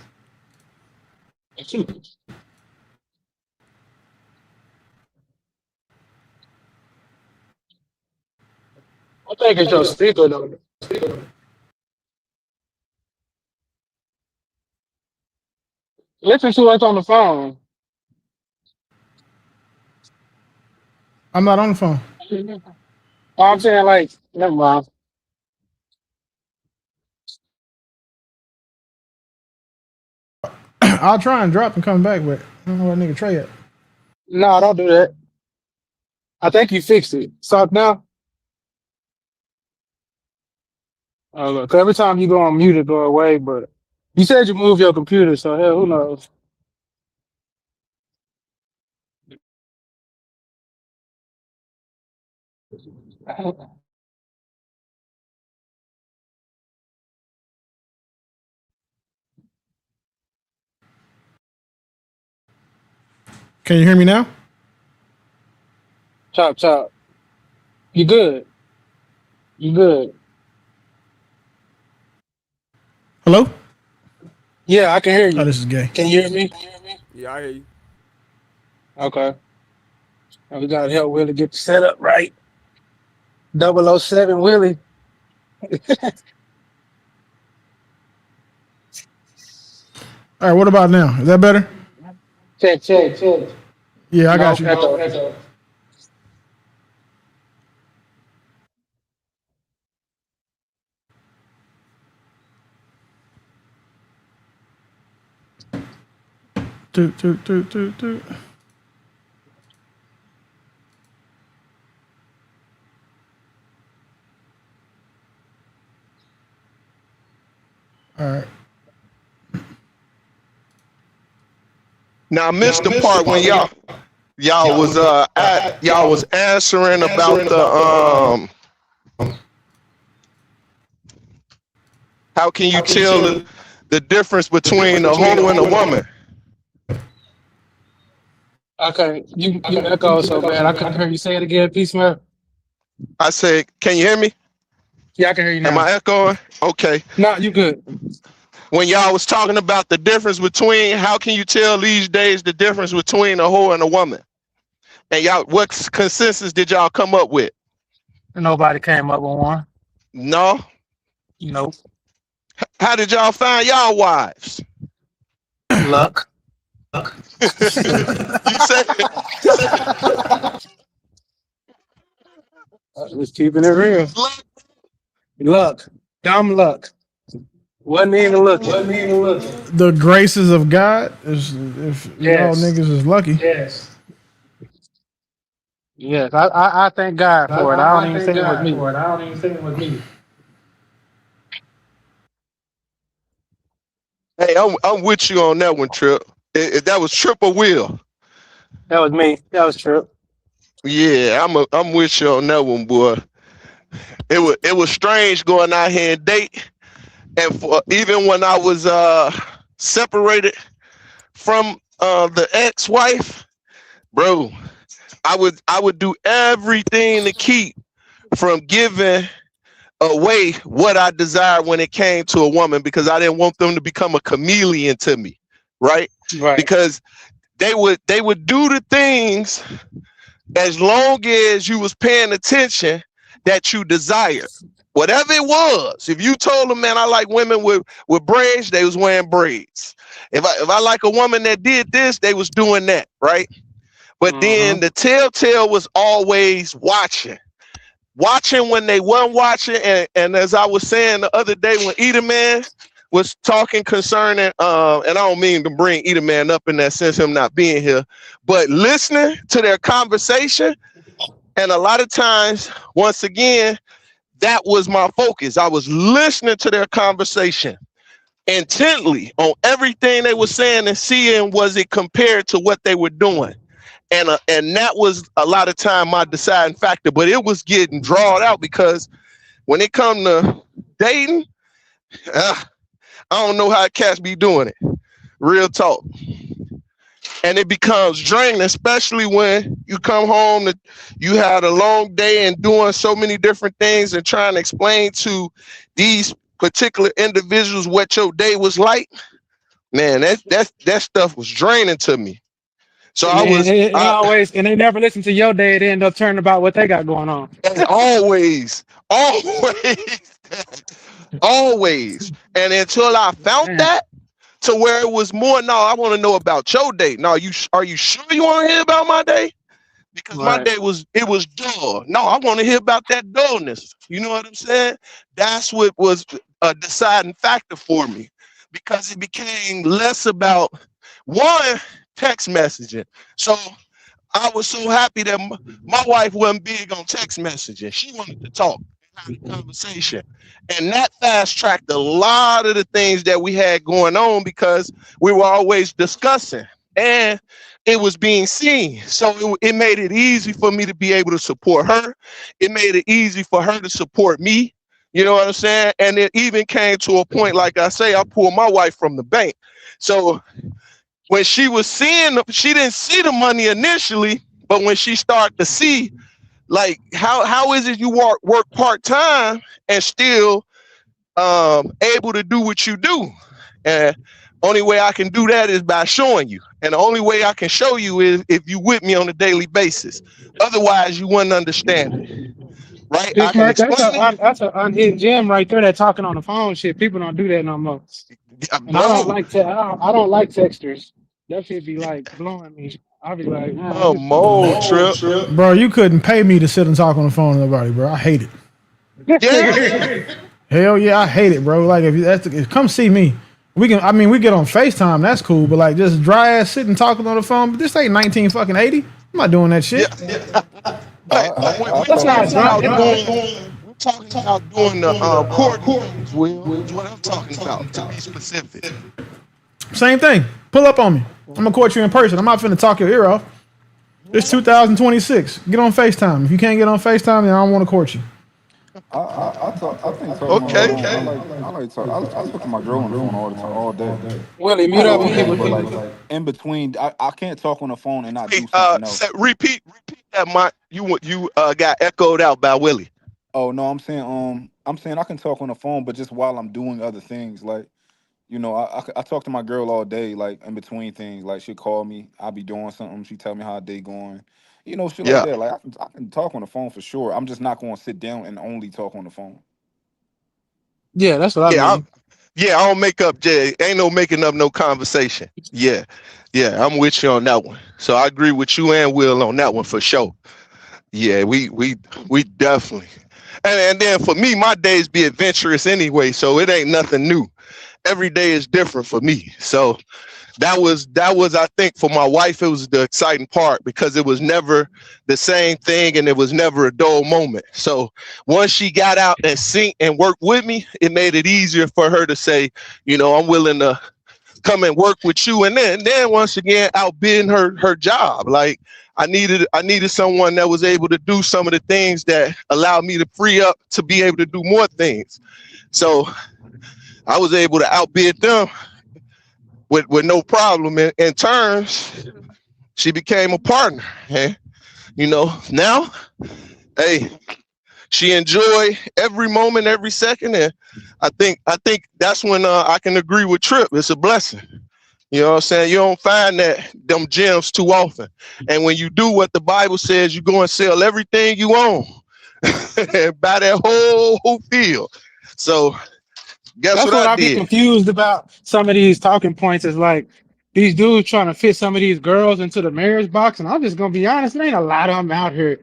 I think it's your speaker though. Listen to us on the phone. I'm not on the phone. Oh, I'm saying like, never mind. I'll try and drop and come back, but I don't know where nigga Trey at. No, don't do that. I think you fixed it. So now, look, every time you go on mute, it go away. But you said you moved your computer, so hell, who knows? Can you hear me now? Chop chop. You good? You good? Hello? Yeah, I can hear Oh, you. this is gay. Can you hear me? Yeah, I hear you. Okay. Now we gotta help Willie get the setup right. 007 Willie. All right, what about now? Is that better? Check, check. Yeah, I got No you. echo. Toot. All right. Now I missed the part when y'all was answering about the how can you tell the difference between a hoe and a woman? Okay, you echo so bad. I couldn't hear you. Say it again, Peace man. I said, can you hear me? Yeah, I can hear you Am now. I echoing? Okay. No, you good. When y'all was talking about the difference between, how can you tell these days the difference between a hoe and a woman? And y'all, what consensus did y'all come up with? Nobody came up with one. No. Nope. How did y'all find y'all wives? Luck. You said Just keeping it real. Luck. Dumb luck. Wasn't even looking. The graces of God is if y'all Yes. niggas is lucky. Yes. Yes. I thank God for it. I don't I even thank think it was God me. for it. I don't even think it was me. hey, I'm with you on that one, Trip. That was triple wheel. That was me. That was true. Yeah, I'm with you on that one, boy. It was strange going out here and date, and for even when I was separated from the ex-wife, bro, I would do everything to keep from giving away what I desired when it came to a woman because I didn't want them to become a chameleon to me, right? Right. Because they would do the things as long as you was paying attention that you desired. Whatever it was, if you told them, man, I like women with braids, they was wearing braids. If I like a woman that did this, they was doing that, right? But then the telltale was always watching when they weren't watching. And as I was saying the other day when Edelman was talking concerning, and I don't mean to bring Edelman up in that sense, him not being here, but listening to their conversation. And a lot of times, once again, that was my focus. I was listening to their conversation intently on everything they were saying and seeing was it compared to what they were doing. And that was a lot of time my deciding factor, but it was getting drawn out because when it come to dating, I don't know how cats be doing it. Real talk. And it becomes draining, especially when you come home that you had a long day and doing so many different things and trying to explain to these particular individuals what your day was like. Man, that stuff was draining to me. So And they never listen to your day. They end up turning about what they got going on. always. And until I found that to where it was more, no, I want to know about your day. No, are you sure you want to hear about my day? because my Right. day was dull. No, I want to hear about that dullness. You know what I'm saying? That's what was a deciding factor for me, because it became less about one text messaging. So I was so happy that my wife wasn't big on text messaging. She wanted to talk and have a conversation. And that fast tracked a lot of the things that we had going on, because we were always discussing and it was being seen. So it made it easy for me to be able to support her. It made it easy for her to support me. You know what I'm saying? And it even came to a point, like I say, I pulled my wife from the bank. So when she was seeing, she didn't see the money initially, but when she started to see, like, how is it you work part-time and still able to do what you do? And only way I can do that is by showing you. And the only way I can show you is if you with me on a daily basis. Otherwise, you wouldn't understand it, right? I Big can Merc, that's explain it, a unhidden gem right there. That talking on the phone shit. People don't do that no more. And I don't bro. like I don't like texters. That shit be like blowing me. I'll be like, man, Oh, this shit be mode trip. Bro, you couldn't pay me to sit and talk on the phone with nobody, bro. I hate it. Yeah. Hell yeah, I hate it, bro. Like if you come see me. We can. I mean, we get on FaceTime. That's cool. But like, just dry ass sitting talking on the phone. But this ain't 19 fucking 80. I'm not doing that Yeah. shit. But we're that's not talking drunk. about doing the courting phase, Will, is what I'm talking about, to be specific. Same thing. Pull up on me. I'm gonna court you in person. I'm not finna talk your ear off. It's 2026. Get on FaceTime. If you can't get on FaceTime, then I don't want to court you. I think talking on the Okay. phone. I like talk. I talk to my girl on the phone all the time, all day, Willie, mute up all and day. get with But people. like in between, I can't talk on the phone and not do something else. Repeat that. You got echoed out by Willie. Oh no, I'm saying I can talk on the phone, but just while I'm doing other things, like I talk to my girl all day, like in between things. Like she'll call me, I'll be doing something, she tell me how her day going, shit like Yeah. that. Like I can talk on the phone for sure. I'm just not going to sit down and only talk on the phone. Yeah, that's what I Yeah. mean. I don't make up, Jay. Ain't no making up no conversation. Yeah. Yeah. I'm with you on that one. So I agree with you and Will on that one for sure. Yeah. We definitely. And then for me, my days be adventurous anyway. So it ain't nothing new. Every day is different for me. So that was I think for my wife, it was the exciting part, because it was never the same thing and it was never a dull moment. So once she got out and sing and work with me, it made it easier for her to say, I'm willing to come and work with you. And then once again, outbidding her job. Like I needed someone that was able to do some of the things that allowed me to free up to be able to do more things. So I was able to outbid them with no problem. In terms, she became a partner. And now, hey, she enjoy every moment, every second. And I think that's when I can agree with Trip. It's a blessing. You know what I'm saying? You don't find them gems too often. And when you do what the Bible says, you go and sell everything you own and buy that whole field. So guess That's what what I I be did? confused about some of these talking points. Is like these dudes trying to fit some of these girls into the marriage box, and I'm just gonna be honest, there ain't a lot of them out here.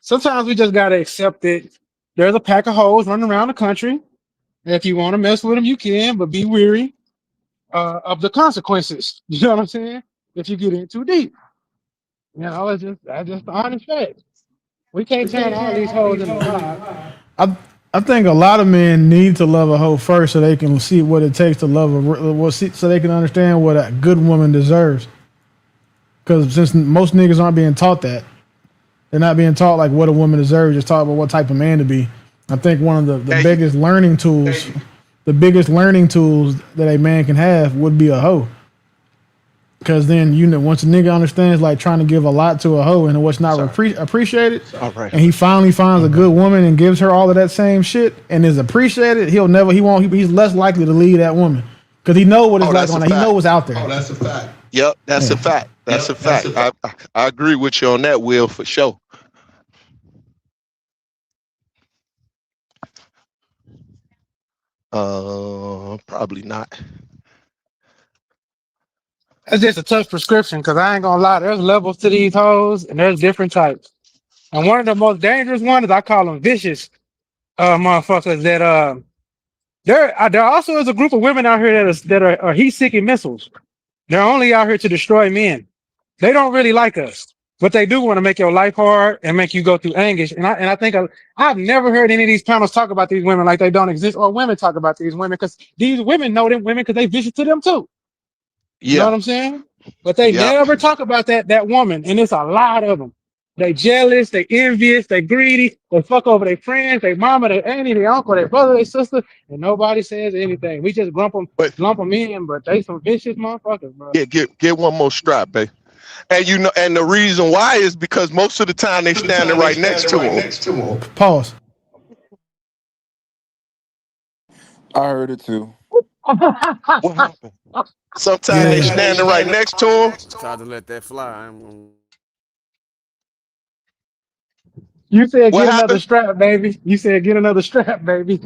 Sometimes we just gotta accept that there's a pack of hoes running around the country. And if you want to mess with them, you can, but be weary of the consequences. You know what I'm saying? If you get in too deep, that's just the honest fact. We can't turn all these hoes into wives. I I think a lot of men need to love a hoe first so they can see what it takes to love so they can understand what a good woman deserves. Because since most niggas aren't being taught that, they're not being taught like what a woman deserves. Just taught about what type of man to be. I think one of the Hey, biggest learning tools, that a man can have would be a hoe. Because then once a nigga understands like trying to give a lot to a hoe and what's not sorry. appreciated, All right. and he finally finds a good woman and gives her all of that same shit and is appreciated, he's less likely to leave that woman because he know what it's Oh, like that's a on that. He know fact. what's out there. Yep, that's a Yeah. fact. That's a fact. I agree with you on that, Will, for sure. Probably not. That's just a tough prescription because I ain't gonna lie. There's levels to these hoes, and there's different types. And one of the most dangerous ones, I call them vicious motherfuckers. That there also is a group of women out here that are heat-seeking missiles. They're only out here to destroy men. They don't really like us, but they do want to make your life hard and make you go through anguish. And I think I've never heard any of these panels talk about these women like they don't exist, or women talk about these women because these women know them women because they vicious to them too. You know Yeah. what I'm saying? But they Yeah. never talk about that woman, and it's a lot of them. They jealous, they envious, they greedy, they fuck over their friends, their mama, their auntie, their uncle, their brother, their sister, and nobody says anything. We just But lump them in, but they some vicious motherfuckers, bro. yeah, get one more strap, babe. And you know, and the reason why is because most of the time they standing right next to him. Pause. I heard it too. What happened? Sometimes they standing right next to him. I tried to let that fly. You said What get another happened? strap, baby. You said get another strap, baby.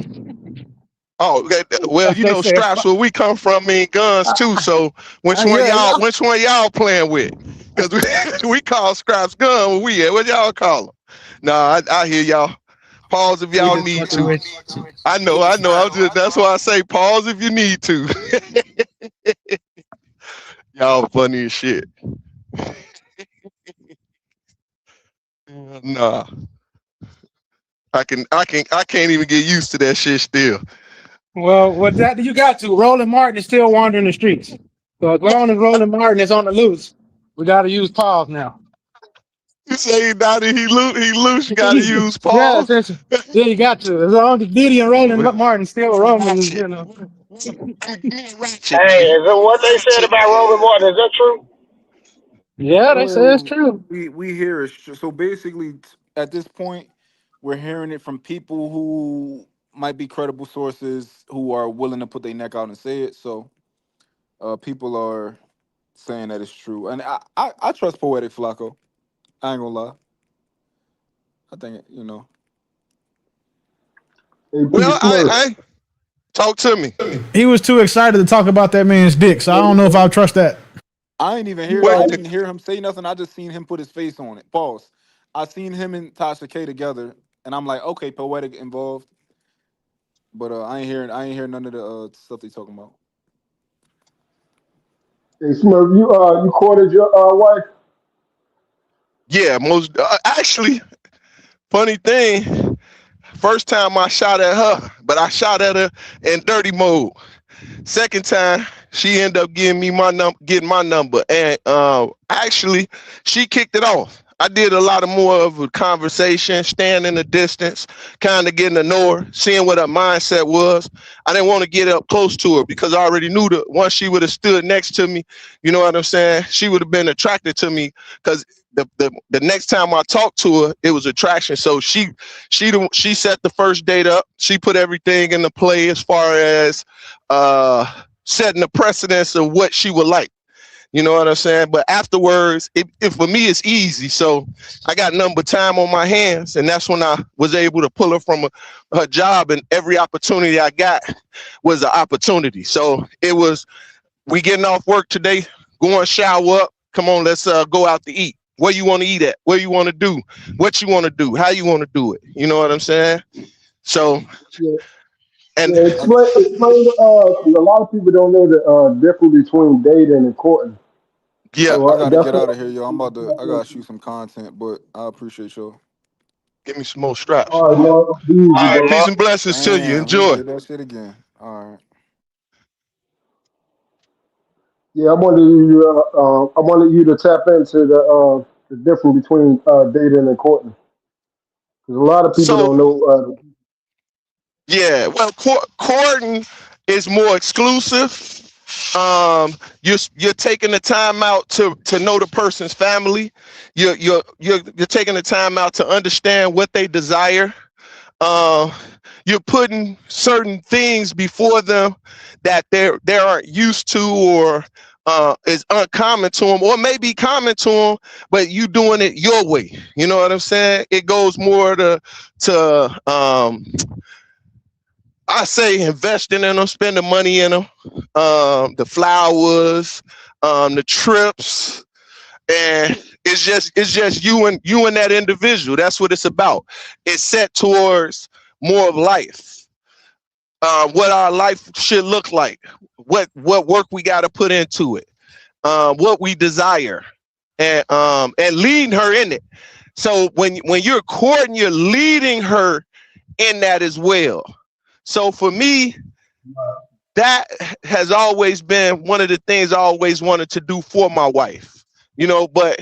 Oh, well, you They know, said, straps where we come from mean guns too. So which one yeah. y'all playing with? Because we call scraps gun when we at. What y'all call them? Nah, I hear y'all. Pause if We y'all just need fucking to. with you. I know. That's why I say pause if you need to. Y'all funny as shit. Nah, I can't even get used to that shit still. Well, what that you got to? Roland Martin is still wandering the streets. So as long as Roland Martin is on the loose, we got to use pause now. You say now that he loose, you gotta use Yeah, pause. yeah, you got to. As long as Diddy and Roland Martin still rolling, you know. Ratchet. Hey, is it what they said about Roland Martin? Is that true? Yeah, they say it's Well, true. we hear it. So basically, at this point, we're hearing it from people who might be credible sources who are willing to put their neck out and say it. So people are saying that it's true, and I trust Poetic Flacco. I ain't gonna lie. I think Hey, Well, P. Smurf. I talk to me. He was too excited to talk about that man's dick, so I don't know if I'll trust that. I ain't even hear. Well, I didn't hear him say nothing. I just seen him put his face on it. Pause. I seen him and Tasha K together, and I'm like, okay, Poetic involved, but I ain't hearing none of the stuff they talking about. Hey, Smurf, you courted your wife? yeah, most actually, funny thing. First time I shot at her, but I shot at her in dirty mode. Second time, she ended up getting me getting my number, and actually, she kicked it off. I did a lot of more of a conversation, staying in the distance, kind of getting to know her, seeing what her mindset was. I didn't want to get up close to her because I already knew that once she would have stood next to me, you know what I'm saying, she would have been attracted to me because the next time I talked to her, it was attraction. So she set the first date up. She put everything into play as far as setting the precedence of what she would like. You know what I'm saying? But afterwards, it for me, it's easy. So I got nothing but time on my hands. And that's when I was able to pull her from her job. And every opportunity I got was an opportunity. So it was, we getting off work today, going shower up. Come on, let's go out to eat. Where you want to eat at? Where you want to do? What you want to do? How you want to do it? You know what I'm saying? So, Yeah. and Yeah, explain. 'Cause a lot of people don't know the difference between dating and courting. yeah, So I gotta that's get out what. of here, y'all. I gotta shoot some content, but I appreciate y'all. give me some more straps. All right, Mark. Be All easy, right, bro. peace and blessings to you. Damn, he Enjoy. did that shit again. All right. Yeah, I wanted you to tap into the difference between dating and courting, because a lot of people So don't know. yeah, well, courting is more exclusive. You're taking the time out to know the person's family. You're taking the time out to understand what they desire. Uh, you're putting certain things before them that they aren't used to, or is uncommon to them, or maybe common to them, but you doing it your way. You know what I'm saying? It goes more to I say investing in them, spending money in them, the flowers, the trips, and it's just you and that individual. That's what it's about. It's set towards more of life, what our life should look like, what work we got to put into it, what we desire, and leading her in it. So when you're courting, you're leading her in that as well. So for me, that has always been one of the things I always wanted to do for my wife, but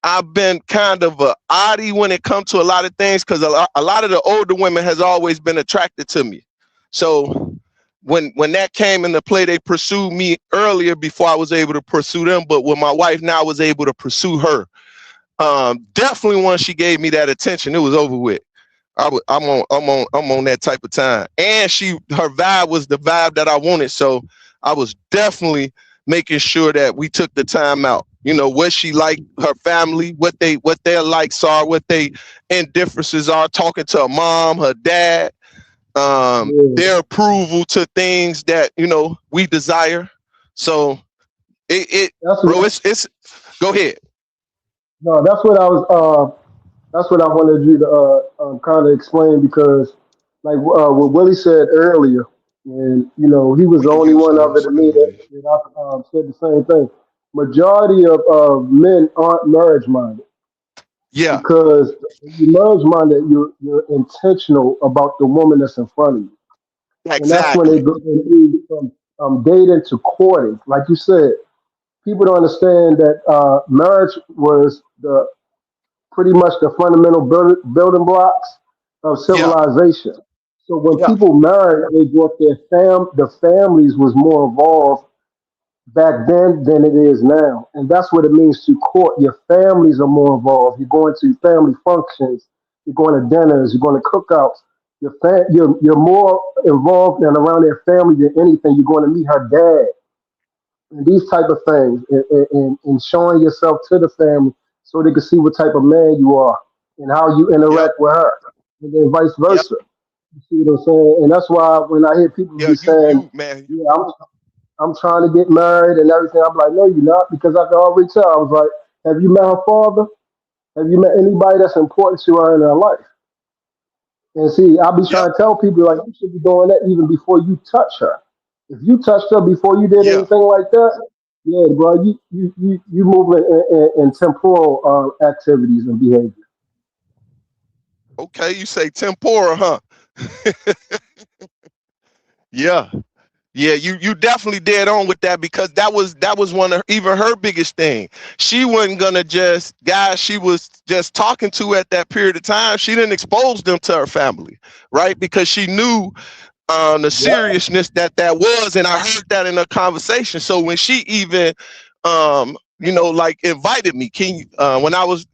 I've been kind of a oddie when it comes to a lot of things, because a lot of the older women has always been attracted to me. So when that came into play, they pursued me earlier before I was able to pursue them. But with my wife now, I was able to pursue her. Definitely once she gave me that attention, it was over with. I'm on that type of time, and her vibe was the vibe that I wanted. So I was definitely making sure that we took the time out. What she liked, her family, what their likes are, what they indifferences are. Talking to her mom, her dad, their approval to things that we desire. So it's go ahead. No, that's what I was. That's what I wanted you to kind of explain, because, like what Willie said earlier, and he was We the can only use one of it those, to I me believe. that I said the same thing. Majority of men aren't marriage minded, Yeah, because when you marriage minded, you're intentional about the woman that's in front of you, and that's when they exactly. go from dating to courting. Like you said, people don't understand that marriage was the pretty much the fundamental building blocks of Yeah, civilization. So when yeah, people married, they brought the families was more involved back then than it is now. And that's what it means to court. Your families are more involved. You're going to family functions, you're going to dinners, you're going to cookouts. You're more involved and around their family than anything. You're going to meet her dad, and these type of things, and showing yourself to the family so they can see what type of man you are and how you yep, interact with her, and then vice yep, versa. You see what I'm saying? And that's why when I hear people yeah. be saying, You man. "Yeah, I'm trying to get married and everything," I'm like, "No, you're not," because I can already tell. I was like, "Have you met her father? Have you met anybody that's important to her in her life?" And see, I be Yep, trying to tell people, like, you should be doing that even before you touch her. If you touched her before you did yeah. anything like that, yeah, bro, you moving in temporal activities and behavior. Okay, you say tempura, huh? Yeah. Yeah, you definitely dead on with that, because that was one of even her biggest thing. She wasn't gonna just guys she was just talking to at that period of time. She didn't expose them to her family, right? Because she knew the seriousness that was, and I heard that in a conversation. So when she even like invited me, can you, when I was,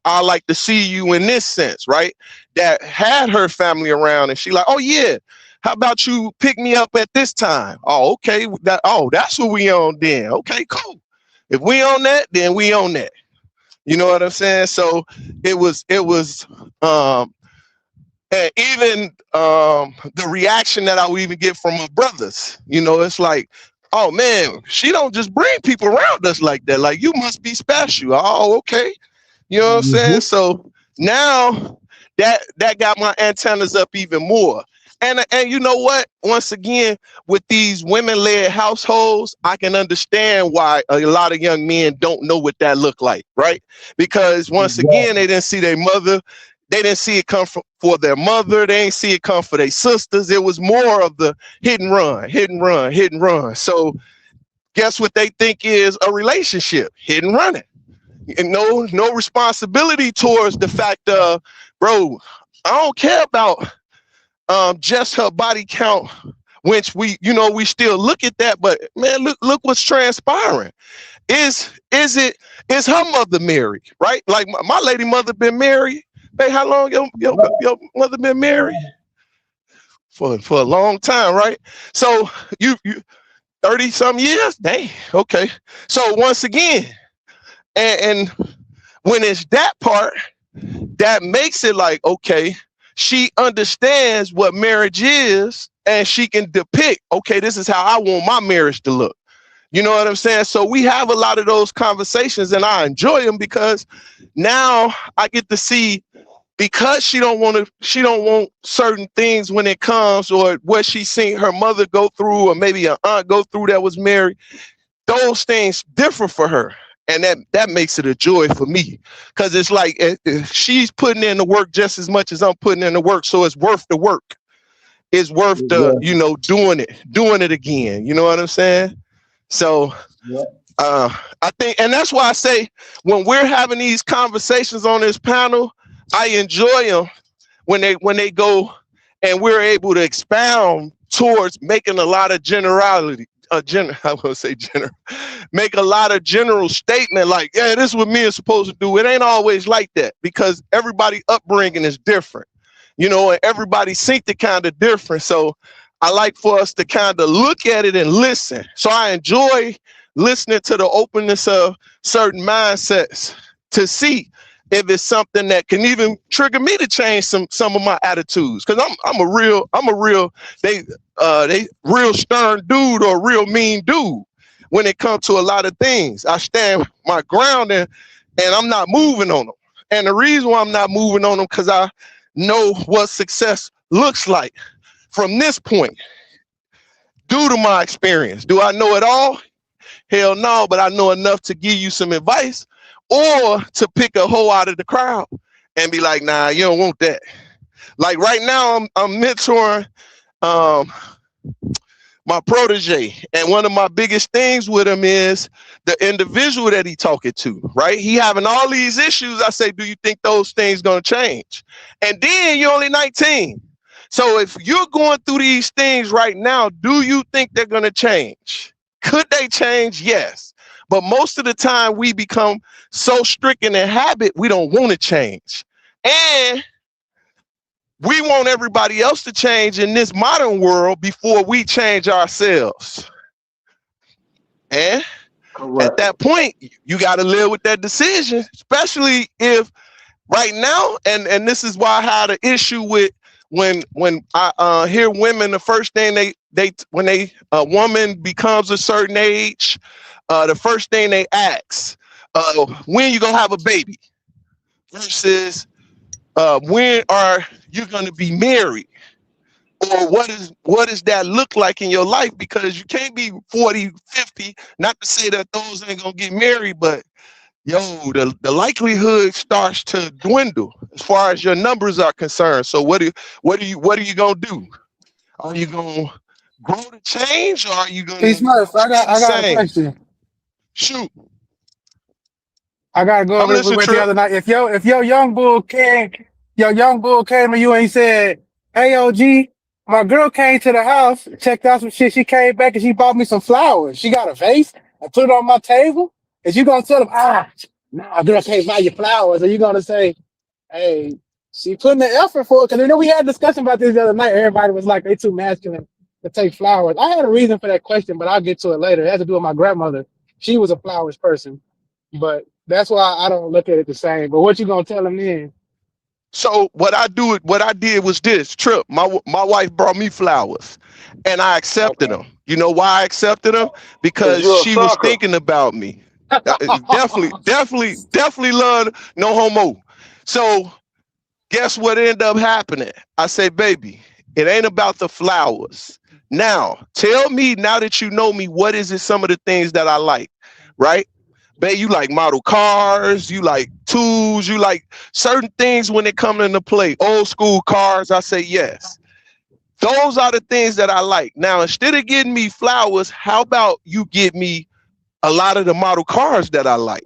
I like to see you in this sense, right? That had her family around, and she like, oh yeah, how about you pick me up at this time? Oh, okay, that's what we on then. Okay, cool. If we on that, then we on that. You know what I'm saying? So it was and even the reaction that I would even get from my brothers, it's like, oh man, she don't just bring people around us like that. Like, you must be special. Oh, okay. You know what I'm saying? So now that got my antennas up even more. And you know what? Once again, with these women-led households, I can understand why a lot of young men don't know what that look like, right? Because once again, they didn't see their mother, they didn't see it come for their mother, they didn't see it come for their sisters. It was more of the hit and run, hit and run, hit and run. So guess what they think is a relationship? Hit and running. And no responsibility towards the fact of, bro, I don't care about just her body count, which we still look at that, but man, look what's transpiring. Is her mother married, right? Like my lady mother been married. Hey, how long your mother been married? For a long time, right? So you 30 some years? Dang, okay. So once again, and when it's that part, that makes it like, okay, she understands what marriage is, and she can depict, okay, this is how I want my marriage to look. You know what I'm saying? So we have a lot of those conversations, and I enjoy them because now I get to see, because she don't want certain things when it comes, or what she's seen her mother go through, or maybe an aunt go through that was married. Those things differ for her, and that makes it a joy for me, because it's like if she's putting in the work just as much as I'm putting in the work, so it's worth the work. It's worth the doing it again. You know what I'm saying? So I think, and that's why I say, when we're having these conversations on this panel, I enjoy them when they go and we're able to expound towards making a lot of make a lot of general statement, like, yeah, this is what men are supposed to do. It ain't always like that, because everybody upbringing is different, you know, and everybody synced it kind of different. So I like for us to kind of look at it and listen. So I enjoy listening to the openness of certain mindsets to see if it's something that can even trigger me to change some of my attitudes. Because I'm a real they real stern dude, or a real mean dude when it comes to a lot of things. I stand my ground, and I'm not moving on them. And the reason why I'm not moving on them, because I know what success looks like from this point, due to my experience. Do I know it all? Hell no, but I know enough to give you some advice, or to pick a hoe out of the crowd and be like, nah, you don't want that. Like right now, I'm mentoring my protege, and one of my biggest things with him is the individual that he talking to, right? He having all these issues. I say, do you think those things gonna change? And then you're only 19. So if you're going through these things right now, do you think they're gonna change? Could they change? Yes. But most of the time we become so stricken in habit, we don't want to change. And we want everybody else to change in this modern world before we change ourselves. And at that point, you got to live with that decision, especially if right now, and this is why I had an issue with when I hear women, the first thing when a woman becomes a certain age, the first thing they ask, when you gonna have a baby, versus when are you gonna be married, or what does that look like in your life? Because you can't be 40, 50, not to say that those ain't gonna get married, but yo, the likelihood starts to dwindle as far as your numbers are concerned. So what are you gonna do? Are you gonna grow to change, or are you gonna Hey Smurf, I stay the got a same? question. Shoot. I gotta go I'm over this. We listening, went the Trip. other night. If your young bull came to you and said, "Hey, OG, my girl came to the house, checked out some shit. She came back and she bought me some flowers. She got a vase and put it on my table." Is you gonna tell them, nah, girl can't buy you flowers? Or you gonna say, hey, she putting the effort for it? Because we had a discussion about this the other night. Everybody was like, they too masculine to take flowers. I had a reason for that question, but I'll get to it later. It had to do with my grandmother. She was a flowers person, but that's why I don't look at it the same. But what you gonna tell them then? So what I did was this, Trip. My wife brought me flowers, and I accepted them. You know why I accepted them? Cause Because you're a she was sucker. thinking about me. Definitely love, no homo. So guess what ended up happening? I say, baby, it ain't about the flowers. Now, tell me, now that you know me, what is it, some of the things that I like, right? Babe, you like model cars, you like tools, you like certain things when it comes into play. Old school cars, I say yes. Those are the things that I like. Now, instead of getting me flowers, how about you get me a lot of the model cars that I like?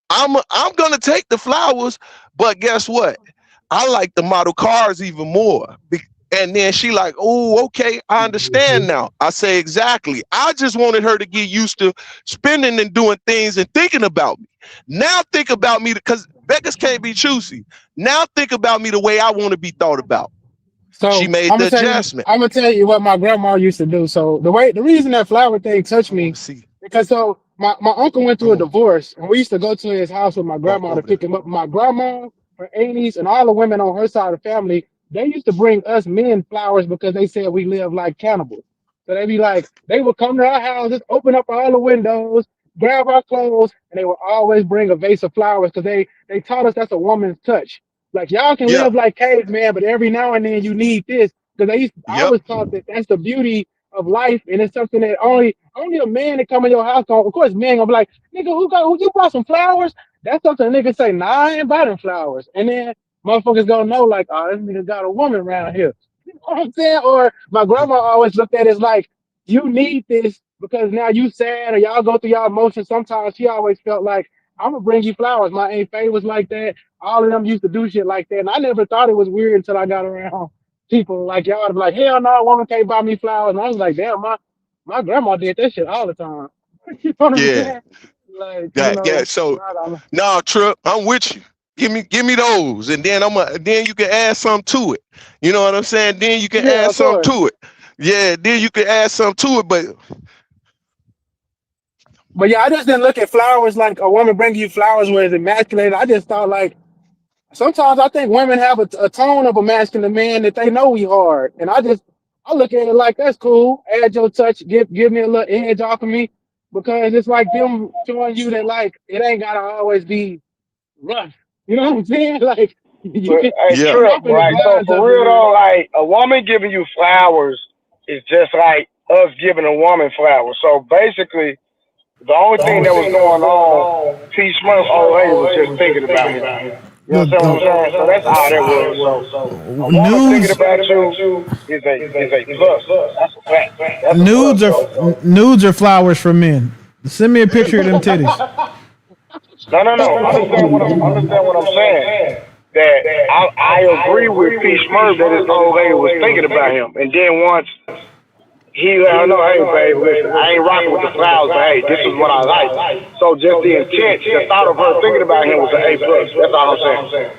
I'm gonna take the flowers, but guess what? I like the model cars even more. And then she like, oh, okay, I understand now. I say, exactly. I just wanted her to get used to spending and doing things and thinking about me. Now think about me, because beggars can't be choosy. Now think about me the way I want to be thought about. She So made I'm the gonna adjustment. tell you what my grandma used to do. So the reason that flower thing touched I want me, to see. because so my uncle went through a Come on, divorce, and we used to go to his house with my walk grandma to over there. pick him up. My grandma, her aunties, and all the women on her side of the family, they used to bring us men flowers because they said we live like cannibals. So they be like, they would come to our house, just open up all the windows, grab our clothes, and they would always bring a vase of flowers because they taught us that's a woman's touch. Like y'all can Yeah. live like caveman, but every now and then you need this. Because I Yep. was taught that that's the beauty of life, and it's something that only a man that come in your house. Of course, men gonna be like, nigga, who you brought some flowers? That's something a nigga say, nah, I ain't buy them flowers. And then motherfuckers gonna know, like, oh, this nigga got a woman around here. You know what I'm saying? Or my grandma always looked at it as like, you need this because now you sad or y'all go through y'all emotions. Sometimes she always felt like, I'm gonna bring you flowers. My Aunt Faye was like that. All of them used to do shit like that. And I never thought it was weird until I got around people like y'all to be like, hell no, a woman can't buy me flowers. And I was like, damn, my grandma did that shit all the time. You know what I'm Yeah. saying? Like, Yeah. So no, Trip, I'm with you. Give me those, and then you can add something to it. You know what I'm saying? Then you can yeah, add of something course. to it. Yeah, then you can add something to it. But yeah, I just didn't look at flowers like a woman bringing you flowers where it's emasculated. I just thought like sometimes I think women have a tone of a masculine man that they know we hard, and I look at it like that's cool. Add your touch, give me a little edge off of me, because it's like them showing you that like it ain't gotta always be rough. You know what I'm saying? Like you But can hey, Yeah. come Trip, off in the right? So vibes for of real it. though, like a woman giving you flowers is just like us giving a woman flowers. So basically, the only thing that was going on, P. Smurf old lady was just thinking about him. You Look, understand what I'm saying? So that's all that was. So a woman thinking nudes about you is a plus. That's a fact. That's a plus nudes are though. nudes are flowers for men. Send me a picture of them titties. No. Understand what I'm saying. That I agree with P. Smurf that his old lady was thinking about him, and then once he let her know, hey babe, listen, I ain't rocking with the flowers, but hey, this is what I like. So just the intent, the thought of her thinking about him was an A plus. That's all I'm saying.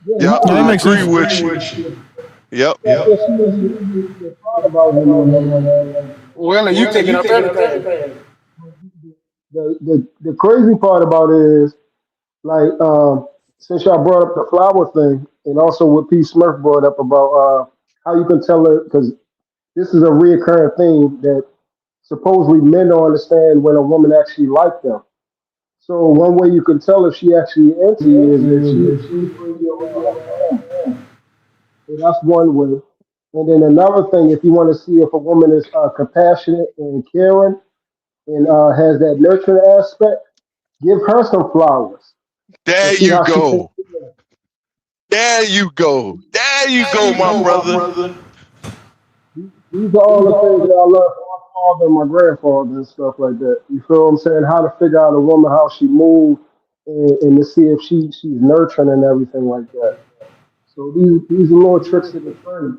Yep. Yeah, that I makes agree sense. with you. Yep. That's what she didn't thought about him on her. Well, and you picking up everything. The crazy part about it is like since y'all brought up the flower thing, and also what P. Smurf brought up about how you can tell her, because this is a reoccurring thing that supposedly men don't understand when a woman actually like them. So one way you can tell if she actually into you is if she bring you around her family. So that's one way. And then another thing, if you want to see if a woman is compassionate and caring and has that nurturing aspect, give her some flowers and There see you how she takes go. care of it. There you go. There you go, my brother. These are all the things that I learned from my father and my grandfather and stuff like that. You feel what I'm saying? How to figure out a woman, how she moves, and to see if she's nurturing and everything like that. So these are little tricks of the trade.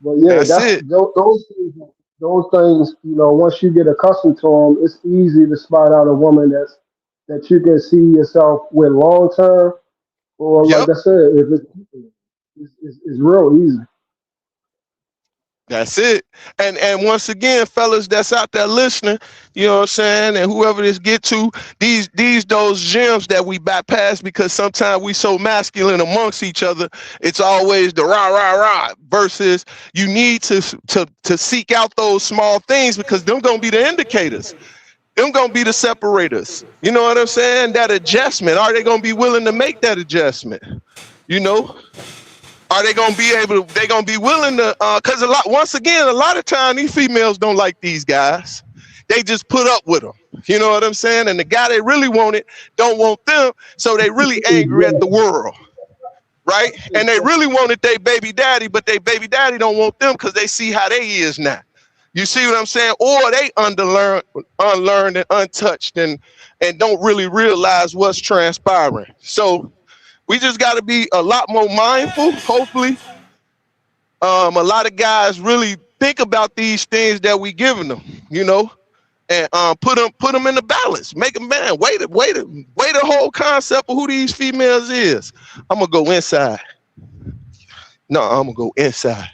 But yeah, That's it. those things. Those things, once you get accustomed to them, it's easy to spot out a woman that you can see yourself with long term, or like Yep. I said, if it's real easy. That's it. And once again, fellas that's out there listening, you know what I'm saying, and whoever this get to, these those gems that we bypass because sometimes we so masculine amongst each other, it's always the rah rah rah versus you need to seek out those small things because them gonna be the indicators. Them gonna be the separators. You know what I'm saying? That adjustment. Are they gonna be willing to make that adjustment? You know? Are they gonna be able to, they gonna be willing to because a lot of time these females don't like these guys. They just put up with them. You know what I'm saying? And the guy they really wanted don't want them, so they really angry at the world, right? And they really wanted their baby daddy, but their baby daddy don't want them because they see how they is now. You see what I'm saying? Or they unlearned and untouched and don't really realize what's transpiring. So we just got to be a lot more mindful. Hopefully, a lot of guys really think about these things that we giving them, and put them in the balance. Make them, man. Wait the whole concept of who these females is. I'm gonna go inside. No, I'm gonna go inside.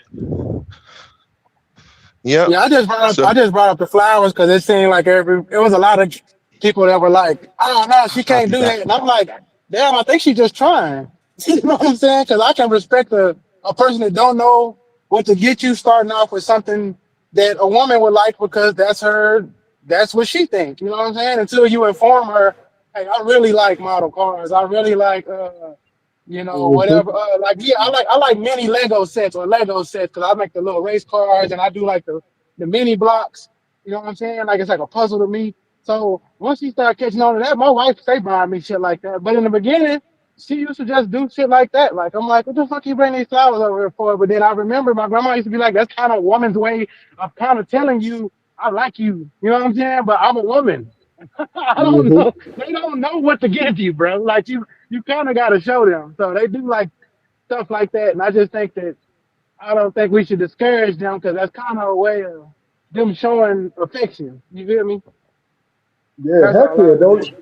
Yep. Yeah, So I just brought up the flowers because it seemed like it was a lot of people that were like, I don't know, she can't copy do that. that. And I'm like, damn, I think she's just trying. You know what I'm saying? Because I can respect a person that don't know what to get you starting off with something that a woman would like because that's what she thinks. You know what I'm saying? Until you inform her, hey, I really like model cars. I really like whatever. Like yeah, I like mini Lego sets or Lego sets because I make the little race cars and I do like the mini blocks. You know what I'm saying? Like it's like a puzzle to me. So once she started catching on to that, my wife stay buying me shit like that. But in the beginning, she used to just do shit like that. Like I'm like, what the fuck you bring these flowers over here for? But then I remember my grandma used to be like, that's kind of a woman's way of kind of telling you I like you. You know what I'm saying? But I'm a woman. I don't Mm-hmm. know. They don't know what to give you, bro. Like you kind of got to show them. So they do like stuff like that, and I just think that I don't think we should discourage them because that's kind of a way of them showing affection. You feel me? Yeah, That's heck all I yeah. was saying.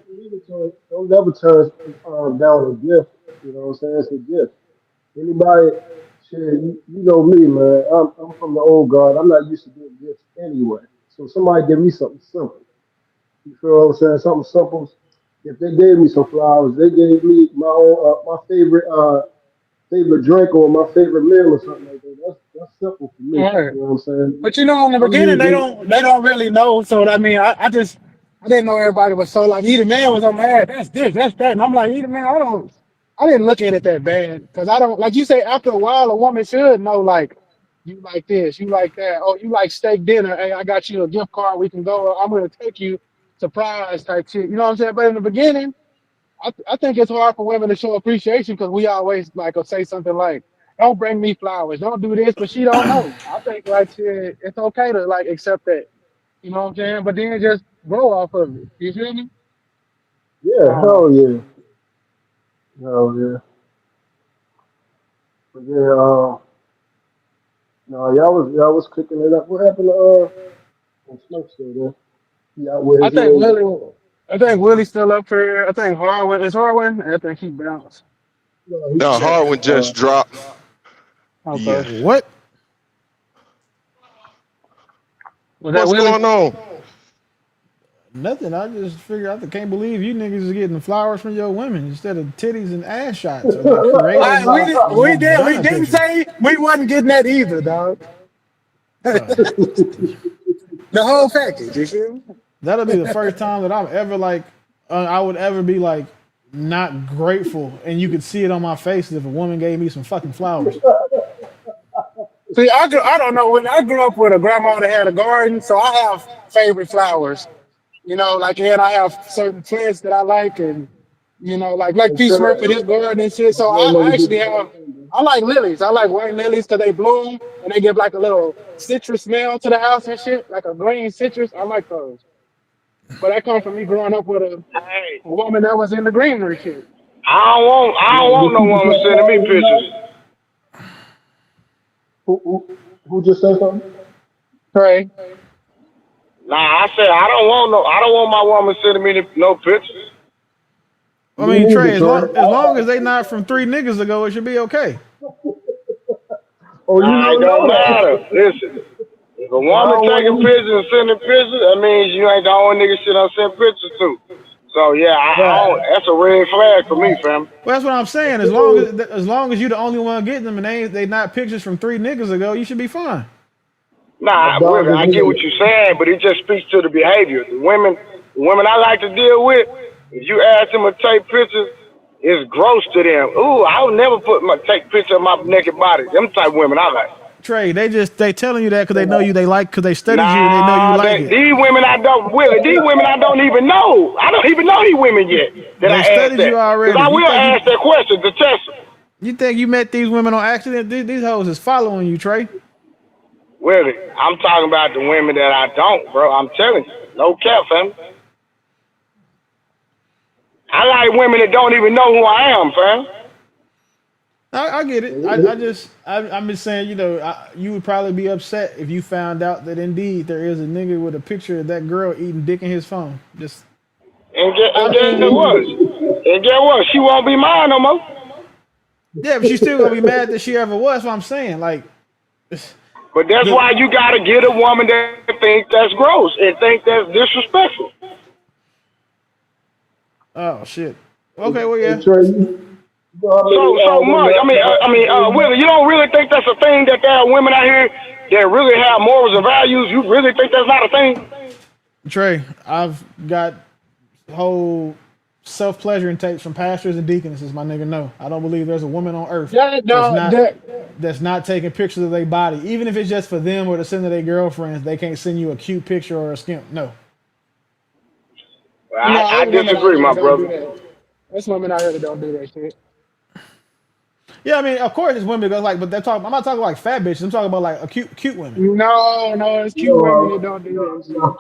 Don't ever turn down a gift. You know what I'm saying? It's a gift. Anybody, shit, you know me, man. I'm from the old guard. I'm not used to doing gifts anyway. So somebody give me something simple. You feel what I'm saying? Something simple. If they gave me some flowers, they gave me my own, my favorite drink or my favorite meal or something like that. That's simple for me. All right. You know what I'm saying? But in the I'm beginning usually they don't really know. So I mean, I didn't know everybody was so like either man was on my ass. That's this, that's that, and I'm like either man. I didn't look at it that bad because I don't like you say after a while a woman should know like you like this, you like that. Oh, you like steak dinner. Hey, I got you a gift card. We can go. I'm gonna take you surprise type shit. You know what I'm saying? But in the beginning. I think it's hard for women to show appreciation because we always like or say something like, "Don't bring me flowers, don't do this," but she don't know. I think like shit, it's okay to like accept that. You know what I'm saying? But then just grow off of it. You feel me? I yeah, don't know. hell yeah, hell yeah. But yeah, no, y'all was cooking it up. What happened to Smith still there? He out with I his think little. Willie, I think Willie's still up here. I think Harwin is Harwin. I think he bounced. No, No, he Hardwin just dropped. Okay, Yeah. What? was that What's Willie? going on? Nothing. I just figure I can't believe you niggas is getting flowers from your women instead of titties and ass shots or like creative We vagina didn't pictures. say we wasn't getting that either, dog. Oh, The whole package. You feel me? that'll be the first time that I'm ever like, I would ever be like not grateful, and you could see it on my face if a woman gave me some fucking flowers. See, I don't know. When I grew up with a grandma that had a garden, so I have favorite flowers. You know, like and I have certain plants that I like, and like and P. send Smurf for that. his garden and shit. My So I grandmother did actually the same have. thing, man. I like lilies. I like white lilies because they bloom and they give like a little citrus smell to the house and shit, like a green citrus. I like those. But that comes from me growing up with Hey, a woman that was in the greenery shit. I don't want Did no she just woman say sending me flowers pictures. tonight? Who just said something? Right. Nah, I said I don't want my woman sending me no pictures. I Me mean, neither, Trey, Trey. as long as they not from 3 niggas ago, it should be okay. Oh, you Nah, it don't don't know matter. that. Listen, if a I woman don't want taking you. pictures and sending pictures, that means you ain't the only nigga shit I send pictures to. So yeah, I Right. don't. That's a red flag for me, fam. Well, that's what I'm saying. Yo, As long as you the only one getting them and they not pictures from 3 niggas ago, you should be fine. my Nah, dog Willie, is I get what here. you're saying, but it just speaks to the behavior. The women I like to deal with, if you ask them to take pictures, it's gross to them. Ooh, I would never take picture of my naked body. Them type of women I like. Trey, they telling you that because they know you, Yeah. they like because they studied you and they know you Nah, like it. these women I don't, Willie, these women I don't even know. I don't even know these women yet that They I asked studied that. you Because already. I will ask that question to test them. You think you met these women on accident? These hoes is following you, Trey. Willie, I'm talking about the women that I don't, bro. I'm telling you. No cap, fam. I like women that don't even know who I am, fam. I get it. I'm just saying, you would probably be upset if you found out that indeed there is a nigga with a picture of that girl eating dick in his phone. Just And I get mean, what? And get what? She won't be mine no more. yeah, but she's still gonna be mad that she ever was. That's what I'm saying. Like But that's the why you gotta get a woman that thinks that's gross and think that's disrespectful. oh shit. Okay, well hey yeah. Trey, you know how many So much. women I met Willie, you don't really think that's a thing that there are women out here that really have morals and values, you really think that's not a thing? Trey, I've got whole self-pleasuring tapes from pastors and deaconesses, my nigga. No, I don't believe there's a woman on earth that's not taking pictures of their body, even if it's just for them or to send to their girlfriends. They can't send you a cute picture or a skimp. No. Well, No, I there's women out disagree, here my that don't do brother. that. There's women out here that don't do that shit. Yeah, I mean, of course it's women because like, but they're talking. I'm not talking like fat bitches. I'm talking about like a cute women. No, it's cute women that don't do that shit.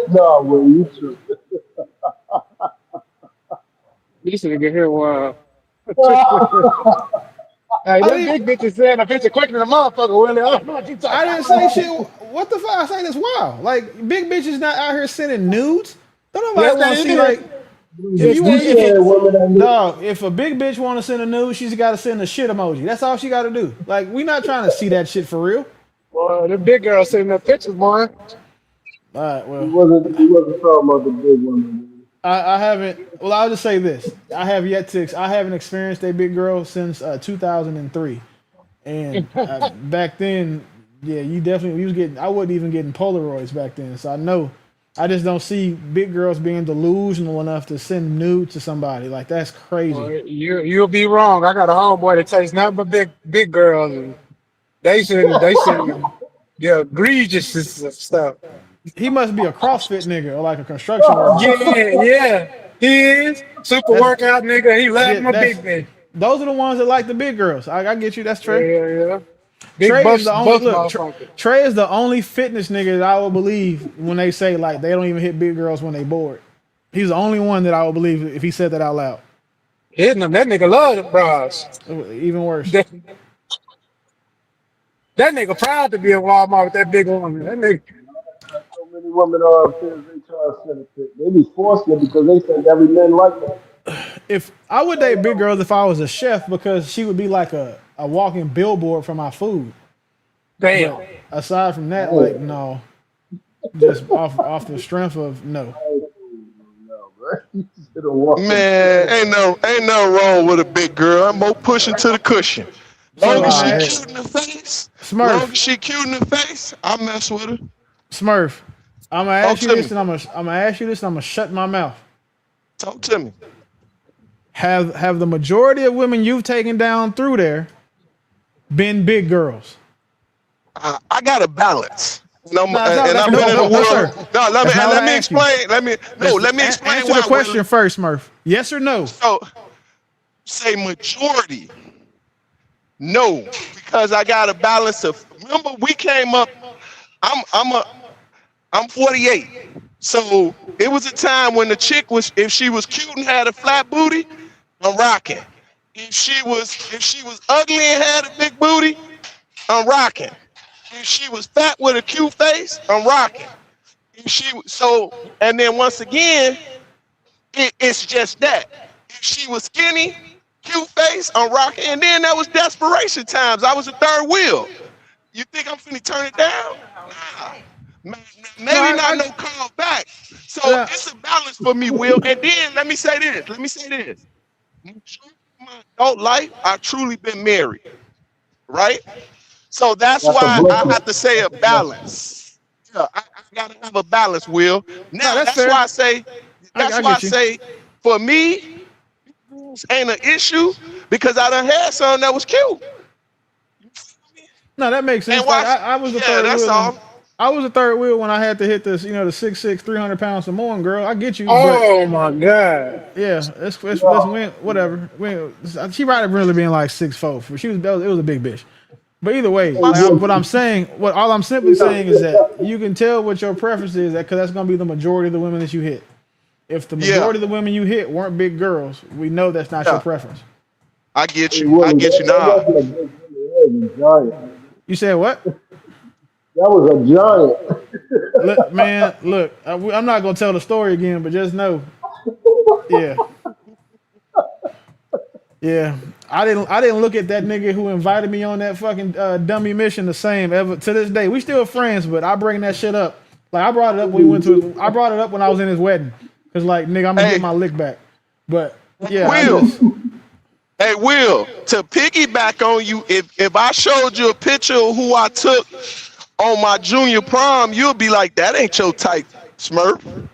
No, well, you true. This nigga here, wow. Well, Hey, I them didn't. big bitches saying a picture quicker than a motherfucker, Willie. I don't know what you talking I didn't say shit. What the fuck? I say this wild. Like big bitches not out here sending nudes. Don't Yes, nobody want to they see is. like if Yes, you they want if said is. women that need. dog if a big bitch want to send a nude, she's got to send a shit emoji. That's all she got to do. Like we not trying to see that shit for real. Well, them big girls sending up pictures, boy. All right, He well, wasn't talking about the big women. I haven't. Well, I'll just say this: I have yet to. I haven't experienced a big girl since 2003, and back then, yeah, you definitely you was getting. I wasn't even getting Polaroids back then, so I know. I just don't see big girls being delusional enough to send nude to somebody. Like that's Well, crazy. you'll be wrong. I got a homeboy that takes nothing but big girls, and they send the egregious stuff. He must be a CrossFit nigga or like a construction worker. Yeah, he is super That's workout nigga. He love yeah. my That's big bitch. those are the ones that like the big girls. I get you. That's Trey. Yeah. Big Trey is the only buff look. motherfucker. Trey is the only fitness nigga that I will believe when they say like they don't even hit big girls when they bored. He's the only one that I will believe if he said that out loud. Hitting them, that nigga love them bras. Even worse. That nigga proud to be in Walmart with that big woman. That nigga. So many women are upstairs, they try to send a pic. They be forcing it because they think every man like that. If I would date big girls if I was a chef because she would be like a walking billboard for my food. Damn. But aside from that, like no, just off the strength of no. Man, ain't nothing wrong with a big girl. I'm more pushing to the cushion. So Long as she hey, cute in the face, long Smurf, as she cute in the face, I mess with her. Smurf, I'm gonna Talk ask you to this, me. and I'm gonna ask you this, and I'm gonna shut my mouth. Talk to me. Have the majority of women you've taken down through there been big girls? I got a balance. And, No, that's not. That's I've been in the no, world. sir. No, That's not what let I me asked you. explain. Let me explain Answer the why, Willie. question first, Smurf. Yes or no? So say majority. No, because I got a balance of. Remember, we came up. I'm 48. So it was a time when the chick was, if she was cute and had a flat booty, I'm rocking. If she was ugly and had a big booty, I'm rocking. If she was fat with a cute face, I'm rocking. And then once again, it's just that. If she was skinny, cute face, I'm rocking. And then that was desperation times. I was a third wheel. You think I'm finna turn it down? Nah. No, Maybe not no call back. So it's a balance for me, Will. And then let me say this. My adult life, I've truly been married, right? So that's That's a why I blessing. have to say a balance. Yeah, I gotta have a balance, Will. no, Now that's that's fair. why I say, I get you. for me, this ain't an issue because I done had something that was cute. No, that makes And sense. Like watch, I was the yeah, third that's wheel when all. I was the third wheel when I had to hit this, the 6'6", 300 pound Samoan girl. I get you, but Oh my god. yeah, let's win. Whatever. She might have really been like 6'4". She was. It was a big bitch. But either way, like what I'm saying, all I'm simply saying is that you can tell what your preference is, because that's gonna be the majority of the women that you hit. If the Yeah, majority of the women you hit weren't big girls, we know that's not your yeah, preference. I get Hey, you. I Willie, get you that now. wasn't a big woman, that was a giant. You said what? That was a giant. Look, man, look. I'm not gonna tell the story again, but just know, yeah, yeah. I didn't look at that nigga who invited me on that fucking dummy mission the same ever to this day. We still friends, but I bring that shit up. Like I brought it up when we went to. I brought it up when I was in his wedding, cause like nigga, I'm gonna get Hey, my lick back. But yeah, I Will. just Hey, Will. To piggyback on you, if I showed you a picture of who I took on my junior prom, you'll be like, that ain't your type, Smurf.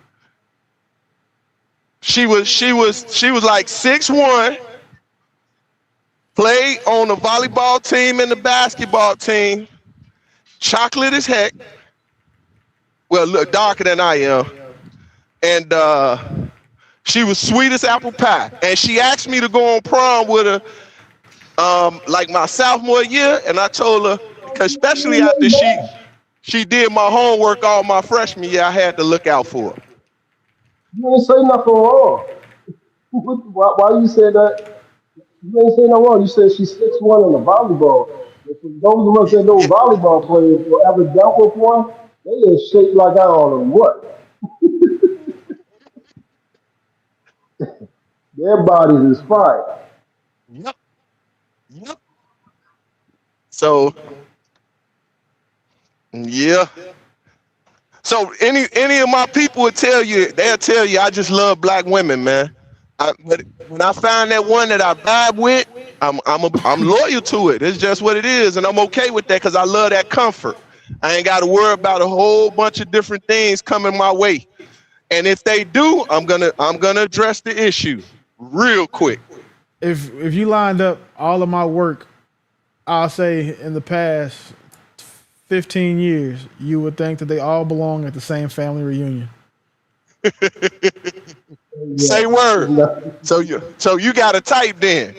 She was like 6'1", played on the volleyball team and the basketball team, chocolate as heck. Well, look darker than I am, and she was sweet as apple pie. And she asked me to go on prom with her, like my sophomore year, and I told her, because especially after she did my homework all my freshman year, I had to look out for her. You ain't say nothing wrong. Why you said that? You ain't say no wrong. You said she's 6'1" in the volleyball. If those of us that know volleyball players or ever dealt with one, they is shaped like I don't know what. Their bodies is fire. Yep. Yep. So yeah. So any of my people would tell you, they'll tell you, I just love black women, man. But when I find that one that I vibe with, I'm loyal to it. It's just what it is, and I'm okay with that because I love that comfort. I ain't got to worry about a whole bunch of different things coming my way. And if they do, I'm gonna address the issue real quick. If you lined up all of my work, I'll say in the past 15 years, you would think that they all belong at the same family reunion. Say word. So you got a type then?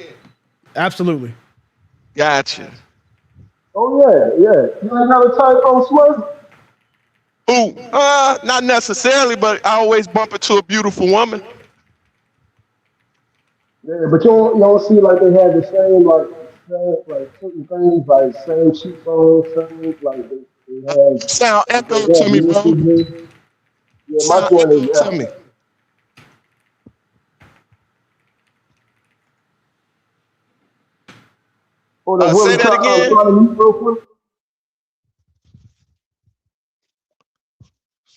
Absolutely. Gotcha. Oh yeah. You ain't got a type on Smurf? Ooh, not necessarily, but I always bump into a beautiful woman. Yeah, but you don't see like they have the same certain things like same cheekbones, same like they have Sound like they echo to have me, bro. messages. Yeah, my Sound point is echo to me. hold up, Say Willie, that again. try to mute real quick.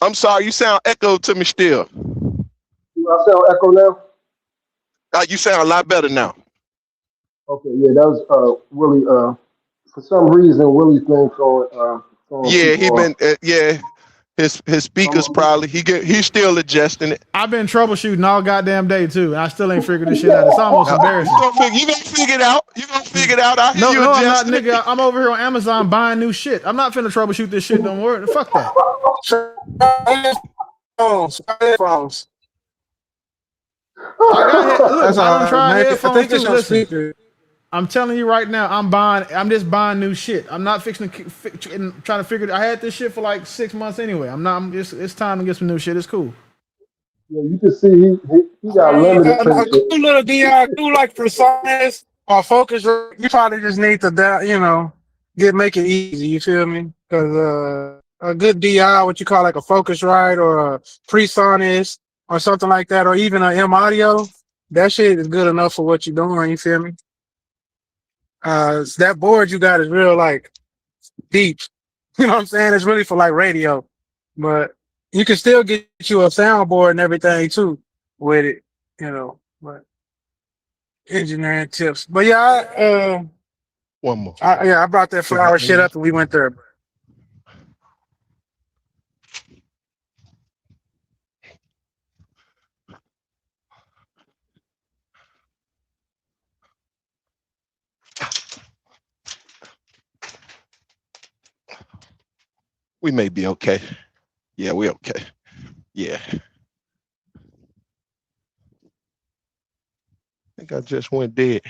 I'm sorry, you sound echo to me still. Do I sound echo now? You sound a lot better now. Okay, yeah, that was Willie. For some reason, Willie's thing throwing Yeah, people he off. been his speakers probably he's still adjusting it. I've been troubleshooting all goddamn day too, and I still ain't figured this shit out. It's almost embarrassing. You gonna figure it out. You gonna figure it out. I hear No, you I'm not, adjusting it. nigga. I'm over here on Amazon buying new shit. I'm not finna troubleshoot this shit no more. Fuck that. Headphones. I got look. That's I all don't right, try man. I headphones think too. it's your Listen, speaker. I'm telling you right now. I'm just buying new shit. I'm not fixing to trying to figure. I had this shit for like 6 months anyway. I'm not. It's time to get some new shit. It's cool. Yeah, you can see he I got mean, limited a patience. cool little DI, do like personas or focus. You probably just need to, make it easy. You feel me? Because a good DI, what you call like a Focusrite or a PreSonus or something like that, or even a M Audio, that shit is good enough for what you're doing. You feel me? So that board you got is real like deep. You know what I'm saying? It's really for like radio, but you can still get you a soundboard and everything too with it. But engineering tips. But yeah, One more. I brought that flower shit up and we went there. We may be okay. Yeah, we okay. Yeah. I think I just went dead.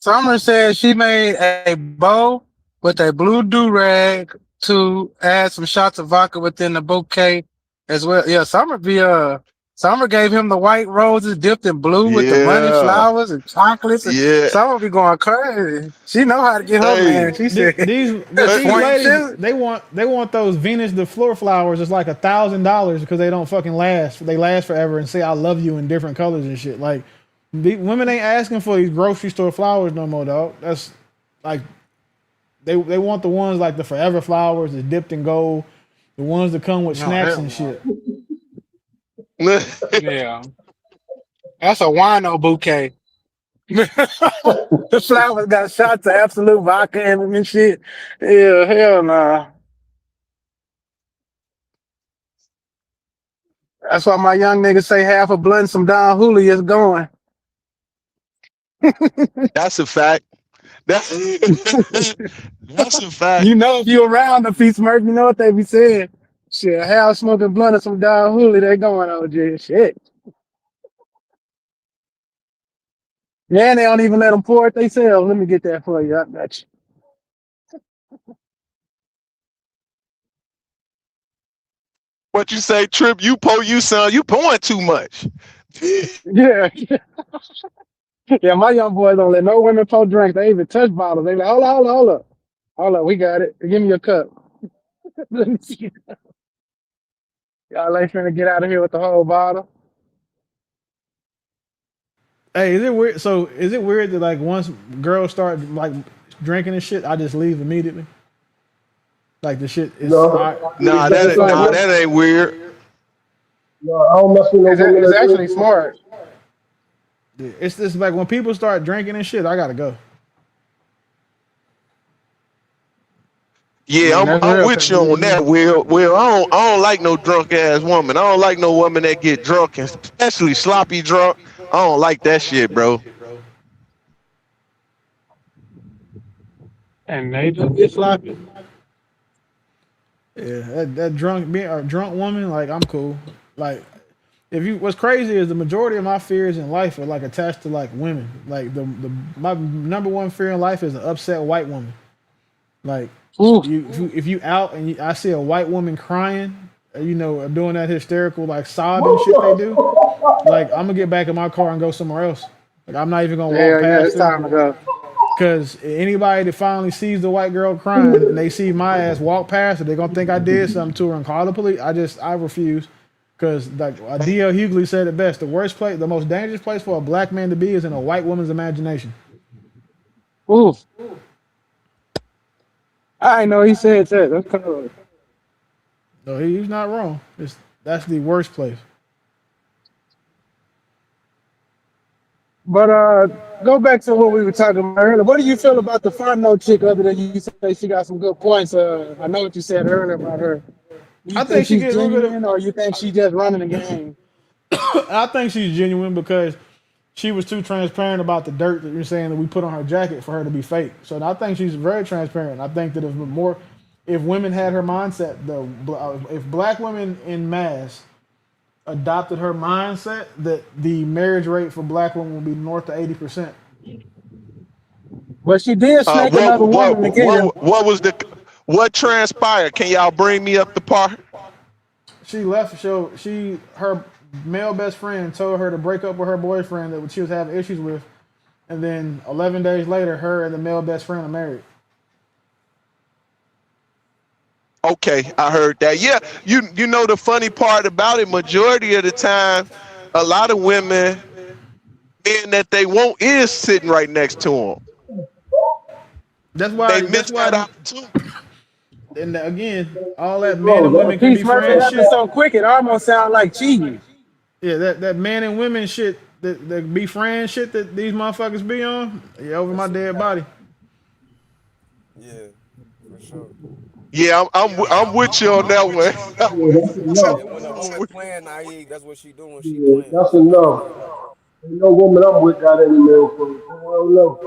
Summer said she made a bow with a blue do-rag to add some shots of vodka within the bouquet as well. Yeah, Summer gave him the white roses dipped in blue with the money Yeah. flowers and chocolates. And Yeah. Summer be going crazy. She know how to get her man. She said These point ladies, they want those Venus de Fleur flowers. It's like $1,000 because they don't fucking last. They last forever and say I love you in different colors and shit. Like women ain't asking for these grocery store flowers no more, dog. That's like they want the ones like the forever flowers that's dipped in gold, the ones that come with snacks and shit. Yeah, that's a wino bouquet. The flowers got shots of absolute vodka in them and shit. Yeah, hell nah. That's why my young niggas say half a blunt, some Don Julio is going. That's a fact. That's that's a fact. You know, if you around the Peace Murphy, you know what they be saying. Shit, half smoking blunt and some Don Julio, they going, OG. Shit. Yeah, and they don't even let them pour it themselves. Let me get that for you. I got you. What you say, Trip? You pouring too much. Yeah. Yeah, my young boys don't let no women pour drinks. They even touch bottles. They like, hold up. Hold up, we got it. Give me your cup. Let me see. Y'all ain't finna get out of here with the whole bottle. Hey, is it weird? So is it weird that like once girls start like drinking and shit, I just leave immediately? Like the shit is No, Nah, it's like nah, what? that ain't weird. No, I don't mess with no women It's that actually drink. smart. it's just like when people start drinking and shit, I gotta go. Yeah, Man, that's I'm real. with you on that, Will. Will, I don't like no drunk ass woman. I don't like no woman that get drunk, and especially sloppy drunk. I don't like that shit, bro. And they just get sloppy. Yeah, that drunk being a drunk woman, like I'm cool. Like if you what's crazy is the majority of my fears in life are like attached to like women. Like the my number one fear in life is an upset white woman. Like Ooh. if you out and I see a white woman crying, you know, doing that hysterical like sobbing shit they do, like I'm gonna get back in my car and go somewhere else. Like I'm not even gonna walk Yeah, past it's her. time to go. Cause anybody that finally sees the white girl crying and they see my ass walk past her, they're gonna think I did something to her and call the police. I refuse. Cause like D.L. Hughley said it best: the worst place, the most dangerous place for a black man to be is in a white woman's imagination. Ooh. I know he said that. That's cool. No, he's not wrong. That's the worst place. But go back to what we were talking about earlier. What do you feel about the Fondo chick other than you say she got some good points? I know what you said earlier about her. Do you I think think she she's get a little bit genuine or you think she just running the game? I think she's genuine because she was too transparent about the dirt that you're saying that we put on her jacket for her to be fake. So I think she's very transparent. I think that if women had her mindset, if black women in mass adopted her mindset, that the marriage rate for black women would be north of 80%. But she did snake another woman again. What was what transpired? Can y'all bring me up the par? She left. Her male best friend told her to break up with her boyfriend that she was having issues with, and then 11 days later, her and the male best friend are married. Okay, I heard that. Yeah, you know the funny part about it, majority of the time, a lot of women, men that they want is sitting right next to them. That's They why. That's missed that why. opportunity. And again, all that men and The women can Peace be Murphy friends happened shit. so quick it almost sounded like cheating. Yeah, that man and women shit, that be friends shit that these motherfuckers be on. Yeah, over my dead body. Yeah, for sure. Yeah, I'm with you on that one. Yeah, that's enough. And when a woman playing naive, that's what she doing. She Yeah, playing. that's She not enough. for real. Ain't no woman I'm with got any male friends. I don't know.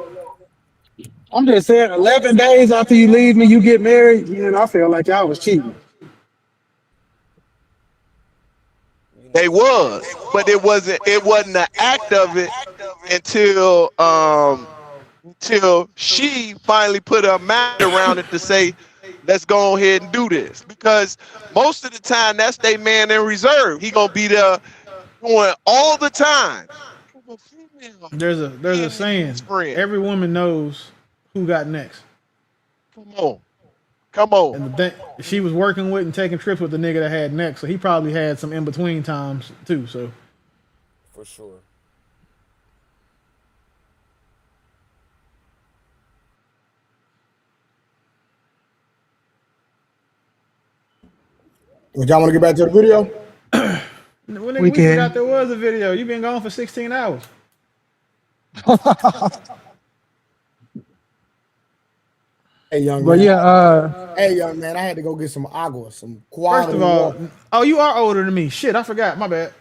I'm just saying, 11 days after you leave me, you get married, man, I feel like y'all was cheating. You They know, was, but it wasn't the act of it until she finally put her mind around it to say, let's go ahead and do this. Because most of the time that's their man in reserve. He gonna be there doing all the time. A female There's a being the saying. best friend. Every woman knows who got next. Come on. Come on. And the thing she was working with and taking trips with the nigga that had next, so he probably had some in between times too. So for sure. Would y'all want to get back to the video? when We we forgot can. there was a video. You been gone for 16 hours. Hey, young But man. yeah, Hey, young man, I had to go get some agua, some First quality of all, water. oh, you are older than me. Shit, I forgot. My bad.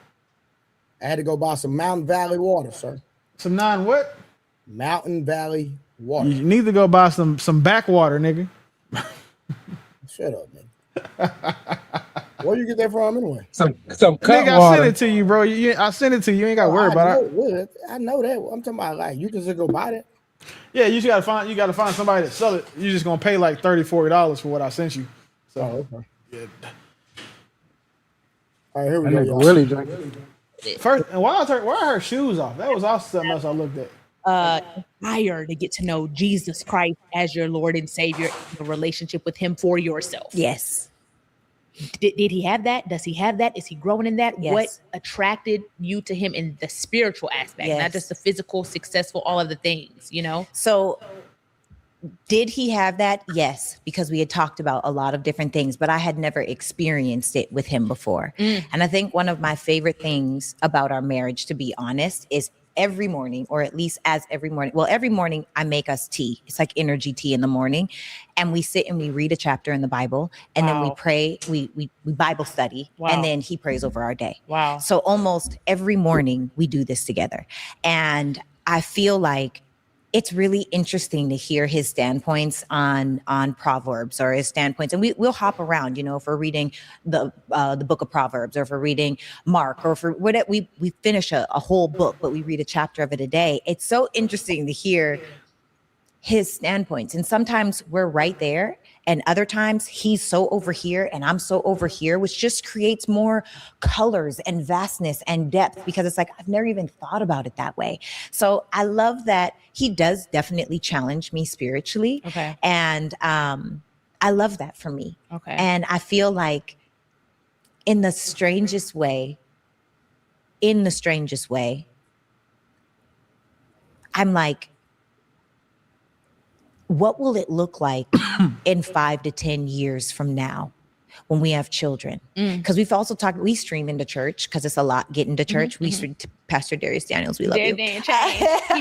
I had to go buy some Mountain Valley water, sir. Some non what? Mountain Valley water. You need to go buy some backwater, nigga. Shut up, man. Where you get that from anyway? Some cut Nigga, I sent water. it to you, bro. I sent it to you. You ain't got to Oh, worry I about know it. what. I know that. I'm talking about like you can just go buy that. Yeah, you gotta find somebody that sell it. You're just gonna pay like $30-$40 for what I sent you. So Oh, okay. yeah. All right, here we That go, nigga y'all. really drinking. First, and why are her shoes off? That was also something else I looked at. Desire to get to know Jesus Christ as your Lord and Savior, a relationship with Him for yourself. Yes. Did he have that? Does he have that? Is he growing in that? Yes. What attracted you to him in the spiritual aspect, Yes. not just the physical, successful, all of the things, you know? So did he have that? Yes, because we had talked about a lot of different things, but I had never experienced it with him before. And I think one of my favorite things about our marriage, to be honest, is every morning, or at least every morning I make us tea. It's like energy tea in the morning. And we sit and we read a chapter in the Bible, and then we pray, we Bible study, and then he prays over our day. Wow. So almost every morning we do this together. And I feel like it's really interesting to hear his standpoints on Proverbs, or his standpoints. And we'll hop around, you know, if we're reading the book of Proverbs, or if we're reading Mark, or for whatever, we finish a whole book, but we read a chapter of it a day. It's so interesting to hear his standpoints. And sometimes we're right there, and other times he's so over here and I'm so over here, which just creates more colors and vastness and depth, because it's like, I've never even thought about it that way. So I love that he does definitely challenge me spiritually. Okay. And I love that for me. Okay. And I feel like in the strangest way, I'm like, what will it look like in 5 to 10 years from now when we have children? Because we've also talked, we stream into church because it's a lot getting to church. We stream to Pastor Darius Daniels. We love you. He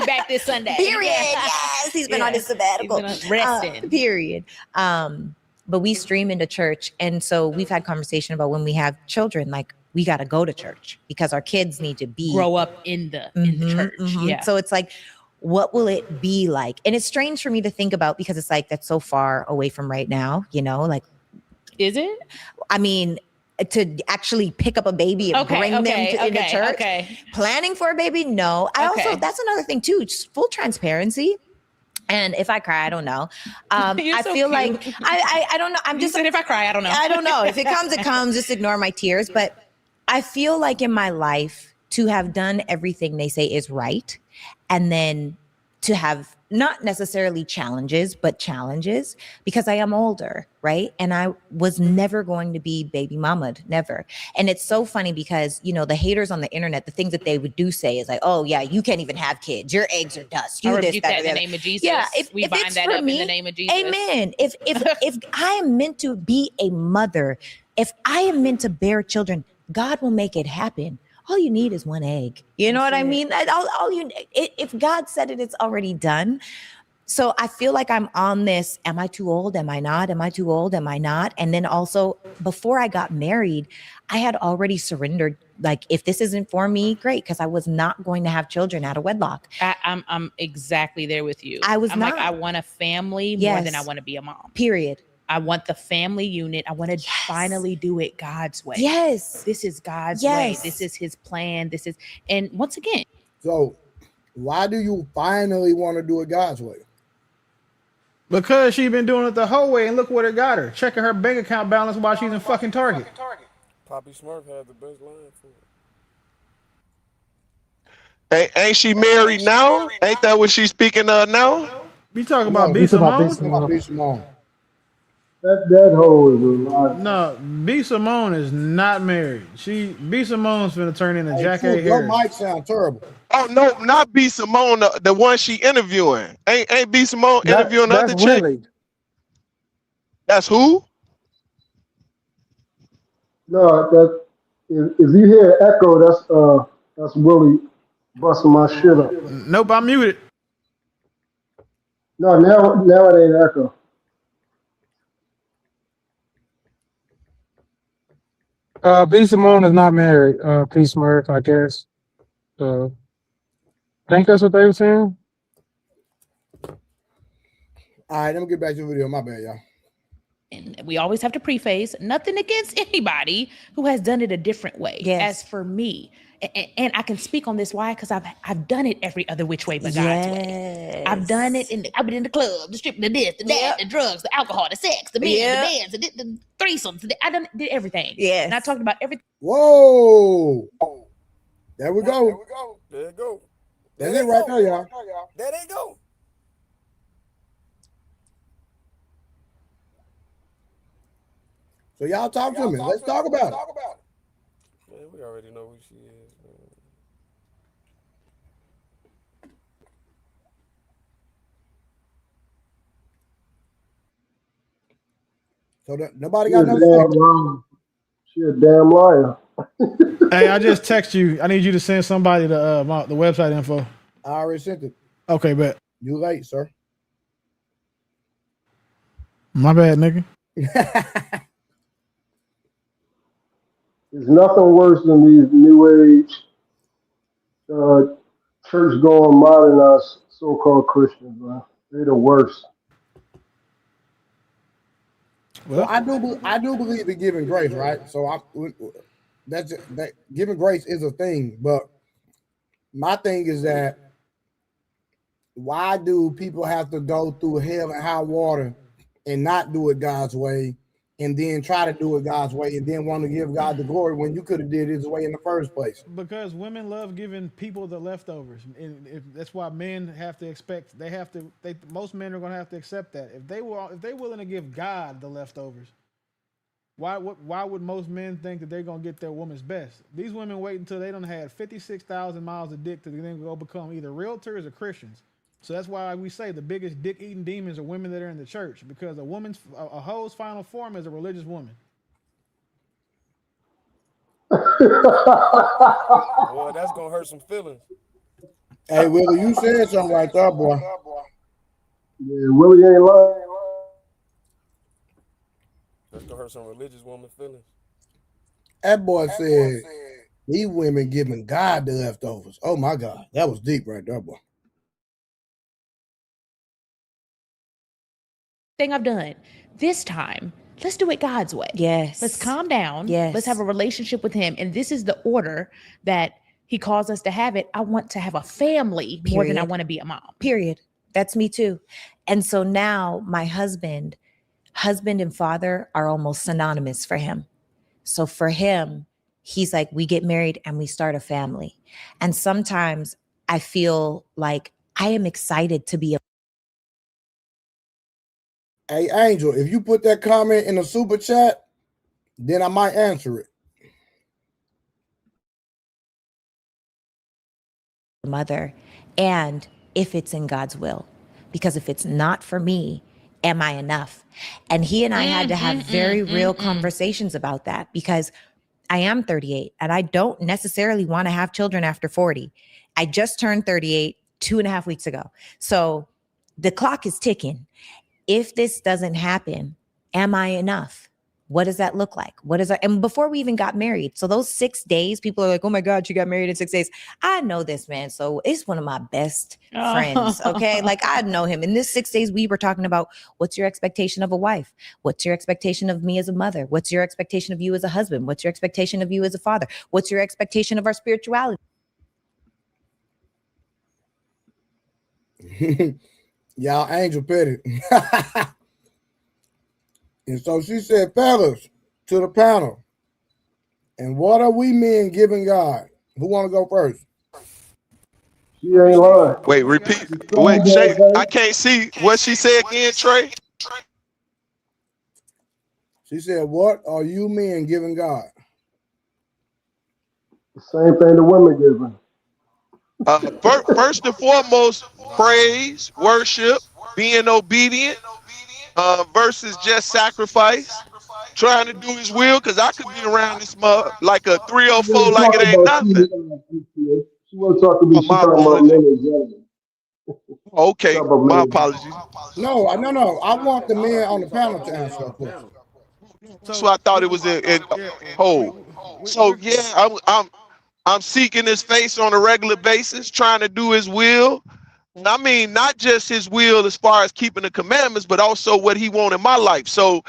back this Sunday. Period. Yes, he's been on his sabbatical. He's been resting. Period. But we stream into church. And so we've had conversation about when we have children, like, we got to go to church because our kids need to grow up in the church. Yeah. So it's like, what will it be like? And it's strange for me to think about, because it's like, that's so far away from right now, you know, like, is it? I mean, to actually pick up a baby and bring them into church, planning for a baby. No, I also, that's another thing too, just full transparency. And if I cry, I don't know. I so feel cute. like, I don't know. I'm just if I cry, I don't know. I don't know. If it comes, it comes. Just ignore my tears. But I feel like in my life, to have done everything they say is right, and then to have not necessarily challenges, but challenges, because I am older, right? And I was never going to be baby mamaed, never. And it's so funny because, you know, the haters on the internet, the things that they would do say is like, oh yeah, you can't even have kids. Your eggs are dust. You I this, rebuke that in the name of Jesus. Yeah, we bind it's that for up me, in the name of Jesus. Amen. If I am meant to be a mother, if I am meant to bear children, God will make it happen. All you need is one egg. You know what I mean? If God said it, it's already done. So I feel like I'm on this. Am I too old? Am I not? Am I too old? Am I not? And then also, before I got married, I had already surrendered. Like, if this isn't for me, great, because I was not going to have children out of wedlock. I'm exactly there with you. I'm not. Like, I want a family more than I want to be a mom. Period. I want the family unit. I want to finally do it God's way. Yes. This is God's way. This is his plan. And once again. So why do you finally want to do it God's way? Because she's been doing it the whole way, and look what it got her. Checking her bank account balance while she's in fucking Target. Poppy Smurf had the best line for it. Ain't she married now? Ain't that what she's speaking of now? You talking about B. Simone? That hoe is a lot. No, B. Simone is not married. B. Simone's finna turn into Jack A. Your Harris. mic sound terrible. Oh no, not B. Simone, the one she interviewing. Ain't B. Simone interviewing other chick? Willie. That's who? No, that if you hear echo, that's Willie busting my shit up. Nope, I'm muted. No, now it ain't echo. B. Simone is not married. P. Smurf, I guess. I think that's what they were saying. All right, let me get back to the video. My bad, y'all. And we always have to preface nothing against anybody who has done it a different way. Yes. As for me, and I can speak on this why, because I've done it every other which way but God's way. I've done it I've been in the club, the strip, the this, the that, the drugs, the alcohol, the sex, the men, the bands, the threesomes. I did everything. Yes. And I talked about everything. Whoa. There we go. There you go. That's it right there, y'all. There they go. So y'all talk to me. Let's talk about it. Man, we already know who she is, man. So nobody got nothing to say. She a damn liar. Hey, I just text you. I need you to send somebody the website info. I already sent it. Okay, bet. You late, sir. My bad, nigga. There's nothing worse than these new age, church going modernized so-called Christians, man. They're the worst. Well, I do believe in giving grace, right? So that giving grace is a thing, but my thing is that why do people have to go through hell and high water and not do it God's way, and then try to do it God's way, and then want to give God the glory when you could have did His way in the first place? Because women love giving people the leftovers, and that's why men have to expect. Most men are going to have to accept that. If they're willing to give God the leftovers, why would most men think that they're going to get their woman's best? These women wait until they done had 56,000 miles of dick to then go become either realtors or Christians. So that's why we say the biggest dick-eating demons are women that are in the church, because a hoe's final form is a religious woman. Boy, that's gonna hurt some feelings. Hey, Willie, you said something right there, boy. Yeah, Willie ain't lying. That's gonna hurt some religious woman feelings. That boy said these women giving God the leftovers. Oh my God, that was deep right there, boy. Thing I've done this time, let's do it God's way. Yes. Let's calm down. Yes. Let's have a relationship with Him. And this is the order that He calls us to have it. I want to have a family more than I want to be a mom. Period. That's me too. And so now my husband and father are almost synonymous for him. So for him, he's like, we get married and we start a family. And sometimes I feel like I am excited to be a Hey, Angel, if you put that comment in the super chat, then I might answer it. mother, and if it's in God's will. Because if it's not for me, am I enough? And he and I had to have very real conversations about that, because I am 38 and I don't necessarily want to have children after 40. I just turned 38 2.5 weeks ago. So the clock is ticking. If this doesn't happen, am I enough? What does that look like? And before we even got married, so those 6 days, people are like, oh my God, you got married in 6 days. I know this man. So it's one of my best friends. Okay. Like I know him. In this 6 days, we were talking about what's your expectation of a wife? What's your expectation of me as a mother? What's your expectation of you as a husband? What's your expectation of you as a father? What's your expectation of our spirituality? Y'all, Angel Petty. And so she said, fellas, to the panel. And what are we men giving God? Who want to go first? She ain't lying. Wait, repeat. Wait, Shay, I can't see what she said again, Trey. She said, what are you men giving God? The same thing the women giving. First and foremost, praise, worship, being obedient, versus just sacrifice, trying to do His will. Because I could be around this mug like a 304, like it ain't nothing. She wasn't talking to me. She talking about men in general. Okay, my apologies. No. I want the men on the panel to answer that question. So I thought it was in whole. So yeah, I'm seeking his face on a regular basis, trying to do his will. I mean, not just his will as far as keeping the commandments, but also what he wants in my life. So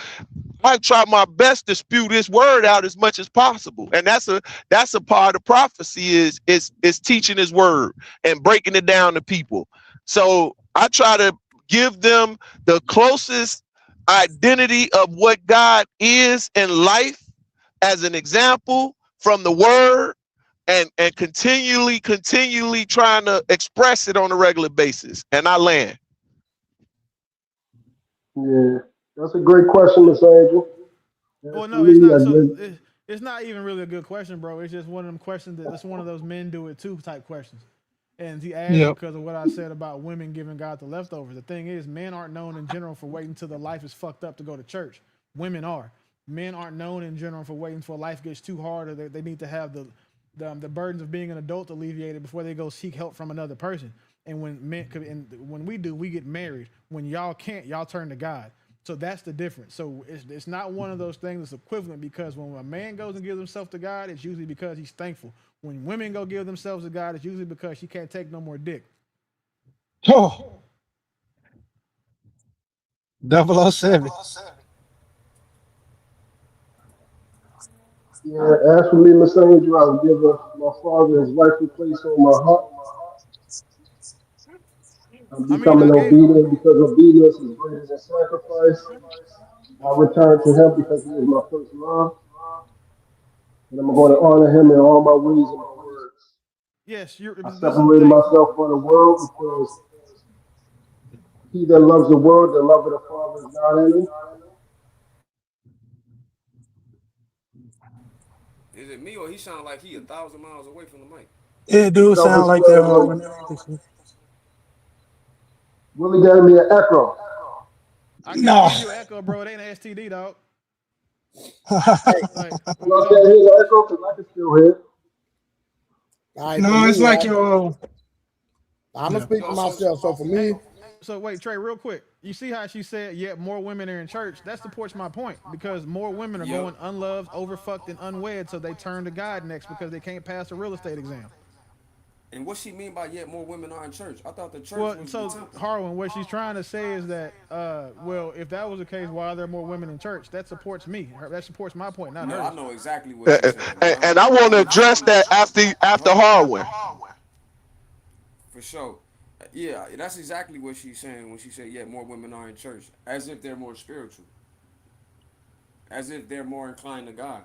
I try my best to spew this word out as much as possible, and that's a part of prophecy is teaching his word and breaking it down to people. So I try to give them the closest identity of what God is in life as an example from the word, and continually trying to express it on a regular basis. And I land. Yeah, that's a great question, Miss Angel. Well, For no, it's me, not. I So guess, it's not even really a good question, bro. It's just one of them questions that it's one of those men do it too type questions. And he asked Yep. because of what I said about women giving God the leftovers. The thing is, men aren't known in general for waiting till their life is fucked up to go to church. Women are. Men aren't known in general for waiting until life gets too hard or they need to have the burdens of being an adult alleviated before they go seek help from another person. And when we do, we get married. When y'all can't, y'all turn to God. So that's the difference. So it's not one of those things that's equivalent, because when a man goes and gives himself to God, it's usually because he's thankful. When women go give themselves to God, it's usually because she can't take no more dick. Oh, 007. yeah, as for me, Miss Angel, I'll give my father his rightful place on my heart. I'm I mean, I becoming gave. obedient because obedience is greater than sacrifice. I return to him because he is my first love, and I'm going to honor him in all my ways and my words. Yes, I this is the separated thing. myself from the world because he that loves the world, the love of the Father is not in him. Is it me or he sound like he 1,000 miles away from the mic? It do sound like that. Self-explain. Willie gave me an echo. I No. give you an echo, bro. It ain't an STD, dog. Like, what we Y'all talking can't about? hear the echo because I can still hear it. All right, for No, it's me, like your. I'm gonna Yeah. speak for myself. So for Hey, me, so wait, Trey, real quick. You see how she said, "Yet more women are in church." That supports my point because more women are Yep. going unloved, overfucked, and unwed, so they turn to God next because they can't pass a real estate exam. And what she mean by yet more women are in church? I thought the church Well, was the so temple. Harwin, what she's trying to say is that, well, if that was the case, why are there more women in church? That supports me. That supports my point, not No, I hers. know exactly what she's saying, but And I want to address that after hold on, Harwin. for sure. Yeah, that's exactly what she's saying when she said, "Yeah, more women are in church," as if they're more spiritual, as if they're more inclined to God.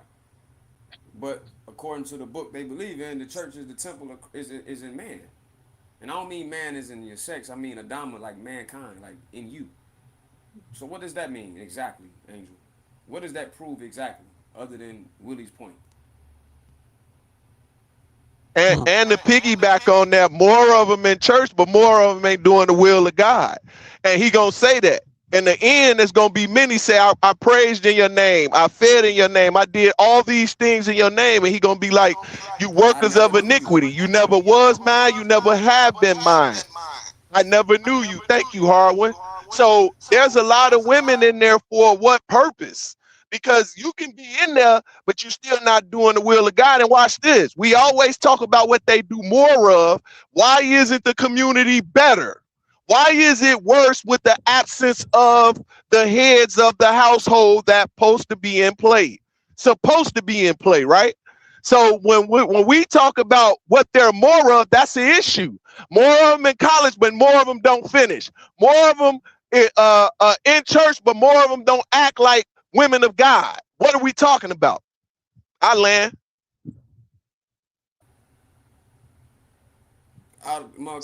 But according to the book they believe in, the church is the temple is in man, and I don't mean man is in your sex. I mean Adama, like mankind, like in you. So what does that mean exactly, Angel? What does that prove exactly, other than Willie's point? And to piggyback on that, more of them in church, but more of them ain't doing the will of God. And he gonna say that. In the end, there's gonna be many say, I praised in your name, I fed in your name, I did all these things in your name. And he gonna be like, you I workers never of knew you. iniquity, you never was mine, you never have been mine. I never knew you. Thank you, Harwin. So there's a lot of women in there for what purpose? Because you can be in there, but you're still not doing the will of God. And watch this. We always talk about what they do more of. Why isn't the community better? Why is it worse with the absence of the heads of the household that's supposed to be in play? Supposed to be in play, right? So when we talk about what they're more of, that's the issue. More of them in college, but more of them don't finish. More of them in church, but more of them don't act like women of God. What are we talking about? I land.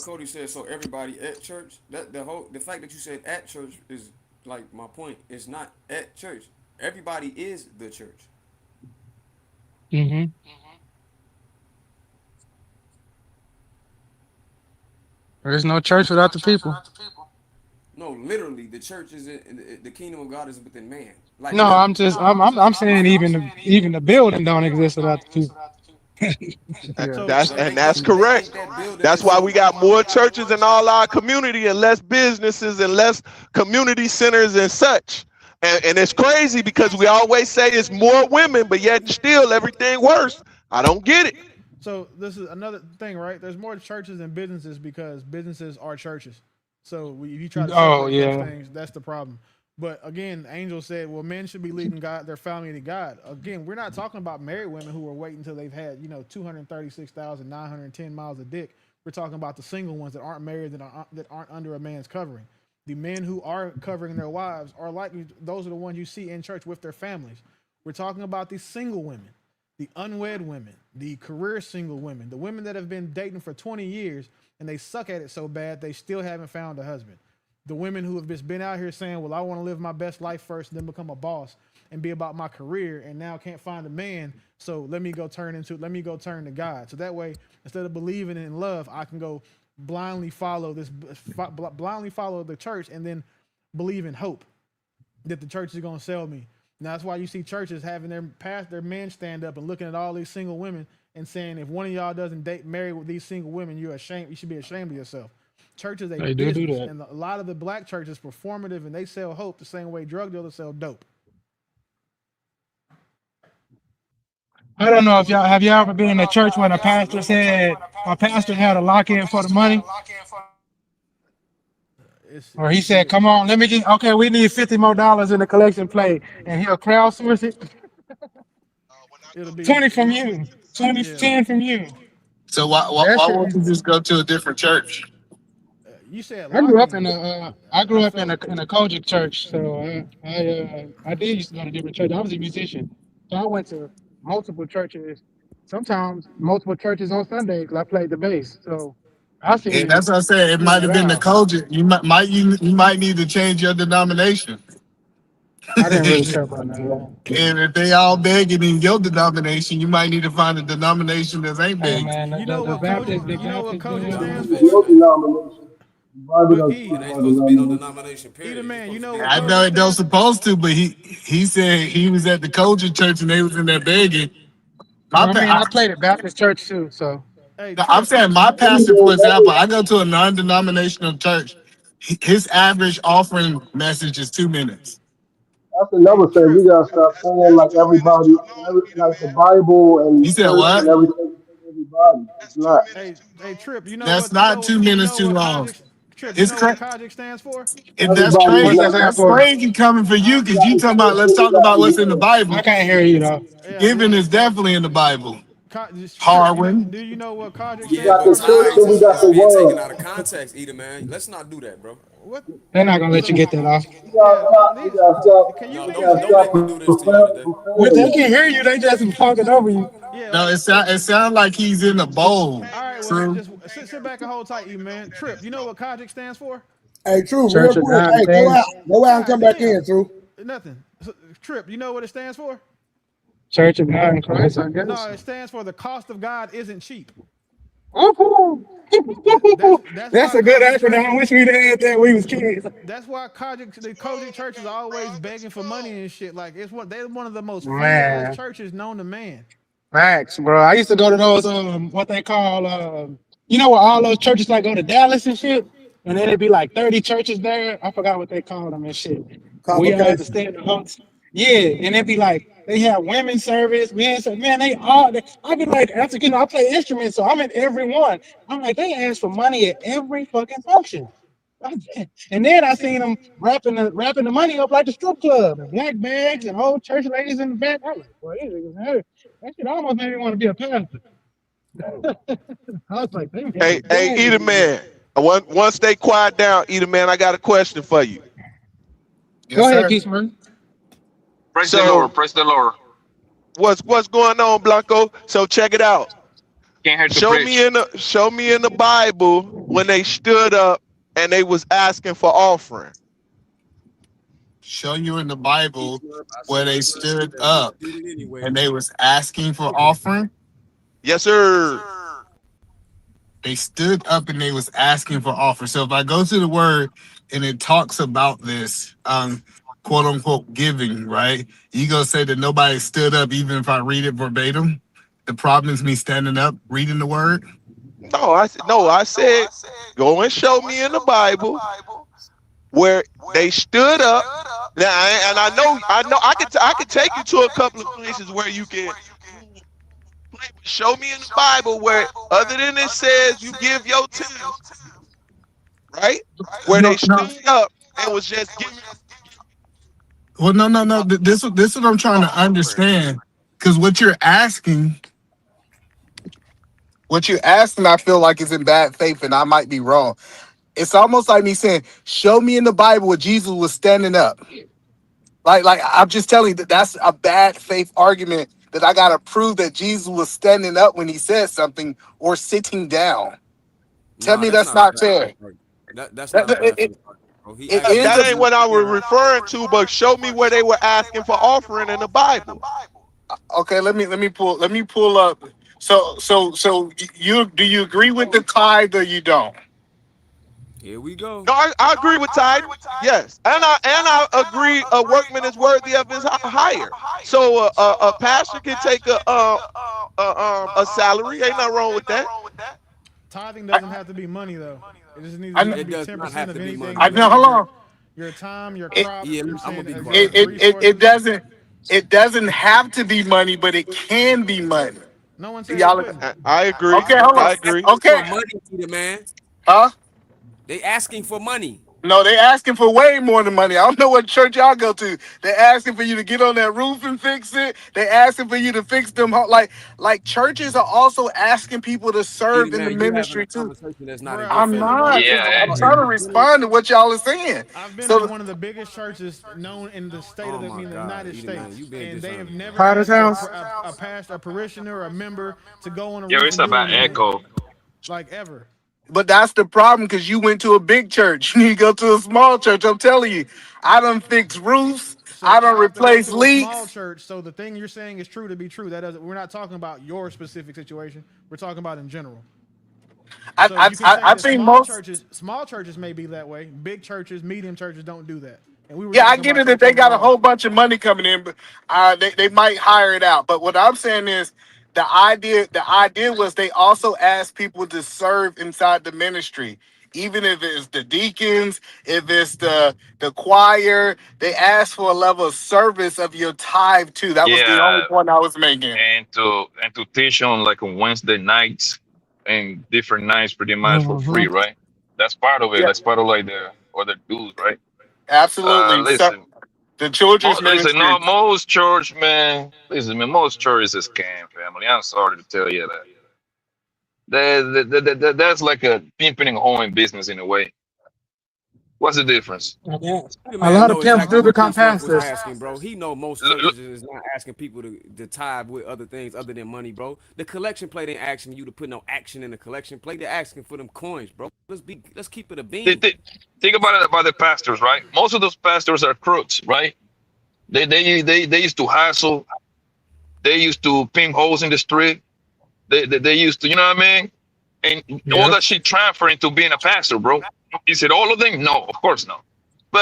Cody said so. Everybody at church. That the fact that you said at church is like my point. It's not at church. Everybody is the church. Mm-hmm. There is no church without the people. No, literally, the church is in the kingdom of God is within man. Like No, literally. I'm saying even the building don't exist without the people. So, That's They correct. think that building That's is why in. we got more churches in all our community and less businesses and less community centers and such. And it's crazy because we always say it's more women, but yet still everything worse. I don't get it. So this is another thing, right? There's more churches than businesses because businesses are churches. So if you try to Oh separate those yeah. things, that's the problem. But again, Angel said, well, men should be leading God, their family to God. Again, we're not talking about married women who are waiting until they've had, 236,910 miles of dick. We're talking about the single ones that aren't married, that aren't under a man's covering. The men who are covering their wives are likely those are the ones you see in church with their families. We're talking about these single women, the unwed women, the career single women, the women that have been dating for 20 years and they suck at it so bad they still haven't found a husband. The women who have just been out here saying, well, I want to live my best life first and then become a boss and be about my career and now can't find a man. So let me go turn to God. So that way, instead of believing in love, I can go blindly follow the church and then believe in hope that the church is going to sell me. Now that's why you see churches having their men stand up and looking at all these single women and saying, if one of y'all doesn't marry with these single women, you're ashamed. You should be ashamed of yourself. Church is a They do business, that. and a lot of the black churches performative, and they sell hope the same way drug dealers sell dope. I don't know if y'all ever been in a church where the pastor said my pastor had a lock in for the money, or he said, "Come on, let me get okay. We need $50 more in the collection plate," and he'll crowdsource it. It'll be 20 from you, 20, yeah. 10 from you. So why why, That why shit. won't you just go to a different church? You said I grew lock up in. I grew up in So a Kojic church, so I did used to go to different churches. I was a musician, so I went to multiple churches. Sometimes multiple churches on Sundays 'cause I played the bass. So I And seen that's what I said. It might it have been the all. culture. You might need to change your denomination. I didn't really And care about that. if they all begging in your denomination, you might need to find a denomination that ain't Hey begging. man, you know the what Kojic, Baptist, you know what What Kojic stands It's for? your denomination? denomination. The Bible But doesn't E, speak It ain't about supposed to be no denomination. denomination, Either period. You're man, you supposed to know be what I know Kojic it don't stands? supposed to, but he said he was at the culture church and they was in there begging. My well, I pa- mean, I played at Baptist church too, so Hey I'm Trip, saying my Every pastor, day, for example, I go to a non-denominational church. His average offering message is 2 minutes. that's hey another thing. Trip, We gotta stop saying like everybody, like the Bible and He said church what? and everything is for everybody. It's not. hey Trip, That's not 2 minutes too long. You It's know what crazy. Kojic stands for? That's Everybody is what's crazy. that not the stand That's for? same. crazy coming for you We because got you the talking about. church Let's and we talk got about the what's in the world. I Bible. can't hear you though. Yeah, Giving is definitely in the Bible. Trip, Harwin. do you know what Kojic We Yeah, stands got but the for? church tithes and we got is the being taken world. out of context, either man. Let's not do that, bro. What? They're not gonna let you So get that off. We gotta yeah, stop. We gotta stop. can you No, We niggas gotta don't hear stop make me? me do this to y'all today. Well, they profanity. can hear you. They just talking over you. Yeah, No, like it sounds like he's in a bowl. all right, well True. just sit back and hold tight, you man. Trip, you know what Kojic stands for? Hey, True, real Church of quick. God in Hey, Christ. go out and God come back damn, in, True. nothing. Trip, you know what it stands for? Church of God in Christ, I No, guess. it stands for the cost of God isn't cheap. Woohoo! That's That's why a good Kojic acronym. I churches. wish we'd had that when we was kids. That's why the Kojic churches are always begging for money and shit. Like they're one of the most funny ass Man, churches known to man. facts, bro. I used to go to those what they call you know where all those churches like go to Dallas and shit, and then it'd be like 30 churches there. I forgot what they call them and shit. And we all had to Convocation. stay in the hotel. Yeah, and it'd be like they have women's service, men. So man, they all. I'd be like, after I play instruments, so I'm in every one. I'm like, they ask for money at every fucking function. And then I seen them wrapping the money up like the strip club and black bags and old church ladies in the back. I was like, boy, these niggas, that shit almost made me want to be a pastor. I was like, they Hey, making hey, bad Either money. man. Once they quiet down, Either man, I got a question for you. Go Yes, ahead, sir. Keith Murray. Praise the So Lord. Praise the Lord. what's going on, Blanco? So check it out. Can't hear to preach. Show me in the Bible when they stood up and they was asking for offering. Show you in the Bible I where said they I couldn't do stood that, but you up did it anyway. and they was asking for offering. Yes, sir. They stood up and they was asking for offering. So if I go to the word and it talks about this, quote unquote giving, right? You gonna say that nobody stood up even if I read it verbatim? The problem is me standing up reading the word. I said go and show me in the Bible where they stood up Now, and I know, I can take you to a couple of places where you can show me in the Bible where, other than it says you give your tenth, right? Where No, they no. stood up and was just giving. Well, no, no, no. This is what I'm trying to understand. Because what you're asking, I feel like is in bad faith, and I might be wrong. It's almost like me saying, "Show me in the Bible where Jesus was standing up." Like I'm just telling you that's a bad faith argument that I gotta prove that Jesus was standing up when he said something or sitting down. Tell Nah, me that's that's not a not bad fair. faith argument. That's not That, a that- bad it, faith argument, bro. He it actually is That a ain't used what I was yeah. referring to, but show me where they were asking for offering in the Bible. okay. Let me pull up. So you do you agree with the tithe or you don't? Here we go. No, I agree with tithing. Yes, and I agree a workman is worthy of his hire. So a pastor can take a salary. Ain't nothing wrong with that. Tithing I, doesn't have to be money though. It just needs I, you kn- can It be does ten not percent have of to be anything money, I you know. bro. make. Hold on. Your time, your It, crops. Yeah, You're I'm gonna saying be if quiet. your it resources. doesn't have to be money, but it can be money. No one said it Y'all, couldn't. I agree. okay, hold on. I agree. Okay, For money, the man. huh? They asking for money. No, they asking for way more than money. I don't know what church y'all go to. They asking for you to get on that roof and fix it. They asking for you to fix them. Like churches are also asking people to Either serve in the man, you having a ministry too. conversation that's not in Bruh, good I'm I've been faith, to one bro. of not. the I'm Y'all trying is to generally. respond to what y'all are saying. I've been in So one of the biggest churches known in the state of Oh my the God, United either man, you States, being and they have dishonest, bro. never Potter's asked house. a pastor, a parishioner, or a member to go on a Yo, roof it's and do about anything, echo. like ever. but that's the problem because you went to a big church. You need to go to a small church. I'm telling you, I done fix roofs. So I I don't have to go replace to a small leaks. church. So the thing you're saying is true to be true. That doesn't. We're not talking about your specific situation. We're talking about in general. I So I you can I, say I that think most. small churches may be that way. Big churches, medium churches don't do that. And we were Yeah, I talking get about it if church they got a overall. whole bunch of money coming in, but they might hire it out. But what I'm saying is the idea was they also asked people to serve inside the ministry. Even if it's the deacons, if it's the choir, they asked for a level of service of your tithe too. That was the only Yeah, point I was making. and to teach on like on Wednesday nights and different nights pretty much for Hmm. free, right? That's part of it. Yeah, That's part of like the other dues, right? absolutely. So Listen, the children's listen, ministry. no, most church, man, listen, man, most church is a scam, family. I'm sorry to tell you that. That's like a pimping and hoeing business in a way. What's the difference? The A man lot of know pimps exactly do what become P Sweat was pastors. asking, bro. He know most Look, churches is not asking people to tithe with other things other than money, bro. The collection plate ain't asking you to put no action in the collection plate. They're asking for them coins, bro. Let's keep it a Th- bean. th- think about the pastors, right? Most of those pastors are crooks, right? They used to hustle. They used to pimp holes in the street. They used to, you know what I mean? And all Yep. that shit transferring into being a pastor, bro. Is it all of them? No, of course not.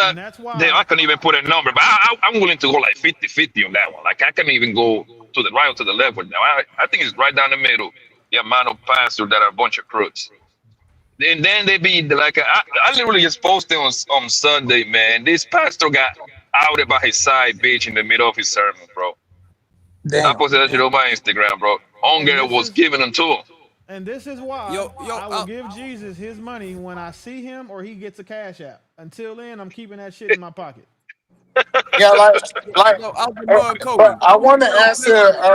And But that's then why I can even put a number, but I'm willing to go like 50-50 on that one. Like I can even go to the right or to the left with now. I think it's right down the middle. The amount of pastors that are a bunch of crooks. And then they be like, I literally just posted on Sunday, man. This pastor got outed by his side bitch in the middle of his sermon, bro. I Damn. posted that shit on my Instagram, bro. and Hunger this was is giving them to him. and this is why Yo, I will give Jesus his money when I see him or he gets a cash app. Until then, I'm keeping that shit in my pocket. Yeah, like, out the mud, but Cody. I Don't want to get no answer. flexible.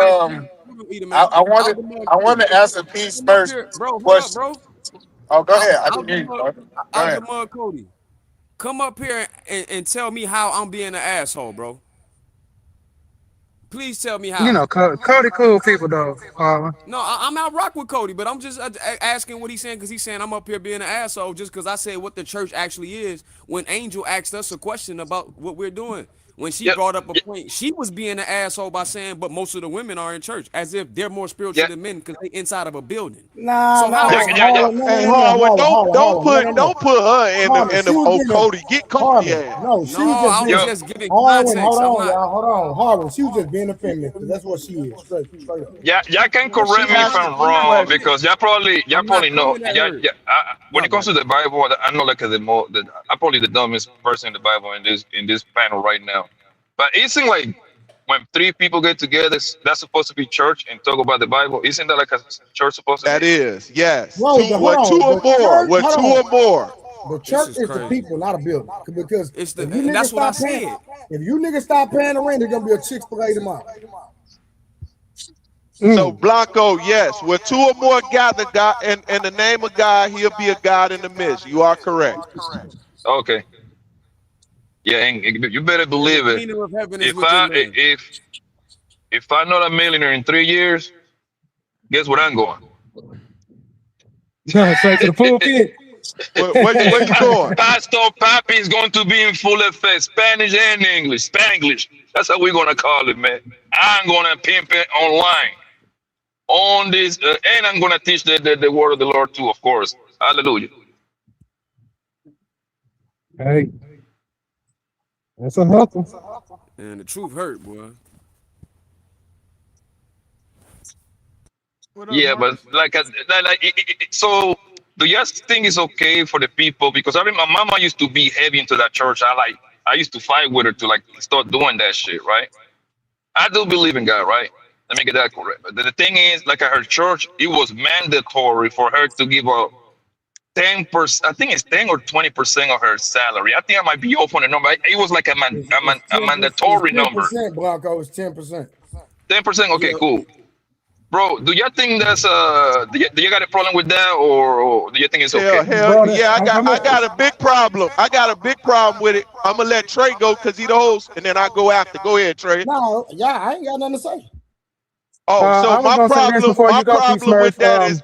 Hold on, Eater, I, man. I Out wanted the mud, I want Cody. to answer Peace Come up first here, bro. Hold up, question. bro. Oh, go ahead. I can Out the hear you, mud, bro. Go out the ahead. mud, Cody. Come up here and tell me how I'm being an asshole, bro. Please tell me You how. know, Cody cool people though. No, I'm not rock with Cody, but I'm just asking what he's saying because he's saying I'm up here being an asshole just because I said what the church actually is when Angel asked us a question about what we're doing. when she Yep. brought up a point, she was being an asshole by saying, "But most of the women are in church," as if they're more spiritual Yeah. than men because they inside of a building. Nah, So how nah, Yeah. is Yeah. Yeah. Harlan, no, no, Hey, no, no, Harwood, Harlan, Harlan, don't Harlan, no, no, put no. don't put her Harlan, in she the was oh being Cody, get Cody Harlan, ass. no, she was no, just I was being Yo. just giving Harlan, context. hold I'm on, not. y'all, hold on. Harlan, she was just being a feminist because that's what she is, straight up. Yeah, y'all can No, she correct me if asking I'm a I'm not wrong question. coming. because y'all I'm not probably know. coming at Yeah, her. yeah. When My it comes bad. to the Bible, I'm not like I'm probably the dumbest person in the Bible in this panel right now. But it seems like when three people get together, that's supposed to be church and talk about the Bible. Isn't that like a church supposed to That be? is, yes. Bro, Two, hold what two on, or the more? church, What hold two or on. more? The This church is is the crazy. people, not a building. Because It's the if you and niggas that's what I stop paying, said. if you niggas stop paying the rent, there's gonna be a Chick-fil-A tomorrow. So Mm. Blanco, yes. Where two or more gather God in the name of God, he'll be a God in the midst. You are correct. Okay. Yeah, and you better And the believe it. kingdom of heaven is If within I man. if I'm not a millionaire in 3 years, guess what I'm going? Straight to the pulpit. Where you going? Pastor Papi is going to be in full effect, Spanish and English. Spanglish. That's how we're gonna call it, man. I'm gonna pimp it online on this, and I'm gonna teach the word of the Lord too, of course. Hallelujah. Hey, that's a hustle. And the truth hurt, boy. What up, Yeah, but Marcus? so do you guys think it's okay for the people? Because I remember my mama used to be heavy into that church. I used to fight with her to like start doing that shit, right? I do believe in God, right? Let me get that correct. But the thing is, like at her church, it was mandatory for her to give a 10%. I think it's 10 or 20% of her salary. I think I might be off on the number. It was like It's a 10%, it's mandatory number. 10%, Blanco, it's 10%. 10%. Okay, Yeah. cool, bro. Do you think that's do you got a problem with that, or do you think it's okay? Hell, Bro, yeah. I got a big problem. I got a big problem with it. I'm gonna let Trey go because he the host, and then I go after. Go ahead, Trey. No, yeah, I ain't got nothing to say. Oh, so I was gonna say this before my you go, P problem with Smurf. that is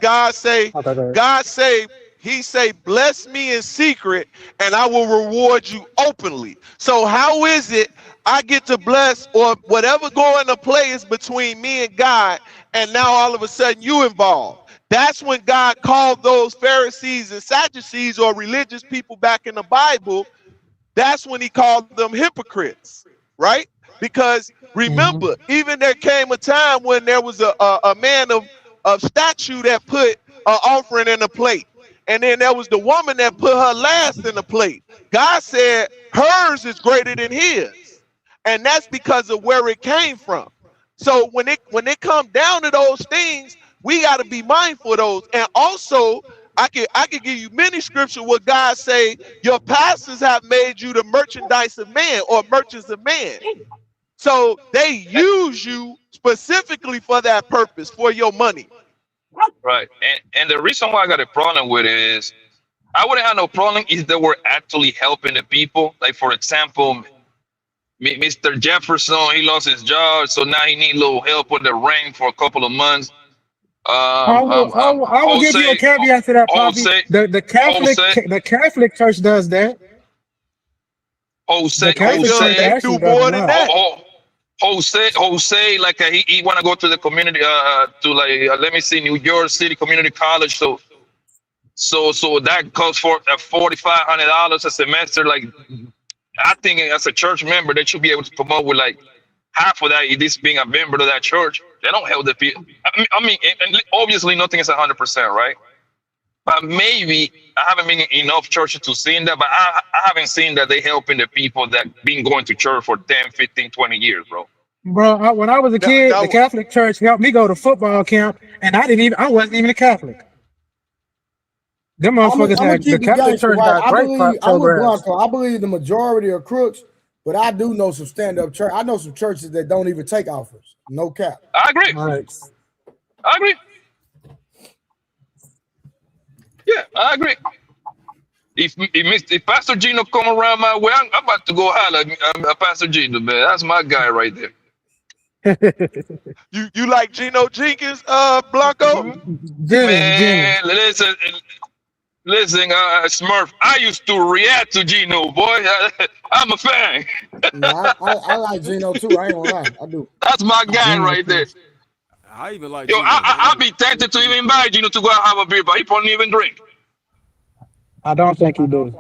Okay, go ahead. God say, he say, bless me in secret and I will reward you openly. So how is it I get to bless or whatever going to play is between me and God, and now all of a sudden you involved? That's when God called those Pharisees and Sadducees or religious people back in the Bible. That's when he called them hypocrites, right? Because Mm-hmm. remember, even there came a time when there was a man of statue that put an offering in a plate. And then there was the woman that put her last in the plate. God said hers is greater than his. And that's because of where it came from. So when it come down to those things, we got to be mindful of those. And also, I could give you many scriptures where God say your pastors have made you the merchandise of man or merchants of man. So they use you specifically for that purpose, for your money. Right. And the reason why I got a problem with it is I wouldn't have no problem if they were actually helping the people. Like for example, Mr. Jefferson, he lost his job, so now he need a little help with the rent for a couple of months. I will give you a caveat to that, Poppy. Jose, Jose, The Catholic Church does that. The They Catholic do Church Jose, they actually do does a more than lot. that. Jose, like he want to go to the community, to like let me see, New York City Community College. So that costs for $4,500 a semester. Like I think as a church member, they should be able to come up with like half of that. This being a member of that church, they don't help the people. I mean, and obviously nothing is 100%, right? But maybe I haven't been in enough churches to see that, but I haven't seen that they helping the people that been going to church for 10, 15, 20 years, bro. Bro, when I was a Now, kid, the now, Catholic Church helped me go to football camp, and I wasn't even a Catholic. Them I'm motherfuckers gonna had the keep it Catholic gangster, Church right? got I great believe I'm with programs. Blanco. I believe the majority are crooks, but I do know some stand-up church. I know some churches that don't even take offers. No cap. I agree. Right. I agree. Yeah, I agree. If Pastor Gino come around my way, I'm about to go holler at Pastor Gino, man. That's my guy right there. you like Geno Jenkins, Blanco? Jennings. Man, listen. Listen, Smurf, I used to react to Gino, boy. I'm a fan. No, I like Gino too. I ain't gonna lie, I do. That's my guy Gino right there. too. I even like Yo, Gino. I'll be tempted to even invite Gino to go out and have a beer, but he probably even drink. I don't think he do.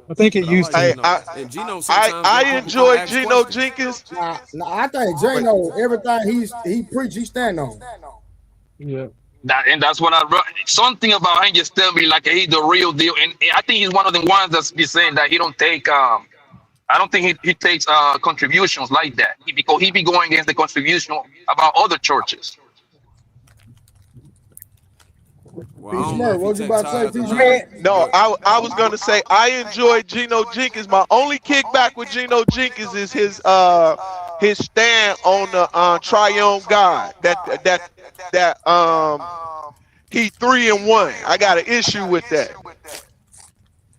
I think he But I used like to. Hey, Gino. And Gino, I sometimes I let people come enjoy ask Geno questions. Jenkins, Nah, I think but Gino, everything he preach, he stand on. Yeah. That's what something about him just tell me like he's the real deal. And I think he's one of the ones that's be saying that he don't take I don't think he takes contributions like that. Because he be going against the contribution about other churches. Well, P I don't know Smurf, if he what you take about to say, tithes or P I not, Smurf? mean, no, but I was gonna say I enjoy Geno Jenkins. My only kickback with Geno Jenkins is his stand on the triune God. That he 3 and 1. I got an issue with that.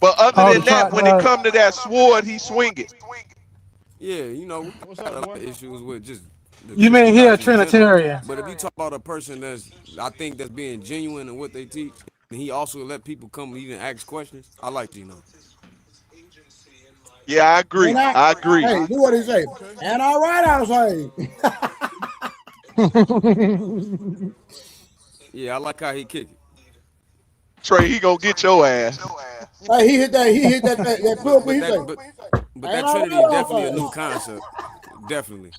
But other oh, to than try. that, when it come to that sword, he swing it. yeah, we What's got up, a lot boy? of issues with just the You Christian mean he a doctrine in general. Trinitarian? But if you talk about a person I think that's being genuine in what they teach, and he also let people come even ask questions, I like Gino. Yeah, I And agree. I agree. hey, do what he say. Okay. And all right, I was Yeah, I like how he kick it. Trey, he gonna get your ass. hey, he hit that But pulpit. but He say, that but but and that all Trinity is right, I definitely a was new concept. Definitely.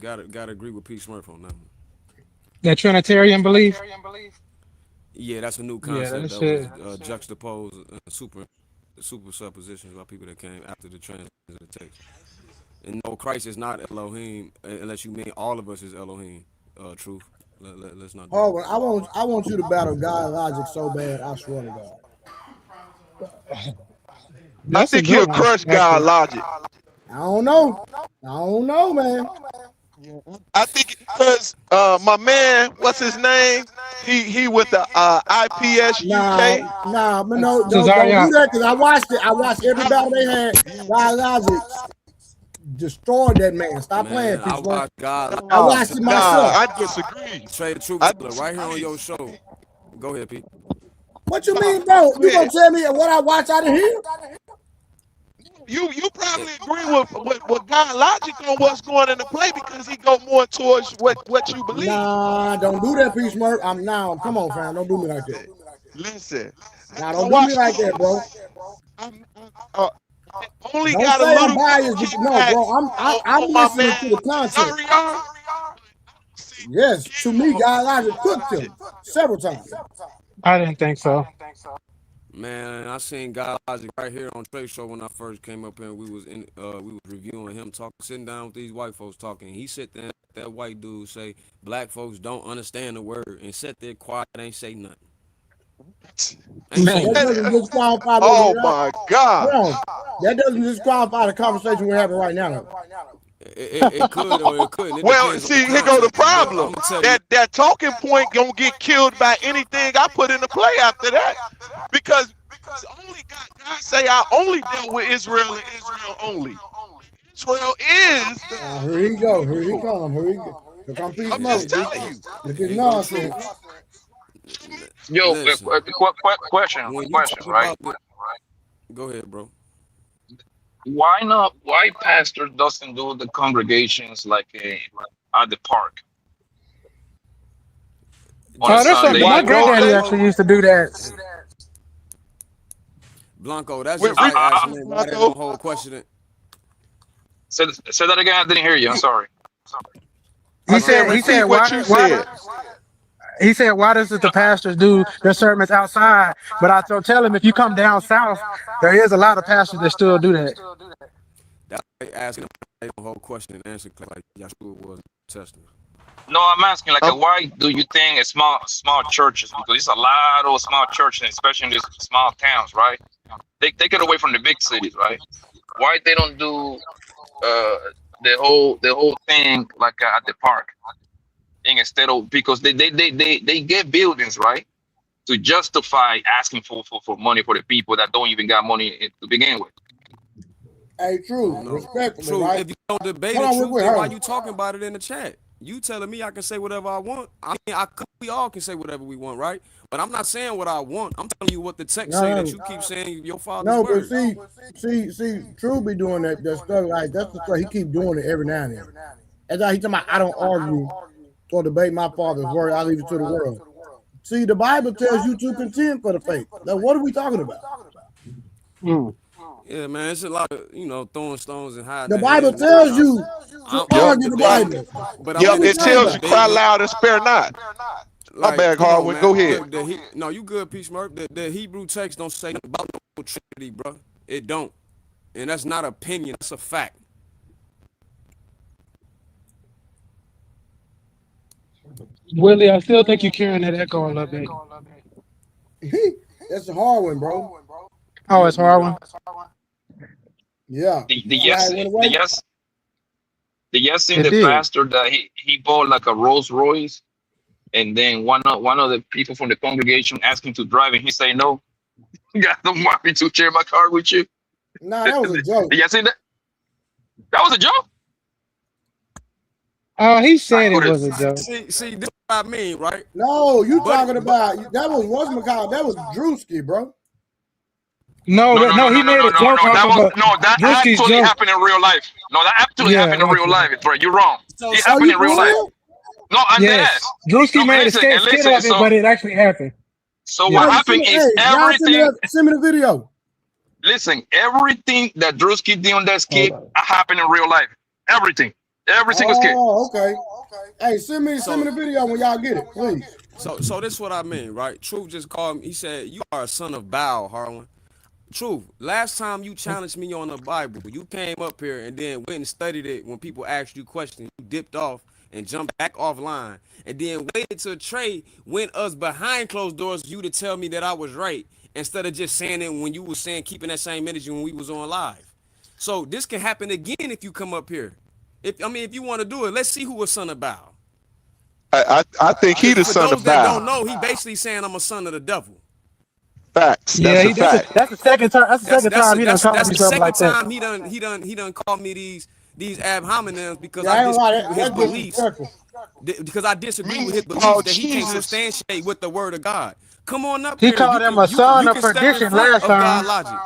Gotta agree with P. Smurf on that one. That Trinitarian belief. Yeah, that's a new Yeah, concept that that was shit. juxtaposed super suppositions by people that came after the translation of the text. And no, Christ is not Elohim unless you mean all of us is Elohim. Truth. Let's not do Oh, that. well, I want you to battle God logic so bad. I swear to God. I That's a think good he'll one, crush God actually. logic. I don't know, man. I think because my man, what's his name? He with the IPS UK. But no, don't do Cesaria. that because I watched it. I watched every battle they had. God logic destroyed that man. Stop playing, Man, I Peace Smoke. watched God I watched it Nah, myself. I disagree. Trey the Truth I Teller right here on disagree. your show. Go ahead, Pete. What you mean, bro? Go You gonna ahead. tell me what I watch out of here? You probably agree with God logic on what's going into play because he go more towards what you believe. Nah, don't do that, Peace Smoke. I'm now. Come on, fam. Don't do me like that. Listen, Now, I don't do me watched like that, bro. I only Don't got a say I'm little bit of biased because no, kickback bro. I'm on my listening to man the content. Cesario. See Yes, to me, Gino. God logic cooked him several times. I didn't think so. Man, I seen God Logic right here on Trey Show when I first came up here. And we was reviewing him talking, sitting down with these white folks talking. He sit there, that white dude say, "Black folks don't understand the word," and sat there quiet, ain't say nothing, ain't say That Man. nothing. doesn't disqualify what Oh we're at. my Hold God. on. That doesn't disqualify the conversation we're having right now. Though. It could or it couldn't. It Well, depends on the see, here go the context. But I'm problem. gonna tell you, That talking point gonna get killed by anything I put into play after that. Because only God say I only dealt with Israel and Israel only. Israel is the Here he go. Here he people. come. Here come Peace I'm Smoke. just telling you. With this here go truth. nonsense. Yo, Listen, when you question, talk right? about the, go ahead, bro. Why not? Why pastor doesn't do the congregations like at the park on a Oh, that's Sunday something. Why My evening? don't granddaddy they? actually used to do that. Blanco, that's With just like asking I, them why they Blanco, don't hold questioning. say that again. I didn't hear you. I'm sorry. I He said said. He repeat said what why? you Why? said. He said, "Why does the pastors do their sermons outside?" But I tell him if you come down south, there is a lot of pastors that still do that. That's like asking them why they don't hold question and answer like Yahshua was in the Testament. No, I'm asking like, Um, why do you think small churches? Because it's a lot of small churches, especially in these small towns, right? They get away from the big cities, right? Why they don't do uh the whole thing like at the park, and instead of because they get buildings, right, to justify asking for money for the people that don't even got money to begin with. Hey, I true, don't know. respectfully, Truth. right? If you don't debate Hold it, on, real truth, quick. then why Hold you talking about it in the chat? You telling me I can say whatever I want? I mean, we all can say whatever we want, right? But I'm not saying what I want. I'm telling you what the text say that you keep saying your father's No, but words. see, True be doing that stuff like that's the stuff he keep doing it every now and then. That's how he talking about I don't argue or debate my father's word. I leave it to the world. See, the Bible tells you to contend for the faith. Now, what are we talking about? Yeah, man, it's a lot of throwing stones and hiding The their head. Bible tells you to Yep. argue the Bible. But I'm What Yep. are we in It talking tells you about? cry debate. loud and spare not. My Like, bad, come on, Hardwin. Go man. ahead. No, you good, Peace Murph. The Hebrew text don't say nothing about no Trinity, bro. It don't, and that's not opinion. That's a fact. Willie, I still think you're carrying that echo a little bit. That's a hard one, bro. Oh, it's hard one. Yeah. The See how yes, it went the away? yes, the yes in It the did. pastor that he bought like a Rolls Royce, and then one of the people from the congregation asked him to drive, and he say no. God don't want me to share my car with you. Nah, that was a joke. You see that? That was a joke. He I said it could have. was a joke. See, this is what I mean, right? No, you But talking about that was what's that was Drewski, bro. No, No, no, no, no, no, he no, made no, a no, joke no. off That of was a no. That Drewski's actually joke. happened in real life. No, that actually Yeah, happened in real actually. life, bro. You're wrong. so It Are happened you in for real life. real? No, I'm dead Yes, ass. No, Drewski made a listen and skit listen. of it, but it actually happened. So what Yeah. Hey, happened is y'all everything. send me the video. Listen, everything that Drewski did on that Hold skit on. happened in real life. Everything, every single skit. Oh, okay. Hey, send me So the video when y'all get it, please. so this is what I mean, right? Truth just called me. He said, "You are a son of Baal, Harlan." Truth. Last time you challenged me on the Bible, you came up here and then went and studied it. When people asked you questions, you dipped off and jumped back offline, and then waited till Trey went us behind closed doors you to tell me that I was right instead of just saying it when you was saying keeping that same energy when we was on live. So this can happen again if you come up here. If you want to do it, let's see who a son of Baal. I think he Because the for son those of that Bow. don't know, he basically saying I'm a son of the devil. Facts. Yeah, That's a fact. that's the second time. That's the That's second that's time the, he done that's called that's me the something second like that. time he done called me these ab hominems because Yeah, I I ain't gonna lie, disagree with his that's beliefs. disrespectful. Because I disagree with his Oh beliefs that he can't Jesus. substantiate with the word of God. Come on up He here. called him a son You of can step in perdition front last of time. God logic.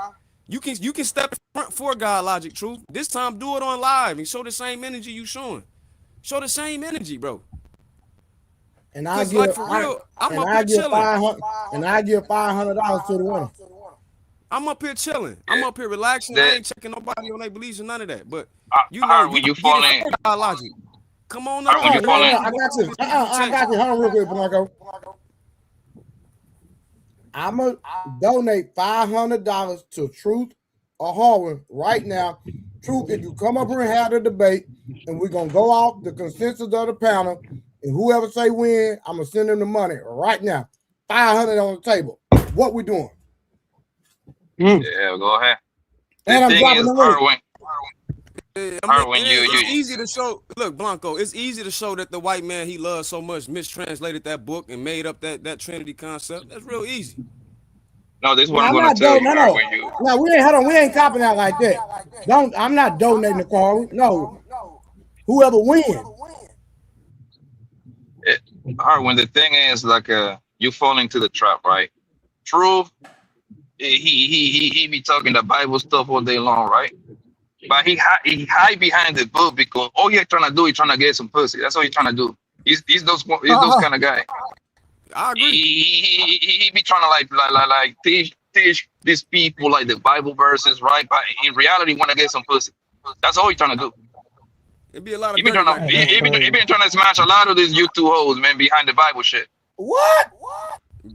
You can step in front for God logic, truth. This time do it on live and show the same energy you showing. Show the same energy, bro. And I Cause give like for real, I'm and up I here give chilling. 500 and I give $500 to the winner. I'm up here chilling. I'm Yeah. up here relaxing. I That ain't checking nobody on their beliefs or none of that. But you hard when can you get fall it in. for God logic. Come on up Hard when here, you No, fall man. in. You I can go got you. with this Hebrew I text. got you. Hold on real quick, Blanco. I'm gonna donate $500 to Truth or Harwin right now. Truth, if you come up here and have the debate, and we're gonna go off the consensus of the panel, and whoever say win, I'm gonna send them the money right now. 500 on the table. What we doing? Yeah, go ahead. The And I'm thing dropping is, the link. Hard when It's you easy to show. Look, Blanco, it's easy to show that the white man he loves so much mistranslated that book and made up that Trinity concept. That's real easy. no. This is No, what I'm I'm gonna not tell donating. you, No, Hard no, when you. no. We ain't. Hold on. We ain't copping out like that. Don't. I'm not donating the car. No. Whoever wins. Hard when the thing is like you fall into the trap, right? Truth. He be talking the Bible stuff all day long, right? But he hide behind the book because all he's trying to do is trying to get some pussy. That's all he's trying to do. He's those kind of guy. I agree. He be trying to like teach these people like the Bible verses, right? But in reality, want to get some pussy. That's all he's trying to do. It'd be a lot He of been dirty trying to Mac going on, he man. been trying to smash a lot of these YouTube hoes, man, behind the Bible shit. What?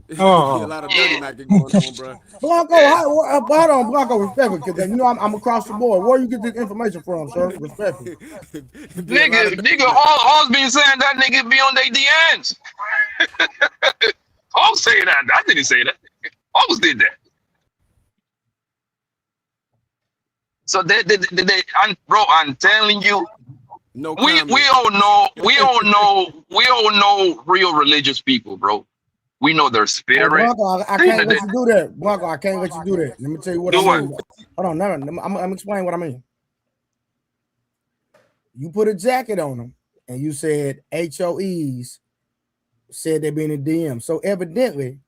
It'd be a lot of dirty Mac going on, bro. Blanco, hold on, Blanco, respectfully, because you know I'm across the board. Where you get this information from, sir? Respectfully. It'd be a lot of dirty Nigga, Mac. all been saying that nigga be on their DMs. All say that. I didn't say that. Always did that. So bro, I'm telling you, No we comment. all know real religious people, bro. We know their Hey, spirit. Blanco, I can't let you do that. Blanco, I can't let you do that. Let me tell you what I Do what? mean. Hold on, no, I'm explaining what I mean. You put a jacket on them, and you said HOEs said they been in DM. So evidently,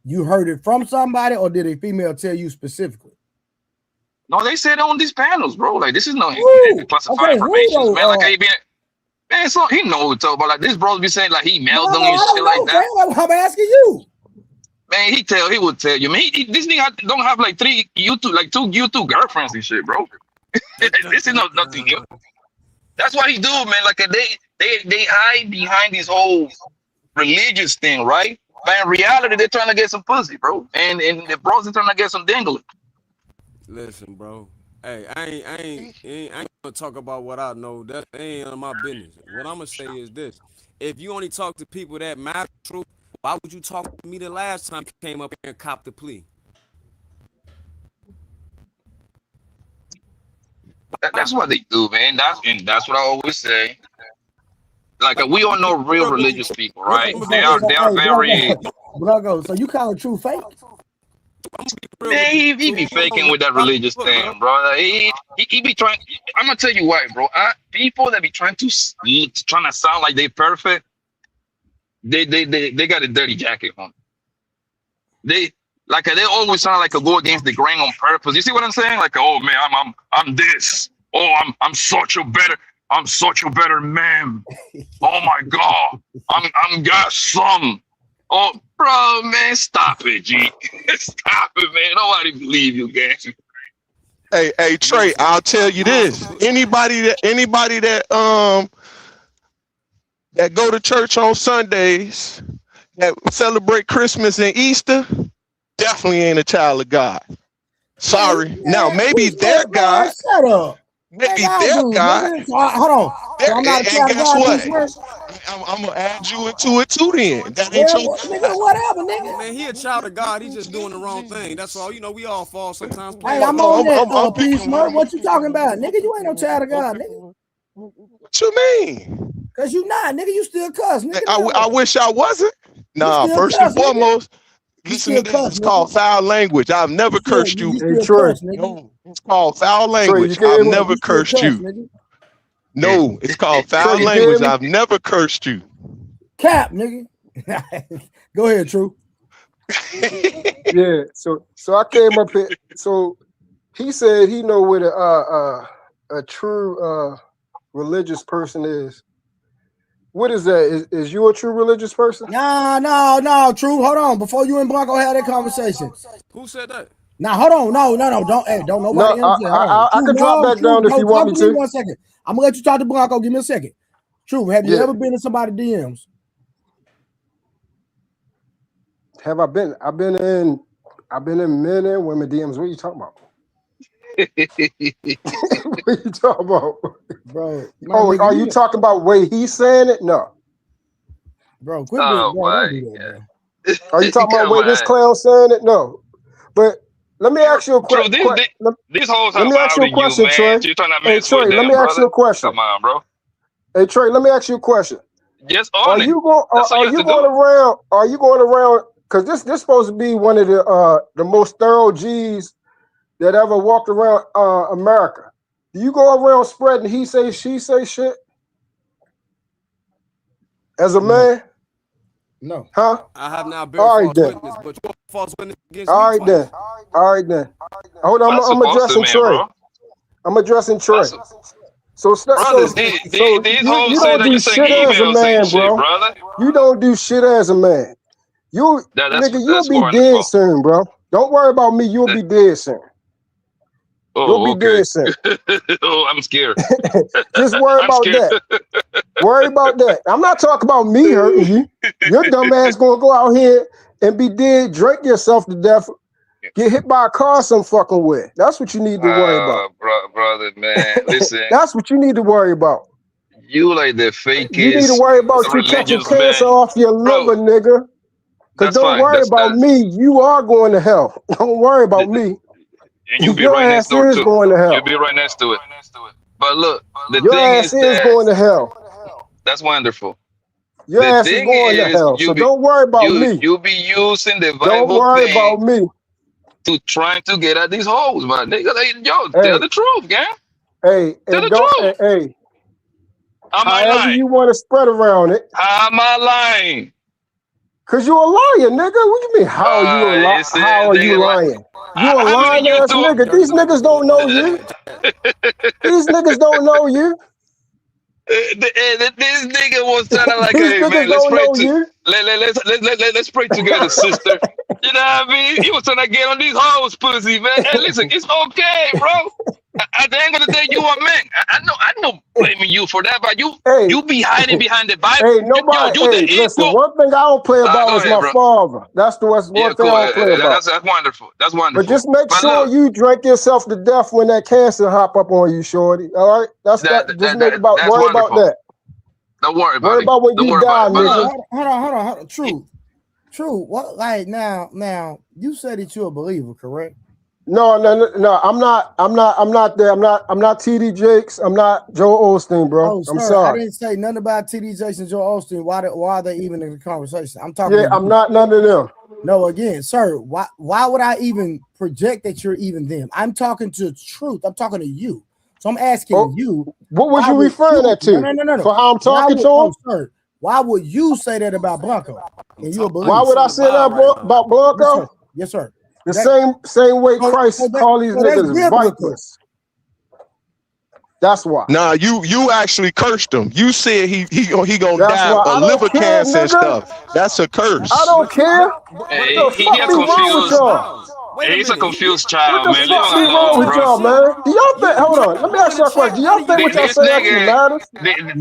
you heard it from somebody, or did a female tell you specifically? No, they said on these panels, bro. Like this is no classified Okay, who information, man. Like though? I been, man, so he know what talk about. Like this bros be saying like he No, mailed them I and shit don't like know, that. fam. I'm asking you. Man, he would tell you. Man, this nigga don't have like 3 YouTube, like 2 YouTube girlfriends and shit, bro. This is nothing new. That's what he do, man. Like they hide behind this whole religious thing, right? But in reality, they're trying to get some pussy, bro. And the bros are trying to get some dingling. Listen, bro. Hey, I ain't gonna talk about what I know. That ain't none of my business. What I'm gonna say is this: if you only talk to people that matter truth, why would you talk to me the last time you came up here and copped the plea? That's what they do, man. That's what I always say. Like we all know real religious people, right? They are very. Blanco, so you call it true fake? Man, he be faking with that religious thing, bro. He be trying. I'm gonna tell you why, bro. People that be trying to sound like they perfect, they got a dirty jacket on. They always sound like a go against the grain on purpose. You see what I'm saying? Like, oh man, I'm this. Oh, I'm such a better man. Oh my God, I'm got some. Oh, bro, man, stop it, G. Stop it, man. Nobody believe you, guys. Hey, Trey, I'll tell you this. Anybody that go to church on Sundays, that celebrate Christmas and Easter, definitely ain't a child of God. Sorry. Man, now maybe their God. Shut up. Maybe their God. Hold on. So I'm not a child of God. I'm gonna add you into it too. Then that ain't your God. Nigga, whatever, nigga. Man, he a child of God. He's just doing the wrong thing. That's all. You know, we all fall sometimes. Hey, I'm on that, Peace Smurf. What you talking about? Nigga, you ain't no child of God, nigga. What you mean? Cause you not, nigga. You still cuss, nigga. I wish I wasn't. Nah, first and foremost, listen to this. It's called foul language. I've never cursed you. Hey, Trey. It's called foul language. I've never cursed you. No, it's called foul language. I've never cursed you. Cap, nigga. Go ahead, True. Yeah. So I came up here. So he said he know what a true religious person is. What is that? Is you a true religious person? No, True. Hold on. Before you and Blanco have that conversation. Who said that? Now, hold on. No. Don't nobody interject. I can drop back down if you want me to. 1 second. I'm gonna let you talk to Blanco. Give me a second. True. Have you ever been in somebody's DMs? Have I been? I've been in men and women DMs. What are you talking about? What are you talking about, bro? Are you talking about way he's saying it? No, bro. Quit don't do that, bro. Are you talking about way this clown saying it? No, but let me ask you a question. These hoes let me ask you a question, Trey. Hey, Trey, let me ask you a question. Come on, bro. Hey, Trey, let me ask you a question. Yes, are you going around? Are you going around? Because this supposed to be one of the most thorough G's that ever walked around America. Do you go around spreading he say, she say shit? As a man? No. Huh? I have not been false witness, but you're a false witness against me twice. All right then. Hold on, I'm addressing Trey. I'm addressing Trey. So you don't do shit as a man, bro. You don't do shit as a man. You'll be dead soon, bro. Don't worry about me. You'll be dead soon. You'll be dead soon. Oh, I'm scared. Just worry about that. Worry about that. I'm not talking about me hurting you. Your dumb ass gonna go out here and be dead, drink yourself to death, get hit by a car some fucking way. That's what you need to worry about. Brother, man. Listen. That's what you need to worry about. You like the fakest. You need to worry about you catching cancer off your liver, nigga. Because don't worry about me. You are going to hell. Don't worry about me. And you'll be right next door to going to hell. You'll be right next to it. But look, the your thing ass is going to hell. That's wonderful. Your ass is going to hell. So don't worry about me. You'll be using the Bible. Don't worry about me. To trying to get at these hoes, man. Nigga, tell the truth, gang. Hey, tell the truth. Am I However lying? you want to spread around it. Am I lying? Cause you a liar, nigga. What you mean? How are you a You see, How are you nigga, like, lying? You a how many lying ass YouTube? nigga. These niggas don't know you. These niggas don't know you. This nigga was trying to like, These hey man, niggas don't know you. let's pray together, sister. You know what I mean? He was trying to get on these hoes, pussy, man. Hey, listen, it's okay, bro. At the end of the day, you are man. I know blaming you for that, but you Hey, be hiding behind the Bible. hey, nobody. You the Hey, listen. equal. One thing I don't play about Go is ahead, my bro. father. That's the one Yeah, thing I cool. don't play about. That's wonderful. That's But wonderful. just make But sure look, you drink yourself to death when that cancer hop up on you, shorty. All right, that's that. Just that's worry about wonderful. that. Don't worry about Worry it. about when Don't you worry about die, it. But look, nigga. Hold on. True. What? Like now, you said that you're a believer, correct? No. I'm not there. I'm not TD Jakes. I'm not Joel Osteen, bro. Oh, I'm sir, I sorry. didn't say nothing about TD Jakes and Joel Osteen. Why are they even in the conversation? I'm talking Yeah, to I'm you. not none of them. No, again, sir, why would I even project that you're even them? I'm talking to truth. I'm talking to you. So I'm asking you. What was Why you would referring that to? No. For how I'm Why talking would, to him? oh, sir, why would you say that about Blanco? And you a Why believer? would I say that about Yes, sir. Blanco? Yes, sir. The That, same way so Christ that called these so that's niggas biblical. vipers. That's why. Nah, you actually cursed him. You said he gonna That's die why. of I don't liver care, cancer and nigga. stuff. That's a I curse. don't care. What the he fuck a be wrong with confused. y'all? Wait a He's a minute. confused What child, the man. Leave fuck him be wrong alone, with bro. y'all, man? Do y'all think? Hold on. Let me ask y'all a question. Do y'all think what y'all This say actually nigga, matters?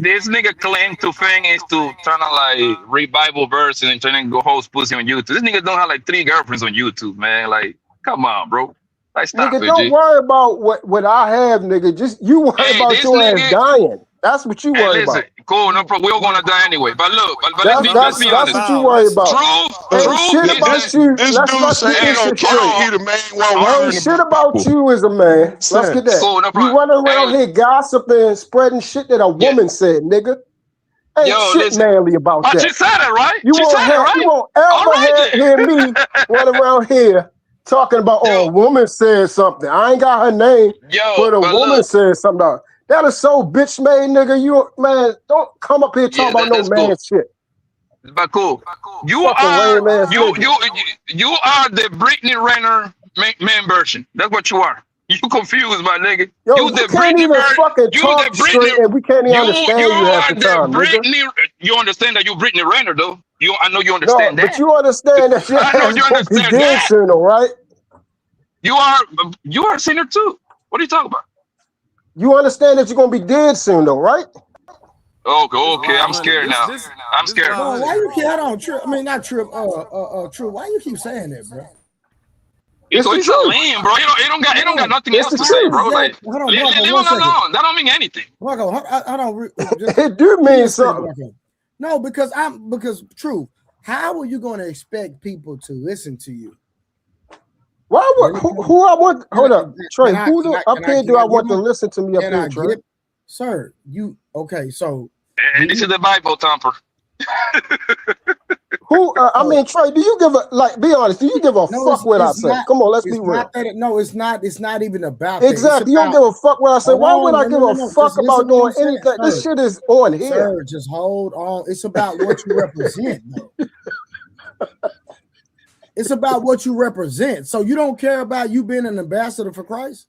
this nigga claim to thing is to trying to like read Bible verses and trying to go host pussy on YouTube. This nigga don't have like 3 girlfriends on YouTube, man. Like, come on, bro. Like, stop Nigga, it, don't G. worry about what I have, nigga. Just you worry Hey, about this your ass nigga. dying. That's what you Hey, worry listen, about. cool, no problem. We all gonna die anyway. But look, but let's be That's honest. what you worry about. Ain't Truth shit is about that. you. This dude Let's say get he this don't shit care. straight. He the main one Hold on. Ain't watching shit the about Bible. you as a man. Makes Let's get sense. that. Cool, no You problem. running around Hey, here gossiping, spreading shit that a yeah, woman said, nigga. Ain't yo, shit listen. manly about But she that. said it, right? You She said it, you right? won't All right ever hear me run then. around here talking about, oh, a woman said something. I ain't got her name, Yo, but a but woman look, said something. That is so bitch made, nigga. You man, don't come up here talking yeah, about no that's cool. man shit. But cool. You Fucking are lame ass nigga. you are the Brittany Renner man version. That's what you are. You confused, my nigga. Yo, You you the can't Britney even ver- fucking You the talk Britney. straight, and we can't even You understand you half are the the time, nigga. Britney. You understand that you Brittany Renner though. I know you No, understand but that. you understand that your I know ass you gonna be understand dead that. soon, all right? You are a sinner too. What are you talking about? You understand that you're gonna be dead soon, though, right? Okay. I'm scared now. I'm scared. Bro, why you keep hold on, Trip? I mean, not Trip. True. Why you keep saying that, bro? It's the He's a truth. lame, bro. He don't got No, nothing It's else the to say, truth. bro. Like, exactly. Hold on, Blanco. leave 1 him second. alone. That don't mean anything. Blanco, hold on. Just It do give me mean a second, something. Blanco. No, because True. How are you going to expect people to listen to you? Why would who I want? Hold up, Trey. Who up here do I want to listen to me up here, Trey? Sir, you okay? So And this is the Bible thumper. Who? I mean, Trey. Do you give a be honest? Do you give a fuck what I say? Come on, let's be real. It's not even about that. It's Exactly. You don't about. give a fuck what I say. Hold Why would on, I give a no. fuck Just listen about to what I'm doing saying, anything? This shit is on here. Sir, just hold on. It's about what you represent, though. It's about what you represent. So you don't care about you being an ambassador for Christ?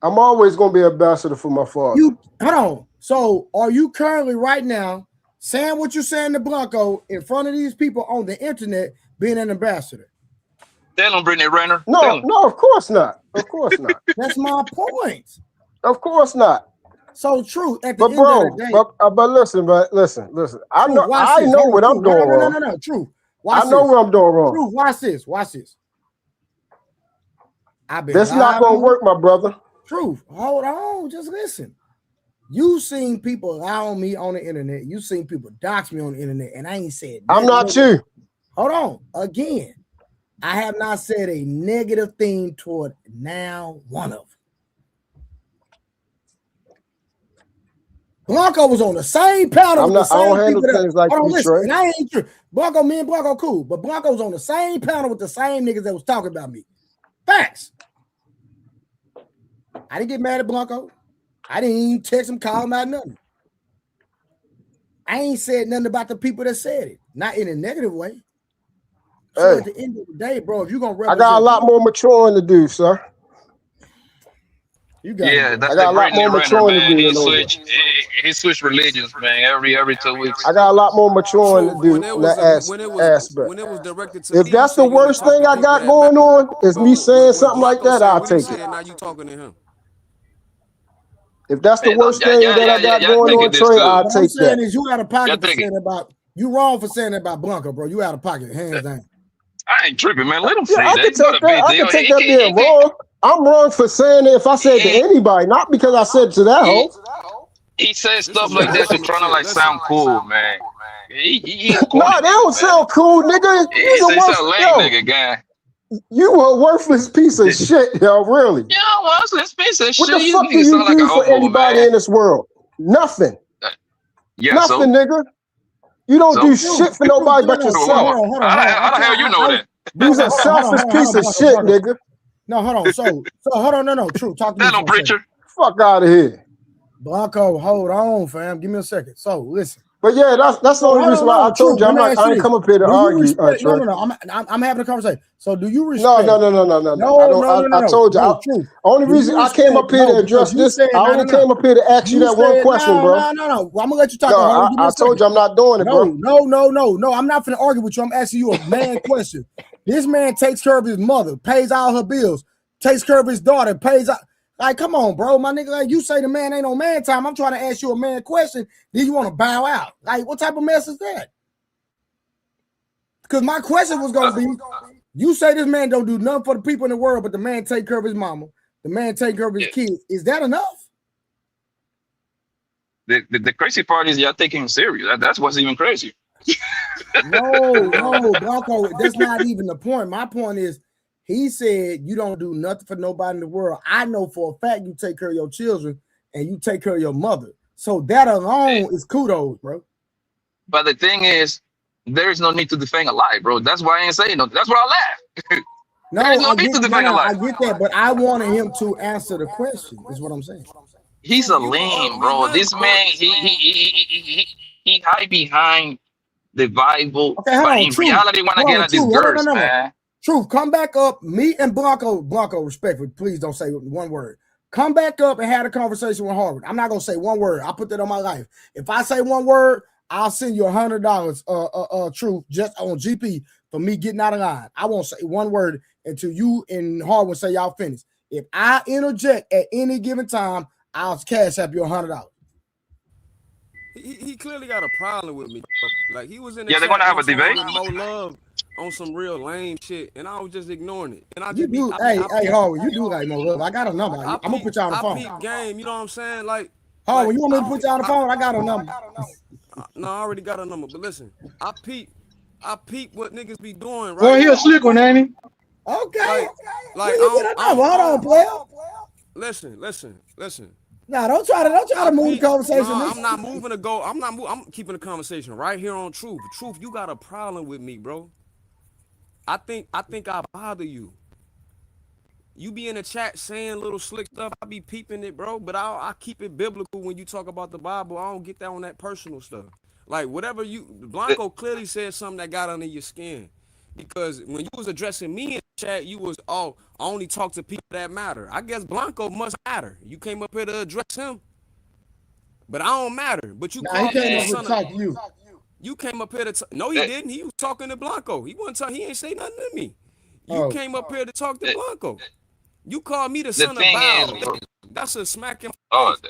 I'm always gonna be an ambassador for my father. Hold on. So are you currently right now saying what you're saying to Blanco in front of these people on the internet being an ambassador? Tell him, Brittany Renner. No, of course not. Of course not. That's my point. Of course not. So true. At the end of the day, but listen. I know what I'm doing wrong. No. True. I know what I'm doing wrong. True. Watch this. That's not gonna work, my brother. Truth. Hold on. Just listen. You seen people lie on me on the internet. You seen people dox me on the internet, and I ain't said nothing. I'm not you. Hold on. Again, I have not said a negative thing toward now one of them. Blanco was on the same panel with the same I don't handle people things like you, listen, Trey. and I ain't true. Me and Blanco cool, but Blanco was on the same panel with the same niggas that was talking about me. Facts. I didn't get mad at Blanco. I didn't even text him, call him out, nothing. I ain't said nothing about the people that said it, not in a negative way. So Hey, at the end of the day, bro, if you're gonna I got a represent lot people, more maturing to do, sir. you got it, Yeah, bro. I that's got that a lot Brittany more Renner, maturing to man. do than over. He switched religions, man. Every 2 weeks. I got a lot more maturing to Truth, do in that aspect. when it was directed to If me, you that's the said you only worst talk thing to I people got that going matter. on, is But me saying when something like Blanco that, said I'll what he take it. said, now you talking to him. If that's the Man, worst thing that I got y'all going think on, it this Trey, good. I'll What I'm take saying that. is you out of Y'all pocket for think it. saying about you wrong for saying that about Blanco, bro. You out of pocket, hands down. I ain't tripping, man. Let him Yeah, say I that. can It's not take a that. big I can deal. take that being wrong. I'm wrong for saying it if I said to anybody, not because I said to that hoe. He says This stuff some like that to personal trying to shit. like Listen, sound cool, man. He a corny Nah, they nigga, don't man. sound cool, nigga. He You's a says worth, a lame yo. nigga, guy. You a worthless piece of shit, yo. Really. Yeah, well, let's face it, What the shit. You fuck do nigga you sound like a do for homo, anybody man. in this world? Nothing. Yeah, Nothing, so nigga. You don't do so True, shit for true. nobody No, but no. So yourself. how the hell you know that? You's a Hold selfish on, piece of shit, Blanco. nigga. No, hold on. So hold on. No. True. Talk to me That no for a second. preacher. Fuck out of here. Blanco, hold on, fam. Give me a second. So listen. But yeah, that's the So only hold reason on, why I no, told true. you Let me ask I you ain't this: come up here to do you argue, respect? Trey. No. I'm having a conversation. So do you No. respect? I don't. I told you. No, true. Only Do reason you I came respect? up here No, to because address you this, said I only no. came up here to ask you You that one said question, bro. no. Well, I'm gonna let you talk. No, Hold on, give me I a told second. you I'm not doing it, bro. No. I'm not finna argue with you. I'm asking you a man question. This man takes care of his mother, pays all her bills, takes care of his daughter, pays out. Like, come on, bro, my nigga. Like, you say the man ain't no man time. I'm trying to ask you a man question. Then you want to bow out? Like, what type of mess is that? Because my question was gonna be: you say this man don't do nothing for the people in the world, but the man take care of his mama, the man take care of his kids. Is that enough? The crazy part is y'all taking him serious. That's what's even crazy. No, Blanco. That's not even the point. My point is, he said you don't do nothing for nobody in the world. I know for a fact you take care of your children and you take care of your mother. So that alone is kudos, bro. But the thing is, there is no need to defend a lie, bro. That's why I ain't saying no. That's why I laugh. There is No, no need to defend a lie. I get that, but I wanted him to answer the question. Is what I'm saying. He's Truth, a you can ask lame, me bro. nothing, This but man, he hide behind the Bible, Okay, hold but on. in reality, wanna get at these Truth. Hold on, girls, no. man. Truth, come back up. Me and Blanco, respectfully, please don't say one word. Come back up and have a conversation with Harvard. I'm not gonna say one word. I'll put that on my life. If I say one word, I'll send you $100, Truth, just on GP for me getting out of line. I won't say one word until you and Harvard say y'all finish. If I interject at any given time, I'll cash up you $100. he clearly got a problem with me, bro. Like, he was in the Yeah, they're chat gonna have one a time debate. with Mo Love on some real lame shit, and I was just ignoring it. And I You just be, do, I hey, peep, Harvard, you do like more love. I got a number. I'm gonna put you on the I phone. peep game. You know what I'm saying? Harvard, you want me to put you on the phone? I got a number. No, I already got a number. But listen, I peep what niggas be doing, Boy, right? he a slick one, ain't he? Okay. Like Where you get a number? Hold on, player. Listen. Nah, don't try to move the No, conversation. I'm not moving to go. I'm keeping the conversation right here on Truth. Truth, you got a problem with me, bro. I think I bother you. You be in the chat saying little slick stuff. I be peeping it, bro. But I keep it biblical when you talk about the Bible. I don't get that on that personal stuff. Like, whatever Blanco clearly said something that got under your skin. Because when you was addressing me in the chat, you was, I only talk to people that matter. I guess Blanco must matter. You came up here to address him. But I don't matter. But you Nah, he called me came the up with son to of. talk to you. You came up here to. No, he didn't. He was talking to Blanco. He wasn't talking. He ain't say nothing to me. You Oh, came up here to talk to Blanco. You called me the The son of thing is, Bow. bro. That's a smack in my Oh, face.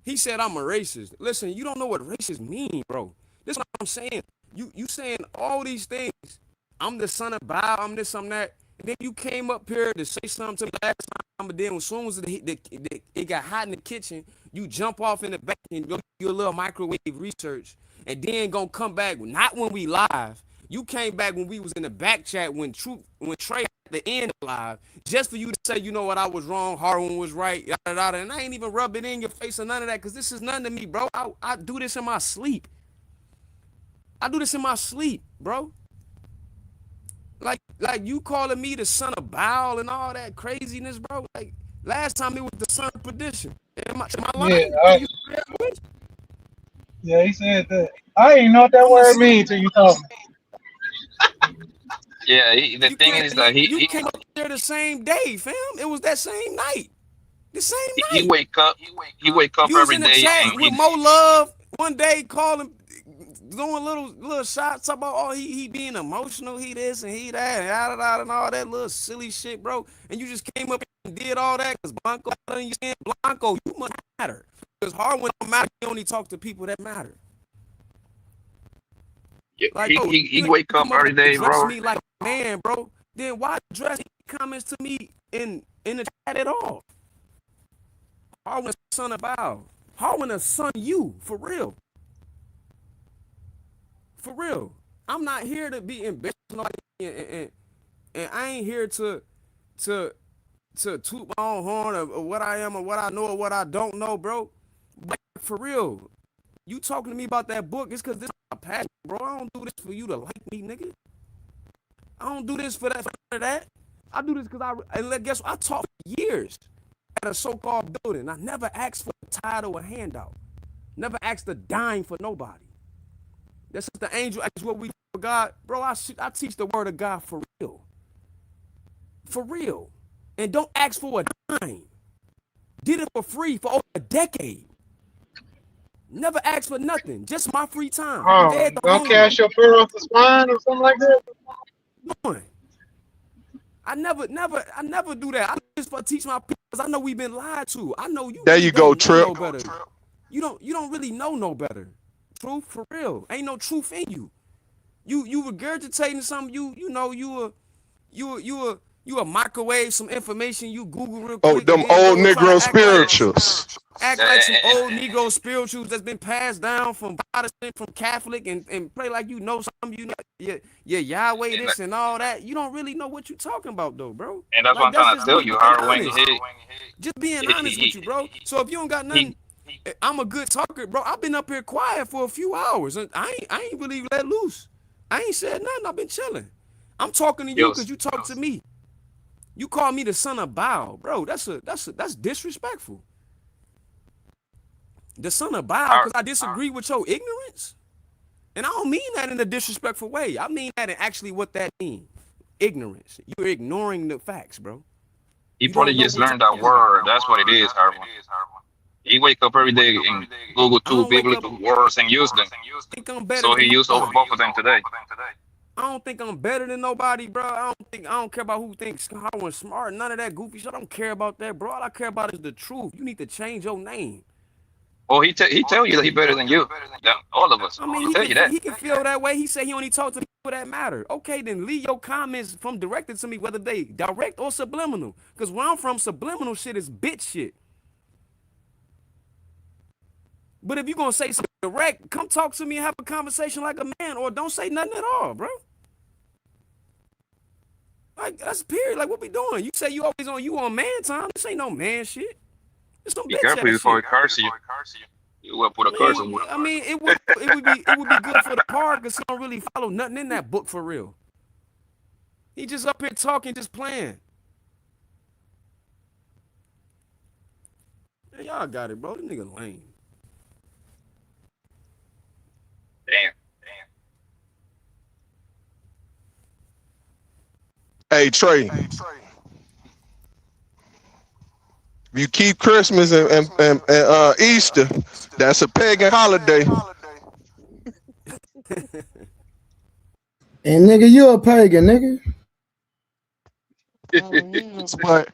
He said I'm a racist. Listen, you don't know what racist mean, bro. This is what I'm saying. You saying all these things. I'm the son of Bow. I'm this, I'm that. And then you came up here to say something to me last time, but then as soon as it got hot in the kitchen, you jump off in the back and go do a little microwave research, and then gonna come back, not when we live. You came back when we was in the back chat when Trey at the end of live, just for you to say, you know what, I was wrong, Harwin was right, yada, yada, and I ain't even rub it in your face or none of that, because this is nothing to me, bro. I do this in my sleep. I do this in my sleep, bro. Like you calling me the son of Baal and all that craziness, bro. Like last time it was the son of perdition. Am I Yeah, lying? Can you? Yeah, he said that. I didn't know what that I'm a word means till you told me. Yeah, the you thing can't is that you came up there the same day, fam. It was that same night. The same he night. wake up he wake up You was every in the day chat and with Mo Love one day calling, doing little shots about he being emotional, he this and he that, and out and all that little silly shit, bro. And you just came up and did all that because Blanco and you saying Blanco, you must matter. Because Harwin don't matter. You only talk to people that matter. Like, bro, he you ain't wake up come up every and day, address bro. me like a man, bro. Then why address comments to me in the chat at all? Harwin son of Bow. Harwin a son you, for real. For real. I'm not here to be embarrassed and I ain't here to toot my own horn of what I am or what I know or what I don't know, bro. But for real, you talking to me about that book, it's because this is my passion, bro. I don't do this for you to like me, nigga. I don't do this for that. I do this because guess what? I taught for years at a so-called building. I never asked for a title or handout. Never asked a dime for nobody. That's just the angel. That's what we for God, bro. I teach the word of God for real, for real, and don't ask for a dime. Did it for free for over a decade. Never asked for nothing. Just my free time. Oh, Fed the don't homeless. cast your fear off the spine or something like that. Doing. I never do that. I just for teach my people because I know we've been lied to. I know you There really you go, don't know Trip. no better. You don't really know no better. Truth for real. Ain't no truth in you. You regurgitating something. You a microwave some information. You Google real Oh, quick and them then old go and try to Negro act like spirituals. some old Negro spirituals that's been passed down from Protestant, from Catholic, and play like you know something. You know, Yahweh And, this and all that. You don't really know what you talking about though, bro. and that's what Like I'm that's trying to just me tell you, being Howard. When honest. Just being honest with you, bro. So if you don't got he nothing, I'm a good talker, bro. I've been up here quiet for a few hours, and I ain't really let loose. I ain't said nothing. I've been chilling. I'm talking to you yo because you talk to me. You call me the son of Bow, bro. That's disrespectful. The son of Bow Howard, because I disagree with your ignorance. And I don't mean that in a disrespectful way. I mean that in actually what that means. Ignorance. You're ignoring the facts, bro. he You probably don't know just what you're learned that talking about. word. That's what it is, Howard. He wake up every day and Google I two don't wake up biblical words and use them. think I'm better So he than used nobody. both of them today. I don't think I'm better than nobody, bro. I don't care about who thinks how I'm smart. None of that goofy shit. I don't care about that, bro. All I care about is the truth. You need to change your name. Oh, he tell you that he better than you. That, all of us. I mean, He tell you that. he can feel that way. He said he only talk to people that matter. Okay, then leave your comments from directed to me, whether they direct or subliminal. Because where I'm from, subliminal shit is bitch shit. But if you're gonna say something direct, come talk to me and have a conversation like a man, or don't say nothing at all, bro. Like that's period. Like what we doing? You say you on man time. This ain't no man shit. It's some Be bitch careful ass before he shit. curse you. You will put a curse on him. I mean, it would be good for the part because he don't really follow nothing in that book for real. He just up here talking, just playing. Man, y'all got it, bro. This nigga lame. Damn. Hey, Trey, if you keep Christmas and Easter, that's a pagan holiday. And nigga, you a pagan, nigga. But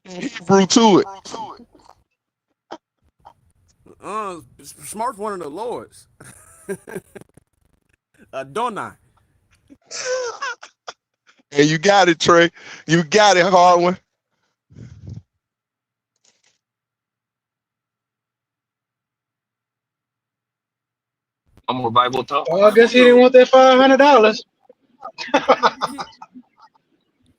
Hebrew to it. Smart's one of the lords. Adonai. And you got it, Trey. You got it, Hardwin. No more Bible talk. Well, I guess he didn't want that $500.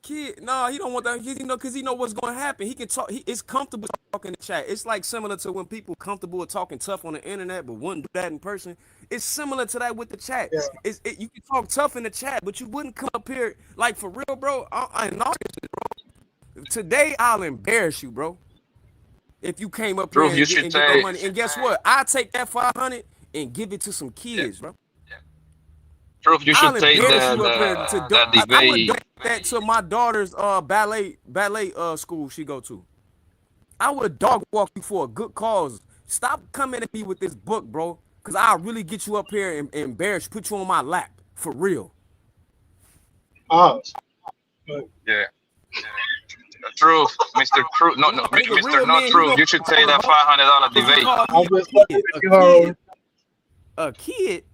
Kid, no, he don't want that. Because he know what's going to happen. He can talk. It's comfortable talking in the chat. It's like similar to when people comfortable with talking tough on the internet, but wouldn't do that in person. It's similar to that with the chat. Yeah. You can talk tough in the chat, but you wouldn't come up here like for real, bro. I know this, bro. Today I'll embarrass you, bro. If you came up here Truth, you and should get no take. money, and guess what? I take that 500 and give it to some kids, bro. Truth, you I'll should take embarrass you up here to do. that I would debate. donate that to my daughter's ballet school she go to. I would dog walk you for a good cause. Stop coming at me with this book, bro. Cause I'll really get you up here and embarrass you, put you on my lap. For real. Yeah. Truth, Mr. Truth. No, Nigga, Mr. real No men, Truth. You should take that $500 Cause you debate. called me a kid. A kid?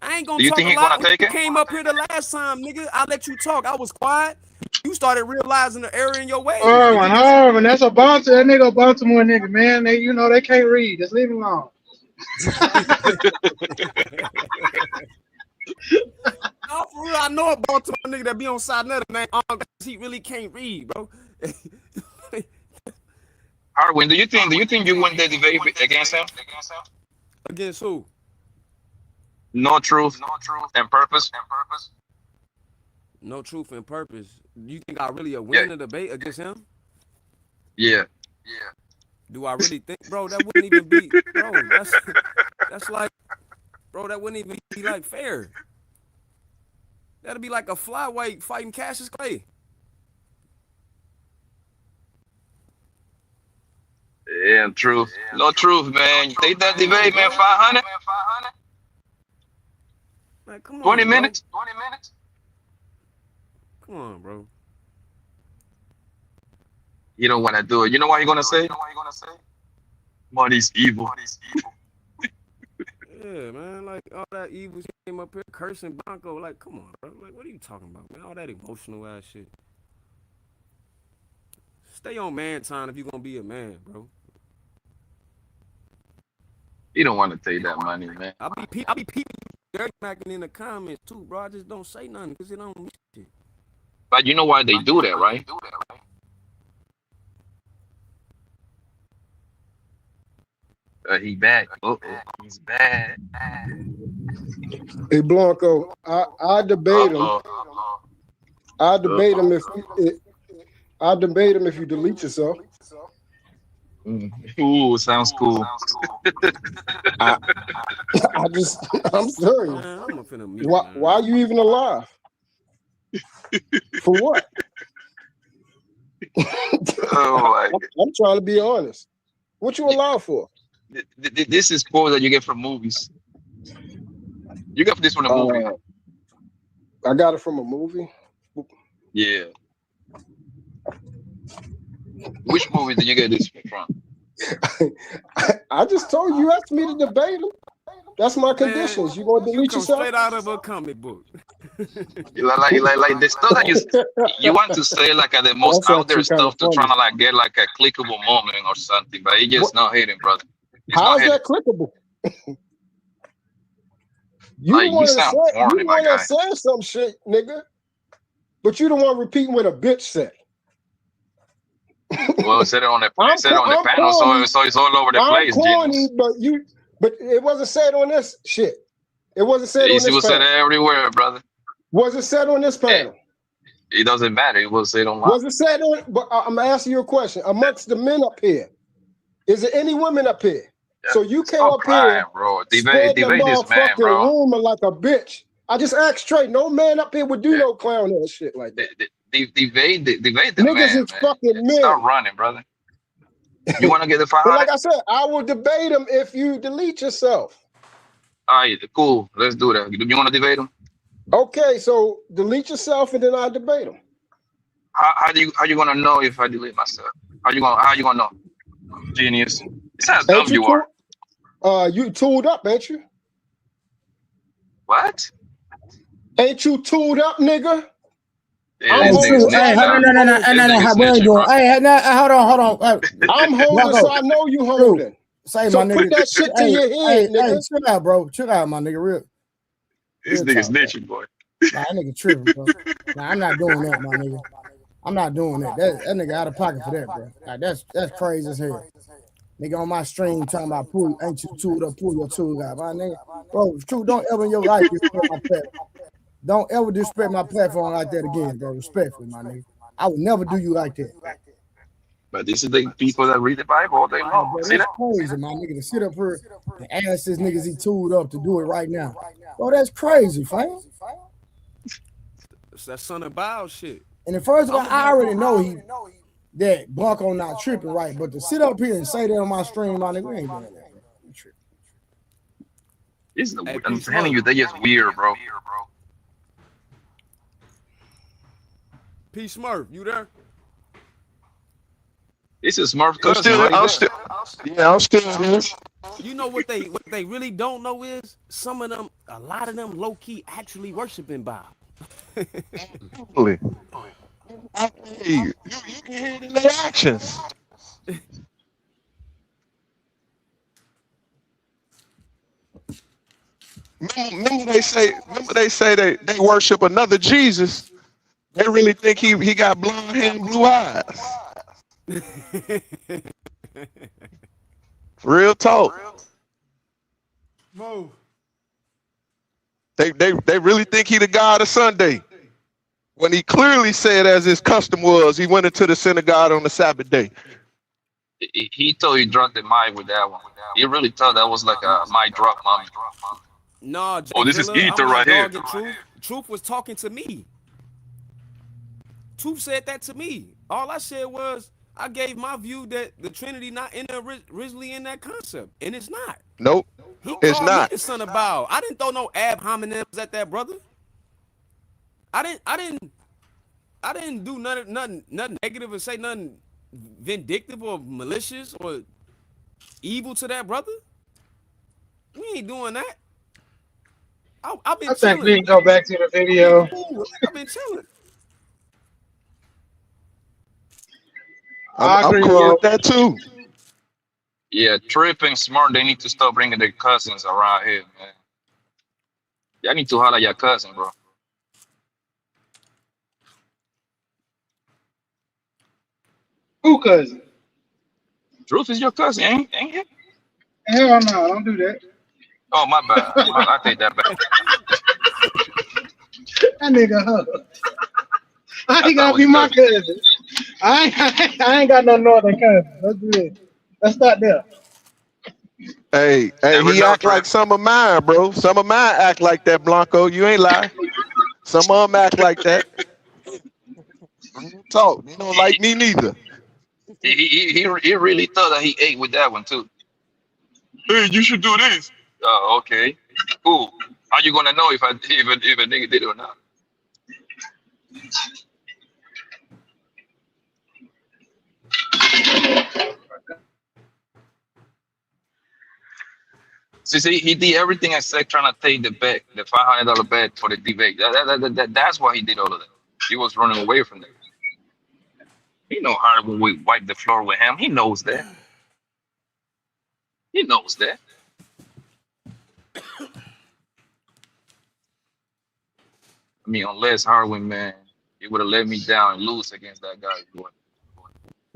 I ain't Do gonna you talk think a he's lot. gonna When take you it? came up here the last time, nigga, I let you talk. I was quiet. You started realizing the error in your ways. Harmon, that's a Baltimore. That nigga a Baltimore nigga, man. They, they can't read. Just leave him alone. No, for real, I know a Baltimore nigga that be on side another man. He really can't read, bro. Arwin, do you think you win the debate against him? Against who? No Truth and Purpose. No Truth and Purpose. You think I really win the debate against him? Yeah. Do I really think, bro? That wouldn't even be, bro. That's like, bro. That wouldn't even be like fair. That'd be like a flyweight fighting Cassius Clay. Yeah, Truth. No Truth, man. Take that debate, man. 500. Man, come on, 20 bro. minutes. Come on, bro. You don't want to do it. You know what you're gonna say? Money's evil. Yeah, man. Like all that evil shit came up here cursing Blanco. Like, come on, bro. Like, what are you talking about, man? All that emotional ass shit. Stay on man time if you're gonna be a man, bro. You don't want to take that money, man. I be peeping dirty macking in the comments too, bro. I just don't say nothing because it don't mean shit. But you know why they do that, right? He back. He's bad. Hey Blanco, I debate him. I debate him if you delete yourself. Ooh, sounds cool. I'm serious. Why are you even alive? For what? I'm trying to be honest. What you alive for? This is quote that you get from movies. You got this from a movie. I got it from a movie. Yeah. Which movie did you get this from? I just told you asked me to debate him. That's my conditions. You gonna delete yourself? Straight out of a comic book. like the stuff that you want to say like the most out there stuff to try to like get like a clickable moment or something, but it just not hitting, brother. How is that clickable? You like, want to say some shit, nigga, but you don't want to repeat what a bitch say. Well, said it on the panel, corny, so it's all over the place. Corny, but it wasn't said on this shit. It wasn't said on this panel. It was said everywhere, brother. Was it said on this panel? It doesn't matter. It was said online. Was it said on? But I'm asking you a question. Amongst the men up here, is there any women up here? Yeah. So you came up here, bro. Debate this man, bro. Rumor like a bitch. I just asked straight. No man up here would do no clown ass shit like that. Debate the niggas man. Is fucking men. Stop running, brother. You want to get the 500? Like I said, I will debate him if you delete yourself. All right, cool. Let's do that. You want to debate him? Okay, so delete yourself and then I'll debate him. How you gonna know if I delete myself? How you gonna know? Genius. This how dumb you are. You tooled up, ain't you? What? Ain't you tooled up, nigga? Yeah, no. Hold on. I'm holding, so I know you holding. Say, so my put nigga. that shit to your head, nigga. Hey, chill out, bro. Chill out, my nigga. Real. This nigga's snitching, boy. Nah, that nigga tripping, bro. Nah, I'm not doing that, my nigga. I'm not doing that. That nigga out of pocket for that, bro. Like, that's crazy as hell. Nigga on my stream talking about pull, ain't you tooled up, pull your tool out, my nigga. Bro, it's true. Don't ever in your life disrespect my platform. Don't ever disrespect my platform like that again, bro. Respectfully, my nigga. I would never do you like that. But this is the people that read the Bible all day Yeah, long. bro, See that's that? crazy, my nigga, to sit up here and ask this niggas he tooled up to do it right now. Bro, that's crazy, fam. It's that son of Bow shit. And the first of all, I'm gonna I be already know that Blanco not tripping, right? But to sit up here and say that on my stream, my nigga, we ain't doing that, bro. We tripping. Hey, I'm P telling Smurf. you, they just weird, bro. P Smurf, you there? This is Smurf I'm cousin still, right I'm there. still, yeah, I'm still here. You know what they really don't know is some of them, a lot of them low key actually worshiping Bow. Hey, you can hear it in their actions. Remember they say they worship another Jesus. They really think he got blonde hair and blue eyes. Real talk. Mo. They really think he the God of Sunday. When he clearly said, as his custom was, he went into the synagogue on the Sabbath day. He told you dropped the mic with that one. He really thought that was like a mic drop moment. Nah, Oh, Jay this is Zilla, Ether I'm not right here. dogging Truth. Truth was talking to me. Truth said that to me. All I said was I gave my view that the Trinity not in originally in that concept, and it's not. Nope, He it's called me not. the son of Bow. I didn't throw no ab hominems at that brother. I didn't do nothing negative or say nothing vindictive or malicious or evil to that brother. We ain't doing that. I've been I think we chilling. can go back to the We video. cool. I've been chilling. I I'm agree, cool Mo. with that too. Yeah, Trip and Smart, they need to stop bringing their cousins around here, man. Y'all need to holler at your cousin, bro. Who cousin? Truth is your cousin, ain't it? Hell no, don't do that. Oh, my bad. I take that back. That nigga, huh? I I ain't thought it gotta was be your my cousin. cousin. I ain't got no northern cousin. Let's do it. Let's start there. Hey, Never he know, act like Trip. some of mine, bro. Some of mine act like that, Blanco. You ain't lie. Some of them act like that. Real talk. You don't like He, me neither. he really thought that he ate with that one, too. Hey, you should do this. Oh, okay. Cool. How you gonna know if a nigga did it or not? See, he did everything except trying to take the bet, the $500 bet for the debate. That's why he did all of that. He was running away from that. He know how when we wipe the floor with him. He knows that. He knows that. I mean, unless Harwin, man, he would have let me down and lose against that guy. Boy.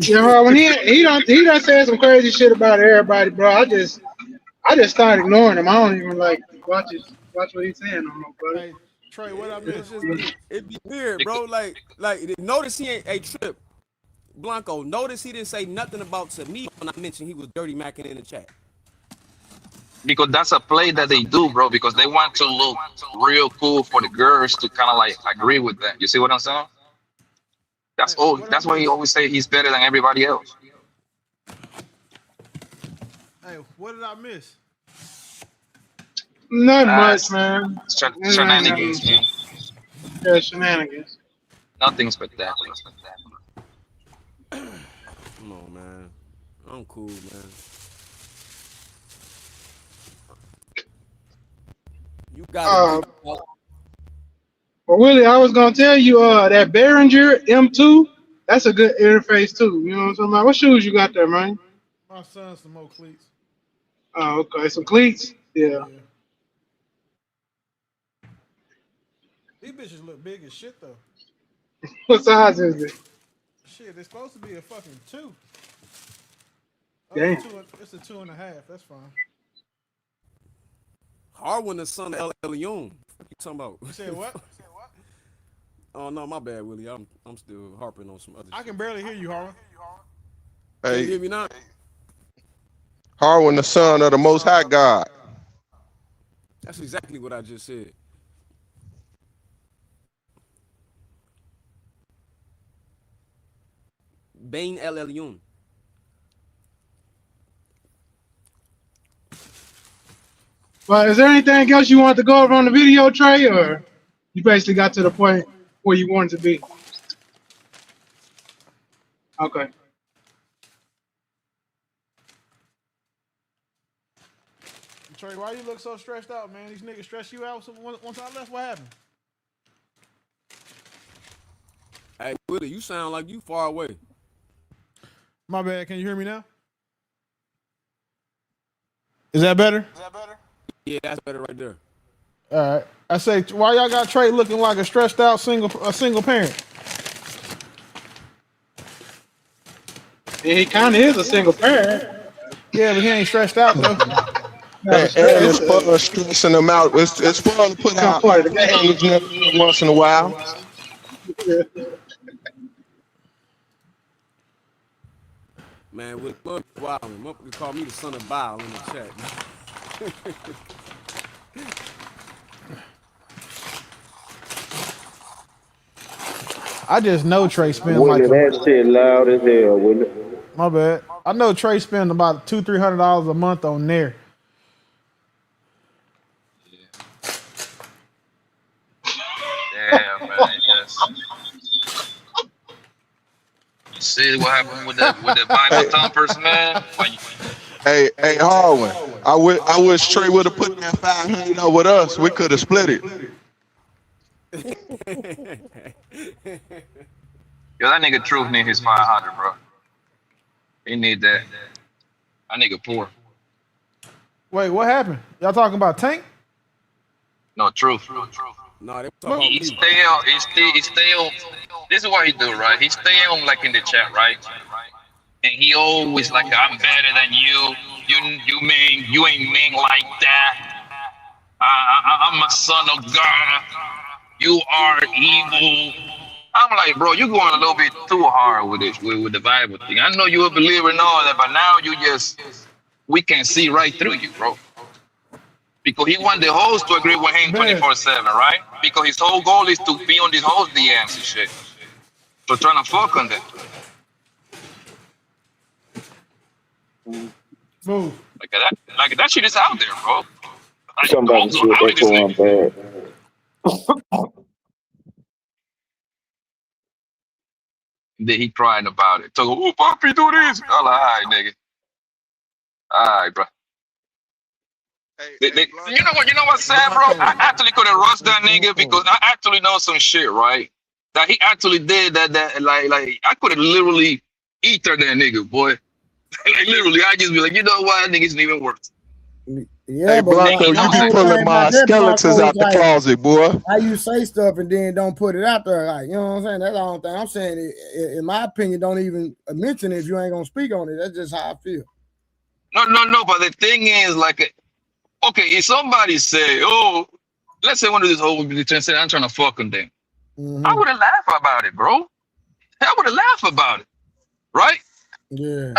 You know, when he done said some crazy shit about everybody, bro. I just started ignoring him. I don't even like watch what he's saying no more, bro. Hey, Trey, what I It missed? just be it be weird, Because, bro. Like notice he ain't a Trip. Blanco, notice he didn't say nothing about to me when I mentioned he was dirty macking in the chat. because that's a play that they do, bro, because they want to look real cool for the girls to kind of like agree with them. You see what I'm saying? That's Hey, all. what I That's why he missed? always say he's better than everybody else. Hey, what did I miss? Not Uh, much, man. shenanigans, man. Yeah, shenanigans. Nothing spectacular. Come on, man. I'm cool, man. You gotta Uh, think about but Willie, I was gonna tell you, that Behringer M2, that's a good interface too. You know what I'm talking about? What shoes you got there, man? My son's some more cleats. Oh, okay, some cleats. Yeah. Yeah. These bitches look big as shit though. What size is it? Shit, it's supposed to be a fucking two. Oh, it's a Damn. two. It's a 2.5. That's fine. Harwin the son of El Elyon. What you talking about? You said what? Oh no, my bad, Willie. I'm still harping on some other I shit. can barely hear you, Harlan. Can you hear me now? Harwin, the son of the Most High God. That's exactly what I just said. Bain El Elyon. But is there anything else you want to go over on the video, Trey, or you basically got to the point where you wanted to be? Okay. Trey, why you look so stressed out, man? These niggas stress you out. So once I left, what happened? Hey, Willie, you sound like you far away. My bad. Can you hear me now? Is that better? Yeah, that's better right there. All right. I say, why y'all got Trey looking like a stressed out single parent? Yeah, he kind of is a single parent. Yeah, but he ain't stressed out though. And it's fun stressing them out. It's fun to put out once in a while. Man, with wow, you call me the son of Baal in the chat. I just know Trey spend Willie, that shit loud as hell, Willie. My bad. I know Trey spend about $200-300 a month on there. Yeah, man. Yes. You see what happened with the Bible thumpers, man? Hey, Harwin, I wish Trey would have put that 500 up with us. We could have split it. Yo, that nigga Truth need his 500, bro. He need that. That nigga poor. Wait, what happened? Y'all talking about Tank? No, Truth. No, they talking He stay on. He stay on. This is what he do, right? He stay on like in the chat, right? And he always like, I'm better than you. You ain't mean like that. I'm a son of God. You are evil. I'm like, bro, you going a little bit too hard with it, with the Bible thing. I know you're a believer and all that, but now we can see right through you, bro. Because he want the host to agree with him 24/7, right? Because his whole goal is to be on these host DMs and shit. So trying to fuck on them. Move. Like that shit is out there, bro. Like, Somebody said echo on bad. Then he crying about it. So, oh, Poppy, do this. I'm like, all right, nigga. All right, bro. You know what, Sam, bro? I actually could have rushed that nigga because I actually know some shit, right? That he actually did that like I could have literally eaten that nigga, boy. Like literally, I just be like, you know what, that nigga's not even worth it. Yeah, Hey, but Blanco, you be pulling my skeletons out the closet, boy. How you say stuff and then don't put it out there, like, you know what I'm saying? That's the only thing I'm saying. In my opinion, don't even mention it if you ain't gonna speak on it. That's just how I feel. No. But the thing is, like, okay, if somebody say, oh, let's say one of these whole say, I'm trying to fuck them, then I would have laughed about it, bro. I would have laughed about it, right? Yeah.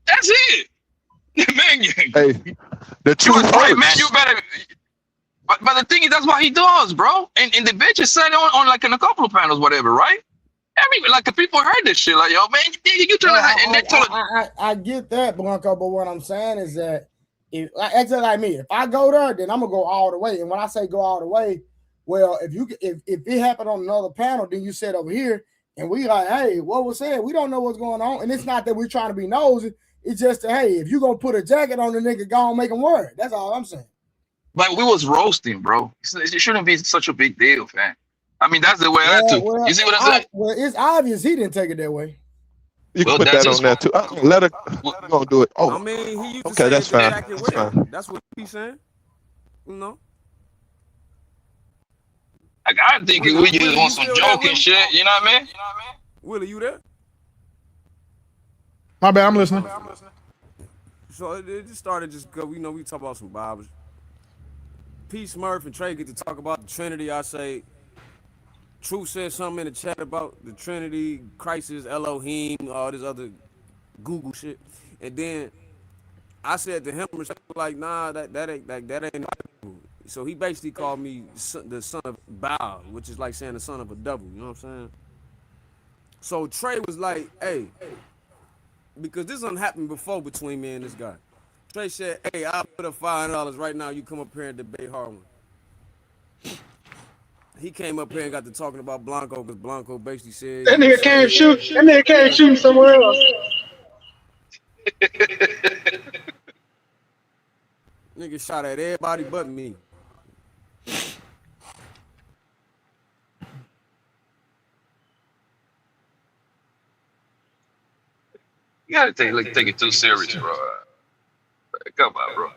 That's it. Man, hey, the truth hurts. Man, you better. But the thing is, that's what he does, bro. And the bitch is said on like in a couple of panels, whatever, right? Like the people heard this shit, like, yo, man, you trying to, and they told I get that, Blanco, but what I'm saying is that if that's just like me, if I go there, then I'm gonna go all the way. And when I say go all the way, well, if it happened on another panel, then you said over here, and we like, hey, what was said? We don't know what's going on, and it's not that we're trying to be nosy. It's just that, hey, if you gonna put a jacket on the nigga, go on, make him wear it. That's all I'm saying. But we was roasting, bro. It shouldn't be such a big deal, man. I mean, that's the way I took. You see what I'm saying? Well, it's obvious he didn't take it that way. You can put that on there too. Let her. We're gonna do it. Oh, I mean, he used to okay, say that's the fine. jacket That's wear. fine. That's what he's saying. You know. Like, I think we just want some joking shit. You know what I mean? Willie, you there? My bad, I'm listening. So it just started just because we talk about some Bibles. P. Murph and Trey get to talk about the Trinity. I say, Truth said something in the chat about the Trinity, Christ is Elohim, all this other Google shit. And then I said to him, like, nah, that ain't the Bible. So he basically called me the son of Baal, which is like saying the son of a devil. You know what I'm saying? So Trey was like, hey, because this done happened before between me and this guy. Trey said, hey, I'll put up $500 right now. You come up here and debate Harlan. He came up here and got to talking about Blanco because Blanco basically said That he was nigga can't saved. shoot. That nigga can't shoot somewhere else. Nigga shot at everybody but me. You gotta take it too serious, bro. Come on, bro.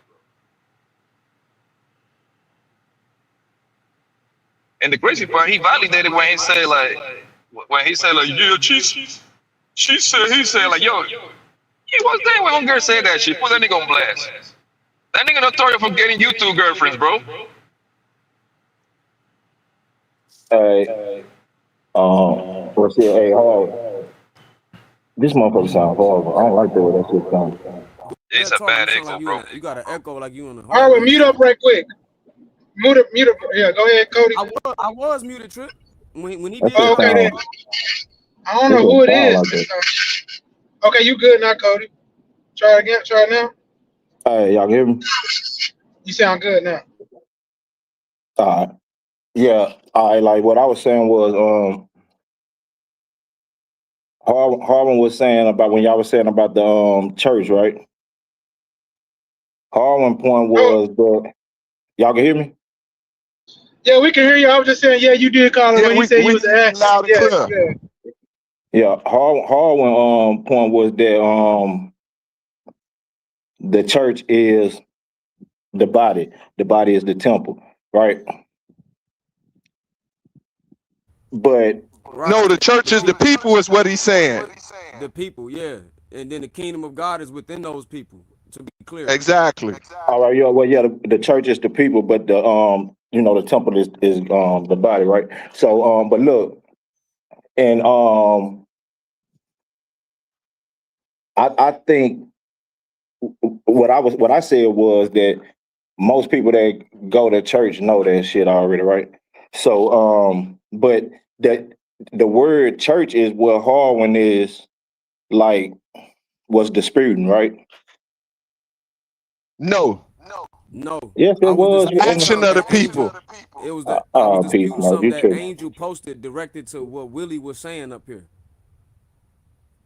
And the crazy part, he validated when he said like, yeah, she said, he said like, yo, he was there when homegirl said that shit. Put that nigga on blast. That nigga notorious for getting you two girlfriends, bro. Hey, what's it? Hey, Hall. This motherfucker sound horrible. I don't like the way that shit sounds. It's That a talking, bad you sound like echo, bro. you got an echo like you in the Harlan, hallway or mute up something. right quick. Mute up. Yeah, go ahead, Cody. I was muted, Trip. When he That did shit Oh, that. okay, then. sound. I don't It know who don't it sound is. like that. Okay, you good now, Cody. Try again. Try now. Hey, y'all hear me? You sound good now. Yeah. I like what I was saying was Harlan was saying about when y'all was saying about the church, right? Harlan point Oh, was that y'all can hear me? yeah, we can hear you. I was just saying, yeah, you did call him Yeah, when he said he we was hear you asking. loud and Yeah, clear. yeah. Yeah, Harlan point was that the church is the body. The body is the temple, right? But Right. No, the church The is the people. people, is what he's saying. The people, yeah. And then the kingdom of God is within those people, to be clear. Exactly. all right, yeah, well, yeah, the church is the people, but the temple is the body, right? So but look, and I think what I said was that most people that go to church know that shit already, right? So but that the word church is what Harwin is like was disputing, right? No, No. Yes, it I was was disputing in action something of the that Angel people. I was peace, disputing mode. something You that true. Angel posted directed to what Willie was saying up here.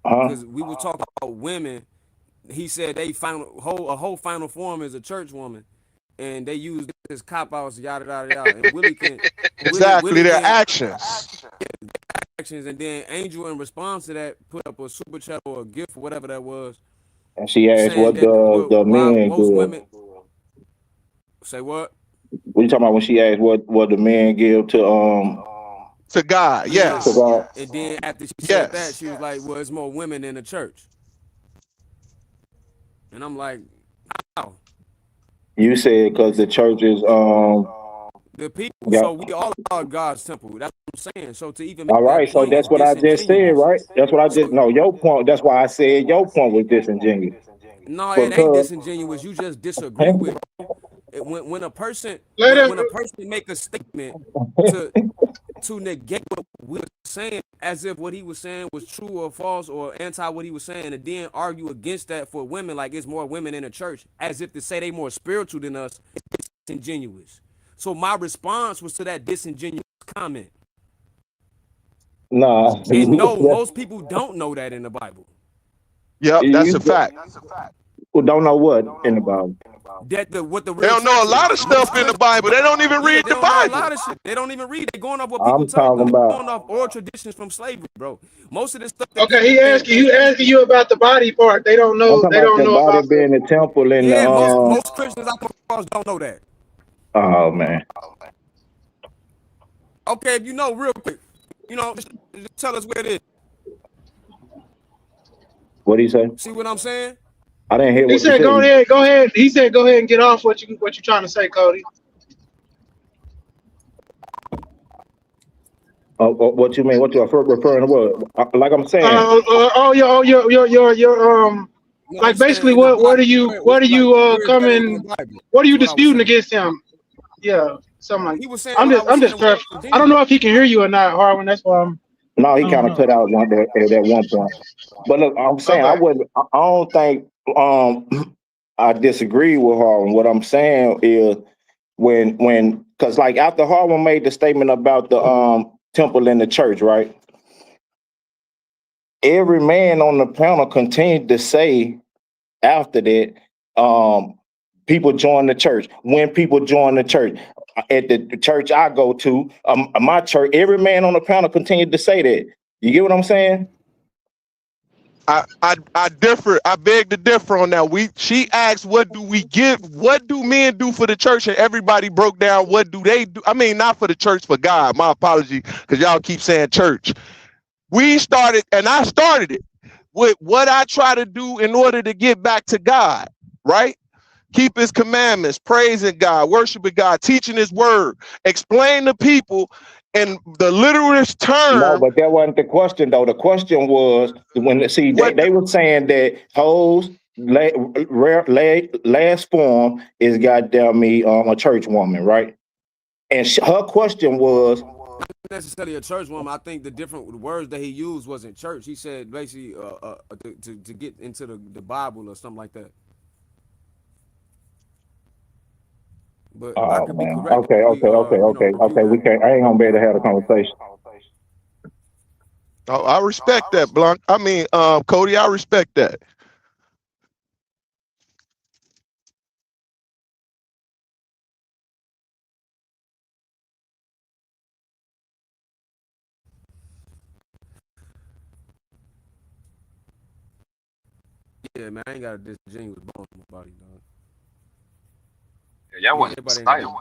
Huh? Because we were talking about women. He said they a whole final form is a church woman. And they use this cop outs, yada yada yada. And Exactly, Willie their can actions. actions, and then Angel in response to that put up a super chat or a gift or whatever that was, And she asked saying what that the why men most give. women say what? What you talking about when she asked what the men give To God, Yeah. to yes. God? And then after she said that, Yes. she was like, well, it's more women in the church. And I'm like, how? You said because the church is The people, yeah. so we all are God's temple. That's what I'm saying. So to even All make that right, so point is that's what I just said, disingenuous. right? That's what I just So no your point. That's why I said your point was disingenuous no, it ain't because disingenuous. You just disagree with when a person Let him. when a person make a statement to negate what we were saying as if what he was saying was true or false or anti what he was saying, and then argue against that for women like it's more women in the church as if to say they more spiritual than us. It's disingenuous. So my response was to that disingenuous comment. nah, And no, most people don't know that in the Bible. Yep, that's you a fact. don't know what in the Bible. That what the They real don't know a church lot of is. Most stuff in the Christians Bible. They don't. don't even Yeah, read they the don't know a Bible. lot of shit. They don't even read. They going off what people I'm tell talking them. They about going off oral traditions from slavery, bro. Most of this stuff that Okay, people he saying. asking you about the body part. They don't I'm know. talking They about don't the know body about the. being the temple and the Yeah, most Christians I come across don't know that. oh man. Okay, if you know, real quick, just tell us where it is. What do you say? See what I'm saying? I didn't hear He what you said, said. "Go ahead, go ahead." He said, "Go ahead and get off what you trying to say, Cody." What you mean? What you referring to? What? Like I'm saying. Your No, I'm like saying basically in the what Bible, are you where is that at in the Bible? what are you That's what I was disputing saying. against him? Yeah, something like He was saying what I was I'm saying just about I don't Virginia. know if he can hear you or not, Harwin. That's why No, he I don't kind of know. cut out at one point. But look, I'm My saying I bad. wouldn't. I don't think I disagree with Harlan. What I'm saying is when because like after Harlan made the statement about the temple and the church, right? Every man on the panel continued to say after that, people join the church. When people join the church, at the church I go to, my church, every man on the panel continued to say that. You get what I'm saying? I differ. I beg to differ on that. She asked, "What do we give? What do men do for the church?" And everybody broke down. What do they do? I mean, not for the church, for God. My apology, because y'all keep saying church. We started, and I started it with what I try to do in order to get back to God. Right? Keep His commandments, praising God, worshiping God, teaching His word, explain to people in the literalist No, term but that wasn't the question though. The question was when see what. they were saying that hoes last form is goddamn me a church woman, right? And her question was Necessarily a church woman. I think the different words that he used wasn't church. He said basically to get into the Bible or something like that. But I oh could be man, corrected if we review okay. We that. can't. I ain't gonna be able to have a conversation. Oh, I respect that, Blanc. I mean, Cody, I respect that. Yeah, man, I ain't got a disgenuous bone in my body, dog. Yeah, y'all Yeah, want everybody ain't style. gonna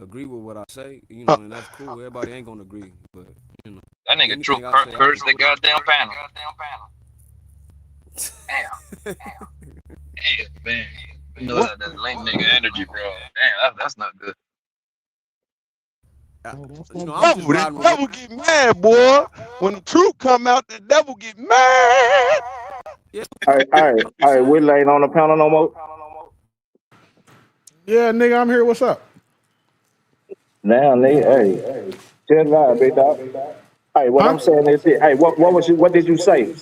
agree with what I say, Uh, and that's cool. Everybody ain't gonna agree, but you know, That nigga True anything I say, I cursed can. that goddamn panel. Damn, damn, man. You know what? that lame nigga energy, bro. Damn, that's not good. I, Oh, that's you know, that I'm just devil. That riding with what. devil get mad, boy. When the truth come out, the devil get mad. Yeah, All I'm right. saying. We're laying on the panel no more. Yeah, nigga, I'm here. What's up? Now, nigga, hey, chill out, big dog. Hey, what Huh? I'm saying is, hey, what did you say?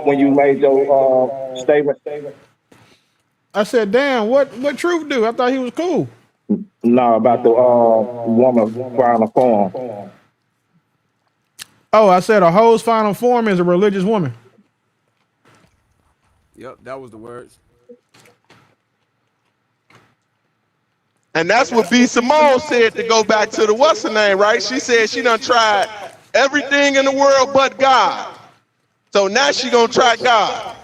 When you made your statement? I said, damn, what Truth do? I thought he was cool. No, about the woman filing a form. Oh, I said a hoe's final form is a religious woman. Yep, that was the words. And that's what B. Simone said to go back to the what's her name, right? She said she done tried everything in the world but God. So now she gonna try God.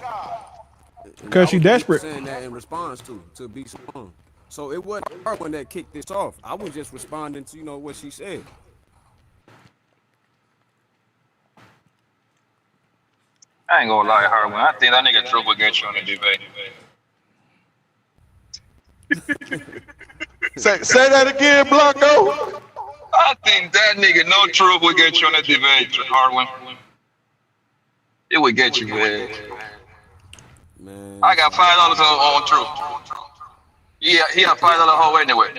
And Because I she was pretty much desperate. saying that in response to be Simone. So it wasn't her one that kicked this off. I was just responding to what she said. I ain't gonna lie, Harwin. I think that nigga True will get you on the debate. Say that again, Blanco. I think that nigga No Truth will get you on the debate, Harwin. It would get you, man. Man, I it's got all right. $5 on Truth. Yeah, he a $5 hoe anyway.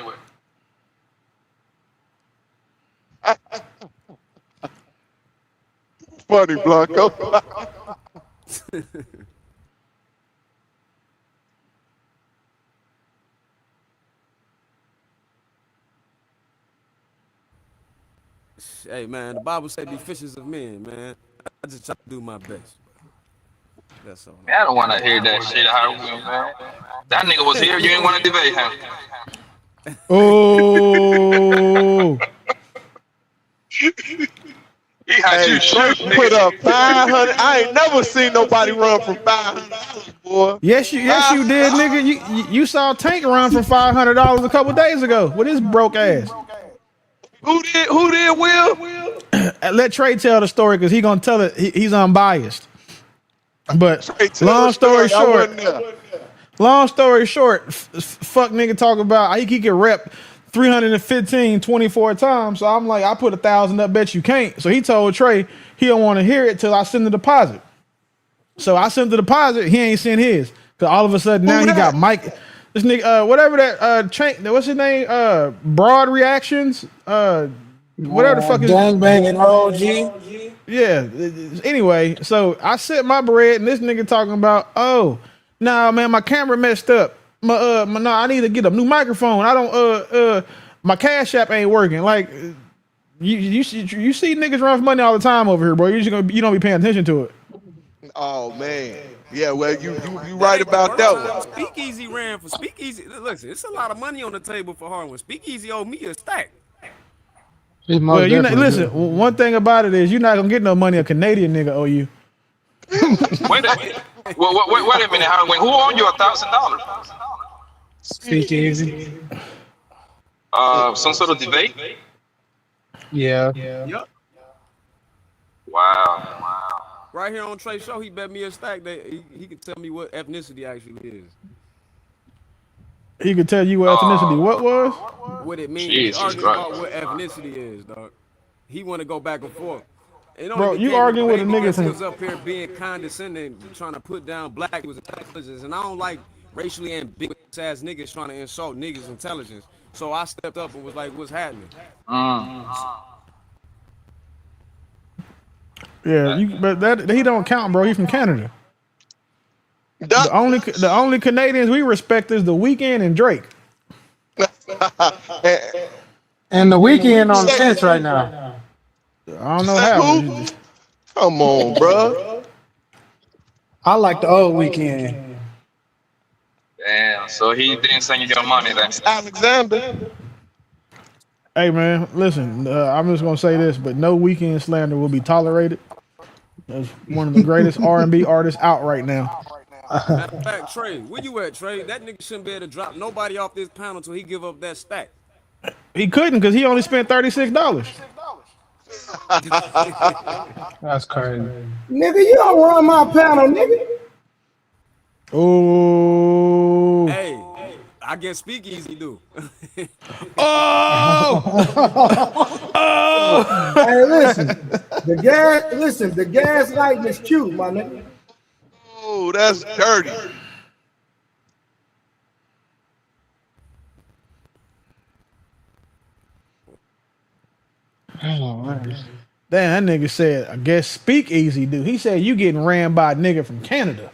Funny, Blanco. Hey man, the Bible say be fishers of men, man. I just try to do my best. That's all. Man, I don't want to hear that shit, Harwin, man. That nigga was here. You ain't want to debate him. Oh, He had Hey, you Trey shoot, put nigga. up 500. I ain't never seen nobody run from $500, boy. yes you did, nigga. You saw Tank run for $500 a couple days ago with his broke ass. Who did? Who did? Will? Let Trey tell the story because he gonna tell it. He's unbiased. But Trey, tell a long story story. I short, wasn't there. fuck nigga talk about he could rep 315 24 times. So I'm like, I put 1,000 up, bet you can't. So he told Trey he don't want to hear it till I send the deposit. So I sent the deposit, he ain't sent his. Cause all of a sudden now he got Mike, this nigga, whatever that what's his name? Broad Reactions, whatever the fuck is Gangbanging OG. yeah. Anyway, so I sent my bread, and this nigga talking about, oh, nah, man, my camera messed up. I need to get a new microphone. I don't, my Cash App ain't working. Like, you see niggas run for money all the time over here, bro. You don't be paying attention to it. Oh man. Yeah, well you right about that one. Speakeasy ran for Speakeasy. Listen, it's a lot of money on the table for Harlan. Speakeasy owed me a stack. Well, you know, listen. One thing about it is you're not gonna get no money a Canadian nigga owe you. Wait a minute, Harlan. Who owned you $1,000? Speakeasy. Some sort of debate? Yeah. Yep. Wow. Right here on Trey Show, he bet me a stack that he could tell me what ethnicity actually is. He could tell you what ethnicity what was? What it means. Jesus We arguing Christ. about what ethnicity is, dog. He want to go back and forth. It only Bro, you became arguing with a debate nigga because he from was up here being condescending, trying to put down black people's intelligence, and I don't like racially ambiguous ass niggas trying to insult niggas' intelligence. So I stepped up and was like, "What's happening?" Yeah, but that he don't count, bro. He from Canada. The only Canadians we respect is The Weeknd and Drake. And the weekend on the fence right now. I don't know how. Come on, bro. I like the old weekend. Damn, so he didn't send you your money then. Alexander. Hey man, listen. I'm just gonna say this, but no Weeknd slander will be tolerated. That's one of the greatest R&B artists out right now. Matter of fact, Trey, where you at, Trey? That nigga shouldn't be able to drop nobody off this panel until he give up that stack. He couldn't because he only spent $36. That's crazy. Nigga, you don't run my panel, nigga. Oh. Hey, I guess Speakeasy do. Oh. Hey, listen. The gas lighting is cute, my nigga. Oh, that's dirty. Damn, that nigga said, I guess Speakeasy do. He said you getting ran by a nigga from Canada.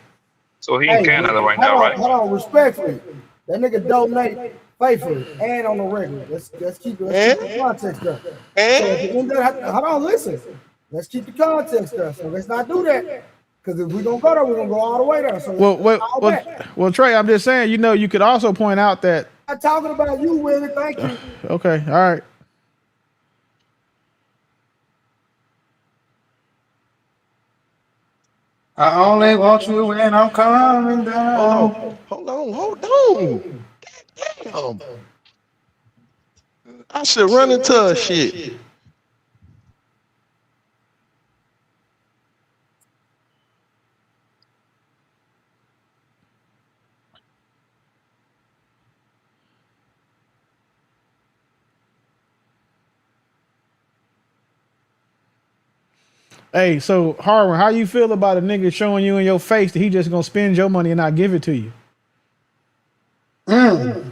So he in Canada right now, right? Hold on, respectfully. That nigga donate faithfully and on the regular. Let's keep the context up. Hold on, listen. Let's keep the context up. So let's not do that. Because if we're gonna go there, we're gonna go all the way there. So well, Trey, I'm just saying, you could also point out that I'm talking about you, Willie. Thank you. Okay, all right. I only want you when I'm coming down. Hold on. Damn. I should run into a shit. Hey, so Harwin, how you feel about a nigga showing you in your face that he just gonna spend your money and not give it to you? And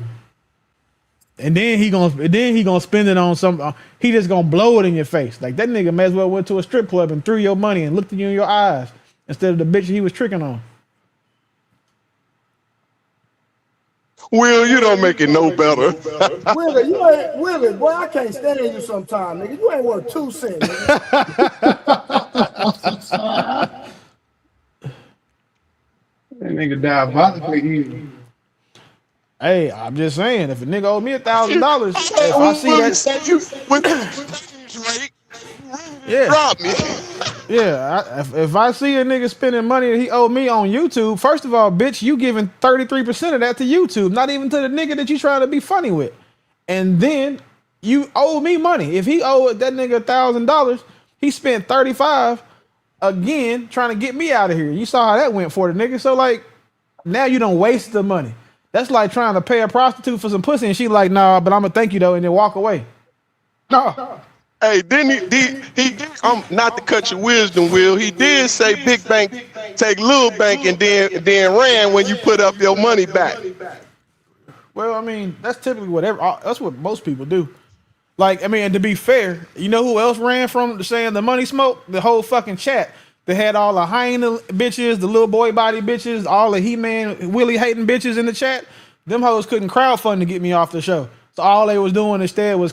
then he gonna spend it on some. He just gonna blow it in your face. Like that nigga may as well went to a strip club and threw your money and looked at you in your eyes instead of the bitch he was tricking on. Will, you don't make it no better. Willie, boy, I can't stand you sometime, nigga. You ain't worth 2 cents, nigga. That nigga diabolically evil. Hey, I'm just saying, if a nigga owe me $1,000, if I see that, yeah, drop me. Yeah, if I see a nigga spending money that he owe me on YouTube, first of all, bitch, you giving 33% of that to YouTube, not even to the nigga that you trying to be funny with. And then you owe me money. If he owed that nigga $1,000, he spent 35 again trying to get me out of here. You saw how that went for the nigga. So like, now you don't waste the money. That's like trying to pay a prostitute for some pussy, and she like, nah, but I'm gonna thank you though, and then walk away. No. Hey, didn't he did, not to cut your wisdom, Will. He did say big bank take little bank and then ran when you put up your money back. Well, I mean, that's typically that's what most people do. Like, I mean, and to be fair, you know who else ran from saying the money smoke? The whole fucking chat. They had all the hyena bitches, the little boy body bitches, all the He-Man, Willie hating bitches in the chat. Them hoes couldn't crowdfund to get me off the show. So all they was doing instead was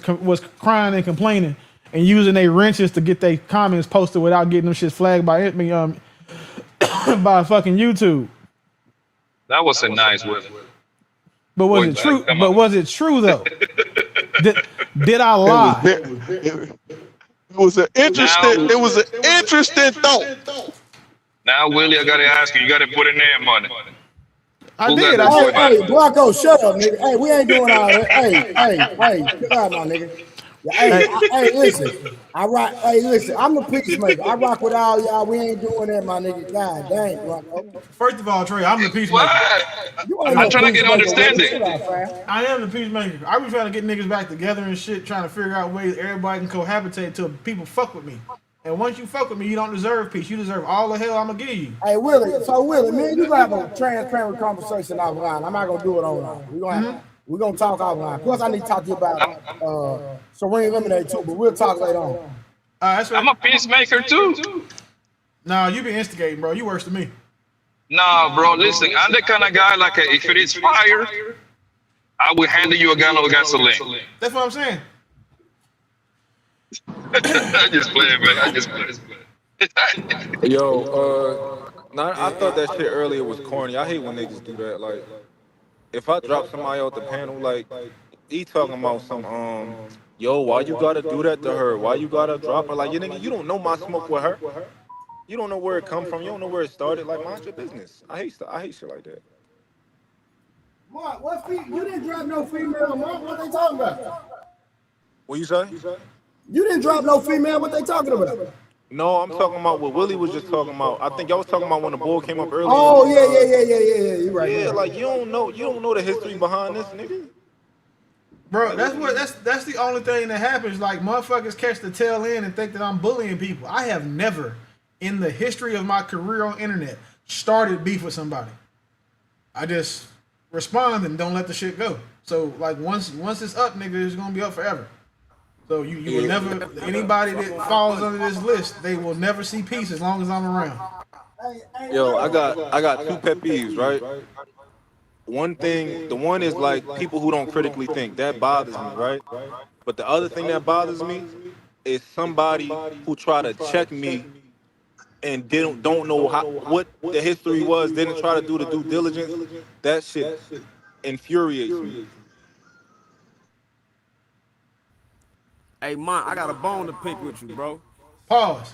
crying and complaining and using their wrenches to get their comments posted without getting them shit flagged by by fucking YouTube. That was a nice one. But was it true? But was it true though? Did I lie? It was an interesting thought. Now, Willie, I gotta ask you. You gotta put in there money. I did. Hey, Blanco, shut up, nigga. Hey, we ain't doing all that. Hey, chill out, my nigga. Hey, listen. Listen. I'm the peacemaker. I rock with all y'all. We ain't doing that, my nigga. God dang, Blanco. First of all, Trey, I'm the peacemaker. I'm trying to get understanding. I am the peacemaker. I be trying to get niggas back together and shit, trying to figure out ways everybody can cohabitate until people fuck with me. And once you fuck with me, you don't deserve peace. You deserve all the hell I'm gonna give you. Hey, Willie, man, you gonna have a transparent conversation offline. I'm not gonna do it online. We're gonna talk offline. Plus, I need to talk to you about Serene Lemonade too, but we'll talk later on. That's right. I'm a peacemaker too. No, you be instigating, bro. You worse than me. Nah, bro, listen, I'm the kind of guy like if it is fire, I will hand you a gallon of gasoline. That's what I'm saying. I just play it, man. I just play it. Yo, I thought that shit earlier was corny. I hate when niggas do that. Like, if I drop somebody off the panel, like, he talking about some, yo, why you gotta do that to her? Why you gotta drop her? Like, you nigga, you don't know my smoke with her. You don't know where it come from. You don't know where it started. Like, mind your business. I hate shit like that. Mark, you didn't drop no female, Mark. What they talking about? What you say? You didn't drop no female. What they talking about? No, I'm talking about what Willie was just talking about. I think y'all was talking about when the bull came up earlier. Oh yeah. You right. Yeah, like you don't know the history behind this, nigga. Bro, that's the only thing that happens. Like, motherfuckers catch the tail end and think that I'm bullying people. I have never, in the history of my career on internet, started beef with somebody. I just respond and don't let the shit go. So, like, once it's up, nigga, it's gonna be up forever. So you will never, anybody that falls under this list, they will never see peace as long as I'm around. Yo, I got two pet peeves, right? The one is like people who don't critically think. That bothers me, right? But the other thing that bothers me is somebody who try to check me and don't know what the history was, didn't try to do the due diligence. That shit infuriates me. Hey, man, I got a bone to pick with you, bro. Pause.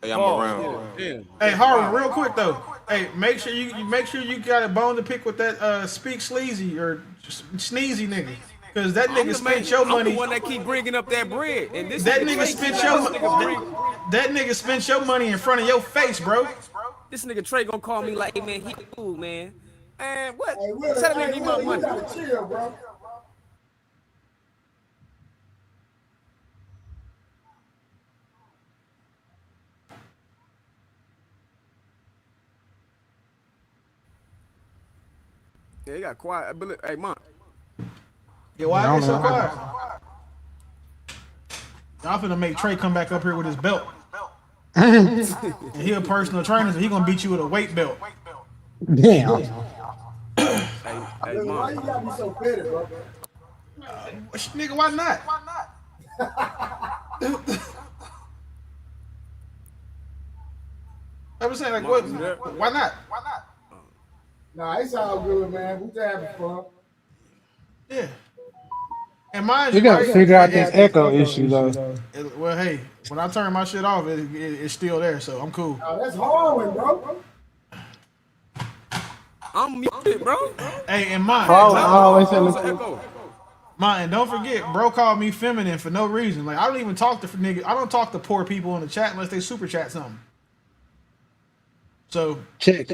Hey, I'm around. Yeah. Hey, Harvey, real quick though. Hey, make sure you got a bone to pick with that speak sleazy or sneezy nigga, because that nigga spent your money. I'm the one that keep bringing up that bread, and this that nigga spent your money in front of your face, bro. This nigga Trey gonna call me like, hey, man, he cool, man. Man, what? Tell that nigga give me my money. You gotta chill, bro. Yeah, he got quiet. Hey, man. Yeah, why is he so quiet? Y'all finna make Trey come back up here with his belt. And he a personal trainer, so he gonna beat you with a weight belt. Damn. Hey, why you gotta be so petty, bro? Nigga, why not? I was saying, like, what? Why not? Nah, it's all good, man. We just having fun. Yeah. And mind you, gotta figure out this echo issue, though. Well, hey, when I turn my shit off, it's still there, so I'm cool. Oh, that's hard, bro. I'm muted, bro. Hey, and mine. And don't forget, bro called me feminine for no reason. Like, I don't even talk to niggas. I don't talk to poor people in the chat unless they super chat something. So check.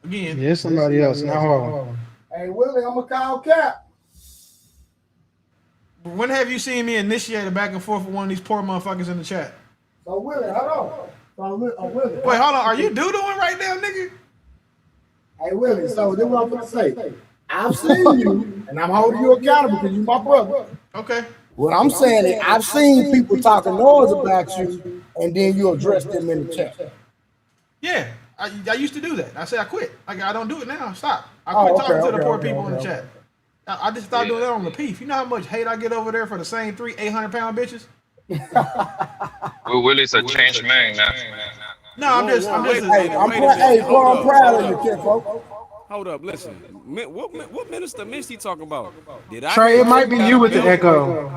Again, yeah, somebody else, not Harlan. Hey, Willie, I'm gonna call Cap. When have you seen me initiate a back and forth with one of these poor motherfuckers in the chat? So Willie, hold on. So Willie, Wait, hold on. Are you doodling right now, nigga? Hey Willie, so this is what I'm gonna say. I've seen you, and I'm holding you accountable because you my brother. Okay. What I'm saying is, I've seen people talking noise about you, and then you address them in the chat. Yeah, I used to do that. I said I quit. I don't do it now. Stop. I quit talking to the poor people in the chat. I just stopped doing that on the peef. You know how much hate I get over there for the same 3 800-pound bitches? Well, Willie's a changed man now. No, I'm just. Hey, I'm proud of you, kinfolk. Hold up, listen. What minister Misty talking about? Did I? Trey, it might be you with the echo.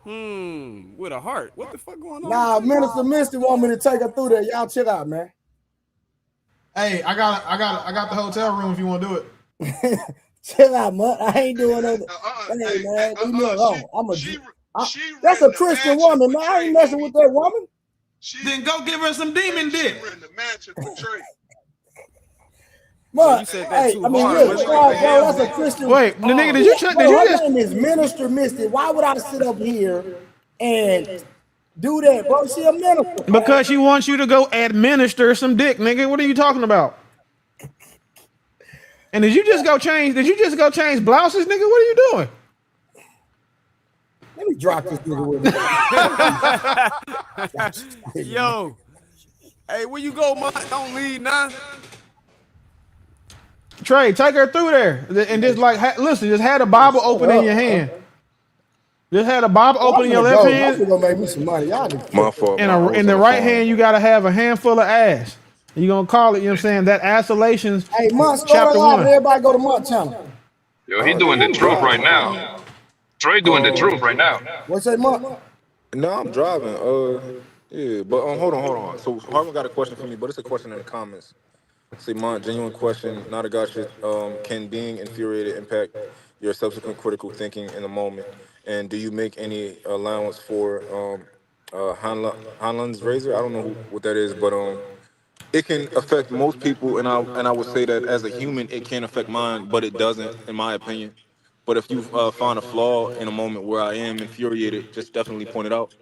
With a heart. What the fuck going on? Nah, Minister Misty want me to take her through there. Y'all chill out, man. Hey, I got the hotel room if you want to do it. Chill out, man. I ain't doing it. Hey, man, leave me alone. That's a Christian woman, man. I ain't messing with that woman. Then go give her some demon dick. But, you said that too hard. That's a Christian. Wait, the nigga, did you check? Did you just? Her name is Minister Misty. Why would I sit up here and do that, bro? She a minister. Because she wants you to go administer some dick, nigga. What are you talking about? And did you just go change blouses, nigga? What are you doing? Let me drop this nigga with me. Yo. Hey, where you go, man? Don't leave now. Trey, take her through there. And just listen, just had a Bible open in your hand. Just had a Bible open in your left hand. Y'all gonna make me some money. Y'all My fault. In the right hand, you gotta have a handful of ass. You gonna call it, you know what I'm saying? That Assolations. Hey, Month, chapter 1. Everybody go to Month channel. Yo, he doing the truth right now. Trey doing the truth right now. What's that, Month? No, I'm driving. Yeah, but hold on. So Harvin got a question for me, but it's a question in the comments. Say, Mont, genuine question, not a gotcha. Can being infuriated impact your subsequent critical thinking in the moment? And do you make any allowance for Hanlon's razor? I don't know what that is, but it can affect most people, and I would say that as a human, it can affect mine, but it doesn't, in my opinion. But if you find a flaw in a moment where I am infuriated, just definitely point it out.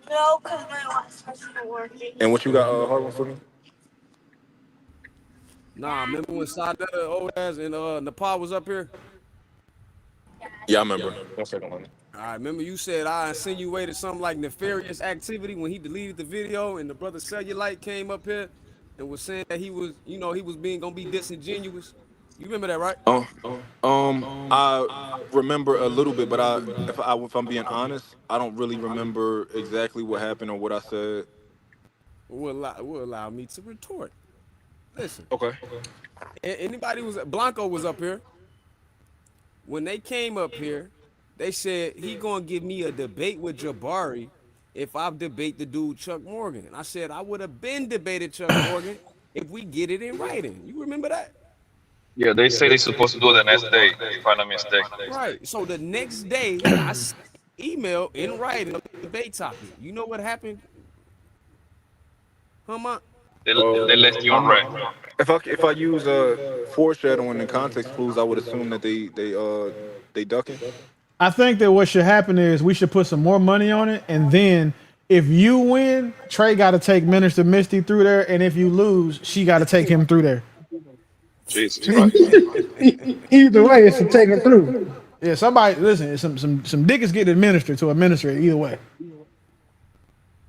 No, because my Wi-Fi's not working. And what you got, Harvin, for me? Nah, remember when Sadetta, old ass, and Nepal was up here? Yeah, I remember. 1 second, honey. All right, remember you said I insinuated something like nefarious activity when he deleted the video, and the brother Cellulite came up here and was saying that he was, gonna be disingenuous. You remember that, right? I remember a little bit, but if I'm being honest, I don't really remember exactly what happened or what I said. Will allow me to retort. Listen. Okay. Anybody Blanco was up here. When they came up here, they said he gonna give me a debate with Jabari if I debate the dude Chuck Morgan. And I said I would have been debated Chuck Morgan if we get it in writing. You remember that? Yeah, they say they're supposed to do it the next day, if I'm not mistaken. Right. So the next day, I sent email in writing of the debate topic. You know what happened? They left you on red. If I use foreshadowing and context clues, I would assume that they ducking. I think that what should happen is we should put some more money on it, and then if you win, Trey got to take Minister Misty through there, and if you lose, she got to take him through there. Jesus Christ. Either way, it's to take her through. Yeah, somebody listen. Some dick is getting administered to a minister either way.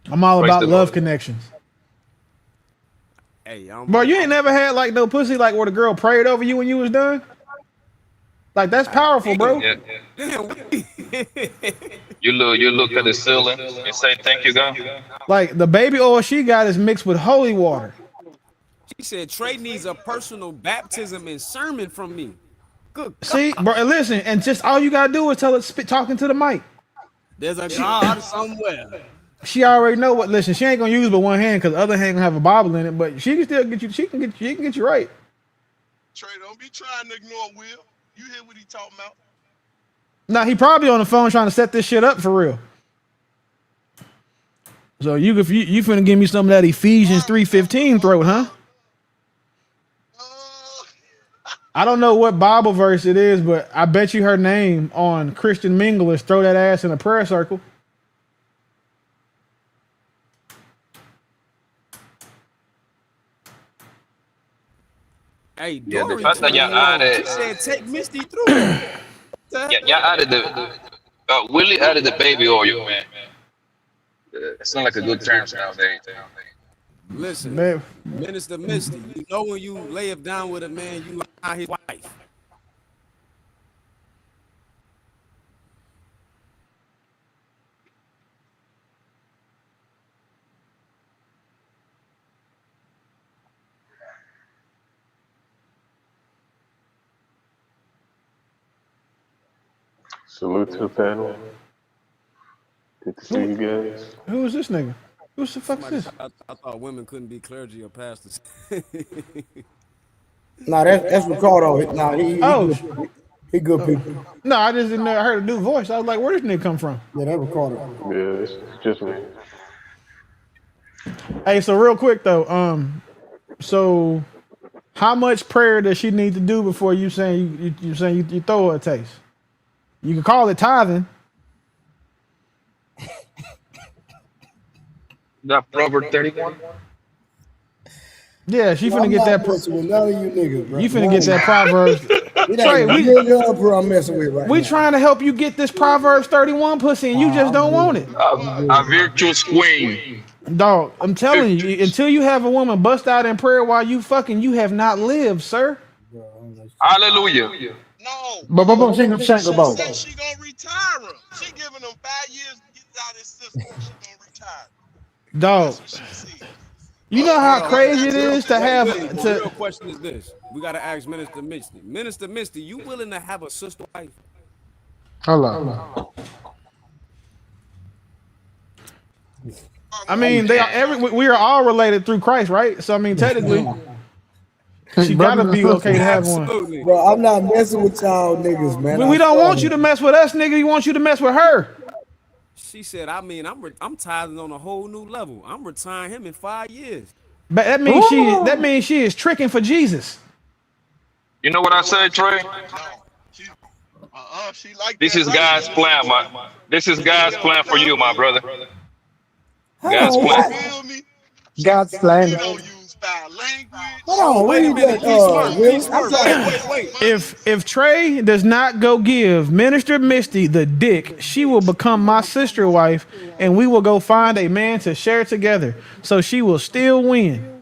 I'm all about love connections. Hey, bro, you ain't never had like no pussy like where the girl prayed over you when you was done. Like that's powerful, bro. Yeah. You look at the ceiling and say thank you, God. Like the baby oil she got is mixed with holy water. She said Trey needs a personal baptism and sermon from me. Good. See, bro, and listen, and just all you gotta do is tell it talking to the mic. There's a God somewhere. She already know what. Listen, she ain't gonna use but one hand because the other hand gonna have a Bible in it. But she can still get you. She can get you right. Trey, don't be trying to ignore Will. You hear what he talking about? Nah, he probably on the phone trying to set this shit up for real. So you finna give me some of that Ephesians 3:15 throat, huh? I don't know what Bible verse it is, but I bet you her name on Christian Minglers throw that ass in a prayer circle. Hey, Yeah, the Dory fact that turned y'all me on. added, She said, "Take Misty through that." yeah, y'all added Willie added the baby oil, man. It's not like a good terms nowadays. Listen, Man, Minister Misty, you know when you lay it down with a man, you lie his wife. Salute to the panel. Good to see you guys. who is this nigga? Who the fuck is Somebody this? said I thought women couldn't be clergy or pastors. Nah, that's Ricardo. Nah, he Oh, good. He good people. no, I just didn't know. I heard a new voice. I was like, where did this nigga come from? Yeah, that Ricardo. Yeah, it's just me. Hey, so real quick though, so how much prayer does she need to do before you saying you saying you throw her a taste? You can call it tithing. That Proverb 31. Yeah, she Well, finna I'm get not that. messing with none of you niggas, bro. You finna None get of you. that Proverbs. It Trey, ain't we nigga up who I'm messing with right we now. trying to help you get this Proverbs 31 pussy, and you just I'm don't want it. good. I'm A good. virtuous queen. Dog, I'm telling you, until you have a woman bust out in prayer while you fucking, you have not lived, sir. Hallelujah. No, But she can shank the she boat. said she gonna retire him. She giving him 5 years to get out of his system. She gonna retire. Dog, That's what she said. you know Hold how on. crazy it Real, is to wait, have Willie. The to. real question is this: we gotta ask Minister Misty. Minister Misty, you willing to have a sister wife? Hello. I mean, they are we are all related through Christ, right? So I mean, technically, she Brothers gotta and be okay to sisters. have one. Absolutely. Bro, I'm not messing with y'all niggas, man. I We don't swear. want you to mess with us, nigga. We want you to mess with her. She said, "I mean, I'm tithing on a whole new level. I'm retiring him in 5 years." But that means she is tricking for Jesus. You know what I say, Trey? No, she like This that is right, God's Minister plan, Trey. this is She God's gonna plan for retire. you, my brother. Hold God's on, You plan. what? feel me? God's plan. She don't use foul language. Hold Oh, on, wait a read minute, that, P Smurf, P Willie. I'm Smurf. trying. Wait. If Trey does not go give Minister Misty the dick, she will become my sister wife, and we will go find a man to share together. So she will still win.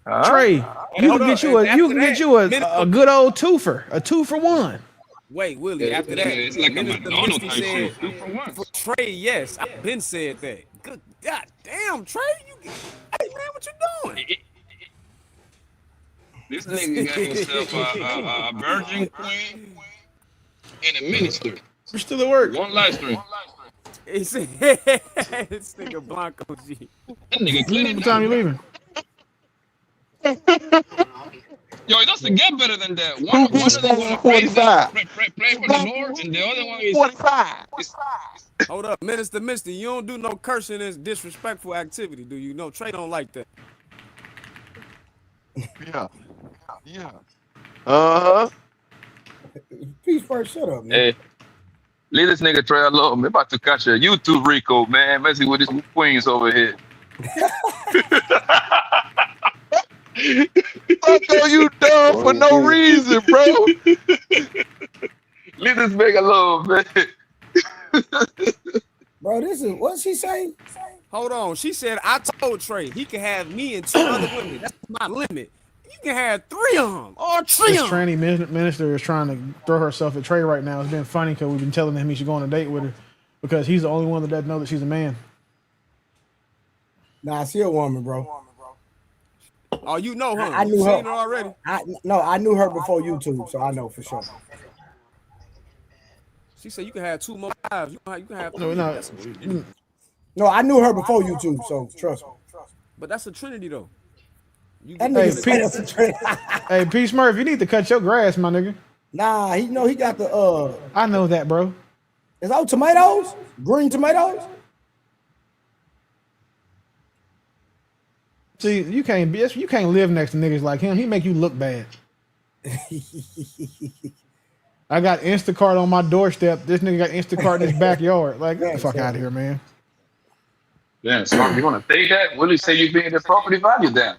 Huh? Trey, Hey, hold up. And you after can get that, you Minister, a good old twofer, a 2 for 1. wait, Yeah, Willie. After that, it's like a Minister McDonald's Misty type said, shit. 2 for 1. "For Trey, yes, I've been said that." Good God damn, Trey, hey man, what you This nigga got himself a virgin queen and a minister. We're still at work. One live stream. He said, "This nigga Blanco G." That nigga cleared it What time you up. leaving? Yo, it doesn't get better than that. Who's One of them gonna praise him, 45? pray for the Lord, and the other one is 45. Hold up, Minister Misty, you don't do no cursing and disrespectful activity, do you? No, Trey don't like that. Yeah. Yeah. Uh-huh. Peace first, shut up, man. hey, leave this nigga Trey alone. We about to catch a YouTube Rico, man. Messing with these queens over here. Fuck are you dumb for no reason, bro? Leave this nigga alone, man. Bro, this is what she say? Hold on. She said, I told Trey he can have me and 2 other women. That's my limit. You can have 3 of them or 3 This of them. tranny minister is trying to throw herself at Trey right now. It's been funny because we've been telling him he should go on a date with her because he's the only one that doesn't know that she's a man. Nah, she a woman, bro. Oh, you know her. I knew You her. seen her already? I knew her before YouTube, so I know for sure. She said you can have 2 more wives. You can have 3. No. No, I knew her before YouTube, so trust me. But that's a trinity, though. That nigga say that's a trend. Hey, P Smurf, you need to cut your grass, my nigga. Nah, he got the I know that, bro. Is those tomatoes? Green tomatoes? See, you can't live next to niggas like him. He make you look bad. I got Instacart on my doorstep. This nigga got Instacart in his backyard. Like, get the fuck out of here, man. Yeah, so you want to take that? What do you say you being the property value then?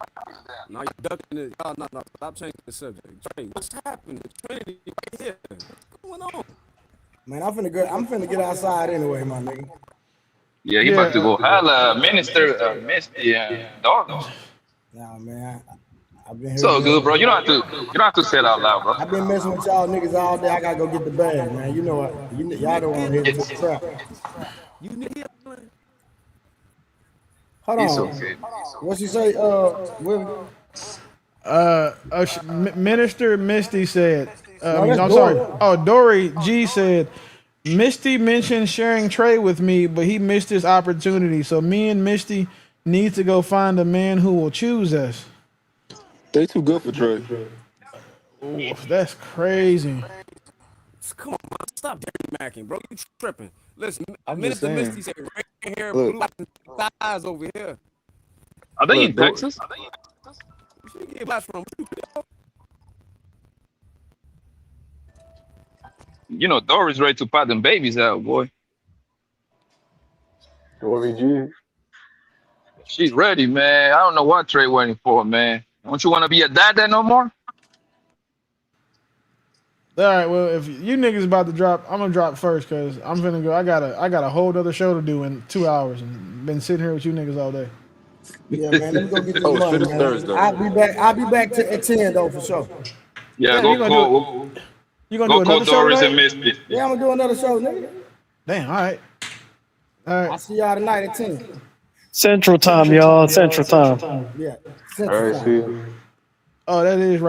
Now you're ducking it. Y'all, no, stop changing the subject. Trey, what's happening? Trinity right here. What's going on? Man, I'm finna get outside anyway, my nigga. Yeah, he about to go holla, Minister Misty Doris. Nah, man. I've been here So good, bro. doing. You don't have to say it out loud, bro. I've been messing with y'all niggas all day. I gotta go get the bag, man. You know what? Y'all don't want to hit the trap. You need Hold It's on. okay. What you say? Willie? Minister Misty said. No, that's I'm Dory. sorry. Oh, Dory G said. Misty mentioned sharing Trey with me, but he missed his opportunity. So me and Misty need to go find a man who will choose us. They too good for Trey. Ooh, that's crazy. Come on, man. Stop dirty macking, bro. You tripping. Listen, I'm just Minister saying. Misty said red hair, Look. blue eyes over here. Are they Look, in Texas? She get blast from. You know, Doris ready to pop them babies out, boy. Dory G. She's ready, man. I don't know what Trey waiting for, man. Don't you want to be a dad no more? All right, well, if you niggas about to drop, I'm gonna drop first because I'm finna go. I got a whole other show to do in 2 hours and been sitting here with you niggas all day. Yeah, man. Let me go get this Oh, money, shit, it's man. Thursday. I'll be back at 10 though for sure. Yeah, Damn, go you gonna call. You gonna Go do call another show Doris and tonight? Misty. Yeah, I'm gonna do another show, nigga. Damn, all right. All right. I'll see y'all tonight at 10. Central time, y'all. Central time. Yeah, All Central right, Time. see you. Oh, that is right.